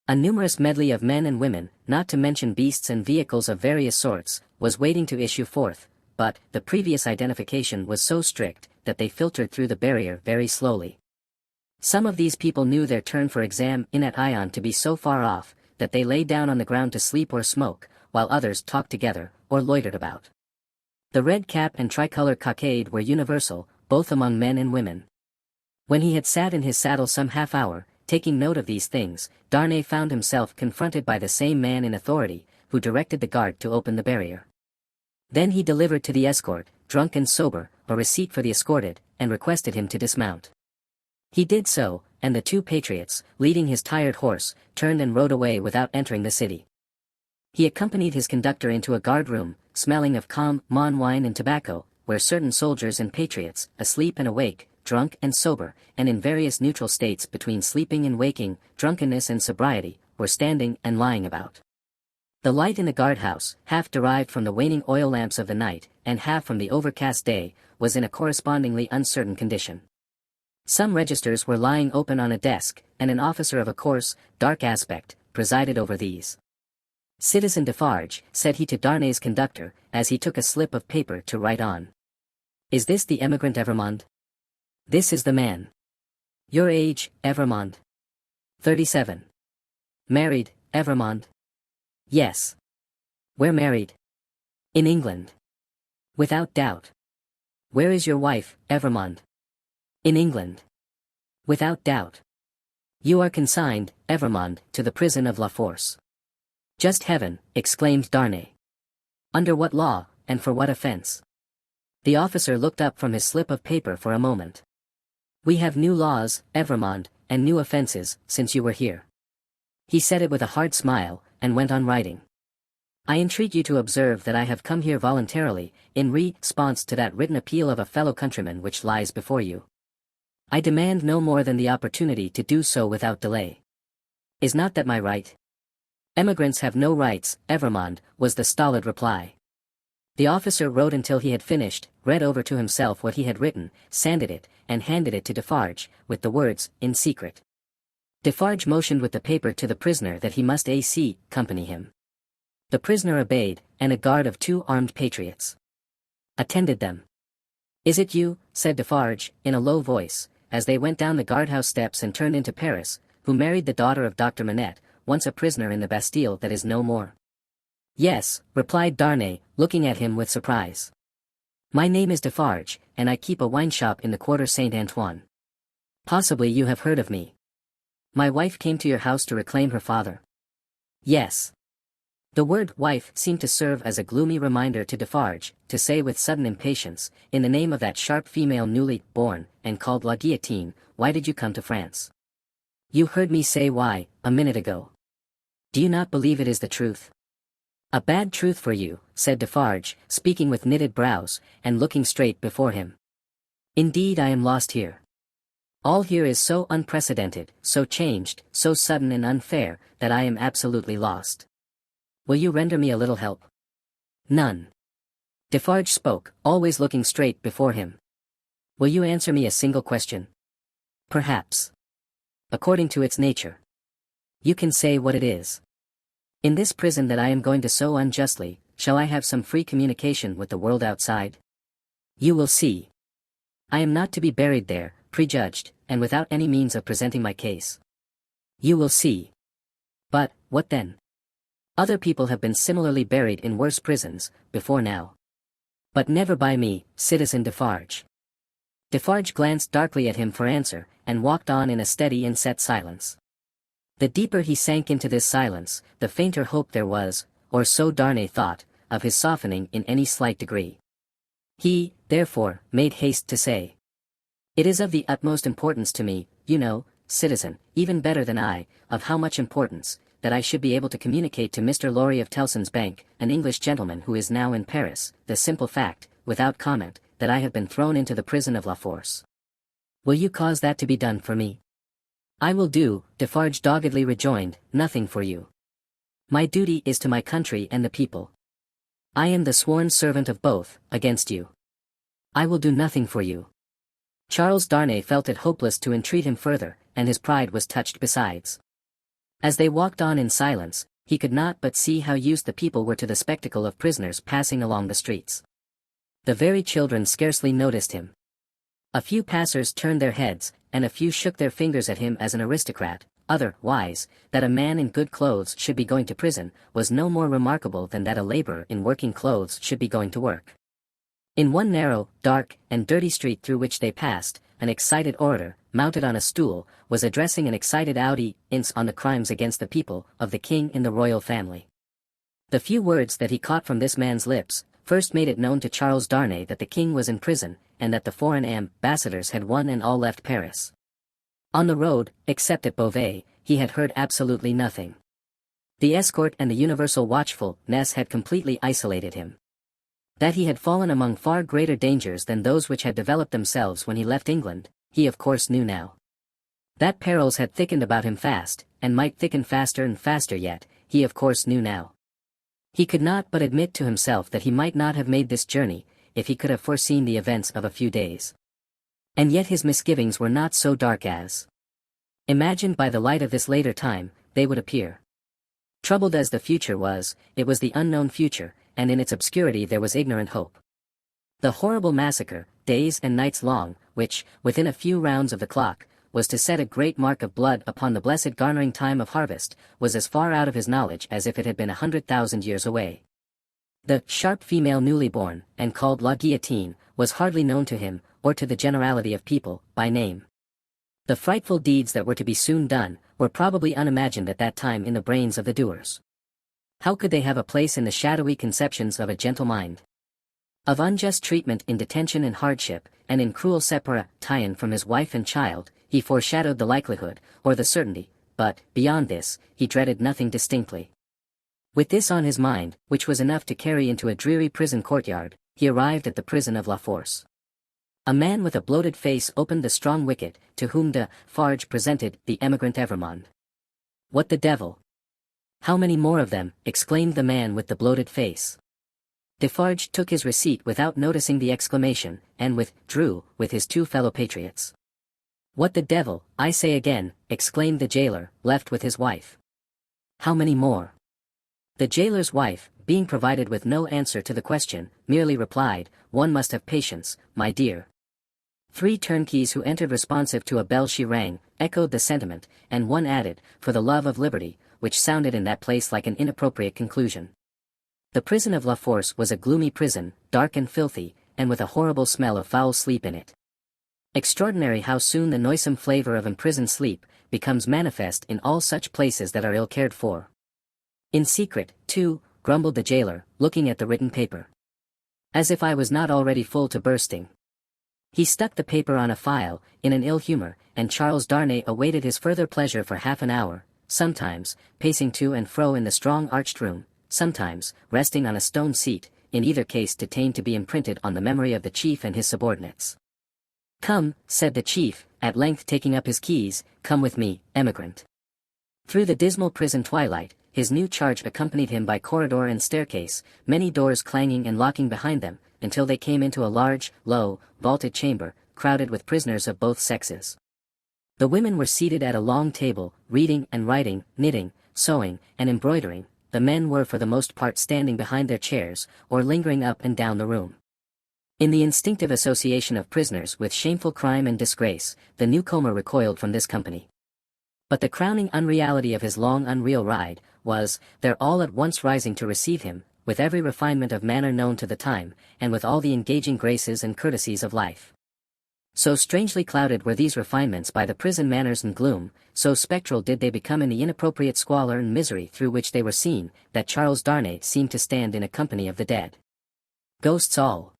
S2: A numerous medley of men and women, not to mention beasts and vehicles of various sorts, was waiting to issue forth, but the previous identification was so strict that they filtered through the barrier very slowly. Some of these people knew their turn for exam in at Ion to be so far off that they lay down on the ground to sleep or smoke, while others talked together or loitered about. The red cap and tricolor cockade were universal, both among men and women. When he had sat in his saddle some half hour, taking note of these things, Darnay found himself confronted by the same man in authority, who directed the guard to open the barrier. Then he delivered to the escort, drunk and sober, a receipt for the escorted, and requested him to dismount. He did so, and the two patriots, leading his tired horse, turned and rode away without entering the city. He accompanied his conductor into a guard-room, smelling of calm, mon wine and tobacco, where certain soldiers and patriots, asleep and awake, drunk and sober, and in various neutral states between sleeping and waking, drunkenness and sobriety, were standing and lying about. The light in the guardhouse, half derived from the waning oil lamps of the night, and half from the overcast day, was in a correspondingly uncertain condition. Some registers were lying open on a desk, and an officer of a coarse, dark aspect, presided over these. "Citizen Defarge," said he to Darnay's conductor, as he took a slip of paper to write on. "Is this the emigrant Evrémonde?" "This is the man." "Your age, Evrémonde?" 37. "Married, Evrémonde?" "Yes." "Where married?" "In England." "Without doubt." "Where is your wife, Evrémonde?" "In England." "Without doubt." "You are consigned, Evrémonde, to the prison of La Force." "Just heaven!" exclaimed Darnay. "Under what law, and for what offense?" The officer looked up from his slip of paper for a moment. "We have new laws, Evrémonde, and new offenses, since you were here." He said it with a hard smile, and went on writing. "I entreat you to observe that I have come here voluntarily, in response to that written appeal of a fellow countryman which lies before you. I demand no more than the opportunity to do so without delay. Is not that my right?" "Emigrants have no rights, Evrémonde," was the stolid reply. The officer wrote until he had finished, read over to himself what he had written, sanded it, and handed it to Defarge, with the words, "In secret." Defarge motioned with the paper to the prisoner that he must accompany him. The prisoner obeyed, and a guard of 2 armed patriots attended them. "Is it you," said Defarge, in a low voice, as they went down the guardhouse steps and turned into Paris, "who married the daughter of Dr. Manette, once a prisoner in the Bastille that is no more?" "Yes," replied Darnay, looking at him with surprise. "My name is Defarge, and I keep a wine shop in the Quarter Saint-Antoine. Possibly you have heard of me. My wife came to your house to reclaim her father." "Yes." The word "wife" seemed to serve as a gloomy reminder to Defarge, to say with sudden impatience, in the name of that sharp female newly born, and called La Guillotine, "Why did you come to France?" "You heard me say why, a minute ago. Do you not believe it is the truth?" "A bad truth for you," said Defarge, speaking with knitted brows, and looking straight before him. "Indeed I am lost here. All here is so unprecedented, so changed, so sudden and unfair, that I am absolutely lost. Will you render me a little help?" "None." Defarge spoke, always looking straight before him. "Will you answer me a single question?" "Perhaps. According to its nature. You can say what it is. In this prison that I am going to so unjustly, shall I have some free communication with the world outside? You will see. I am not to be buried there, prejudged, and without any means of presenting my case. You will see. But, what then? Other people have been similarly buried in worse prisons, before now. But never by me, Citizen Defarge." Defarge glanced darkly at him for answer, and walked on in a steady and set silence. The deeper he sank into this silence, the fainter hope there was, or so Darnay thought, of his softening in any slight degree. He, therefore, made haste to say, "It is of the utmost importance to me, you know, citizen, even better than I, of how much importance, that I should be able to communicate to Mr. Lorry of Tellson's Bank, an English gentleman who is now in Paris, the simple fact, without comment, that I have been thrown into the prison of La Force. Will you cause that to be done for me?" "I will do," Defarge doggedly rejoined, "nothing for you. My duty is to my country and the people. I am the sworn servant of both, against you. I will do nothing for you." Charles Darnay felt it hopeless to entreat him further, and his pride was touched besides. As they walked on in silence, he could not but see how used the people were to the spectacle of prisoners passing along the streets. The very children scarcely noticed him. A few passers turned their heads, and a few shook their fingers at him as an aristocrat. Otherwise, that a man in good clothes should be going to prison was no more remarkable than that a laborer in working clothes should be going to work. In one narrow, dark, and dirty street through which they passed, an excited orator, mounted on a stool, was addressing an excited audience on the crimes against the people of the king in the royal family. The few words that he caught from this man's lips first made it known to Charles Darnay that the king was in prison, and that the foreign ambassadors had one and all left Paris. On the road, except at Beauvais, he had heard absolutely nothing. The escort and the universal watchfulness had completely isolated him. That he had fallen among far greater dangers than those which had developed themselves when he left England, he of course knew now. That perils had thickened about him fast, and might thicken faster and faster yet, he of course knew now. He could not but admit to himself that he might not have made this journey, if he could have foreseen the events of a few days. And yet his misgivings were not so dark as imagined by the light of this later time, they would appear. Troubled as the future was, it was the unknown future, and in its obscurity there was ignorant hope. The horrible massacre, days and nights long, which, within a few rounds of the clock, was to set a great mark of blood upon the blessed garnering time of harvest, was as far out of his knowledge as if it had been 100,000 years away. The sharp female newly born, and called La Guillotine, was hardly known to him, or to the generality of people, by name. The frightful deeds that were to be soon done, were probably unimagined at that time in the brains of the doers. How could they have a place in the shadowy conceptions of a gentle mind? Of unjust treatment in detention and hardship, and in cruel separation from his wife and child, he foreshadowed the likelihood, or the certainty, but, beyond this, he dreaded nothing distinctly. With this on his mind, which was enough to carry into a dreary prison courtyard, he arrived at the prison of La Force. A man with a bloated face opened the strong wicket, to whom Defarge presented the emigrant Evrémonde. "What the devil? How many more of them?" exclaimed the man with the bloated face. Defarge took his receipt without noticing the exclamation, and withdrew with his two fellow patriots. "What the devil, I say again," exclaimed the jailer, left with his wife. "How many more?" The jailer's wife, being provided with no answer to the question, merely replied, "One must have patience, my dear." 3 turnkeys who entered responsive to a bell she rang, echoed the sentiment, and one added, "For the love of liberty," which sounded in that place like an inappropriate conclusion. The prison of La Force was a gloomy prison, dark and filthy, and with a horrible smell of foul sleep in it. Extraordinary how soon the noisome flavor of imprisoned sleep becomes manifest in all such places that are ill cared for. "In secret, too," grumbled the jailer, looking at the written paper. "As if I was not already full to bursting." He stuck the paper on a file, in an ill humor, and Charles Darnay awaited his further pleasure for half an hour, sometimes, pacing to and fro in the strong arched room, sometimes, resting on a stone seat, in either case detained to be imprinted on the memory of the chief and his subordinates. "Come," said the chief, at length taking up his keys, "come with me, emigrant." Through the dismal prison twilight, his new charge accompanied him by corridor and staircase, many doors clanging and locking behind them, until they came into a large, low, vaulted chamber, crowded with prisoners of both sexes. The women were seated at a long table, reading and writing, knitting, sewing, and embroidering. The men were for the most part standing behind their chairs, or lingering up and down the room. In the instinctive association of prisoners with shameful crime and disgrace, the newcomer recoiled from this company. But the crowning unreality of his long unreal ride, was, their all at once rising to receive him, with every refinement of manner known to the time, and with all the engaging graces and courtesies of life. So strangely clouded were these refinements by the prison manners and gloom, so spectral did they become in the inappropriate squalor and misery through which they were seen, that Charles Darnay seemed to stand in a company of the dead. Ghosts all.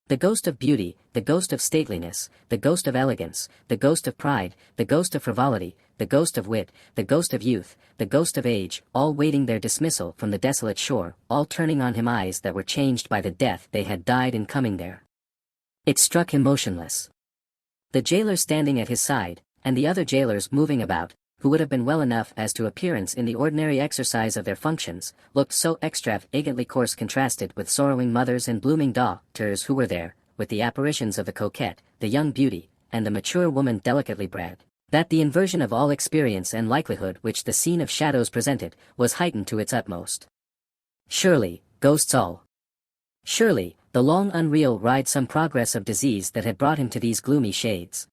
S2: The ghost of beauty, the ghost of stateliness, the ghost of elegance, the ghost of pride, the ghost of frivolity, the ghost of wit, the ghost of youth, the ghost of age, all waiting their dismissal from the desolate shore, all turning on him eyes that were changed by the death they had died in coming there. It struck him motionless. The jailer standing at his side, and the other jailers moving about, who would have been well enough as to appearance in the ordinary exercise of their functions, looked so extravagantly coarse contrasted with sorrowing mothers and blooming daughters who were there, with the apparitions of the coquette, the young beauty, and the mature woman delicately bred, That the inversion of all experience and likelihood which the scene of shadows presented, was heightened to its utmost. Surely, ghosts all. Surely, the long unreal ride some progress of disease that had brought him to these gloomy shades.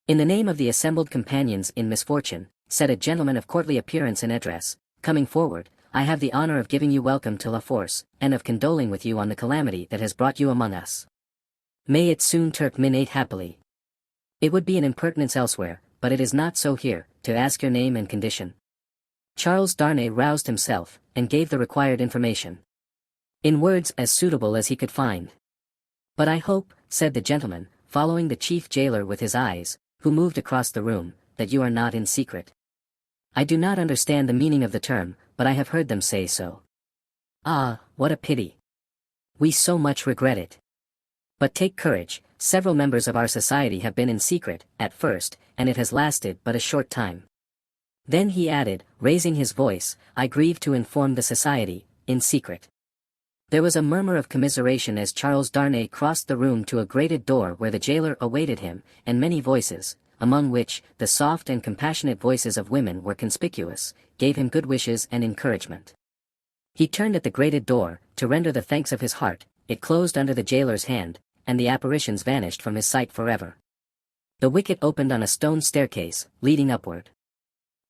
S2: In the name of the assembled companions in misfortune, said a gentleman of courtly appearance and address, coming forward, I have the honor of giving you welcome to La Force, and of condoling with you on the calamity that has brought you among us. May it soon terminate happily. It would be an impertinence elsewhere, but it is not so here, to ask your name and condition. Charles Darnay roused himself, and gave the required information. In words as suitable as he could find. But I hope, said the gentleman, following the chief jailer with his eyes, who moved across the room, that you are not in secret. I do not understand the meaning of the term, but I have heard them say so. Ah, what a pity. We so much regret it. But take courage, several members of our society have been in secret, at first, and it has lasted but a short time. Then he added, raising his voice, I grieve to inform the society, in secret. There was a murmur of commiseration as Charles Darnay crossed the room to a grated door where the jailer awaited him, and many voices, among which the soft and compassionate voices of women were conspicuous, gave him good wishes and encouragement. He turned at the grated door, to render the thanks of his heart, it closed under the jailer's hand, and the apparitions vanished from his sight forever. The wicket opened on a stone staircase, leading upward.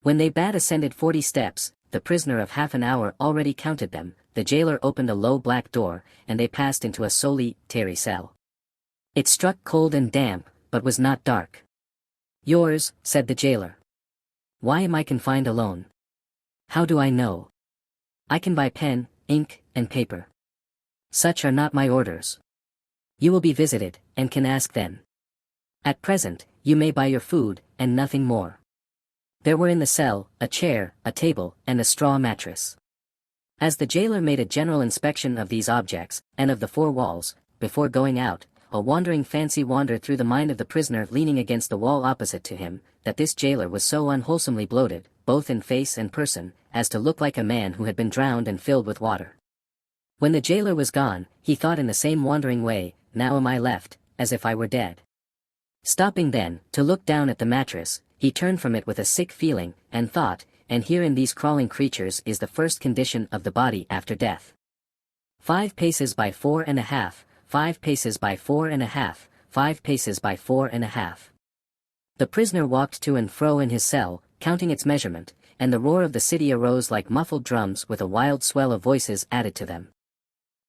S2: When they bad ascended 40 steps, the prisoner of half an hour already counted them, the jailer opened a low black door, and they passed into a solitary cell. It struck cold and damp, but was not dark. Yours, said the jailer. Why am I confined alone? How do I know? I can buy pen, ink, and paper. Such are not my orders. You will be visited, and can ask then. At present, you may buy your food, and nothing more. There were in the cell, a chair, a table, and a straw mattress. As the jailer made a general inspection of these objects, and of the four walls, before going out, a wandering fancy wandered through the mind of the prisoner leaning against the wall opposite to him, that this jailer was so unwholesomely bloated, both in face and person, as to look like a man who had been drowned and filled with water. When the jailer was gone, he thought in the same wandering way, now am I left, as if I were dead. Stopping then, to look down at the mattress, he turned from it with a sick feeling, and thought, and here in these crawling creatures is the first condition of the body after death. 5 paces by 4.5, 5 paces by 4.5, 5 paces by 4.5. The prisoner walked to and fro in his cell, counting its measurement, and the roar of the city arose like muffled drums with a wild swell of voices added to them.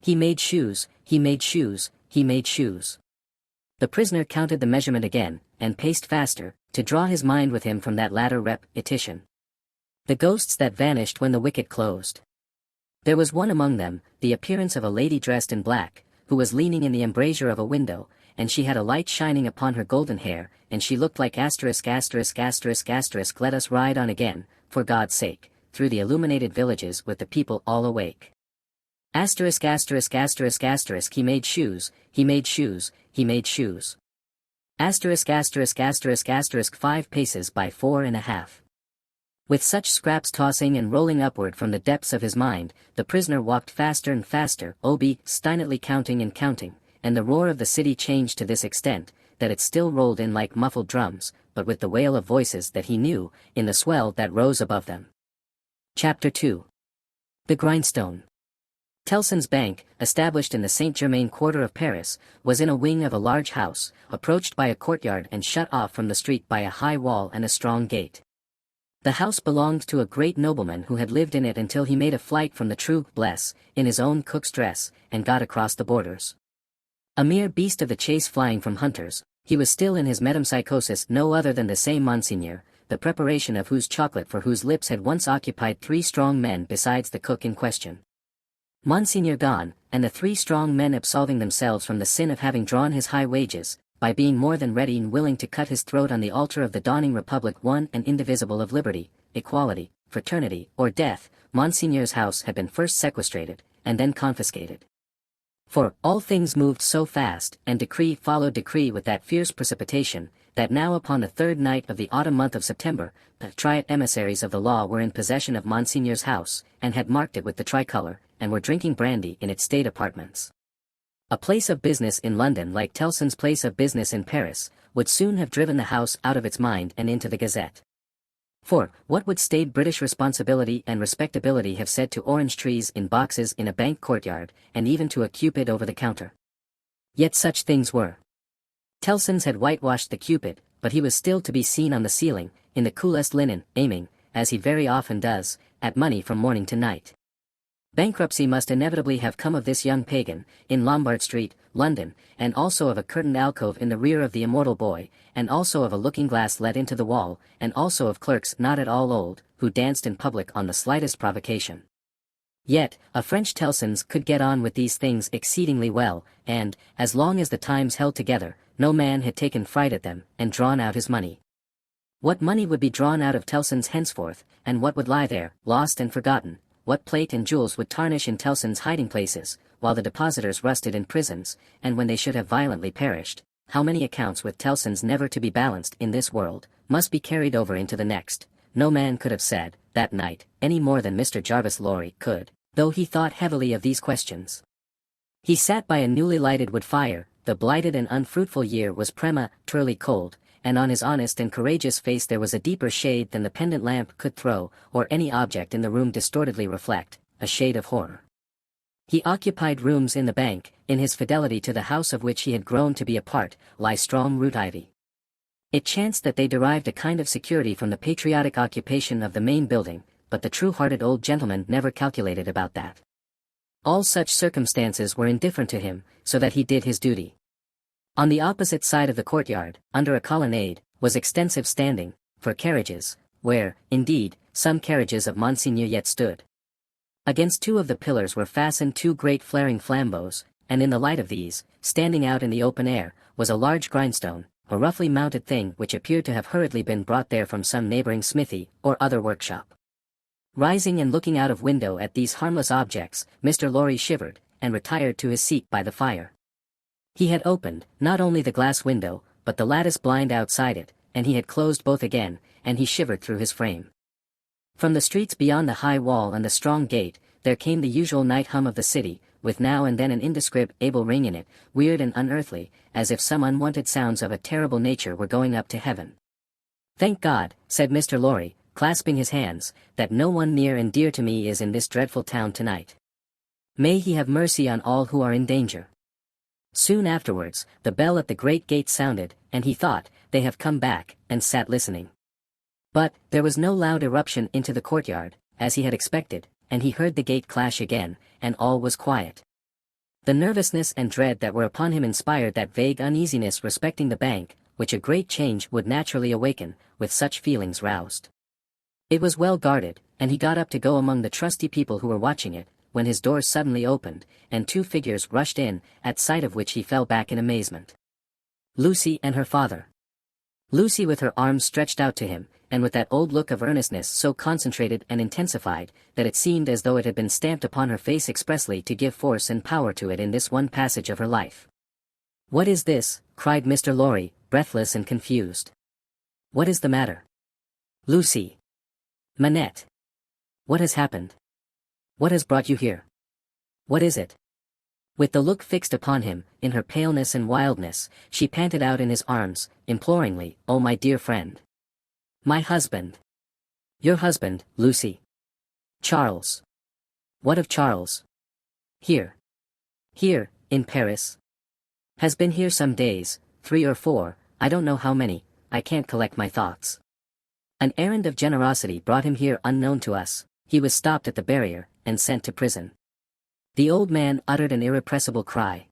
S2: He made shoes, he made shoes, he made shoes. The prisoner counted the measurement again, and paced faster, to draw his mind with him from that latter repetition. The ghosts that vanished when the wicket closed. There was one among them, the appearance of a lady dressed in black, who was leaning in the embrasure of a window, and she had a light shining upon her golden hair, and she looked like let us ride on again, for God's sake, through the illuminated villages with the people all awake. He made shoes, he made shoes, he made shoes. 5 paces by 4.5. With such scraps tossing and rolling upward from the depths of his mind, the prisoner walked faster and faster, obstinately counting and counting, and the roar of the city changed to this extent, that it still rolled in like muffled drums, but with the wail of voices that he knew, in the swell that rose above them. Chapter 2. The Grindstone. Tellson's Bank, established in the Saint-Germain quarter of Paris, was in a wing of a large house, approached by a courtyard and shut off from the street by a high wall and a strong gate. The house belonged to a great nobleman who had lived in it until he made a flight from the true bless, in his own cook's dress, and got across the borders. A mere beast of the chase flying from hunters, he was still in his metempsychosis no other than the same Monseigneur, the preparation of whose chocolate for whose lips had once occupied 3 strong men besides the cook in question. Monseigneur gone, and the 3 strong men absolving themselves from the sin of having drawn his high wages, by being more than ready and willing to cut his throat on the altar of the dawning republic one and indivisible of liberty, equality, fraternity, or death, Monseigneur's house had been first sequestrated, and then confiscated. For all things moved so fast, and decree followed decree with that fierce precipitation, that now upon the 3rd night of the autumn month of September, the triate emissaries of the law were in possession of Monseigneur's house, and had marked it with the tricolour, and were drinking brandy in its state apartments. A place of business in London like Tellson's place of business in Paris, would soon have driven the House out of its mind and into the Gazette. For, what would staid British responsibility and respectability have said to orange trees in boxes in a bank courtyard, and even to a Cupid over the counter? Yet such things were. Tellson's had whitewashed the Cupid, but he was still to be seen on the ceiling, in the coolest linen, aiming, as he very often does, at money from morning to night. Bankruptcy must inevitably have come of this young pagan, in Lombard Street, London, and also of a curtained alcove in the rear of the immortal boy, and also of a looking-glass let into the wall, and also of clerks not at all old, who danced in public on the slightest provocation. Yet, a French Tellson's could get on with these things exceedingly well, and, as long as the Times held together, no man had taken fright at them, and drawn out his money. What money would be drawn out of Tellson's henceforth, and what would lie there, lost and forgotten? What plate and jewels would tarnish in Tellson's hiding places, while the depositors rusted in prisons, and when they should have violently perished? How many accounts with Tellson's never to be balanced in this world, must be carried over into the next? No man could have said, that night, any more than Mr. Jarvis Lorry could, though he thought heavily of these questions. He sat by a newly lighted wood fire, the blighted and unfruitful year was prematurely cold, and on his honest and courageous face there was a deeper shade than the pendant lamp could throw, or any object in the room distortedly reflect, a shade of horror. He occupied rooms in the bank, in his fidelity to the house of which he had grown to be a part, lie strong root ivy. It chanced that they derived a kind of security from the patriotic occupation of the main building, but the true-hearted old gentleman never calculated about that. All such circumstances were indifferent to him, so that he did his duty. On the opposite side of the courtyard, under a colonnade, was extensive standing, for carriages, where, indeed, some carriages of Monseigneur yet stood. Against two of the pillars were fastened two great flaring flambeaux, and in the light of these, standing out in the open air, was a large grindstone, a roughly mounted thing which appeared to have hurriedly been brought there from some neighboring smithy, or other workshop. Rising and looking out of window at these harmless objects, Mr. Lorry shivered, and retired to his seat by the fire. He had opened, not only the glass window, but the lattice blind outside it, and he had closed both again, and he shivered through his frame. From the streets beyond the high wall and the strong gate, there came the usual night hum of the city, with now and then an indescribable ring in it, weird and unearthly, as if some unwanted sounds of a terrible nature were going up to heaven. "Thank God," said Mr. Lorry, clasping his hands, "that no one near and dear to me is in this dreadful town tonight. May he have mercy on all who are in danger." Soon afterwards, the bell at the great gate sounded, and he thought, they have come back, and sat listening. But, there was no loud eruption into the courtyard, as he had expected, and he heard the gate clash again, and all was quiet. The nervousness and dread that were upon him inspired that vague uneasiness respecting the bank, which a great change would naturally awaken, with such feelings roused. It was well guarded, and he got up to go among the trusty people who were watching it, when his door suddenly opened, and two figures rushed in, at sight of which he fell back in amazement. Lucy and her father. Lucy with her arms stretched out to him, and with that old look of earnestness so concentrated and intensified, that it seemed as though it had been stamped upon her face expressly to give force and power to it in this one passage of her life. "What is this?" cried Mr. Lorry, breathless and confused. "What is the matter?" "Lucy. Manette. What has happened? What has brought you here? What is it?" With the look fixed upon him, in her paleness and wildness, she panted out in his arms, imploringly, "Oh, my dear friend. My husband." "Your husband, Lucy?" "Charles." "What of Charles?" "Here. Here, in Paris. Has been here some days, 3 or 4, I don't know how many, I can't collect my thoughts. An errand of generosity brought him here unknown to us, he was stopped at the barrier, and sent to prison." The old man uttered an irrepressible cry.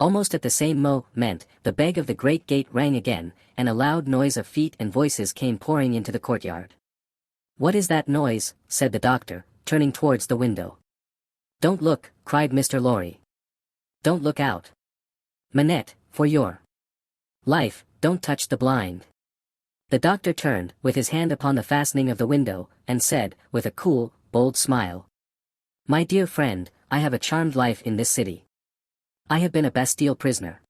S2: Almost at the same moment, the bell of the great gate rang again, and a loud noise of feet and voices came pouring into the courtyard. "What is that noise?" said the doctor, turning towards the window. "Don't look," cried Mr. Lorry. "Don't look out. Manette, for your life, don't touch the blind." The doctor turned, with his hand upon the fastening of the window, and said, with a cool, bold smile, "My dear friend, I have a charmed life in this city. I have been a Bastille prisoner.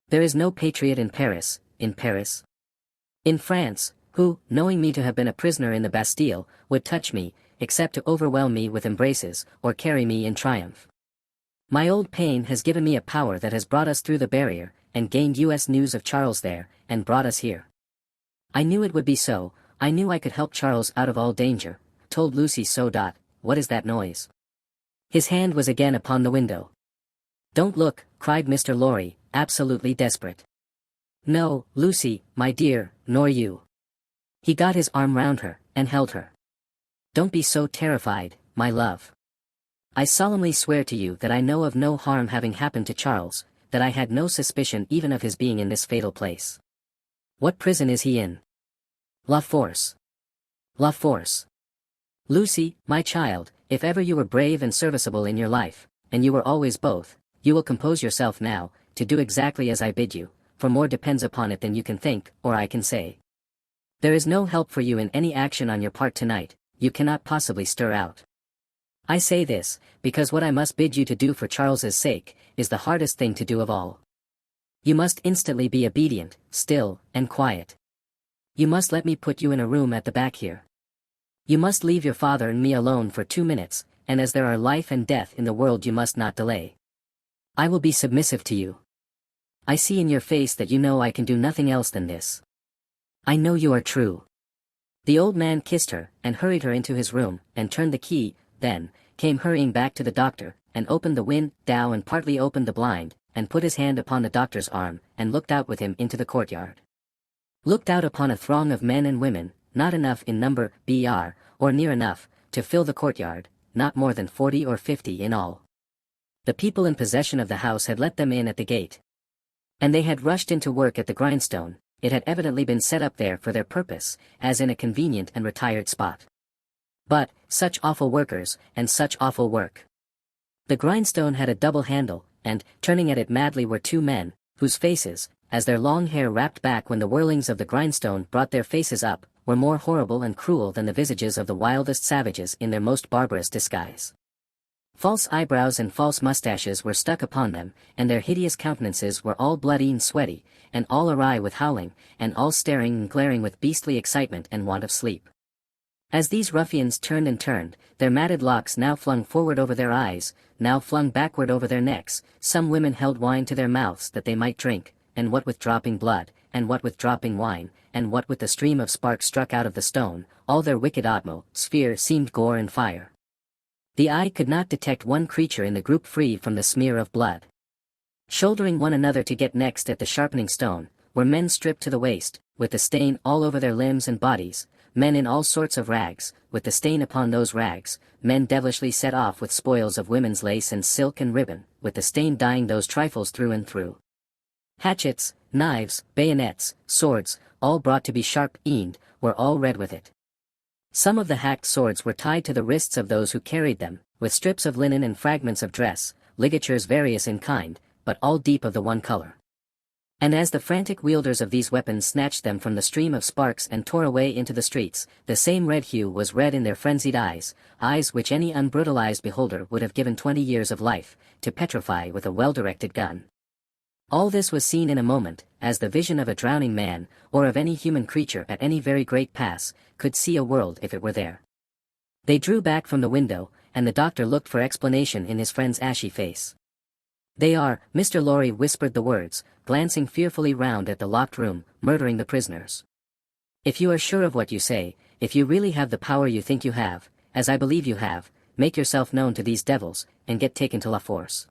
S2: There is no patriot in Paris, in France, who, knowing me to have been a prisoner in the Bastille, would touch me, except to overwhelm me with embraces, or carry me in triumph. My old pain has given me a power that has brought us through the barrier, and gained US news of Charles there, and brought us here. I knew it would be so, I knew I could help Charles out of all danger, told Lucy so. What is that noise? His hand was again upon the window. Don't look, cried Mr. Lorry, absolutely desperate. No, Lucy, my dear, nor you. He got his arm round her, and held her. Don't be so terrified, my love. I solemnly swear to you that I know of no harm having happened to Charles, that I had no suspicion even of his being in this fatal place. What prison is he in? La Force. La Force. Lucy, my child, if ever you were brave and serviceable in your life, and you were always both, you will compose yourself now, to do exactly as I bid you, for more depends upon it than you can think, or I can say. There is no help for you in any action on your part tonight, you cannot possibly stir out. I say this, because what I must bid you to do for Charles's sake, is the hardest thing to do of all. You must instantly be obedient, still, and quiet. You must let me put you in a room at the back here. You must leave your father and me alone for 2 minutes, and as there are life and death in the world you must not delay. I will be submissive to you. I see in your face that you know I can do nothing else than this. I know you are true. The old man kissed her, and hurried her into his room, and turned the key, then, came hurrying back to the doctor, and opened the window and partly opened the blind, and put his hand upon the doctor's arm, and looked out with him into the courtyard. Looked out upon a throng of men and women, not enough in number, or near enough, to fill the courtyard, not more than 40 or 50 in all. The people in possession of the house had let them in at the gate. And they had rushed into work at the grindstone, it had evidently been set up there for their purpose, as in a convenient and retired spot. But, such awful workers, and such awful work. The grindstone had a double handle, and, turning at it madly were 2 men, whose faces, as their long hair wrapped back when the whirlings of the grindstone brought their faces up, were more horrible and cruel than the visages of the wildest savages in their most barbarous disguise. False eyebrows and false mustaches were stuck upon them, and their hideous countenances were all bloody and sweaty, and all awry with howling, and all staring and glaring with beastly excitement and want of sleep. As these ruffians turned and turned, their matted locks now flung forward over their eyes, now flung backward over their necks, some women held wine to their mouths that they might drink, and what with dropping blood, and what with dropping wine, and what with the stream of sparks struck out of the stone, all their wicked atmosphere seemed gore and fire. The eye could not detect one creature in the group free from the smear of blood. Shouldering one another to get next at the sharpening stone, were men stripped to the waist, with the stain all over their limbs and bodies, men in all sorts of rags, with the stain upon those rags, men devilishly set off with spoils of women's lace and silk and ribbon, with the stain dyeing those trifles through and through. Hatchets, knives, bayonets, swords, all brought to be sharp-ended, were all red with it. Some of the hacked swords were tied to the wrists of those who carried them, with strips of linen and fragments of dress, ligatures various in kind, but all deep of the one color. And as the frantic wielders of these weapons snatched them from the stream of sparks and tore away into the streets, the same red hue was red in their frenzied eyes, eyes which any unbrutalized beholder would have given 20 years of life, to petrify with a well-directed gun. All this was seen in a moment, as the vision of a drowning man, or of any human creature at any very great pass, could see a world if it were there. They drew back from the window, and the doctor looked for explanation in his friend's ashy face. They are, Mr. Lorry whispered the words, glancing fearfully round at the locked room, murdering the prisoners. If you are sure of what you say, if you really have the power you think you have, as I believe you have, make yourself known to these devils, and get taken to La Force.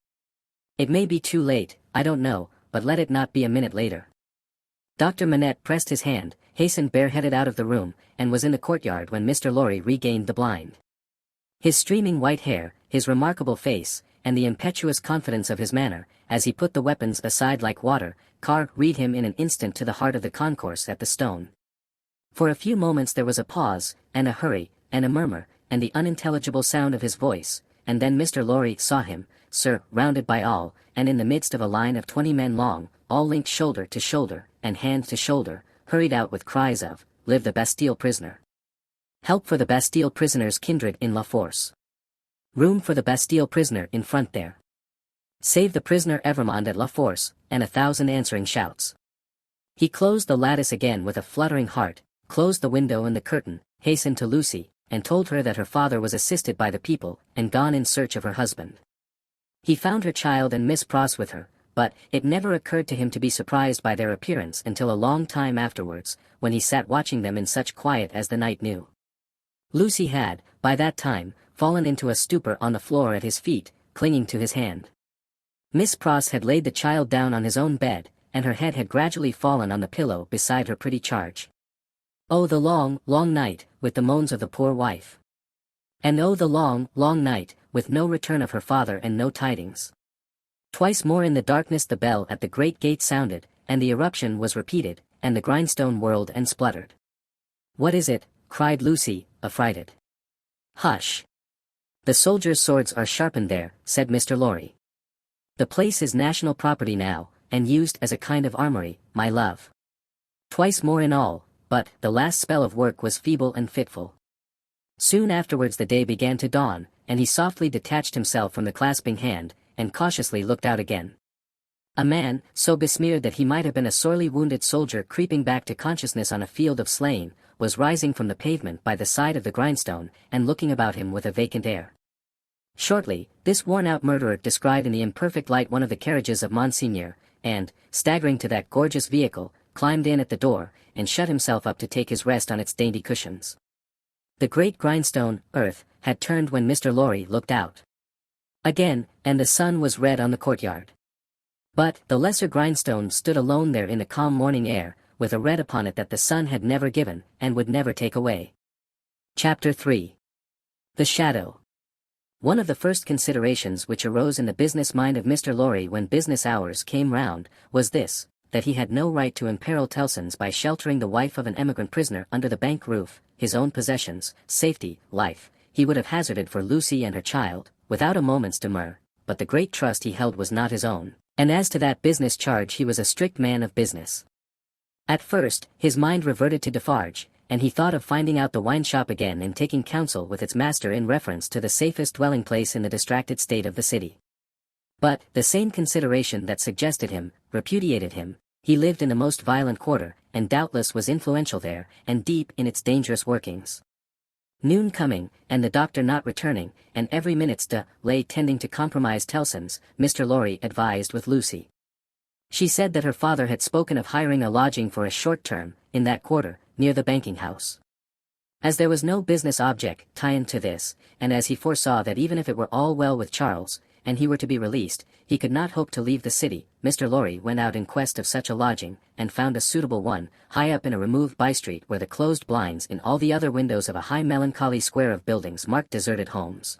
S2: It may be too late, I don't know, but let it not be a minute later. Dr. Manette pressed his hand, hastened bareheaded out of the room, and was in the courtyard when Mr. Lorry regained the blind. His streaming white hair, his remarkable face, and the impetuous confidence of his manner, as he put the weapons aside like water, carried him in an instant to the heart of the concourse at the stone. For a few moments there was a pause, and a hurry, and a murmur, and the unintelligible sound of his voice, and then Mr. Lorry saw him, surrounded by all, and in the midst of a line of 20 men long, all linked shoulder to shoulder, and hand to shoulder, hurried out with cries of, "Live the Bastille prisoner! Help for the Bastille prisoner's kindred in La Force! Room for the Bastille prisoner in front there! Save the prisoner Evrémonde at La Force," and 1,000 answering shouts. He closed the lattice again with a fluttering heart, closed the window and the curtain, hastened to Lucy, and told her that her father was assisted by the people, and gone in search of her husband. He found her child and Miss Pross with her, but it never occurred to him to be surprised by their appearance until a long time afterwards, when he sat watching them in such quiet as the night knew. Lucy had, by that time, fallen into a stupor on the floor at his feet, clinging to his hand. Miss Pross had laid the child down on his own bed, and her head had gradually fallen on the pillow beside her pretty charge. Oh, the long, long night, with the moans of the poor wife. And oh, the long, long night, with no return of her father and no tidings. Twice more in the darkness the bell at the great gate sounded, and the eruption was repeated, and the grindstone whirled and spluttered. "What is it?" cried Lucy, affrighted. "Hush! The soldiers' swords are sharpened there," said Mr. Lorry. "The place is national property now, and used as a kind of armory, my love." Twice more in all, but the last spell of work was feeble and fitful. Soon afterwards the day began to dawn, and he softly detached himself from the clasping hand, and cautiously looked out again. A man, so besmeared that he might have been a sorely wounded soldier creeping back to consciousness on a field of slain, was rising from the pavement by the side of the grindstone, and looking about him with a vacant air. Shortly, this worn-out murderer descried in the imperfect light one of the carriages of Monseigneur, and, staggering to that gorgeous vehicle, climbed in at the door, and shut himself up to take his rest on its dainty cushions. The great grindstone, earth, had turned when Mr. Lorry looked out again, and the sun was red on the courtyard. But the lesser grindstone stood alone there in the calm morning air, with a red upon it that the sun had never given, and would never take away. Chapter 3. The Shadow. One of the first considerations which arose in the business mind of Mr. Lorry when business hours came round, was this, that he had no right to imperil Tellson's by sheltering the wife of an emigrant prisoner under the bank roof. His own possessions, safety, life, he would have hazarded for Lucy and her child, without a moment's demur, but the great trust he held was not his own, and as to that business charge he was a strict man of business. At first, his mind reverted to Defarge, and he thought of finding out the wine-shop again and taking counsel with its master in reference to the safest dwelling-place in the distracted state of the city. But, the same consideration that suggested him, repudiated him. He lived in the most violent quarter, and doubtless was influential there, and deep in its dangerous workings. Noon coming, and the doctor not returning, and every minute's delay tending to compromise Tellson's, Mr. Lorry advised with Lucy. She said that her father had spoken of hiring a lodging for a short term, in that quarter, near the banking house. As there was no business object tied to this, and as he foresaw that even if it were all well with Charles, and he were to be released, he could not hope to leave the city, Mr. Lorry went out in quest of such a lodging, and found a suitable one, high up in a removed by-street where the closed blinds in all the other windows of a high melancholy square of buildings marked deserted homes.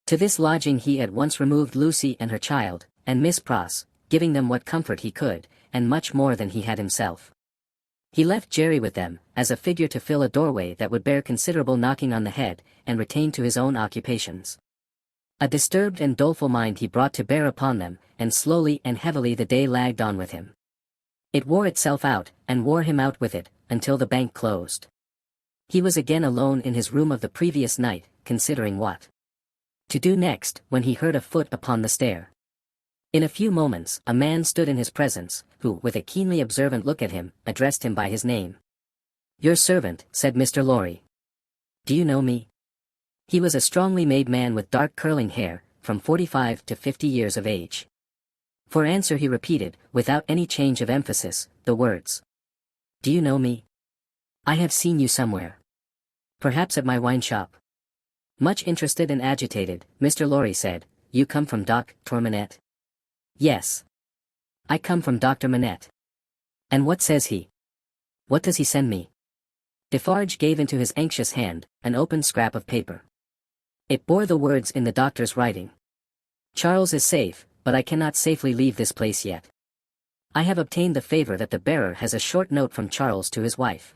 S2: To this lodging he at once removed Lucy and her child, and Miss Pross, giving them what comfort he could, and much more than he had himself. He left Jerry with them, as a figure to fill a doorway that would bear considerable knocking on the head, and retain to his own occupations. A disturbed and doleful mind he brought to bear upon them, and slowly and heavily the day lagged on with him. It wore itself out, and wore him out with it, until the bank closed. He was again alone in his room of the previous night, considering what to do next, when he heard a foot upon the stair. In a few moments, a man stood in his presence, who, with a keenly observant look at him, addressed him by his name. "Your servant," said Mr. Lorry. "Do you know me?" He was a strongly made man with dark curling hair, from 45 to 50 years of age. For answer he repeated, without any change of emphasis, the words, "Do you know me? I have seen you somewhere. Perhaps at my wine-shop." Much interested and agitated, Mr. Lorry said, "You come from Dr. Manette?" "Yes. I come from Dr. Manette." "And what says he? What does he send me?" Defarge gave into his anxious hand an open scrap of paper. It bore the words in the doctor's writing. "Charles is safe, but I cannot safely leave this place yet. I have obtained the favor that the bearer has a short note from Charles to his wife.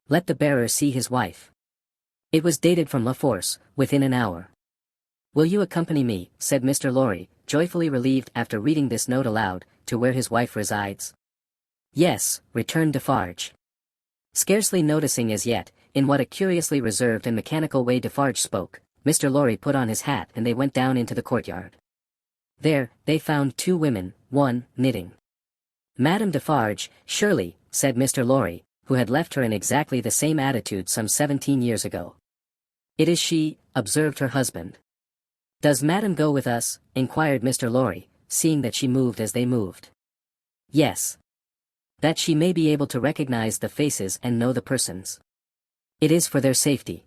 S2: Let the bearer see his wife." It was dated from La Force, within an hour. "Will you accompany me," said Mr. Lorry, joyfully relieved after reading this note aloud, "to where his wife resides?" "Yes," returned Defarge. Scarcely noticing as yet, in what a curiously reserved and mechanical way Defarge spoke, Mr. Lorry put on his hat and they went down into the courtyard. There, they found two women, one, knitting. "Madame Defarge, surely," said Mr. Lorry, who had left her in exactly the same attitude some 17 years ago. "It is she," observed her husband. "Does Madam go with us?" inquired Mr. Lorry, seeing that she moved as they moved. "Yes. That she may be able to recognize the faces and know the persons. It is for their safety."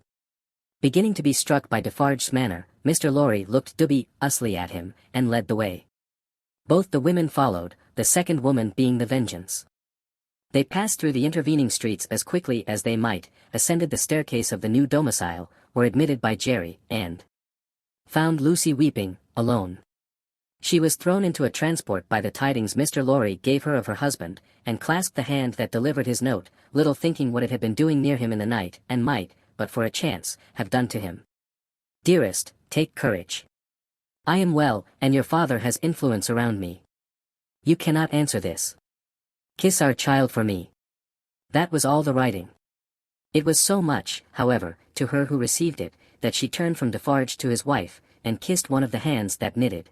S2: Beginning to be struck by Defarge's manner, Mr. Lorry looked dubiously at him, and led the way. Both the women followed, the second woman being the Vengeance. They passed through the intervening streets as quickly as they might, ascended the staircase of the new domicile, were admitted by Jerry, and found Lucy weeping, alone. She was thrown into a transport by the tidings Mr. Lorry gave her of her husband, and clasped the hand that delivered his note, little thinking what it had been doing near him in the night, and might, but for a chance, have done to him. "Dearest, take courage. I am well, and your father has influence around me. You cannot answer this. Kiss our child for me." That was all the writing. It was so much, however, to her who received it, that she turned from Defarge to his wife, and kissed one of the hands that knitted.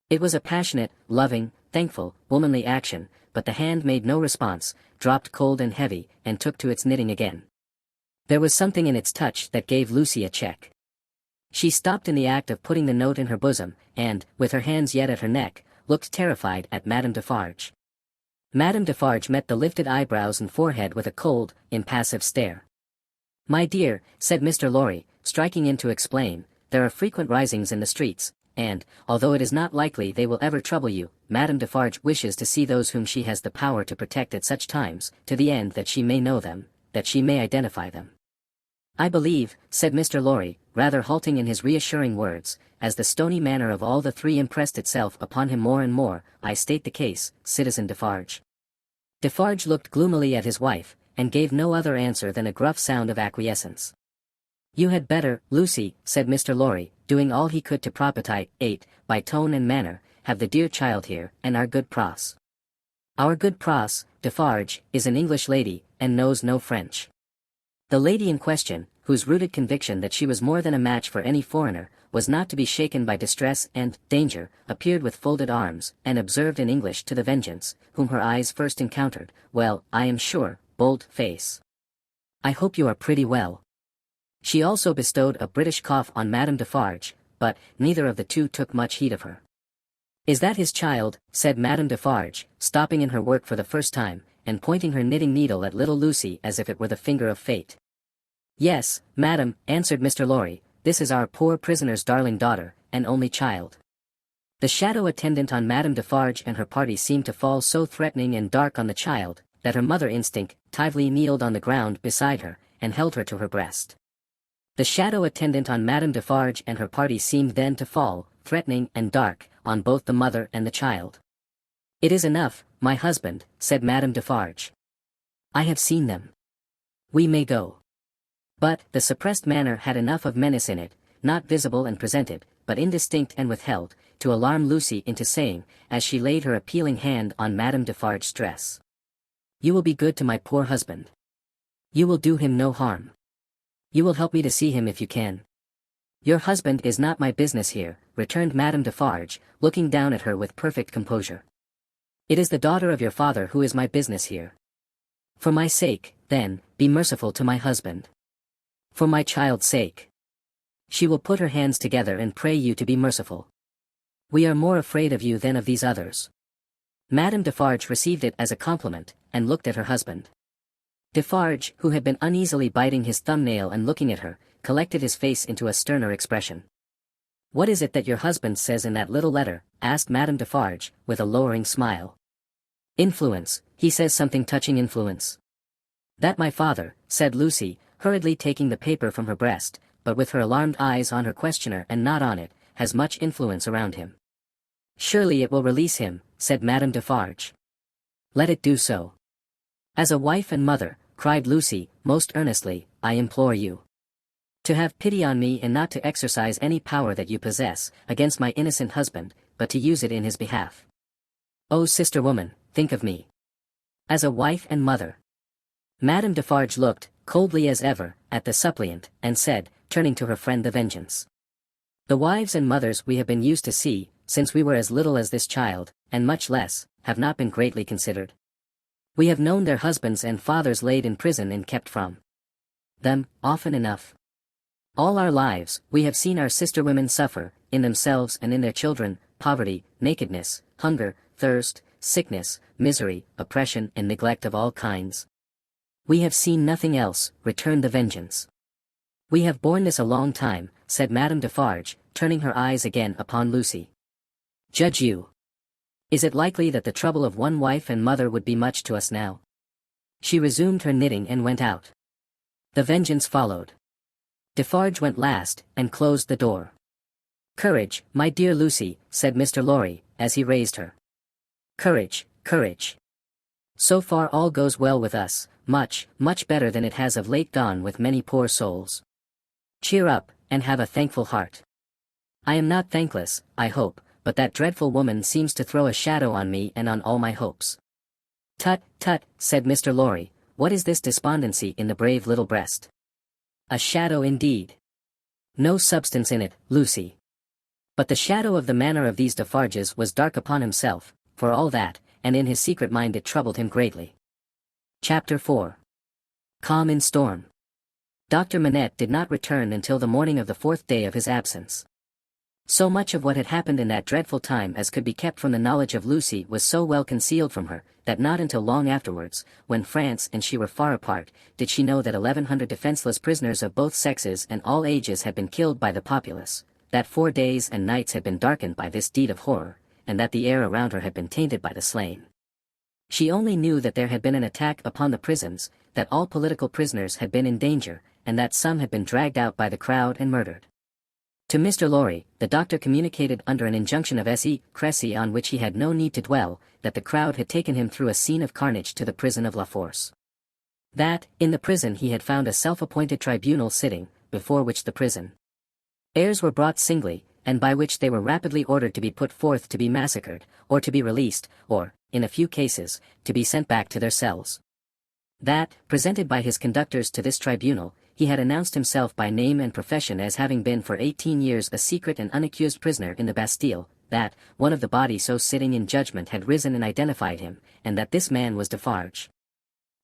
S2: It was a passionate, loving, thankful, womanly action, but the hand made no response, dropped cold and heavy, and took to its knitting again. There was something in its touch that gave Lucy a check. She stopped in the act of putting the note in her bosom, and, with her hands yet at her neck, looked terrified at Madame Defarge. Madame Defarge met the lifted eyebrows and forehead with a cold, impassive stare. "My dear," said Mr. Lorry, striking in to explain, "there are frequent risings in the streets, and, although it is not likely they will ever trouble you, Madame Defarge wishes to see those whom she has the power to protect at such times, to the end that she may know them, that she may identify them." "I believe," said Mr. Lorry, rather halting in his reassuring words, as the stony manner of all the three impressed itself upon him more and more, "I state the case, Citizen Defarge." Defarge looked gloomily at his wife, and gave no other answer than a gruff sound of acquiescence. "You had better, Lucy," said Mr. Lorry, doing all he could to propitiate, by tone and manner, "have the dear child here, and our good Pross. Our good Pross, Defarge, is an English lady, and knows no French." The lady in question, whose rooted conviction that she was more than a match for any foreigner, was not to be shaken by distress and danger, appeared with folded arms, and observed in English to the Vengeance, whom her eyes first encountered, "Well, I am sure, bold face. I hope you are pretty well." She also bestowed a British cough on Madame Defarge, but neither of the two took much heed of her. "Is that his child?" said Madame Defarge, stopping in her work for the first time, and pointing her knitting needle at little Lucy as if it were the finger of fate. "Yes, madam," answered Mr. Lorry, "this is our poor prisoner's darling daughter, and only child." The shadow attendant on Madame Defarge and her party seemed to fall so threatening and dark on the child, that her mother instinctively kneeled on the ground beside her, and held her to her breast. The shadow attendant on Madame Defarge and her party seemed then to fall, threatening and dark, on both the mother and the child. "It is enough, my husband," said Madame Defarge. "I have seen them. We may go." But the suppressed manner had enough of menace in it, not visible and presented, but indistinct and withheld, to alarm Lucy into saying, as she laid her appealing hand on Madame Defarge's dress, "You will be good to my poor husband. You will do him no harm. You will help me to see him if you can." "Your husband is not my business here," returned Madame Defarge, looking down at her with perfect composure. "It is the daughter of your father who is my business here. For my sake, then, be merciful to my husband. For my child's sake. She will put her hands together and pray you to be merciful. We are more afraid of you than of these others." Madame Defarge received it as a compliment, and looked at her husband. Defarge, who had been uneasily biting his thumbnail and looking at her, collected his face into a sterner expression. "What is it that your husband says in that little letter?" asked Madame Defarge, with a lowering smile. "Influence, he says something touching influence." "That my father," said Lucy, hurriedly taking the paper from her breast, but with her alarmed eyes on her questioner and not on it, "has much influence around him." "Surely it will release him," said Madame Defarge. "Let it do so." "As a wife and mother," cried Lucy, most earnestly, "I implore you to have pity on me and not to exercise any power that you possess, against my innocent husband, but to use it in his behalf. Oh, sister woman, think of me as a wife and mother." Madame Defarge looked, coldly as ever, at the suppliant, and said, turning to her friend the Vengeance, "The wives and mothers we have been used to see, since we were as little as this child, and much less, have not been greatly considered. We have known their husbands and fathers laid in prison and kept from them, often enough. All our lives, we have seen our sister women suffer, in themselves and in their children, poverty, nakedness, hunger, thirst, sickness, misery, oppression and neglect of all kinds. We have seen nothing else, returned the Vengeance. We have borne this a long time, said Madame Defarge, turning her eyes again upon Lucy. Judge you. Is it likely that the trouble of one wife and mother would be much to us now? She resumed her knitting and went out. The Vengeance followed. Defarge went last, and closed the door. Courage, my dear Lucy, said Mr. Lorry, as he raised her. Courage, courage. So far all goes well with us, much, much better than it has of late gone with many poor souls. Cheer up, and have a thankful heart. I am not thankless, I hope, but that dreadful woman seems to throw a shadow on me and on all my hopes. Tut, tut, said Mr. Lorry, what is this despondency in the brave little breast? A shadow indeed. No substance in it, Lucy. But the shadow of the manner of these Defarges was dark upon himself, for all that, and in his secret mind it troubled him greatly. Chapter 4. Calm in Storm. Dr. Manette did not return until the morning of the 4th day of his absence. So much of what had happened in that dreadful time as could be kept from the knowledge of Lucy was so well concealed from her, that not until long afterwards, when France and she were far apart, did she know that 1,100 defenseless prisoners of both sexes and all ages had been killed by the populace, that 4 days and nights had been darkened by this deed of horror, and that the air around her had been tainted by the slain. She only knew that there had been an attack upon the prisons, that all political prisoners had been in danger, and that some had been dragged out by the crowd and murdered. To Mr. Lorry, the doctor communicated under an injunction of secrecy on which he had no need to dwell, that the crowd had taken him through a scene of carnage to the prison of La Force. That, in the prison he had found a self-appointed tribunal sitting, before which the prison heirs were brought singly, and by which they were rapidly ordered to be put forth to be massacred, or to be released, or, in a few cases, to be sent back to their cells. That, presented by his conductors to this tribunal, he had announced himself by name and profession as having been for 18 years a secret and unaccused prisoner in the Bastille, that, one of the body so sitting in judgment had risen and identified him, and that this man was Defarge.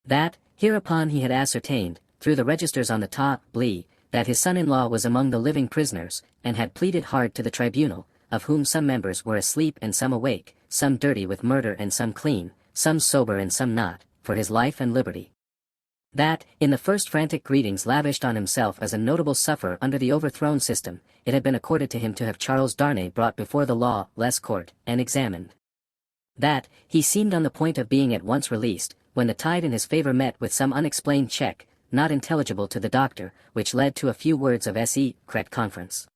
S2: That, hereupon he had ascertained, through the registers on the tabli, that his son-in-law was among the living prisoners, and had pleaded hard to the tribunal, of whom some members were asleep and some awake, some dirty with murder and some clean, some sober and some not, for his life and liberty. That, in the first frantic greetings lavished on himself as a notable sufferer under the overthrown system, it had been accorded to him to have Charles Darnay brought before the lawless court, and examined. That, he seemed on the point of being at once released, when the tide in his favor met with some unexplained check, not intelligible to the doctor, which led to a few words of secret conference.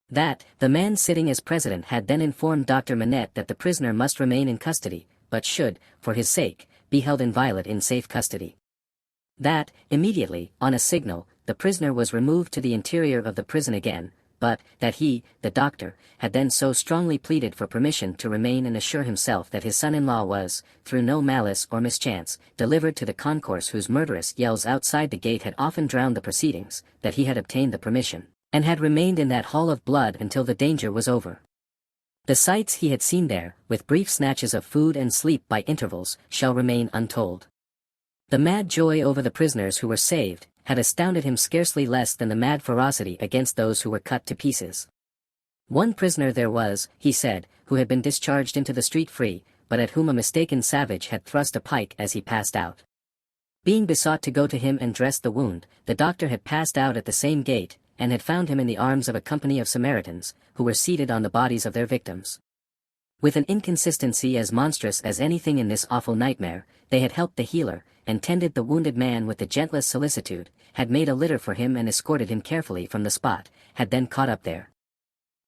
S2: That, the man sitting as president had then informed Dr. Manette that the prisoner must remain in custody, but should, for his sake, be held inviolate in safe custody. That, immediately, on a signal, the prisoner was removed to the interior of the prison again, but, that he, the doctor, had then so strongly pleaded for permission to remain and assure himself that his son-in-law was, through no malice or mischance, delivered to the concourse whose murderous yells outside the gate had often drowned the proceedings, that he had obtained the permission, and had remained in that hall of blood until the danger was over. The sights he had seen there, with brief snatches of food and sleep by intervals, shall remain untold. The mad joy over the prisoners who were saved, had astounded him scarcely less than the mad ferocity against those who were cut to pieces. One prisoner there was, he said, who had been discharged into the street free, but at whom a mistaken savage had thrust a pike as he passed out. Being besought to go to him and dress the wound, the doctor had passed out at the same gate, and had found him in the arms of a company of Samaritans, who were seated on the bodies of their victims. With an inconsistency as monstrous as anything in this awful nightmare, they had helped the healer, and tended the wounded man with the gentlest solicitude, had made a litter for him and escorted him carefully from the spot, had then caught up their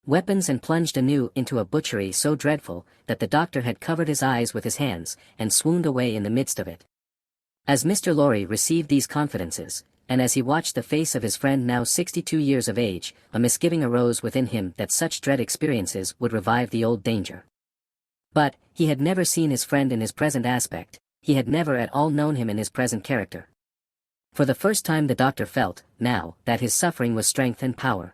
S2: weapons and plunged anew into a butchery so dreadful, that the doctor had covered his eyes with his hands, and swooned away in the midst of it. As Mr. Lorry received these confidences, and as he watched the face of his friend now 62 years of age, a misgiving arose within him that such dread experiences would revive the old danger. But, he had never seen his friend in his present aspect, he had never at all known him in his present character. For the first time the doctor felt, now, that his suffering was strength and power.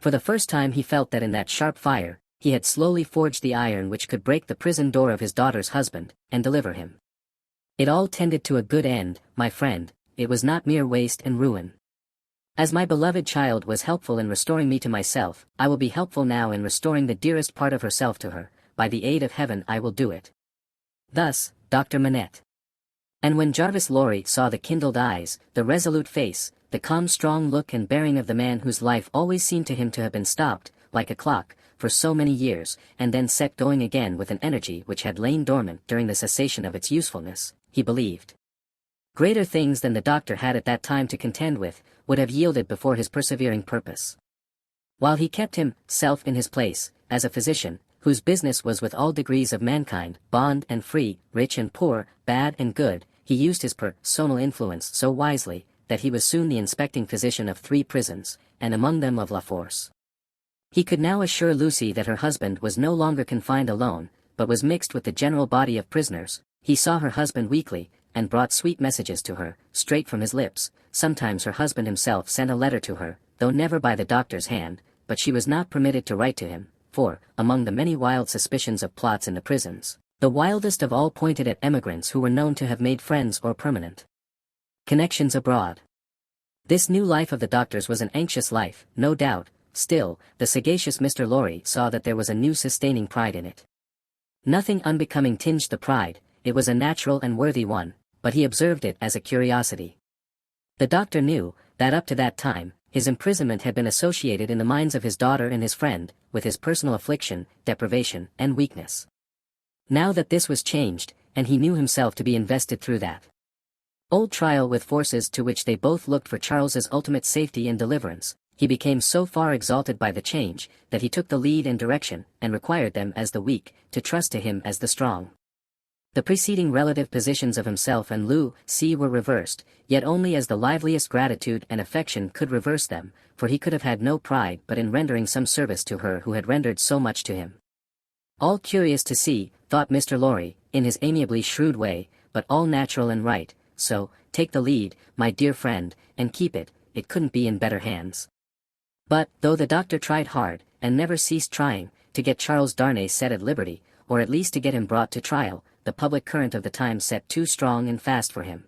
S2: For the first time he felt that in that sharp fire, he had slowly forged the iron which could break the prison door of his daughter's husband, and deliver him. It all tended to a good end, my friend, it was not mere waste and ruin. As my beloved child was helpful in restoring me to myself, I will be helpful now in restoring the dearest part of herself to her. By the aid of heaven I will do it. Thus, Dr. Manette. And when Jarvis Lorry saw the kindled eyes, the resolute face, the calm strong look and bearing of the man whose life always seemed to him to have been stopped, like a clock, for so many years, and then set going again with an energy which had lain dormant during the cessation of its usefulness, he believed greater things than the doctor had at that time to contend with, would have yielded before his persevering purpose. While he kept himself in his place, as a physician, whose business was with all degrees of mankind, bond and free, rich and poor, bad and good, he used his personal influence so wisely, that he was soon the inspecting physician of 3 prisons, and among them of La Force. He could now assure Lucy that her husband was no longer confined alone, but was mixed with the general body of prisoners. He saw her husband weekly, and brought sweet messages to her, straight from his lips. Sometimes her husband himself sent a letter to her, though never by the doctor's hand, but she was not permitted to write to him, for, among the many wild suspicions of plots in the prisons, the wildest of all pointed at emigrants who were known to have made friends or permanent connections abroad. This new life of the doctor's was an anxious life, no doubt. Still, the sagacious Mr. Lorry saw that there was a new sustaining pride in it. Nothing unbecoming tinged the pride, it was a natural and worthy one, but he observed it as a curiosity. The doctor knew that up to that time, his imprisonment had been associated in the minds of his daughter and his friend, with his personal affliction, deprivation, and weakness. Now that this was changed, and he knew himself to be invested through that old trial with forces to which they both looked for Charles's ultimate safety and deliverance, he became so far exalted by the change, that he took the lead and direction, and required them as the weak, to trust to him as the strong. The preceding relative positions of himself and Lucy were reversed, yet only as the liveliest gratitude and affection could reverse them, for he could have had no pride but in rendering some service to her who had rendered so much to him. All curious to see, thought Mr. Lorry, in his amiably shrewd way, but all natural and right, so, take the lead, my dear friend, and keep it, it couldn't be in better hands. But, though the doctor tried hard, and never ceased trying, to get Charles Darnay set at liberty, or at least to get him brought to trial, the public current of the time set too strong and fast for him.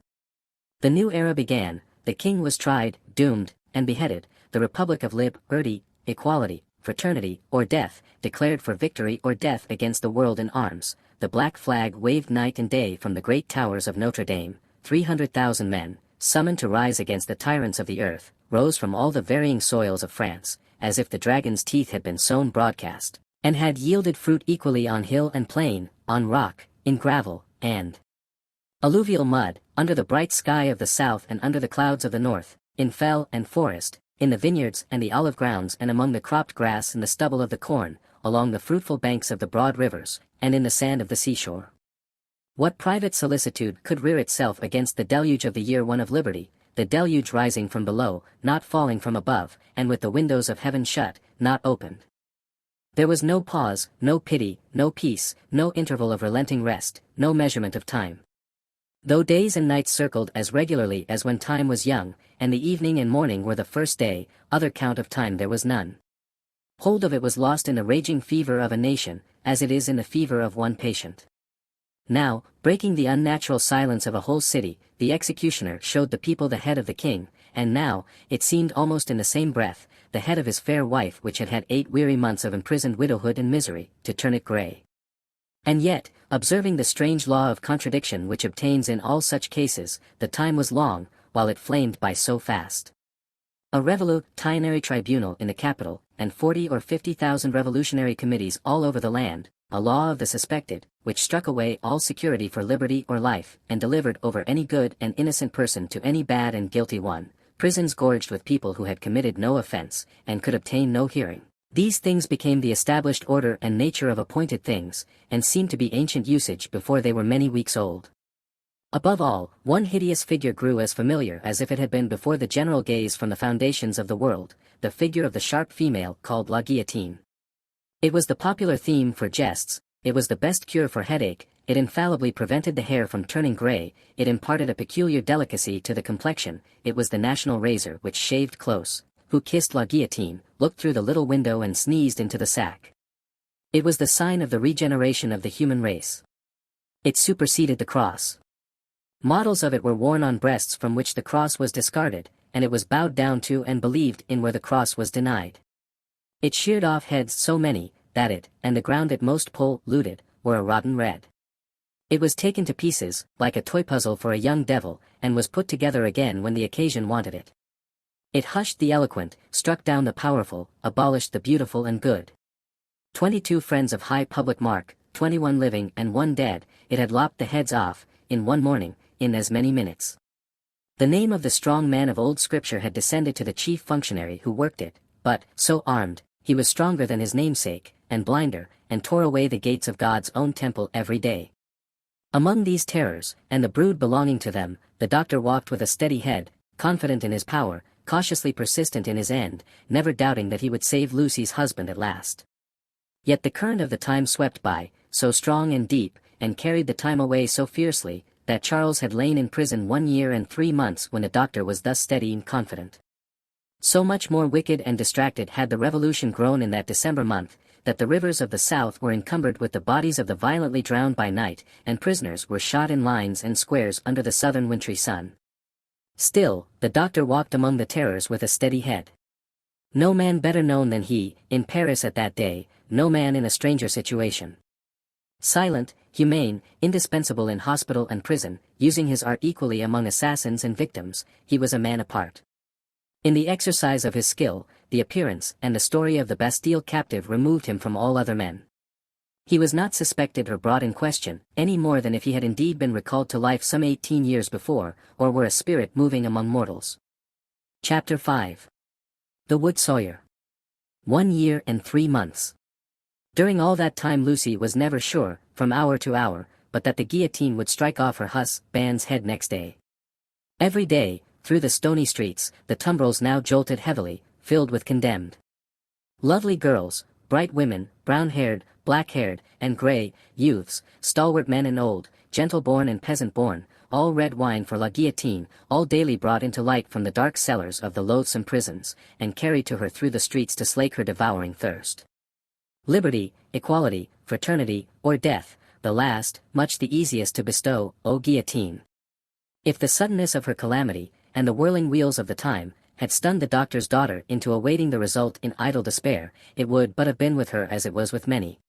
S2: The new era began, the king was tried, doomed, and beheaded, the republic of liberty, equality, fraternity, or death, declared for victory or death against the world in arms, the black flag waved night and day from the great towers of Notre Dame, 300,000 men, summoned to rise against the tyrants of the earth, rose from all the varying soils of France, as if the dragon's teeth had been sown broadcast, and had yielded fruit equally on hill and plain, on rock, in gravel, and alluvial mud, under the bright sky of the south and under the clouds of the north, in fell and forest, in the vineyards and the olive grounds and among the cropped grass and the stubble of the corn, along the fruitful banks of the broad rivers, and in the sand of the seashore. What private solicitude could rear itself against the deluge of the year one of liberty, the deluge rising from below, not falling from above, and with the windows of heaven shut, not opened? There was no pause, no pity, no peace, no interval of relenting rest, no measurement of time. Though days and nights circled as regularly as when time was young, and the evening and morning were the first day, other count of time there was none. Hold of it was lost in the raging fever of a nation, as it is in the fever of one patient. Now, breaking the unnatural silence of a whole city, the executioner showed the people the head of the king, and now, it seemed almost in the same breath, the head of his fair wife which had had 8 weary months of imprisoned widowhood and misery, to turn it grey. And yet, observing the strange law of contradiction which obtains in all such cases, the time was long, while it flamed by so fast. A revolutionary tribunal in the capital, and 40 or 50,000 revolutionary committees all over the land, a law of the suspected, which struck away all security for liberty or life, and delivered over any good and innocent person to any bad and guilty one, prisons gorged with people who had committed no offense, and could obtain no hearing. These things became the established order and nature of appointed things, and seemed to be ancient usage before they were many weeks old. Above all, one hideous figure grew as familiar as if it had been before the general gaze from the foundations of the world, the figure of the sharp female called La Guillotine. It was the popular theme for jests, it was the best cure for headache, it infallibly prevented the hair from turning grey, it imparted a peculiar delicacy to the complexion, it was the national razor which shaved close. Who kissed La Guillotine, looked through the little window and sneezed into the sack. It was the sign of the regeneration of the human race. It superseded the cross. Models of it were worn on breasts from which the cross was discarded, and it was bowed down to and believed in where the cross was denied. It sheared off heads so many, that it, and the ground it most polluted, were a rotten red. It was taken to pieces, like a toy puzzle for a young devil, and was put together again when the occasion wanted it. It hushed the eloquent, struck down the powerful, abolished the beautiful and good. 22 friends of high public mark, 21 living and 1 dead, it had lopped the heads off, in one morning, in as many minutes. The name of the strong man of old scripture had descended to the chief functionary who worked it, but, so armed, he was stronger than his namesake, and blinder, and tore away the gates of God's own temple every day. Among these terrors, and the brood belonging to them, the doctor walked with a steady head, confident in his power, cautiously persistent in his end, never doubting that he would save Lucy's husband at last. Yet the current of the time swept by, so strong and deep, and carried the time away so fiercely, that Charles had lain in prison 1 year and 3 months when the doctor was thus steady and confident. So much more wicked and distracted had the revolution grown in that December month, that the rivers of the South were encumbered with the bodies of the violently drowned by night, and prisoners were shot in lines and squares under the southern wintry sun. Still, the doctor walked among the terrors with a steady head. No man better known than he, in Paris at that day, no man in a stranger situation. Silent, humane, indispensable in hospital and prison, using his art equally among assassins and victims, he was a man apart. In the exercise of his skill, the appearance and the story of the Bastille captive removed him from all other men. He was not suspected or brought in question, any more than if he had indeed been recalled to life some 18 years before, or were a spirit moving among mortals. Chapter 5. The Wood Sawyer. 1 year and 3 months. During all that time Lucy was never sure, from hour to hour, but that the guillotine would strike off her husband's head next day. Every day, through the stony streets, the tumbrils now jolted heavily, filled with condemned. Lovely girls, bright women, brown-haired, black-haired, and grey, youths, stalwart men and old, gentle-born and peasant-born, all red wine for la guillotine, all daily brought into light from the dark cellars of the loathsome prisons, and carried to her through the streets to slake her devouring thirst. Liberty, equality, fraternity, or death, the last, much the easiest to bestow, O guillotine. If the suddenness of her calamity, and the whirling wheels of the time, had stunned the doctor's daughter into awaiting the result in idle despair, it would but have been with her as it was with many.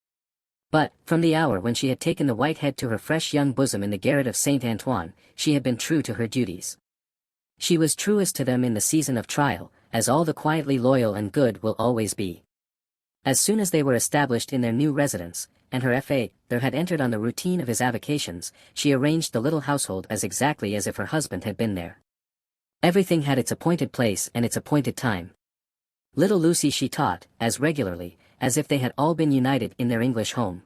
S2: But, from the hour when she had taken the white head to her fresh young bosom in the garret of Saint Antoine, she had been true to her duties. She was truest to them in the season of trial, as all the quietly loyal and good will always be. As soon as they were established in their new residence, and her father had entered on the routine of his avocations, she arranged the little household as exactly as if her husband had been there. Everything had its appointed place and its appointed time. Little Lucy she taught, as regularly, as if they had all been united in their English home.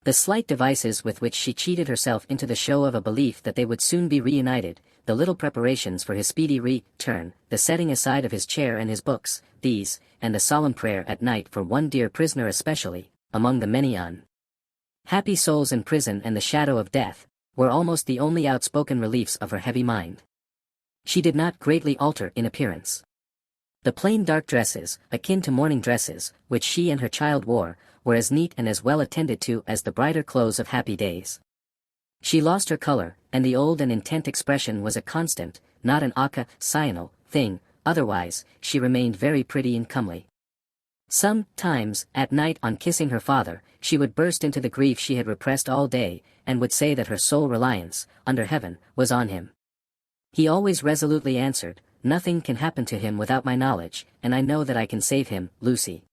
S2: The slight devices with which she cheated herself into the show of a belief that they would soon be reunited, the little preparations for his speedy return, the setting aside of his chair and his books, these, and the solemn prayer at night for one dear prisoner especially, among the many unhappy souls in prison and the shadow of death, were almost the only outspoken reliefs of her heavy mind. She did not greatly alter in appearance. The plain dark dresses, akin to morning dresses, which she and her child wore, were as neat and as well attended to as the brighter clothes of happy days. She lost her color, and the old and intent expression was a constant, not an occasional, thing, otherwise, she remained very pretty and comely. Sometimes, at night on kissing her father, she would burst into the grief she had repressed all day, and would say that her sole reliance, under heaven, was on him. He always resolutely answered, "Nothing can happen to him without my knowledge, and I know that I can save him, Lucy."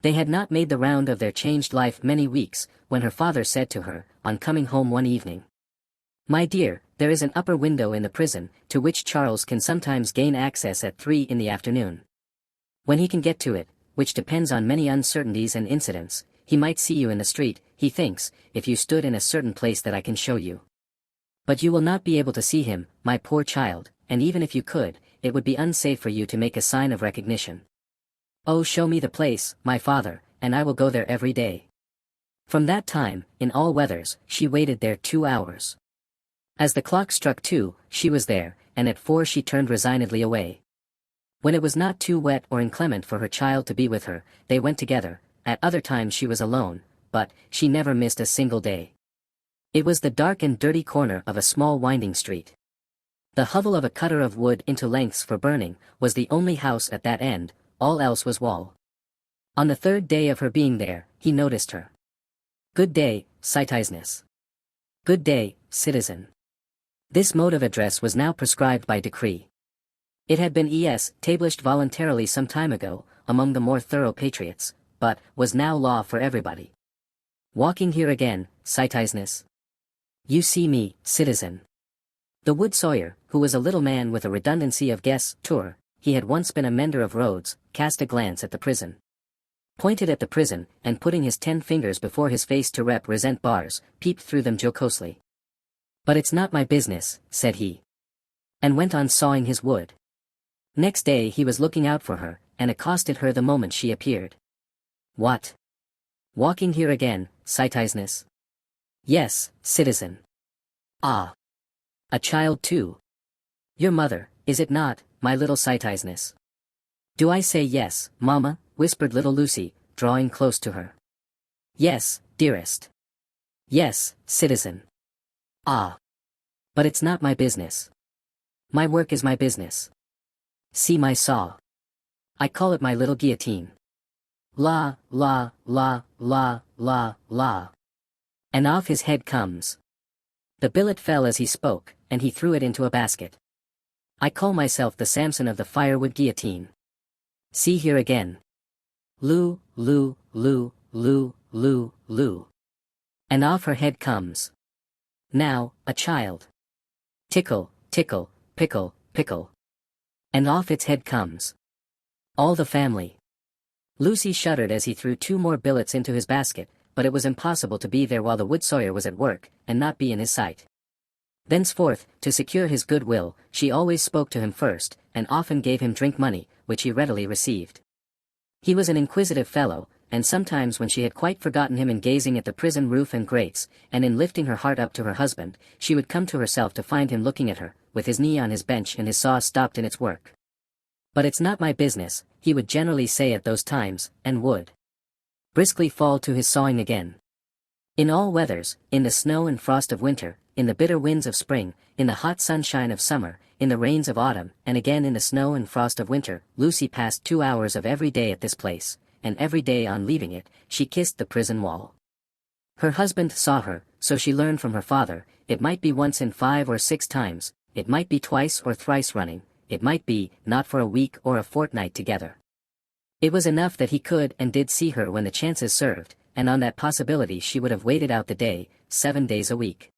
S2: They had not made the round of their changed life many weeks, when her father said to her, on coming home one evening, "My dear, there is an upper window in the prison, to which Charles can sometimes gain access at 3 in the afternoon. When he can get to it, which depends on many uncertainties and incidents, he might see you in the street, he thinks, if you stood in a certain place that I can show you. But you will not be able to see him, my poor child, and even if you could, it would be unsafe for you to make a sign of recognition. Oh, show me the place, my father, and I will go there every day." From that time, in all weathers, she waited there 2 hours. As the clock struck 2, she was there, and at 4 she turned resignedly away. When it was not too wet or inclement for her child to be with her, they went together. At other times she was alone, but she never missed a single day. It was the dark and dirty corner of a small winding street. The hovel of a cutter of wood into lengths for burning was the only house at that end, all else was wall. On the third day of her being there, he noticed her. "Good day, citizeness." "Good day, citizen." This mode of address was now prescribed by decree. It had been established voluntarily some time ago, among the more thorough patriots, but was now law for everybody. "Walking here again, citizeness." "You see me, citizen." The wood sawyer, who was a little man with a redundancy of guess, tour, he had once been a mender of roads, cast a glance at the prison. Pointed at the prison, and putting his 10 fingers before his face to represent bars, peeped through them jocosely. "But it's not my business," said he. And went on sawing his wood. Next day he was looking out for her, and accosted her the moment she appeared. "What? Walking here again, citizeness?" "Yes, citizen." "Ah. A child too? Your mother, is it not, my little citizeness?" "Do I say yes, mamma?" whispered little Lucy, drawing close to her. "Yes, dearest." "Yes, citizen." "Ah. But it's not my business. My work is my business. See my saw. I call it my little guillotine. La, la, la, la, la, la. And off his head comes." The billet fell as he spoke, and he threw it into a basket. "I call myself the Samson of the firewood guillotine. See here again. Loo, loo, loo, loo, loo, loo. And off her head comes. Now, a child. Tickle, tickle, pickle, pickle. And off its head comes. All the family." Lucy shuddered as he threw 2 more billets into his basket, but it was impossible to be there while the wood sawyer was at work, and not be in his sight. Thenceforth, to secure his good will, she always spoke to him first, and often gave him drink money, which he readily received. He was an inquisitive fellow, and sometimes when she had quite forgotten him in gazing at the prison roof and grates, and in lifting her heart up to her husband, she would come to herself to find him looking at her, with his knee on his bench and his saw stopped in its work. "But it's not my business," he would generally say at those times, and would briskly fall to his sawing again. In all weathers, in the snow and frost of winter, in the bitter winds of spring, in the hot sunshine of summer, in the rains of autumn, and again in the snow and frost of winter, Lucy passed 2 hours of every day at this place, and every day on leaving it, she kissed the prison wall. Her husband saw her, so she learned from her father, it might be once in 5 or 6 times, it might be twice or thrice running, it might be, not for a week or a fortnight together. It was enough that he could and did see her when the chances served, and on that possibility she would have waited out the day, 7 days a week.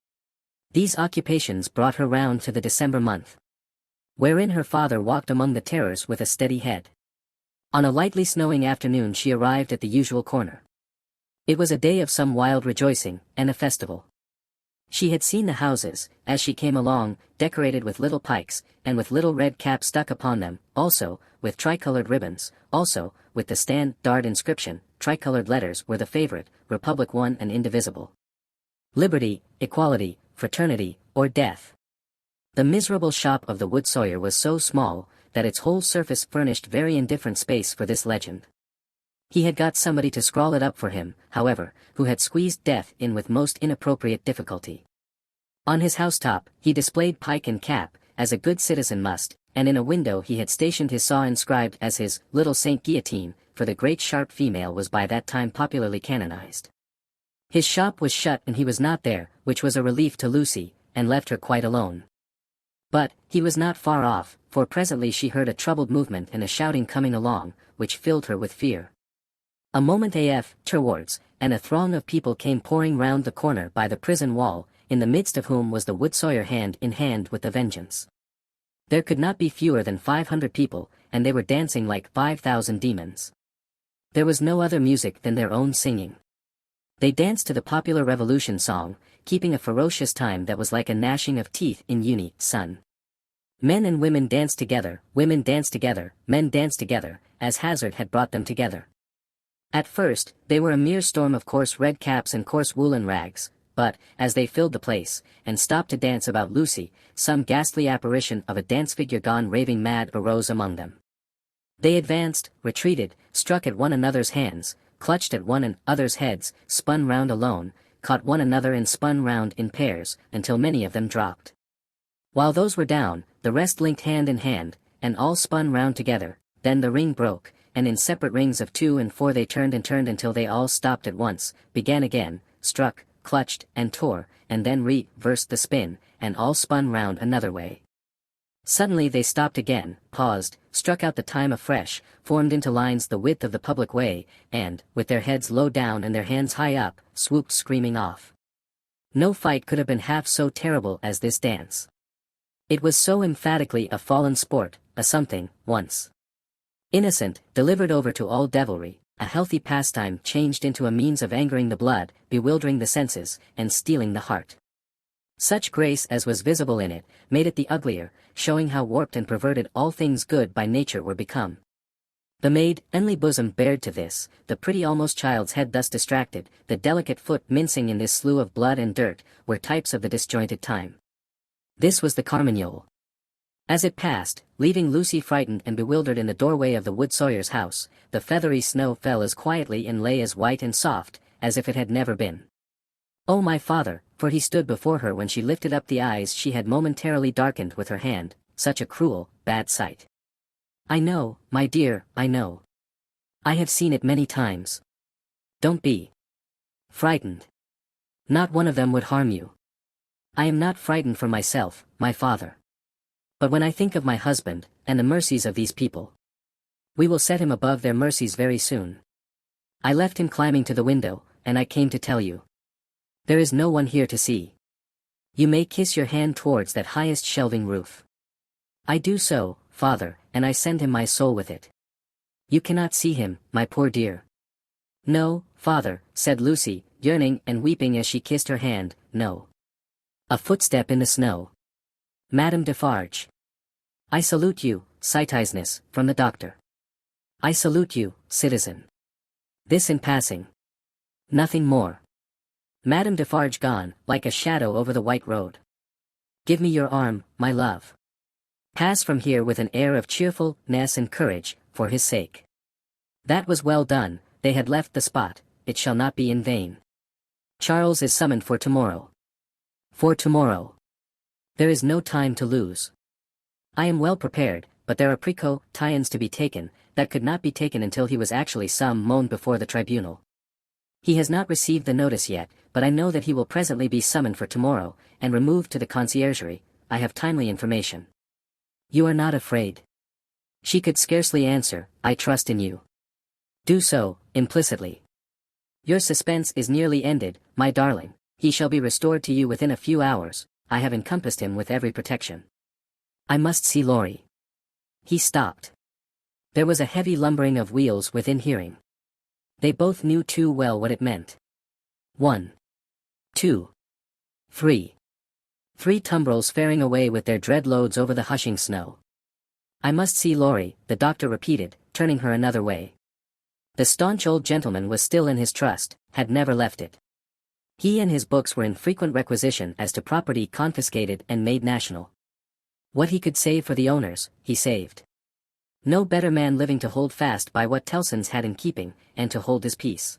S2: These occupations brought her round to the December month, wherein her father walked among the terrors with a steady head. On a lightly snowing afternoon she arrived at the usual corner. It was a day of some wild rejoicing, and a festival. She had seen the houses, as she came along, decorated with little pikes, and with little red caps stuck upon them, also, with tricolored ribbons, also, with the standard inscription, tricolored letters were the favorite, Republic one and indivisible. Liberty, equality, fraternity, or death. The miserable shop of the wood sawyer was so small, that its whole surface furnished very indifferent space for this legend. He had got somebody to scrawl it up for him, however, who had squeezed death in with most inappropriate difficulty. On his housetop, he displayed pike and cap, as a good citizen must, and in a window he had stationed his saw inscribed as his little Saint Guillotine, for the great sharp female was by that time popularly canonized. His shop was shut and he was not there, which was a relief to Lucy, and left her quite alone. But, he was not far off, for presently she heard a troubled movement and a shouting coming along, which filled her with fear. A moment afterwards, and a throng of people came pouring round the corner by the prison wall, in the midst of whom was the wood sawyer hand in hand with the vengeance. There could not be fewer than 500 people, and they were dancing like 5,000 demons. There was no other music than their own singing. They danced to the popular Revolution song, keeping a ferocious time that was like a gnashing of teeth in unison. Men and women danced together, women danced together, men danced together, as hazard had brought them together. At first, they were a mere storm of coarse red caps and coarse woolen rags, but, as they filled the place, and stopped to dance about Lucy, some ghastly apparition of a dance figure gone raving mad arose among them. They advanced, retreated, struck at one another's hands, clutched at one another's heads, spun round alone, caught one another and spun round in pairs, until many of them dropped. While those were down, the rest linked hand in hand, and all spun round together. Then the ring broke, and in separate rings of 2 and 4 they turned and turned until they all stopped at once, began again, struck, clutched, and tore, and then reversed the spin, and all spun round another way. Suddenly they stopped again, paused, struck out the time afresh, formed into lines the width of the public way, and, with their heads low down and their hands high up, swooped screaming off. No fight could have been half so terrible as this dance. It was so emphatically a fallen sport, a something, once innocent, delivered over to all devilry, a healthy pastime changed into a means of angering the blood, bewildering the senses, and stealing the heart. Such grace as was visible in it, made it the uglier, showing how warped and perverted all things good by nature were become. The maid, only bosom bared to this, the pretty almost child's head thus distracted, the delicate foot mincing in this slough of blood and dirt, were types of the disjointed time. This was the Carmagnole. As it passed, leaving Lucy frightened and bewildered in the doorway of the wood sawyer's house, the feathery snow fell as quietly and lay as white and soft, as if it had never been. Oh my father, for he stood before her when she lifted up the eyes she had momentarily darkened with her hand, such a cruel, bad sight. I know, my dear, I know. I have seen it many times. Don't be frightened. Not one of them would harm you. I am not frightened for myself, my father. But when I think of my husband, and the mercies of these people, we will set him above their mercies very soon. I left him climbing to the window, and I came to tell you. There is no one here to see. You may kiss your hand towards that highest shelving roof. I do so, father, and I send him my soul with it. You cannot see him, my poor dear. No, father, said Lucy, yearning and weeping as she kissed her hand, no. A footstep in the snow. Madame Defarge. I salute you, citizeness, from the doctor. I salute you, citizen. This in passing. Nothing more. Madame Defarge gone, like a shadow over the white road. Give me your arm, my love. Pass from here with an air of cheerfulness and courage, for his sake. That was well done, they had left the spot, it shall not be in vain. Charles is summoned for tomorrow. For tomorrow. There is no time to lose. I am well prepared, but there are precautions to be taken, that could not be taken until he was actually summoned before the tribunal. He has not received the notice yet, but I know that he will presently be summoned for tomorrow, and removed to the conciergerie. I have timely information. You are not afraid? She could scarcely answer, I trust in you. Do so, implicitly. Your suspense is nearly ended, my darling. He shall be restored to you within a few hours. I have encompassed him with every protection. I must see Laurie. He stopped. There was a heavy lumbering of wheels within hearing. They both knew too well what it meant. 1. 2. 3. 3 tumbrils faring away with their dread loads over the hushing snow. I must see Laurie, the doctor repeated, turning her another way. The staunch old gentleman was still in his trust, had never left it. He and his books were in frequent requisition as to property confiscated and made national. What he could save for the owners, he saved. No better man living to hold fast by what Tellson's had in keeping, and to hold his peace.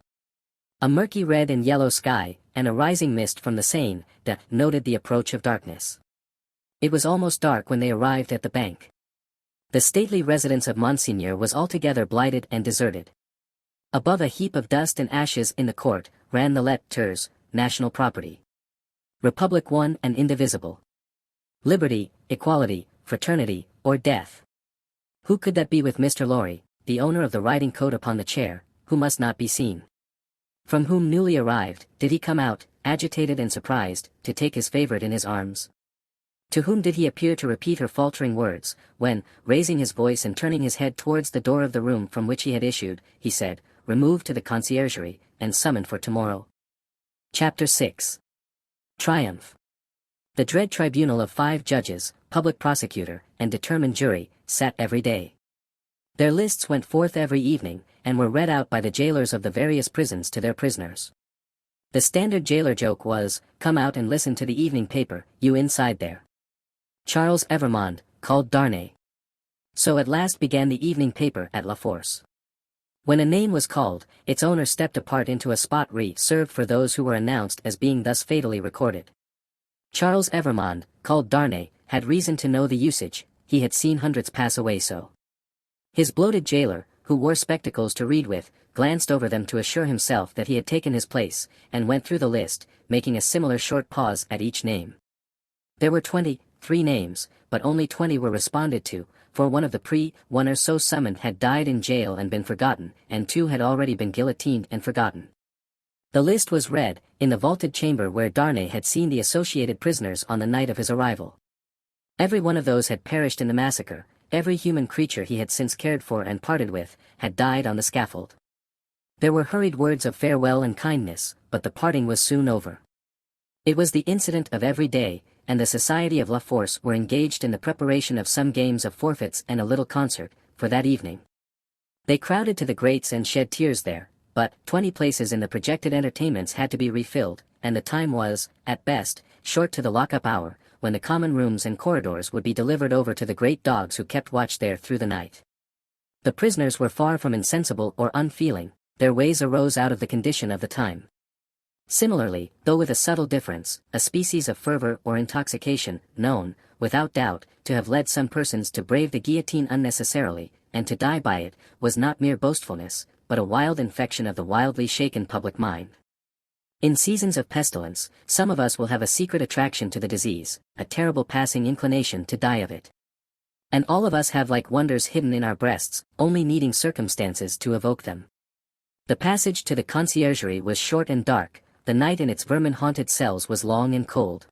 S2: A murky red and yellow sky, and a rising mist from the Seine, noted the approach of darkness. It was almost dark when they arrived at the bank. The stately residence of Monseigneur was altogether blighted and deserted. Above a heap of dust and ashes in the court, ran the letters, National Property. Republic one and indivisible. Liberty, equality, fraternity, or death. Who could that be with Mr. Laurie, the owner of the riding coat upon the chair, who must not be seen? From whom newly arrived, did he come out, agitated and surprised, to take his favorite in his arms? To whom did he appear to repeat her faltering words, when, raising his voice and turning his head towards the door of the room from which he had issued, he said, removed to the conciergerie, and summoned for tomorrow? Chapter 6. Triumph. The dread tribunal of 5 judges, public prosecutor, and determined jury, sat every day. Their lists went forth every evening, and were read out by the jailers of the various prisons to their prisoners. The standard jailer joke was, come out and listen to the evening paper, you inside there. Charles Evrémonde, called Darnay. So at last began the evening paper at La Force. When a name was called, its owner stepped apart into a spot reserved for those who were announced as being thus fatally recorded. Charles Evrémonde, called Darnay, had reason to know the usage, he had seen hundreds pass away so. His bloated jailer, who wore spectacles to read with, glanced over them to assure himself that he had taken his place, and went through the list, making a similar short pause at each name. There were 23 names, but only 20 were responded to, for one of the pre-oneers so summoned had died in jail and been forgotten, and 2 had already been guillotined and forgotten. The list was read, in the vaulted chamber where Darnay had seen the associated prisoners on the night of his arrival. Every one of those had perished in the massacre, every human creature he had since cared for and parted with, had died on the scaffold. There were hurried words of farewell and kindness, but the parting was soon over. It was the incident of every day, and the Society of La Force were engaged in the preparation of some games of forfeits and a little concert, for that evening. They crowded to the grates and shed tears there, but 20 places in the projected entertainments had to be refilled, and the time was, at best, short to the lock-up hour, when the common rooms and corridors would be delivered over to the great dogs who kept watch there through the night. The prisoners were far from insensible or unfeeling, their ways arose out of the condition of the time. Similarly, though with a subtle difference, a species of fervor or intoxication, known, without doubt, to have led some persons to brave the guillotine unnecessarily, and to die by it, was not mere boastfulness, but a wild infection of the wildly shaken public mind. In seasons of pestilence, some of us will have a secret attraction to the disease, a terrible passing inclination to die of it. And all of us have like wonders hidden in our breasts, only needing circumstances to evoke them. The passage to the conciergerie was short and dark, the night in its vermin-haunted cells was long and cold.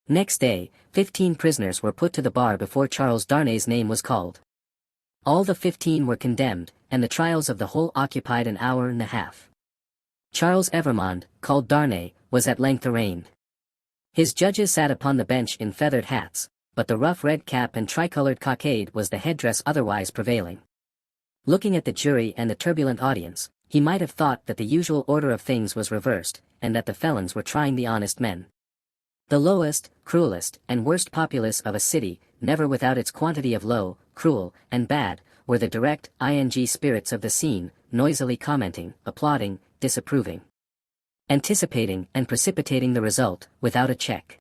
S2: Next day, 15 prisoners were put to the bar before Charles Darnay's name was called. All the 15 were condemned, and the trials of the whole occupied an hour and a half. Charles Evrémonde, called Darnay, was at length arraigned. His judges sat upon the bench in feathered hats, but the rough red cap and tricolored cockade was the headdress otherwise prevailing. Looking at the jury and the turbulent audience, he might have thought that the usual order of things was reversed, and that the felons were trying the honest men. The lowest, cruelest, and worst populace of a city, never without its quantity of low, cruel, and bad, were the direct, spirits of the scene, noisily commenting, applauding, disapproving, anticipating and precipitating the result, without a check.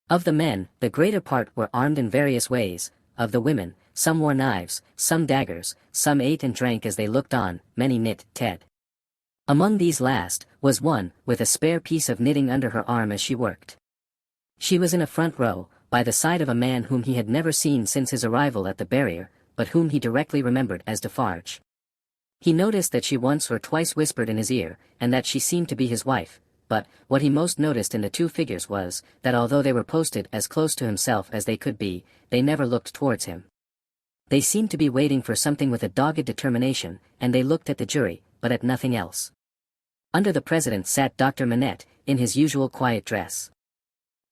S2: Of the men, the greater part were armed in various ways, of the women, some wore knives, some daggers, some ate and drank as they looked on, many knitted. Among these last, was one, with a spare piece of knitting under her arm as she worked. She was in a front row, by the side of a man whom he had never seen since his arrival at the barrier, but whom he directly remembered as Defarge. He noticed that she once or twice whispered in his ear, and that she seemed to be his wife, but, what he most noticed in the 2 figures was, that although they were posted as close to himself as they could be, they never looked towards him. They seemed to be waiting for something with a dogged determination, and they looked at the jury, but at nothing else. Under the president sat Dr. Manette, in his usual quiet dress.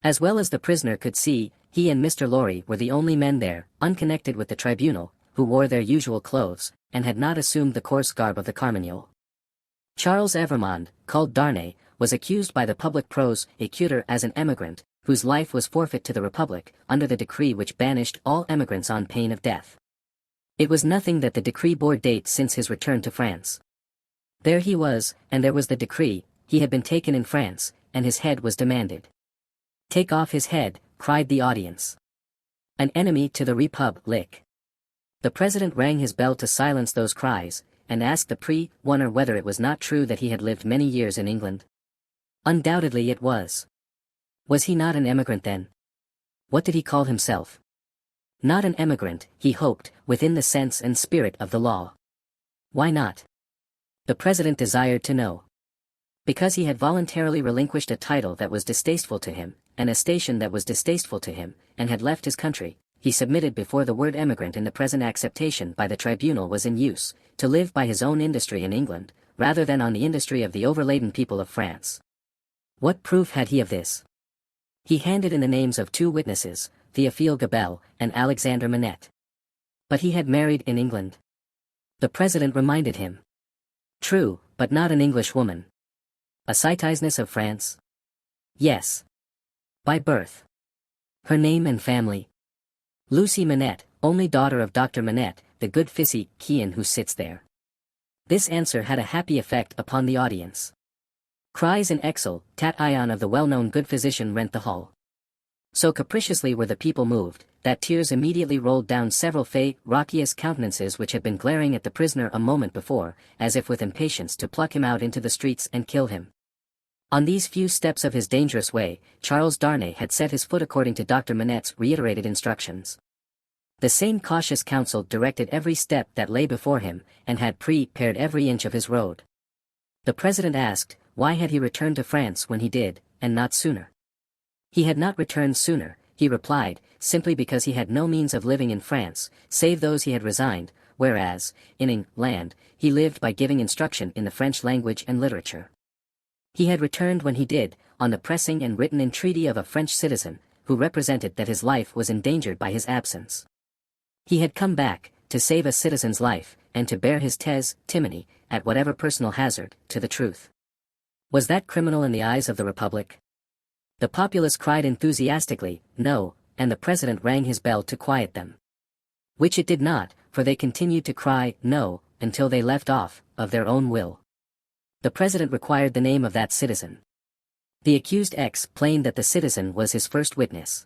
S2: As well as the prisoner could see, he and Mr. Lorry were the only men there, unconnected with the tribunal, who wore their usual clothes, and had not assumed the coarse garb of the Carmagnole. Charles Evrémonde, called Darnay, was accused by the public prosecutor as an emigrant, whose life was forfeit to the Republic, under the decree which banished all emigrants on pain of death. It was nothing that the decree bore date since his return to France. There he was, and there was the decree, he had been taken in France, and his head was demanded. "Take off his head," cried the audience. "An enemy to the Republic." The president rang his bell to silence those cries, and asked the pre-oneer whether it was not true that he had lived many years in England. Undoubtedly it was. Was he not an emigrant then? What did he call himself? Not an emigrant, he hoped, within the sense and spirit of the law. Why not? The president desired to know. Because he had voluntarily relinquished a title that was distasteful to him, and a station that was distasteful to him, and had left his country, he submitted before the word emigrant in the present acceptation by the tribunal was in use, to live by his own industry in England, rather than on the industry of the overladen people of France. What proof had he of this? He handed in the names of 2 witnesses, Théophile Gabelle and Alexander Manette. But he had married in England. The president reminded him. True, but not an English woman. A citizeness of France? Yes. By birth. Her name and family? Lucy Manette, only daughter of Dr. Manette, the good physician who sits there. This answer had a happy effect upon the audience. Cries in exultation of the well-known good physician rent the hall. So capriciously were the people moved, that tears immediately rolled down several raucous countenances which had been glaring at the prisoner a moment before, as if with impatience to pluck him out into the streets and kill him. On these few steps of his dangerous way, Charles Darnay had set his foot according to Dr. Manette's reiterated instructions. The same cautious counsel directed every step that lay before him, and had prepared every inch of his road. The president asked, why had he returned to France when he did, and not sooner? He had not returned sooner, he replied, simply because he had no means of living in France, save those he had resigned, whereas, in England, he lived by giving instruction in the French language and literature. He had returned when he did, on the pressing and written entreaty of a French citizen, who represented that his life was endangered by his absence. He had come back, to save a citizen's life, and to bear his testimony, at whatever personal hazard, to the truth. Was that criminal in the eyes of the Republic? The populace cried enthusiastically, no, and the president rang his bell to quiet them. Which it did not, for they continued to cry, no, until they left off, of their own will. The president required the name of that citizen. The accused explained that the citizen was his first witness.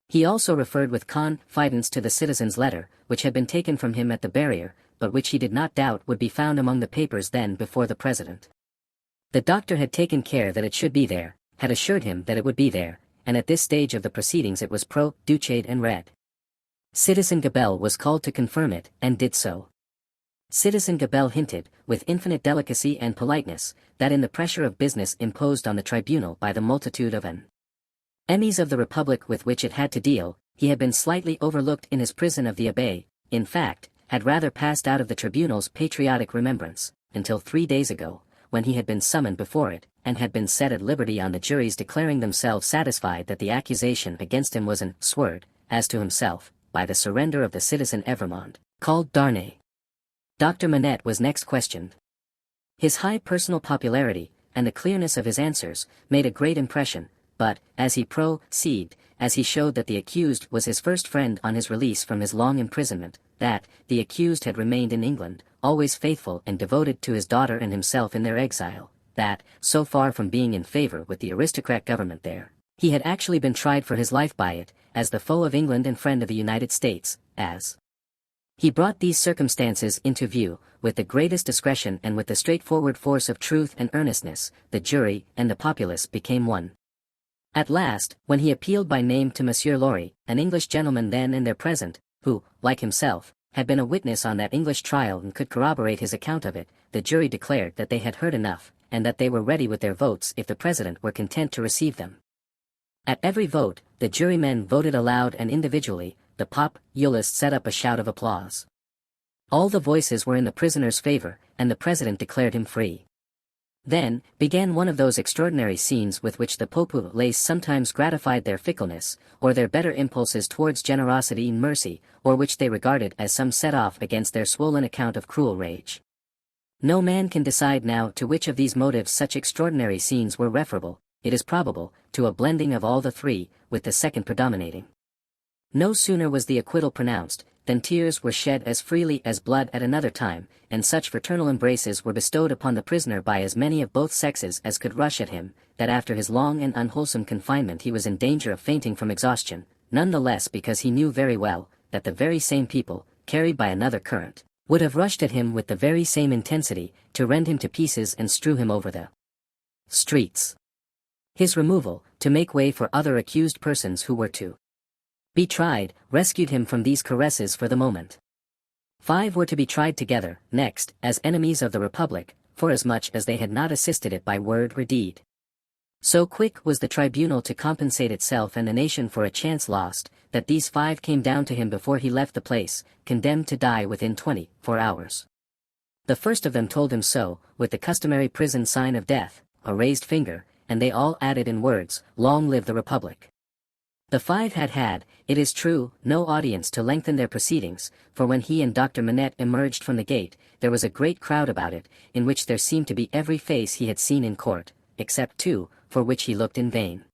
S2: He also referred with confidence to the citizen's letter, which had been taken from him at the barrier, but which he did not doubt would be found among the papers then before the president. The doctor had taken care that it should be there, had assured him that it would be there, and at this stage of the proceedings it was produced and read. Citizen Gabelle was called to confirm it, and did so. Citizen Gabelle hinted, with infinite delicacy and politeness, that in the pressure of business imposed on the tribunal by the multitude of enemies of the Republic with which it had to deal, he had been slightly overlooked in his prison of the Abbaye, in fact, had rather passed out of the tribunal's patriotic remembrance, until 3 days ago, when he had been summoned before it, and had been set at liberty on the juries declaring themselves satisfied that the accusation against him was swerved, as to himself, by the surrender of the citizen Evremond, called Darnay. Dr. Manette was next questioned. His high personal popularity, and the clearness of his answers, made a great impression, but, as he proceeded, as he showed that the accused was his first friend on his release from his long imprisonment, that, the accused had remained in England, always faithful and devoted to his daughter and himself in their exile, that, so far from being in favor with the aristocrat government there, he had actually been tried for his life by it, as the foe of England and friend of the United States, as he brought these circumstances into view, with the greatest discretion and with the straightforward force of truth and earnestness, the jury and the populace became one. At last, when he appealed by name to Monsieur Laurie, an English gentleman then and there present, who, like himself, had been a witness on that English trial and could corroborate his account of it, the jury declared that they had heard enough, and that they were ready with their votes if the president were content to receive them. At every vote, the jurymen voted aloud and individually, the populace set up a shout of applause. All the voices were in the prisoner's favor, and the president declared him free. Then, began one of those extraordinary scenes with which the populace sometimes gratified their fickleness, or their better impulses towards generosity and mercy, or which they regarded as some set-off against their swollen account of cruel rage. No man can decide now to which of these motives such extraordinary scenes were referable. It is probable, to a blending of all the three, with the second predominating. No sooner was the acquittal pronounced, than tears were shed as freely as blood at another time, and such fraternal embraces were bestowed upon the prisoner by as many of both sexes as could rush at him, that after his long and unwholesome confinement he was in danger of fainting from exhaustion, none the less because he knew very well, that the very same people, carried by another current, would have rushed at him with the very same intensity, to rend him to pieces and strew him over the streets. His removal, to make way for other accused persons who were to be tried, rescued him from these caresses for the moment. 5 were to be tried together, next, as enemies of the Republic, forasmuch as they had not assisted it by word or deed. So quick was the tribunal to compensate itself and the nation for a chance lost, that these 5 came down to him before he left the place, condemned to die within 24 hours. The first of them told him so, with the customary prison sign of death, a raised finger, and they all added in words, "Long live the Republic." The 5 had, it is true, no audience to lengthen their proceedings, for when he and Dr. Manette emerged from the gate, there was a great crowd about it, in which there seemed to be every face he had seen in court, except 2, for which he looked in vain.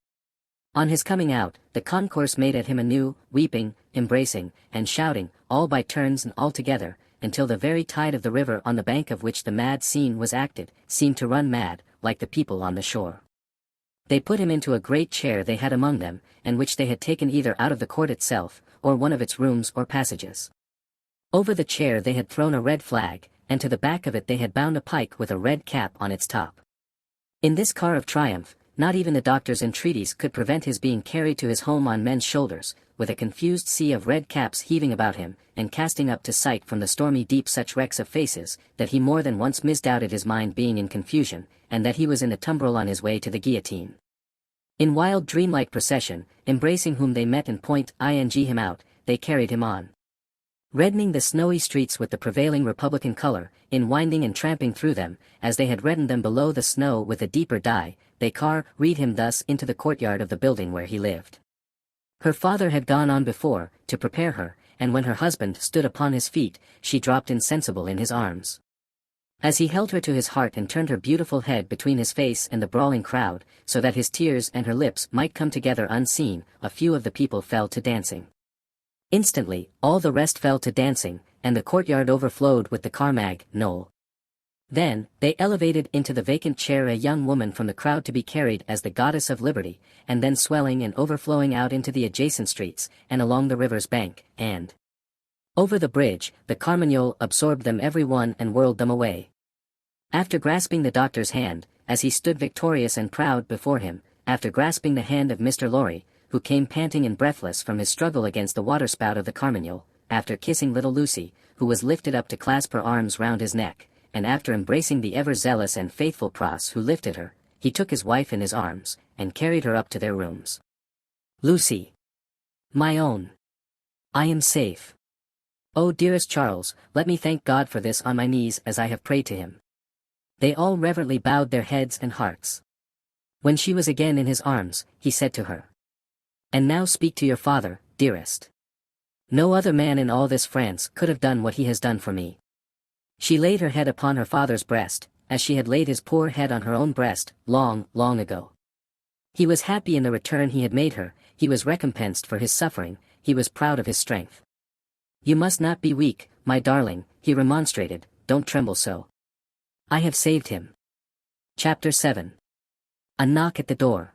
S2: On his coming out, the concourse made at him anew, weeping, embracing, and shouting, all by turns and all together, until the very tide of the river on the bank of which the mad scene was acted, seemed to run mad, like the people on the shore. They put him into a great chair they had among them, and which they had taken either out of the court itself, or one of its rooms or passages. Over the chair they had thrown a red flag, and to the back of it they had bound a pike with a red cap on its top. In this car of triumph, not even the doctor's entreaties could prevent his being carried to his home on men's shoulders, with a confused sea of red caps heaving about him, and casting up to sight from the stormy deep such wrecks of faces, that he more than once misdoubted his mind being in confusion, and that he was in a tumbril on his way to the guillotine. In wild dreamlike procession, embracing whom they met and ing him out, they carried him on. Reddening the snowy streets with the prevailing Republican color, in winding and tramping through them, as they had reddened them below the snow with a deeper dye, they carried him thus into the courtyard of the building where he lived. Her father had gone on before, to prepare her, and when her husband stood upon his feet, she dropped insensible in his arms. As he held her to his heart and turned her beautiful head between his face and the brawling crowd, so that his tears and her lips might come together unseen, a few of the people fell to dancing. Instantly, all the rest fell to dancing, and the courtyard overflowed with the Carmag Knoll. Then, they elevated into the vacant chair a young woman from the crowd to be carried as the goddess of liberty, and then swelling and overflowing out into the adjacent streets, and along the river's bank, and over the bridge, the Carmagnole absorbed them every one and whirled them away. After grasping the doctor's hand, as he stood victorious and proud before him, after grasping the hand of Mr. Lorry, who came panting and breathless from his struggle against the waterspout of the Carmagnole, after kissing little Lucy, who was lifted up to clasp her arms round his neck, and after embracing the ever-zealous and faithful Pross who lifted her, he took his wife in his arms, and carried her up to their rooms. "Lucy! My own! I am safe! Oh, dearest Charles, let me thank God for this on my knees as I have prayed to him." They all reverently bowed their heads and hearts. When she was again in his arms, he said to her, "And now speak to your father, dearest. No other man in all this France could have done what he has done for me." She laid her head upon her father's breast, as she had laid his poor head on her own breast, long, long ago. He was happy in the return he had made her, he was recompensed for his suffering, he was proud of his strength. "You must not be weak, my darling," he remonstrated, "don't tremble so. I have saved him." Chapter 7. A knock at the door.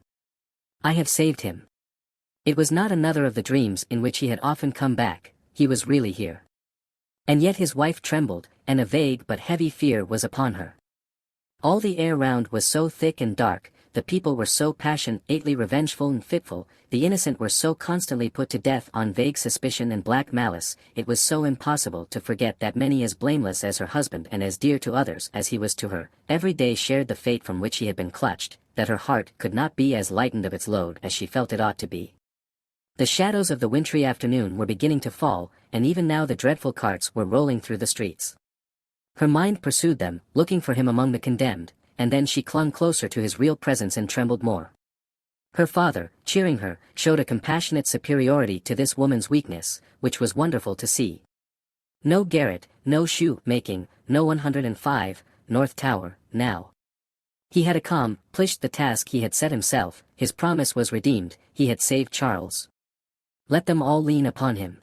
S2: I have saved him. It was not another of the dreams in which he had often come back, he was really here. And yet his wife trembled, and a vague but heavy fear was upon her. All the air round was so thick and dark, the people were so passionately revengeful and fitful, the innocent were so constantly put to death on vague suspicion and black malice, it was so impossible to forget that many as blameless as her husband and as dear to others as he was to her, every day shared the fate from which he had been clutched, that her heart could not be as lightened of its load as she felt it ought to be. The shadows of the wintry afternoon were beginning to fall, and even now the dreadful carts were rolling through the streets. Her mind pursued them, looking for him among the condemned, and then she clung closer to his real presence and trembled more. Her father, cheering her, showed a compassionate superiority to this woman's weakness, which was wonderful to see. No garret, no shoe-making, no 105, North Tower, now. He had accomplished the task he had set himself, his promise was redeemed, he had saved Charles. Let them all lean upon him.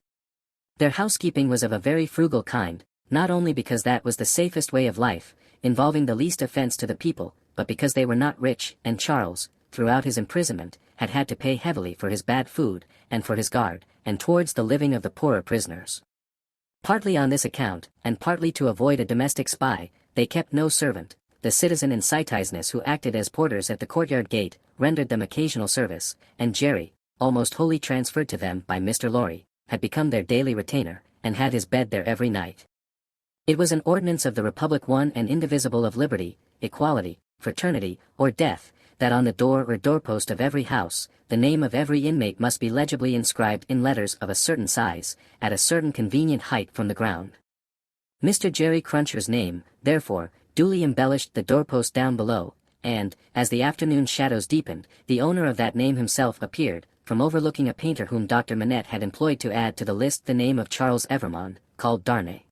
S2: Their housekeeping was of a very frugal kind, not only because that was the safest way of life, involving the least offense to the people, but because they were not rich, and Charles, throughout his imprisonment, had had to pay heavily for his bad food, and for his guard, and towards the living of the poorer prisoners. Partly on this account, and partly to avoid a domestic spy, they kept no servant. The citizen and citizeness who acted as porters at the courtyard gate, rendered them occasional service, and Jerry, almost wholly transferred to them by Mr. Lorry, had become their daily retainer, and had his bed there every night. It was an ordinance of the Republic one and indivisible of liberty, equality, fraternity, or death, that on the door or doorpost of every house, the name of every inmate must be legibly inscribed in letters of a certain size, at a certain convenient height from the ground. Mr. Jerry Cruncher's name, therefore, duly embellished the doorpost down below, and, as the afternoon shadows deepened, the owner of that name himself appeared, from overlooking a painter whom Dr. Manette had employed to add to the list the name of Charles Evrémonde, called Darnay.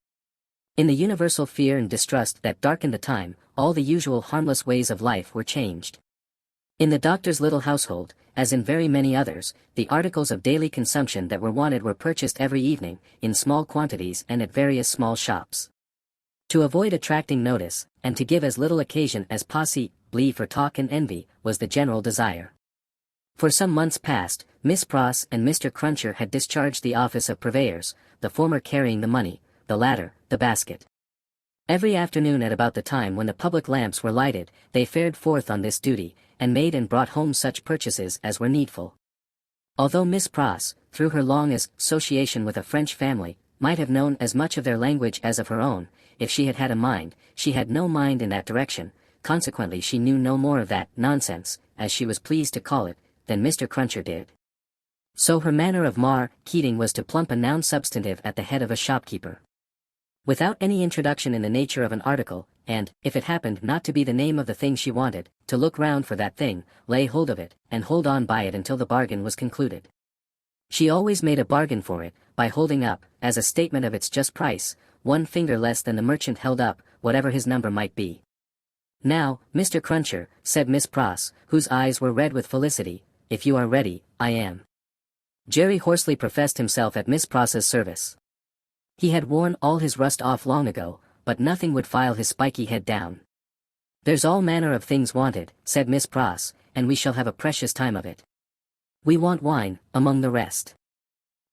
S2: In the universal fear and distrust that darkened the time, all the usual harmless ways of life were changed. In the doctor's little household, as in very many others, the articles of daily consumption that were wanted were purchased every evening, in small quantities and at various small shops. To avoid attracting notice, and to give as little occasion as belief for talk and envy, was the general desire. For some months past, Miss Pross and Mr. Cruncher had discharged the office of purveyors, the former carrying the money, the latter, the basket. Every afternoon at about the time when the public lamps were lighted, they fared forth on this duty, and made and brought home such purchases as were needful. Although Miss Pross, through her long association with a French family, might have known as much of their language as of her own, if she had had a mind, she had no mind in that direction, consequently she knew no more of that nonsense, as she was pleased to call it, than Mr. Cruncher did. So her manner of marketing was to plump a noun substantive at the head of a shopkeeper, without any introduction in the nature of an article, and, if it happened not to be the name of the thing she wanted, to look round for that thing, lay hold of it, and hold on by it until the bargain was concluded. She always made a bargain for it, by holding up, as a statement of its just price, one finger less than the merchant held up, whatever his number might be. "Now, Mr. Cruncher," said Miss Pross, whose eyes were red with felicity, "if you are ready, I am." Jerry hoarsely professed himself at Miss Pross's service. He had worn all his rust off long ago, but nothing would file his spiky head down. "There's all manner of things wanted," said Miss Pross, "and we shall have a precious time of it. We want wine, among the rest.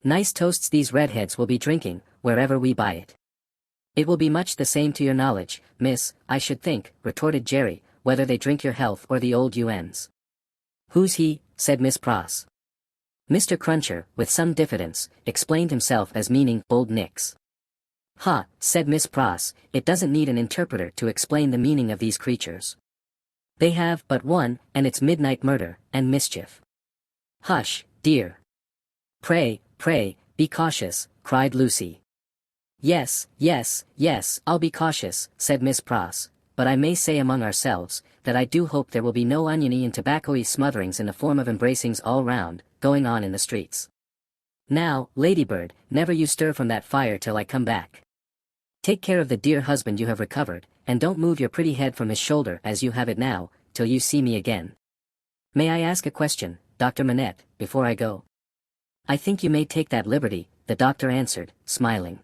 S2: Nice toasts these redheads will be drinking, wherever we buy it." "It will be much the same to your knowledge, miss, I should think," retorted Jerry, "whether they drink your health or the old UN's. "Who's he?" said Miss Pross. Mr. Cruncher, with some diffidence, explained himself as meaning Old Nick's. "Ha," said Miss Pross, "it doesn't need an interpreter to explain the meaning of these creatures. They have but one, and it's midnight murder, and mischief." "Hush, dear. Pray, be cautious," cried Lucy. Yes, I'll be cautious," said Miss Pross, "but I may say among ourselves, that I do hope there will be no oniony and tobacco-y smotherings in the form of embracings all round, going on in the streets. Now, Ladybird, never you stir from that fire till I come back. Take care of the dear husband you have recovered, and don't move your pretty head from his shoulder as you have it now, till you see me again. May I ask a question, Dr. Manette, before I go?" "I think you may take that liberty," the doctor answered, smiling.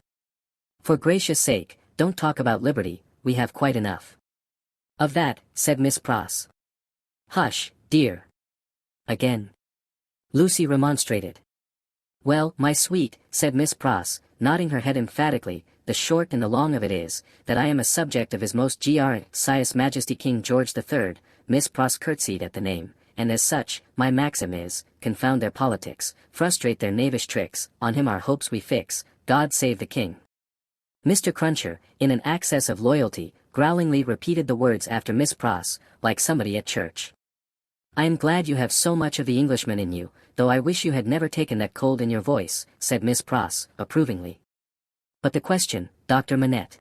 S2: "For gracious sake, don't talk about liberty, we have quite enough of that," said Miss Pross. "Hush, dear." Again Lucy remonstrated. "Well, my sweet," said Miss Pross, nodding her head emphatically, "the short and the long of it is, that I am a subject of His Most Gracious Majesty King George III, Miss Pross curtsied at the name, and as such, my maxim is, confound their politics, frustrate their knavish tricks, on him our hopes we fix, God save the King." Mr. Cruncher, in an access of loyalty, growlingly repeated the words after Miss Pross, like somebody at church. "I am glad you have so much of the Englishman in you, though I wish you had never taken that cold in your voice," said Miss Pross, approvingly. "But the question, Dr. Manette,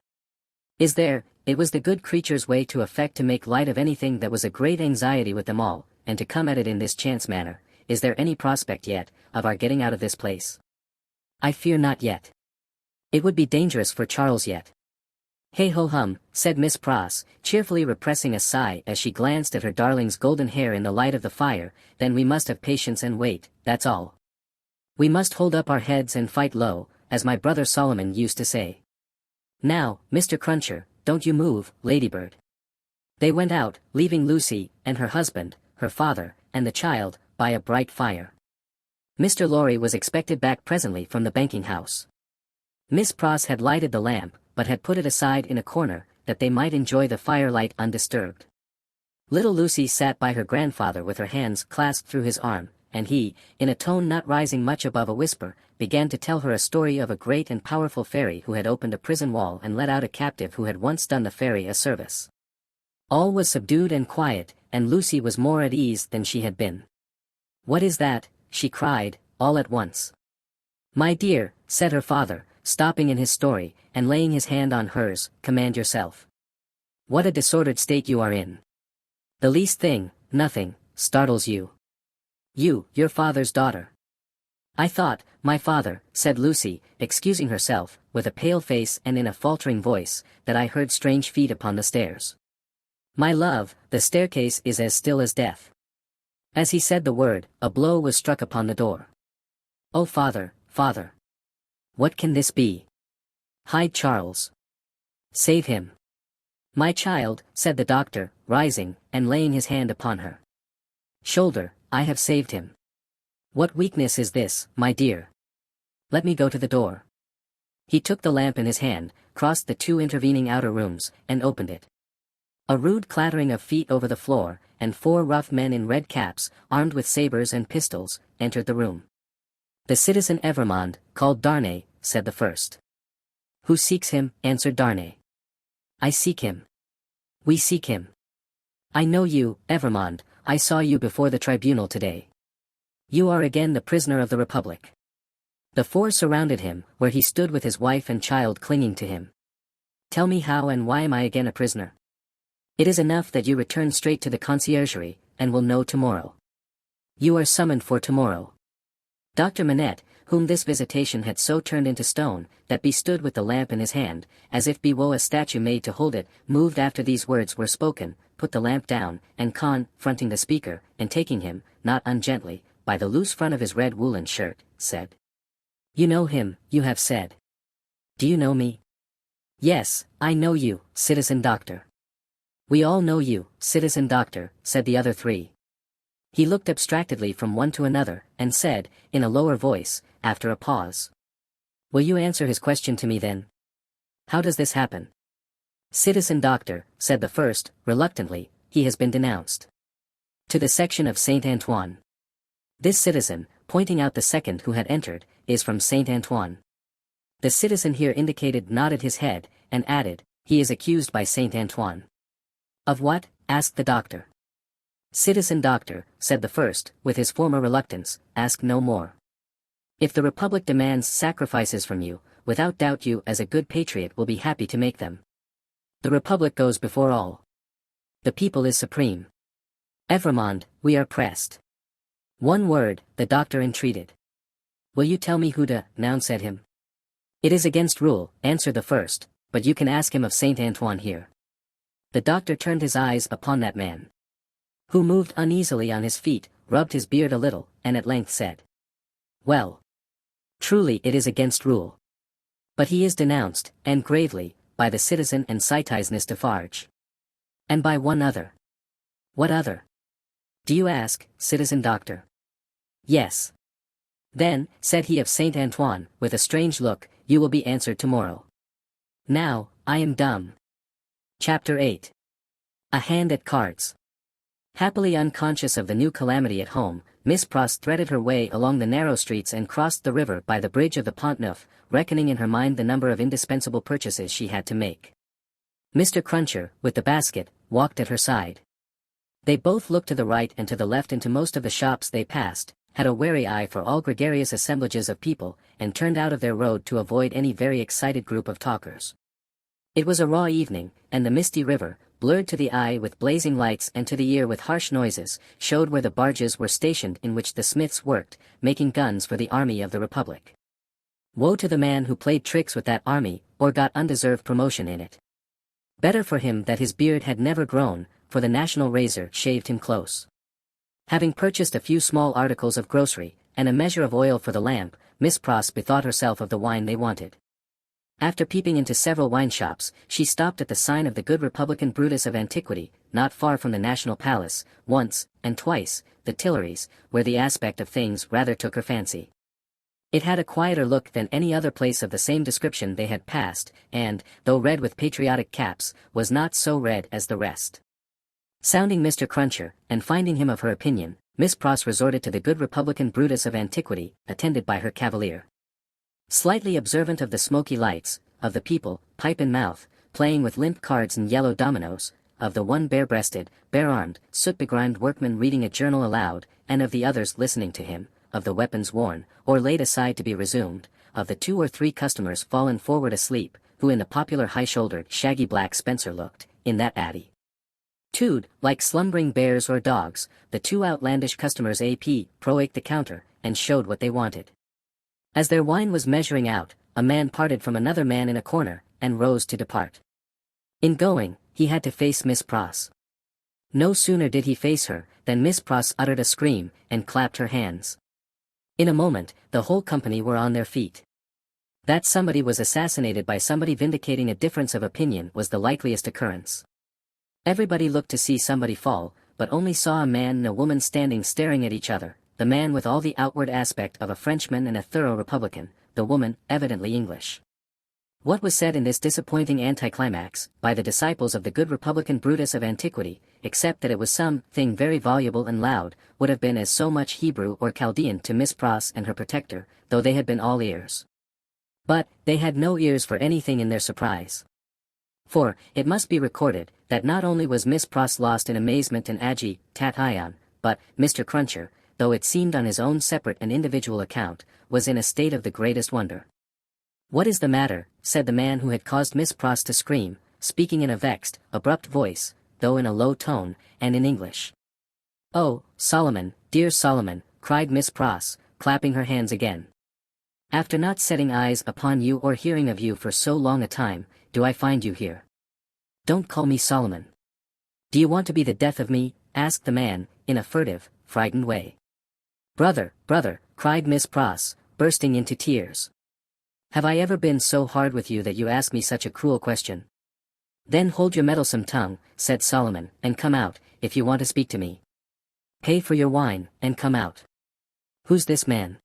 S2: is there, it was the good creature's way to affect to make light of anything that was a great anxiety with them all, and to come at it in this chance manner, is there any prospect yet, of our getting out of this place?" "I fear not yet. It would be dangerous for Charles yet." "Hey ho hum," said Miss Pross, cheerfully repressing a sigh as she glanced at her darling's golden hair in the light of the fire, "then we must have patience and wait, that's all. We must hold up our heads and fight low, as my brother Solomon used to say. Now, Mr. Cruncher, don't you move, Ladybird." They went out, leaving Lucy, and her husband, her father, and the child, by a bright fire. Mr. Lorry was expected back presently from the banking house. Miss Pross had lighted the lamp, but had put it aside in a corner, that they might enjoy the firelight undisturbed. Little Lucy sat by her grandfather with her hands clasped through his arm, and he, in a tone not rising much above a whisper, began to tell her a story of a great and powerful fairy who had opened a prison wall and let out a captive who had once done the fairy a service. All was subdued and quiet, and Lucy was more at ease than she had been. "What is that?" she cried, all at once. "My dear," said her father, stopping in his story, and laying his hand on hers, "command yourself. What a disordered state you are in. The least thing, nothing, startles you. You, your father's daughter." "I thought, my father," said Lucy, excusing herself, with a pale face and in a faltering voice, "that I heard strange feet upon the stairs." "My love, the staircase is as still as death." As he said the word, a blow was struck upon the door. "Oh father, father! What can this be? Hide Charles. Save him." "My child," said the doctor, rising, and laying his hand upon her shoulder. I have saved him. What weakness is this, my dear? Let me go to the door. He took the lamp in his hand, crossed the two intervening outer rooms, and opened it. A rude clattering of feet over the floor, and 4 rough men in red caps, armed with sabers and pistols, entered the room. The citizen Evrémonde, called Darnay, said the first. Who seeks him? Answered Darnay. I seek him. We seek him. I know you, Evrémonde, I saw you before the tribunal today. You are again the prisoner of the Republic. The 4 surrounded him, where he stood with his wife and child clinging to him. Tell me how and why am I again a prisoner? It is enough that you return straight to the conciergerie, and will know tomorrow. You are summoned for tomorrow. Dr. Manette, whom this visitation had so turned into stone, that be stood with the lamp in his hand, as if bewoe a statue made to hold it, moved after these words were spoken, put the lamp down, and confronting the speaker, and taking him, not ungently, by the loose front of his red woolen shirt, said. You know him, you have said. Do you know me? Yes, I know you, citizen doctor. We all know you, citizen doctor, said the other 3. He looked abstractedly from one to another, and said, in a lower voice, after a pause. Will you answer his question to me then? How does this happen? Citizen doctor, said the first, reluctantly, he has been denounced. To the section of Saint Antoine. This citizen, pointing out the second who had entered, is from Saint Antoine. The citizen here indicated nodded his head, and added, he is accused by Saint Antoine. Of what? Asked the doctor. Citizen doctor, said the first, with his former reluctance, ask no more. If the Republic demands sacrifices from you, without doubt you as a good patriot will be happy to make them. The Republic goes before all. The people is supreme. Evrémonde, we are pressed. One word, the doctor entreated. Will you tell me who to noun said him? It is against rule, answered the first, but you can ask him of Saint Antoine here. The doctor turned his eyes upon that man, who moved uneasily on his feet, rubbed his beard a little, and at length said. Well. Truly it is against rule. But he is denounced, and gravely, by the citizen and citizeness Defarge. And by one other. What other? Do you ask, citizen doctor? Yes. Then, said he of Saint Antoine, with a strange look, you will be answered tomorrow. Now, I am dumb. Chapter 8. A hand at cards. Happily unconscious of the new calamity at home, Miss Pross threaded her way along the narrow streets and crossed the river by the bridge of the Pont Neuf, reckoning in her mind the number of indispensable purchases she had to make. Mr. Cruncher, with the basket, walked at her side. They both looked to the right and to the left into most of the shops they passed, had a wary eye for all gregarious assemblages of people, and turned out of their road to avoid any very excited group of talkers. It was a raw evening, and the misty river, blurred to the eye with blazing lights and to the ear with harsh noises, showed where the barges were stationed in which the smiths worked, making guns for the army of the Republic. Woe to the man who played tricks with that army, or got undeserved promotion in it. Better for him that his beard had never grown, for the national razor shaved him close. Having purchased a few small articles of grocery, and a measure of oil for the lamp, Miss Pross bethought herself of the wine they wanted. After peeping into several wine shops, she stopped at the sign of the good Republican Brutus of antiquity, not far from the National Palace, once, and twice, the Tuileries, where the aspect of things rather took her fancy. It had a quieter look than any other place of the same description they had passed, and, though red with patriotic caps, was not so red as the rest. Sounding Mr. Cruncher, and finding him of her opinion, Miss Pross resorted to the good Republican Brutus of antiquity, attended by her cavalier. Slightly observant of the smoky lights, of the people, pipe in mouth, playing with limp cards and yellow dominoes, of the one bare-breasted, bare-armed, soot-begrimed workman reading a journal aloud, and of the others listening to him, of the weapons worn, or laid aside to be resumed, of the 2 or 3 customers fallen forward asleep, who in the popular high-shouldered, shaggy black Spencer looked, in that attitude, like slumbering bears or dogs, the 2 outlandish customers approached the counter, and showed what they wanted. As their wine was measuring out, a man parted from another man in a corner, and rose to depart. In going, he had to face Miss Pross. No sooner did he face her, than Miss Pross uttered a scream, and clapped her hands. In a moment, the whole company were on their feet. That somebody was assassinated by somebody vindicating a difference of opinion was the likeliest occurrence. Everybody looked to see somebody fall, but only saw a man and a woman standing staring at each other, the man with all the outward aspect of a Frenchman and a thorough Republican, the woman, evidently English. What was said in this disappointing anticlimax, by the disciples of the good Republican Brutus of antiquity, except that it was some thing very voluble and loud, would have been as so much Hebrew or Chaldean to Miss Pross and her protector, though they had been all ears. But, they had no ears for anything in their surprise. For, it must be recorded, that not only was Miss Pross lost in amazement and tat-ion, but, Mr. Cruncher, though it seemed on his own separate and individual account, was in a state of the greatest wonder. "What is the matter?" said the man who had caused Miss Pross to scream, speaking in a vexed, abrupt voice, though in a low tone, and in English. "Oh, Solomon, dear Solomon," cried Miss Pross, clapping her hands again. "After not setting eyes upon you or hearing of you for so long a time, do I find you here? Don't call me Solomon. Do you want to be the death of me?" asked the man, in a furtive, frightened way. "Brother, brother," cried Miss Pross, bursting into tears. "Have I ever been so hard with you that you ask me such a cruel question?" "Then hold your meddlesome tongue," said Solomon, "and come out, if you want to speak to me. Pay for your wine, and come out. Who's this man?"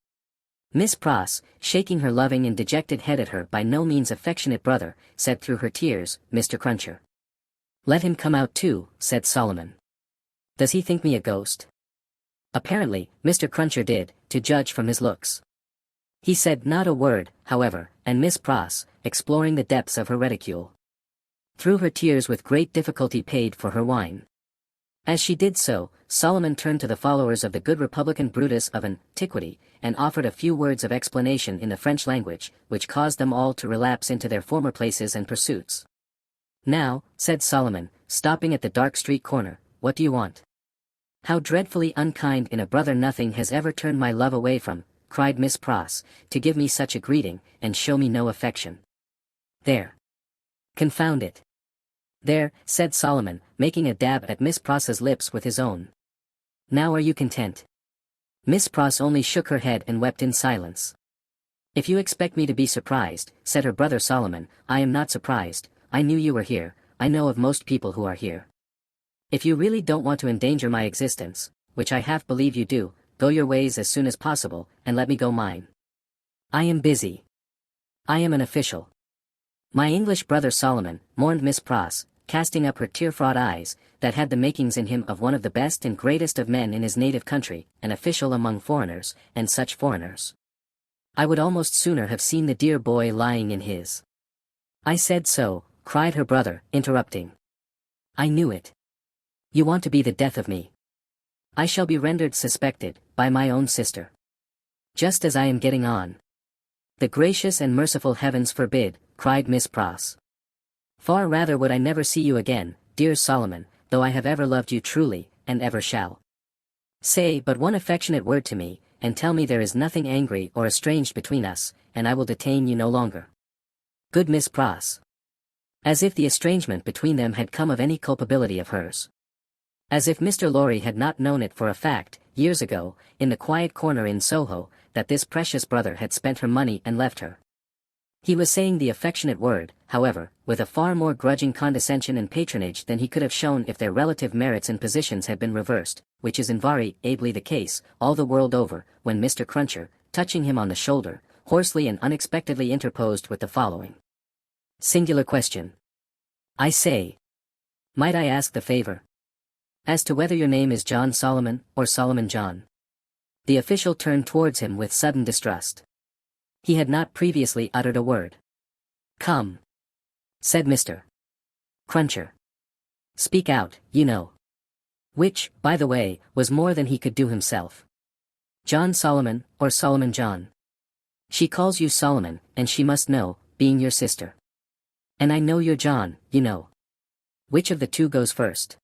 S2: Miss Pross, shaking her loving and dejected head at her by no means affectionate brother, said through her tears, "Mr. Cruncher." "Let him come out too," said Solomon. "Does he think me a ghost?" Apparently, Mr. Cruncher did, to judge from his looks. He said not a word, however, and Miss Pross, exploring the depths of her reticule, through her tears with great difficulty paid for her wine. As she did so, Solomon turned to the followers of the good Republican Brutus of antiquity, and offered a few words of explanation in the French language, which caused them all to relapse into their former places and pursuits. "Now," said Solomon, stopping at the dark street corner, "what do you want?" "How dreadfully unkind in a brother nothing has ever turned my love away from," cried Miss Pross, "to give me such a greeting, and show me no affection. There. Confound it. There," said Solomon, making a dab at Miss Pross's lips with his own. "Now are you content?" Miss Pross only shook her head and wept in silence. "If you expect me to be surprised," said her brother Solomon, "I am not surprised. I knew you were here. I know of most people who are here. If you really don't want to endanger my existence, which I half believe you do, go your ways as soon as possible, and let me go mine. I am busy. I am an official." "My English brother Solomon," mourned Miss Pross, casting up her tear-fraught eyes, "that had the makings in him of one of the best and greatest of men in his native country, an official among foreigners, and such foreigners. I would almost sooner have seen the dear boy lying in his—" "I said so," cried her brother, interrupting. "I knew it. You want to be the death of me. I shall be rendered suspected, by my own sister. Just as I am getting on." "The gracious and merciful heavens forbid," cried Miss Pross. "Far rather would I never see you again, dear Solomon, though I have ever loved you truly, and ever shall. Say but one affectionate word to me, and tell me there is nothing angry or estranged between us, and I will detain you no longer." Good Miss Pross. As if the estrangement between them had come of any culpability of hers. As if Mr. Lorry had not known it for a fact, years ago, in the quiet corner in Soho, that this precious brother had spent her money and left her. He was saying the affectionate word, however, with a far more grudging condescension and patronage than he could have shown if their relative merits and positions had been reversed, which is invariably the case, all the world over, when Mr. Cruncher, touching him on the shoulder, hoarsely and unexpectedly interposed with the following singular question. "I say, might I ask the favor? As to whether your name is John Solomon, or Solomon John?" The official turned towards him with sudden distrust. He had not previously uttered a word. "Come," said Mr. Cruncher. "Speak out, you know." Which, by the way, was more than he could do himself. "John Solomon, or Solomon John? She calls you Solomon, and she must know, being your sister. And I know you're John, you know. Which of the two goes first?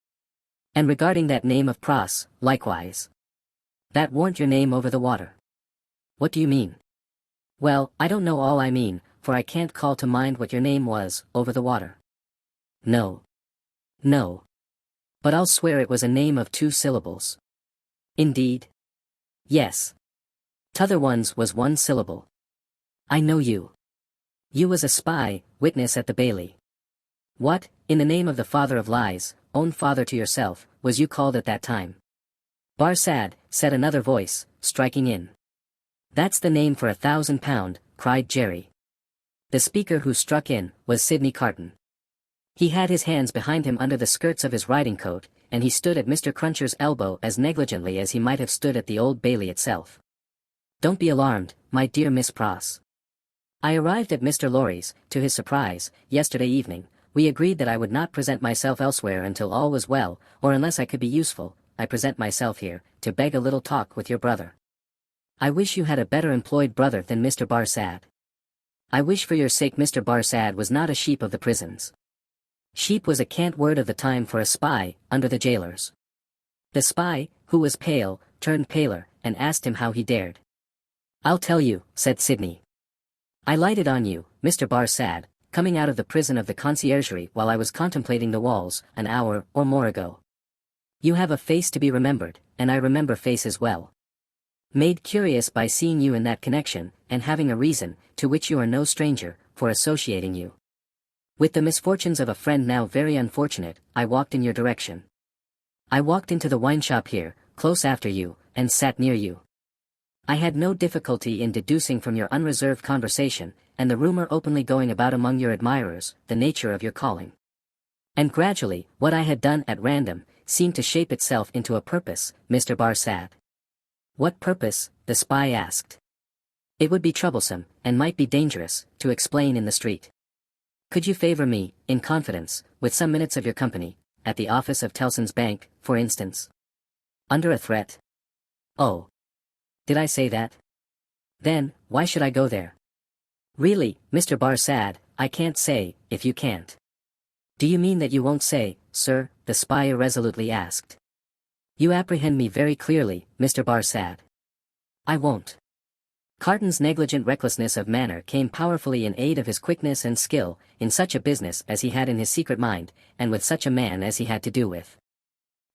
S2: And regarding that name of Pross, likewise. That warn't your name over the water." "What do you mean?" "Well, I don't know all I mean, for I can't call to mind what your name was, over the water." "No. No. But I'll swear it was a name of 2 syllables. "Indeed?" "Yes. T'other one's was 1 syllable. I know you. You was a spy, witness at the Bailey." "What, in the name of the father of lies, own father to yourself, was you called at that time? Barsad, said another voice, striking in. That's the name for £1,000, cried Jerry. The speaker who struck in was Sidney Carton. He had his hands behind him under the skirts of his riding coat, and he stood at Mr. Cruncher's elbow as negligently as he might have stood at the Old Bailey itself. Don't be alarmed, my dear Miss Pross. I arrived at Mr. Lorry's, to his surprise, yesterday evening. We agreed that I would not present myself elsewhere until all was well, or unless I could be useful. I present myself here, to beg a little talk with your brother. I wish you had a better employed brother than Mr. Barsad. I wish for your sake Mr. Barsad was not a sheep of the prisons. Sheep was a cant word of the time for a spy, under the jailers. The spy, who was pale, turned paler, and asked him how he dared. I'll tell you, said Sidney. I lighted on you, Mr. Barsad, coming out of the prison of the conciergerie while I was contemplating the walls, an hour or more ago. You have a face to be remembered, and I remember faces well. Made curious by seeing you in that connection, and having a reason, to which you are no stranger, for associating you with the misfortunes of a friend now very unfortunate, I walked in your direction. I walked into the wine shop here, close after you, and sat near you. I had no difficulty in deducing from your unreserved conversation, and the rumor openly going about among your admirers, the nature of your calling. And gradually, what I had done at random, seemed to shape itself into a purpose, Mr. Barsad. What purpose? The spy asked. It would be troublesome, and might be dangerous, to explain in the street. Could you favor me, in confidence, with some minutes of your company, at the office of Tellson's Bank, for instance? Under a threat? Oh. Did I say that? Then, why should I go there? Really, Mr. Barsad, I can't say, if you can't. Do you mean that you won't say, sir? The spy irresolutely asked. You apprehend me very clearly, Mr. Barsad. I won't. Carton's negligent recklessness of manner came powerfully in aid of his quickness and skill, in such a business as he had in his secret mind, and with such a man as he had to do with.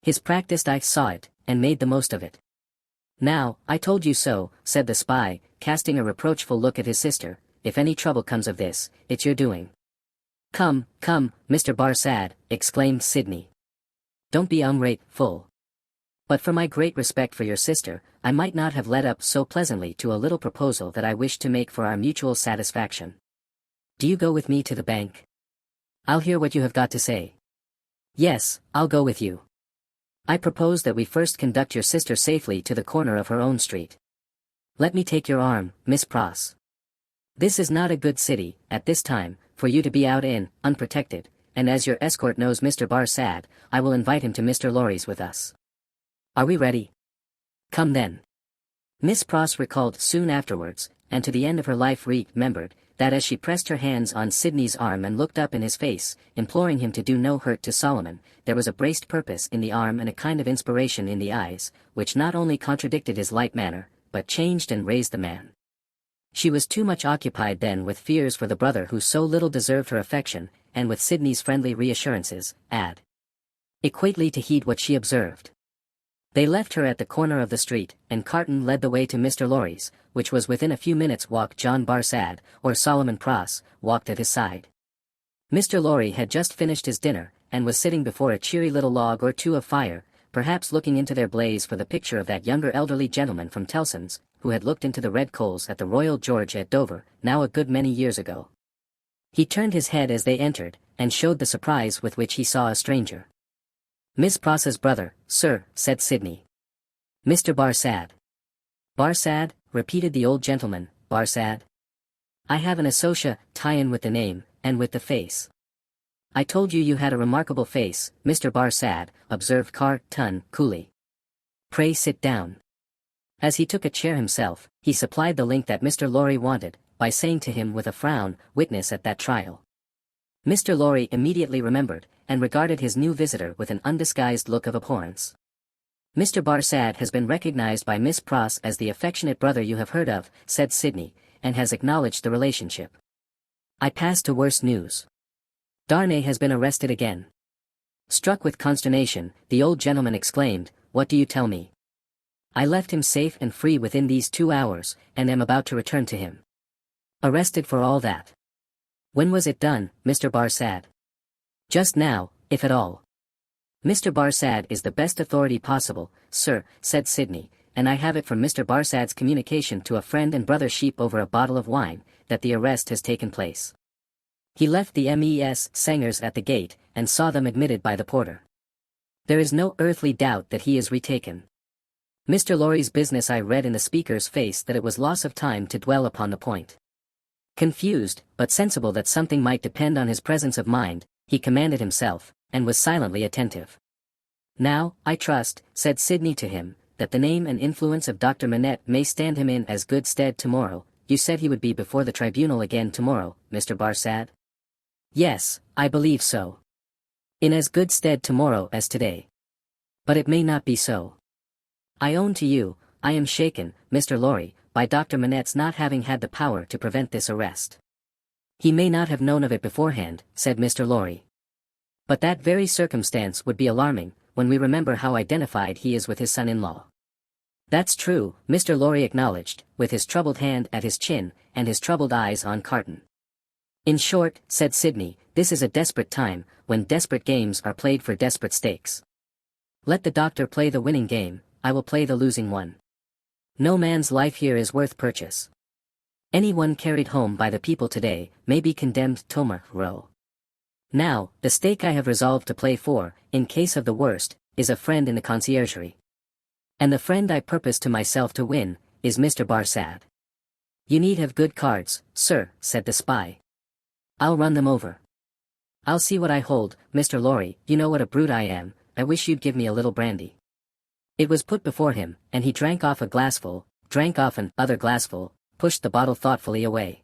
S2: His practised eye saw it, and made the most of it. Now, I told you so, said the spy, casting a reproachful look at his sister. If any trouble comes of this, it's your doing. Come, come, Mr. Barsad, exclaimed Sidney. Don't be ungrateful. But for my great respect for your sister, I might not have led up so pleasantly to a little proposal that I wished to make for our mutual satisfaction. Do you go with me to the bank? I'll hear what you have got to say. Yes, I'll go with you. I propose that we first conduct your sister safely to the corner of her own street. Let me take your arm, Miss Pross. This is not a good city, at this time, for you to be out in, unprotected, and as your escort knows Mr. Barsad, I will invite him to Mr. Lorry's with us. Are we ready? Come then. Miss Pross recalled soon afterwards, and to the end of her life remembered, that as she pressed her hands on Sidney's arm and looked up in his face, imploring him to do no hurt to Solomon, there was a braced purpose in the arm and a kind of inspiration in the eyes, which not only contradicted his light manner, but changed and raised the man. She was too much occupied then with fears for the brother who so little deserved her affection, and with Sidney's friendly reassurances, adequately to heed what she observed. They left her at the corner of the street, and Carton led the way to Mr. Lorry's, which was within a few minutes' walk. John Barsad, or Solomon Pross, walked at his side. Mr. Lorry had just finished his dinner, and was sitting before a cheery little log or two of fire, perhaps looking into their blaze for the picture of that younger elderly gentleman from Tellson's, who had looked into the red coals at the Royal George at Dover, now a good many years ago. He turned his head as they entered, and showed the surprise with which he saw a stranger. Miss Pross's brother, sir, said Sidney. Mr. Barsad. Barsad, repeated the old gentleman, Barsad. I have an associate tie-in with the name, and with the face. I told you you had a remarkable face, Mr. Barsad, observed Carton coolly. Pray sit down. As he took a chair himself, he supplied the link that Mr. Lorry wanted, by saying to him with a frown, witness at that trial. Mr. Lorry immediately remembered, and regarded his new visitor with an undisguised look of abhorrence. Mr. Barsad has been recognized by Miss Pross as the affectionate brother you have heard of, said Sidney, and has acknowledged the relationship. I pass to worse news. Darnay has been arrested again. Struck with consternation, the old gentleman exclaimed, What do you tell me? I left him safe and free within these 2 hours, and am about to return to him. Arrested for all that. When was it done, Mr. Barsad? Just now, if at all. Mr. Barsad is the best authority possible, sir, said Sidney, and I have it from Mr. Barsad's communication to a friend and brother sheep over a bottle of wine, that the arrest has taken place. He left the MES Sangers at the gate, and saw them admitted by the porter. There is no earthly doubt that he is retaken. Mr. Lorry's business. I read in the speaker's face that it was loss of time to dwell upon the point. Confused, but sensible that something might depend on his presence of mind, he commanded himself, and was silently attentive. Now, I trust, said Sidney to him, that the name and influence of Dr. Manette may stand him in as good stead tomorrow. You said he would be before the tribunal again tomorrow, Mr. Barsad? Yes, I believe so. In as good stead tomorrow as today. But it may not be so. I own to you, I am shaken, Mr. Lorry, by Dr. Manette's not having had the power to prevent this arrest. He may not have known of it beforehand, said Mr. Lorry. But that very circumstance would be alarming, when we remember how identified he is with his son-in-law. That's true, Mr. Lorry acknowledged, with his troubled hand at his chin, and his troubled eyes on Carton. In short, said Sidney, this is a desperate time, when desperate games are played for desperate stakes. Let the doctor play the winning game, I will play the losing one. No man's life here is worth purchase. Any one carried home by the people today, may be condemned tomorrow. Now, the stake I have resolved to play for, in case of the worst, is a friend in the conciergerie. And the friend I purpose to myself to win, is Mr. Barsad. You need have good cards, sir, said the spy. I'll run them over. I'll see what I hold, Mr. Lorry, you know what a brute I am, I wish you'd give me a little brandy. It was put before him, and he drank off a glassful, drank off an other glassful, pushed the bottle thoughtfully away.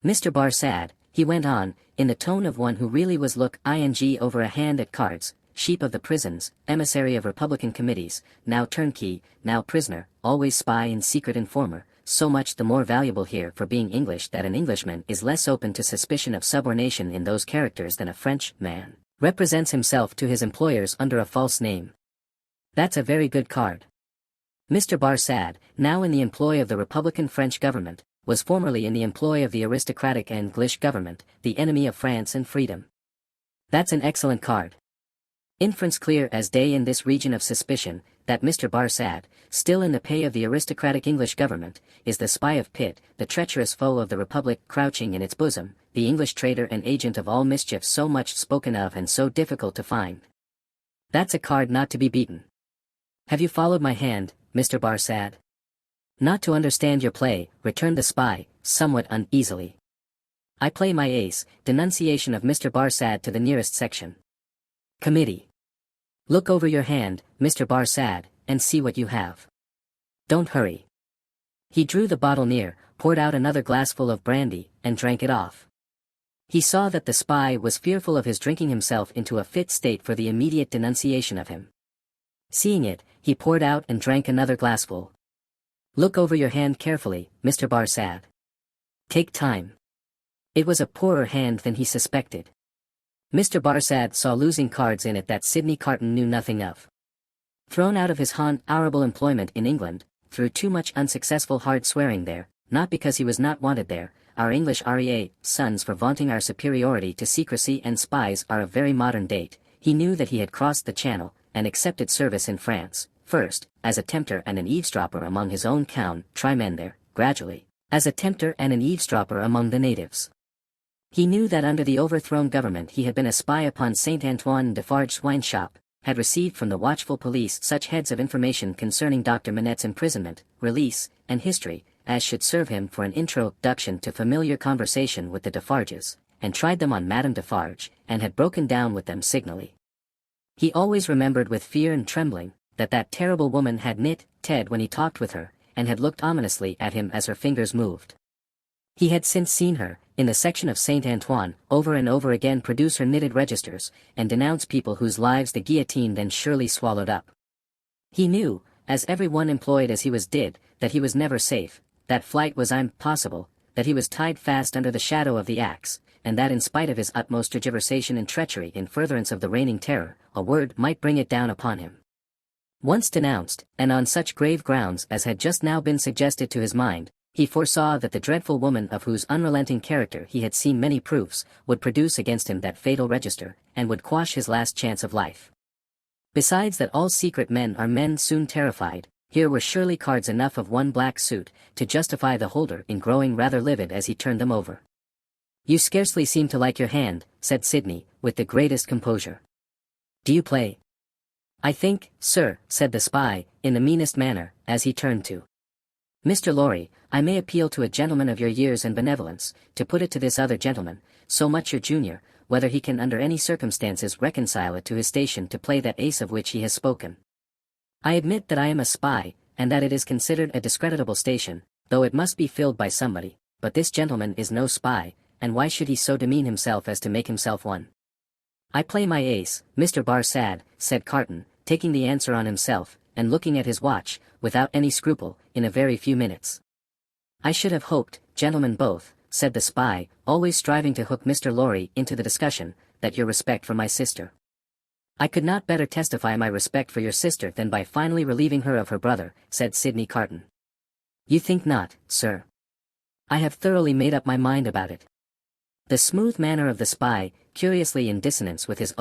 S2: Mr. Barsad, he went on, in the tone of one who really was looking over a hand at cards, sheep of the prisons, emissary of Republican committees, now turnkey, now prisoner, always spy and secret informer, so much the more valuable here for being English that an Englishman is less open to suspicion of subornation in those characters than a French man represents himself to his employers under a false name. That's a very good card. Mr. Barsad, now in the employ of the Republican French government, was formerly in the employ of the aristocratic English government, the enemy of France and freedom. That's an excellent card. Inference clear as day in this region of suspicion, that Mr. Barsad, still in the pay of the aristocratic English government, is the spy of Pitt, the treacherous foe of the Republic crouching in its bosom, the English traitor and agent of all mischief so much spoken of and so difficult to find. That's a card not to be beaten. Have you followed my hand, Mr. Barsad? Not to understand your play, returned the spy, somewhat uneasily. I play my ace, denunciation of Mr. Barsad to the nearest section. Committee. Look over your hand, Mr. Barsad, and see what you have. Don't hurry. He drew the bottle near, poured out another glassful of brandy, and drank it off. He saw that the spy was fearful of his drinking himself into a fit state for the immediate denunciation of him. Seeing it, he poured out and drank another glassful. Look over your hand carefully, Mr. Barsad. Take time. It was a poorer hand than he suspected. Mr. Barsad saw losing cards in it that Sidney Carton knew nothing of. Thrown out of his honorable employment in England, through too much unsuccessful hard swearing there, not because he was not wanted there, our English REA sons for vaunting our superiority to secrecy and spies are of very modern date, he knew that he had crossed the Channel, and accepted service in France, first, as a tempter and an eavesdropper among his own countrymen there, gradually, as a tempter and an eavesdropper among the natives. He knew that under the overthrown government he had been a spy upon Saint Antoine Defarge's wine shop, had received from the watchful police such heads of information concerning Dr. Manette's imprisonment, release, and history, as should serve him for an introduction to familiar conversation with the Defarges, and tried them on Madame Defarge, and had broken down with them signally. He always remembered with fear and trembling, that terrible woman had knit Ted when he talked with her, and had looked ominously at him as her fingers moved. He had since seen her, in the section of Saint Antoine, over and over again produce her knitted registers, and denounce people whose lives the guillotine then surely swallowed up. He knew, as every one employed as he was did, that he was never safe, that flight was impossible, that he was tied fast under the shadow of the axe, and that in spite of his utmost tergiversation and treachery in furtherance of the reigning terror, a word might bring it down upon him. Once denounced, and on such grave grounds as had just now been suggested to his mind, he foresaw that the dreadful woman of whose unrelenting character he had seen many proofs, would produce against him that fatal register, and would quash his last chance of life. Besides that all secret men are men soon terrified, here were surely cards enough of one black suit, to justify the holder in growing rather livid as he turned them over. "You scarcely seem to like your hand," said Sidney, with the greatest composure. "Do you play?" "I think, sir," said the spy, in the meanest manner, as he turned to Mr. Lorry, "I may appeal to a gentleman of your years and benevolence, to put it to this other gentleman, so much your junior, whether he can under any circumstances reconcile it to his station to play that ace of which he has spoken. I admit that I am a spy, and that it is considered a discreditable station, though it must be filled by somebody, but this gentleman is no spy, and why should he so demean himself as to make himself one?" "I play my ace, Mr. Barsad," said Carton, taking the answer on himself, and looking at his watch, without any scruple, in a very few minutes. "I should have hoped, gentlemen both," said the spy, always striving to hook Mr. Lorry into the discussion, "that your respect for my sister—" "I could not better testify my respect for your sister than by finally relieving her of her brother," said Sidney Carton. "You think not, sir?" "I have thoroughly made up my mind about it." The smooth manner of the spy, curiously in dissonance with his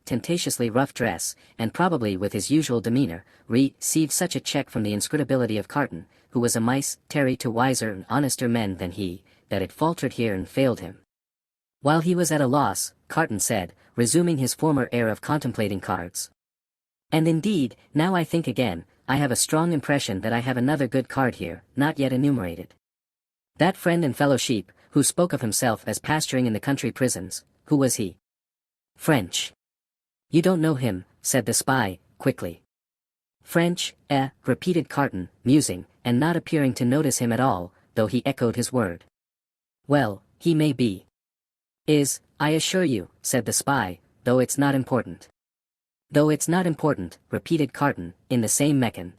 S2: tentatiously rough dress, and probably with his usual demeanor, received such a check from the inscrutability of Carton, who was a mice terry to wiser and honester men than he, that it faltered here and failed him. While he was at a loss, Carton said, resuming his former air of contemplating cards. "And indeed, now I think again, I have a strong impression that I have another good card here, not yet enumerated. That friend and fellow sheep, who spoke of himself as pasturing in the country prisons, who was he?" "French." "You don't know him," said the spy, quickly. "French, repeated Carton, musing, and not appearing to notice him at all, though he echoed his word. "Well, he may be." "Is, I assure you," said the spy, "though it's not important." "Though it's not important," repeated Carton, in the same mechan.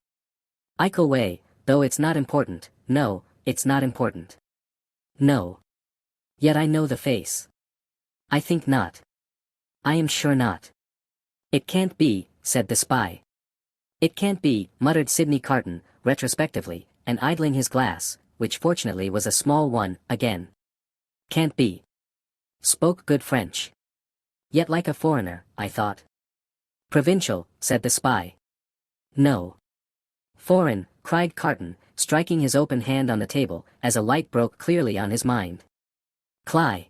S2: "Icle way, though it's not important, no, it's not important." "No. Yet I know the face." "I think not." "I am sure not." "It can't be," said the spy. "It can't be," muttered Sidney Carton, retrospectively, and idling his glass, which fortunately was a small one, again. "Can't be. Spoke good French. Yet like a foreigner, I thought." "Provincial," said the spy. "No. Foreign," cried Carton, striking his open hand on the table, as a light broke clearly on his mind. "Cly.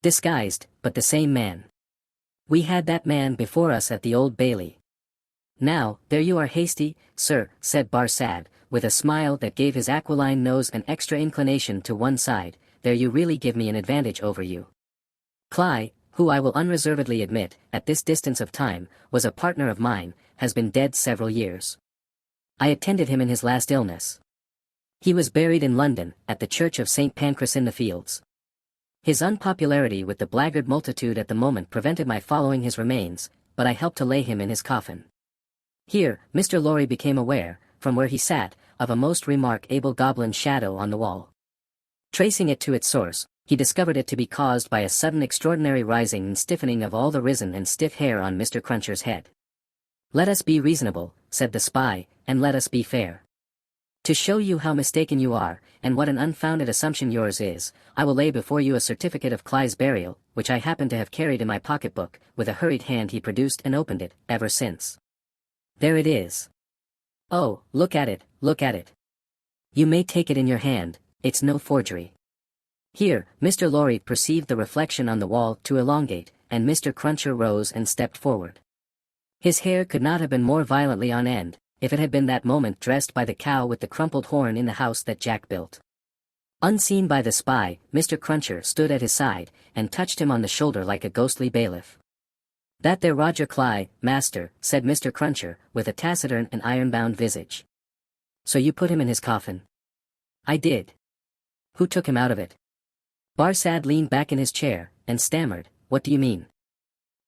S2: Disguised, but the same man. We had that man before us at the Old Bailey." "Now, there you are hasty, sir," said Barsad, with a smile that gave his aquiline nose an extra inclination to one side, "there you really give me an advantage over you. Cly, who I will unreservedly admit, at this distance of time, was a partner of mine, has been dead several years. I attended him in his last illness. He was buried in London, at the church of St. Pancras in the Fields. His unpopularity with the blackguard multitude at the moment prevented my following his remains, but I helped to lay him in his coffin." Here, Mr. Lorry became aware, from where he sat, of a most remarkable goblin shadow on the wall. Tracing it to its source, he discovered it to be caused by a sudden extraordinary rising and stiffening of all the risen and stiff hair on Mr. Cruncher's head. "Let us be reasonable," said the spy, "and let us be fair. To show you how mistaken you are, and what an unfounded assumption yours is, I will lay before you a certificate of Cly's burial, which I happen to have carried in my pocket-book." With a hurried hand he produced and opened it, "ever since. There it is. Oh, look at it, look at it. You may take it in your hand, it's no forgery." Here, Mr. Lorry perceived the reflection on the wall to elongate, and Mr. Cruncher rose and stepped forward. His hair could not have been more violently on end, if it had been that moment dressed by the cow with the crumpled horn in the house that Jack built. Unseen by the spy, Mr. Cruncher stood at his side, and touched him on the shoulder like a ghostly bailiff. "That there Roger Cly, master," said Mr. Cruncher, with a taciturn and iron-bound visage. "So you put him in his coffin?" "I did." "Who took him out of it?" Barsad leaned back in his chair, and stammered, "What do you mean?"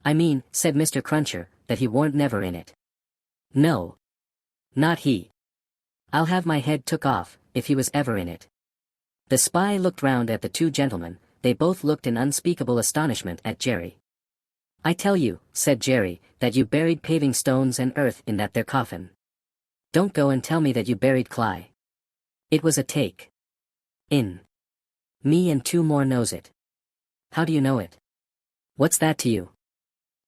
S2: "I mean," said Mr. Cruncher, "that he warn't never in it." "No. Not he. I'll have my head took off, if he was ever in it." The spy looked round at the two gentlemen, they both looked in unspeakable astonishment at Jerry. "I tell you," said Jerry, "that you buried paving stones and earth in that there coffin. Don't go and tell me that you buried Cly. It was a take. In. Me and two more knows it." "How do you know it?" "What's that to you?"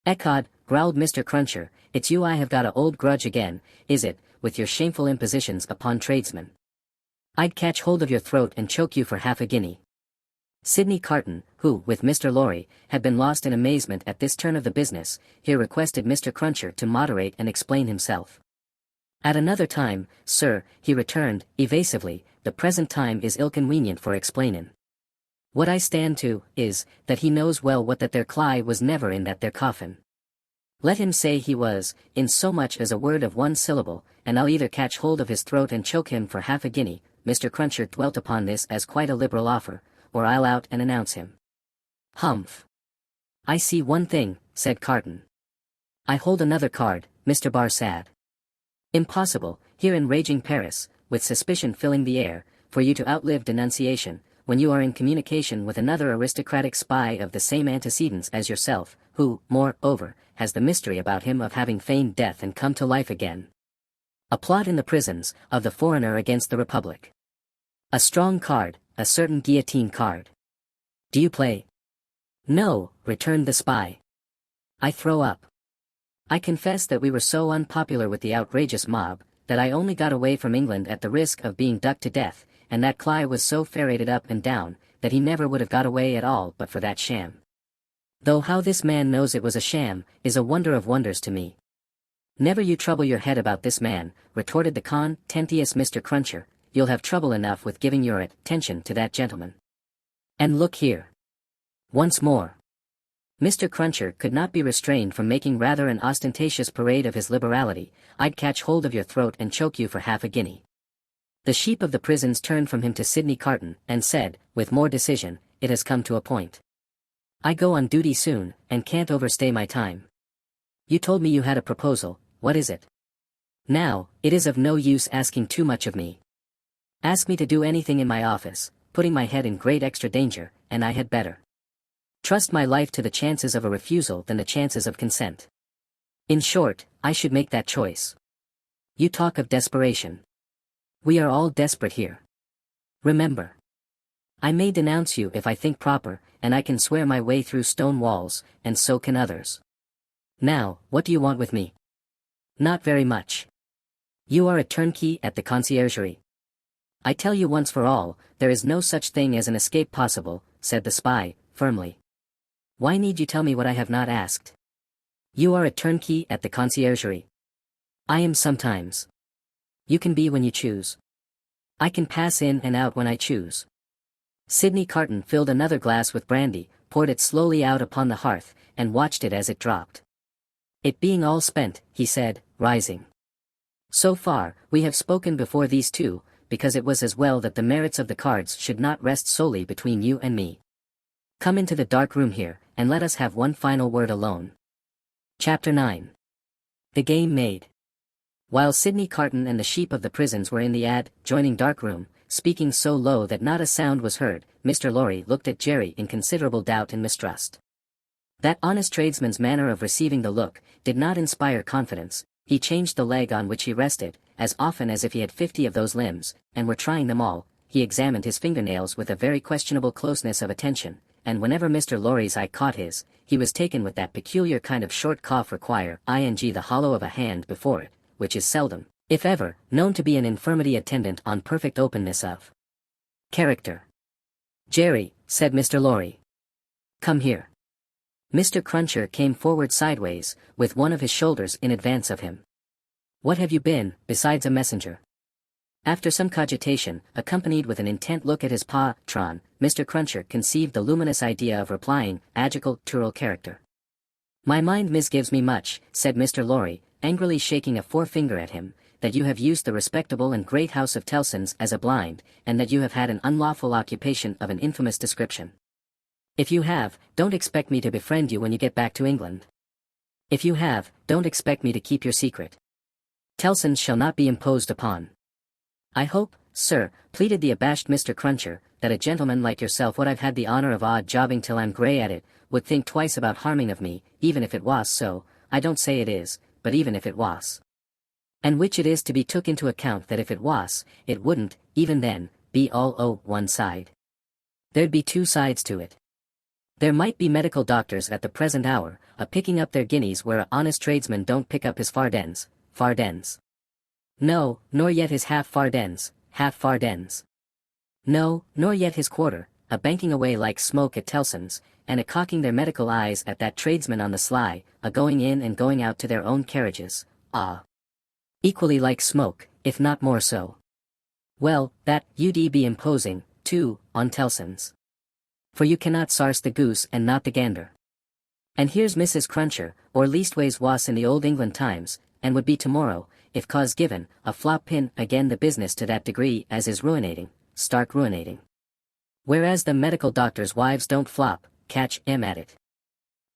S2: "Ecod," growled Mr. Cruncher, it's you I have got a old grudge again, is it, with your shameful impositions upon tradesmen? I'd catch hold of your throat and choke you for half a guinea. Sidney Carton, who, with Mr. Lorry, had been lost in amazement at this turn of the business, here requested Mr. Cruncher to moderate and explain himself. At another time, sir, he returned, evasively, the present time is ill convenient for explainin'. What I stand to, is, that he knows well what that there Cly was never in that there coffin. Let him say he was, in so much as a word of one syllable, and I'll either catch hold of his throat and choke him for half a guinea. Mr. Cruncher dwelt upon this as quite a liberal offer, or I'll out and announce him. Humph. I see one thing, said Carton. I hold another card, Mr. Barsad. Impossible, here in raging Paris, with suspicion filling the air, for you to outlive denunciation, when you are in communication with another aristocratic spy of the same antecedents as yourself, who, moreover, has the mystery about him of having feigned death and come to life again. A plot in the prisons, of the foreigner against the Republic. A strong card, a certain guillotine card. Do you play? No, returned the spy. I throw up. I confess that we were so unpopular with the outrageous mob, that I only got away from England at the risk of being ducked to death, and that Cly was so ferreted up and down, that he never would have got away at all but for that sham. Though how this man knows it was a sham, is a wonder of wonders to me. Never you trouble your head about this man, retorted the contentious Mr. Cruncher, you'll have trouble enough with giving your attention to that gentleman. And look here. Once more. Mr. Cruncher could not be restrained from making rather an ostentatious parade of his liberality. I'd catch hold of your throat and choke you for half a guinea. The sheep of the prisons turned from him to Sidney Carton, and said, with more decision, it has come to a point. I go on duty soon, and can't overstay my time. You told me you had a proposal, what is it? Now, it is of no use asking too much of me. Ask me to do anything in my office, putting my head in great extra danger, and I had better trust my life to the chances of a refusal than the chances of consent. In short, I should make that choice. You talk of desperation. We are all desperate here. Remember. I may denounce you if I think proper, and I can swear my way through stone walls, and so can others. Now, what do you want with me? Not very much. You are a turnkey at the conciergerie. I tell you once for all, there is no such thing as an escape possible, said the spy, firmly. Why need you tell me what I have not asked? You are a turnkey at the conciergerie. I am sometimes. You can be when you choose. I can pass in and out when I choose. Sidney Carton filled another glass with brandy, poured it slowly out upon the hearth, and watched it as it dropped. It being all spent, he said, rising. So far, we have spoken before these two, because it was as well that the merits of the cards should not rest solely between you and me. Come into the dark room here, and let us have one final word alone. Chapter 9. The Game Made. While Sidney Carton and the sheep of the prisons were in the adjoining dark room, speaking so low that not a sound was heard, Mr. Lorry looked at Jerry in considerable doubt and mistrust. That honest tradesman's manner of receiving the look did not inspire confidence. He changed the leg on which he rested, as often as if he had 50 of those limbs, and were trying them all. He examined his fingernails with a very questionable closeness of attention, and whenever Mr. Lorry's eye caught his, he was taken with that peculiar kind of short cough require ing the hollow of a hand before it, which is seldom, if ever, known to be an infirmity attendant on perfect openness of character. Jerry, said Mr. Lorry. Come here. Mr. Cruncher came forward sideways, with one of his shoulders in advance of him. What have you been, besides a messenger? After some cogitation, accompanied with an intent look at his patron, Mr. Cruncher conceived the luminous idea of replying, adjectival character. My mind misgives me much, said Mr. Lorry, angrily shaking a forefinger at him, that you have used the respectable and great house of Tellson's as a blind, and that you have had an unlawful occupation of an infamous description. If you have, don't expect me to befriend you when you get back to England. If you have, don't expect me to keep your secret. Tellson's shall not be imposed upon. I hope, sir, pleaded the abashed Mr. Cruncher, that a gentleman like yourself what I've had the honor of odd jobbing till I'm grey at it, would think twice about harming of me, even if it was so. I don't say it is, but even if it was. And which it is to be took into account that if it was, it wouldn't, even then, be all o one side. There'd be two sides to it. There might be medical doctors at the present hour, picking up their guineas where a honest tradesman don't pick up his fardens. No, nor yet his half-fardens. No, nor yet his quarter, banking away like smoke at Tellson's, and cocking their medical eyes at that tradesman on the sly, going in and going out to their own carriages, equally like smoke, if not more so. Well, that you'd be imposing, too, on Tellson's. For you cannot sarse the goose and not the gander. And here's Mrs. Cruncher, or leastways was in the old England times, and would be tomorrow, if cause given, a flop pin again the business to that degree as is ruinating, stark ruinating. Whereas the medical doctors' wives don't flop, catch 'em at it.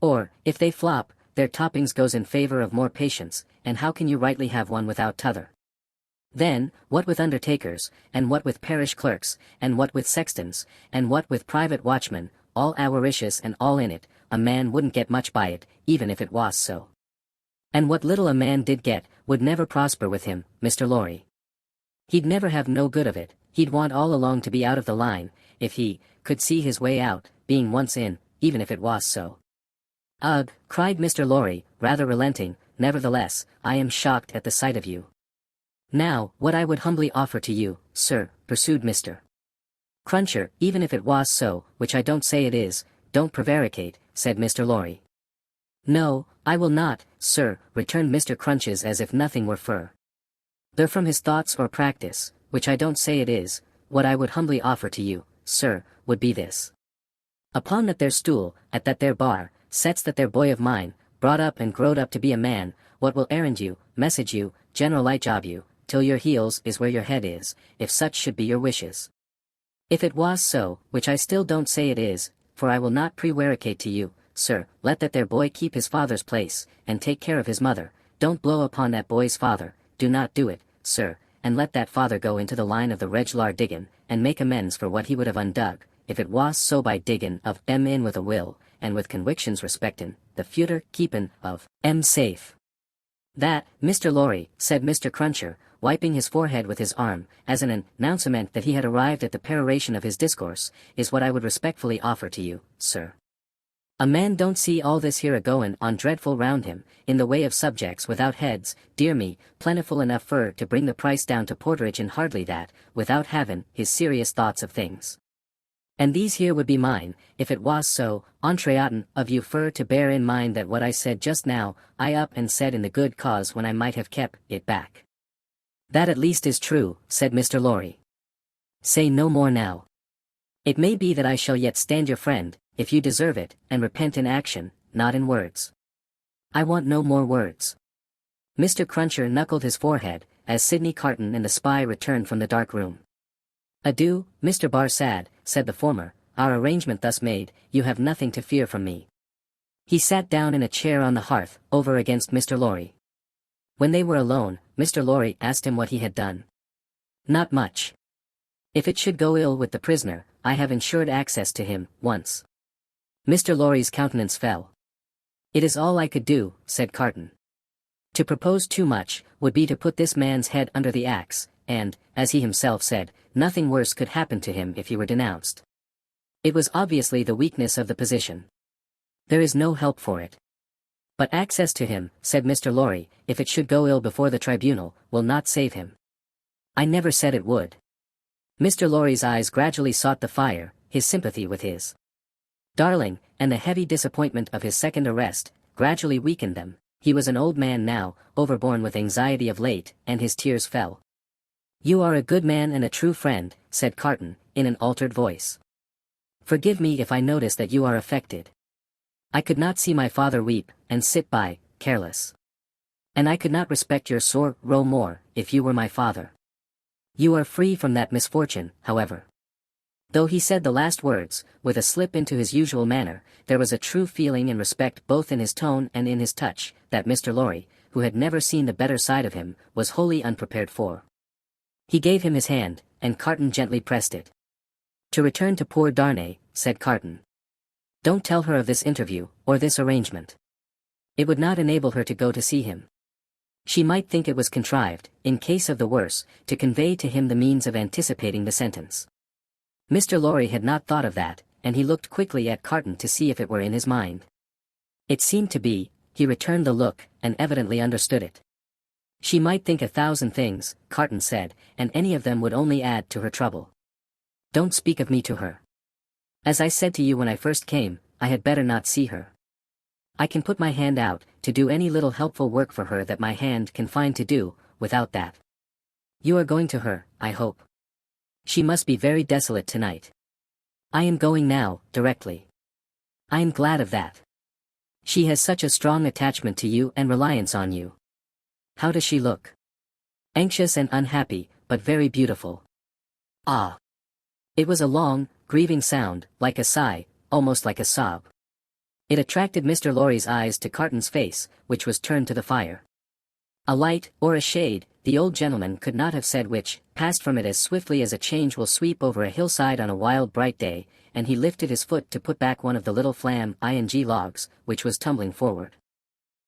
S2: Or, if they flop, their toppings goes in favor of more patients, and how can you rightly have one without t'other? Then, what with undertakers, and what with parish clerks, and what with sextons, and what with private watchmen, all avaricious and all in it, a man wouldn't get much by it, even if it was so. And what little a man did get, would never prosper with him, Mr. Lorry. He'd never have no good of it, he'd want all along to be out of the line, if he could see his way out, being once in, even if it was so. Ugh, cried Mr. Lorry, rather relenting, nevertheless, I am shocked at the sight of you. Now, what I would humbly offer to you, sir, pursued Mr. Cruncher, even if it was so, which I don't say it is, don't prevaricate, said Mr. Lorry. No, I will not, sir, returned Mr. Crunches as if nothing were fur. They're from his thoughts or practice, which I don't say it is, what I would humbly offer to you, sir, would be this. Upon that there stool, at that there bar, sets that there boy of mine, brought up and growed up to be a man, what will errand you, message you, general light job you, till your heels is where your head is, if such should be your wishes. If it was so, which I still don't say it is, for I will not prevaricate to you, sir, let that there boy keep his father's place, and take care of his mother, don't blow upon that boy's father, do not do it, sir, and let that father go into the line of the reg'lar diggin', and make amends for what he would have undug, if it was so by diggin' of 'em in with a will, and with conwictions respectin' the future keepin' of 'em safe. That, Mr. Lorry, said Mr. Cruncher, wiping his forehead with his arm, as an announcement that he had arrived at the peroration of his discourse, is what I would respectfully offer to you, sir. A man don't see all this here a-goin' on dreadful round him, in the way of subjects without heads, dear me, plentiful enough fur to bring the price down to porterage and hardly that, without havin' his serious thoughts of things. And these here would be mine, if it was so, entreatin' of you fur to bear in mind that what I said just now, I up and said in the good cause when I might have kept it back. That at least is true, said Mr. Lorry. Say no more now. It may be that I shall yet stand your friend, if you deserve it, and repent in action, not in words. I want no more words. Mr. Cruncher knuckled his forehead, as Sidney Carton and the spy returned from the dark room. Adieu, Mr. Barsad, said the former, our arrangement thus made, you have nothing to fear from me. He sat down in a chair on the hearth, over against Mr. Lorry. When they were alone, Mr. Lorry asked him what he had done. Not much. If it should go ill with the prisoner, I have ensured access to him, once. Mr. Lorry's countenance fell. It is all I could do, said Carton. To propose too much, would be to put this man's head under the axe, and, as he himself said, nothing worse could happen to him if he were denounced. It was obviously the weakness of the position. There is no help for it. But access to him, said Mr. Lorry, if it should go ill before the tribunal, will not save him. I never said it would. Mr. Lorry's eyes gradually sought the fire, his sympathy with his darling, and the heavy disappointment of his second arrest, gradually weakened them. He was an old man now, overborne with anxiety of late, and his tears fell. You are a good man and a true friend, said Carton, in an altered voice. Forgive me if I notice that you are affected. I could not see my father weep, and sit by, careless. And I could not respect your sorrow more, if you were my father. You are free from that misfortune, however. Though he said the last words, with a slip into his usual manner, there was a true feeling and respect both in his tone and in his touch, that Mr. Lorry, who had never seen the better side of him, was wholly unprepared for. He gave him his hand, and Carton gently pressed it. To return to poor Darnay, said Carton. Don't tell her of this interview, or this arrangement. It would not enable her to go to see him. She might think it was contrived, in case of the worse, to convey to him the means of anticipating the sentence. Mr. Lorry had not thought of that, and he looked quickly at Carton to see if it were in his mind. It seemed to be. He returned the look, and evidently understood it. She might think 1,000 things, Carton said, and any of them would only add to her trouble. Don't speak of me to her. As I said to you when I first came, I had better not see her. I can put my hand out, to do any little helpful work for her that my hand can find to do, without that. You are going to her, I hope. She must be very desolate tonight. I am going now, directly. I am glad of that. She has such a strong attachment to you and reliance on you. How does she look? Anxious and unhappy, but very beautiful. Ah. It was a long, grieving sound, like a sigh, almost like a sob. It attracted Mr. Lorry's eyes to Carton's face, which was turned to the fire. A light, or a shade, the old gentleman could not have said which, passed from it as swiftly as a change will sweep over a hillside on a wild bright day, and he lifted his foot to put back one of the little flam-ing logs, which was tumbling forward.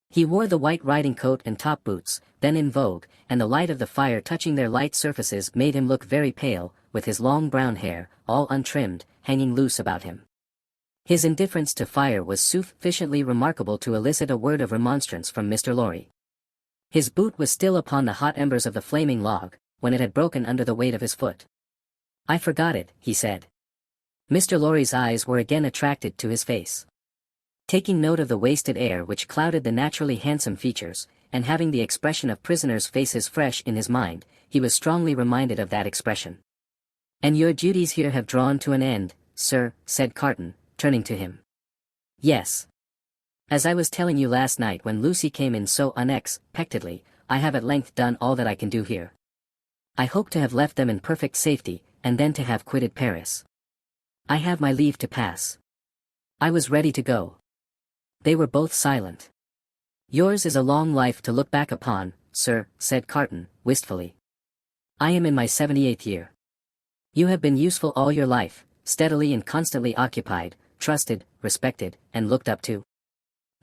S2: He wore the white riding coat and top boots, then in vogue, and the light of the fire touching their light surfaces made him look very pale, with his long brown hair, all untrimmed, hanging loose about him. His indifference to fire was sufficiently remarkable to elicit a word of remonstrance from Mr. Lorry. His boot was still upon the hot embers of the flaming log, when it had broken under the weight of his foot. I forgot it, he said. Mr. Lorry's eyes were again attracted to his face. Taking note of the wasted air which clouded the naturally handsome features, and having the expression of prisoners' faces fresh in his mind, he was strongly reminded of that expression. And your duties here have drawn to an end, sir, said Carton, turning to him. Yes. As I was telling you last night when Lucy came in so unexpectedly, I have at length done all that I can do here. I hope to have left them in perfect safety, and then to have quitted Paris. I have my leave to pass. I was ready to go. They were both silent. Yours is a long life to look back upon, sir, said Carton, wistfully. I am in my 78th year. You have been useful all your life, steadily and constantly occupied, trusted, respected, and looked up to.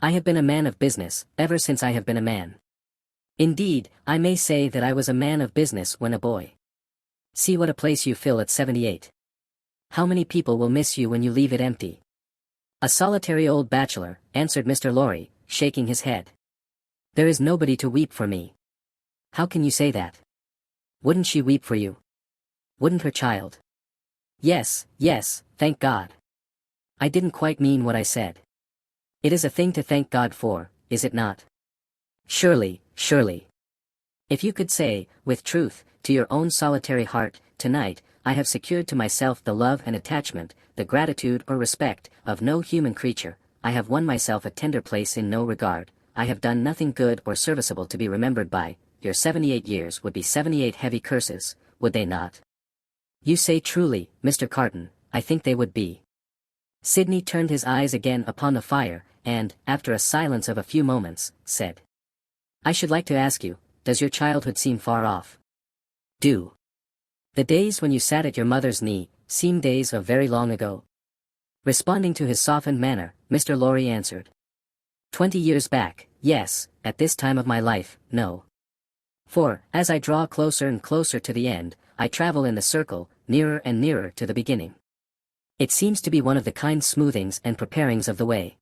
S2: I have been a man of business, ever since I have been a man. Indeed, I may say that I was a man of business when a boy. See what a place you fill at 78. How many people will miss you when you leave it empty? A solitary old bachelor, answered Mr. Lorry, shaking his head. There is nobody to weep for me. How can you say that? Wouldn't she weep for you? Wouldn't her child? Yes, yes, thank God. I didn't quite mean what I said. It is a thing to thank God for, is it not? Surely, surely. If you could say, with truth, to your own solitary heart, tonight, I have secured to myself the love and attachment, the gratitude or respect, of no human creature, I have won myself a tender place in no regard, I have done nothing good or serviceable to be remembered by, your 78 years would be 78 heavy curses, would they not? You say truly, Mr. Carton, I think they would be. Sidney turned his eyes again upon the fire, and, after a silence of a few moments, said. I should like to ask you, does your childhood seem far off? Do. The days when you sat at your mother's knee, seem days of very long ago? Responding to his softened manner, Mr. Lorry answered. 20 years back, yes, at this time of my life, no. For, as I draw closer and closer to the end, I travel in the circle, nearer and nearer to the beginning. It seems to be one of the kind smoothings and preparings of the way.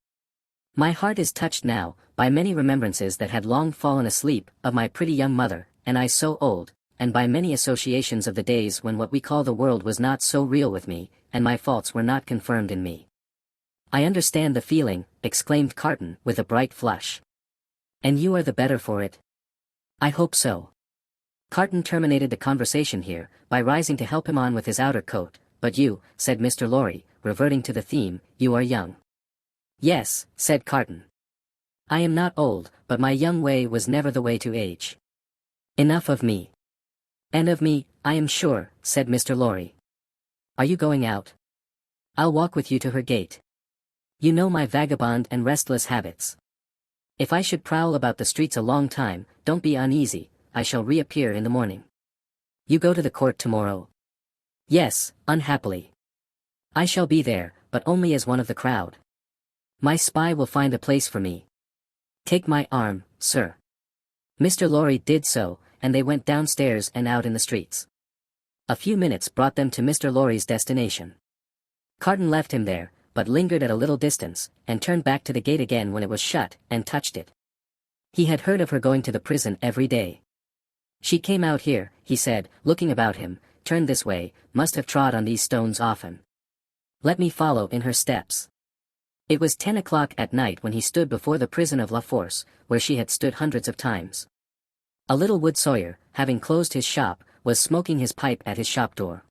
S2: My heart is touched now, by many remembrances that had long fallen asleep, of my pretty young mother, and I so old, and by many associations of the days when what we call the world was not so real with me, and my faults were not confirmed in me. I understand the feeling, exclaimed Carton, with a bright flush. And you are the better for it? I hope so. Carton terminated the conversation here, by rising to help him on with his outer coat, but you, said Mr. Lorry, reverting to the theme, you are young. Yes, said Carton. I am not old, but my young way was never the way to age. Enough of me. And of me, I am sure, said Mr. Lorry. Are you going out? I'll walk with you to her gate. You know my vagabond and restless habits. If I should prowl about the streets a long time, don't be uneasy, I shall reappear in the morning. You go to the court tomorrow? Yes, unhappily. I shall be there, but only as one of the crowd. My spy will find a place for me. Take my arm, sir. Mr. Lorry did so, and they went downstairs and out in the streets. A few minutes brought them to Mr. Lorry's destination. Carton left him there, but lingered at a little distance, and turned back to the gate again when it was shut, and touched it. He had heard of her going to the prison every day. She came out here, he said, looking about him, turned this way, must have trod on these stones often. Let me follow in her steps. It was 10 o'clock at night when he stood before the prison of La Force, where she had stood hundreds of times. A little wood sawyer, having closed his shop, was smoking his pipe at his shop door.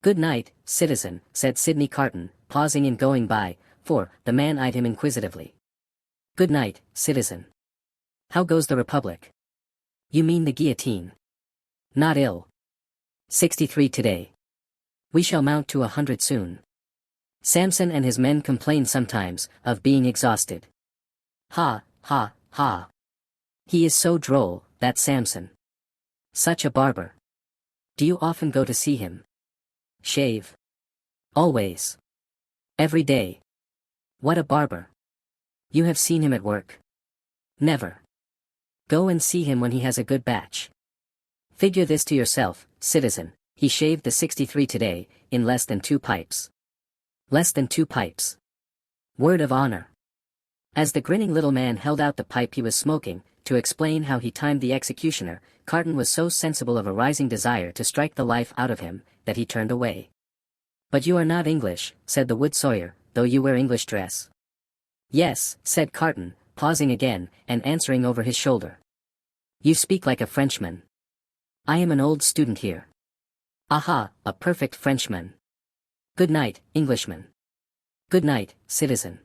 S2: Good night, citizen, said Sidney Carton, pausing in going by, for the man eyed him inquisitively. Good night, citizen. How goes the Republic? You mean the guillotine? Not ill. 63 today. We shall mount to 100 soon. Samson and his men complain sometimes of being exhausted. Ha, ha, ha. He is so droll, that Samson. Such a barber. Do you often go to see him? Shave. Always. Every day. What a barber. You have seen him at work? Never. Go and see him when he has a good batch. Figure this to yourself, citizen, he shaved the 63 today, in less than 2 pipes. Less than 2 pipes. Word of honor. As the grinning little man held out the pipe he was smoking, to explain how he timed the executioner, Carton was so sensible of a rising desire to strike the life out of him, that he turned away. But you are not English, said the wood sawyer, though you wear English dress. Yes, said Carton, pausing again, and answering over his shoulder. You speak like a Frenchman. I am an old student here. Aha, a perfect Frenchman. Good night, Englishman. Good night, citizen.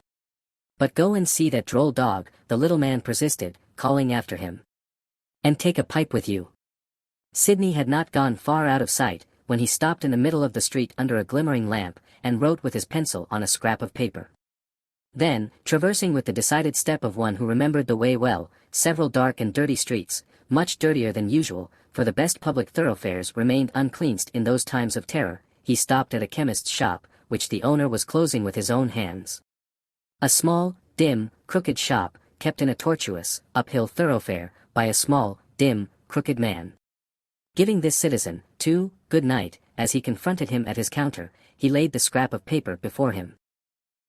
S2: But go and see that droll dog, the little man persisted, calling after him. And take a pipe with you. Sidney had not gone far out of sight, when he stopped in the middle of the street under a glimmering lamp, and wrote with his pencil on a scrap of paper. Then, traversing with the decided step of one who remembered the way well, several dark and dirty streets, much dirtier than usual, for the best public thoroughfares remained uncleansed in those times of terror, he stopped at a chemist's shop, which the owner was closing with his own hands. A small, dim, crooked shop, kept in a tortuous, uphill thoroughfare, by a small, dim, crooked man. Giving this citizen, too, good night, as he confronted him at his counter, he laid the scrap of paper before him.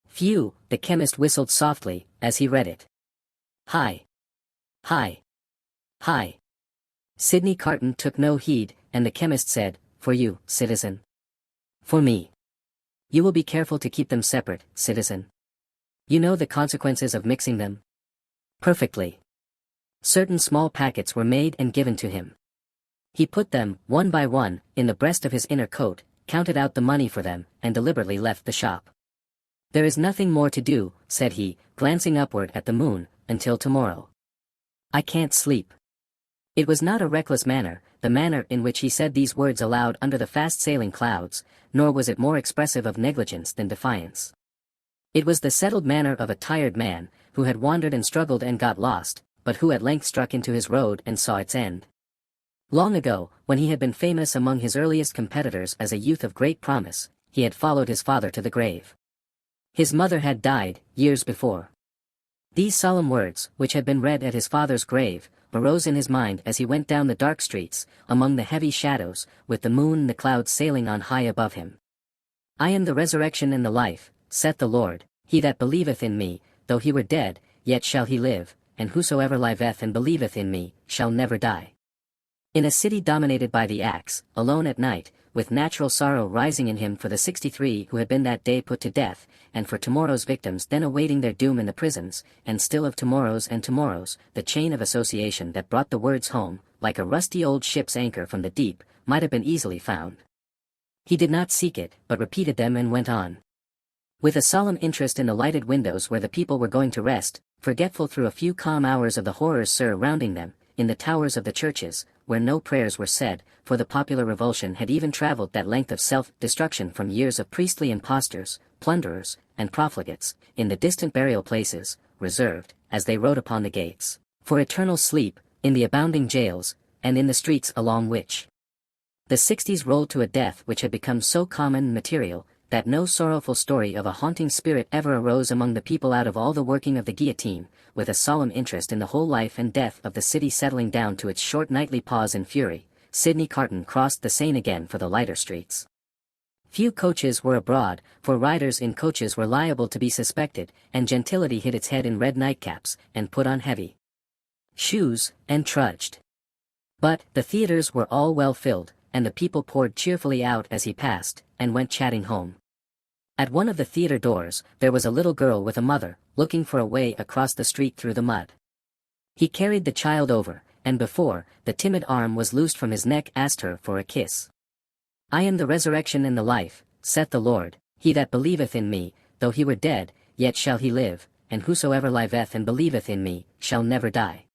S2: Phew, the chemist whistled softly, as he read it. Hi. Hi. Hi. Sidney Carton took no heed, and the chemist said, For you, citizen. For me. You will be careful to keep them separate, citizen. You know the consequences of mixing them? Perfectly. Certain small packets were made and given to him. He put them, one by one, in the breast of his inner coat, counted out the money for them, and deliberately left the shop. There is nothing more to do, said he, glancing upward at the moon, until tomorrow. I can't sleep. It was not a reckless manner, the manner in which he said these words aloud under the fast-sailing clouds, nor was it more expressive of negligence than defiance. It was the settled manner of a tired man, who had wandered and struggled and got lost, but who at length struck into his road and saw its end. Long ago, when he had been famous among his earliest competitors as a youth of great promise, he had followed his father to the grave. His mother had died, years before. These solemn words, which had been read at his father's grave, arose in his mind as he went down the dark streets, among the heavy shadows, with the moon and the clouds sailing on high above him. I am the resurrection and the life, saith the Lord, he that believeth in me, though he were dead, yet shall he live, and whosoever liveth and believeth in me, shall never die. In a city dominated by the axe, alone at night, with natural sorrow rising in him for the 63 who had been that day put to death, and for tomorrow's victims then awaiting their doom in the prisons, and still of tomorrows and tomorrows, the chain of association that brought the words home, like a rusty old ship's anchor from the deep, might have been easily found. He did not seek it, but repeated them and went on. With a solemn interest in the lighted windows where the people were going to rest, forgetful through a few calm hours of the horrors surrounding them, in the towers of the churches, where no prayers were said, for the popular revulsion had even traveled that length of self-destruction from years of priestly impostors, plunderers, and profligates, in the distant burial places, reserved, as they wrote upon the gates, for eternal sleep, in the abounding jails, and in the streets along which the 60s rolled to a death which had become so common and material, that no sorrowful story of a haunting spirit ever arose among the people out of all the working of the guillotine, with a solemn interest in the whole life and death of the city settling down to its short nightly pause in fury, Sidney Carton crossed the Seine again for the lighter streets. Few coaches were abroad, for riders in coaches were liable to be suspected, and gentility hid its head in red nightcaps, and put on heavy shoes, and trudged. But the theatres were all well filled, and the people poured cheerfully out as he passed, and went chatting home. At one of the theatre doors, there was a little girl with a mother, looking for a way across the street through the mud. He carried the child over, and before the timid arm was loosed from his neck asked her for a kiss. "I am the resurrection and the life, saith the Lord, he that believeth in me, though he were dead, yet shall he live, and whosoever liveth and believeth in me, shall never die."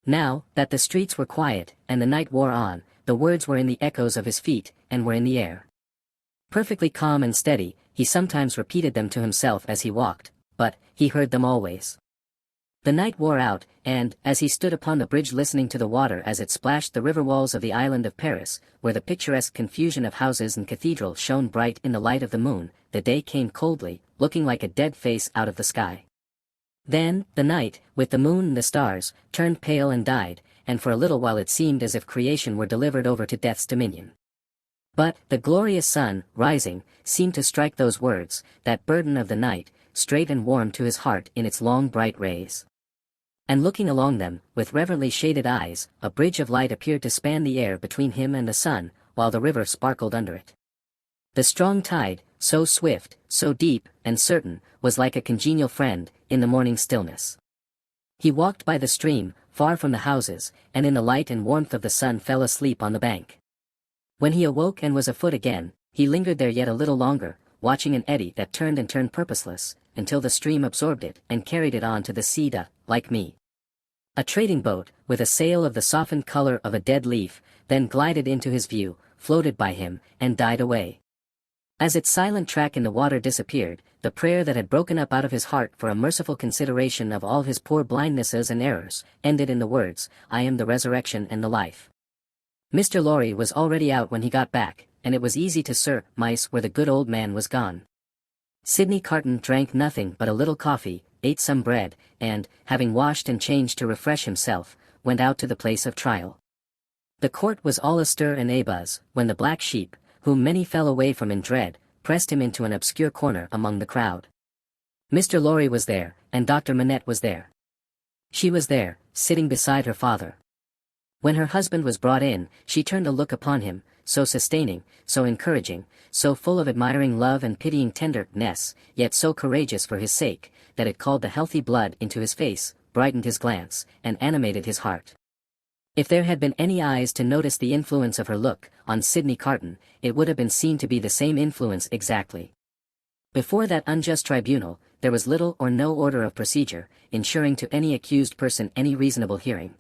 S2: Now, that the streets were quiet, and the night wore on, the words were in the echoes of his feet, and were in the air. Perfectly calm and steady, he sometimes repeated them to himself as he walked, but he heard them always. The night wore out, and, as he stood upon the bridge listening to the water as it splashed the river walls of the island of Paris, where the picturesque confusion of houses and cathedrals shone bright in the light of the moon, the day came coldly, looking like a dead face out of the sky. Then, the night, with the moon and the stars, turned pale and died, and for a little while it seemed as if creation were delivered over to death's dominion. But the glorious sun, rising, seemed to strike those words, that burden of the night, straight and warm to his heart in its long bright rays. And looking along them, with reverently shaded eyes, a bridge of light appeared to span the air between him and the sun, while the river sparkled under it. The strong tide, so swift, so deep, and certain, was like a congenial friend, in the morning stillness. He walked by the stream, far from the houses, and in the light and warmth of the sun fell asleep on the bank. When he awoke and was afoot again, he lingered there yet a little longer, watching an eddy that turned and turned purposeless, until the stream absorbed it and carried it on to the sea like me. A trading boat, with a sail of the softened color of a dead leaf, then glided into his view, floated by him, and died away. As its silent track in the water disappeared, the prayer that had broken up out of his heart for a merciful consideration of all his poor blindnesses and errors, ended in the words, "I am the resurrection and the life." Mr. Lorry was already out when he got back, and it was easy to surmise where the good old man was gone. Sidney Carton drank nothing but a little coffee, ate some bread, and, having washed and changed to refresh himself, went out to the place of trial. The court was all astir and abuzz, when the black sheep, whom many fell away from in dread, pressed him into an obscure corner among the crowd. Mr. Lorry was there, and Dr. Manette was there. She was there, sitting beside her father. When her husband was brought in, she turned a look upon him, so sustaining, so encouraging, so full of admiring love and pitying tenderness, yet so courageous for his sake, that it called the healthy blood into his face, brightened his glance, and animated his heart. If there had been any eyes to notice the influence of her look, on Sidney Carton, it would have been seen to be the same influence exactly. Before that unjust tribunal, there was little or no order of procedure, ensuring to any accused person any reasonable hearing.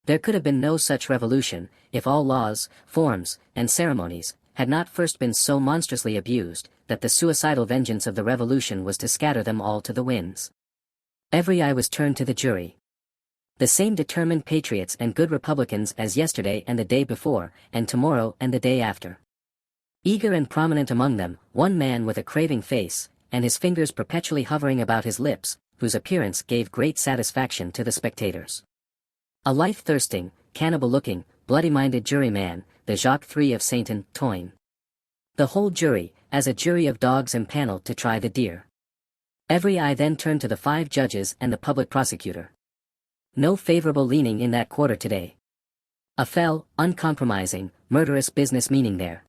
S2: There could have been no such revolution, if all laws, forms, and ceremonies, had not first been so monstrously abused, that the suicidal vengeance of the revolution was to scatter them all to the winds. Every eye was turned to the jury. The same determined patriots and good republicans as yesterday and the day before, and tomorrow and the day after. Eager and prominent among them, one man with a craving face, and his fingers perpetually hovering about his lips, whose appearance gave great satisfaction to the spectators. A life-thirsting, cannibal-looking, bloody-minded juryman, the Jacques III of Saint-Antoine. The whole jury, as a jury of dogs empaneled to try the deer. Every eye then turned to the 5 judges and the public prosecutor. No favorable leaning in that quarter today. A fell, uncompromising, murderous business meaning there.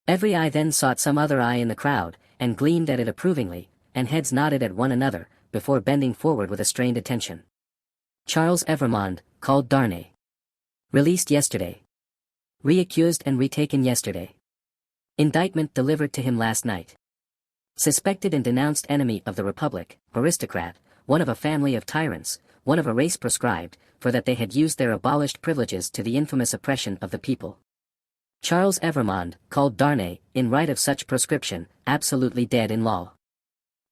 S2: Every eye then sought some other eye in the crowd, and gleamed at it approvingly, and heads nodded at one another, before bending forward with a strained attention. Charles Evrémonde, called Darnay. Released yesterday. Reaccused and retaken yesterday. Indictment delivered to him last night. Suspected and denounced enemy of the Republic, aristocrat, one of a family of tyrants, one of a race proscribed, for that they had used their abolished privileges to the infamous oppression of the people. Charles Evrémonde, called Darnay, in right of such proscription, absolutely dead in law.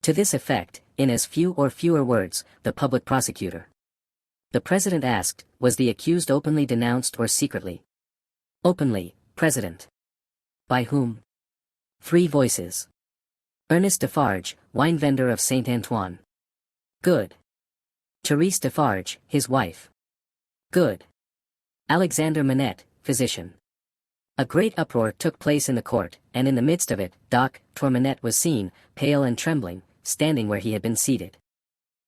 S2: To this effect, in as few or fewer words, the public prosecutor. The President asked, was the accused openly denounced or secretly? Openly, President. By whom? 3 voices. Ernest Defarge, wine vendor of Saint-Antoine. Good. Therese Defarge, his wife. Good. Alexander Manette, physician. A great uproar took place in the court, and in the midst of it, Dr. Manette was seen, pale and trembling, standing where he had been seated.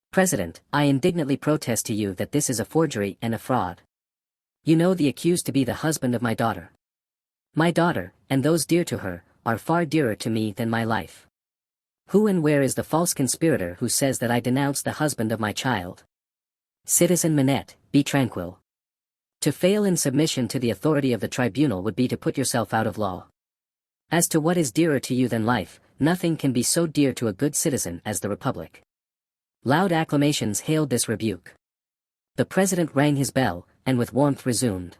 S2: President, I indignantly protest to you that this is a forgery and a fraud. You know the accused to be the husband of my daughter. My daughter, and those dear to her, are far dearer to me than my life. Who and where is the false conspirator who says that I denounce the husband of my child? Citizen Manette, be tranquil. To fail in submission to the authority of the tribunal would be to put yourself out of law. As to what is dearer to you than life, nothing can be so dear to a good citizen as the Republic. Loud acclamations hailed this rebuke. The President rang his bell, and with warmth resumed.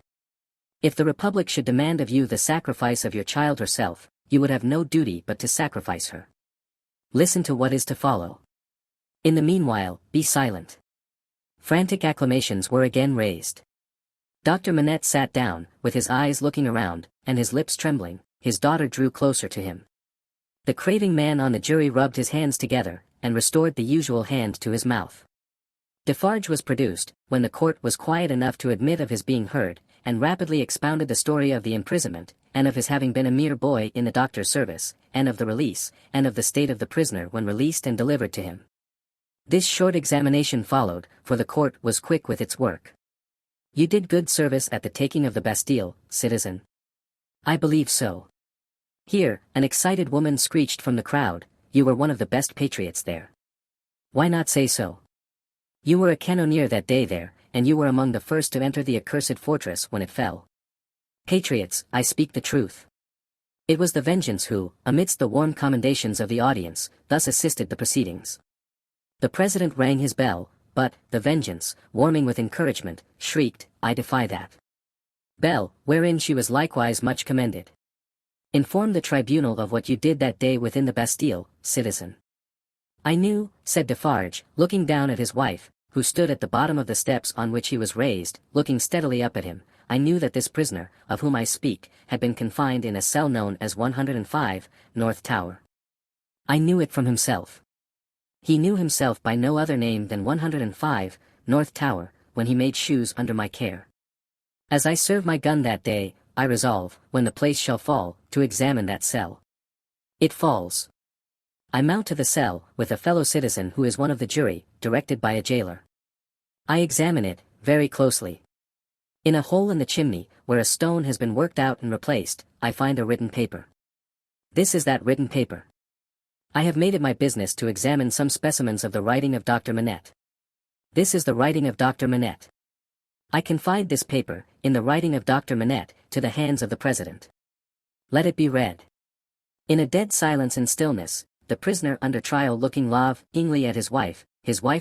S2: If the Republic should demand of you the sacrifice of your child herself, you would have no duty but to sacrifice her. Listen to what is to follow. In the meanwhile, be silent. Frantic acclamations were again raised. Dr. Manette sat down, with his eyes looking around, and his lips trembling. His daughter drew closer to him. The craving man on the jury rubbed his hands together, and restored the usual hand to his mouth. Defarge was produced, when the court was quiet enough to admit of his being heard, and rapidly expounded the story of the imprisonment, and of his having been a mere boy in the doctor's service, and of the release, and of the state of the prisoner when released and delivered to him. This short examination followed, for the court was quick with its work. You did good service at the taking of the Bastille, citizen. I believe so. Here, an excited woman screeched from the crowd, you were one of the best patriots there. Why not say so? You were a cannoneer that day there, and you were among the first to enter the accursed fortress when it fell. Patriots, I speak the truth. It was the Vengeance who, amidst the warm commendations of the audience, thus assisted the proceedings. The President rang his bell, but, the Vengeance, warming with encouragement, shrieked, I defy that bell, wherein she was likewise much commended. Inform the tribunal of what you did that day within the Bastille, citizen. I knew, said Defarge, looking down at his wife, who stood at the bottom of the steps on which he was raised, looking steadily up at him, I knew that this prisoner, of whom I speak, had been confined in a cell known as 105, North Tower. I knew it from himself. He knew himself by no other name than 105, North Tower, when he made shoes under my care. As I serve my gun that day, I resolve, when the place shall fall, to examine that cell. It falls. I mount to the cell, with a fellow citizen who is one of the jury, directed by a jailer. I examine it, very closely. In a hole in the chimney, where a stone has been worked out and replaced, I find a written paper. This is that written paper. I have made it my business to examine some specimens of the writing of Dr. Manette. This is the writing of Dr. Manette. I confide this paper, in the writing of Dr. Manette, to the hands of the President. Let it be read. In a dead silence and stillness, the prisoner under trial looking lovingly at his wife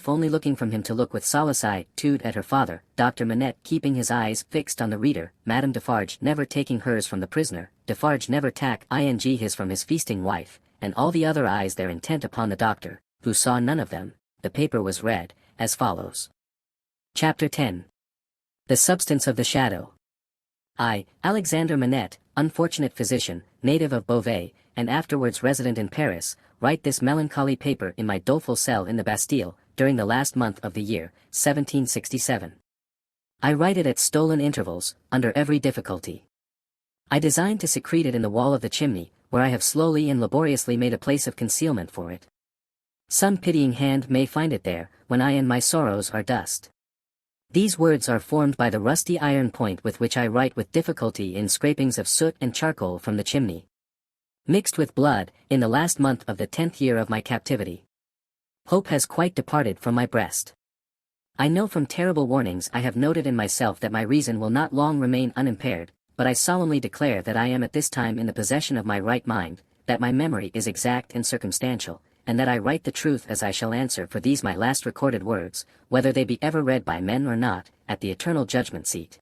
S2: only looking from him to look with solicitude at her father, Dr. Manette keeping his eyes fixed on the reader, Madame Defarge never taking hers from the prisoner, Defarge never taking his from his feasting wife, and all the other eyes there intent upon the doctor, who saw none of them. The paper was read, as follows. Chapter 10. The Substance of the Shadow. I, Alexander Manette, unfortunate physician, native of Beauvais, and afterwards resident in Paris, write this melancholy paper in my doleful cell in the Bastille, during the last month of the year, 1767. I write it at stolen intervals, under every difficulty. I design to secrete it in the wall of the chimney, where I have slowly and laboriously made a place of concealment for it. Some pitying hand may find it there, when I and my sorrows are dust. These words are formed by the rusty iron point with which I write with difficulty in scrapings of soot and charcoal from the chimney. Mixed with blood, in the last month of the 10th year of my captivity. Hope has quite departed from my breast. I know from terrible warnings I have noted in myself that my reason will not long remain unimpaired, but I solemnly declare that I am at this time in the possession of my right mind, that my memory is exact and circumstantial, and that I write the truth as I shall answer for these my last recorded words, whether they be ever read by men or not, at the eternal judgment seat.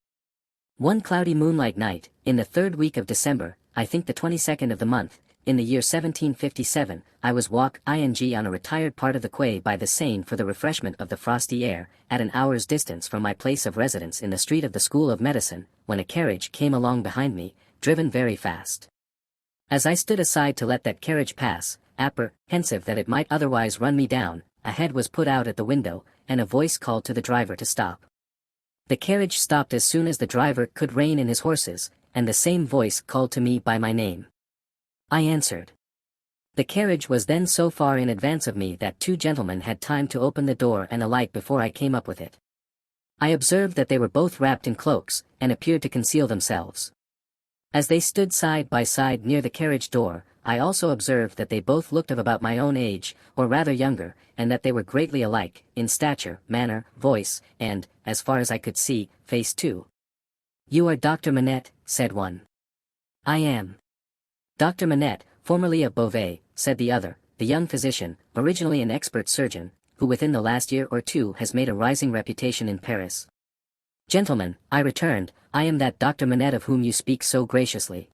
S2: One cloudy moonlight night, in the 3rd week of December, I think the 22nd of the month, in the year 1757, I was walking on a retired part of the quay by the Seine for the refreshment of the frosty air, at an hour's distance from my place of residence in the street of the School of Medicine, when a carriage came along behind me, driven very fast. As I stood aside to let that carriage pass, apprehensive that it might otherwise run me down, a head was put out at the window, and a voice called to the driver to stop. The carriage stopped as soon as the driver could rein in his horses, and the same voice called to me by my name. I answered. The carriage was then so far in advance of me that two gentlemen had time to open the door and alight before I came up with it. I observed that they were both wrapped in cloaks, and appeared to conceal themselves. As they stood side by side near the carriage door, I also observed that they both looked of about my own age, or rather younger, and that they were greatly alike, in stature, manner, voice, and, as far as I could see, face too. "You are Dr. Manette," said one. "I am." "Dr. Manette, formerly of Beauvais," said the other, the young physician, originally an expert surgeon, who within the last year or two has made a rising reputation in Paris. "Gentlemen," I returned, "I am that Dr. Manette of whom you speak so graciously."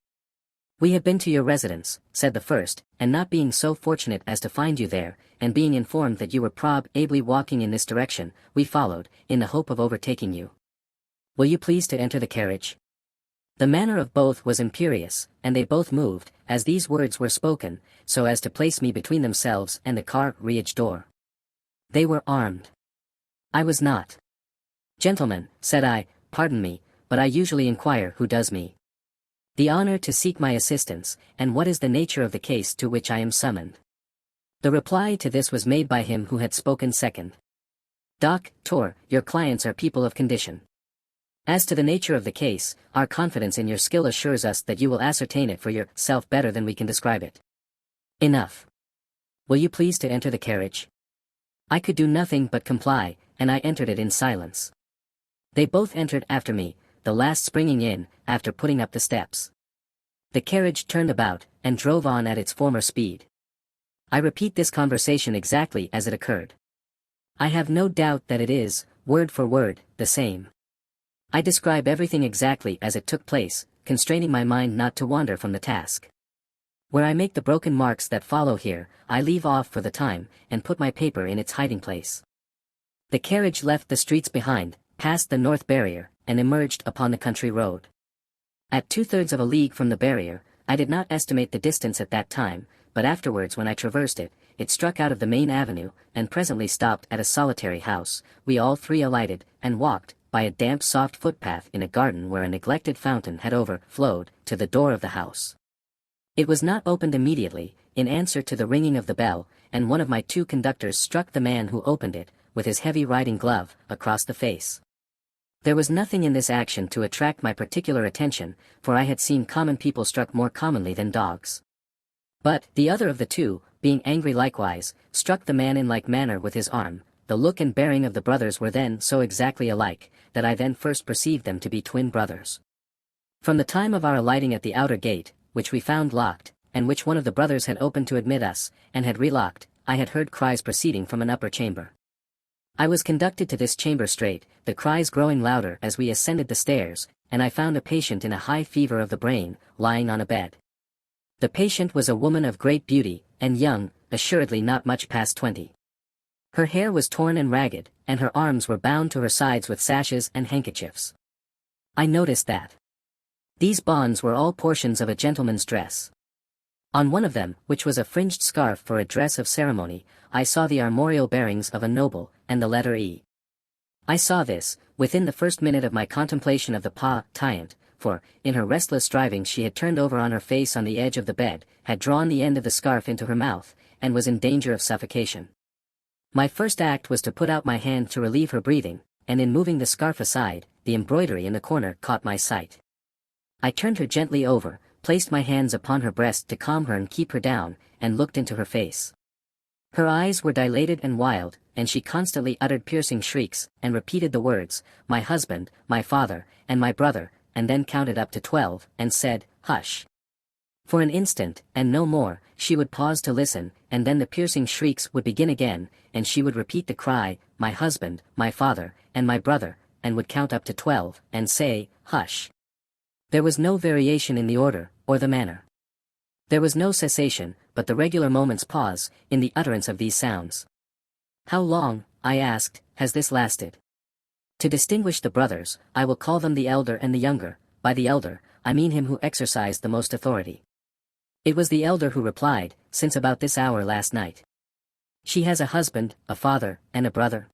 S2: "We have been to your residence," said the first, "and not being so fortunate as to find you there, and being informed that you were probably walking in this direction, we followed, in the hope of overtaking you. Will you please to enter the carriage?" The manner of both was imperious, and they both moved, as these words were spoken, so as to place me between themselves and the carriage door. They were armed. I was not. "Gentlemen," said I, "pardon me, but I usually inquire who does me the honor to seek my assistance, and what is the nature of the case to which I am summoned?" The reply to this was made by him who had spoken second. "Doctor, your clients are people of condition. As to the nature of the case, our confidence in your skill assures us that you will ascertain it for yourself better than we can describe it. Enough. Will you please to enter the carriage?" I could do nothing but comply, and I entered it in silence. They both entered after me, the last springing in, after putting up the steps. The carriage turned about, and drove on at its former speed. I repeat this conversation exactly as it occurred. I have no doubt that it is, word for word, the same. I describe everything exactly as it took place, constraining my mind not to wander from the task. Where I make the broken marks that follow here, I leave off for the time, and put my paper in its hiding place. The carriage left the streets behind, passed the north barrier, and emerged upon the country road. At 2/3 of a league from the barrier, I did not estimate the distance at that time, but afterwards when I traversed it, it struck out of the main avenue, and presently stopped at a solitary house. We all three alighted, and walked, by a damp soft footpath in a garden where a neglected fountain had overflowed, to the door of the house. It was not opened immediately, in answer to the ringing of the bell, and one of my two conductors struck the man who opened it, with his heavy riding glove, across the face. There was nothing in this action to attract my particular attention, for I had seen common people struck more commonly than dogs. But, the other of the two, being angry likewise, struck the man in like manner with his arm. The look and bearing of the brothers were then so exactly alike, that I then first perceived them to be twin brothers. From the time of our alighting at the outer gate, which we found locked, and which one of the brothers had opened to admit us, and had relocked, I had heard cries proceeding from an upper chamber. I was conducted to this chamber straight, the cries growing louder as we ascended the stairs, and I found a patient in a high fever of the brain, lying on a bed. The patient was a woman of great beauty, and young, assuredly not much past 20. Her hair was torn and ragged, and her arms were bound to her sides with sashes and handkerchiefs. I noticed that these bonds were all portions of a gentleman's dress. On one of them, which was a fringed scarf for a dress of ceremony, I saw the armorial bearings of a noble, and the letter E. I saw this, within the first minute of my contemplation of the patient, for, in her restless strivings she had turned over on her face on the edge of the bed, had drawn the end of the scarf into her mouth, and was in danger of suffocation. My first act was to put out my hand to relieve her breathing, and in moving the scarf aside, the embroidery in the corner caught my sight. I turned her gently over, placed my hands upon her breast to calm her and keep her down, and looked into her face. Her eyes were dilated and wild, and she constantly uttered piercing shrieks, and repeated the words, "My husband, my father, and my brother," and then counted up to 12, and said, "Hush." For an instant, and no more, she would pause to listen, and then the piercing shrieks would begin again, and she would repeat the cry, "My husband, my father, and my brother," and would count up to 12, and say, "Hush." There was no variation in the order, or the manner. There was no cessation, but the regular moment's pause, in the utterance of these sounds. "How long," I asked, "has this lasted?" To distinguish the brothers, I will call them the elder and the younger. By the elder, I mean him who exercised the most authority. It was the elder who replied, "Since about this hour last night." "She has a husband, a father, and a brother?"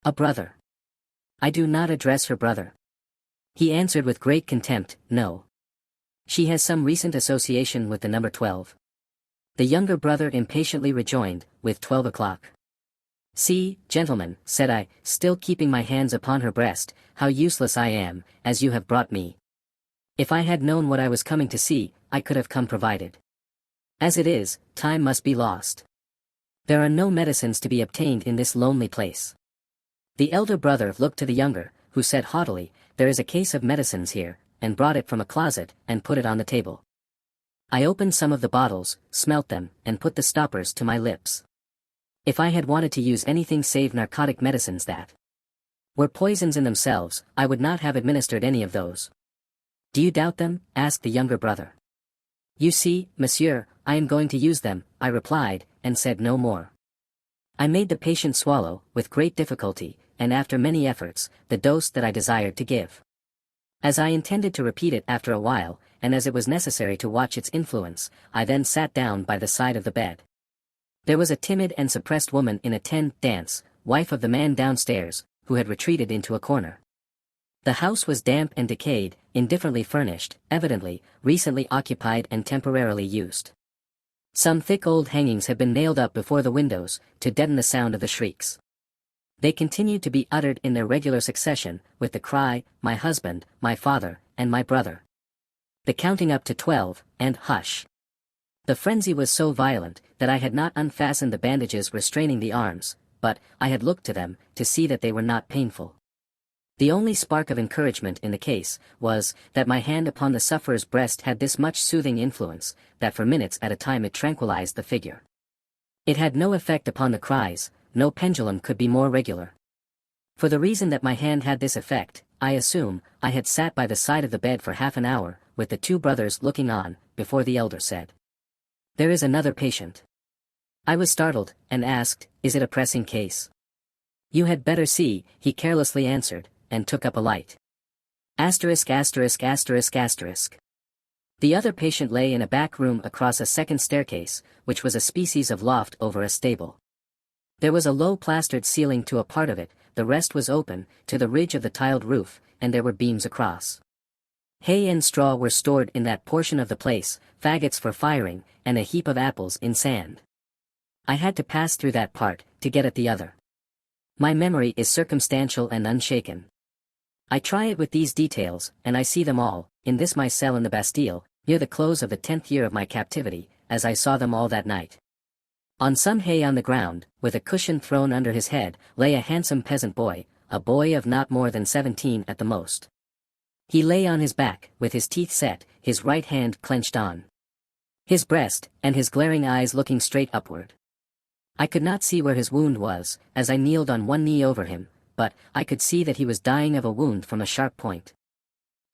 S2: "A brother." "I do not address her brother." He answered with great contempt, "No." She has some recent association with the number 12. The younger brother impatiently rejoined, with 12 o'clock. See, gentlemen, said I, still keeping my hands upon her breast, how useless I am, as you have brought me. If I had known what I was coming to see, I could have come provided. As it is, time must be lost. There are no medicines to be obtained in this lonely place. The elder brother looked to the younger, who said haughtily, there is a case of medicines here, and brought it from a closet, and put it on the table. I opened some of the bottles, smelt them, and put the stoppers to my lips. If I had wanted to use anything save narcotic medicines that were poisons in themselves, I would not have administered any of those. Do you doubt them? Asked the younger brother. You see, monsieur, I am going to use them, I replied, and said no more. I made the patient swallow, with great difficulty, and after many efforts, the dose that I desired to give. As I intended to repeat it after a while, and as it was necessary to watch its influence, I then sat down by the side of the bed. There was a timid and suppressed woman in a dance, wife of the man downstairs, who had retreated into a corner. The house was damp and decayed, indifferently furnished, evidently, recently occupied and temporarily used. Some thick old hangings had been nailed up before the windows, to deaden the sound of the shrieks. They continued to be uttered in their regular succession, with the cry, my husband, my father, and my brother. The counting up to 12, and hush. The frenzy was so violent, that I had not unfastened the bandages restraining the arms, but I had looked to them, to see that they were not painful. The only spark of encouragement in the case, was, that my hand upon the sufferer's breast had this much soothing influence, that for minutes at a time it tranquilized the figure. It had no effect upon the cries, no pendulum could be more regular. For the reason that my hand had this effect, I assume, I had sat by the side of the bed for half an hour, with the two brothers looking on, before the elder said, there is another patient. I was startled, and asked, is it a pressing case? You had better see, he carelessly answered, and took up a light. Asterisk asterisk asterisk asterisk. The other patient lay in a back room across a second staircase, which was a species of loft over a stable. There was a low plastered ceiling to a part of it, the rest was open, to the ridge of the tiled roof, and there were beams across. Hay and straw were stored in that portion of the place, faggots for firing, and a heap of apples in sand. I had to pass through that part, to get at the other. My memory is circumstantial and unshaken. I try it with these details, and I see them all, in this my cell in the Bastille, near the close of the 10th year of my captivity, as I saw them all that night. On some hay on the ground, with a cushion thrown under his head, lay a handsome peasant boy, a boy of not more than 17 at the most. He lay on his back, with his teeth set, his right hand clenched on his breast, and his glaring eyes looking straight upward. I could not see where his wound was, as I kneeled on one knee over him, but I could see that he was dying of a wound from a sharp point.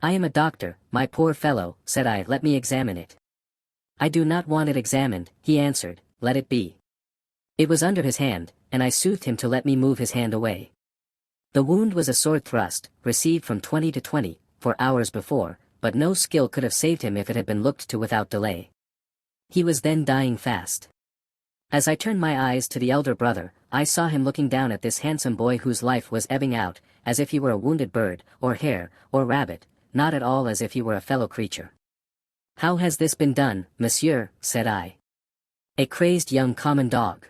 S2: I am a doctor, my poor fellow, said I, let me examine it. I do not want it examined, he answered, let it be. It was under his hand, and I soothed him to let me move his hand away. The wound was a sword thrust, received from 20 to 20, 4 hours before, but no skill could have saved him if it had been looked to without delay. He was then dying fast. As I turned my eyes to the elder brother, I saw him looking down at this handsome boy whose life was ebbing out, as if he were a wounded bird, or hare, or rabbit, not at all as if he were a fellow creature. How has this been done, monsieur, said I. A crazed young common dog.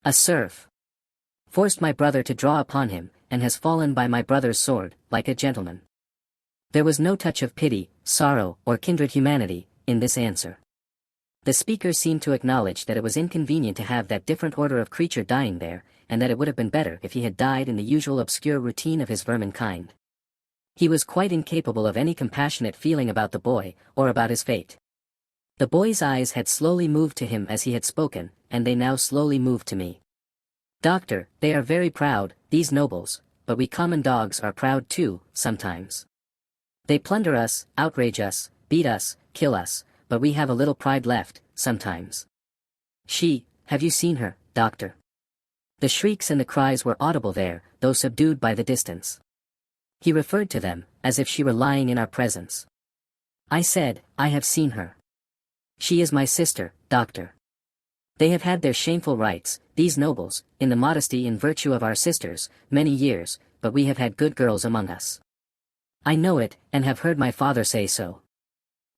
S2: A serf. Forced my brother to draw upon him, and has fallen by my brother's sword, like a gentleman. There was no touch of pity, sorrow, or kindred humanity, in this answer. The speaker seemed to acknowledge that it was inconvenient to have that different order of creature dying there, and that it would have been better if he had died in the usual obscure routine of his vermin kind. He was quite incapable of any compassionate feeling about the boy, or about his fate. The boy's eyes had slowly moved to him as he had spoken, and they now slowly moved to me. Doctor, they are very proud, these nobles, but we common dogs are proud too, sometimes. They plunder us, outrage us, beat us, kill us, but we have a little pride left, sometimes. Have you seen her, doctor? The shrieks and the cries were audible there, though subdued by the distance. He referred to them, as if she were lying in our presence. I said, I have seen her. She is my sister, doctor. They have had their shameful rights, these nobles, in the modesty and virtue of our sisters, many years, but we have had good girls among us. I know it, and have heard my father say so.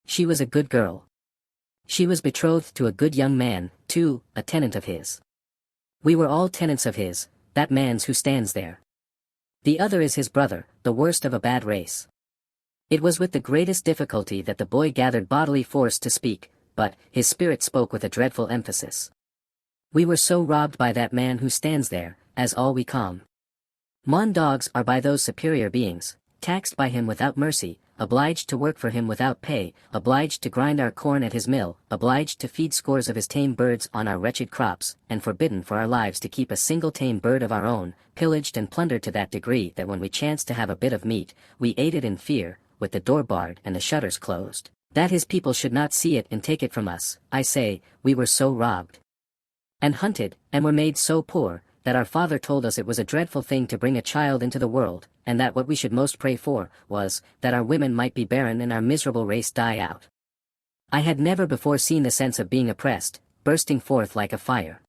S2: She was a good girl. She was betrothed to a good young man, too, a tenant of his. We were all tenants of his, that man's who stands there. The other is his brother, the worst of a bad race. It was with the greatest difficulty that the boy gathered bodily force to speak, but his spirit spoke with a dreadful emphasis. We were so robbed by that man who stands there, as all we come. Mon dogs are by those superior beings, taxed by him without mercy, obliged to work for him without pay, obliged to grind our corn at his mill, obliged to feed scores of his tame birds on our wretched crops, and forbidden for our lives to keep a single tame bird of our own, pillaged and plundered to that degree that when we chanced to have a bit of meat, we ate it in fear, with the door barred and the shutters closed, that his people should not see it and take it from us. I say, we were so robbed and hunted, and were made so poor, that our father told us it was a dreadful thing to bring a child into the world, and that what we should most pray for, was, that our women might be barren and our miserable race die out. I had never before seen the sense of being oppressed, bursting forth like a fire.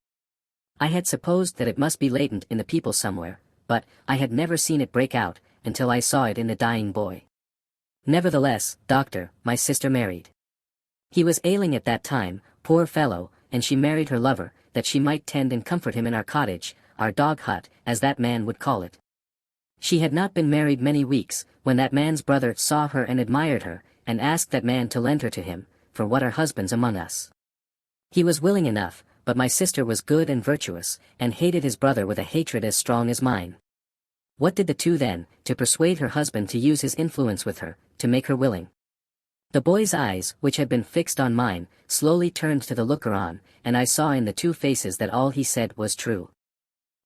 S2: I had supposed that it must be latent in the people somewhere, but I had never seen it break out, until I saw it in the dying boy. Nevertheless, doctor, my sister married. He was ailing at that time, poor fellow, and she married her lover, that she might tend and comfort him in our cottage, our dog hut, as that man would call it. She had not been married many weeks, when that man's brother saw her and admired her, and asked that man to lend her to him, for what are husbands among us? He was willing enough, but my sister was good and virtuous, and hated his brother with a hatred as strong as mine. What did the two then, to persuade her husband to use his influence with her, to make her willing? The boy's eyes, which had been fixed on mine, slowly turned to the looker-on, and I saw in the two faces that all he said was true.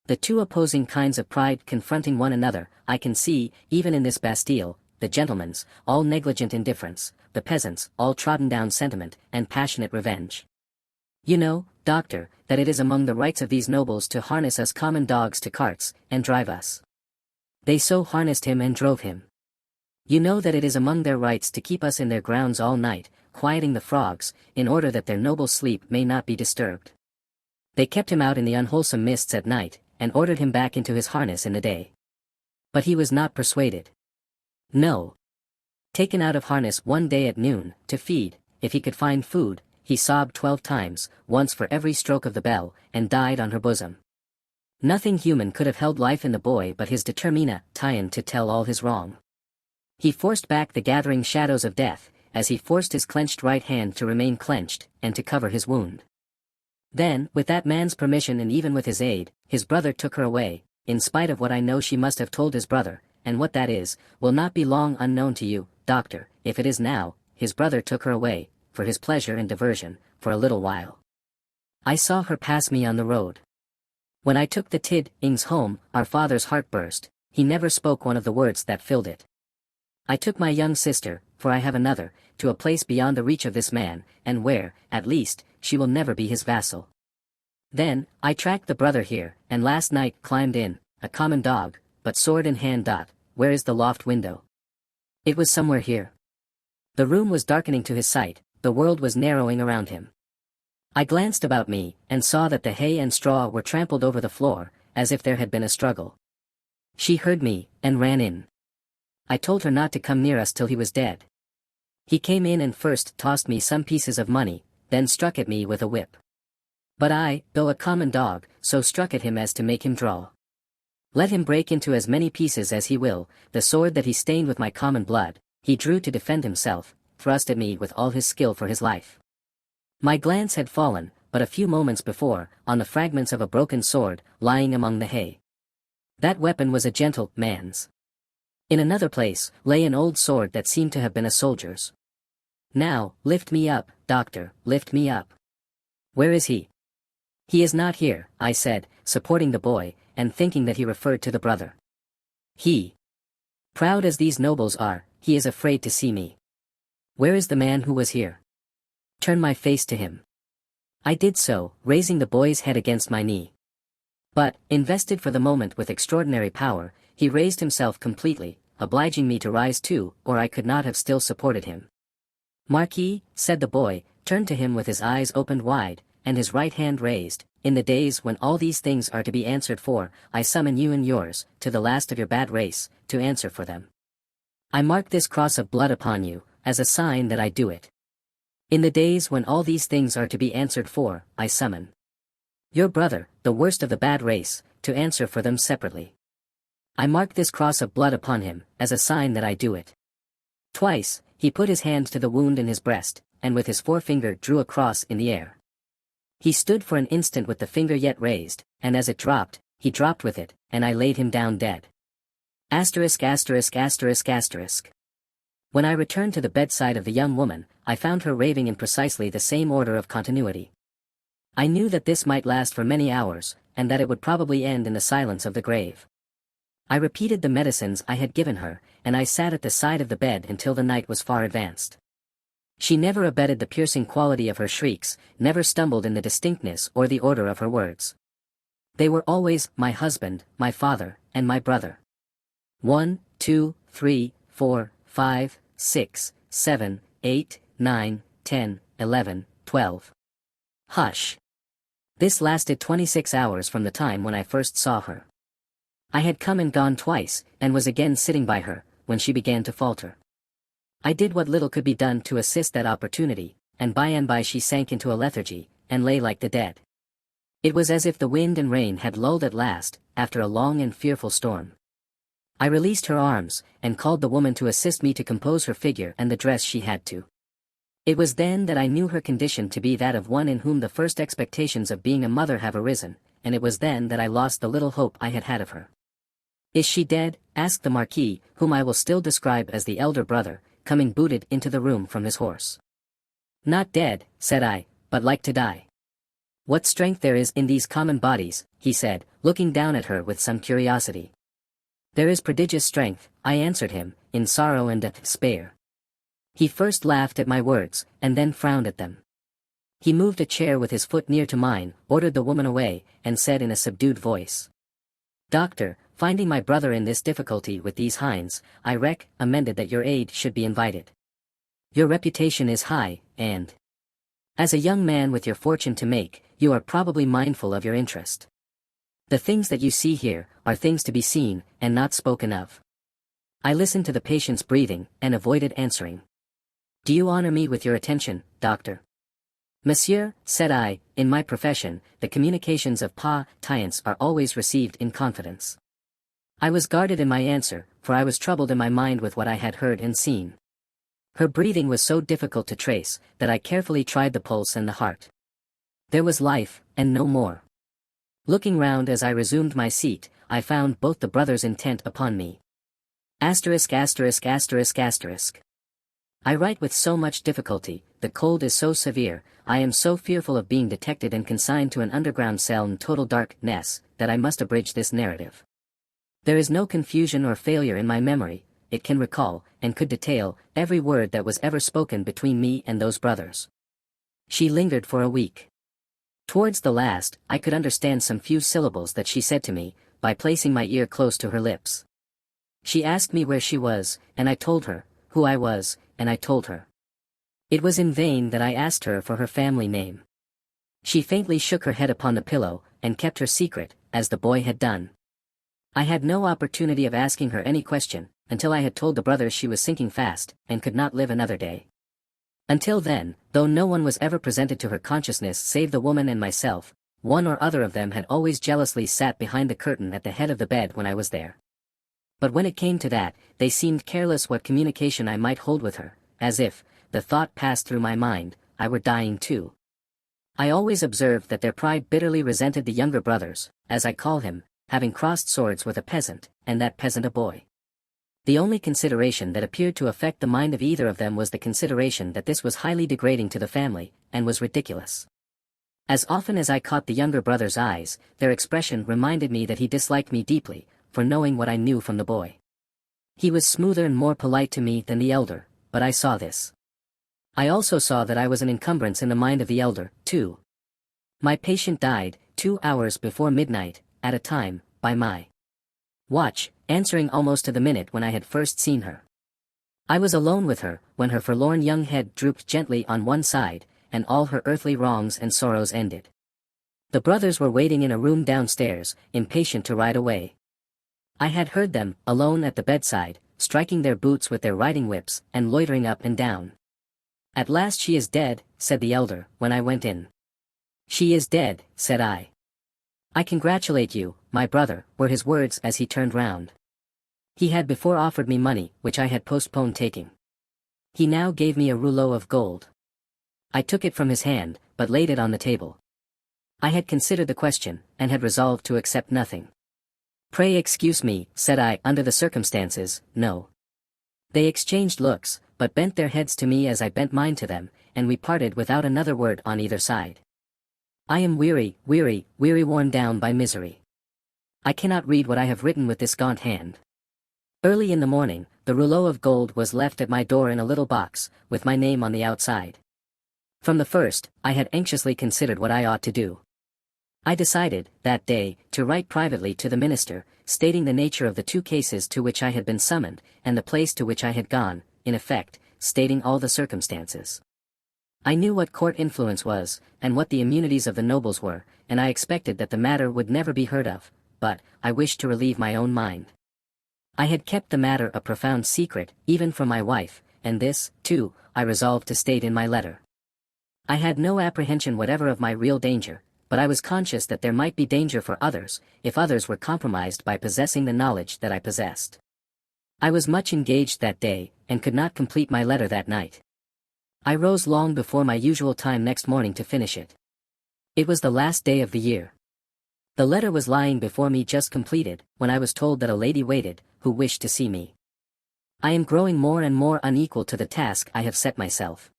S2: The two opposing kinds of pride confronting one another, I can see, even in this Bastille, the gentleman's, all negligent indifference, the peasant's, all trodden-down sentiment, and passionate revenge. You know, doctor, that it is among the rights of these nobles to harness us common dogs to carts, and drive us. They so harnessed him and drove him. You know that it is among their rights to keep us in their grounds all night, quieting the frogs, in order that their noble sleep may not be disturbed. They kept him out in the unwholesome mists at night, and ordered him back into his harness in the day. But he was not persuaded. No. Taken out of harness one day at noon, to feed, if he could find food, he sobbed 12 times, once for every stroke of the bell, and died on her bosom. Nothing human could have held life in the boy but his determination to tell all his wrong. He forced back the gathering shadows of death, as he forced his clenched right hand to remain clenched, and to cover his wound. Then, with that man's permission and even with his aid, his brother took her away, in spite of what I know she must have told his brother, and what that is, will not be long unknown to you, doctor. If it is now, his brother took her away, for his pleasure and diversion, for a little while. I saw her pass me on the road. When I took the tidings home, our father's heart burst. He never spoke one of the words that filled it. I took my young sister, for I have another, to a place beyond the reach of this man, and where, at least, she will never be his vassal. Then, I tracked the brother here, and last night climbed in, a common dog, but sword in hand. Where is the loft window? It was somewhere here. The room was darkening to his sight, the world was narrowing around him. I glanced about me, and saw that the hay and straw were trampled over the floor, as if there had been a struggle. She heard me, and ran in. I told her not to come near us till he was dead. He came in and first tossed me some pieces of money, then struck at me with a whip. But I, though a common dog, so struck at him as to make him draw. Let him break into as many pieces as he will, the sword that he stained with my common blood, he drew to defend himself, thrust at me with all his skill for his life. My glance had fallen, but a few moments before, on the fragments of a broken sword, lying among the hay. That weapon was a gentleman's. In another place, lay an old sword that seemed to have been a soldier's. Now, lift me up, doctor, lift me up. Where is he? He is not here, I said, supporting the boy, and thinking that he referred to the brother. He. Proud as these nobles are, he is afraid to see me. Where is the man who was here? Turn my face to him. I did so, raising the boy's head against my knee. But, invested for the moment with extraordinary power, he raised himself completely, obliging me to rise too, or I could not have still supported him. Marquis, said the boy, turned to him with his eyes opened wide, and his right hand raised. In the days when all these things are to be answered for, I summon you and yours, to the last of your bad race, to answer for them. I mark this cross of blood upon you, as a sign that I do it. In the days when all these things are to be answered for, I summon your brother, the worst of the bad race, to answer for them separately. I mark this cross of blood upon him, as a sign that I do it. Twice, he put his hand to the wound in his breast, and with his forefinger drew a cross in the air. He stood for an instant with the finger yet raised, and as it dropped, he dropped with it, and I laid him down dead. Asterisk asterisk asterisk asterisk. When I returned to the bedside of the young woman, I found her raving in precisely the same order of continuity. I knew that this might last for many hours, and that it would probably end in the silence of the grave. I repeated the medicines I had given her, and I sat at the side of the bed until the night was far advanced. She never abated the piercing quality of her shrieks, never stumbled in the distinctness or the order of her words. They were always, my husband, my father, and my brother. 1, 2, 3, 4, 5, 6, 7, 8, 9, 10, 11, 12. Hush. This lasted 26 hours from the time when I first saw her. I had come and gone twice, and was again sitting by her, when she began to falter. I did what little could be done to assist that opportunity, and by she sank into a lethargy, and lay like the dead. It was as if the wind and rain had lulled at last, after a long and fearful storm. I released her arms, and called the woman to assist me to compose her figure and the dress she had to. It was then that I knew her condition to be that of one in whom the first expectations of being a mother have arisen, and it was then that I lost the little hope I had had of her. Is she dead? Asked the Marquis, whom I will still describe as the elder brother, coming booted into the room from his horse. Not dead, said I, but like to die. What strength there is in these common bodies, he said, looking down at her with some curiosity. There is prodigious strength, I answered him, in sorrow and despair. He first laughed at my words, and then frowned at them. He moved a chair with his foot near to mine, ordered the woman away, and said in a subdued voice, Doctor, finding my brother in this difficulty with these hinds, I recommended that your aid should be invited. Your reputation is high, and as a young man with your fortune to make, you are probably mindful of your interest. The things that you see here, are things to be seen, and not spoken of. I listened to the patient's breathing, and avoided answering. Do you honor me with your attention, doctor? Monsieur, said I, in my profession, the communications of patients are always received in confidence. I was guarded in my answer, for I was troubled in my mind with what I had heard and seen. Her breathing was so difficult to trace, that I carefully tried the pulse and the heart. There was life, and no more. Looking round as I resumed my seat, I found both the brothers intent upon me. Asterisk asterisk asterisk asterisk. I write with so much difficulty, the cold is so severe, I am so fearful of being detected and consigned to an underground cell in total darkness, that I must abridge this narrative. There is no confusion or failure in my memory, it can recall, and could detail, every word that was ever spoken between me and those brothers. She lingered for a week. Towards the last, I could understand some few syllables that she said to me, by placing my ear close to her lips. She asked me where she was, and I told her, who I was, and I told her. It was in vain that I asked her for her family name. She faintly shook her head upon the pillow, and kept her secret, as the boy had done. I had no opportunity of asking her any question, until I had told the brothers she was sinking fast, and could not live another day. Until then, though no one was ever presented to her consciousness save the woman and myself, one or other of them had always jealously sat behind the curtain at the head of the bed when I was there. But when it came to that, they seemed careless what communication I might hold with her, as if, the thought passed through my mind, I were dying too. I always observed that their pride bitterly resented the younger brothers, as I call him, having crossed swords with a peasant, and that peasant a boy. The only consideration that appeared to affect the mind of either of them was the consideration that this was highly degrading to the family, and was ridiculous. As often as I caught the younger brother's eyes, their expression reminded me that he disliked me deeply, for knowing what I knew from the boy. He was smoother and more polite to me than the elder, but I saw this. I also saw that I was an encumbrance in the mind of the elder, too. My patient died, 2 hours before midnight, at a time, by my watch, answering almost to the minute when I had first seen her. I was alone with her, when her forlorn young head drooped gently on one side, and all her earthly wrongs and sorrows ended. The brothers were waiting in a room downstairs, impatient to ride away. I had heard them, alone at the bedside, striking their boots with their riding whips, and loitering up and down. At last she is dead, said the elder, when I went in. She is dead, said I. I congratulate you, my brother, were his words as he turned round. He had before offered me money which I had postponed taking. He now gave me a rouleau of gold. I took it from his hand, but laid it on the table. I had considered the question, and had resolved to accept nothing. Pray excuse me, said I, under the circumstances, no. They exchanged looks, but bent their heads to me as I bent mine to them, and we parted without another word on either side. I am weary, worn down by misery. I cannot read what I have written with this gaunt hand. Early in the morning, the rouleau of gold was left at my door in a little box, with my name on the outside. From the first, I had anxiously considered what I ought to do. I decided, that day, to write privately to the minister, stating the nature of the two cases to which I had been summoned, and the place to which I had gone, in effect, stating all the circumstances. I knew what court influence was, and what the immunities of the nobles were, and I expected that the matter would never be heard of, but I wished to relieve my own mind. I had kept the matter a profound secret, even from my wife, and this, too, I resolved to state in my letter. I had no apprehension whatever of my real danger, but I was conscious that there might be danger for others, if others were compromised by possessing the knowledge that I possessed. I was much engaged that day, and could not complete my letter that night. I rose long before my usual time next morning to finish it. It was the last day of the year. The letter was lying before me just completed, when I was told that a lady waited, who wished to see me. I am growing more and more unequal to the task I have set myself.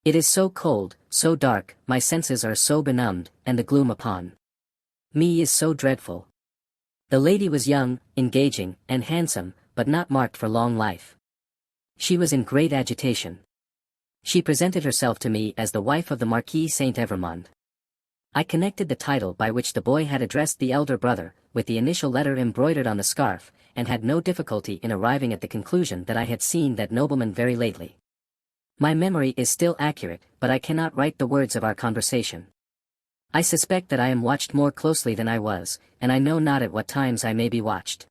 S2: It is so cold, so dark, my senses are so benumbed, and the gloom upon me is so dreadful. The lady was young, engaging, and handsome, but not marked for long life. She was in great agitation. She presented herself to me as the wife of the Marquis Saint-Evremond. I connected the title by which the boy had addressed the elder brother, with the initial letter embroidered on the scarf, and had no difficulty in arriving at the conclusion that I had seen that nobleman very lately. My memory is still accurate, but I cannot write the words of our conversation. I suspect that I am watched more closely than I was, and I know not at what times I may be watched.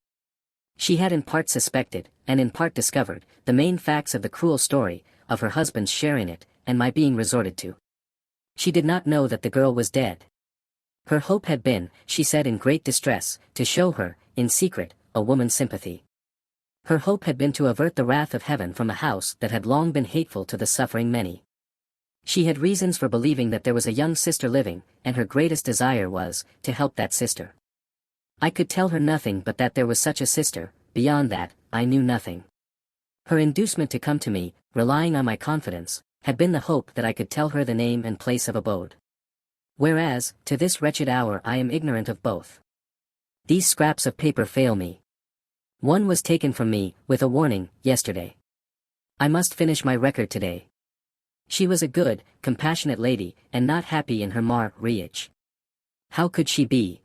S2: She had in part suspected, and in part discovered, the main facts of the cruel story, of her husband's share in it, and my being resorted to. She did not know that the girl was dead. Her hope had been, she said in great distress, to show her, in secret, a woman's sympathy. Her hope had been to avert the wrath of heaven from a house that had long been hateful to the suffering many. She had reasons for believing that there was a young sister living, and her greatest desire was, to help that sister. I could tell her nothing but that there was such a sister, beyond that, I knew nothing. Her inducement to come to me, relying on my confidence, had been the hope that I could tell her the name and place of abode. Whereas, to this wretched hour I am ignorant of both. These scraps of paper fail me. One was taken from me, with a warning, yesterday. I must finish my record today. She was a good, compassionate lady, and not happy in her marriage. How could she be?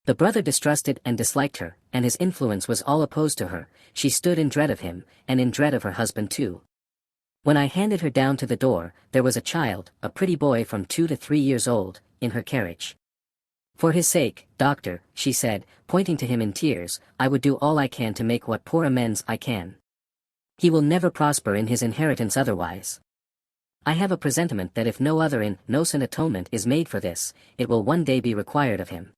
S2: The brother distrusted and disliked her, and his influence was all opposed to her. She stood in dread of him, and in dread of her husband too. When I handed her down to the door, there was a child, a pretty boy from 2 to 3 years old, in her carriage. For his sake, doctor, she said, pointing to him in tears, I would do all I can to make what poor amends I can. He will never prosper in his inheritance otherwise. I have a presentiment that if no other innocent atonement is made for this, it will one day be required of him.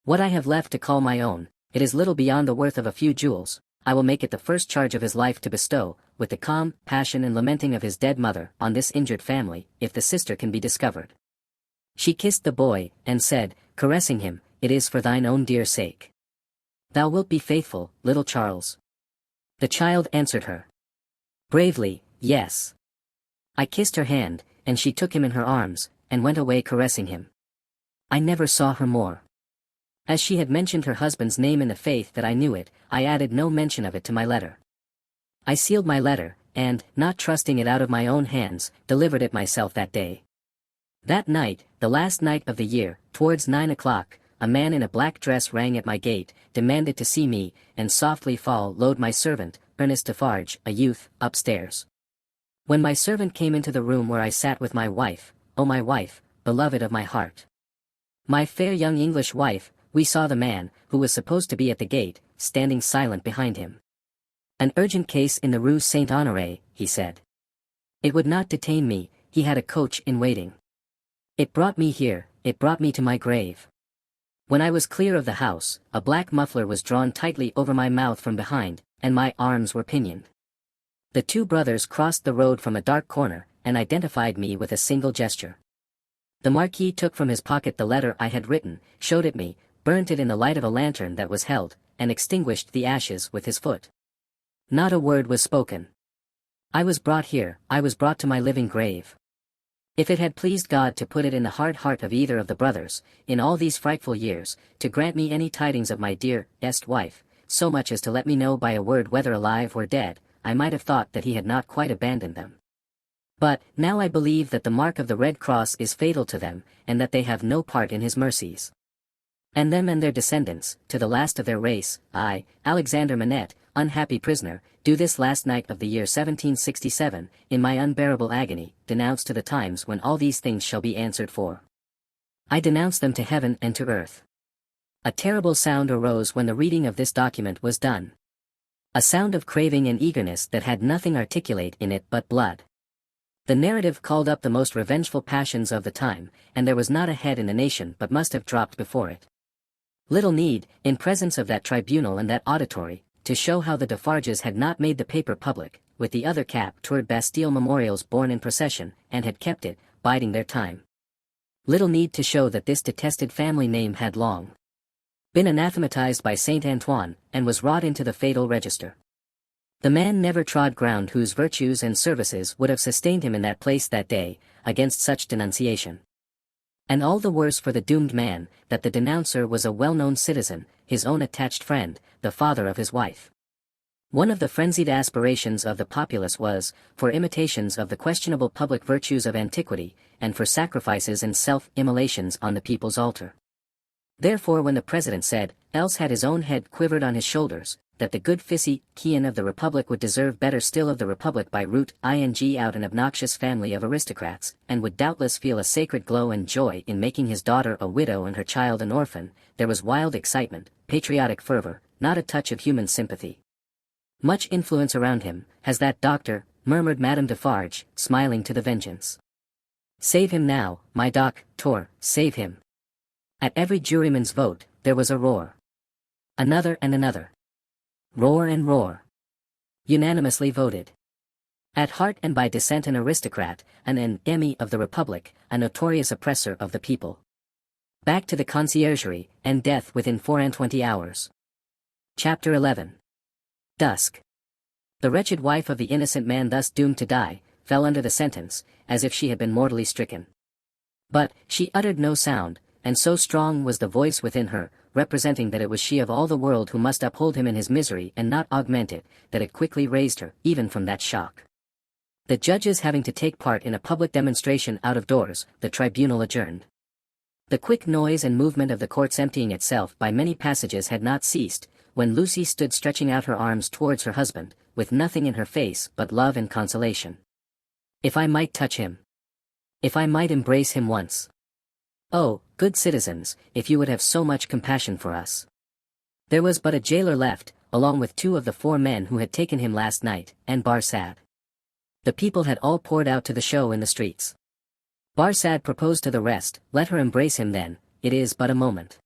S2: What I have left to call my own, it is little beyond the worth of a few jewels. I will make it the first charge of his life to bestow, with the calm passion and lamenting of his dead mother, on this injured family, if the sister can be discovered. She kissed the boy, and said, caressing him, it is for thine own dear sake. Thou wilt be faithful, little Charles. The child answered her. Bravely, yes. I kissed her hand, and she took him in her arms, and went away caressing him. I never saw her more. As she had mentioned her husband's name in the faith that I knew it, I added no mention of it to my letter. I sealed my letter, and, not trusting it out of my own hands, delivered it myself that day. That night, the last night of the year, towards 9 o'clock, a man in a black dress rang at my gate, demanded to see me, and softly followed my servant, Ernest Defarge, a youth, upstairs. When my servant came into the room where I sat with my wife, oh my wife, beloved of my heart, my fair young English wife, we saw the man, who was supposed to be at the gate, standing silent behind him. An urgent case in the Rue Saint-Honoré, he said. It would not detain me, he had a coach in waiting. It brought me here, it brought me to my grave. When I was clear of the house, a black muffler was drawn tightly over my mouth from behind, and my arms were pinioned. The two brothers crossed the road from a dark corner, and identified me with a single gesture. The Marquis took from his pocket the letter I had written, showed it me, burnt it in the light of a lantern that was held, and extinguished the ashes with his foot. Not a word was spoken. I was brought here, I was brought to my living grave. If it had pleased God to put it in the hard heart of either of the brothers, in all these frightful years, to grant me any tidings of my dearest wife, so much as to let me know by a word whether alive or dead, I might have thought that he had not quite abandoned them. But, now I believe that the mark of the Red Cross is fatal to them, and that they have no part in his mercies. And them and their descendants, to the last of their race, I, Alexander Manette, unhappy prisoner, do this last night of the year 1767, in my unbearable agony, denounce to the times when all these things shall be answered for. I denounce them to heaven and to earth. A terrible sound arose when the reading of this document was done. A sound of craving and eagerness that had nothing articulate in it but blood. The narrative called up the most revengeful passions of the time, and there was not a head in the nation but must have dropped before it. Little need, in presence of that tribunal and that auditory, to show how the Defarges had not made the paper public, with the other cap toward Bastille memorials borne in procession, and had kept it, biding their time. Little need to show that this detested family name had long been anathematized by Saint Antoine, and was wrought into the fatal register. The man never trod ground whose virtues and services would have sustained him in that place that day, against such denunciation. And all the worse for the doomed man, that the denouncer was a well-known citizen, his own attached friend, the father of his wife. One of the frenzied aspirations of the populace was, for imitations of the questionable public virtues of antiquity, and for sacrifices and self-immolations on the people's altar. Therefore when the president said, else had his own head quivered on his shoulders, that the good Physician of the Republic would deserve better still of the Republic by root ing out an obnoxious family of aristocrats, and would doubtless feel a sacred glow and joy in making his daughter a widow and her child an orphan, there was wild excitement, patriotic fervor, not a touch of human sympathy. Much influence around him, has that doctor, murmured Madame Defarge, smiling to the vengeance. Save him now, my doctor, save him. At every juryman's vote, there was a roar. Another and another. Roar and roar. Unanimously voted. At heart and by descent an aristocrat, an enemy of the Republic, a notorious oppressor of the people. Back to the conciergerie, and death within 24 hours. Chapter 11. Dusk. The wretched wife of the innocent man thus doomed to die, fell under the sentence, as if she had been mortally stricken. But, she uttered no sound, and so strong was the voice within her, representing that it was she of all the world who must uphold him in his misery and not augment it, that it quickly raised her, even from that shock. The judges having to take part in a public demonstration out of doors, the tribunal adjourned. The quick noise and movement of the courts emptying itself by many passages had not ceased, when Lucy stood stretching out her arms towards her husband, with nothing in her face but love and consolation. If I might touch him. If I might embrace him once. Oh, good citizens, if you would have so much compassion for us. There was but a jailer left, along with 2 of the 4 men who had taken him last night, and Barsad. The people had all poured out to the show in the streets. Barsad proposed to the rest, let her embrace him then, it is but a moment.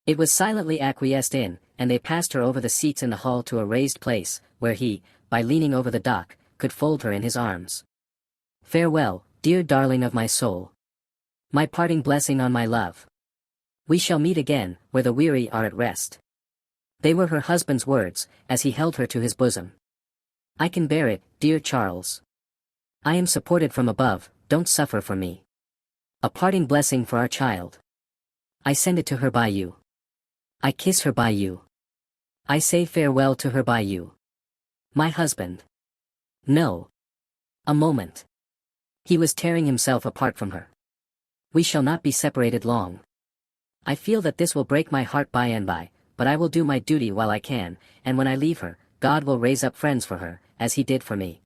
S2: It was silently acquiesced in, and they passed her over the seats in the hall to a raised place, where he, by leaning over the dock, could fold her in his arms. Farewell, dear darling of my soul. My parting blessing on my love. We shall meet again, where the weary are at rest. They were her husband's words, as he held her to his bosom. I can bear it, dear Charles. I am supported from above, don't suffer for me. A parting blessing for our child. I send it to her by you. I kiss her by you. I say farewell to her by you. My husband. No. A moment. He was tearing himself apart from her. We shall not be separated long. I feel that this will break my heart by and by, but I will do my duty while I can, and when I leave her, God will raise up friends for her, as he did for me.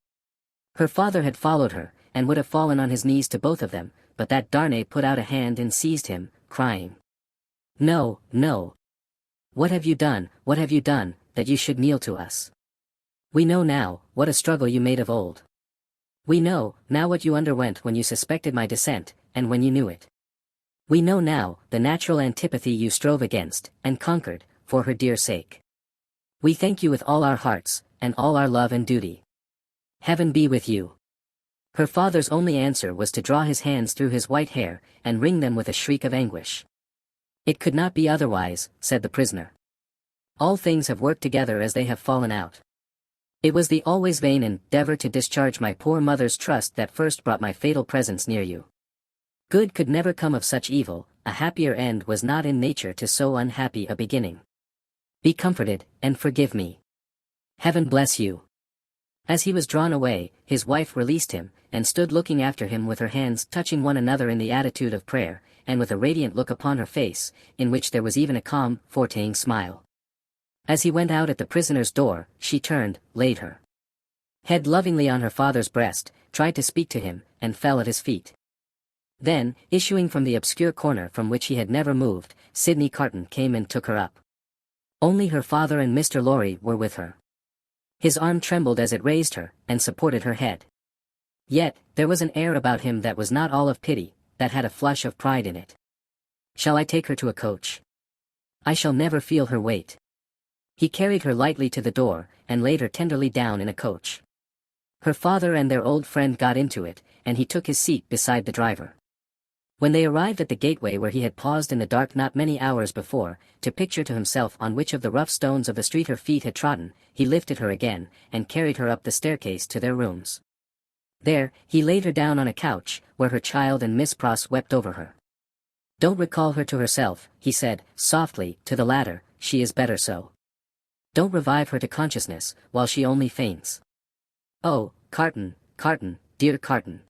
S2: Her father had followed her, and would have fallen on his knees to both of them, but that Darnay put out a hand and seized him, crying. No, no. What have you done, that you should kneel to us? We know now, what a struggle you made of old. We know, now what you underwent when you suspected my descent, and when you knew it. We know now, the natural antipathy you strove against, and conquered, for her dear sake. We thank you with all our hearts, and all our love and duty. Heaven be with you. Her father's only answer was to draw his hands through his white hair, and wring them with a shriek of anguish. It could not be otherwise, said the prisoner. All things have worked together as they have fallen out. It was the always vain endeavor to discharge my poor mother's trust that first brought my fatal presence near you. Good could never come of such evil, a happier end was not in nature to so unhappy a beginning. Be comforted, and forgive me. Heaven bless you. As he was drawn away, his wife released him, and stood looking after him with her hands touching one another in the attitude of prayer, and with a radiant look upon her face, in which there was even a calm, foretaking smile. As he went out at the prisoner's door, she turned, laid her head lovingly on her father's breast, tried to speak to him, and fell at his feet. Then, issuing from the obscure corner from which he had never moved, Sidney Carton came and took her up. Only her father and Mr. Lorry were with her. His arm trembled as it raised her, and supported her head. Yet, there was an air about him that was not all of pity, that had a flush of pride in it. Shall I take her to a coach? I shall never feel her weight. He carried her lightly to the door, and laid her tenderly down in a coach. Her father and their old friend got into it, and he took his seat beside the driver. When they arrived at the gateway where he had paused in the dark not many hours before, to picture to himself on which of the rough stones of the street her feet had trodden, he lifted her again, and carried her up the staircase to their rooms. There, he laid her down on a couch, where her child and Miss Pross wept over her. Don't recall her to herself, he said, softly, to the latter, she is better so. Don't revive her to consciousness, while she only faints. Oh, Carton, Carton, dear Carton!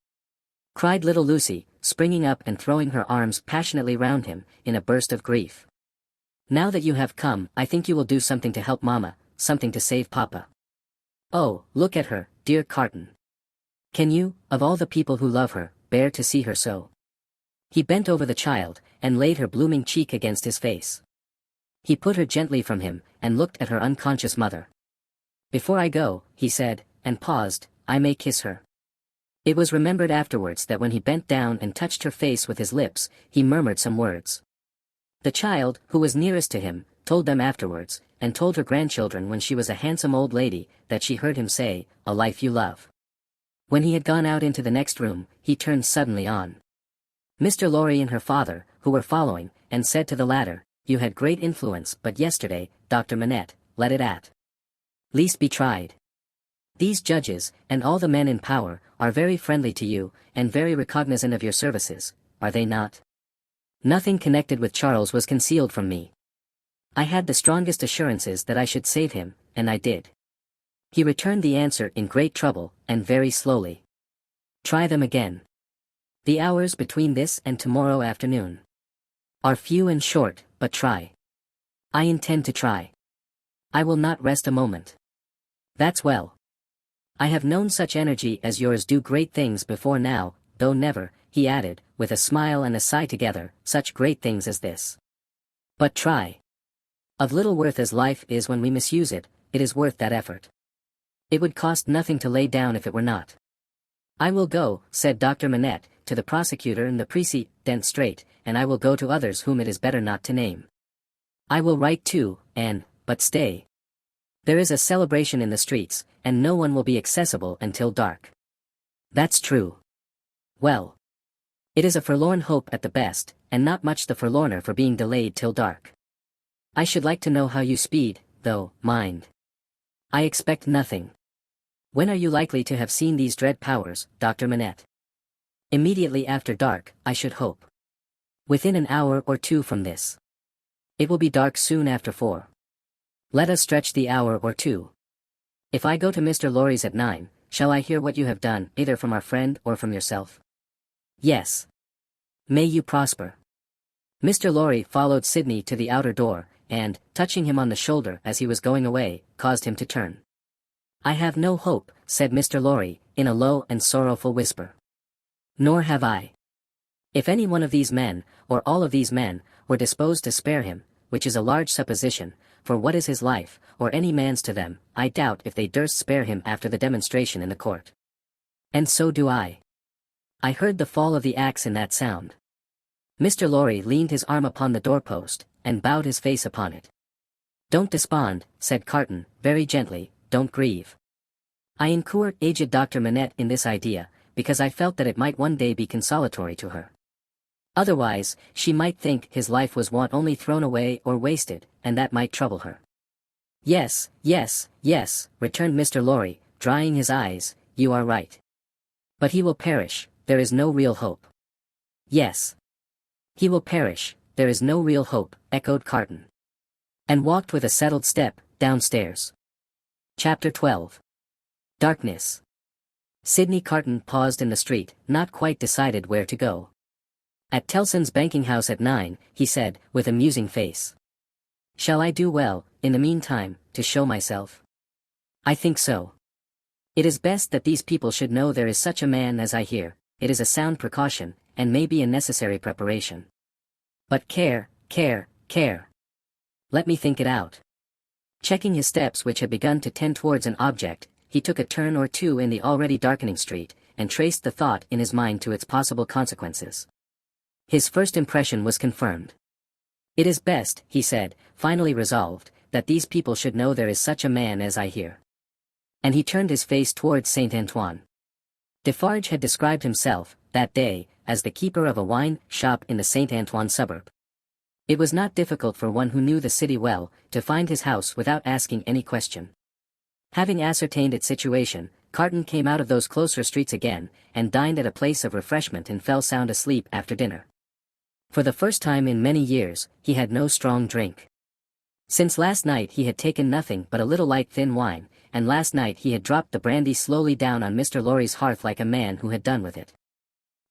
S2: Cried little Lucy, springing up and throwing her arms passionately round him, in a burst of grief. Now that you have come, I think you will do something to help Mamma, something to save Papa. Oh, look at her, dear Carton! Can you, of all the people who love her, bear to see her so? He bent over the child, and laid her blooming cheek against his face. He put her gently from him, and looked at her unconscious mother. Before I go, he said, and paused, I may kiss her. It was remembered afterwards that when he bent down and touched her face with his lips, he murmured some words. The child, who was nearest to him, told them afterwards, and told her grandchildren when she was a handsome old lady, that she heard him say, a life you love. When he had gone out into the next room, he turned suddenly on Mr. Lorry and her father, who were following, and said to the latter, you had great influence, but yesterday, Dr. Manette, let it at least be tried. These judges, and all the men in power, are very friendly to you, and very recognizant of your services, are they not? Nothing connected with Charles was concealed from me. I had the strongest assurances that I should save him, and I did. He returned the answer in great trouble, and very slowly. Try them again. The hours between this and tomorrow afternoon are few and short, but try. I intend to try. I will not rest a moment. That's well. I have known such energy as yours do great things before now, though never, he added, with a smile and a sigh together, such great things as this. But try. Of little worth as life is when we misuse it, it is worth that effort. It would cost nothing to lay down if it were not. I will go, said Dr. Manette, to the prosecutor in the Precedent Strait, and I will go to others whom it is better not to name. I will write too, but stay. There is a celebration in the streets, and no one will be accessible until dark. That's true. Well. It is a forlorn hope at the best, and not much the forlorner for being delayed till dark. I should like to know how you speed, though, mind. I expect nothing. When are you likely to have seen these dread powers, Dr. Manette? Immediately after dark, I should hope. Within an hour or two from this. It will be dark soon after 4. Let us stretch the hour or two. If I go to Mr. Lorry's at 9, shall I hear what you have done, either from our friend or from yourself? Yes. May you prosper. Mr. Lorry followed Sidney to the outer door, and, touching him on the shoulder as he was going away, caused him to turn. I have no hope, said Mr. Lorry, in a low and sorrowful whisper. Nor have I. If any one of these men, or all of these men, were disposed to spare him, which is a large supposition, for what is his life, or any man's to them, I doubt if they durst spare him after the demonstration in the court. And so do I. I heard the fall of the axe in that sound. Mr. Lorry leaned his arm upon the doorpost, and bowed his face upon it. Don't despond, said Carton, very gently, don't grieve. I incurred aged Dr. Manette in this idea, because I felt that it might one day be consolatory to her. Otherwise, she might think his life was want only thrown away or wasted, and that might trouble her. Yes, yes, yes, returned Mr. Lorry, drying his eyes, you are right. But he will perish, there is no real hope. Yes. He will perish, there is no real hope, echoed Carton. And walked with a settled step, downstairs. Chapter 12. Darkness. Sidney Carton paused in the street, not quite decided where to go. At Tellson's banking house at 9, he said, with a musing face. Shall I do well, in the meantime, to show myself? I think so. It is best that these people should know there is such a man as I hear, it is a sound precaution, and may be a necessary preparation. But care, care, care. Let me think it out. Checking his steps which had begun to tend towards an object, he took a turn or two in the already darkening street, and traced the thought in his mind to its possible consequences. His first impression was confirmed. It is best, he said, finally resolved, that these people should know there is such a man as I hear. And he turned his face towards Saint Antoine. Defarge had described himself, that day, as the keeper of a wine shop in the Saint Antoine suburb. It was not difficult for one who knew the city well, to find his house without asking any question. Having ascertained its situation, Carton came out of those closer streets again, and dined at a place of refreshment and fell sound asleep after dinner. For the first time in many years, he had no strong drink. Since last night he had taken nothing but a little light thin wine, and last night he had dropped the brandy slowly down on Mr. Lorry's hearth like a man who had done with it.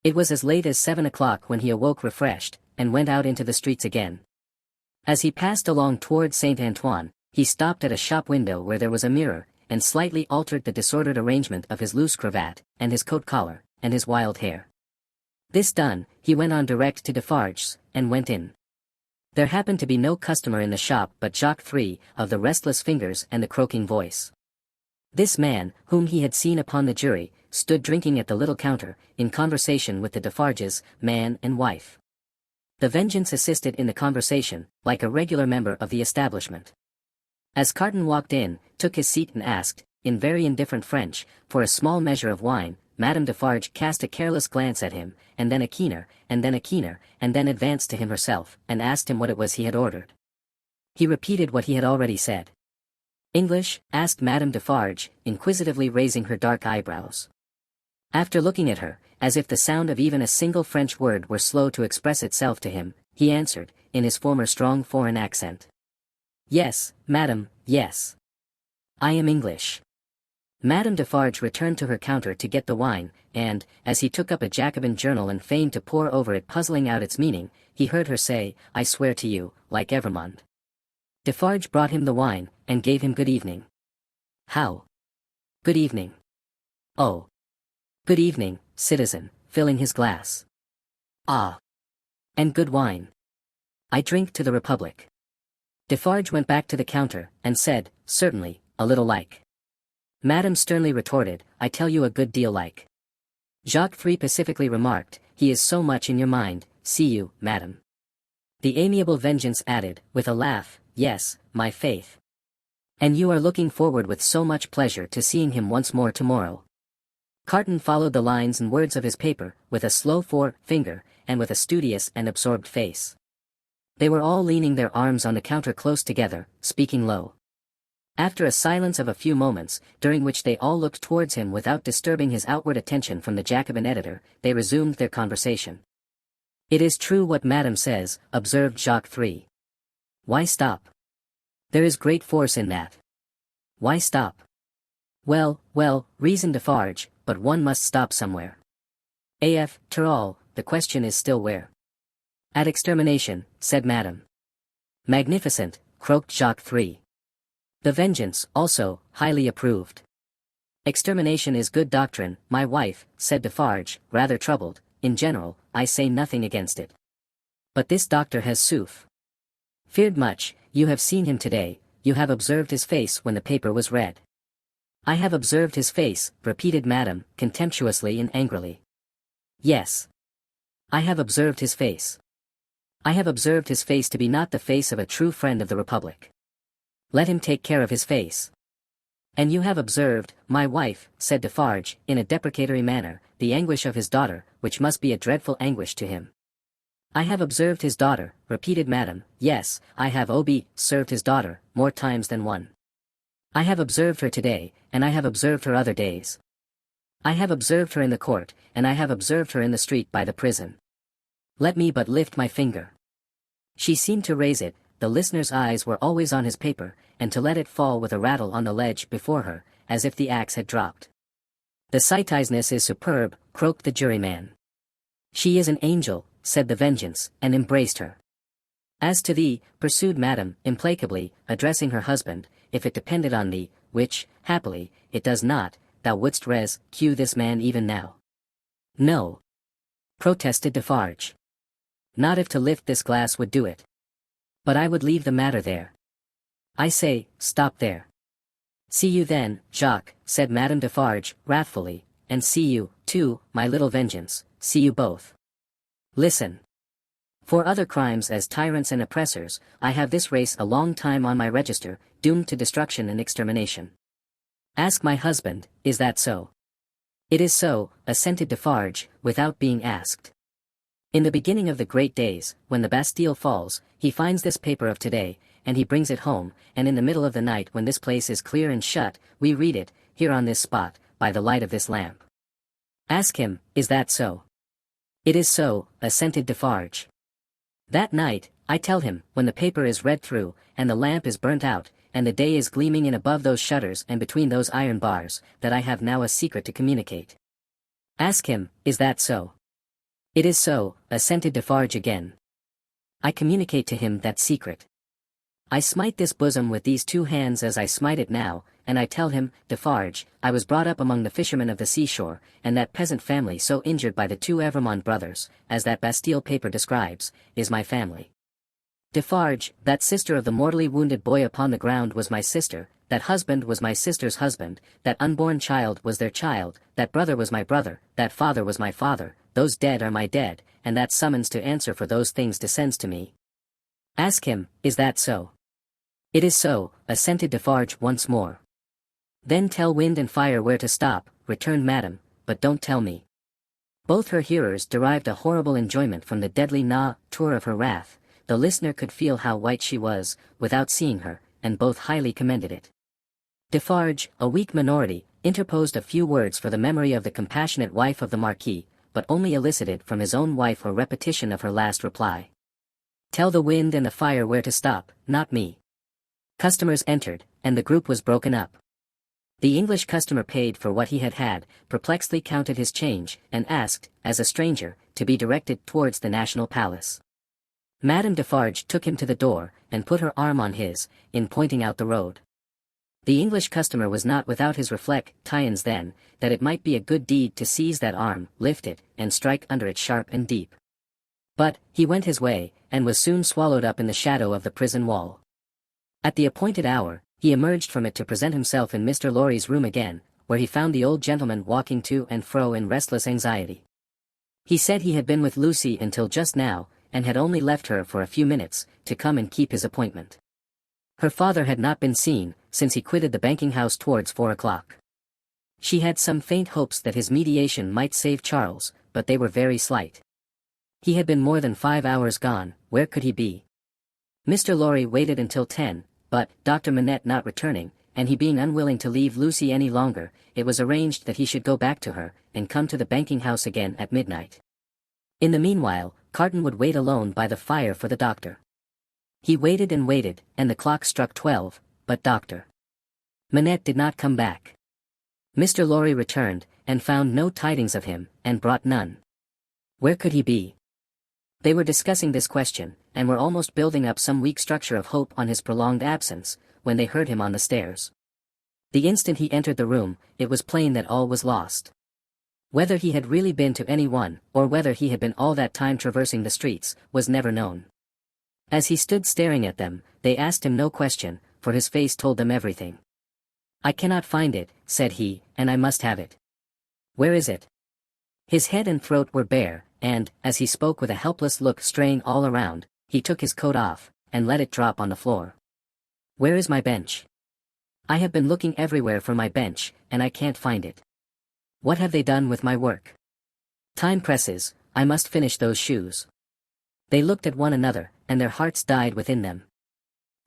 S2: It was as late as 7 o'clock when he awoke refreshed, and went out into the streets again. As he passed along towards Saint Antoine, he stopped at a shop window where there was a mirror, and slightly altered the disordered arrangement of his loose cravat, and his coat collar, and his wild hair. This done, he went on direct to Defarge's, and went in. There happened to be no customer in the shop but Jacques III, of the restless fingers and the croaking voice. This man, whom he had seen upon the jury, stood drinking at the little counter, in conversation with the Defarges, man and wife. The Vengeance assisted in the conversation, like a regular member of the establishment. As Carton walked in, took his seat and asked, in very indifferent French, for a small measure of wine, Madame Defarge cast a careless glance at him, and then a keener, and then a keener, and then advanced to him herself, and asked him what it was he had ordered. He repeated what he had already said. English? Asked Madame Defarge, inquisitively raising her dark eyebrows. After looking at her, as if the sound of even a single French word were slow to express itself to him, he answered, in his former strong foreign accent. Yes, madam, yes. I am English. Madame Defarge returned to her counter to get the wine, and, as he took up a Jacobin journal and feigned to pore over it puzzling out its meaning, he heard her say, I swear to you, like Evrémonde. Defarge brought him the wine, and gave him good evening. How? Good evening. Oh. Good evening, citizen, filling his glass. Ah. And good wine. I drink to the Republic. Defarge went back to the counter, and said, certainly, a little like. Madame sternly retorted, I tell you a good deal like. Jacques III pacifically remarked, he is so much in your mind, see you, madam. The amiable Vengeance added, with a laugh, yes, my faith. And you are looking forward with so much pleasure to seeing him once more tomorrow. Carton followed the lines and words of his paper, with a slow forefinger, and with a studious and absorbed face. They were all leaning their arms on the counter close together, speaking low. After a silence of a few moments, during which they all looked towards him without disturbing his outward attention from the Jacobin editor, they resumed their conversation. It is true what Madame says, observed Jacques III. Why stop? There is great force in that. Why stop? Well, reasoned Defarge, but one must stop somewhere. After all, the question is still where. At extermination, said Madame. Magnificent, croaked Jacques III. The Vengeance, also, highly approved. Extermination is good doctrine, my wife, said Defarge, rather troubled, in general, I say nothing against it. But this doctor has sooth. Feared much, you have seen him today, you have observed his face when the paper was read. I have observed his face, repeated Madame, contemptuously and angrily. Yes. I have observed his face. I have observed his face to be not the face of a true friend of the Republic. Let him take care of his face. And you have observed, my wife, said Defarge, in a deprecatory manner, the anguish of his daughter, which must be a dreadful anguish to him. I have observed his daughter, repeated Madame. Yes, I have observed his daughter, more times than one. I have observed her today, and I have observed her other days. I have observed her in the court, and I have observed her in the street by the prison. Let me but lift my finger. She seemed to raise it, the listener's eyes were always on his paper, and to let it fall with a rattle on the ledge before her, as if the axe had dropped. The sightizenness is superb, croaked the juryman. She is an angel, said the Vengeance, and embraced her. As to thee, pursued Madame, implacably, addressing her husband, if it depended on thee, which, happily, it does not, thou wouldst rescue this man even now. No. Protested Defarge. Not if to lift this glass would do it. But I would leave the matter there. I say, stop there. See you then, Jacques, said Madame Defarge, wrathfully, and see you, too, my little Vengeance, see you both. Listen. For other crimes as tyrants and oppressors, I have this race a long time on my register, doomed to destruction and extermination. Ask my husband, is that so? It is so, assented Defarge, without being asked. In the beginning of the great days, when the Bastille falls, he finds this paper of today, and he brings it home, and in the middle of the night when this place is clear and shut, we read it, here on this spot, by the light of this lamp. Ask him, is that so? It is so, assented Defarge. That night, I tell him, when the paper is read through, and the lamp is burnt out, and the day is gleaming in above those shutters and between those iron bars, that I have now a secret to communicate. Ask him, is that so? It is so, assented Defarge again. I communicate to him that secret. I smite this bosom with these two hands as I smite it now, and I tell him, Defarge, I was brought up among the fishermen of the seashore, and that peasant family so injured by the two Evrémonde brothers, as that Bastille paper describes, is my family. Defarge, that sister of the mortally wounded boy upon the ground was my sister, that husband was my sister's husband, that unborn child was their child, that brother was my brother, that father was my father, those dead are my dead, and that summons to answer for those things descends to me. Ask him, is that so? It is so, assented Defarge once more. Then tell wind and fire where to stop, returned Madame, but don't tell me. Both her hearers derived a horrible enjoyment from the deadly tour of her wrath. The listener could feel how white she was, without seeing her, and both highly commended it. Defarge, a weak minority, interposed a few words for the memory of the compassionate wife of the Marquis, but only elicited from his own wife a repetition of her last reply. Tell the wind and the fire where to stop, not me. Customers entered, and the group was broken up. The English customer paid for what he had, perplexedly counted his change, and asked, as a stranger, to be directed towards the National Palace. Madame Defarge took him to the door, and put her arm on his, in pointing out the road. The English customer was not without his reflections then, that it might be a good deed to seize that arm, lift it, and strike under it sharp and deep. But, he went his way, and was soon swallowed up in the shadow of the prison wall. At the appointed hour, he emerged from it to present himself in Mr. Lorry's room again, where he found the old gentleman walking to and fro in restless anxiety. He said he had been with Lucy until just now, and had only left her for a few minutes, to come and keep his appointment. Her father had not been seen, since he quitted the banking house towards 4 o'clock. She had some faint hopes that his mediation might save Charles, but they were very slight. He had been more than 5 hours gone, where could he be? Mr. Lorry waited until 10, but, Dr. Manette not returning, and he being unwilling to leave Lucy any longer, it was arranged that he should go back to her, and come to the banking house again at midnight. In the meanwhile, Carton would wait alone by the fire for the doctor. He waited, and the clock struck 12, but Dr. Manette did not come back. Mr. Lorry returned, and found no tidings of him, and brought none. Where could he be? They were discussing this question, and were almost building up some weak structure of hope on his prolonged absence, when they heard him on the stairs. The instant he entered the room, it was plain that all was lost. Whether he had really been to any one, or whether he had been all that time traversing the streets, was never known. As he stood staring at them, they asked him no question, for his face told them everything. I cannot find it, said he, and I must have it. Where is it? His head and throat were bare, and, as he spoke with a helpless look straying all around, he took his coat off, and let it drop on the floor. Where is my bench? I have been looking everywhere for my bench, and I can't find it. What have they done with my work? Time presses, I must finish those shoes. They looked at one another, and their hearts died within them.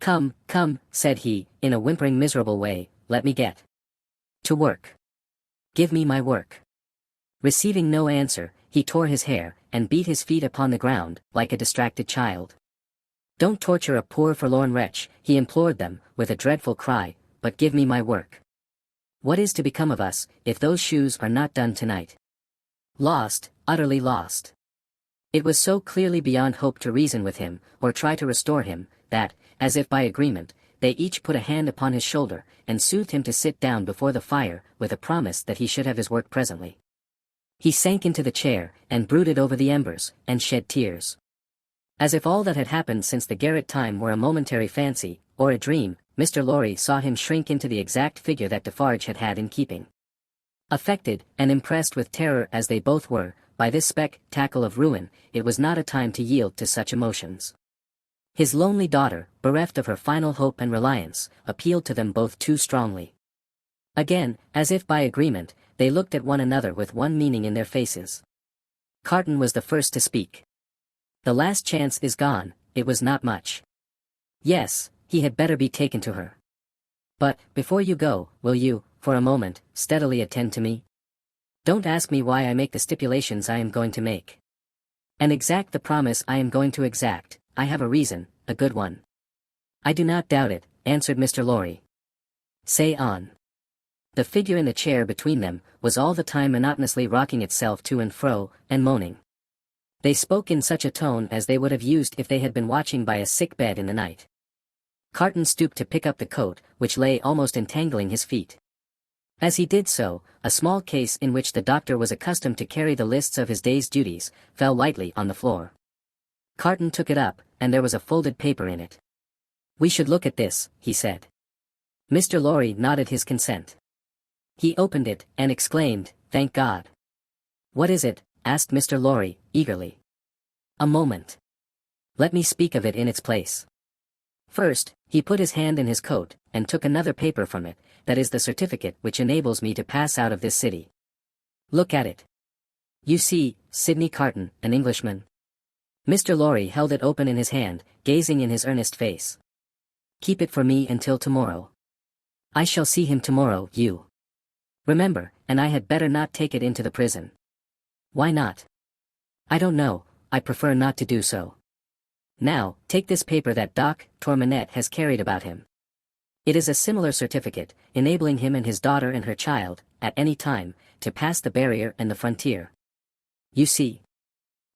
S2: Come, come, said he, in a whimpering miserable way, let me get to work. Give me my work. Receiving no answer, he tore his hair, and beat his feet upon the ground, like a distracted child. Don't torture a poor forlorn wretch, he implored them, with a dreadful cry, but give me my work. What is to become of us, if those shoes are not done tonight? Lost, utterly lost. It was so clearly beyond hope to reason with him, or try to restore him, that, as if by agreement, they each put a hand upon his shoulder, and soothed him to sit down before the fire, with a promise that he should have his work presently. He sank into the chair, and brooded over the embers, and shed tears. As if all that had happened since the garret time were a momentary fancy, or a dream, Mr. Lorry saw him shrink into the exact figure that Defarge had had in keeping. Affected, and impressed with terror as they both were, by this spectacle of ruin, it was not a time to yield to such emotions. His lonely daughter, bereft of her final hope and reliance, appealed to them both too strongly. Again, as if by agreement, they looked at one another with one meaning in their faces. Carton was the first to speak. The last chance is gone, it was not much. Yes, he had better be taken to her. But, before you go, will you, for a moment, steadily attend to me? Don't ask me why I make the stipulations I am going to make. And exact the promise I am going to exact, I have a reason, a good one. I do not doubt it, answered Mr. Lorry. Say on. The figure in the chair between them was all the time monotonously rocking itself to and fro, and moaning. They spoke in such a tone as they would have used if they had been watching by a sick bed in the night. Carton stooped to pick up the coat, which lay almost entangling his feet. As he did so, a small case in which the doctor was accustomed to carry the lists of his day's duties, fell lightly on the floor. Carton took it up, and there was a folded paper in it. We should look at this, he said. Mr. Lorry nodded his consent. He opened it, and exclaimed, Thank God. What is it? Asked Mr. Lorry, eagerly. A moment. Let me speak of it in its place. First, he put his hand in his coat, and took another paper from it, that is the certificate which enables me to pass out of this city. Look at it. You see, Sidney Carton, an Englishman. Mr. Lorry held it open in his hand, gazing in his earnest face. Keep it for me until tomorrow. I shall see him tomorrow, you. Remember, and I had better not take it into the prison. Why not? I don't know, I prefer not to do so. Now, take this paper that Doc Tormenette has carried about him. It is a similar certificate, enabling him and his daughter and her child, at any time, to pass the barrier and the frontier. You see?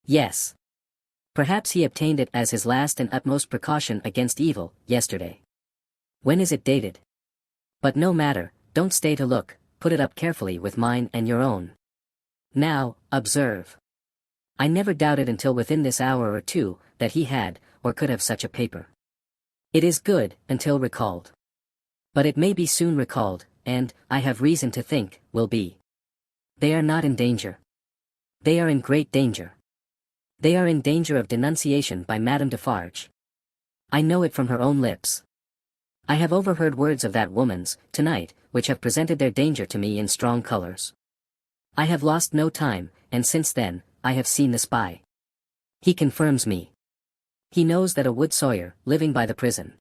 S2: Yes. Perhaps he obtained it as his last and utmost precaution against evil, yesterday. When is it dated? But no matter, don't stay to look, put it up carefully with mine and your own. Now, observe. I never doubted until within this hour or two, that he had, or could have such a paper. It is good, until recalled. But it may be soon recalled, and, I have reason to think, will be. They are not in danger. They are in great danger. They are in danger of denunciation by Madame Defarge. I know it from her own lips. I have overheard words of that woman's, tonight, which have presented their danger to me in strong colors. I have lost no time, and since then, I have seen the spy. He confirms me. He knows that a wood sawyer, living by the prison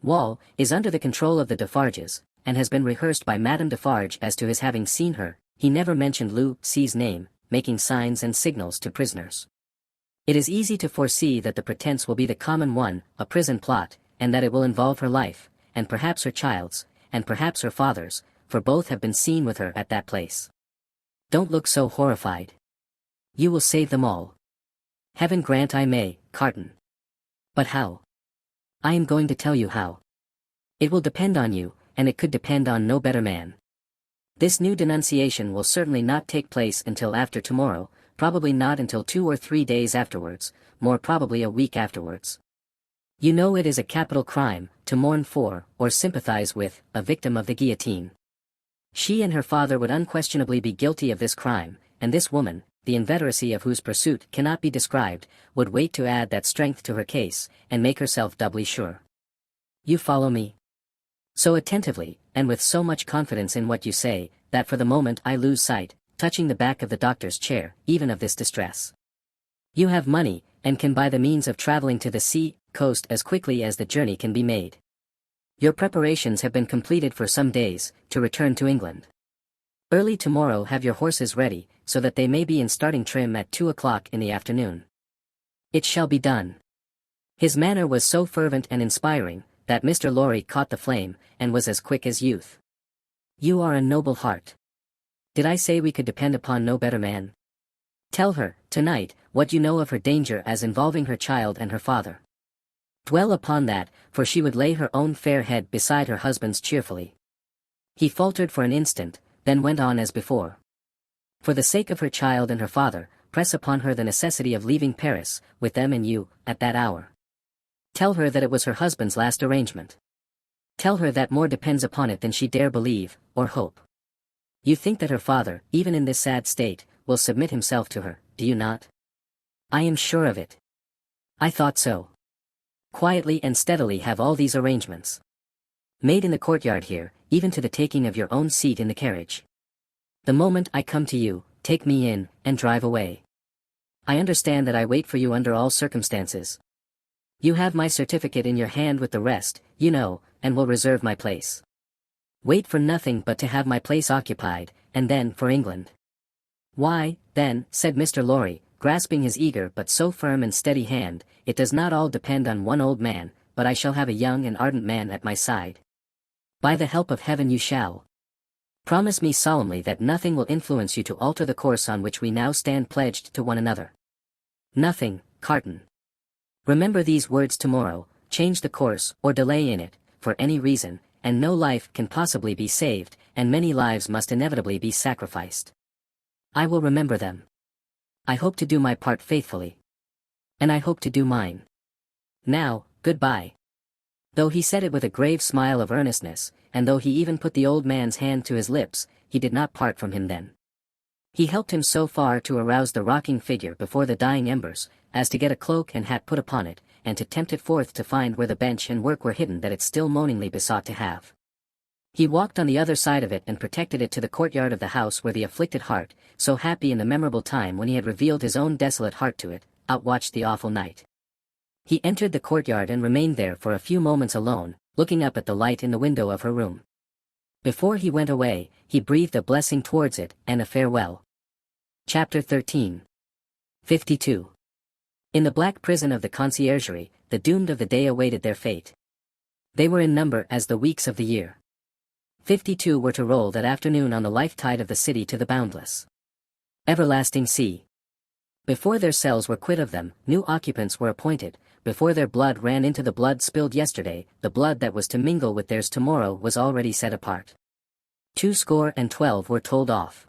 S2: wall, is under the control of the Defarges, and has been rehearsed by Madame Defarge as to his having seen her. He never mentioned Lucie's name, making signs and signals to prisoners. It is easy to foresee that the pretense will be the common one, a prison plot, and that it will involve her life, and perhaps her child's, and perhaps her father's, for both have been seen with her at that place. Don't look so horrified. You will save them all. Heaven grant I may, Carton. But how? I am going to tell you how. It will depend on you, and it could depend on no better man. This new denunciation will certainly not take place until after tomorrow, probably not until 2 or 3 days afterwards, more probably a week afterwards. You know it is a capital crime to mourn for, or sympathize with, a victim of the guillotine. She and her father would unquestionably be guilty of this crime, and this woman, the inveteracy of whose pursuit cannot be described, would wait to add that strength to her case, and make herself doubly sure. You follow me? So attentively, and with so much confidence in what you say, that for the moment I lose sight, touching the back of the doctor's chair, even of this distress. You have money, and can buy the means of traveling to the sea coast as quickly as the journey can be made. Your preparations have been completed for some days, to return to England. Early tomorrow have your horses ready, so that they may be in starting trim at 2 o'clock in the afternoon. It shall be done. His manner was so fervent and inspiring, that Mr. Lorry caught the flame, and was as quick as youth. You are a noble heart. Did I say we could depend upon no better man? Tell her, tonight, what you know of her danger as involving her child and her father. Dwell upon that, for she would lay her own fair head beside her husband's cheerfully. He faltered for an instant, then went on as before. For the sake of her child and her father, press upon her the necessity of leaving Paris, with them and you, at that hour. Tell her that it was her husband's last arrangement. Tell her that more depends upon it than she dare believe, or hope. You think that her father, even in this sad state, will submit himself to her, do you not? I am sure of it. I thought so. Quietly and steadily have all these arrangements made in the courtyard here, even to the taking of your own seat in the carriage. The moment I come to you, take me in, and drive away. I understand that I wait for you under all circumstances. You have my certificate in your hand with the rest, you know, and will reserve my place. Wait for nothing but to have my place occupied, and then for England. Why, then, said Mr. Lorry, grasping his eager but so firm and steady hand, it does not all depend on one old man, but I shall have a young and ardent man at my side. By the help of heaven you shall. Promise me solemnly that nothing will influence you to alter the course on which we now stand pledged to one another. Nothing, Carton. Remember these words tomorrow, change the course or delay in it, for any reason, and no life can possibly be saved, and many lives must inevitably be sacrificed. I will remember them. I hope to do my part faithfully. And I hope to do mine. Now, goodbye. Though he said it with a grave smile of earnestness, and though he even put the old man's hand to his lips, he did not part from him then. He helped him so far to arouse the rocking figure before the dying embers, as to get a cloak and hat put upon it, and to tempt it forth to find where the bench and work were hidden that it still moaningly besought to have. He walked on the other side of it and protected it to the courtyard of the house where the afflicted heart, so happy in the memorable time when he had revealed his own desolate heart to it, outwatched the awful night. He entered the courtyard and remained there for a few moments alone, looking up at the light in the window of her room. Before he went away, he breathed a blessing towards it, and a farewell. Chapter 13. 52. In the black prison of the conciergerie, the doomed of the day awaited their fate. They were in number as the weeks of the year. 52 were to roll that afternoon on the life tide of the city to the boundless, everlasting sea. Before their cells were quit of them, new occupants were appointed. Before their blood ran into the blood spilled yesterday, the blood that was to mingle with theirs tomorrow was already set apart. 212 were told off.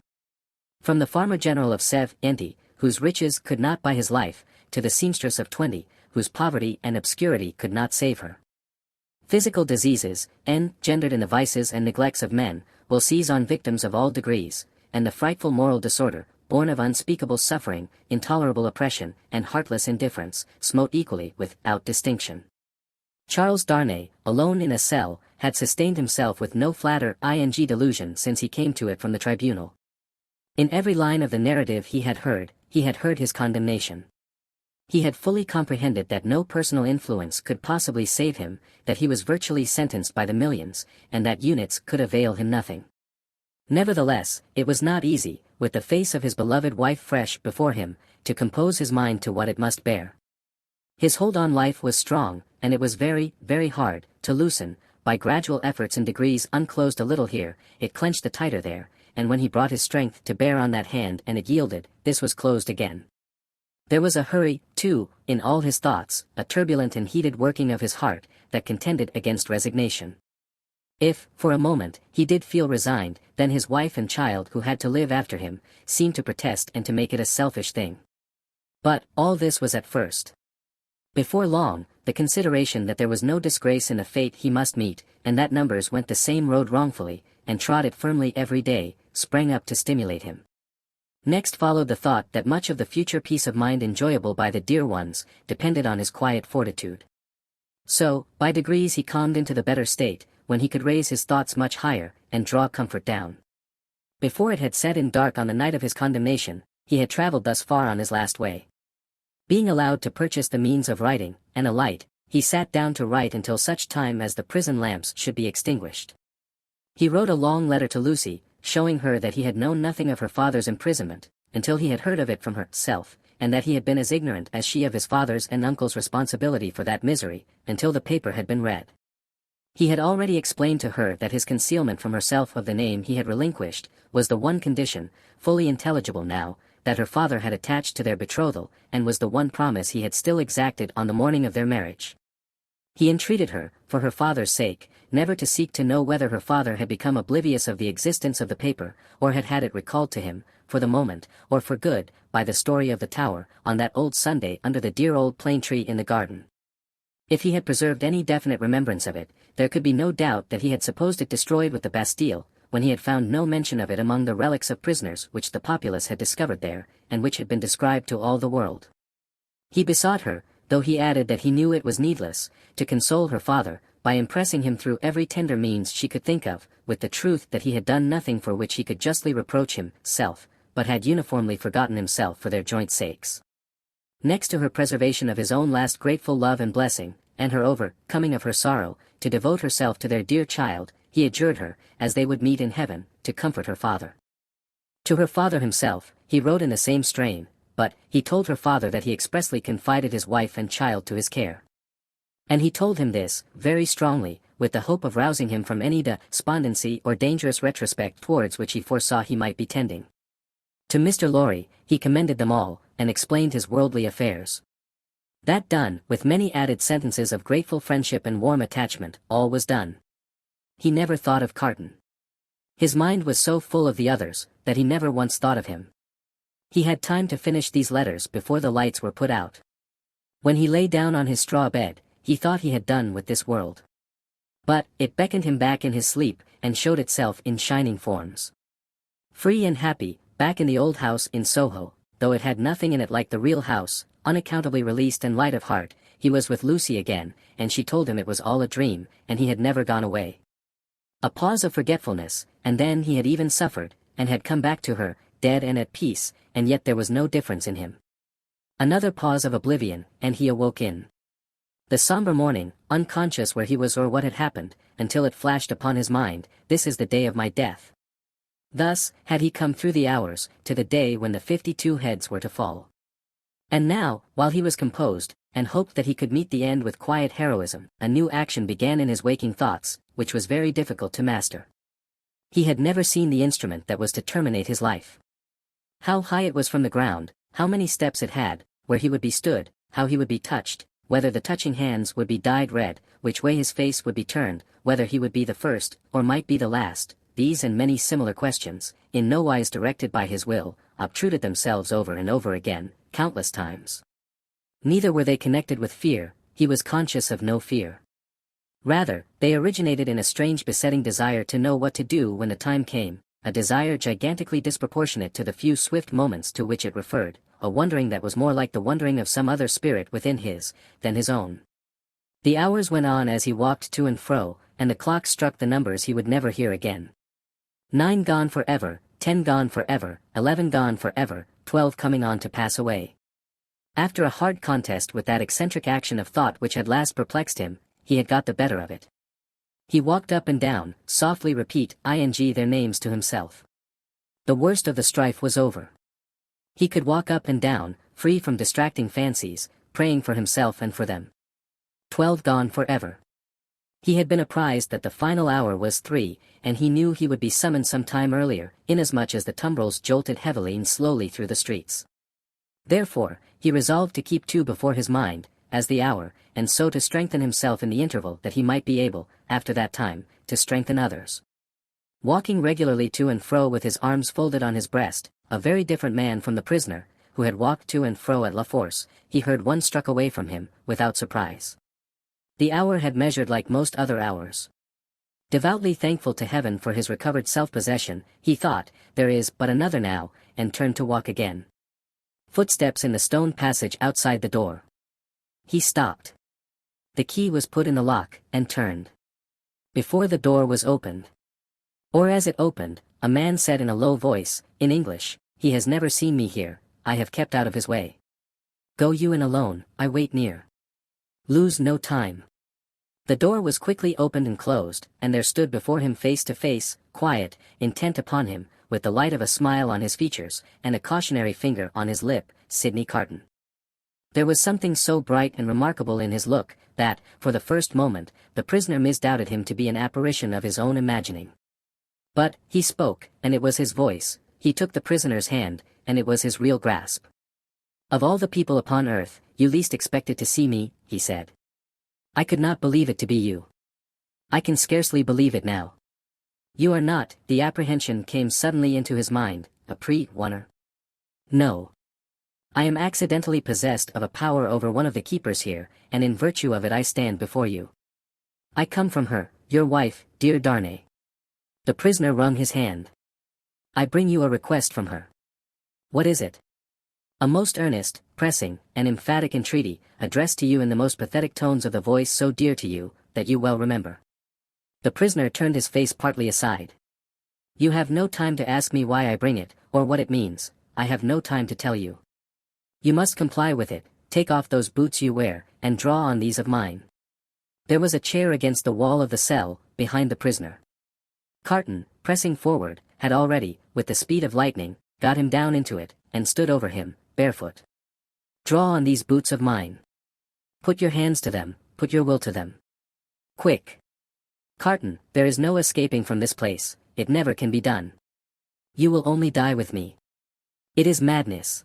S2: From the farmer general of Sèvres, whose riches could not buy his life, to the seamstress of 20, whose poverty and obscurity could not save her. Physical diseases, engendered in the vices and neglects of men, will seize on victims of all degrees, and the frightful moral disorder, born of unspeakable suffering, intolerable oppression, and heartless indifference, smote equally without distinction. Charles Darnay, alone in a cell, had sustained himself with no flatter delusion since he came to it from the tribunal. In every line of the narrative he had heard his condemnation. He had fully comprehended that no personal influence could possibly save him, that he was virtually sentenced by the millions, and that units could avail him nothing. Nevertheless, it was not easy, with the face of his beloved wife fresh before him, to compose his mind to what it must bear. His hold on life was strong, and it was very, very hard to loosen. By gradual efforts and degrees unclosed a little here, it clenched the tighter there, and when he brought his strength to bear on that hand and it yielded, this was closed again. There was a hurry, too, in all his thoughts, a turbulent and heated working of his heart, that contended against resignation. If, for a moment, he did feel resigned, then his wife and child who had to live after him, seemed to protest and to make it a selfish thing. But, all this was at first. Before long, the consideration that there was no disgrace in the fate he must meet, and that numbers went the same road wrongfully, and trod it firmly every day, sprang up to stimulate him. Next followed the thought that much of the future peace of mind enjoyable by the dear ones depended on his quiet fortitude. So, by degrees he calmed into the better state, when he could raise his thoughts much higher, and draw comfort down. Before it had set in dark on the night of his condemnation, he had travelled thus far on his last way. Being allowed to purchase the means of writing, and a light, he sat down to write until such time as the prison lamps should be extinguished. He wrote a long letter to Lucy, showing her that he had known nothing of her father's imprisonment, until he had heard of it from herself, and that he had been as ignorant as she of his father's and uncle's responsibility for that misery, until the paper had been read. He had already explained to her that his concealment from herself of the name he had relinquished was the one condition, fully intelligible now, that her father had attached to their betrothal, and was the one promise he had still exacted on the morning of their marriage. He entreated her, for her father's sake, never to seek to know whether her father had become oblivious of the existence of the paper, or had had it recalled to him, for the moment, or for good, by the story of the tower, on that old Sunday under the dear old plane tree in the garden. If he had preserved any definite remembrance of it, there could be no doubt that he had supposed it destroyed with the Bastille, when he had found no mention of it among the relics of prisoners which the populace had discovered there, and which had been described to all the world. He besought her, though he added that he knew it was needless, to console her father, by impressing him through every tender means she could think of, with the truth that he had done nothing for which he could justly reproach himself, but had uniformly forgotten himself for their joint sakes. Next to her preservation of his own last grateful love and blessing, and her overcoming of her sorrow, to devote herself to their dear child, he adjured her, as they would meet in heaven, to comfort her father. To her father himself, he wrote in the same strain, but he told her father that he expressly confided his wife and child to his care. And he told him this, very strongly, with the hope of rousing him from any despondency or dangerous retrospect towards which he foresaw he might be tending. To Mr. Lorry, he commended them all, and explained his worldly affairs. That done, with many added sentences of grateful friendship and warm attachment, all was done. He never thought of Carton. His mind was so full of the others, that he never once thought of him. He had time to finish these letters before the lights were put out. When he lay down on his straw bed, he thought he had done with this world. But it beckoned him back in his sleep, and showed itself in shining forms. Free and happy, back in the old house in Soho, though it had nothing in it like the real house, unaccountably released and light of heart, he was with Lucy again, and she told him it was all a dream, and he had never gone away. A pause of forgetfulness, and then he had even suffered, and had come back to her, dead and at peace, and yet there was no difference in him. Another pause of oblivion, and he awoke in the somber morning, unconscious where he was or what had happened, until it flashed upon his mind, "This is the day of my death." Thus had he come through the hours, to the day when the 52 heads were to fall. And now, while he was composed, and hoped that he could meet the end with quiet heroism, a new action began in his waking thoughts, which was very difficult to master. He had never seen the instrument that was to terminate his life. How high it was from the ground, how many steps it had, where he would be stood, how he would be touched, whether the touching hands would be dyed red, which way his face would be turned, whether he would be the first, or might be the last, these and many similar questions, in no wise directed by his will, obtruded themselves over and over again, countless times. Neither were they connected with fear, he was conscious of no fear. Rather, they originated in a strange besetting desire to know what to do when the time came, a desire gigantically disproportionate to the few swift moments to which it referred, a wondering that was more like the wondering of some other spirit within his, than his own. The hours went on as he walked to and fro, and the clock struck the numbers he would never hear again. 9 gone forever, 10 gone forever, 11 gone forever, 12 coming on to pass away. After a hard contest with that eccentric action of thought which had last perplexed him, he had got the better of it. He walked up and down, softly repeat their names to himself. The worst of the strife was over. He could walk up and down, free from distracting fancies, praying for himself and for them. 12 gone forever. He had been apprised that the final hour was 3, and he knew he would be summoned some time earlier, inasmuch as the tumbrils jolted heavily and slowly through the streets. Therefore, he resolved to keep 2 before his mind, as the hour, and so to strengthen himself in the interval that he might be able, after that time, to strengthen others. Walking regularly to and fro with his arms folded on his breast, a very different man from the prisoner, who had walked to and fro at La Force, he heard one struck away from him, without surprise. The hour had measured like most other hours. Devoutly thankful to heaven for his recovered self-possession, he thought, there is but another now, and turned to walk again. Footsteps in the stone passage outside the door. He stopped. The key was put in the lock, and turned. Before the door was opened. Or as it opened, a man said in a low voice, in English, "He has never seen me here, I have kept out of his way. Go you in alone, I wait near. Lose no time." The door was quickly opened and closed, and there stood before him face to face, quiet, intent upon him, with the light of a smile on his features, and a cautionary finger on his lip, Sidney Carton. There was something so bright and remarkable in his look, that, for the first moment, the prisoner misdoubted him to be an apparition of his own imagining. But, he spoke, and it was his voice, he took the prisoner's hand, and it was his real grasp. "Of all the people upon earth, you least expected to see me," he said. "I could not believe it to be you. I can scarcely believe it now. You are not," the apprehension came suddenly into his mind, "a pre-oner. No. I am accidentally possessed of a power over one of the keepers here, and in virtue of it I stand before you. I come from her, your wife, dear Darnay." The prisoner wrung his hand. "I bring you a request from her." "What is it?" "A most earnest, pressing, and emphatic entreaty, addressed to you in the most pathetic tones of the voice so dear to you, that you well remember." The prisoner turned his face partly aside. "You have no time to ask me why I bring it, or what it means, I have no time to tell you. You must comply with it, take off those boots you wear, and draw on these of mine." There was a chair against the wall of the cell, behind the prisoner. Carton, pressing forward, had already, with the speed of lightning, got him down into it, and stood over him, barefoot. "Draw on these boots of mine. Put your hands to them, put your will to them. Quick. Carton, there is no escaping from this place, it never can be done. You will only die with me. It is madness.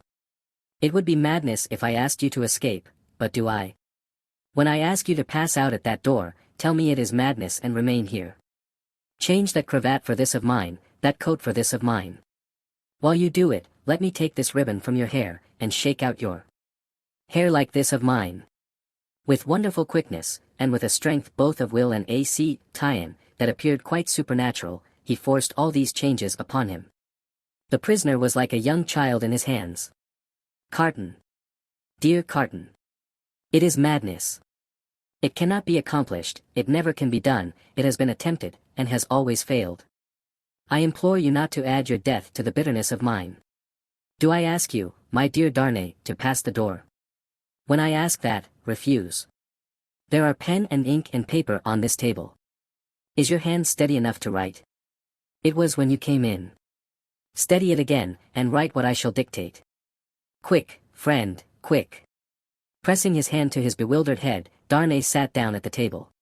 S2: It would be madness if I asked you to escape, but do I? When I ask you to pass out at that door, tell me it is madness and remain here. Change that cravat for this of mine, that coat for this of mine. While you do it, let me take this ribbon from your hair, and shake out your hair like this of mine." With wonderful quickness, and with a strength both of will and tie-in, that appeared quite supernatural, he forced all these changes upon him. The prisoner was like a young child in his hands. "Carton. Dear Carton. It is madness. It cannot be accomplished, it never can be done, it has been attempted, and has always failed. I implore you not to add your death to the bitterness of mine. Do I ask you, my dear Darnay, to pass the door? When I ask that, refuse. There are pen and ink and paper on this table. Is your hand steady enough to write? It was when you came in. Steady it again, and write what I shall dictate. Quick, friend, quick." Pressing his hand to his bewildered head, Darnay sat down at the table.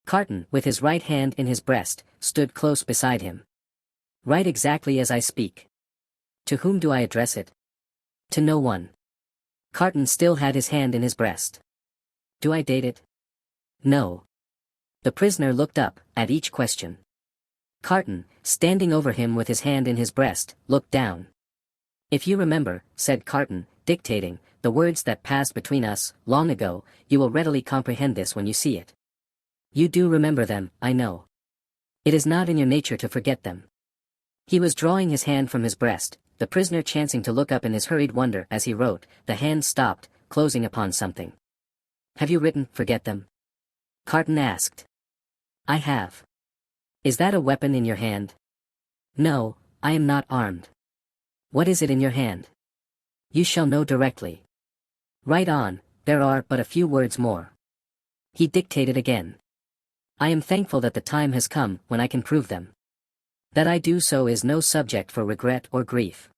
S2: Carton, with his right hand in his breast, stood close beside him. "Write exactly as I speak. To whom do I address it?" "To no one." Carton still had his hand in his breast. "Do I date it?" "No." The prisoner looked up, at each question. Carton, standing over him with his hand in his breast, looked down. "If you remember," said Carton, dictating, "the words that passed between us, long ago, you will readily comprehend this when you see it. You do remember them, I know. It is not in your nature to forget them." He was drawing his hand from his breast, the prisoner chancing to look up in his hurried wonder as he wrote, the hand stopped, closing upon something. "Have you written, forget them?" Carton asked. "I have." "Is that a weapon in your hand?" "No, I am not armed." "What is it in your hand?" "You shall know directly. Write on, there are but a few words more." He dictated again. "I am thankful that the time has come when I can prove them. That I do so is no subject for regret or grief."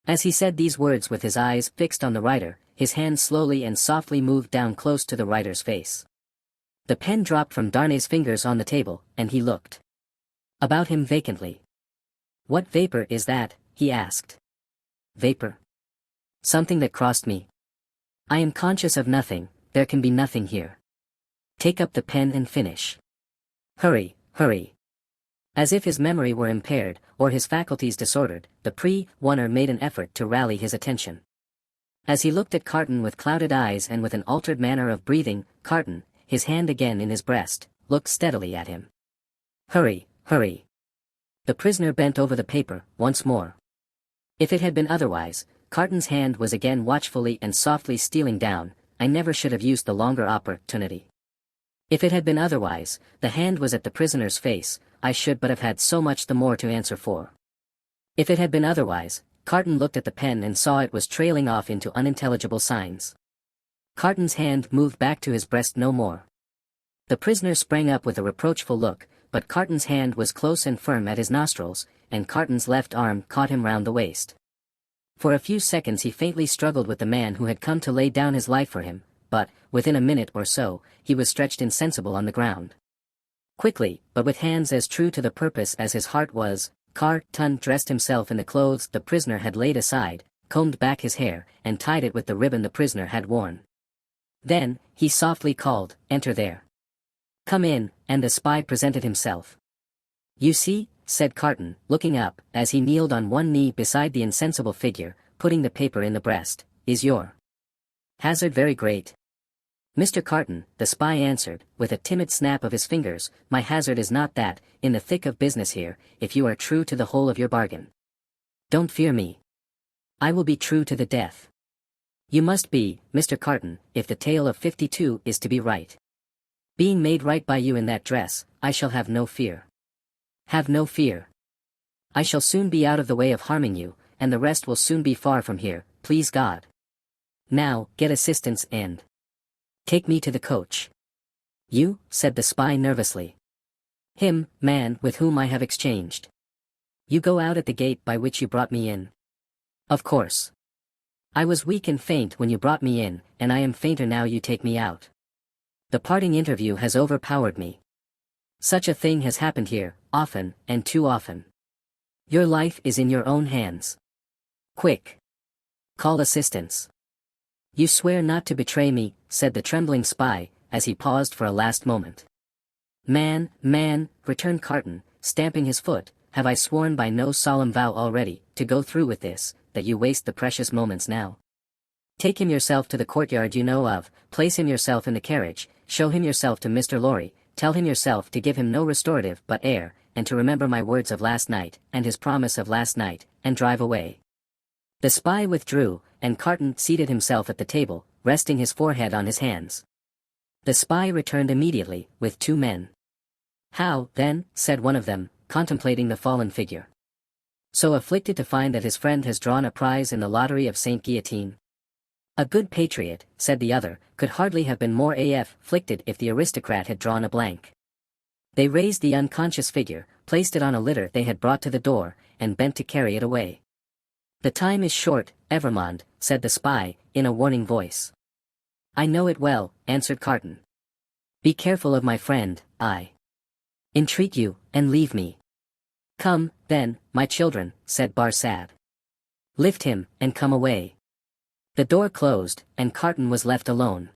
S2: As he said these words with his eyes fixed on the writer, his hand slowly and softly moved down close to the writer's face. The pen dropped from Darnay's fingers on the table, and he looked about him vacantly. "What vapor is that?" he asked. "Vapor? Something that crossed me. I am conscious of nothing, there can be nothing here. Take up the pen and finish. Hurry, hurry." As if his memory were impaired, or his faculties disordered, the pre-oner made an effort to rally his attention. As he looked at Carton with clouded eyes and with an altered manner of breathing, "Carton, his hand again in his breast, looked steadily at him. "Hurry, hurry." The prisoner bent over the paper, once more. If it had been otherwise, Carton's hand was again watchfully and softly stealing down. I never should have used the longer opportunity. If it had been otherwise, the hand was at the prisoner's face, I should but have had so much the more to answer for. If it had been otherwise, Carton looked at the pen and saw it was trailing off into unintelligible signs. Carton's hand moved back to his breast no more. The prisoner sprang up with a reproachful look, but Carton's hand was close and firm at his nostrils, and Carton's left arm caught him round the waist. For a few seconds he faintly struggled with the man who had come to lay down his life for him, but, within a minute or so, he was stretched insensible on the ground. Quickly, but with hands as true to the purpose as his heart was, Carton dressed himself in the clothes the prisoner had laid aside, combed back his hair, and tied it with the ribbon the prisoner had worn. Then, he softly called, "Enter there." "Come in," and the spy presented himself. "You see," said Carton, looking up, as he kneeled on one knee beside the insensible figure, putting the paper in the breast, "is your hazard very great?" "Mr. Carton," the spy answered, with a timid snap of his fingers, "my hazard is not that, in the thick of business here, if you are true to the whole of your bargain. Don't fear me. I will be true to the death. You must be, Mr. Carton, if the tale of 52 is to be right. Being made right by you in that dress, I shall have no fear. Have no fear. I shall soon be out of the way of harming you, and the rest will soon be far from here, please God. Now, get assistance and take me to the coach." "You," said the spy nervously. "Him, man, with whom I have exchanged. You go out at the gate by which you brought me in." "Of course. I was weak and faint when you brought me in, and I am fainter now you take me out. The parting interview has overpowered me. Such a thing has happened here, often, and too often. Your life is in your own hands. Quick. Call assistance." "You swear not to betray me," said the trembling spy, as he paused for a last moment. Man, returned Carton, stamping his foot, "have I sworn by no solemn vow already, to go through with this, that you waste the precious moments now? Take him yourself to the courtyard you know of, place him yourself in the carriage, show him yourself to Mr. Lorry, tell him yourself to give him no restorative but air, and to remember my words of last night, and his promise of last night, and drive away." The spy withdrew, and Carton seated himself at the table, resting his forehead on his hands. The spy returned immediately, with 2 men. "How, then," said one of them, contemplating the fallen figure. "So afflicted to find that his friend has drawn a prize in the lottery of St. Guillotine?" "A good patriot," said the other, "could hardly have been more afflicted if the aristocrat had drawn a blank." They raised the unconscious figure, placed it on a litter they had brought to the door, and bent to carry it away. "The time is short, Evrémonde," said the spy, in a warning voice. "I know it well," answered Carton. "Be careful of my friend, I entreat you, and leave me." "Come, then, my children," said Barsad. "Lift him, and come away." The door closed, and Carton was left alone.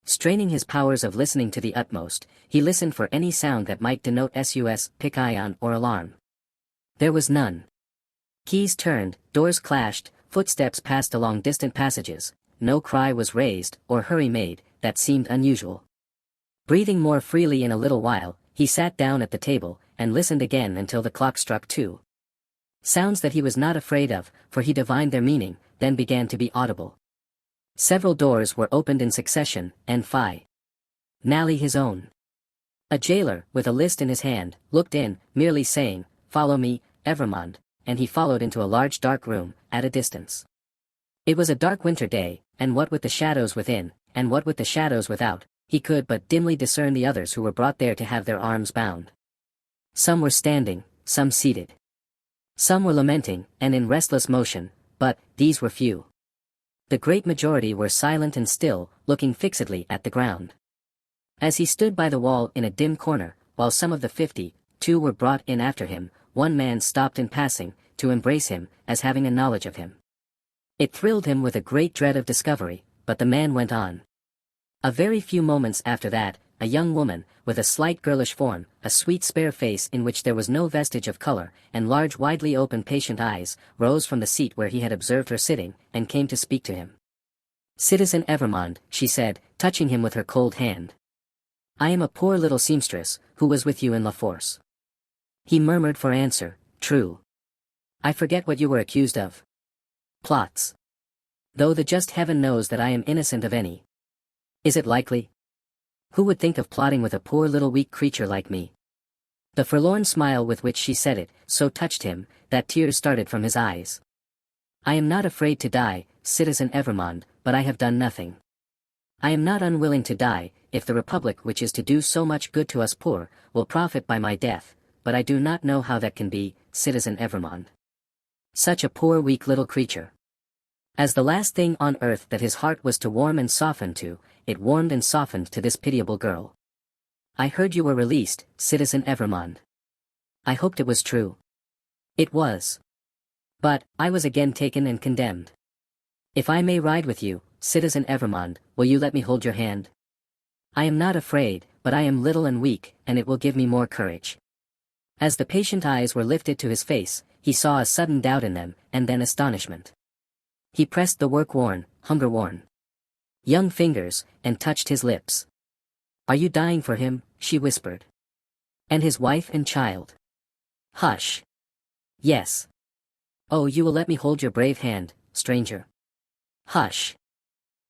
S2: Straining his powers of listening to the utmost, he listened for any sound that might denote sus, pic-ion or alarm. There was none. Keys turned, doors clashed, footsteps passed along distant passages, no cry was raised, or hurry made, that seemed unusual. Breathing more freely in a little while, he sat down at the table, and listened again until the clock struck 2. Sounds that he was not afraid of, for he divined their meaning, then began to be audible. Several doors were opened in succession, and finally his own. A jailer, with a list in his hand, looked in, merely saying, "Follow me, Evrémonde," and he followed into a large dark room, at a distance. It was a dark winter day, and what with the shadows within, and what with the shadows without, he could but dimly discern the others who were brought there to have their arms bound. Some were standing, some seated. Some were lamenting, and in restless motion, but these were few. The great majority were silent and still, looking fixedly at the ground. As he stood by the wall in a dim corner, while some of the 52 were brought in after him, one man stopped in passing, to embrace him, as having a knowledge of him. It thrilled him with a great dread of discovery, but the man went on. A very few moments after that, a young woman, with a slight girlish form, a sweet spare face in which there was no vestige of color, and large widely open patient eyes, rose from the seat where he had observed her sitting, and came to speak to him. "Citizen Evrémonde," she said, touching him with her cold hand. I am a poor little seamstress, who was with you in La Force. He murmured for answer, true. I forget what you were accused of. Plots. Though the just heaven knows that I am innocent of any. Is it likely? Who would think of plotting with a poor little weak creature like me? The forlorn smile with which she said it, so touched him, that tears started from his eyes. I am not afraid to die, Citizen Evrémonde, but I have done nothing. I am not unwilling to die, if the Republic which is to do so much good to us poor, will profit by my death, but I do not know how that can be, Citizen Evrémonde. Such a poor weak little creature. As the last thing on earth that his heart was to warm and soften to, it warmed and softened to this pitiable girl. I heard you were released, Citizen Evrémonde. I hoped it was true. It was. But, I was again taken and condemned. If I may ride with you, Citizen Evrémonde, will you let me hold your hand? I am not afraid, but I am little and weak, and it will give me more courage. As the patient eyes were lifted to his face, he saw a sudden doubt in them, and then astonishment. He pressed the work-worn, hunger-worn young fingers, and touched his lips. Are you dying for him? She whispered. And his wife and child? Hush. Yes. Oh, you will let me hold your brave hand, stranger. Hush.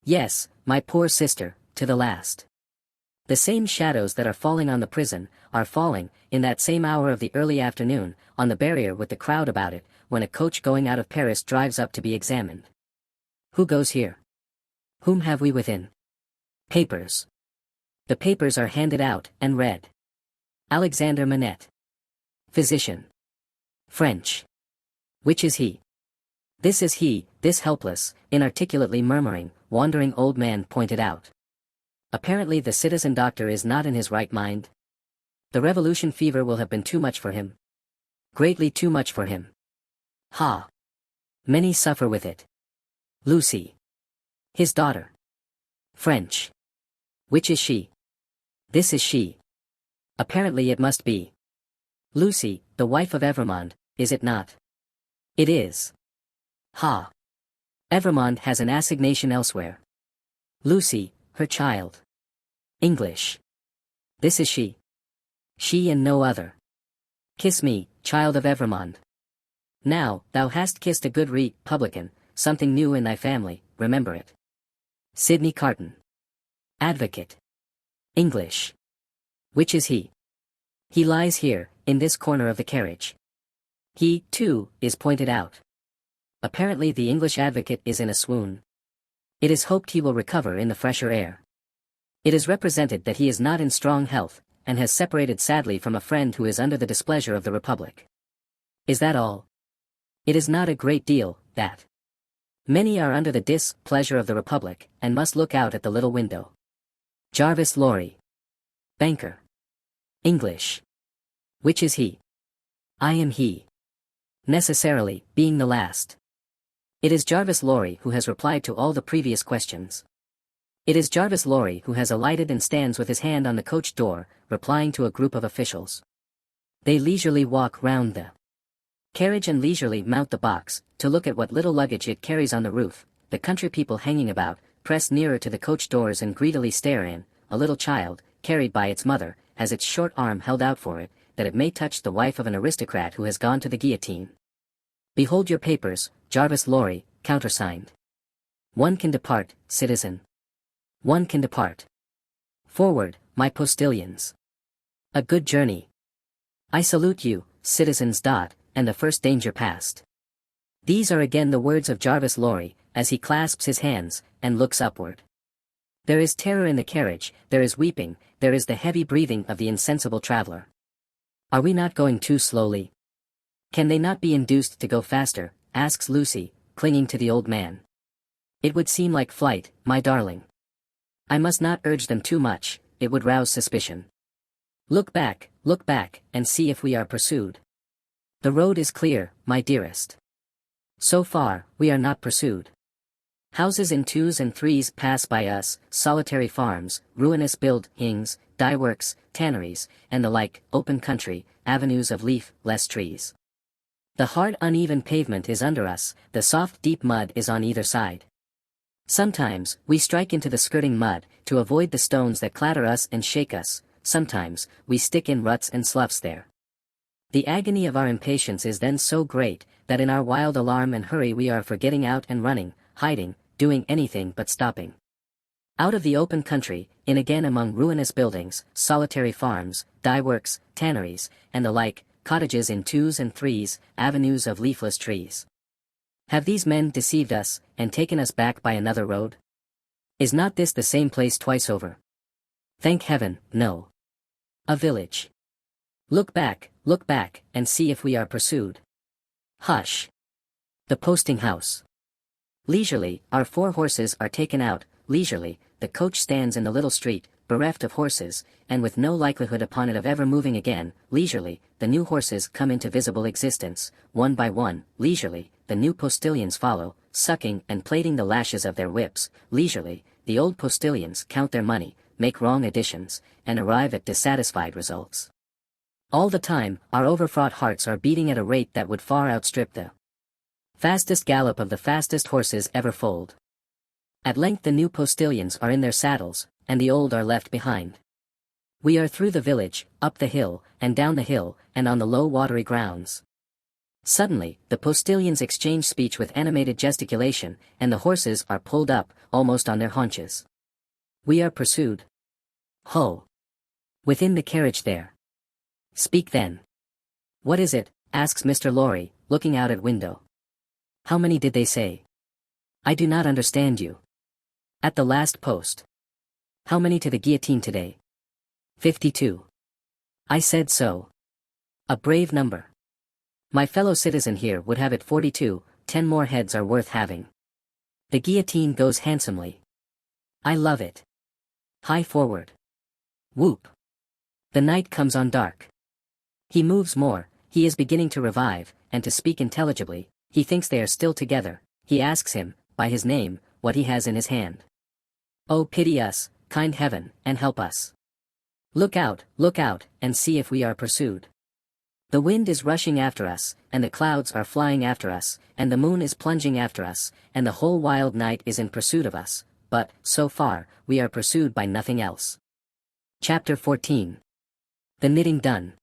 S2: Yes, my poor sister, to the last. The same shadows that are falling on the prison, are falling, in that same hour of the early afternoon, on the barrier with the crowd about it, when a coach going out of Paris drives up to be examined. Who goes here? Whom have we within? Papers. The papers are handed out, and read. Alexander Manette. Physician. French. Which is he? This is he, this helpless, inarticulately murmuring, wandering old man pointed out. Apparently the citizen doctor is not in his right mind. The revolution fever will have been too much for him. Greatly too much for him. Ha! Many suffer with it. Lucy. His daughter. French. Which is she? This is she. Apparently it must be. Lucy, the wife of Evrémonde, is it not? It is. Ha! Evrémonde has an assignation elsewhere. Lucy, her child. English. This is she. She and no other. Kiss me, child of Evrémonde. Now, thou hast kissed a good republican, something new in thy family, remember it. Sidney Carton. Advocate. English. Which is he? He lies here, in this corner of the carriage. He, too, is pointed out. Apparently the English advocate is in a swoon. It is hoped he will recover in the fresher air. It is represented that he is not in strong health, and has separated sadly from a friend who is under the displeasure of the Republic. Is that all? It is not a great deal, that. Many are under the displeasure of the Republic, and must look out at the little window. Jarvis Lorry. Banker. English. Which is he? I am he. Necessarily, being the last. It is Jarvis Lorry who has replied to all the previous questions. It is Jarvis Lorry who has alighted and stands with his hand on the coach door, replying to a group of officials. They leisurely walk round the carriage and leisurely mount the box, to look at what little luggage it carries on the roof. The country people hanging about, press nearer to the coach doors and greedily stare in. A little child, carried by its mother, has its short arm held out for it, that it may touch the wife of an aristocrat who has gone to the guillotine. Behold your papers, Jarvis Lorry, countersigned. One can depart, citizen. One can depart. Forward, my postilions. A good journey. I salute you, citizens. And the first danger past. These are again the words of Jarvis Lorry, as he clasps his hands, and looks upward. There is terror in the carriage, there is weeping, there is the heavy breathing of the insensible traveler. Are we not going too slowly? Can they not be induced to go faster? Asks Lucy, clinging to the old man. It would seem like flight, my darling. I must not urge them too much, it would rouse suspicion. Look back, and see if we are pursued. The road is clear, my dearest. So far, we are not pursued. Houses in twos and threes pass by us, solitary farms, ruinous buildings, dye works, tanneries, and the like, open country, avenues of leaf-less trees. The hard uneven pavement is under us, the soft deep mud is on either side. Sometimes, we strike into the skirting mud, to avoid the stones that clatter us and shake us. Sometimes, we stick in ruts and sloughs there. The agony of our impatience is then so great, that in our wild alarm and hurry we are for getting out and running, hiding, doing anything but stopping. Out of the open country, in again among ruinous buildings, solitary farms, dye-works, tanneries, and the like, cottages in twos and threes, avenues of leafless trees. Have these men deceived us, and taken us back by another road? Is not this the same place twice over? Thank heaven, no. A village. Look back, and see if we are pursued. Hush. The posting house. Leisurely, our 4 horses are taken out, leisurely, the coach stands in the little street, bereft of horses, and with no likelihood upon it of ever moving again. Leisurely, the new horses come into visible existence, one by one. Leisurely, the new postilions follow, sucking and plaiting the lashes of their whips. Leisurely, the old postilions count their money, make wrong additions, and arrive at dissatisfied results. All the time, our overfraught hearts are beating at a rate that would far outstrip the fastest gallop of the fastest horses ever foaled. At length the new postilions are in their saddles, and the old are left behind. We are through the village, up the hill, and down the hill, and on the low watery grounds. Suddenly, the postilions exchange speech with animated gesticulation, and the horses are pulled up, almost on their haunches. We are pursued. Ho! Within the carriage there. Speak then. What is it? Asks Mr. Lorry, looking out at window. How many did they say? I do not understand you. At the last post. How many to the guillotine today? 52. I said so. A brave number. My fellow citizen here would have it 42, 10 more heads are worth having. The guillotine goes handsomely. I love it. High forward. Whoop. The night comes on dark. He moves more, he is beginning to revive, and to speak intelligibly. He thinks they are still together. He asks him, by his name, what he has in his hand. Oh, pity us, kind heaven, and help us. Look out, and see if we are pursued. The wind is rushing after us, and the clouds are flying after us, and the moon is plunging after us, and the whole wild night is in pursuit of us, but, so far, we are pursued by nothing else. Chapter 14. The knitting done.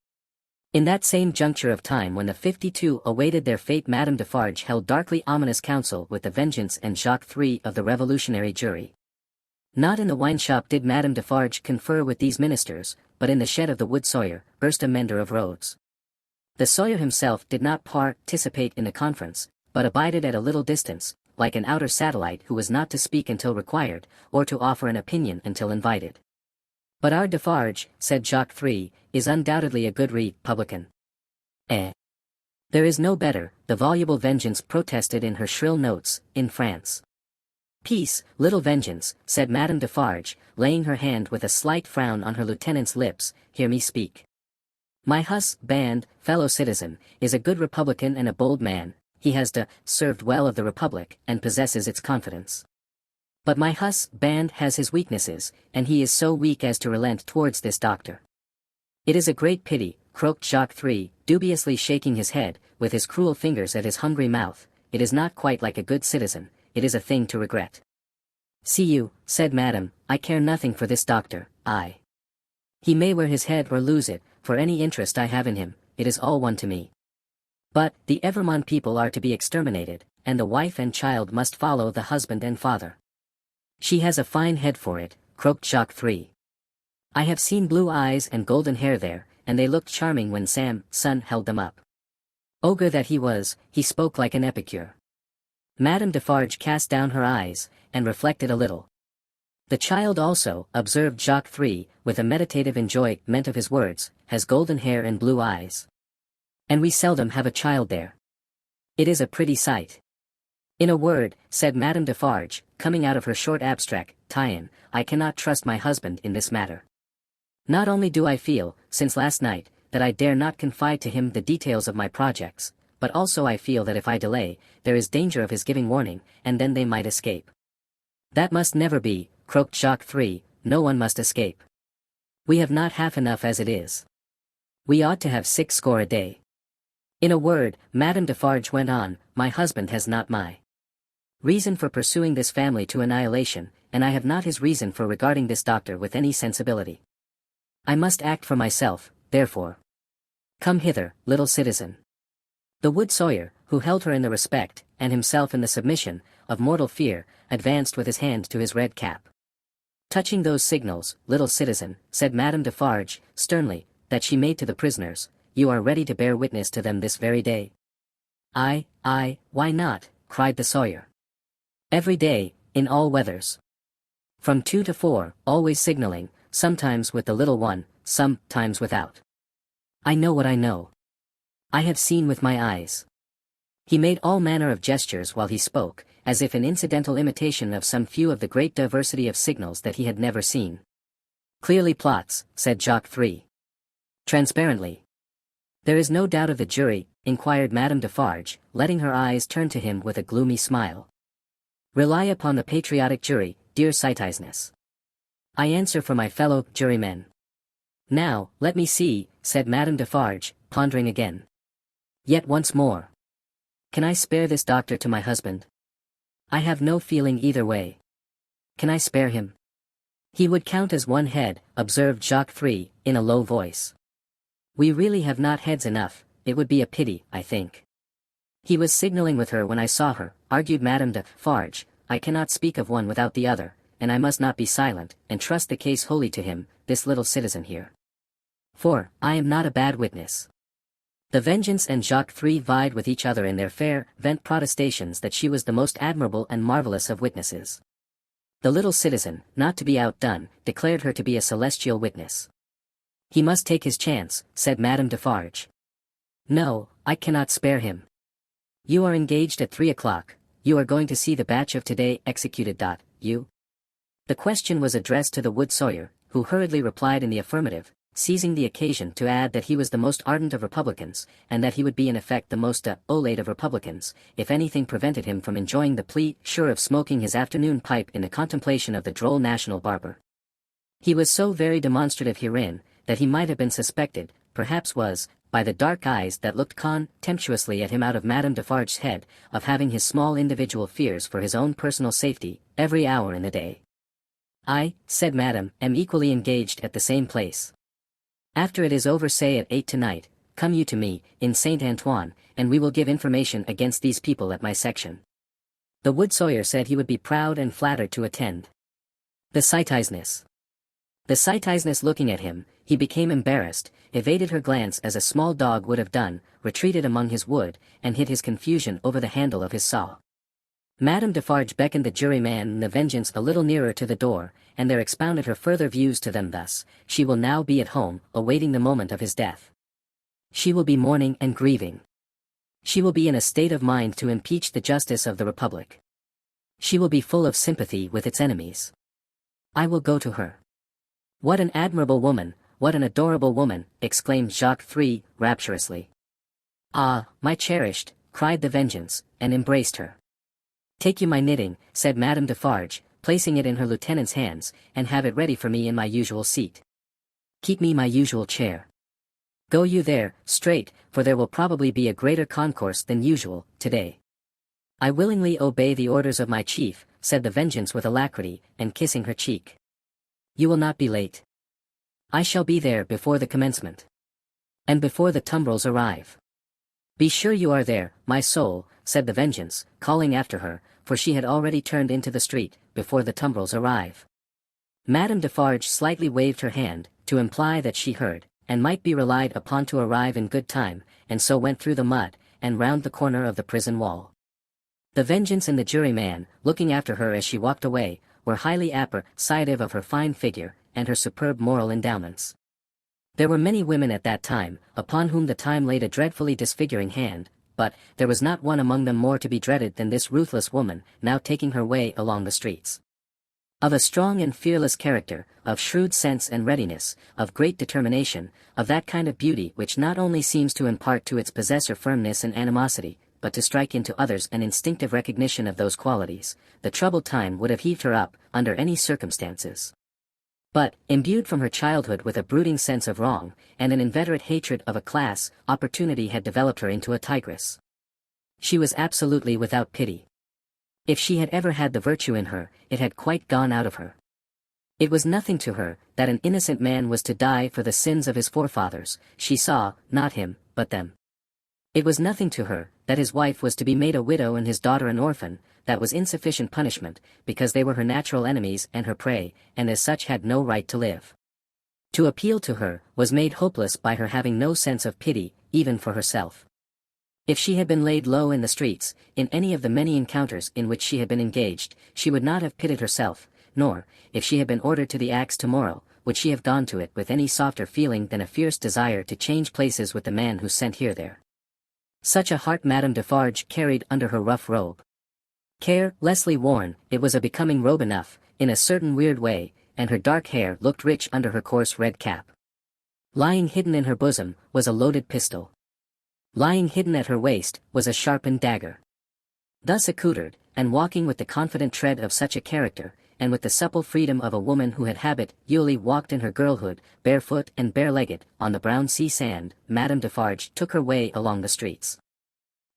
S2: In that same juncture of time when the 52 awaited their fate, Madame Defarge held darkly ominous counsel with the Vengeance and Jacques III of the revolutionary jury. Not in the wine-shop did Madame Defarge confer with these ministers, but in the shed of the wood sawyer, erst a mender of roads. The sawyer himself did not participate in the conference, but abided at a little distance, like an outer satellite who was not to speak until required, or to offer an opinion until invited. But our Defarge, said Jacques III, is undoubtedly a good republican. There is no better, the voluble Vengeance protested in her shrill notes, in France. Peace, little Vengeance, said Madame Defarge, laying her hand with a slight frown on her lieutenant's lips, hear me speak. My husband, fellow citizen, is a good republican and a bold man, he has served well of the republic, and possesses its confidence. But my husband has his weaknesses, and he is so weak as to relent towards this doctor. It is a great pity, croaked Jacques III, dubiously shaking his head, with his cruel fingers at his hungry mouth, it is not quite like a good citizen, it is a thing to regret. See you, said Madame, I care nothing for this doctor, he may wear his head or lose it, for any interest I have in him, it is all one to me. But, the Evermond people are to be exterminated, and the wife and child must follow the husband and father. She has a fine head for it, croaked Jacques III. I have seen blue eyes and golden hair there, and they looked charming when Sam's son held them up. Ogre that he was, he spoke like an epicure. Madame Defarge cast down her eyes, and reflected a little. The child also, observed Jacques III, with a meditative enjoyment of his words, has golden hair and blue eyes. And we seldom have a child there. It is a pretty sight. In a word, said Madame Defarge, coming out of her short abstract, tie-in, I cannot trust my husband in this matter. Not only do I feel, since last night, that I dare not confide to him the details of my projects, but also I feel that if I delay, there is danger of his giving warning, and then they might escape. That must never be, croaked Jacques III, no one must escape. We have not half enough as it is. We ought to have 60 a day. In a word, Madame Defarge went on, my husband has not my Reason for pursuing this family to annihilation, and I have not his reason for regarding this doctor with any sensibility. I must act for myself, therefore. Come hither, little citizen. The wood sawyer, who held her in the respect, and himself in the submission, of mortal fear, advanced with his hand to his red cap. Touching those signals, little citizen, said Madame Defarge, sternly, that she made to the prisoners, you are ready to bear witness to them this very day. Aye, why not, cried the sawyer. Every day, in all weathers. From 2 to 4, always signaling, sometimes with the little one, sometimes without. I know what I know. I have seen with my eyes. He made all manner of gestures while he spoke, as if in incidental imitation of some few of the great diversity of signals that he had never seen. Clearly plots, said Jacques 3. Transparently. There is no doubt of the jury, inquired Madame Defarge, letting her eyes turn to him with a gloomy smile. Rely upon the patriotic jury, dear Citizeness. I answer for my fellow jurymen. Now, let me see, said Madame Defarge, pondering again. Yet once more. Can I spare this doctor to my husband? I have no feeling either way. Can I spare him? He would count as one head, observed Jacques 3, in a low voice. We really have not heads enough, it would be a pity, I think. He was signaling with her when I saw her, argued Madame Defarge. I cannot speak of one without the other, and I must not be silent, and trust the case wholly to him, this little citizen here. For, I am not a bad witness. The Vengeance and Jacques 3 vied with each other in their fair, vent protestations that she was the most admirable and marvellous of witnesses. The little citizen, not to be outdone, declared her to be a celestial witness. He must take his chance, said Madame Defarge. No, I cannot spare him. You are engaged at 3 o'clock, you are going to see the batch of today executed. You? The question was addressed to the wood sawyer, who hurriedly replied in the affirmative, seizing the occasion to add that he was the most ardent of Republicans, and that he would be in effect the most olate of Republicans, if anything prevented him from enjoying the plea, sure of smoking his afternoon pipe in the contemplation of the droll national barber. He was so very demonstrative herein, that he might have been suspected, perhaps was, by the dark eyes that looked contemptuously at him out of Madame Defarge's head, of having his small individual fears for his own personal safety, every hour in the day. I, said Madame, am equally engaged at the same place. After it is over, say at 8 tonight, come you to me, in Saint Antoine, and we will give information against these people at my section. The wood sawyer said he would be proud and flattered to attend. The Citizeness, looking at him, he became embarrassed, evaded her glance as a small dog would have done, retreated among his wood, and hid his confusion over the handle of his saw. Madame Defarge beckoned the juryman and the Vengeance a little nearer to the door, and there expounded her further views to them thus: she will now be at home, awaiting the moment of his death. She will be mourning and grieving. She will be in a state of mind to impeach the justice of the Republic. She will be full of sympathy with its enemies. I will go to her. What an admirable woman, what an adorable woman, exclaimed Jacques 3, rapturously. Ah, my cherished, cried the Vengeance, and embraced her. Take you my knitting, said Madame Defarge, placing it in her lieutenant's hands, and have it ready for me in my usual seat. Keep me my usual chair. Go you there, straight, for there will probably be a greater concourse than usual, today. I willingly obey the orders of my chief, said the Vengeance with alacrity, and kissing her cheek. You will not be late. I shall be there before the commencement. And before the tumbrils arrive. Be sure you are there, my soul, said the Vengeance, calling after her, for she had already turned into the street, before the tumbrils arrive. Madame Defarge slightly waved her hand, to imply that she heard, and might be relied upon to arrive in good time, and so went through the mud, and round the corner of the prison wall. The Vengeance and the juryman, looking after her as she walked away, were highly appreciative of her fine figure, and her superb moral endowments. There were many women at that time, upon whom the time laid a dreadfully disfiguring hand, but there was not one among them more to be dreaded than this ruthless woman, now taking her way along the streets. Of a strong and fearless character, of shrewd sense and readiness, of great determination, of that kind of beauty which not only seems to impart to its possessor firmness and animosity, but to strike into others an instinctive recognition of those qualities, the troubled time would have heaved her up, under any circumstances. But, imbued from her childhood with a brooding sense of wrong, and an inveterate hatred of a class, opportunity had developed her into a tigress. She was absolutely without pity. If she had ever had the virtue in her, it had quite gone out of her. It was nothing to her, that an innocent man was to die for the sins of his forefathers. She saw, not him, but them. It was nothing to her, that his wife was to be made a widow and his daughter an orphan. That was insufficient punishment, because they were her natural enemies and her prey, and as such had no right to live. To appeal to her, was made hopeless by her having no sense of pity, even for herself. If she had been laid low in the streets, in any of the many encounters in which she had been engaged, she would not have pitied herself, nor, if she had been ordered to the axe tomorrow, would she have gone to it with any softer feeling than a fierce desire to change places with the man who sent her there. Such a heart Madame Defarge carried under her rough robe. Carelessly worn, it was a becoming robe enough, in a certain weird way, and her dark hair looked rich under her coarse red cap. Lying hidden in her bosom was a loaded pistol. Lying hidden at her waist was a sharpened dagger. Thus accoutred, and walking with the confident tread of such a character, and with the supple freedom of a woman who had habitually walked in her girlhood, barefoot and bare-legged, on the brown sea sand, Madame Defarge took her way along the streets.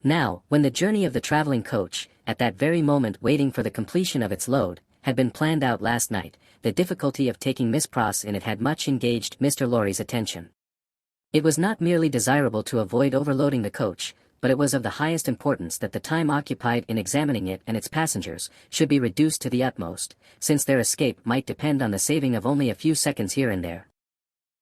S2: Now, when the journey of the travelling coach, at that very moment waiting for the completion of its load, had been planned out last night, the difficulty of taking Miss Pross in it had much engaged Mr. Lorry's attention. It was not merely desirable to avoid overloading the coach, but it was of the highest importance that the time occupied in examining it and its passengers should be reduced to the utmost, since their escape might depend on the saving of only a few seconds here and there.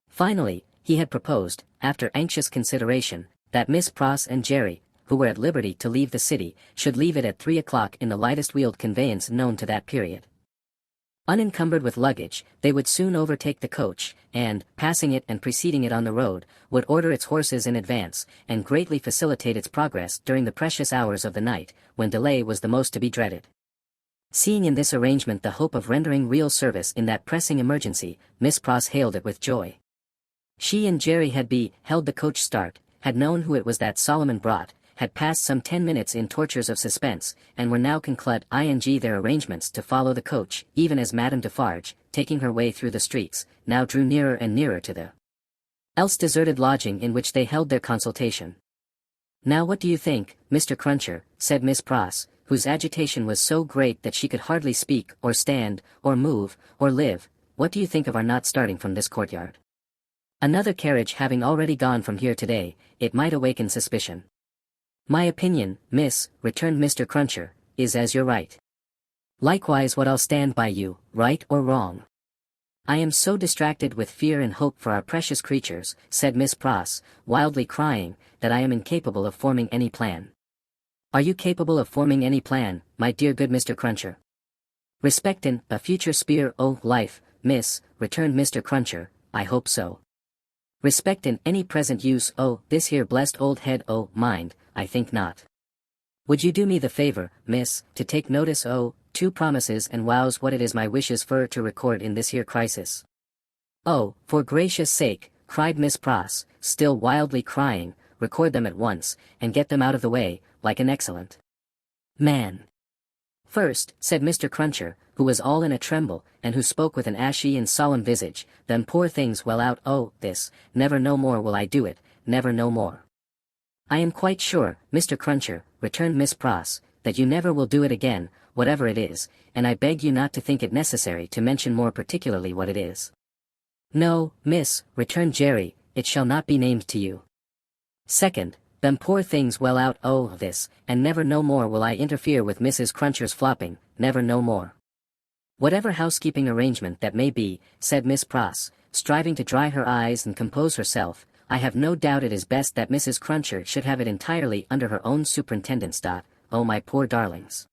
S2: Finally, he had proposed, after anxious consideration, that Miss Pross and Jerry, who were at liberty to leave the city, should leave it at 3 o'clock in the lightest wheeled conveyance known to that period. Unencumbered with luggage, they would soon overtake the coach, and, passing it and preceding it on the road, would order its horses in advance, and greatly facilitate its progress during the precious hours of the night, when delay was the most to be dreaded. Seeing in this arrangement the hope of rendering real service in that pressing emergency, Miss Pross hailed it with joy. She and Jerry had held the coach start, had known who it was that Solomon brought, had passed some 10 minutes in tortures of suspense, and were now concluding their arrangements to follow the coach, even as Madame Defarge, taking her way through the streets, now drew nearer and nearer to the else deserted lodging in which they held their consultation. "Now what do you think, Mr. Cruncher?" said Miss Pross, whose agitation was so great that she could hardly speak, or stand, or move, or live. "What do you think of our not starting from this courtyard? Another carriage having already gone from here today, it might awaken suspicion." "My opinion, miss," returned Mr. Cruncher, "is as you're right. Likewise what I'll stand by you, right or wrong." "I am so distracted with fear and hope for our precious creatures," said Miss Pross, wildly crying, "that I am incapable of forming any plan." "Are you capable of forming any plan, my dear good Mr. Cruncher?" "Respectin' a future spear o' life, miss," returned Mr. Cruncher, "I hope so. Respectin' any present use o' this here blessed old head o' mind, I think not. Would you do me the favor, miss, to take notice o' 2 promises and wows what it is my wishes fur to record in this here crisis?" "Oh, for gracious sake," cried Miss Pross, still wildly crying, "record them at once, and get them out of the way, like an excellent man." "First," said Mr. Cruncher, who was all in a tremble, and who spoke with an ashy and solemn visage, "them poor things well out o' this, never no more will I do it, never no more." "I am quite sure, Mr. Cruncher," returned Miss Pross, "that you never will do it again, whatever it is, and I beg you not to think it necessary to mention more particularly what it is." "No, miss," returned Jerry, "it shall not be named to you." "Second, them poor things well out o' this, and never no more will I interfere with Mrs. Cruncher's flopping, never no more." "Whatever housekeeping arrangement that may be," said Miss Pross, striving to dry her eyes and compose herself, "I have no doubt it is best that Mrs. Cruncher should have it entirely under her own superintendence. Oh my poor darlings.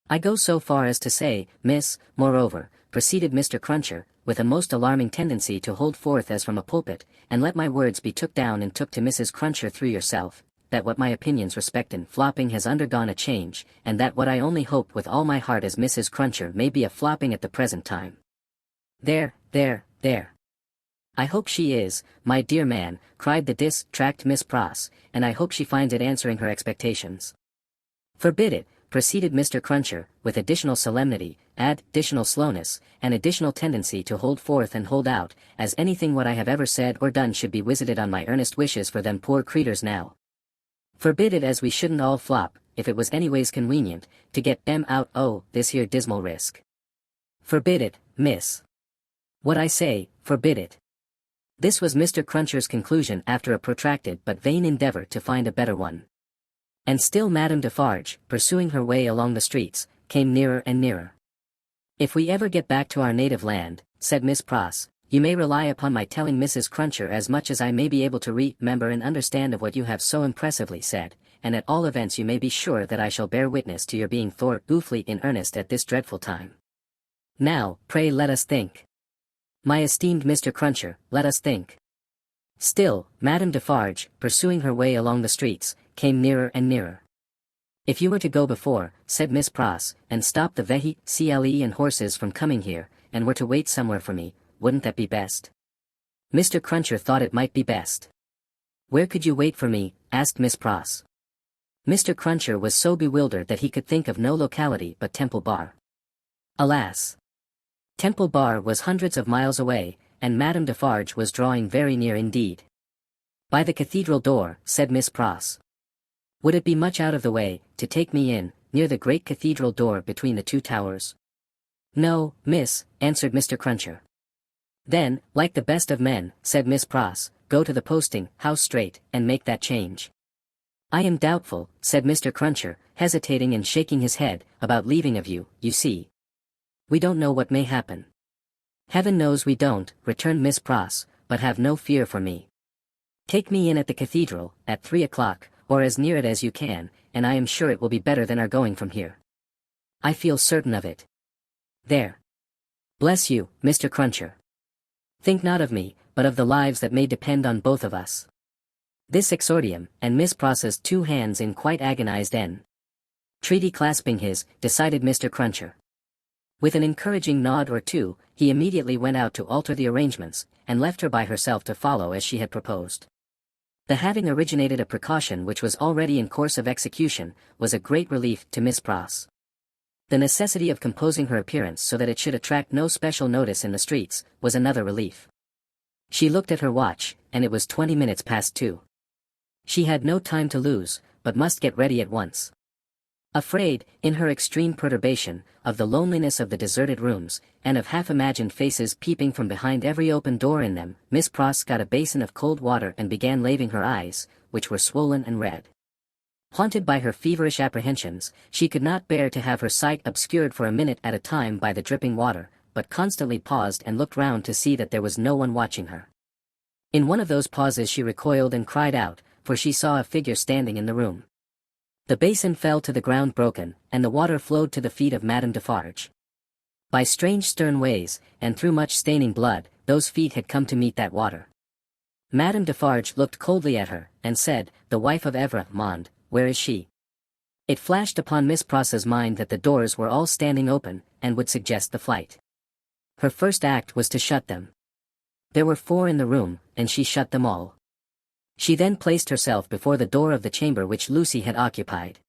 S2: I go so far as to say, miss, moreover," proceeded Mr. Cruncher, with a most alarming tendency to hold forth as from a pulpit, "and let my words be took down and took to Mrs. Cruncher through yourself, that what my opinions respectin' flopping has undergone a change, and that what I only hope with all my heart as Mrs. Cruncher may be a flopping at the present time." "There, there, there. I hope she is, my dear man," cried the distracted Miss Pross, "and I hope she finds it answering her expectations." "Forbid it," proceeded Mr. Cruncher, with additional solemnity, additional slowness, and additional tendency to hold forth and hold out, "as anything what I have ever said or done should be visited on my earnest wishes for them poor creeturs now. Forbid it as we shouldn't all flop, if it was anyways convenient, to get them out this here dismal risk. Forbid it, miss. What I say, forbid it. This was Mr. Cruncher's conclusion after a protracted but vain endeavor to find a better one. And still Madame Defarge, pursuing her way along the streets, came nearer and nearer. If we ever get back to our native land, said Miss Pross, you may rely upon my telling Mrs. Cruncher as much as I may be able to remember and understand of what you have so impressively said, and at all events you may be sure that I shall bear witness to your being thoroughly in earnest at this dreadful time. Now, pray let us think. My esteemed Mr. Cruncher, let us think. Still, Madame Defarge, pursuing her way along the streets, came nearer and nearer. If you were to go before, said Miss Pross, and stop the vehicles and horses from coming here, and were to wait somewhere for me, wouldn't that be best? Mr. Cruncher thought it might be best. Where could you wait for me? Asked Miss Pross. Mr. Cruncher was so bewildered that he could think of no locality but Temple Bar. Alas! Temple Bar was hundreds of miles away, and Madame Defarge was drawing very near indeed. By the cathedral door, said Miss Pross. Would it be much out of the way, to take me in, near the great cathedral door between the two towers? No, miss, answered Mr. Cruncher. Then, like the best of men, said Miss Pross, go to the posting house straight, and make that change. I am doubtful, said Mr. Cruncher, hesitating and shaking his head, about leaving of you, you see. We don't know what may happen. Heaven knows we don't, returned Miss Pross, but have no fear for me. Take me in at the cathedral, at 3 o'clock, or as near it as you can, and I am sure it will be better than our going from here. I feel certain of it. There. Bless you, Mr. Cruncher. Think not of me, but of the lives that may depend on both of us. This exordium, and Miss Pross's 2 hands in quite agonized entreaty clasping his, decided Mr. Cruncher. With an encouraging nod or two, he immediately went out to alter the arrangements, and left her by herself to follow as she had proposed. The having originated a precaution which was already in course of execution, was a great relief to Miss Pross. The necessity of composing her appearance so that it should attract no special notice in the streets, was another relief. She looked at her watch, and it was 20 minutes past 2. She had no time to lose, but must get ready at once. Afraid, in her extreme perturbation, of the loneliness of the deserted rooms, and of half-imagined faces peeping from behind every open door in them, Miss Pross got a basin of cold water and began laving her eyes, which were swollen and red. Haunted by her feverish apprehensions, she could not bear to have her sight obscured for a minute at a time by the dripping water, but constantly paused and looked round to see that there was no one watching her. In one of those pauses she recoiled and cried out, for she saw a figure standing in the room. The basin fell to the ground broken, and the water flowed to the feet of Madame Defarge. By strange stern ways, and through much staining blood, those feet had come to meet that water. Madame Defarge looked coldly at her, and said, the wife of Evrémonde, where is she? It flashed upon Miss Pross's mind that the doors were all standing open, and would suggest the flight. Her first act was to shut them. There were 4 in the room, and she shut them all. She then placed herself before the door of the chamber which Lucy had occupied.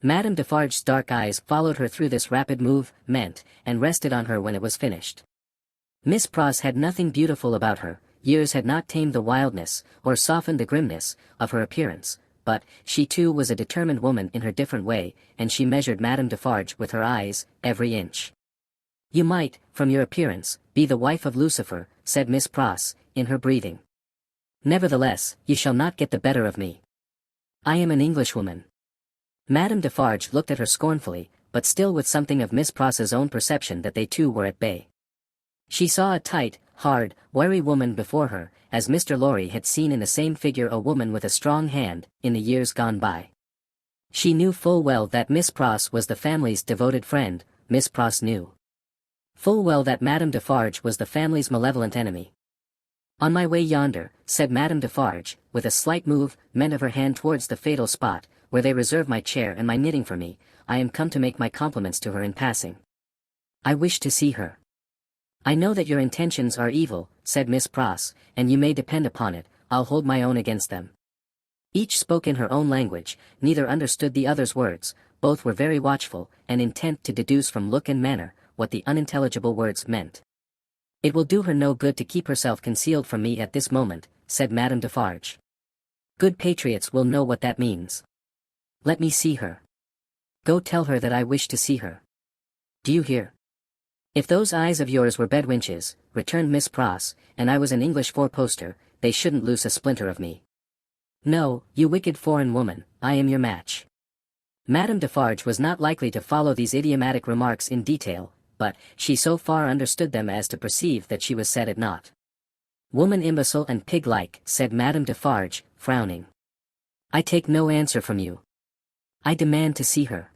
S2: Madame Defarge's dark eyes followed her through this rapid movement, and rested on her when it was finished. Miss Pross had nothing beautiful about her, years had not tamed the wildness, or softened the grimness, of her appearance, but, she too was a determined woman in her different way, and she measured Madame Defarge with her eyes, every inch. You might, from your appearance, be the wife of Lucifer, said Miss Pross, in her breathing. Nevertheless, you shall not get the better of me. I am an Englishwoman. Madame Defarge looked at her scornfully, but still with something of Miss Pross's own perception that they two were at bay. She saw a tight, hard, wiry woman before her, as Mr. Lorry had seen in the same figure a woman with a strong hand, in the years gone by. She knew full well that Miss Pross was the family's devoted friend. Miss Pross knew full well that Madame Defarge was the family's malevolent enemy. On my way yonder, said Madame Defarge, with a slight movement of her hand towards the fatal spot, where they reserve my chair and my knitting for me, I am come to make my compliments to her in passing. I wish to see her. I know that your intentions are evil, said Miss Pross, and you may depend upon it, I'll hold my own against them. Each spoke in her own language, neither understood the other's words, both were very watchful, and intent to deduce from look and manner, what the unintelligible words meant. It will do her no good to keep herself concealed from me at this moment, said Madame Defarge. Good patriots will know what that means. Let me see her. Go tell her that I wish to see her. Do you hear? If those eyes of yours were bedwinches, returned Miss Pross, and I was an English four-poster, they shouldn't loose a splinter of me. No, you wicked foreign woman, I am your match. Madame Defarge was not likely to follow these idiomatic remarks in detail, but she so far understood them as to perceive that she was set at naught. Woman imbecile and pig-like, said Madame Defarge, frowning. I take no answer from you. I demand to see her.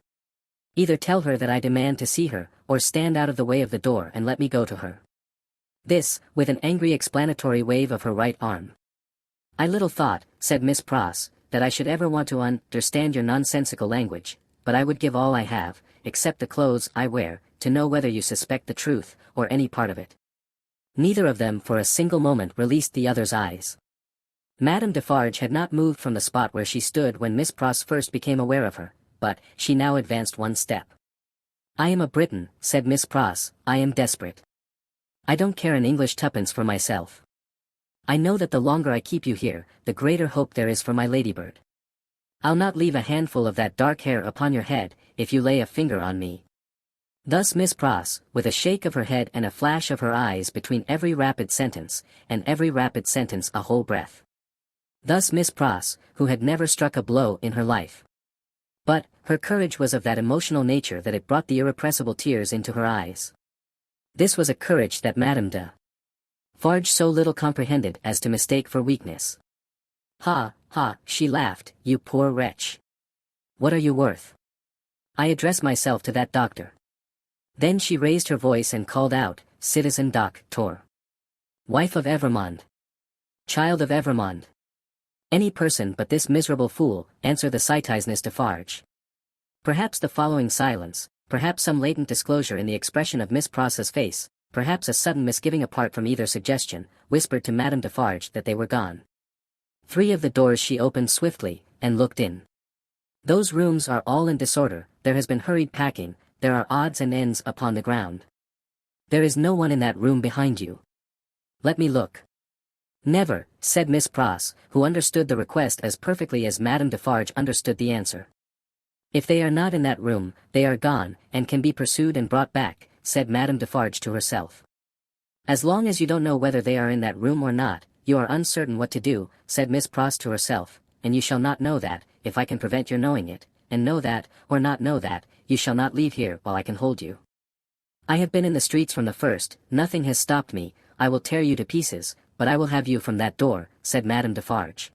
S2: Either tell her that I demand to see her, or stand out of the way of the door and let me go to her. This, with an angry explanatory wave of her right arm. I little thought, said Miss Pross, that I should ever want to understand your nonsensical language, but I would give all I have, except the clothes I wear, to know whether you suspect the truth, or any part of it. Neither of them for a single moment released the other's eyes. Madame Defarge had not moved from the spot where she stood when Miss Pross first became aware of her, but she now advanced one step. I am a Briton, said Miss Pross, I am desperate. I don't care an English tuppence for myself. I know that the longer I keep you here, the greater hope there is for my ladybird. I'll not leave a handful of that dark hair upon your head, if you lay a finger on me. Thus Miss Pross, with a shake of her head and a flash of her eyes between every rapid sentence, and every rapid sentence a whole breath. Thus Miss Pross, who had never struck a blow in her life. But, her courage was of that emotional nature that it brought the irrepressible tears into her eyes. This was a courage that Madame Defarge so little comprehended as to mistake for weakness. Ha, ha, she laughed, you poor wretch. What are you worth? I address myself to that doctor. Then she raised her voice and called out, Citizen Doctor. Wife of Evrémonde. Child of Evrémonde. Any person but this miserable fool, answer the citizeness Defarge. Perhaps the following silence, perhaps some latent disclosure in the expression of Miss Pross's face, perhaps a sudden misgiving apart from either suggestion, whispered to Madame Defarge that they were gone. 3 of the doors she opened swiftly, and looked in. Those rooms are all in disorder, there has been hurried packing, there are odds and ends upon the ground. There is no one in that room behind you. Let me look. Never, said Miss Pross, who understood the request as perfectly as Madame Defarge understood the answer. If they are not in that room, they are gone, and can be pursued and brought back, said Madame Defarge to herself. As long as you don't know whether they are in that room or not, you are uncertain what to do, said Miss Pross to herself, and you shall not know that, if I can prevent your knowing it, and know that, or not know that, you shall not leave here while I can hold you. I have been in the streets from the first, nothing has stopped me, I will tear you to pieces, but I will have you from that door, said Madame Defarge.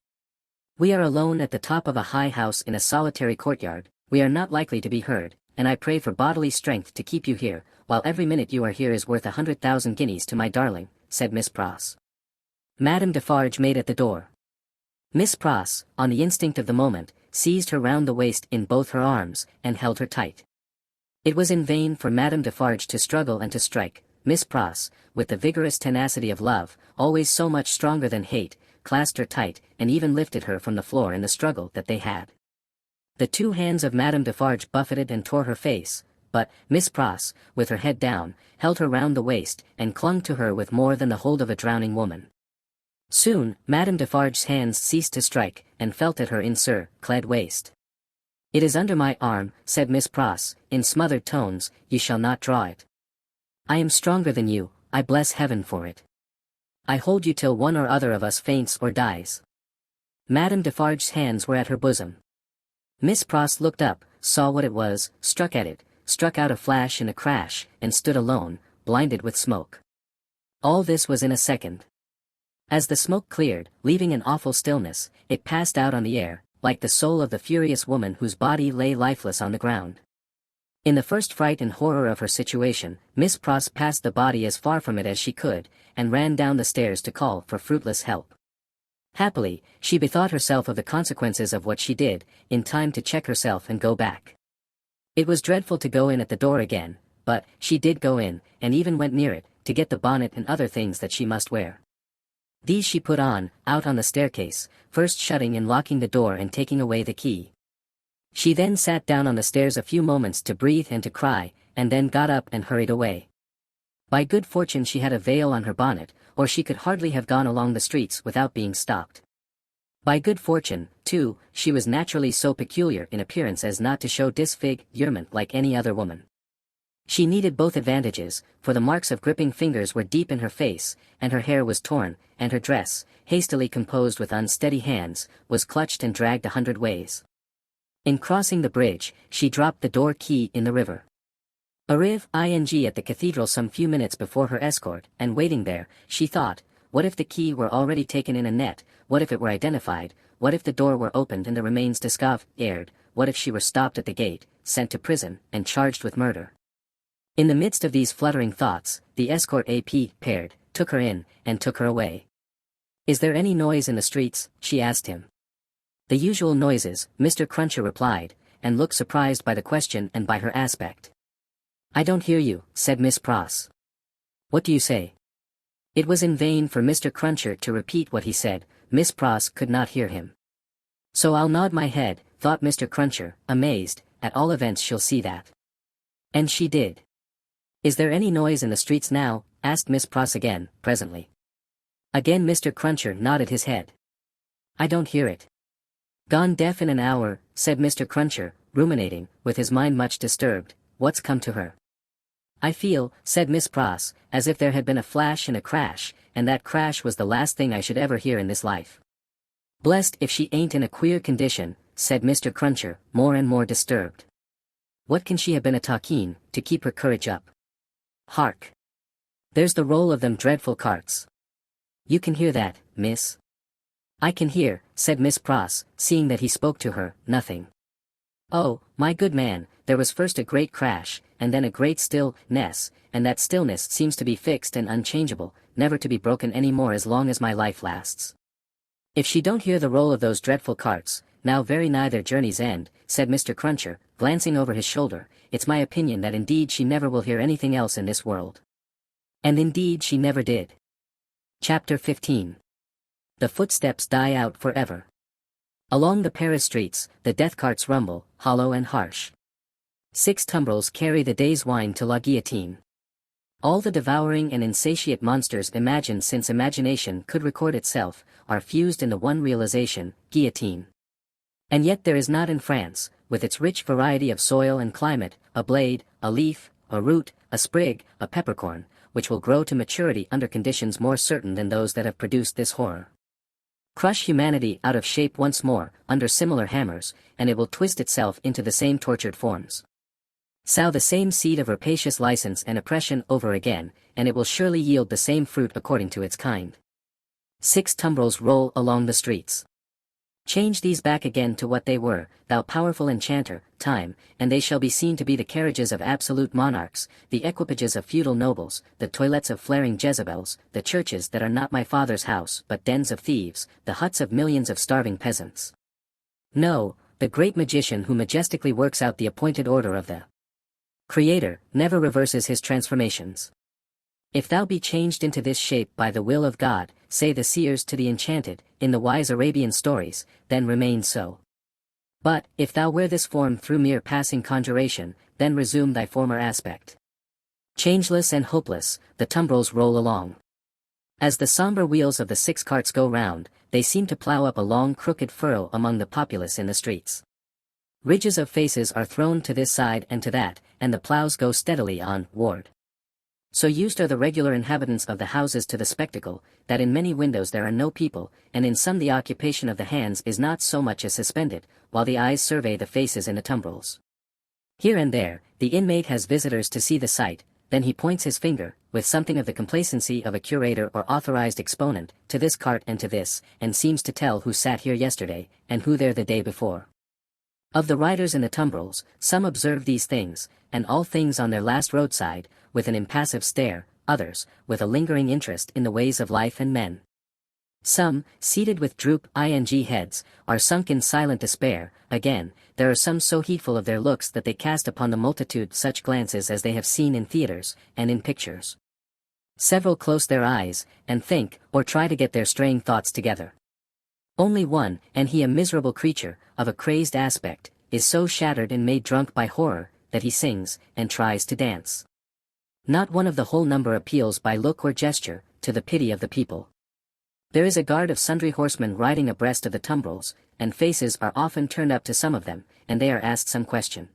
S2: We are alone at the top of a high house in a solitary courtyard, we are not likely to be heard, and I pray for bodily strength to keep you here, while every minute you are here is worth 100,000 guineas to my darling, said Miss Pross. Madame Defarge made at the door. Miss Pross, on the instinct of the moment, seized her round the waist in both her arms, and held her tight. It was in vain for Madame Defarge to struggle and to strike. Miss Pross, with the vigorous tenacity of love, always so much stronger than hate, clasped her tight, and even lifted her from the floor in the struggle that they had. The 2 hands of Madame Defarge buffeted and tore her face, but Miss Pross, with her head down, held her round the waist, and clung to her with more than the hold of a drowning woman. Soon, Madame Defarge's hands ceased to strike, and felt at her clad waist. It is under my arm, said Miss Pross, in smothered tones, you shall not draw it. I am stronger than you, I bless heaven for it. I hold you till one or other of us faints or dies. Madame Defarge's hands were at her bosom. Miss Pross looked up, saw what it was, struck at it, struck out a flash and a crash, and stood alone, blinded with smoke. All this was in a second. As the smoke cleared, leaving an awful stillness, it passed out on the air, like the soul of the furious woman whose body lay lifeless on the ground. In the first fright and horror of her situation, Miss Pross passed the body as far from it as she could, and ran down the stairs to call for fruitless help. Happily, she bethought herself of the consequences of what she did, in time to check herself and go back. It was dreadful to go in at the door again, but she did go in, and even went near it, to get the bonnet and other things that she must wear. These she put on, out on the staircase, first shutting and locking the door and taking away the key. She then sat down on the stairs a few moments to breathe and to cry, and then got up and hurried away. By good fortune she had a veil on her bonnet, or she could hardly have gone along the streets without being stopped. By good fortune, too, she was naturally so peculiar in appearance as not to show disfigurement like any other woman. She needed both advantages, for the marks of gripping fingers were deep in her face, and her hair was torn, and her dress, hastily composed with unsteady hands, was clutched and dragged 100 ways. In crossing the bridge, she dropped the door key in the river. Arrive ing at the cathedral some few minutes before her escort, and waiting there, she thought, what if the key were already taken in a net, what if it were identified, what if the door were opened and the remains discovered, what if she were stopped at the gate, sent to prison, and charged with murder? In the midst of these fluttering thoughts, the escort paired, took her in, and took her away. Is there any noise in the streets? She asked him. The usual noises, Mr. Cruncher replied, and looked surprised by the question and by her aspect. I don't hear you, said Miss Pross. What do you say? It was in vain for Mr. Cruncher to repeat what he said. Miss Pross could not hear him. So I'll nod my head, thought Mr. Cruncher, amazed, at all events she'll see that. And she did. Is there any noise in the streets now? Asked Miss Pross again, presently. Again Mr. Cruncher nodded his head. I don't hear it. Gone deaf in an hour, said Mr. Cruncher, ruminating, with his mind much disturbed. What's come to her? I feel, said Miss Pross, as if there had been a flash and a crash, and that crash was the last thing I should ever hear in this life. Blessed if she ain't in a queer condition, said Mr. Cruncher, more and more disturbed. What can she have been a-talking, to keep her courage up? Hark! There's the roll of them dreadful carts. You can hear that, miss? I can hear, said Miss Pross, seeing that he spoke to her, nothing. Oh, my good man, there was first a great crash, and then a great stillness, and that stillness seems to be fixed and unchangeable, never to be broken any more as long as my life lasts. If she don't hear the roll of those dreadful carts, now very nigh their journey's end, said Mr. Cruncher, glancing over his shoulder, it's my opinion that indeed she never will hear anything else in this world. And indeed she never did. Chapter 15. The footsteps die out forever. Along the Paris streets, the death carts rumble, hollow and harsh. 6 tumbrils carry the day's wine to la guillotine. All the devouring and insatiate monsters imagined since imagination could record itself, are fused in the one realization, guillotine. And yet there is not in France, with its rich variety of soil and climate, a blade, a leaf, a root, a sprig, a peppercorn, which will grow to maturity under conditions more certain than those that have produced this horror. Crush humanity out of shape once more, under similar hammers, and it will twist itself into the same tortured forms. Sow the same seed of rapacious license and oppression over again, and it will surely yield the same fruit according to its kind. 6 tumbrils roll along the streets. Change these back again to what they were, thou powerful enchanter, time, and they shall be seen to be the carriages of absolute monarchs, the equipages of feudal nobles, the toilettes of flaring Jezebels, the churches that are not my father's house but dens of thieves, the huts of millions of starving peasants. No, the great magician who majestically works out the appointed order of the Creator, never reverses his transformations. If thou be changed into this shape by the will of God, say the seers to the enchanted, in the wise Arabian stories, then remain so. But, if thou wear this form through mere passing conjuration, then resume thy former aspect. Changeless and hopeless, the tumbrils roll along. As the sombre wheels of the 6 carts go round, they seem to plough up a long crooked furrow among the populace in the streets. Ridges of faces are thrown to this side and to that, and the ploughs go steadily onward. So used are the regular inhabitants of the houses to the spectacle, that in many windows there are no people, and in some the occupation of the hands is not so much as suspended, while the eyes survey the faces in the tumbrils. Here and there, the inmate has visitors to see the sight, then he points his finger, with something of the complacency of a curator or authorized exponent, to this cart and to this, and seems to tell who sat here yesterday, and who there the day before. Of the riders in the tumbrils, some observe these things, and all things on their last roadside, with an impassive stare, others, with a lingering interest in the ways of life and men. Some, seated with droop-ing heads, are sunk in silent despair. Again, there are some so heedful of their looks that they cast upon the multitude such glances as they have seen in theaters, and in pictures. Several close their eyes, and think, or try to get their straying thoughts together. Only one, and he a miserable creature, of a crazed aspect, is so shattered and made drunk by horror, that he sings, and tries to dance. Not one of the whole number appeals by look or gesture, to the pity of the people. There is a guard of sundry horsemen riding abreast of the tumbrils, and faces are often turned up to some of them, and they are asked some question.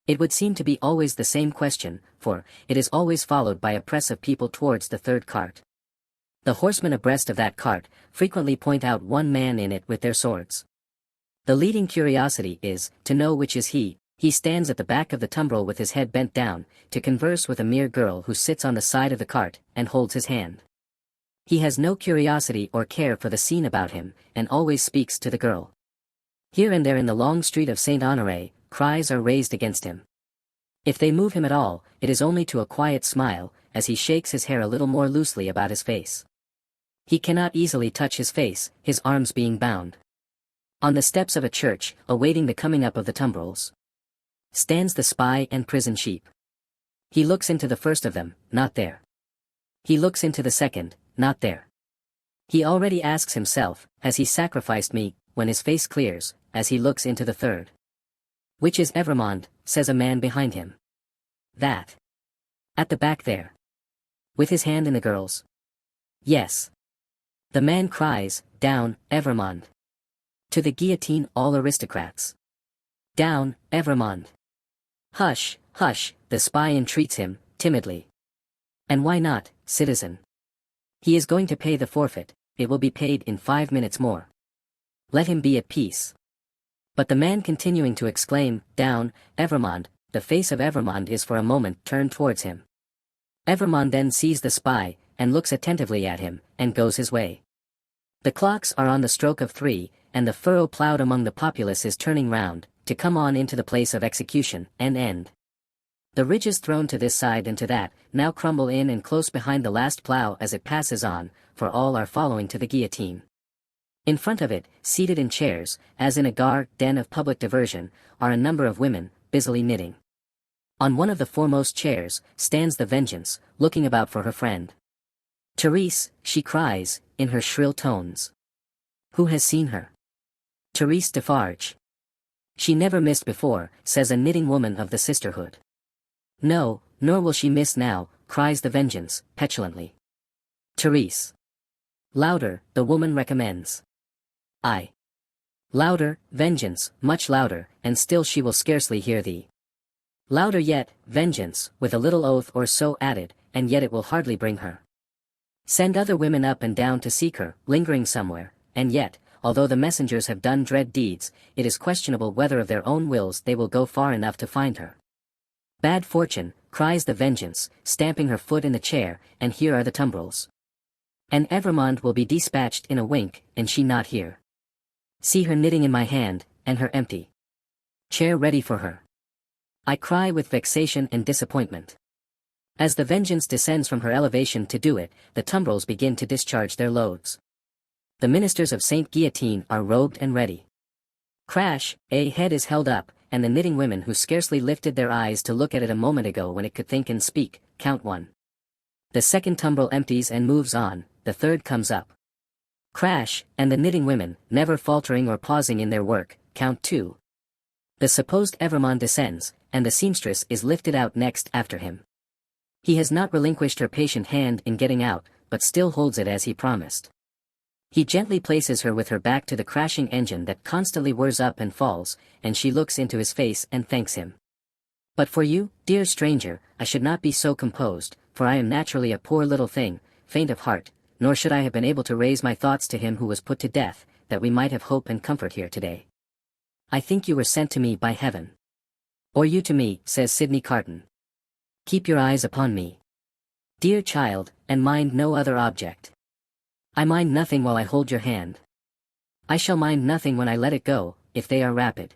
S2: It would seem to be always the same question, for it is always followed by a press of people towards the third cart. The horsemen abreast of that cart frequently point out one man in it with their swords. The leading curiosity is to know which is he. He stands at the back of the tumbril with his head bent down, to converse with a mere girl who sits on the side of the cart, and holds his hand. He has no curiosity or care for the scene about him, and always speaks to the girl. Here and there in the long street of Saint Honoré, cries are raised against him. If they move him at all, it is only to a quiet smile, as he shakes his hair a little more loosely about his face. He cannot easily touch his face, his arms being bound. On the steps of a church, awaiting the coming up of the tumbrils, stands the spy and prison sheep. He looks into the first of them, not there. He looks into the second, not there. He already asks himself, has he sacrificed me, when his face clears, as he looks into the third. Which is Evrémonde, says a man behind him. That. At the back there. With his hand in the girl's. Yes. The man cries, down, Evrémonde. To the guillotine all aristocrats. Down, Evrémonde. Hush, hush, the spy entreats him, timidly. And why not, citizen? He is going to pay the forfeit, it will be paid in 5 minutes more. Let him be at peace. But the man continuing to exclaim, down, Evrémonde, the face of Evrémonde is for a moment turned towards him. Evrémonde then sees the spy, and looks attentively at him, and goes his way. The clocks are on the stroke of 3, and the furrow ploughed among the populace is turning round, to come on into the place of execution, and end. The ridges thrown to this side and to that, now crumble in and close behind the last plough as it passes on, for all are following to the guillotine. In front of it, seated in chairs, as in a gare den of public diversion, are a number of women, busily knitting. On one of the foremost chairs, stands the Vengeance, looking about for her friend. Therese, she cries, in her shrill tones. Who has seen her? Therese Defarge. She never missed before, says a knitting woman of the sisterhood. No, nor will she miss now, cries the Vengeance, petulantly. Therese. Louder, the woman recommends. Aye. Louder, Vengeance, much louder, and still she will scarcely hear thee. Louder yet, Vengeance, with a little oath or so added, and yet it will hardly bring her. Send other women up and down to seek her, lingering somewhere, and yet, although the messengers have done dread deeds, it is questionable whether of their own wills they will go far enough to find her. Bad fortune, cries the Vengeance, stamping her foot in the chair, and here are the tumbrils. And Evrémonde will be dispatched in a wink, and she not here. See her knitting in my hand, and her empty chair ready for her. I cry with vexation and disappointment. As the Vengeance descends from her elevation to do it, the tumbrils begin to discharge their loads. The ministers of Saint Guillotine are robed and ready. Crash, a head is held up, and the knitting women who scarcely lifted their eyes to look at it a moment ago when it could think and speak, count 1. The second tumbril empties and moves on, the third comes up. Crash, and the knitting women, never faltering or pausing in their work, count 2. The supposed Evrémonde descends, and the seamstress is lifted out next after him. He has not relinquished her patient hand in getting out, but still holds it as he promised. He gently places her with her back to the crashing engine that constantly whirs up and falls, and she looks into his face and thanks him. But for you, dear stranger, I should not be so composed, for I am naturally a poor little thing, faint of heart, nor should I have been able to raise my thoughts to him who was put to death, that we might have hope and comfort here today. I think you were sent to me by heaven. Or you to me, says Sidney Carton. Keep your eyes upon me, dear child, and mind no other object. I mind nothing while I hold your hand. I shall mind nothing when I let it go, if they are rapid.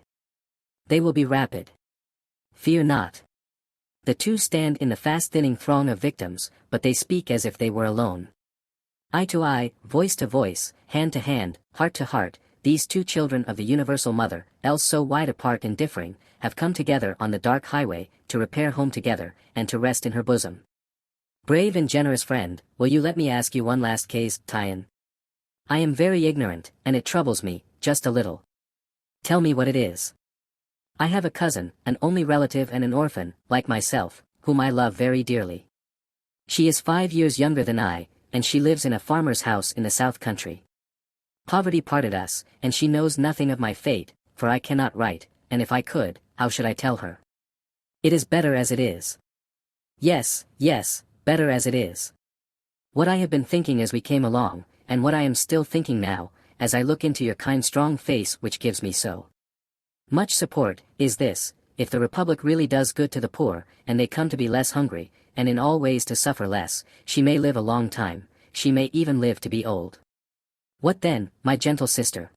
S2: They will be rapid. Fear not. The two stand in the fast-thinning throng of victims, but they speak as if they were alone. Eye to eye, voice to voice, hand to hand, heart to heart, these two children of the universal mother, else so wide apart and differing, have come together on the dark highway, to repair home together, and to rest in her bosom. Brave and generous friend, will you let me ask you one last case, Tyon? I am very ignorant, and it troubles me, just a little. Tell me what it is. I have a cousin, an only relative and an orphan, like myself, whom I love very dearly. She is 5 years younger than I, and she lives in a farmer's house in the south country. Poverty parted us, and she knows nothing of my fate, for I cannot write, and if I could, how should I tell her? It is better as it is. Yes, yes, better as it is. What I have been thinking as we came along, and what I am still thinking now, as I look into your kind strong face which gives me so much support, is this: if the Republic really does good to the poor, and they come to be less hungry, and in all ways to suffer less, she may live a long time, she may even live to be old. What then, my gentle sister?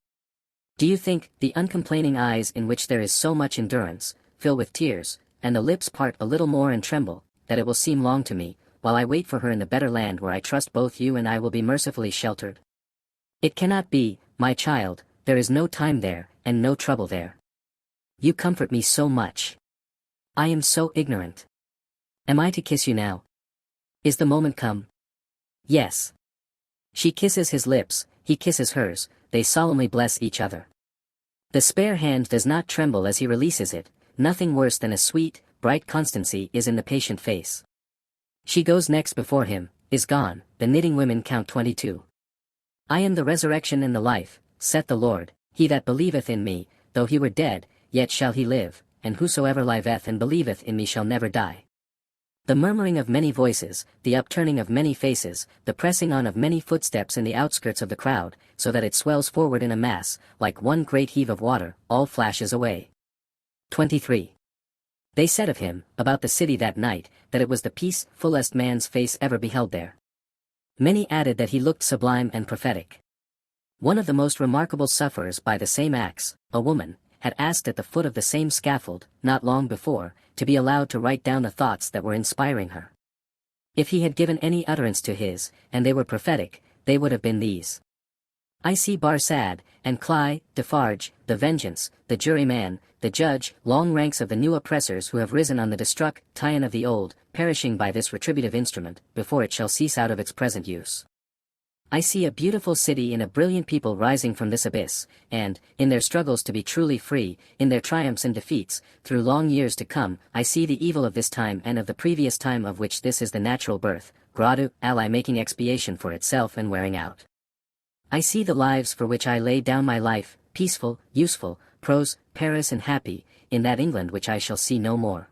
S2: Do you think the uncomplaining eyes in which there is so much endurance, fill with tears, and the lips part a little more and tremble, that it will seem long to me, while I wait for her in the better land where I trust both you and I will be mercifully sheltered? It cannot be, my child, there is no time there, and no trouble there. You comfort me so much. I am so ignorant. Am I to kiss you now? Is the moment come? Yes. She kisses his lips, he kisses hers, they solemnly bless each other. The spare hand does not tremble as he releases it, nothing worse than a sweet, bright constancy is in the patient face. She goes next before him, is gone, the knitting women count 22. I am the resurrection and the life, saith the Lord, he that believeth in me, though he were dead, yet shall he live, and whosoever liveth and believeth in me shall never die. The murmuring of many voices, the upturning of many faces, the pressing on of many footsteps in the outskirts of the crowd, so that it swells forward in a mass, like one great heave of water, all flashes away. 23. They said of him, about the city that night, that it was the peacefullest man's face ever beheld there. Many added that he looked sublime and prophetic. One of the most remarkable sufferers by the same axe, a woman, had asked at the foot of the same scaffold, not long before, to be allowed to write down the thoughts that were inspiring her. If he had given any utterance to his, and they were prophetic, they would have been these: I see Barsad, and Cly, Defarge, the vengeance, the juryman, the judge, long ranks of the new oppressors who have risen on the destruction of the old, perishing by this retributive instrument, before it shall cease out of its present use. I see a beautiful city and a brilliant people rising from this abyss, and, in their struggles to be truly free, in their triumphs and defeats, through long years to come, I see the evil of this time and of the previous time of which this is the natural birth, gradu ally making expiation for itself and wearing out. I see the lives for which I lay down my life, peaceful, useful, prosperous and happy, in that England which I shall see no more.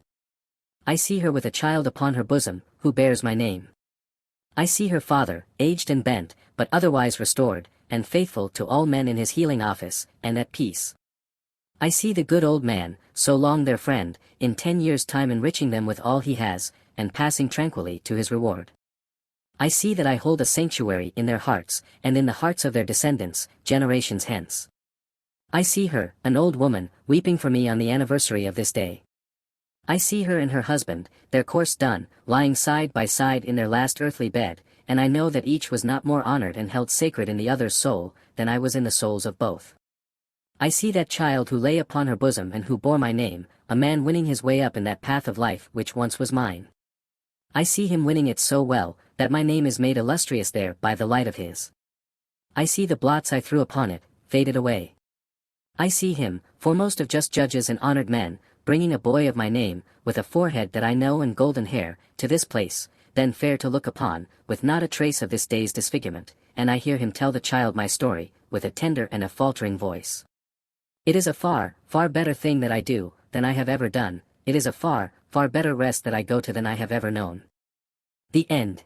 S2: I see her with a child upon her bosom, who bears my name. I see her father, aged and bent, but otherwise restored, and faithful to all men in his healing office, and at peace. I see the good old man, so long their friend, in 10 years' time enriching them with all he has, and passing tranquilly to his reward. I see that I hold a sanctuary in their hearts, and in the hearts of their descendants, generations hence. I see her, an old woman, weeping for me on the anniversary of this day. I see her and her husband, their course done, lying side by side in their last earthly bed, and I know that each was not more honored and held sacred in the other's soul, than I was in the souls of both. I see that child who lay upon her bosom and who bore my name, a man winning his way up in that path of life which once was mine. I see him winning it so well, that my name is made illustrious there by the light of his. I see the blots I threw upon it, faded away. I see him, foremost of just judges and honored men, bringing a boy of my name, with a forehead that I know and golden hair, to this place, then fair to look upon, with not a trace of this day's disfigurement, and I hear him tell the child my story, with a tender and a faltering voice. It is a far, far better thing that I do, than I have ever done, it is a far, far better rest that I go to than I have ever known. The end.